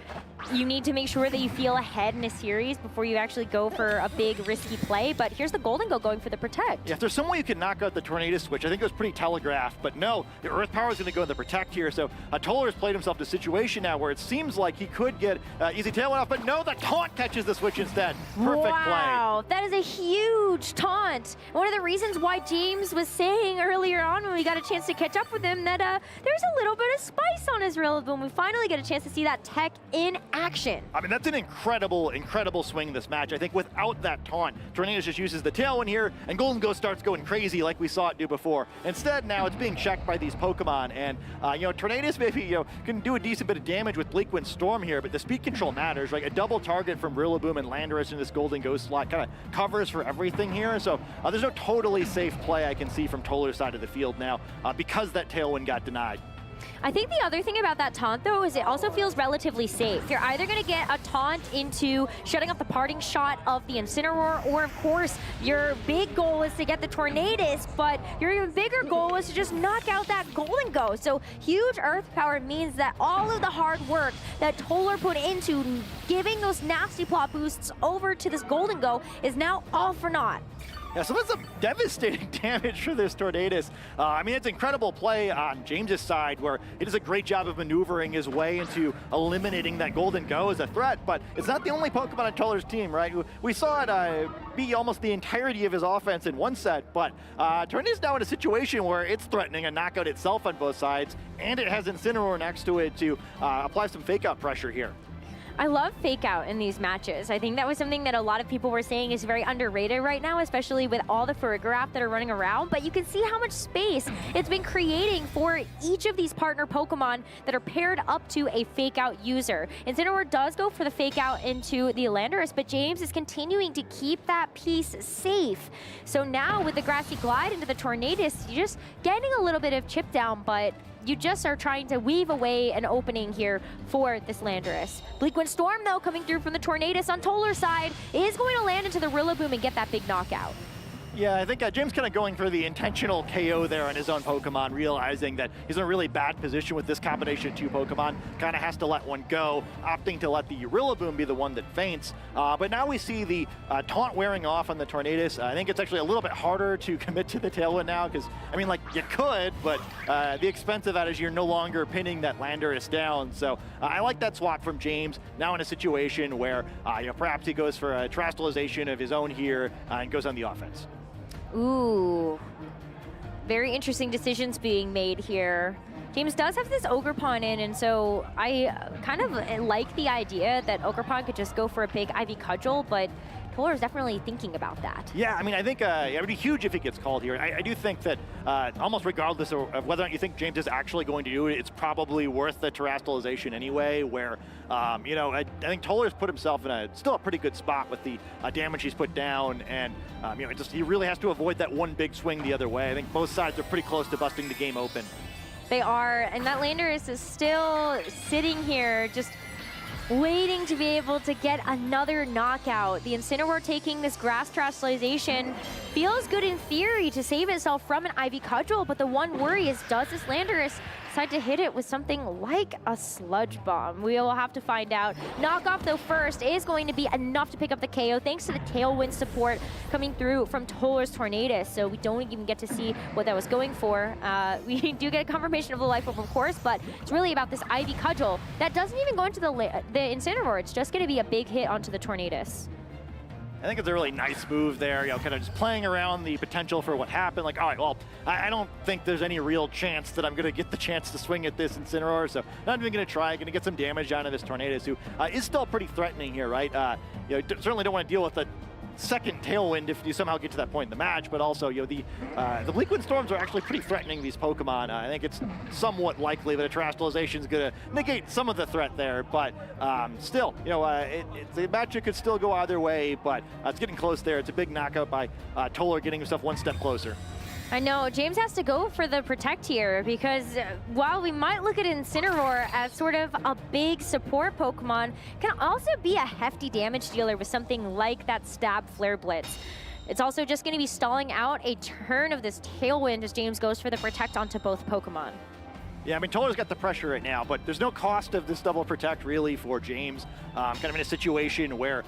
Speaker 5: you need to make sure that you feel ahead in a series before you actually go for a big risky play, but here's the Golden Go going for the Protect.
Speaker 18: Yeah, if there's some way you can knock out the Tornado switch, I think it was pretty telegraphed, but no, the Earth Power is going to go in the Protect here, so Toler has played himself to a situation now where it seems like he could get easy tailwind off, but no, the Taunt catches the switch instead. Perfect play.
Speaker 5: Wow, that is a huge taunt. One of the reasons why James was saying earlier on when we got a chance to catch up with him that there's a little bit of spice on his Rillaboom. We finally get a chance to see that tech in action.
Speaker 18: I mean, that's an incredible, incredible swing this match. I think without that taunt, Tornado just uses the Tailwind here, and Golden Go starts going crazy like we saw it do before. Instead, now it's being checked by these Pokemon, and you know, Tornadus maybe can do a decent bit of damage with Bleak Wind Storm here, but the speed control matters, right? A double target from Rillaboom and Landorus in this Golden Go slot kind of covers for everything here. So there's no totally safe play I can see from Toler's side of the field now because that Tailwind got denied.
Speaker 5: I think the other thing about that taunt, though, is it also feels relatively safe. You're either going to get a taunt into shutting off the parting shot of the Incineroar, or, of course, your big goal is to get the Tornadus, but your even bigger goal is to just knock out that Golden Go. So huge Earth Power means that all of the hard work that Toler put into giving those nasty plot boosts over to this Golden Go is now all for naught.
Speaker 18: Yeah, so that's some devastating damage for this Tornadus. I mean, it's incredible play on James's side where he does a great job of maneuvering his way into eliminating that Golden Go as a threat, but it's not the only Pokemon on Toler's team, right? We saw it be almost the entirety of his offense in one set, but Tornadus now in a situation where it's threatening a knockout itself on both sides, and it has Incineroar next to it to apply some Fake Out pressure here.
Speaker 5: I love Fake Out in these matches. I think that was something that a lot of people were saying is very underrated right now, especially with all the Farigiraf that are running around, but you can see how much space it's been creating for each of these partner Pokemon that are paired up to a Fake Out user. Incineroar does go for the Fake Out into the Landorus, but James is continuing to keep that piece safe. So now with the Grassy Glide into the Tornadus, you're just getting a little bit of chip down, but you just are trying to weave away an opening here for this Landorus. Bleak Wind Storm, though, coming through from the Tornadus on Toler's side, is going to land into the Rillaboom and get that big knockout.
Speaker 18: Yeah, I think James kind of going for the intentional KO there on his own Pokemon, realizing that he's in a really bad position with this combination of two Pokemon. Kind of has to let one go, opting to let the Rillaboom be the one that faints. But now we see the taunt wearing off on the Tornadus. I think it's actually a little bit harder to commit to the Tailwind now, because, I mean, like, you could, but the expense of that is you're no longer pinning that Landorus down. So I like that swap from James, now in a situation where, perhaps he goes for a Terastallization of his own here and goes on the offense.
Speaker 5: Ooh, very interesting decisions being made here. James does have this Ogerpon in, and so I kind of like the idea that Ogerpon could just go for a big Ivy Cudgel, but Toler is definitely thinking about that.
Speaker 18: Yeah, I mean, I think it would be huge if he gets called here. I do think that almost regardless of whether or not you think James is actually going to do it, it's probably worth the Terastallization anyway, where, I think Toler's put himself in still a pretty good spot with the damage he's put down, and, he really has to avoid that one big swing the other way. I think both sides are pretty close to busting the game open.
Speaker 5: They are, and that Landorus is still sitting here, just waiting to be able to get another knockout. The Incineroar taking this Grass Terastallization feels good in theory to save itself from an Ivy Cudgel, but the one worry is, does this Landorus decide to hit it with something like a Sludge Bomb? We will have to find out. Knockoff, though, first is going to be enough to pick up the KO, thanks to the Tailwind support coming through from Toler's Tornadus, so we don't even get to see what that was going for. We do get a confirmation of the Life Orb, of course, but it's really about this Ivy Cudgel. That doesn't even go into the Incineroar. It's just going to be a big hit onto the Tornadus.
Speaker 18: I think it's a really nice move there, kind of just playing around the potential for what happened. Like, all right, well, I don't think there's any real chance that I'm going to get the chance to swing at this Incineroar, so not even going to try. Going to get some damage onto this Tornadus, who is still pretty threatening here, right? Certainly don't want to deal with the second Tailwind if you somehow get to that point in the match, but also, the Bleakwind Storms are actually pretty threatening these Pokemon. I think it's somewhat likely that a Terastallization is going to negate some of the threat there, but still, the matchup could still go either way, but it's getting close there. It's a big knockout by Toler, getting himself one step closer.
Speaker 5: I know, James has to go for the Protect here, because while we might look at Incineroar as sort of a big support Pokemon, can also be a hefty damage dealer with something like that Stab Flare Blitz. It's also just going to be stalling out a turn of this Tailwind as James goes for the Protect onto both Pokemon.
Speaker 18: Yeah, I mean, Toler's got the pressure right now, but there's no cost of this double Protect really for James. Kind of in a situation where,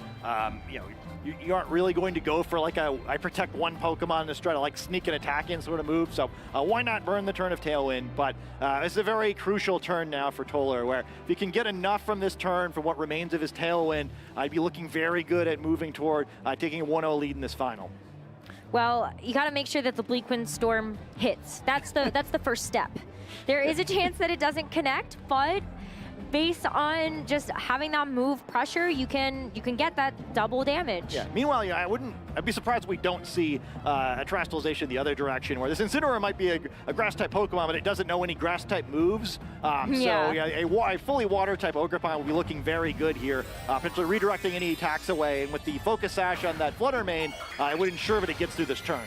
Speaker 18: you aren't really going to go for like I protect one Pokemon and just try to like sneak an attack in sort of move. So why not burn the turn of Tailwind? But it's a very crucial turn now for Toler, where if he can get enough from this turn from what remains of his Tailwind, I'd be looking very good at moving toward taking a 1-0 lead in this final.
Speaker 5: Well, you got to make sure that the Bleakwind Storm hits. That's the first step. There is a chance that it doesn't connect, but based on just having that move pressure, you can get that double damage.
Speaker 18: Yeah. Meanwhile, I'd be surprised if we don't see a Terastallization the other direction, where this Incineroar might be a Grass-type Pokemon, but it doesn't know any Grass-type moves. A fully Water-type Ogerpon will be looking very good here, potentially redirecting any attacks away, and with the Focus Sash on that Flutter Mane, it would ensure that it gets through this turn.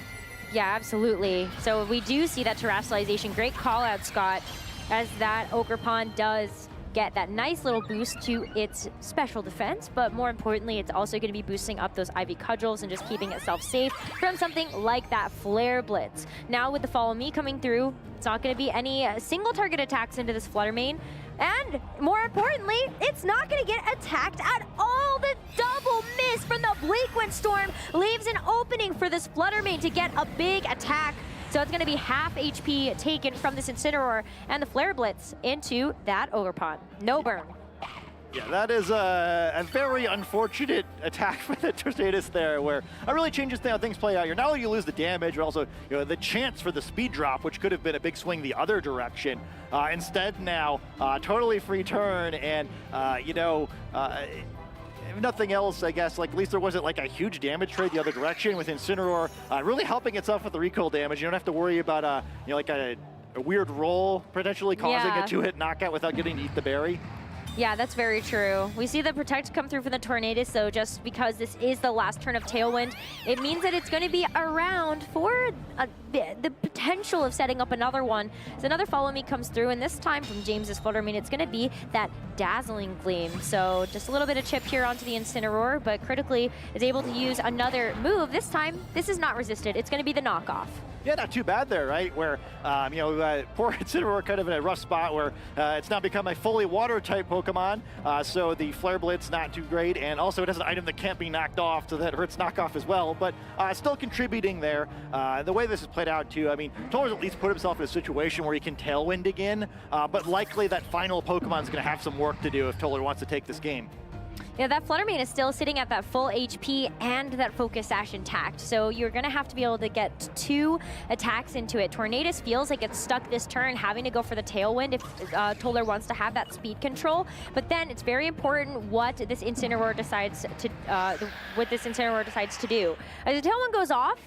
Speaker 5: Yeah, absolutely. So we do see that Terastallization. Great call out, Scott, as that Ogerpon does get that nice little boost to its special defense, but more importantly, it's also going to be boosting up those Ivy Cudgels and just keeping itself safe from something like that Flare Blitz. Now with the Follow Me coming through, it's not going to be any single target attacks into this Flutter Mane, and more importantly, it's not going to get attacked at all. The double miss from the Bleakwind Storm leaves an opening for this Flutter Mane to get a big attack. So it's going to be half HP taken from this Incineroar and the Flare Blitz into that Ogerpon. No burn.
Speaker 18: Yeah, that is a very unfortunate attack for the Tornadus there, where it really changes how things play out here. Not only you lose the damage, but also the chance for the speed drop, which could have been a big swing the other direction. Instead now, totally free turn, and if nothing else, I guess, at least there wasn't a huge damage trade the other direction, with Incineroar really helping itself with the recoil damage. You don't have to worry about a weird roll potentially causing a 2-hit knockout without getting to eat the berry.
Speaker 5: Yeah, that's very true. We see the Protect come through for the Tornadus, so just because this is the last turn of Tailwind, it means that it's going to be around for the potential potential of setting up another one. So another follow me comes through, and this time from James's Fluttermane, it's going to be that Dazzling Gleam. So just a little bit of chip here onto the Incineroar, but critically is able to use another move. This time, this is not resisted. It's going to be the knockoff.
Speaker 18: Yeah, not too bad there, right? Where, poor Incineroar kind of in a rough spot where it's now become a fully water-type Pokemon, so the Flare Blitz not too great, and also it has an item that can't be knocked off, so that hurts knockoff as well, but still contributing there. The way this has played out, too, I mean, Toler's at least put himself in a situation where he can Tailwind again, but likely that final Pokemon's going to have some work to do if Toler wants to take this game.
Speaker 5: Yeah, that Fluttermane is still sitting at that full HP and that Focus Sash intact. So you're going to have to be able to get 2 attacks into it. Tornadus feels like it's stuck this turn, having to go for the Tailwind if Toler wants to have that speed control. But then it's very important what this Incineroar decides to do. As the Tailwind goes off,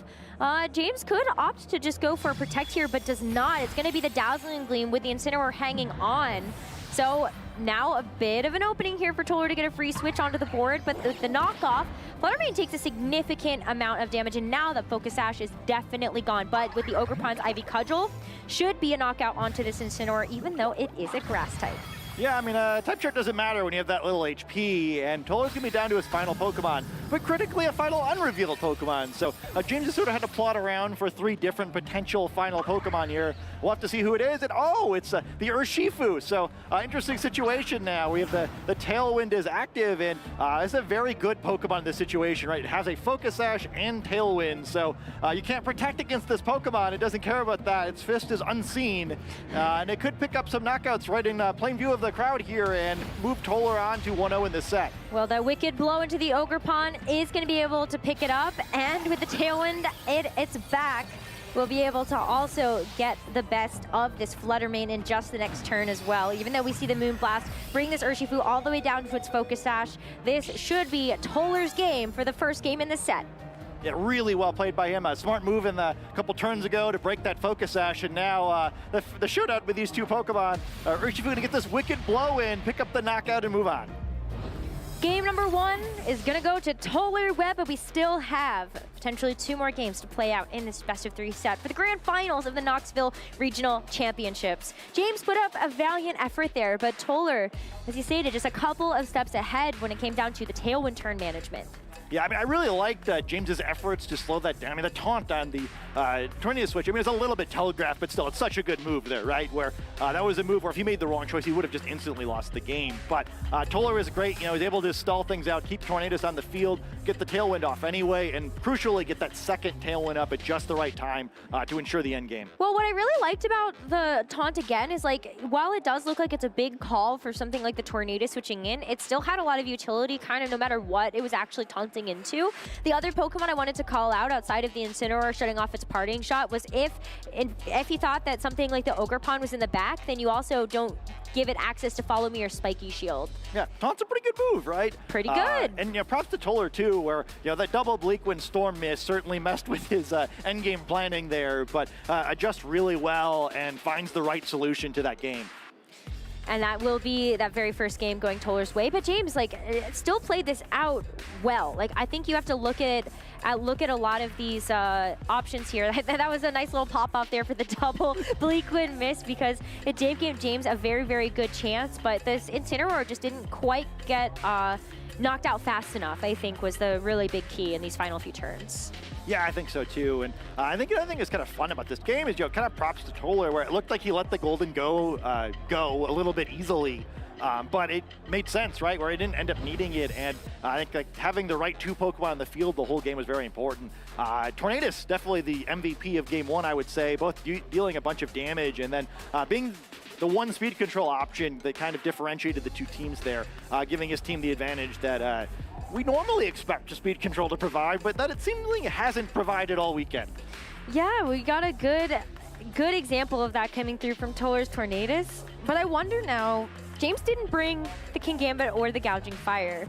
Speaker 5: James could opt to just go for a Protect here, but does not. It's going to be the Dazzling Gleam with the Incineroar hanging on. So now a bit of an opening here for Toler to get a free switch onto the board, but the knockoff, Fluttermane takes a significant amount of damage, and now that Focus Sash is definitely gone. But with the Ogerpon's Ivy Cudgel, should be a knockout onto this Incineroar, even though it is a grass type.
Speaker 18: Yeah, I mean, type chart doesn't matter when you have that little HP, and Toler's going to be down to his final Pokemon, but critically a final unrevealed Pokemon. So James just sort of had to plot around for 3 different potential final Pokemon here. We'll have to see who it is, and oh, it's the Urshifu. So interesting situation now. We have the Tailwind is active, and it's a very good Pokemon in this situation, right? It has a Focus Sash and Tailwind, so you can't protect against this Pokemon. It doesn't care about that. Its fist is unseen, and it could pick up some knockouts right in plain view of the crowd here and move Toler on to 1-0 in this set.
Speaker 5: Well, that Wicked Blow into the Ogerpon is going to be able to pick it up, and with the Tailwind, it's back. We'll be able to also get the best of this Fluttermane in just the next turn as well. Even though we see the Moonblast bring this Urshifu all the way down to its Focus Sash, this should be Toler's game for the first game in the set.
Speaker 18: Yeah, really well played by him. A smart move in the couple turns ago to break that Focus Sash, and now the shootout with these 2 Pokemon. Urshifu going to get this Wicked Blow in, pick up the knockout, and move on.
Speaker 5: Game number 1 is going to go to Toler Webb, but we still have potentially 2 more games to play out in this best-of-3 set for the grand finals of the Knoxville Regional Championships. James put up a valiant effort there, but Toler, as you stated, just a couple of steps ahead when it came down to the Tailwind turn management.
Speaker 18: Yeah, I mean, I really liked James's efforts to slow that down. I mean, the taunt on the Tornado Switch, I mean, it's a little bit telegraphed, but still, it's such a good move there, right? Where that was a move where if he made the wrong choice, he would have just instantly lost the game. But Toler is great. You know, he's able to stall things out, keep Tornadus on the field, get the Tailwind off anyway, and crucially, get that second Tailwind up at just the right time to ensure the end game.
Speaker 5: Well, what I really liked about the taunt again is, like, while it does look like it's a big call for something like the Tornado switching in, it still had a lot of utility, kind of no matter what it was actually taunting into. The other Pokemon I wanted to call out outside of the Incineroar shutting off its parting shot was if he thought that something like the Ogerpon was in the back, then you also don't give it access to Follow Me or Spiky Shield.
Speaker 18: Yeah, taunt's a pretty good move, right?
Speaker 5: Pretty good.
Speaker 18: And you know, props to Toler too, where that double Bleakwind Storm Mist certainly messed with his endgame planning there, but adjusts really well and finds the right solution to that game.
Speaker 5: And that will be that very first game going Toler's way. But James, like, still played this out well. Like, I think you have to look at a lot of these options here. That was a nice little pop-off there for the double Bleakwind miss, because it gave James a very, very good chance. But this Incineroar just didn't quite get knocked out fast enough, I think, was the really big key in these final few turns.
Speaker 18: Yeah, I think so too. And I think another thing that's kind of fun about this game is, kind of props to Toler, where it looked like he let the Golden go a little bit easily. But it made sense, right? Where he didn't end up needing it. And I think like having the right 2 Pokemon on the field the whole game was very important. Tornadus, definitely the MVP of game 1, I would say, both dealing a bunch of damage and then being the one speed control option that kind of differentiated the 2 teams there, giving his team the advantage that we normally expect Speed Control to provide, but that it seemingly hasn't provided all weekend.
Speaker 5: Yeah, we got a good example of that coming through from Toler's Tornadus. But I wonder now, James didn't bring the King Gambit or the Gouging Fire.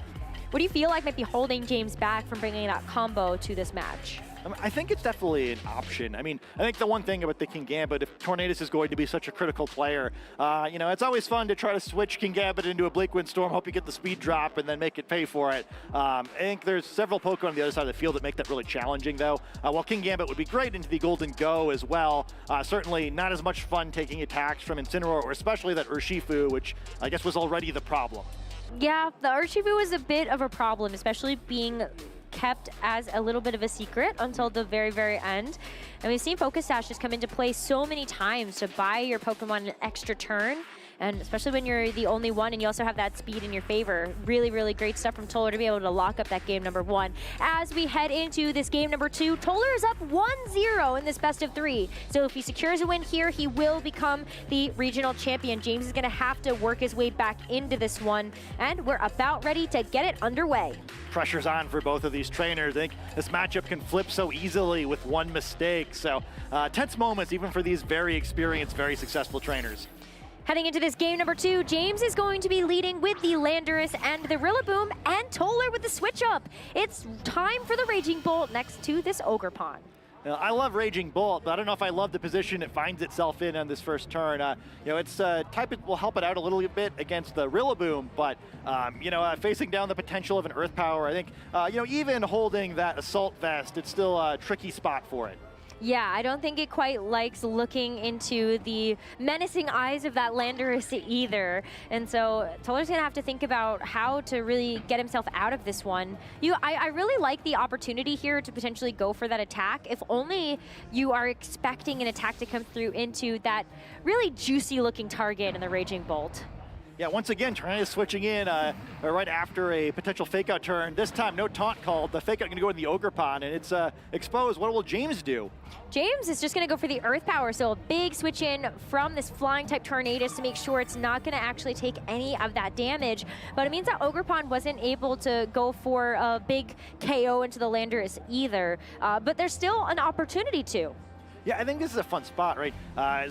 Speaker 5: What do you feel like might be holding James back from bringing that combo to this match?
Speaker 18: I think it's definitely an option. I mean, I think the one thing about the Kingambit, if Tornadus is going to be such a critical player, you know, it's always fun to try to switch Kingambit into a Bleak Windstorm, hope you get the speed drop, and then make it pay for it. I think there's several Pokemon on the other side of the field that make that really challenging, though. While Kingambit would be great into the Golden Go as well, certainly not as much fun taking attacks from Incineroar, or especially that Urshifu, which I guess was already the problem.
Speaker 5: Yeah, the Urshifu was a bit of a problem, especially being kept as a little bit of a secret until the very, very end. And we've seen Focus Sash just come into play so many times to buy your Pokemon an extra turn. And especially when you're the only one and you also have that speed in your favor. Really, really great stuff from Toler to be able to lock up that game number 1. As we head into this game number 2, Toler is up 1-0 in this best of 3. So if he secures a win here, he will become the regional champion. James is gonna have to work his way back into this one. And we're about ready to get it underway.
Speaker 18: Pressure's on for both of these trainers. I think this matchup can flip so easily with one mistake. So tense moments even for these very experienced, very successful trainers.
Speaker 5: Heading into this game number 2, James is going to be leading with the Landorus and the Rillaboom, and Toler with the switch up. It's time for the Raging Bolt next to this Ogerpon.
Speaker 18: I love Raging Bolt, but I don't know if I love the position it finds itself in on this first turn. You know, its type it will help it out a little bit against the Rillaboom, but you know, facing down the potential of an Earth Power, I think you know, even holding that Assault Vest, it's still a tricky spot for it.
Speaker 5: Yeah, I don't think it quite likes looking into the menacing eyes of that Landorus either. And so Toler's gonna have to think about how to really get himself out of this one. I really like the opportunity here to potentially go for that attack. If only you are expecting an attack to come through into that really juicy looking target in the Raging Bolt.
Speaker 18: Yeah, once again, Tornadus switching in right after a potential fake-out turn. This time, no taunt called. The fake-out gonna go in the Ogerpon, and it's exposed. What will James do?
Speaker 5: James is just gonna go for the Earth Power, so a big switch in from this flying-type Tornadus to make sure it's not gonna actually take any of that damage. But it means that Ogerpon wasn't able to go for a big KO into the Landorus either. But there's still an opportunity to.
Speaker 18: Yeah, I think this is a fun spot, right?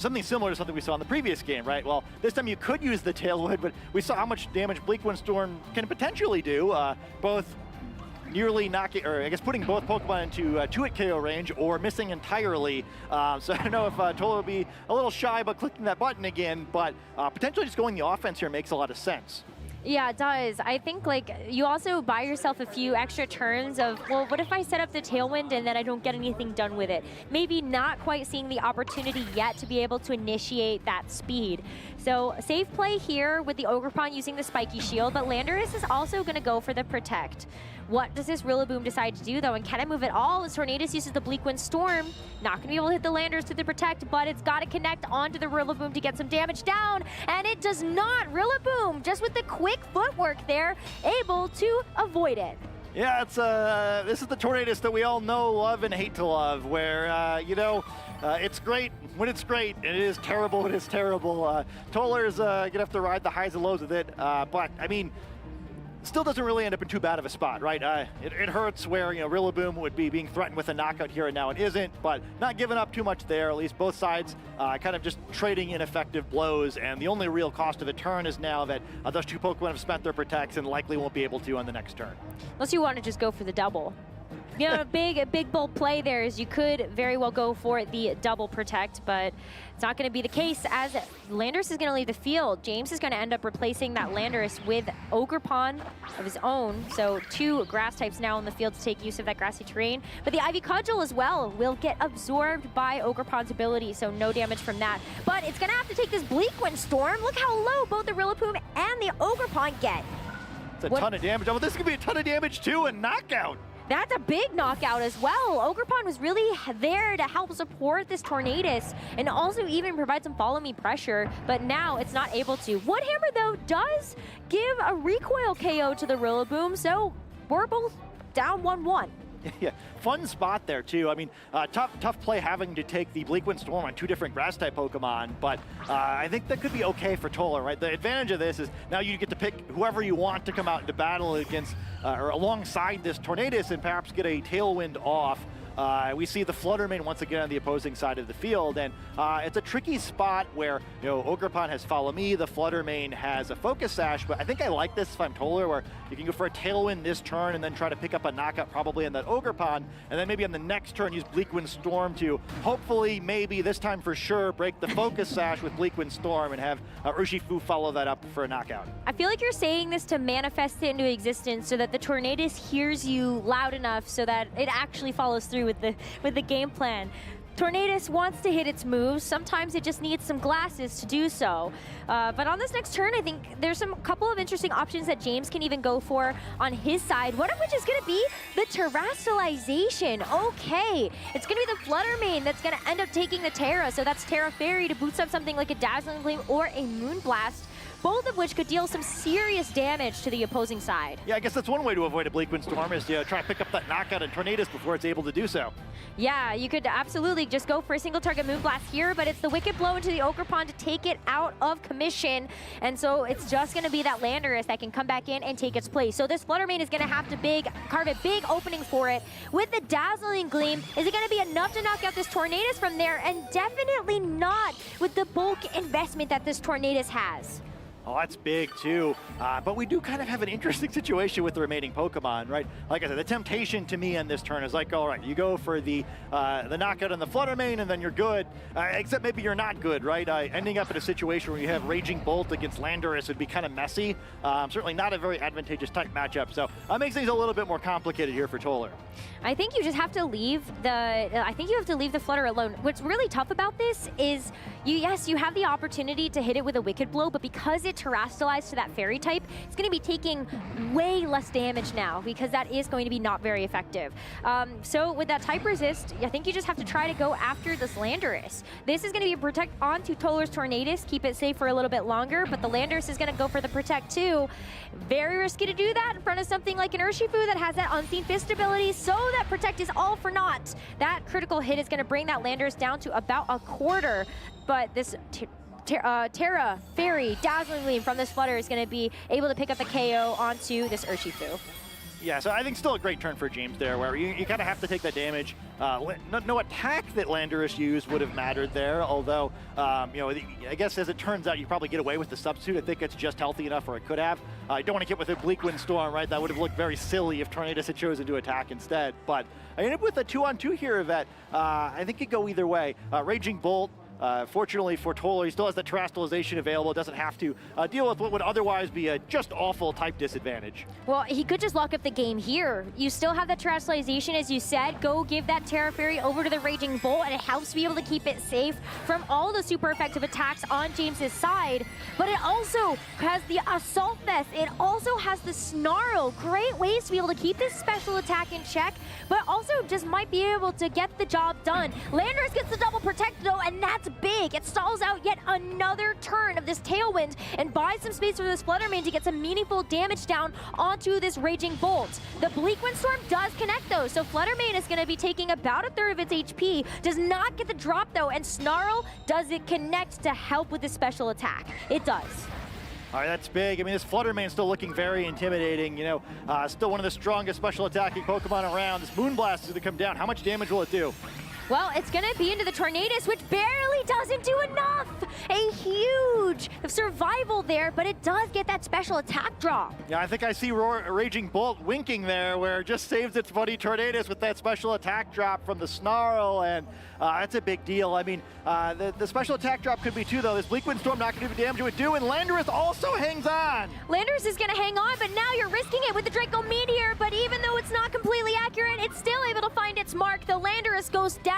Speaker 18: Something similar to something we saw in the previous game, right? Well, this time you could use the Tailwind, but we saw how much damage Bleak Windstorm can potentially do, both nearly knocking, or I guess putting both Pokemon into 2-hit KO range or missing entirely. So I don't know if Toler will be a little shy about clicking that button again, but potentially just going the offense here makes a lot of sense.
Speaker 5: Yeah, it does. I think like you also buy yourself a few extra turns of, well, what if I set up the Tailwind and then I don't get anything done with it? Maybe not quite seeing the opportunity yet to be able to initiate that speed. So safe play here with the Ogerpon using the Spiky Shield, but Landorus is also gonna go for the Protect. What does this Rillaboom decide to do though? And can it move at all as Tornadus uses the Bleak Wind Storm? Not gonna be able to hit the Landorus through the Protect, but it's gotta connect onto the Rillaboom to get some damage down, and it does not. Rillaboom, just with the quick footwork there, able to avoid it.
Speaker 18: Yeah, it's this is the Tornadus that we all know, love, and hate to love, where, you know, it's great when it's great, and it is terrible when it's terrible. Toler's gonna have to ride the highs and lows with it, but, I mean, still doesn't really end up in too bad of a spot, right? It hurts where, you know, Rillaboom would be being threatened with a knockout here and now it isn't, but not giving up too much there. At least both sides kind of just trading ineffective blows, and the only real cost of the turn is now that those two Pokemon have spent their Protects and likely won't be able to on the next turn.
Speaker 5: Unless you want to just go for the double. You know, a big bold play there is you could very well go for the double Protect, but it's not going to be the case as Landorus is going to leave the field. James is going to end up replacing that Landorus with Ogerpon of his own. So 2 grass types now in the field to take use of that grassy terrain. But the Ivy Cudgel as well will get absorbed by Ogerpon's ability, so no damage from that. But it's going to have to take this Bleak Wind Storm. Look how low both the Rillaboom and the Ogerpon get.
Speaker 18: It's a ton of damage. Oh, this is going to be a ton of damage too, a knockout.
Speaker 5: That's a big knockout as well. Ogerpon was really there to help support this Tornadus and also even provide some follow me pressure, but now it's not able to. Woodhammer though does give a recoil KO to the Rillaboom, so we're both down 1-1.
Speaker 18: Yeah, fun spot there too. I mean, tough play having to take the Bleak Wind Storm on 2 different grass type Pokemon, but I think that could be okay for Toler, right? The advantage of this is now you get to pick whoever you want to come out into battle against or alongside this Tornadus and perhaps get a Tailwind off. we see the Fluttermane once again on the opposing side of the field, and it's a tricky spot where, you know, Ogerpon has Follow Me, the Fluttermane has a Focus Sash, but I think I like this if I'm Toler, where you can go for a Tailwind this turn and then try to pick up a knockout probably on that Ogerpon, and then maybe on the next turn use Bleakwind Storm to hopefully, maybe this time for sure, break the Focus Sash with Bleakwind Storm and have Urshifu follow that up for a knockout.
Speaker 5: I feel like you're saying this to manifest it into existence so that the Tornadus hears you loud enough so that it actually follows through with the game plan. Tornadus wants to hit its moves. Sometimes it just needs some glasses to do so. But on this next turn, I think there's a couple of interesting options that James can even go for on his side, one of which is going to be the Terastallization. Okay, it's going to be the Fluttermane that's going to end up taking the Terra. So that's Terra Fairy to boost up something like a Dazzling Gleam or a Moonblast, both of which could deal some serious damage to the opposing side.
Speaker 18: Yeah, I guess that's one way to avoid a Bleakwind Storm is to try to pick up that knockout in Tornadus before it's able to do so.
Speaker 5: Yeah, you could absolutely just go for a single target Moonblast here, but it's the Wicked Blow into the Ogerpon to take it out of commission, and so it's just going to be that Landorus that can come back in and take its place. So this Fluttermane is going to have to carve a big opening for it. With the Dazzling Gleam, is it going to be enough to knock out this Tornadus from there? And definitely not with the bulk investment that this Tornadus has.
Speaker 18: Oh, that's big too. But we do kind of have an interesting situation with the remaining Pokemon, right? Like I said, the temptation to me on this turn is like, all right, you go for the knockout on the Fluttermane and then you're good. Except maybe you're not good, right? Ending up in a situation where you have Raging Bolt against Landorus would be kind of messy. Certainly not a very advantageous type matchup. So that makes things a little bit more complicated here for Toler.
Speaker 5: I think you just have to leave the Flutter alone. What's really tough about this is yes, you have the opportunity to hit it with a Wicked Blow, but because it terastallized to that Fairy type, it's going to be taking way less damage now because that is going to be not very effective. So with that type resist, I think you just have to try to go after this Landorus. This is going to be a protect onto Toler's Tornadus, keep it safe for a little bit longer, but the Landorus is going to go for the protect too. Very risky to do that in front of something like an Urshifu that has that Unseen Fist ability, so that protect is all for naught. That critical hit is going to bring that Landorus down to about a quarter, but this Terra Fairy Dazzling Gleam from this Flutter is going to be able to pick up the KO onto this Urshifu.
Speaker 18: Yeah, so I think still a great turn for James there, where you kind of have to take that damage. No attack that Landorus used would have mattered there, although, you know, I guess as it turns out, you probably get away with the substitute. I think it's just healthy enough, or it could have. You don't want to get with a Bleakwind Storm, right? That would have looked very silly if Tornadus had chosen to attack instead. But I ended up with a 2-on-2 here that I think could go either way. Raging Bolt. Fortunately for Toler, he still has the Terastallization available, doesn't have to deal with what would otherwise be a just awful type disadvantage.
Speaker 5: Well, he could just lock up the game here. You still have the Terastallization, as you said. Go give that Terra Fairy over to the Raging Bolt, and it helps be able to keep it safe from all the super effective attacks on James's side. But it also has the Assault Vest. It also has the Snarl. Great ways to be able to keep this special attack in check, but also just might be able to get the job done. Landorus gets the double protect though, and that's big. It stalls out yet another turn of this Tailwind and buys some space for this Fluttermane to get some meaningful damage down onto this Raging Bolt. The Bleakwind Storm does connect though, so Fluttermane is going to be taking about a third of its HP. Does not get the drop though, and Snarl does it connect to help with the special attack. It does.
Speaker 18: All right, that's big. I mean, this Fluttermane's still looking very intimidating. You know, still one of the strongest special attacking Pokemon around. This Moonblast is going to come down. How much damage will it do?
Speaker 5: Well, it's going to be into the Tornadus, which barely doesn't do enough. A huge survival there, but it does get that special attack drop.
Speaker 18: Yeah, I think I see Raging Bolt winking there, where it just saves its buddy Tornadus with that special attack drop from the Snarl, and that's a big deal. I mean, the special attack drop could be too, though. This Bleakwind Storm not going to do the damage it would do, and Landorus also hangs on.
Speaker 5: Landorus is going to hang on, but now you're risking it with the Draco Meteor, but even though it's not completely accurate, it's still able to find its mark. The Landorus goes down.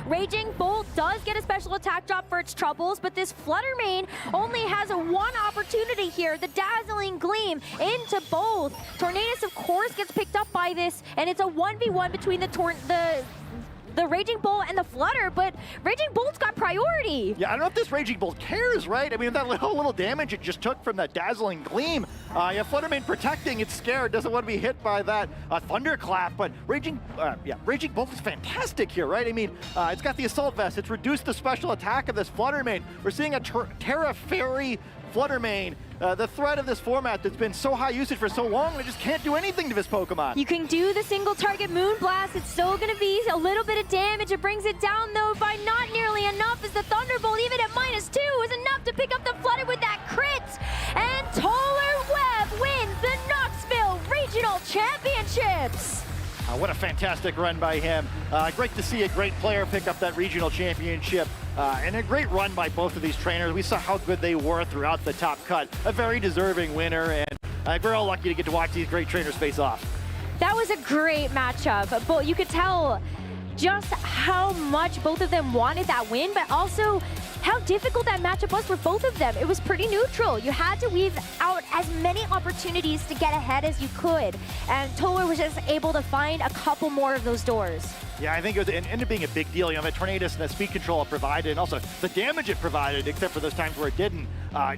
Speaker 5: Raging Bolt does get a special attack drop for its troubles, but this Fluttermane only has one opportunity here, the Dazzling Gleam into both. Tornadus, of course, gets picked up by this, and it's a 1v1 between the Raging Bolt and the Flutter, but Raging Bolt's got priority.
Speaker 18: Yeah, I don't know if this Raging Bolt cares, right? I mean, that little damage it just took from that Dazzling Gleam. Yeah, Fluttermane protecting, it's scared, doesn't want to be hit by that Thunderclap, but Raging Bolt is fantastic here, right? I mean, it's got the Assault Vest, it's reduced the special attack of this Fluttermane. We're seeing a Terra Fairy Fluttermane, the threat of this format that's been so high usage for so long, they just can't do anything to this Pokemon.
Speaker 5: You can do the single target Moonblast. It's still going to be a little bit of damage. It brings it down, though, by not nearly enough, as the Thunderbolt, even at -2, is enough to pick up the Flutter with that crit. And Toler Webb wins the Knoxville Regional Championships.
Speaker 18: What a fantastic run by him. Great to see a great player pick up that regional championship. And a great run by both of these trainers. We saw how good they were throughout the top cut. A very deserving winner, and we're all lucky to get to watch these great trainers face off.
Speaker 5: That was a great matchup, but you could tell just how much both of them wanted that win, but also how difficult that matchup was for both of them. It was pretty neutral. You had to weave out as many opportunities to get ahead as you could, and Toler was just able to find a couple more of those doors.
Speaker 18: Yeah, I think it ended up being a big deal. You know, the Tornadus and the speed control it provided, and also the damage it provided, except for those times where it didn't.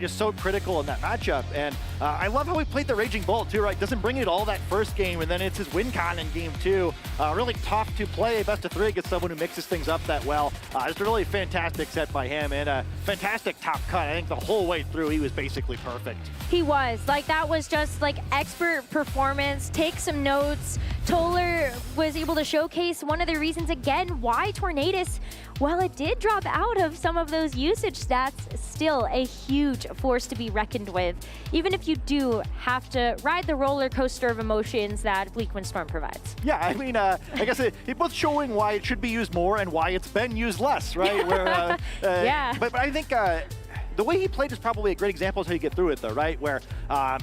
Speaker 18: Just so critical in that matchup. And I love how he played the Raging Bolt, too, right? Doesn't bring it all that first game, and then it's his win con in game 2. Really tough to play best of 3 against someone who mixes things up that well. Just a really fantastic set by him, and a fantastic top cut. I think the whole way through, he was basically perfect.
Speaker 5: He was. Like, that was just, like, expert performance. Take some notes. Toler was able to showcase one of the reasons, again, why Tornadus, while it did drop out of some of those usage stats, still a huge force to be reckoned with, even if you do have to ride the roller coaster of emotions that Bleak Windstorm provides.
Speaker 18: Yeah, I mean, I guess it both showing why it should be used more and why it's been used less, right? Where,
Speaker 5: yeah.
Speaker 18: But I think the way he played is probably a great example of how you get through it, though, right? Where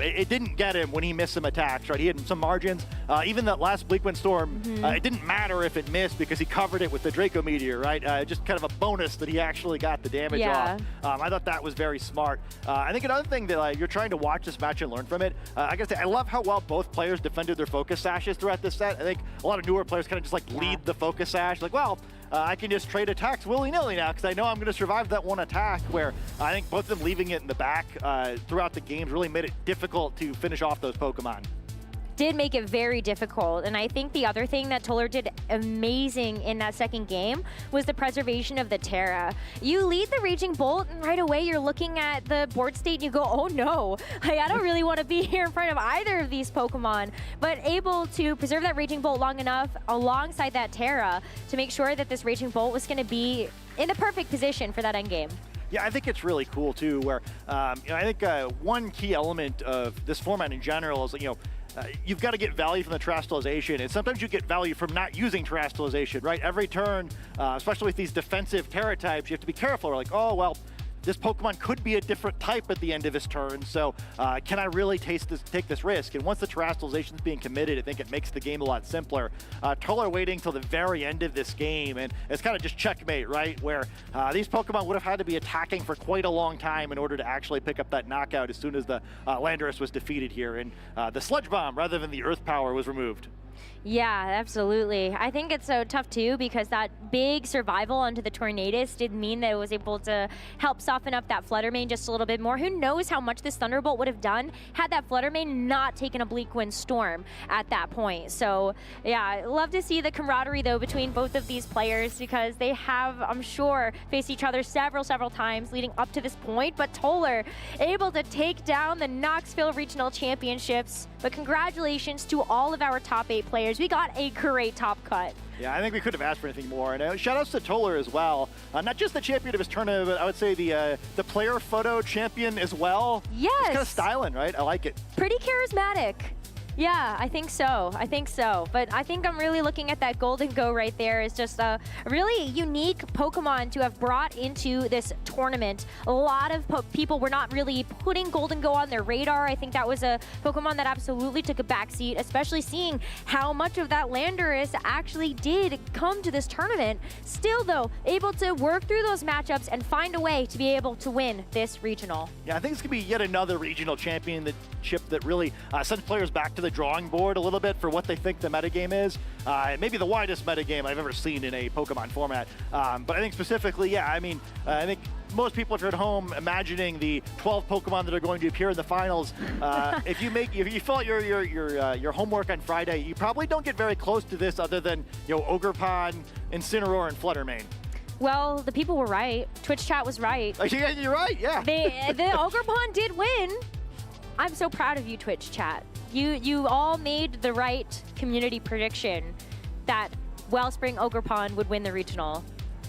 Speaker 18: it didn't get him when he missed some attacks, right? He had some margins. Even that last Bleak Windstorm, it didn't matter if it missed because he covered it with the Draco Meteor, right? Just kind of a bonus that he actually got the damage off. I thought that was very smart. I think another thing that you're trying to watch this match and learn from it, I gotta say, I love how well both players defended their focus sashes throughout this set. I think a lot of newer players kind of just like lead the focus sash, like, well, I can just trade attacks willy-nilly now because I know I'm going to survive that one attack, where I think both of them leaving it in the back throughout the games really made it difficult to finish off those Pokemon.
Speaker 5: Did make it very difficult, and I think the other thing that Toler did amazing in that second game was the preservation of the Terra. You lead the Raging Bolt, and right away you're looking at the board state and you go, oh no, I don't really want to be here in front of either of these Pokemon, but able to preserve that Raging Bolt long enough alongside that Terra to make sure that this Raging Bolt was going to be in the perfect position for that endgame.
Speaker 18: Yeah, I think it's really cool too, where I think one key element of this format in general is, you've got to get value from the terrestrialization, and sometimes you get value from not using terrestrialization, right? Every turn, especially with these defensive Terra types, you have to be careful. We're like, oh, well, this Pokemon could be a different type at the end of his turn, so can I really take this risk? And once the terrestrialization is being committed, I think it makes the game a lot simpler. Toler waiting till the very end of this game, and it's kind of just checkmate, right? Where these Pokemon would have had to be attacking for quite a long time in order to actually pick up that knockout as soon as the Landorus was defeated here, and the Sludge Bomb, rather than the Earth Power, was removed.
Speaker 5: Yeah, absolutely. I think it's so tough too because that big survival onto the Tornadus did mean that it was able to help soften up that Fluttermane just a little bit more. Who knows how much this Thunderbolt would have done had that Fluttermane not taken a Bleak Windstorm at that point. So yeah, I love to see the camaraderie though between both of these players because they have, I'm sure, faced each other several times leading up to this point. But Toler able to take down the Knoxville Regional Championships. But congratulations to all of our top 8 players. We got a great top cut.
Speaker 18: Yeah, I think we could have asked for anything more. And shout outs to Toler as well. Not just the champion of his tournament, but I would say the player photo champion as well.
Speaker 5: Yes.
Speaker 18: It's kind of styling, right? I like it.
Speaker 5: Pretty charismatic. Yeah, I think so. But I think I'm really looking at that Golden Go right there as just a really unique Pokemon to have brought into this tournament. A lot of people were not really putting Golden Go on their radar. I think that was a Pokemon that absolutely took a backseat, especially seeing how much of that Landorus actually did come to this tournament. Still, though, able to work through those matchups and find a way to be able to win this regional.
Speaker 18: Yeah, I think it's going to be yet another regional championship that really sends players back to the drawing board a little bit for what they think the metagame is. Maybe the widest metagame I've ever seen in a Pokemon format. But I think specifically, yeah, I mean, I think most people are at home imagining the 12 Pokemon that are going to appear in the finals. If you fill out your homework on Friday, you probably don't get very close to this other than Ogerpon, Incineroar, and Fluttermane.
Speaker 5: Well, the people were right. Twitch chat was right.
Speaker 18: Yeah, you're right, yeah.
Speaker 5: The Ogrepon did win. I'm so proud of you, Twitch chat. You all made the right community prediction that Wellspring Ogrepon would win the regional,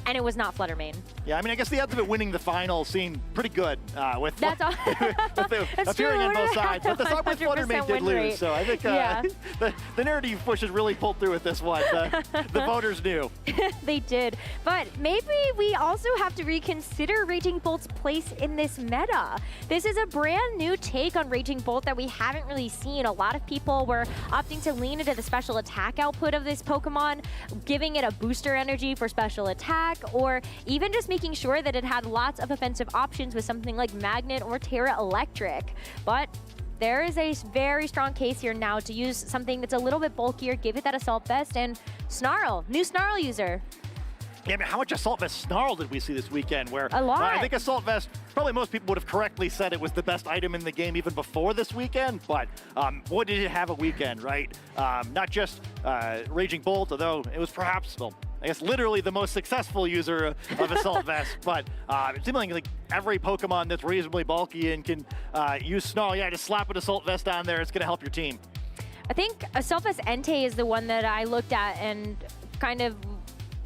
Speaker 5: and it was not Fluttermane.
Speaker 18: Yeah, I mean, I guess the odds of it winning the final seem pretty good with
Speaker 5: That's all.
Speaker 18: appearing on both sides. But the side with
Speaker 5: 100%
Speaker 18: Fluttermane did
Speaker 5: win rate.
Speaker 18: lose, so I think the narrative pushes really pulled through with this one. The voters knew.
Speaker 5: They did. But maybe we also have to reconsider Raging Bolt's place in this meta. This is a brand new take on Raging Bolt that we haven't really seen. A lot of people were opting to lean into the special attack output of this Pokemon, giving it a booster energy for special attack, or even just making sure that it had lots of offensive options with something like Magnet or Terra Electric. But there is a very strong case here now to use something that's a little bit bulkier, give it that Assault Vest, and Snarl, new Snarl user.
Speaker 18: Yeah, I mean, how much Assault Vest Snarl did we see this weekend? Where
Speaker 5: a lot.
Speaker 18: I think Assault Vest, probably most people would have correctly said it was the best item in the game even before this weekend, but boy, did it have a weekend, right? Not just Raging Bolt, although it was perhaps, well, I guess literally the most successful user of Assault Vest, but it seems like every Pokemon that's reasonably bulky and can use Snarl, yeah, just slap an Assault Vest on there, it's going to help your team.
Speaker 5: I think Assault Vest Entei is the one that I looked at and kind of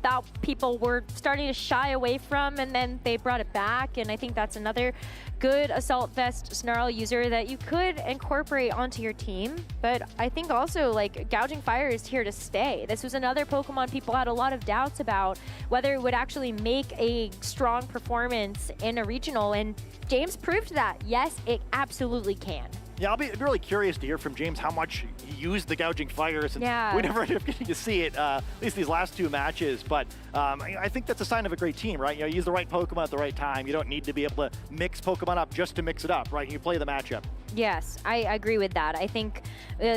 Speaker 5: thought people were starting to shy away from, and then they brought it back, and I think that's another good Assault Vest Snarl user that you could incorporate onto your team. But I think also, like, Gouging Fire is here to stay. This was another Pokemon people had a lot of doubts about whether it would actually make a strong performance in a regional, and James proved that, yes, it absolutely can.
Speaker 18: Yeah, I'll be really curious to hear from James how much he used the Gouging Fire, since we never ended up getting to see it, at least these last two matches. But I think that's a sign of a great team, right? You know, use the right Pokemon at the right time. You don't need to be able to mix Pokemon up just to mix it up, right? You play the matchup.
Speaker 5: Yes, I agree with that. I think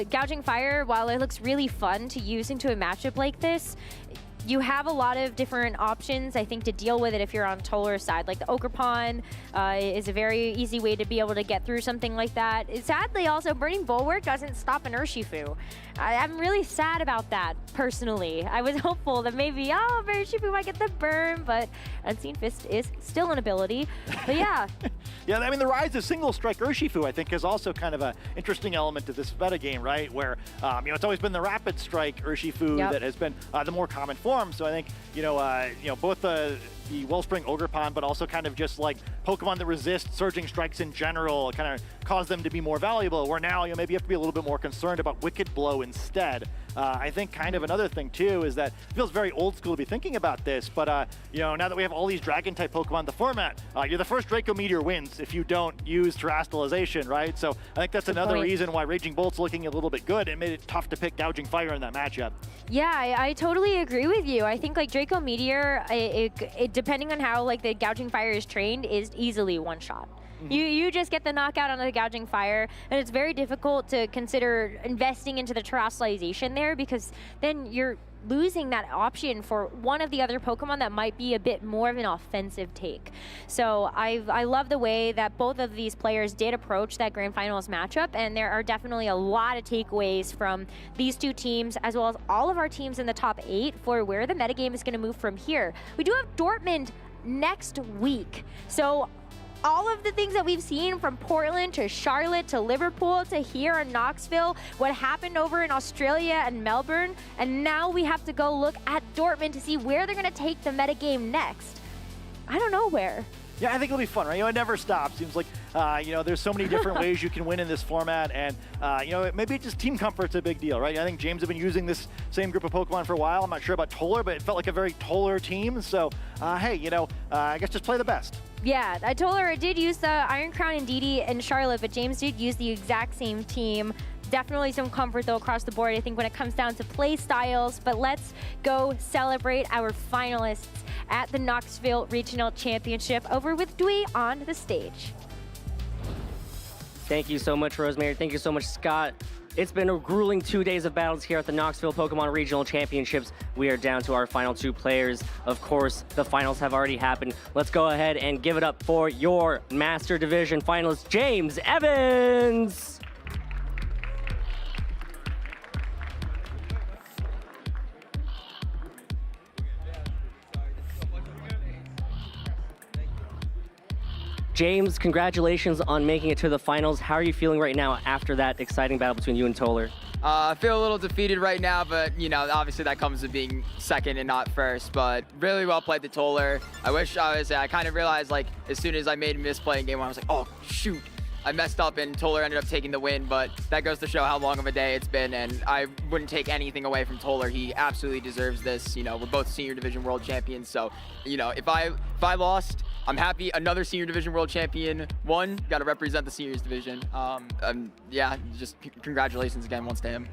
Speaker 5: Gouging Fire, while it looks really fun to use into a matchup like this, you have a lot of different options, I think, to deal with it if you're on Toler's side. Like the Ogrepon is a very easy way to be able to get through something like that. Sadly, also, Burning Bulwark doesn't stop an Urshifu. I'm really sad about that, personally. I was hopeful that maybe, Urshifu might get the burn, but Unseen Fist is still an ability. But yeah.
Speaker 18: Yeah, I mean, the rise of Single Strike Urshifu, I think, is also kind of an interesting element to this meta game, right? Where, it's always been the Rapid Strike Urshifu that has been the more common form. So I think, both the Wellspring Ogrepon, but also kind of just like Pokemon that resist Surging Strikes in general, kind of cause them to be more valuable, where now, maybe you have to be a little bit more concerned about Wicked Blow instead. I think kind of another thing too is that it feels very old school to be thinking about this, but now that we have all these Dragon-type Pokemon in the format, you're the first Draco Meteor wins if you don't use Terastallization, right? So I think that's another reason why Raging Bolt's looking a little bit good. It made it tough to pick Gouging Fire in that matchup.
Speaker 5: Yeah, I totally agree with you. I think like Draco Meteor, it depending on how like the Gouging Fire is trained, is easily one shot. You just get the knockout on the Gouging Fire, and it's very difficult to consider investing into the Terastallization there, because then you're losing that option for one of the other Pokemon that might be a bit more of an offensive take. So I love the way that both of these players did approach that Grand Finals matchup, and there are definitely a lot of takeaways from these two teams, as well as all of our teams in the top 8 for where the metagame is going to move from here. We do have Dortmund next week. So all of the things that we've seen from Portland to Charlotte to Liverpool to here in Knoxville, what happened over in Australia and Melbourne, and now we have to go look at Dortmund to see where they're going to take the metagame next. I don't know where.
Speaker 18: Yeah, I think it'll be fun, right? It never stops. Seems like, there's so many different ways you can win in this format, and, maybe just team comfort's a big deal, right? I think James have been using this same group of Pokemon for a while. I'm not sure about Toler, but it felt like a very Toler team. So, I guess just play the best.
Speaker 5: Yeah, Toler did use the Iron Crown and Indeedee and Charlotte, but James did use the exact same team. Definitely some comfort, though, across the board, I think, when it comes down to play styles. But let's go celebrate our finalists at the Knoxville Regional Championship. Over with Dewey on the stage.
Speaker 1: Thank you so much, Rosemary. Thank you so much, Scott. It's been a grueling 2 days of battles here at the Knoxville Pokemon Regional Championships. We are down to our final 2 players. Of course, the finals have already happened. Let's go ahead and give it up for your Master Division finalist, James Evans. James, congratulations on making it to the finals. How are you feeling right now after that exciting battle between you and Toler?
Speaker 3: I feel a little defeated right now, but obviously that comes with being second and not first. But really well played to Toler. I kind of realized like as soon as I made a misplay in game one, I was like, oh shoot, I messed up, and Toler ended up taking the win. But that goes to show how long of a day it's been, and I wouldn't take anything away from Toler. He absolutely deserves this. We're both senior division world champions, so if I lost, I'm happy. Another senior division world champion won. Got to represent the seniors division. Yeah, just congratulations again once to him.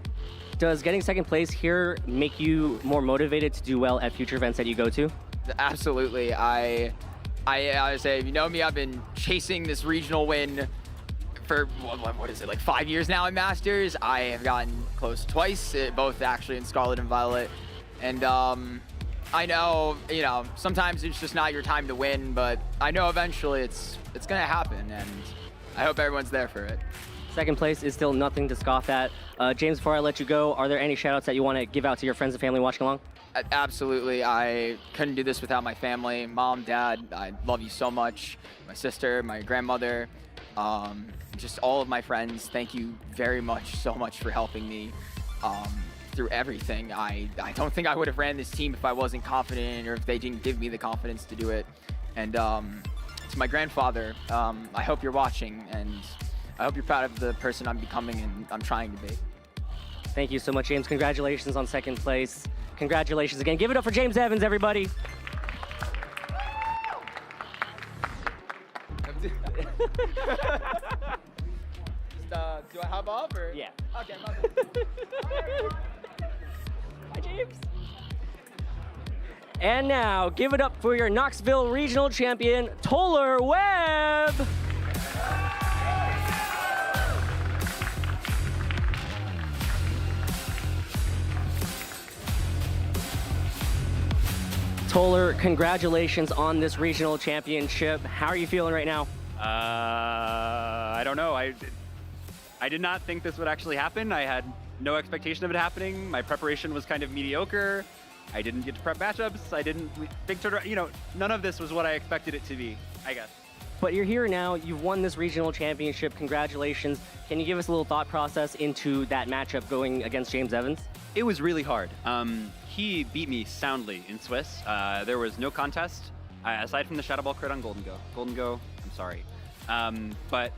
Speaker 1: Does getting second place here make you more motivated to do well at future events that you go to?
Speaker 3: Absolutely. I say, if you know me, I've been chasing this regional win for, what is it, like 5 years now in Masters. I have gotten close twice, both actually in Scarlet and Violet. And I know, sometimes it's just not your time to win, but I know eventually it's gonna happen, and I hope everyone's there for it.
Speaker 1: Second place is still nothing to scoff at. James, before I let you go, are there any shout-outs that you want to give out to your friends and family watching along?
Speaker 3: Absolutely. I couldn't do this without my family. Mom, Dad, I love you so much. My sister, my grandmother, just all of my friends. Thank you very much, so much for helping me through everything. I don't think I would have ran this team if I wasn't confident or if they didn't give me the confidence to do it. And to my grandfather, I hope you're watching, and I hope you're proud of the person I'm becoming and I'm trying to be.
Speaker 1: Thank you so much, James. Congratulations on second place. Congratulations again. Give it up for James Evans, everybody.
Speaker 3: Do I hop off or?
Speaker 1: Yeah.
Speaker 3: Okay, my bad.
Speaker 1: Hi, James. And now, give it up for your Knoxville Regional Champion, Toler Webb. Toler, congratulations on this regional championship. How are you feeling right now?
Speaker 10: I don't know. I did not think this would actually happen. I had no expectation of it happening. My preparation was kind of mediocre. I didn't get to prep matchups. I didn't think none of this was what I expected it to be, I guess.
Speaker 1: But you're here now. You've won this regional championship. Congratulations. Can you give us a little thought process into that matchup going against James Evans?
Speaker 14: It was really hard. He beat me soundly in Swiss. There was no contest, aside from the Shadow Ball crit on Golden Go. Golden Go, I'm sorry. But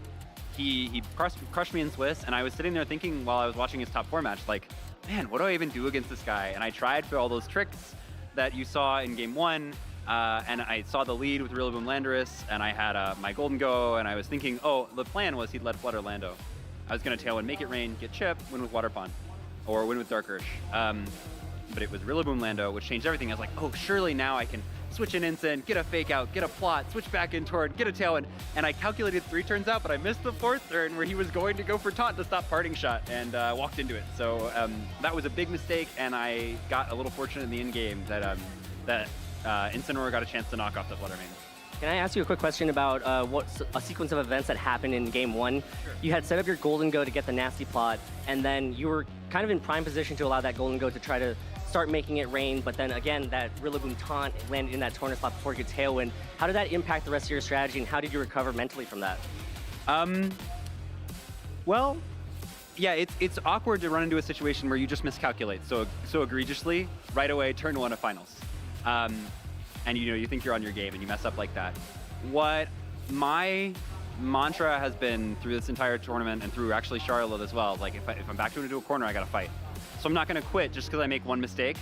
Speaker 14: he crushed me in Swiss, and I was sitting there thinking while I was watching his top 4 match, like, man, what do I even do against this guy? And I tried for all those tricks that you saw in game 1, and I saw the lead with Rillaboom Landorus, and I had my Golden Go, and I was thinking, oh, the plan was he'd let Flutter Lando. I was going to Tailwind, make it rain, get Chip, win with Water Pond, or win with Dark Ursh. But it was Rillaboom Lando, which changed everything. I was like, oh, surely now I can switch an instant, get a fake out, get a plot, switch back in toward, get a Tailwind. And I calculated 3 turns out, but I missed the 4th turn where he was going to go for taunt to stop Parting Shot, and walked into it. So that was a big mistake, and I got a little fortunate in the end game that Incineroar got a chance to knock off the Flutter Main.
Speaker 1: Can I ask you a quick question about a sequence of events that happened in game 1? Sure. You had set up your Golden Go to get the nasty plot, and then you were kind of in prime position to allow that Golden Go to try to start making it rain, but then again, that Rillaboom taunt landed in that corner spot before you could Tailwind. How did that impact the rest of your strategy, and how did you recover mentally from that?
Speaker 14: Well, yeah, it's awkward to run into a situation where you just miscalculate so egregiously right away, turn 1 of finals. And you think you're on your game and you mess up like that. What my mantra has been through this entire tournament and through actually Charlotte as well, like if I'm backed into a corner, I gotta fight. So I'm not gonna quit just because I make one mistake.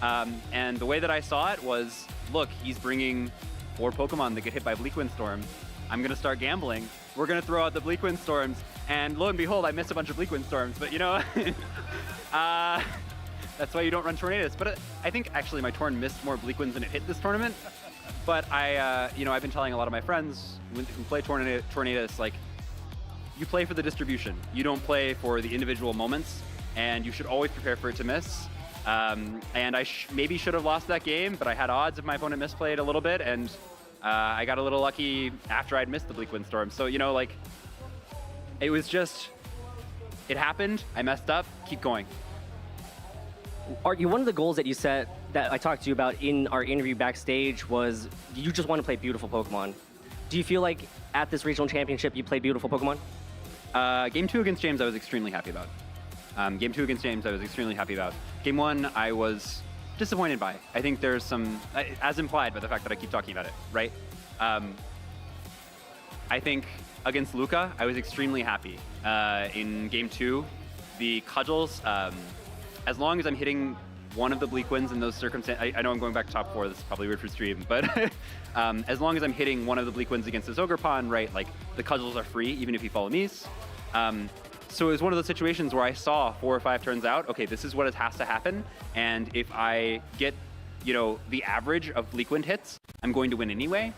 Speaker 14: And the way that I saw it was, look, he's bringing 4 Pokemon that get hit by Bleak Windstorm. I'm gonna start gambling. We're gonna throw out the Bleak Windstorms, and lo and behold, I missed a bunch of Bleak Windstorms. But that's why you don't run Tornadus. But I think actually my Torn missed more Bleak Winds than it hit this tournament. But I've been telling a lot of my friends who play Tornadus, like, you play for the distribution. You don't play for the individual moments, and you should always prepare for it to miss. And I maybe should have lost that game, but I had odds if my opponent misplayed a little bit, and I got a little lucky after I'd missed the Bleak Windstorm. So, it was just, it happened, I messed up, keep going.
Speaker 1: One of the goals that you set that I talked to you about in our interview backstage was you just want to play beautiful Pokemon. Do you feel like at this regional championship you played beautiful Pokemon?
Speaker 14: Game 2 against James, I was extremely happy about. Game 2 against James, I was extremely happy about. Game 1, I was disappointed by. I think there's some, as implied by the fact that I keep talking about it, right? I think against Luca, I was extremely happy. In Game 2, the cudgels, as long as I'm hitting one of the Bleak Winds in those circumstances, I know I'm going back to top 4, this is probably weird for stream, but as long as I'm hitting one of the Bleak Winds against this Ogerpon, right, like the cudgels are free, even if you follow Mies. So it was one of those situations where I saw 4 or 5 turns out, okay, this is what has to happen, and if I get, you know, the average of Bleak Wind hits, I'm going to win anyway.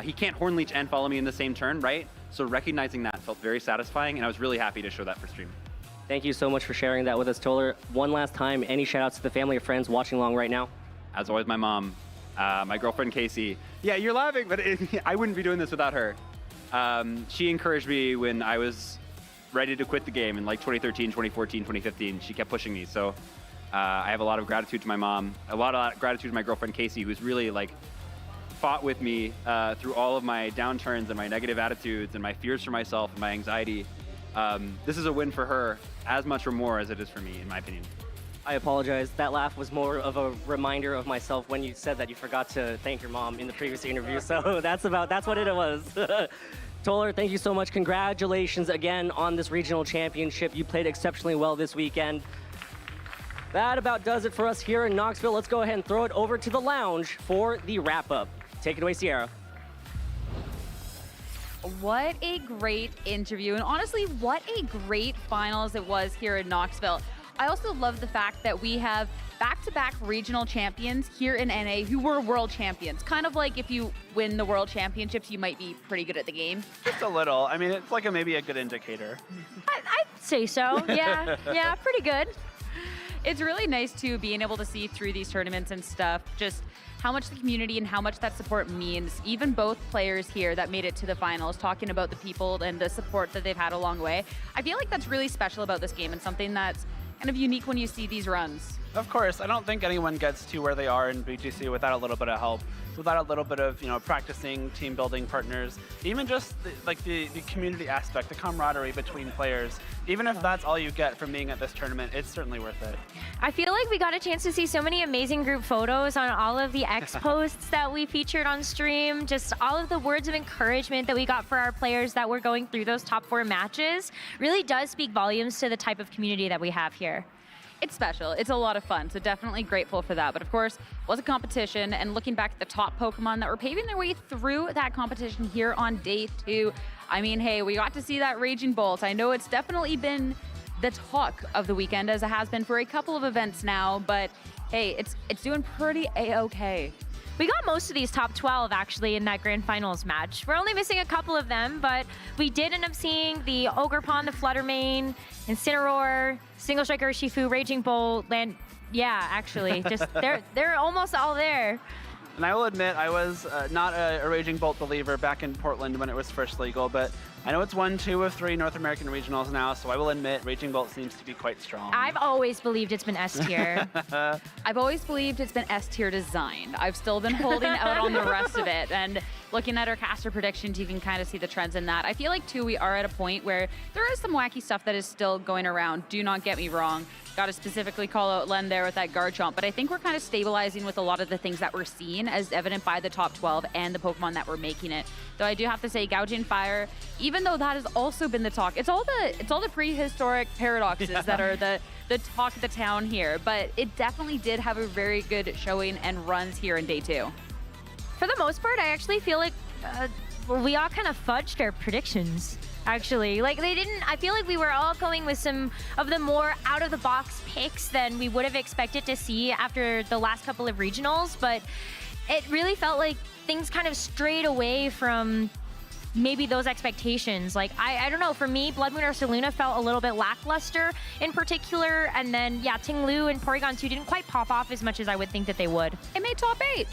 Speaker 14: He can't Horn Leech and follow me in the same turn, right? So recognizing that felt very satisfying, and I was really happy to show that for stream.
Speaker 1: Thank you so much for sharing that with us, Toler. One last time, any shout outs to the family or friends watching along right now?
Speaker 14: As always, my mom, my girlfriend Casey. Yeah, you're laughing, but I wouldn't be doing this without her. She encouraged me when I was ready to quit the game in like 2013, 2014, 2015. She kept pushing me. So I have a lot of gratitude to my mom, a lot of gratitude to my girlfriend Casey, who's really like fought with me through all of my downturns and my negative attitudes and my fears for myself and my anxiety. This is a win for her as much or more as it is for me, in my opinion.
Speaker 1: I apologize. That laugh was more of a reminder of myself when you said that you forgot to thank your mom in the previous interview. So that's what it was. Toler, thank you so much. Congratulations again on this regional championship. You played exceptionally well this weekend. That about does it for us here in Knoxville. Let's go ahead and throw it over to the lounge for the wrap-up. Take it away, Sierra.
Speaker 11: What a great interview, and honestly, what a great finals it was here in Knoxville. I also love the fact that we have back-to-back regional champions here in NA who were world champions. Kind of like if you win the world championships, you might be pretty good at the game.
Speaker 15: Just a little. I mean, it's like maybe a good indicator.
Speaker 5: I'd say so. Yeah, yeah, pretty good.
Speaker 11: It's really nice too being able to see through these tournaments and stuff just how much the community and how much that support means. Even both players here that made it to the finals, talking about the people and the support that they've had along the way. I feel like that's really special about this game and something that's kind of unique when you see these runs.
Speaker 15: Of course, I don't think anyone gets to where they are in BGC without a little bit of help, without a little bit of, you know, practicing, team building partners, even just the community aspect, the camaraderie between players. Even if that's all you get from being at this tournament, it's certainly worth it.
Speaker 5: I feel like we got a chance to see so many amazing group photos on all of the X posts that we featured on stream. Just all of the words of encouragement that we got for our players that were going through those top 4 matches really does speak volumes to the type of community that we have here.
Speaker 11: It's special. It's a lot of fun, so definitely grateful for that. But of course, it was a competition, and looking back at the top Pokemon that were paving their way through that competition here on day 2, I mean, hey, we got to see that Raging Bolt. I know it's definitely been the talk of the weekend, as it has been for a couple of events now, but hey, it's doing pretty A-okay.
Speaker 5: We got most of these top 12 actually in that grand finals match. We're only missing a couple of them, but we did end up seeing the Ogerpon, the Fluttermane, Incineroar, Single Striker, Shifu, Raging Bolt, yeah, actually, just they're almost all there.
Speaker 15: And I will admit, I was not a Raging Bolt believer back in Portland when it was first legal, but I know it's won 2 of 3 North American regionals now, so I will admit Raging Bolt seems to be quite strong.
Speaker 5: I've always believed it's been S tier.
Speaker 11: I've always believed it's been S tier design. I've still been holding out on the rest of it, and looking at our caster predictions, you can kind of see the trends in that. I feel like, too, we are at a point where there is some wacky stuff that is still going around. Do not get me wrong. Got to specifically call out Len there with that Garchomp, but I think we're kind of stabilizing with a lot of the things that we're seeing, as evident by the top 12 and the Pokemon that were making it. Though I do have to say, Gouging Fire, even though that has also been the talk, it's all the prehistoric paradoxes that are the talk of the town here, but it definitely did have a very good showing and runs here in day 2.
Speaker 5: For the most part, I actually feel like we all kind of fudged our predictions. Actually, like I feel like we were all going with some of the more out-of-the-box picks than we would have expected to see after the last couple of regionals, but it really felt like things kind of strayed away from maybe those expectations. Like, I don't know, for me, Blood Moon or Ursaluna felt a little bit lackluster in particular, and then, yeah, Ting-Lu and Porygon 2 didn't quite pop off as much as I would think that they would.
Speaker 11: It made top 8.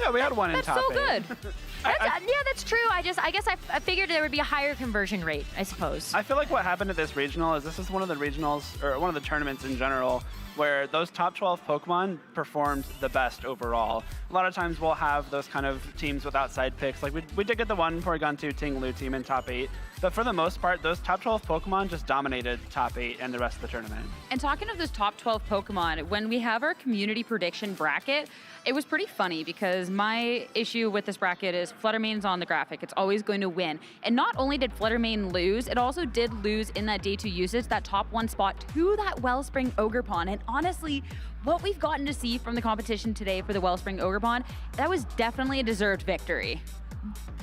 Speaker 15: Yeah, we had one in top 8.
Speaker 11: That's so good.
Speaker 5: Yeah, that's true. I guess I figured there would be a higher conversion rate, I suppose.
Speaker 15: I feel like what happened at this regional is this is one of the regionals, or one of the tournaments in general, where those top 12 Pokemon performed the best overall. A lot of times we'll have those kind of teams with outside picks. Like we did get the one Porygon 2 Ting Lu team in top 8. But for the most part, those top 12 Pokemon just dominated top 8 and the rest of the tournament.
Speaker 11: And talking of those top 12 Pokemon, when we have our community prediction bracket, it was pretty funny because my issue with this bracket is Fluttermane's on the graphic. It's always going to win. And not only did Fluttermane lose, it also did lose in that day 2 usage, that top 1 spot to that Wellspring Ogerpon. And honestly, what we've gotten to see from the competition today for the Wellspring Ogerpon, that was definitely a deserved victory.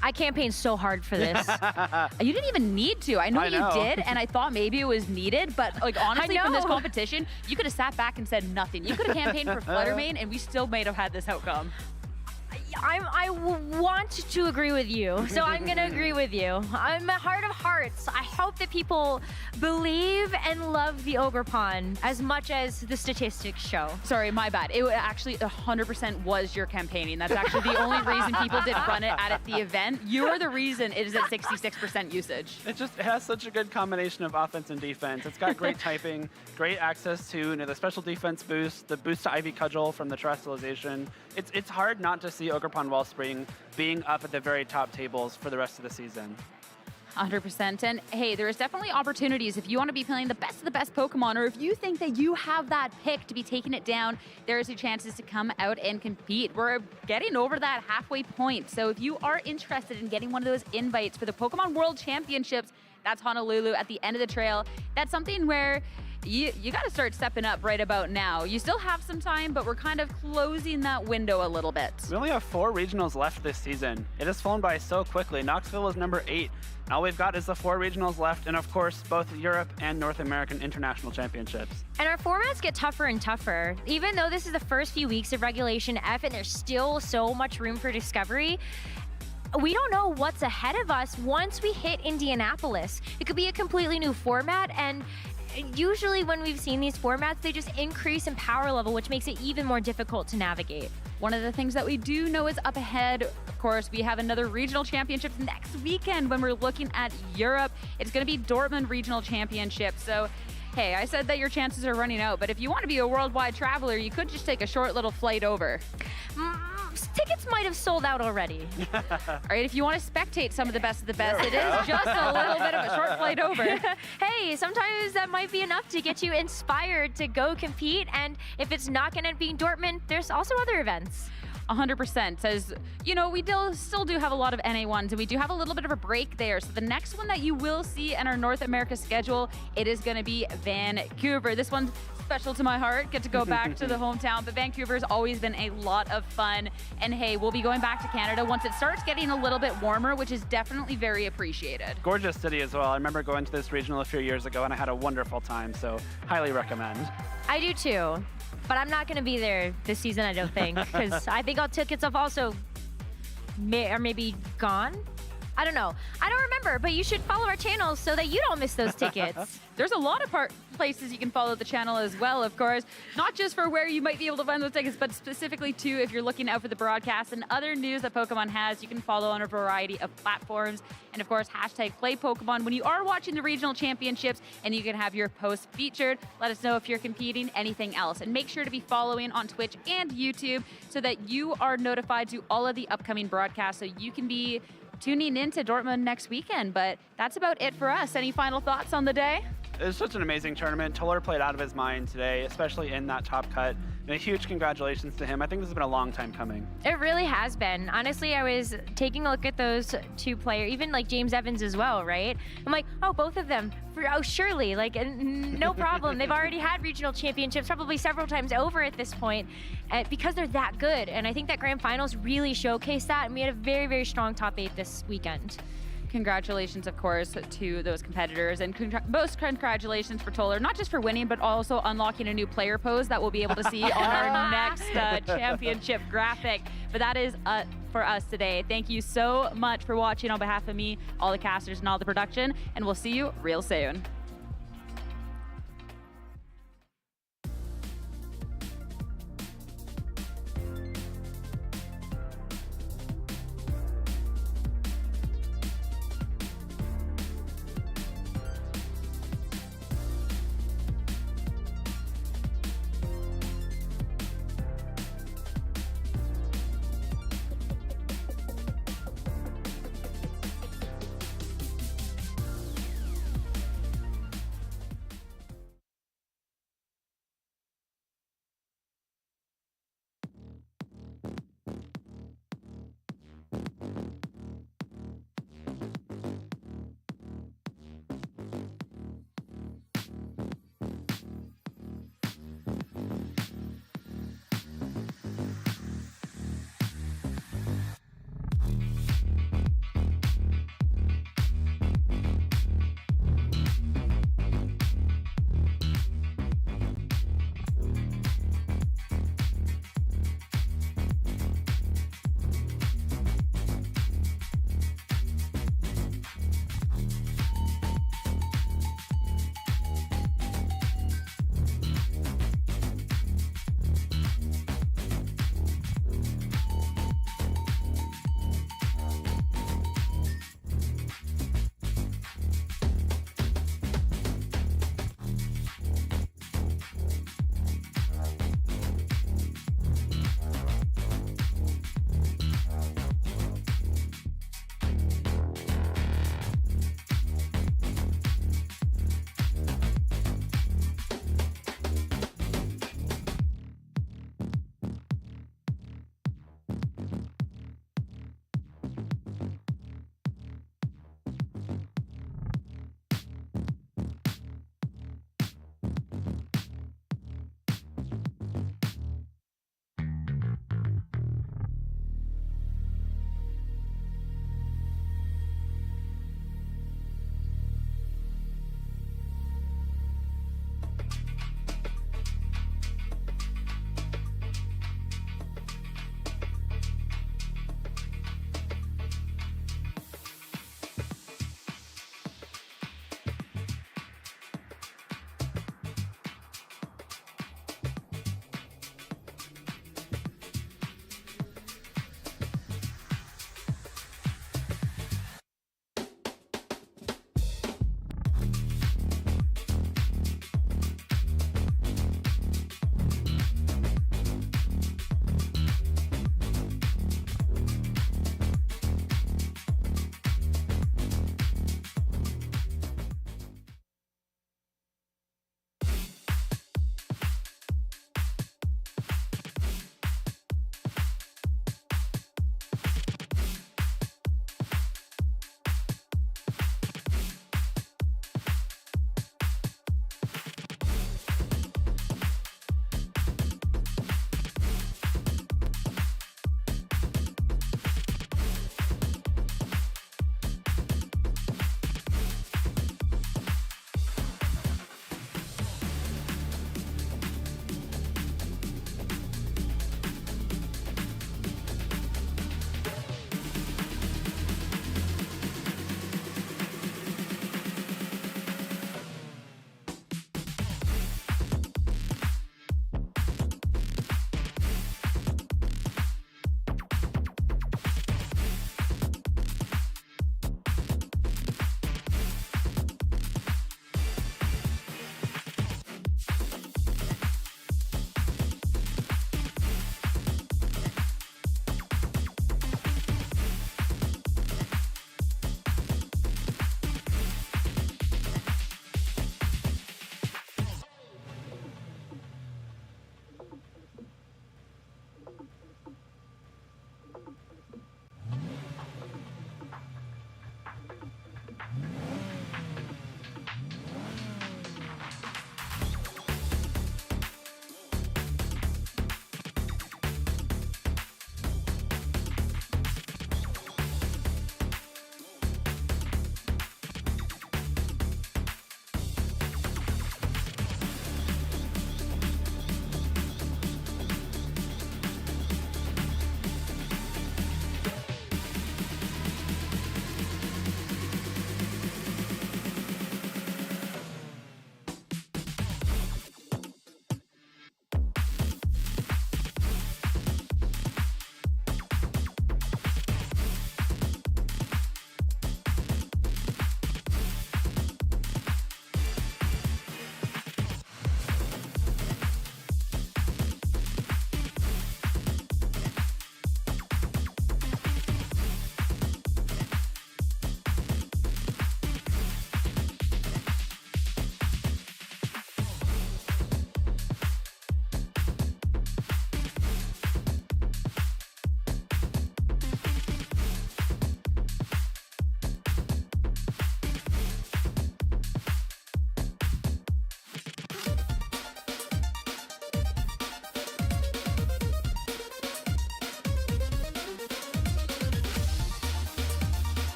Speaker 5: I campaigned so hard for this.
Speaker 11: You didn't even need to. I know you
Speaker 5: know.
Speaker 11: did, and I thought maybe it was needed, but like honestly, from this competition, you could have sat back and said nothing. You could have campaigned for Fluttermane, and we still might have had this outcome.
Speaker 5: I want to agree with you, so I'm going to agree with you. I'm a heart of hearts. I hope that people believe and love the Ogerpon as much as the statistics show.
Speaker 11: Sorry, my bad. It actually 100% was your campaigning. That's actually the only reason people did run it at the event. You're the reason it is at 66% usage.
Speaker 15: It has such a good combination of offense and defense. It's got great typing, great access to the special defense boost, the boost to Ivy Cudgel from the Terrestrialization. It's hard not to see Ogerpon Wellspring being up at the very top tables for the rest of the season.
Speaker 11: 100%. And hey, there is definitely opportunities if you want to be playing the best of the best Pokemon, or if you think that you have that pick to be taking it down, there is a chances to come out and compete. We're getting over that halfway point. So if you are interested in getting one of those invites for the Pokemon World Championships, that's Honolulu at the end of the trail. That's something where you got to start stepping up right about now. You still have some time, but we're kind of closing that window a little bit.
Speaker 15: We only have 4 regionals left this season. It has flown by so quickly. Knoxville is number 8. All we've got is the 4 regionals left, and of course, both Europe and North American International Championships.
Speaker 5: And our formats get tougher and tougher. Even though this is the first few weeks of Regulation F and there's still so much room for discovery, we don't know what's ahead of us once we hit Indianapolis. It could be a completely new format, and usually when we've seen these formats, they just increase in power level, which makes it even more difficult to navigate.
Speaker 11: One of the things that we do know is up ahead. Of course, we have another regional championships next weekend when we're looking at Europe. It's going to be Dortmund Regional Championship. So, hey, I said that your chances are running out, but if you want to be a worldwide traveler, you could just take a short little flight over.
Speaker 5: Tickets might have sold out already.
Speaker 11: All right, if you want to spectate some of the best, it is just a little bit of a short flight over.
Speaker 5: Hey, sometimes that might be enough to get you inspired to go compete. And if it's not going to be Dortmund, there's also other events.
Speaker 11: 100%. Says, we still do have a lot of NA1s, and we do have a little bit of a break there. So the next one that you will see in our North America schedule, it is going to be Vancouver. This one's special to my heart. Get to go back to the hometown, but Vancouver's always been a lot of fun. And hey, we'll be going back to Canada once it starts getting a little bit warmer, which is definitely very appreciated.
Speaker 15: Gorgeous city as well. I remember going to this regional a few years ago, and I had a wonderful time, so highly recommend.
Speaker 5: I do too. But I'm not going to be there this season, I don't think, because I think all tickets have also maybe gone. I don't know. I don't remember, but you should follow our channels so that you don't miss those tickets.
Speaker 11: There's a lot of places you can follow the channel as well, of course. Not just for where you might be able to find those tickets, but specifically, too, if you're looking out for the broadcast and other news that Pokemon has, you can follow on a variety of platforms. And, of course, #PlayPokemon when you are watching the regional championships, and you can have your posts featured. Let us know if you're competing, anything else. And make sure to be following on Twitch and YouTube so that you are notified to all of the upcoming broadcasts so you can be tuning into Dortmund next weekend. But that's about it for us. Any final thoughts on the day?
Speaker 15: It was such an amazing tournament. Toler played out of his mind today, especially in that top cut. And a huge congratulations to him. I think this has been a long time coming.
Speaker 5: It really has been. Honestly, I was taking a look at those 2 players, even like James Evans as well, right? I'm like, oh, both of them. Oh, surely, like, no problem. They've already had regional championships probably several times over at this point because they're that good. And I think that grand finals really showcased that. And we had a very, very strong top 8 this weekend.
Speaker 11: Congratulations, of course, to those competitors, and most congratulations for Toler, not just for winning, but also unlocking a new player pose that we'll be able to see on our next championship graphic. But that is for us today. Thank you so much for watching on behalf of me, all the casters, and all the production, and we'll see you real soon.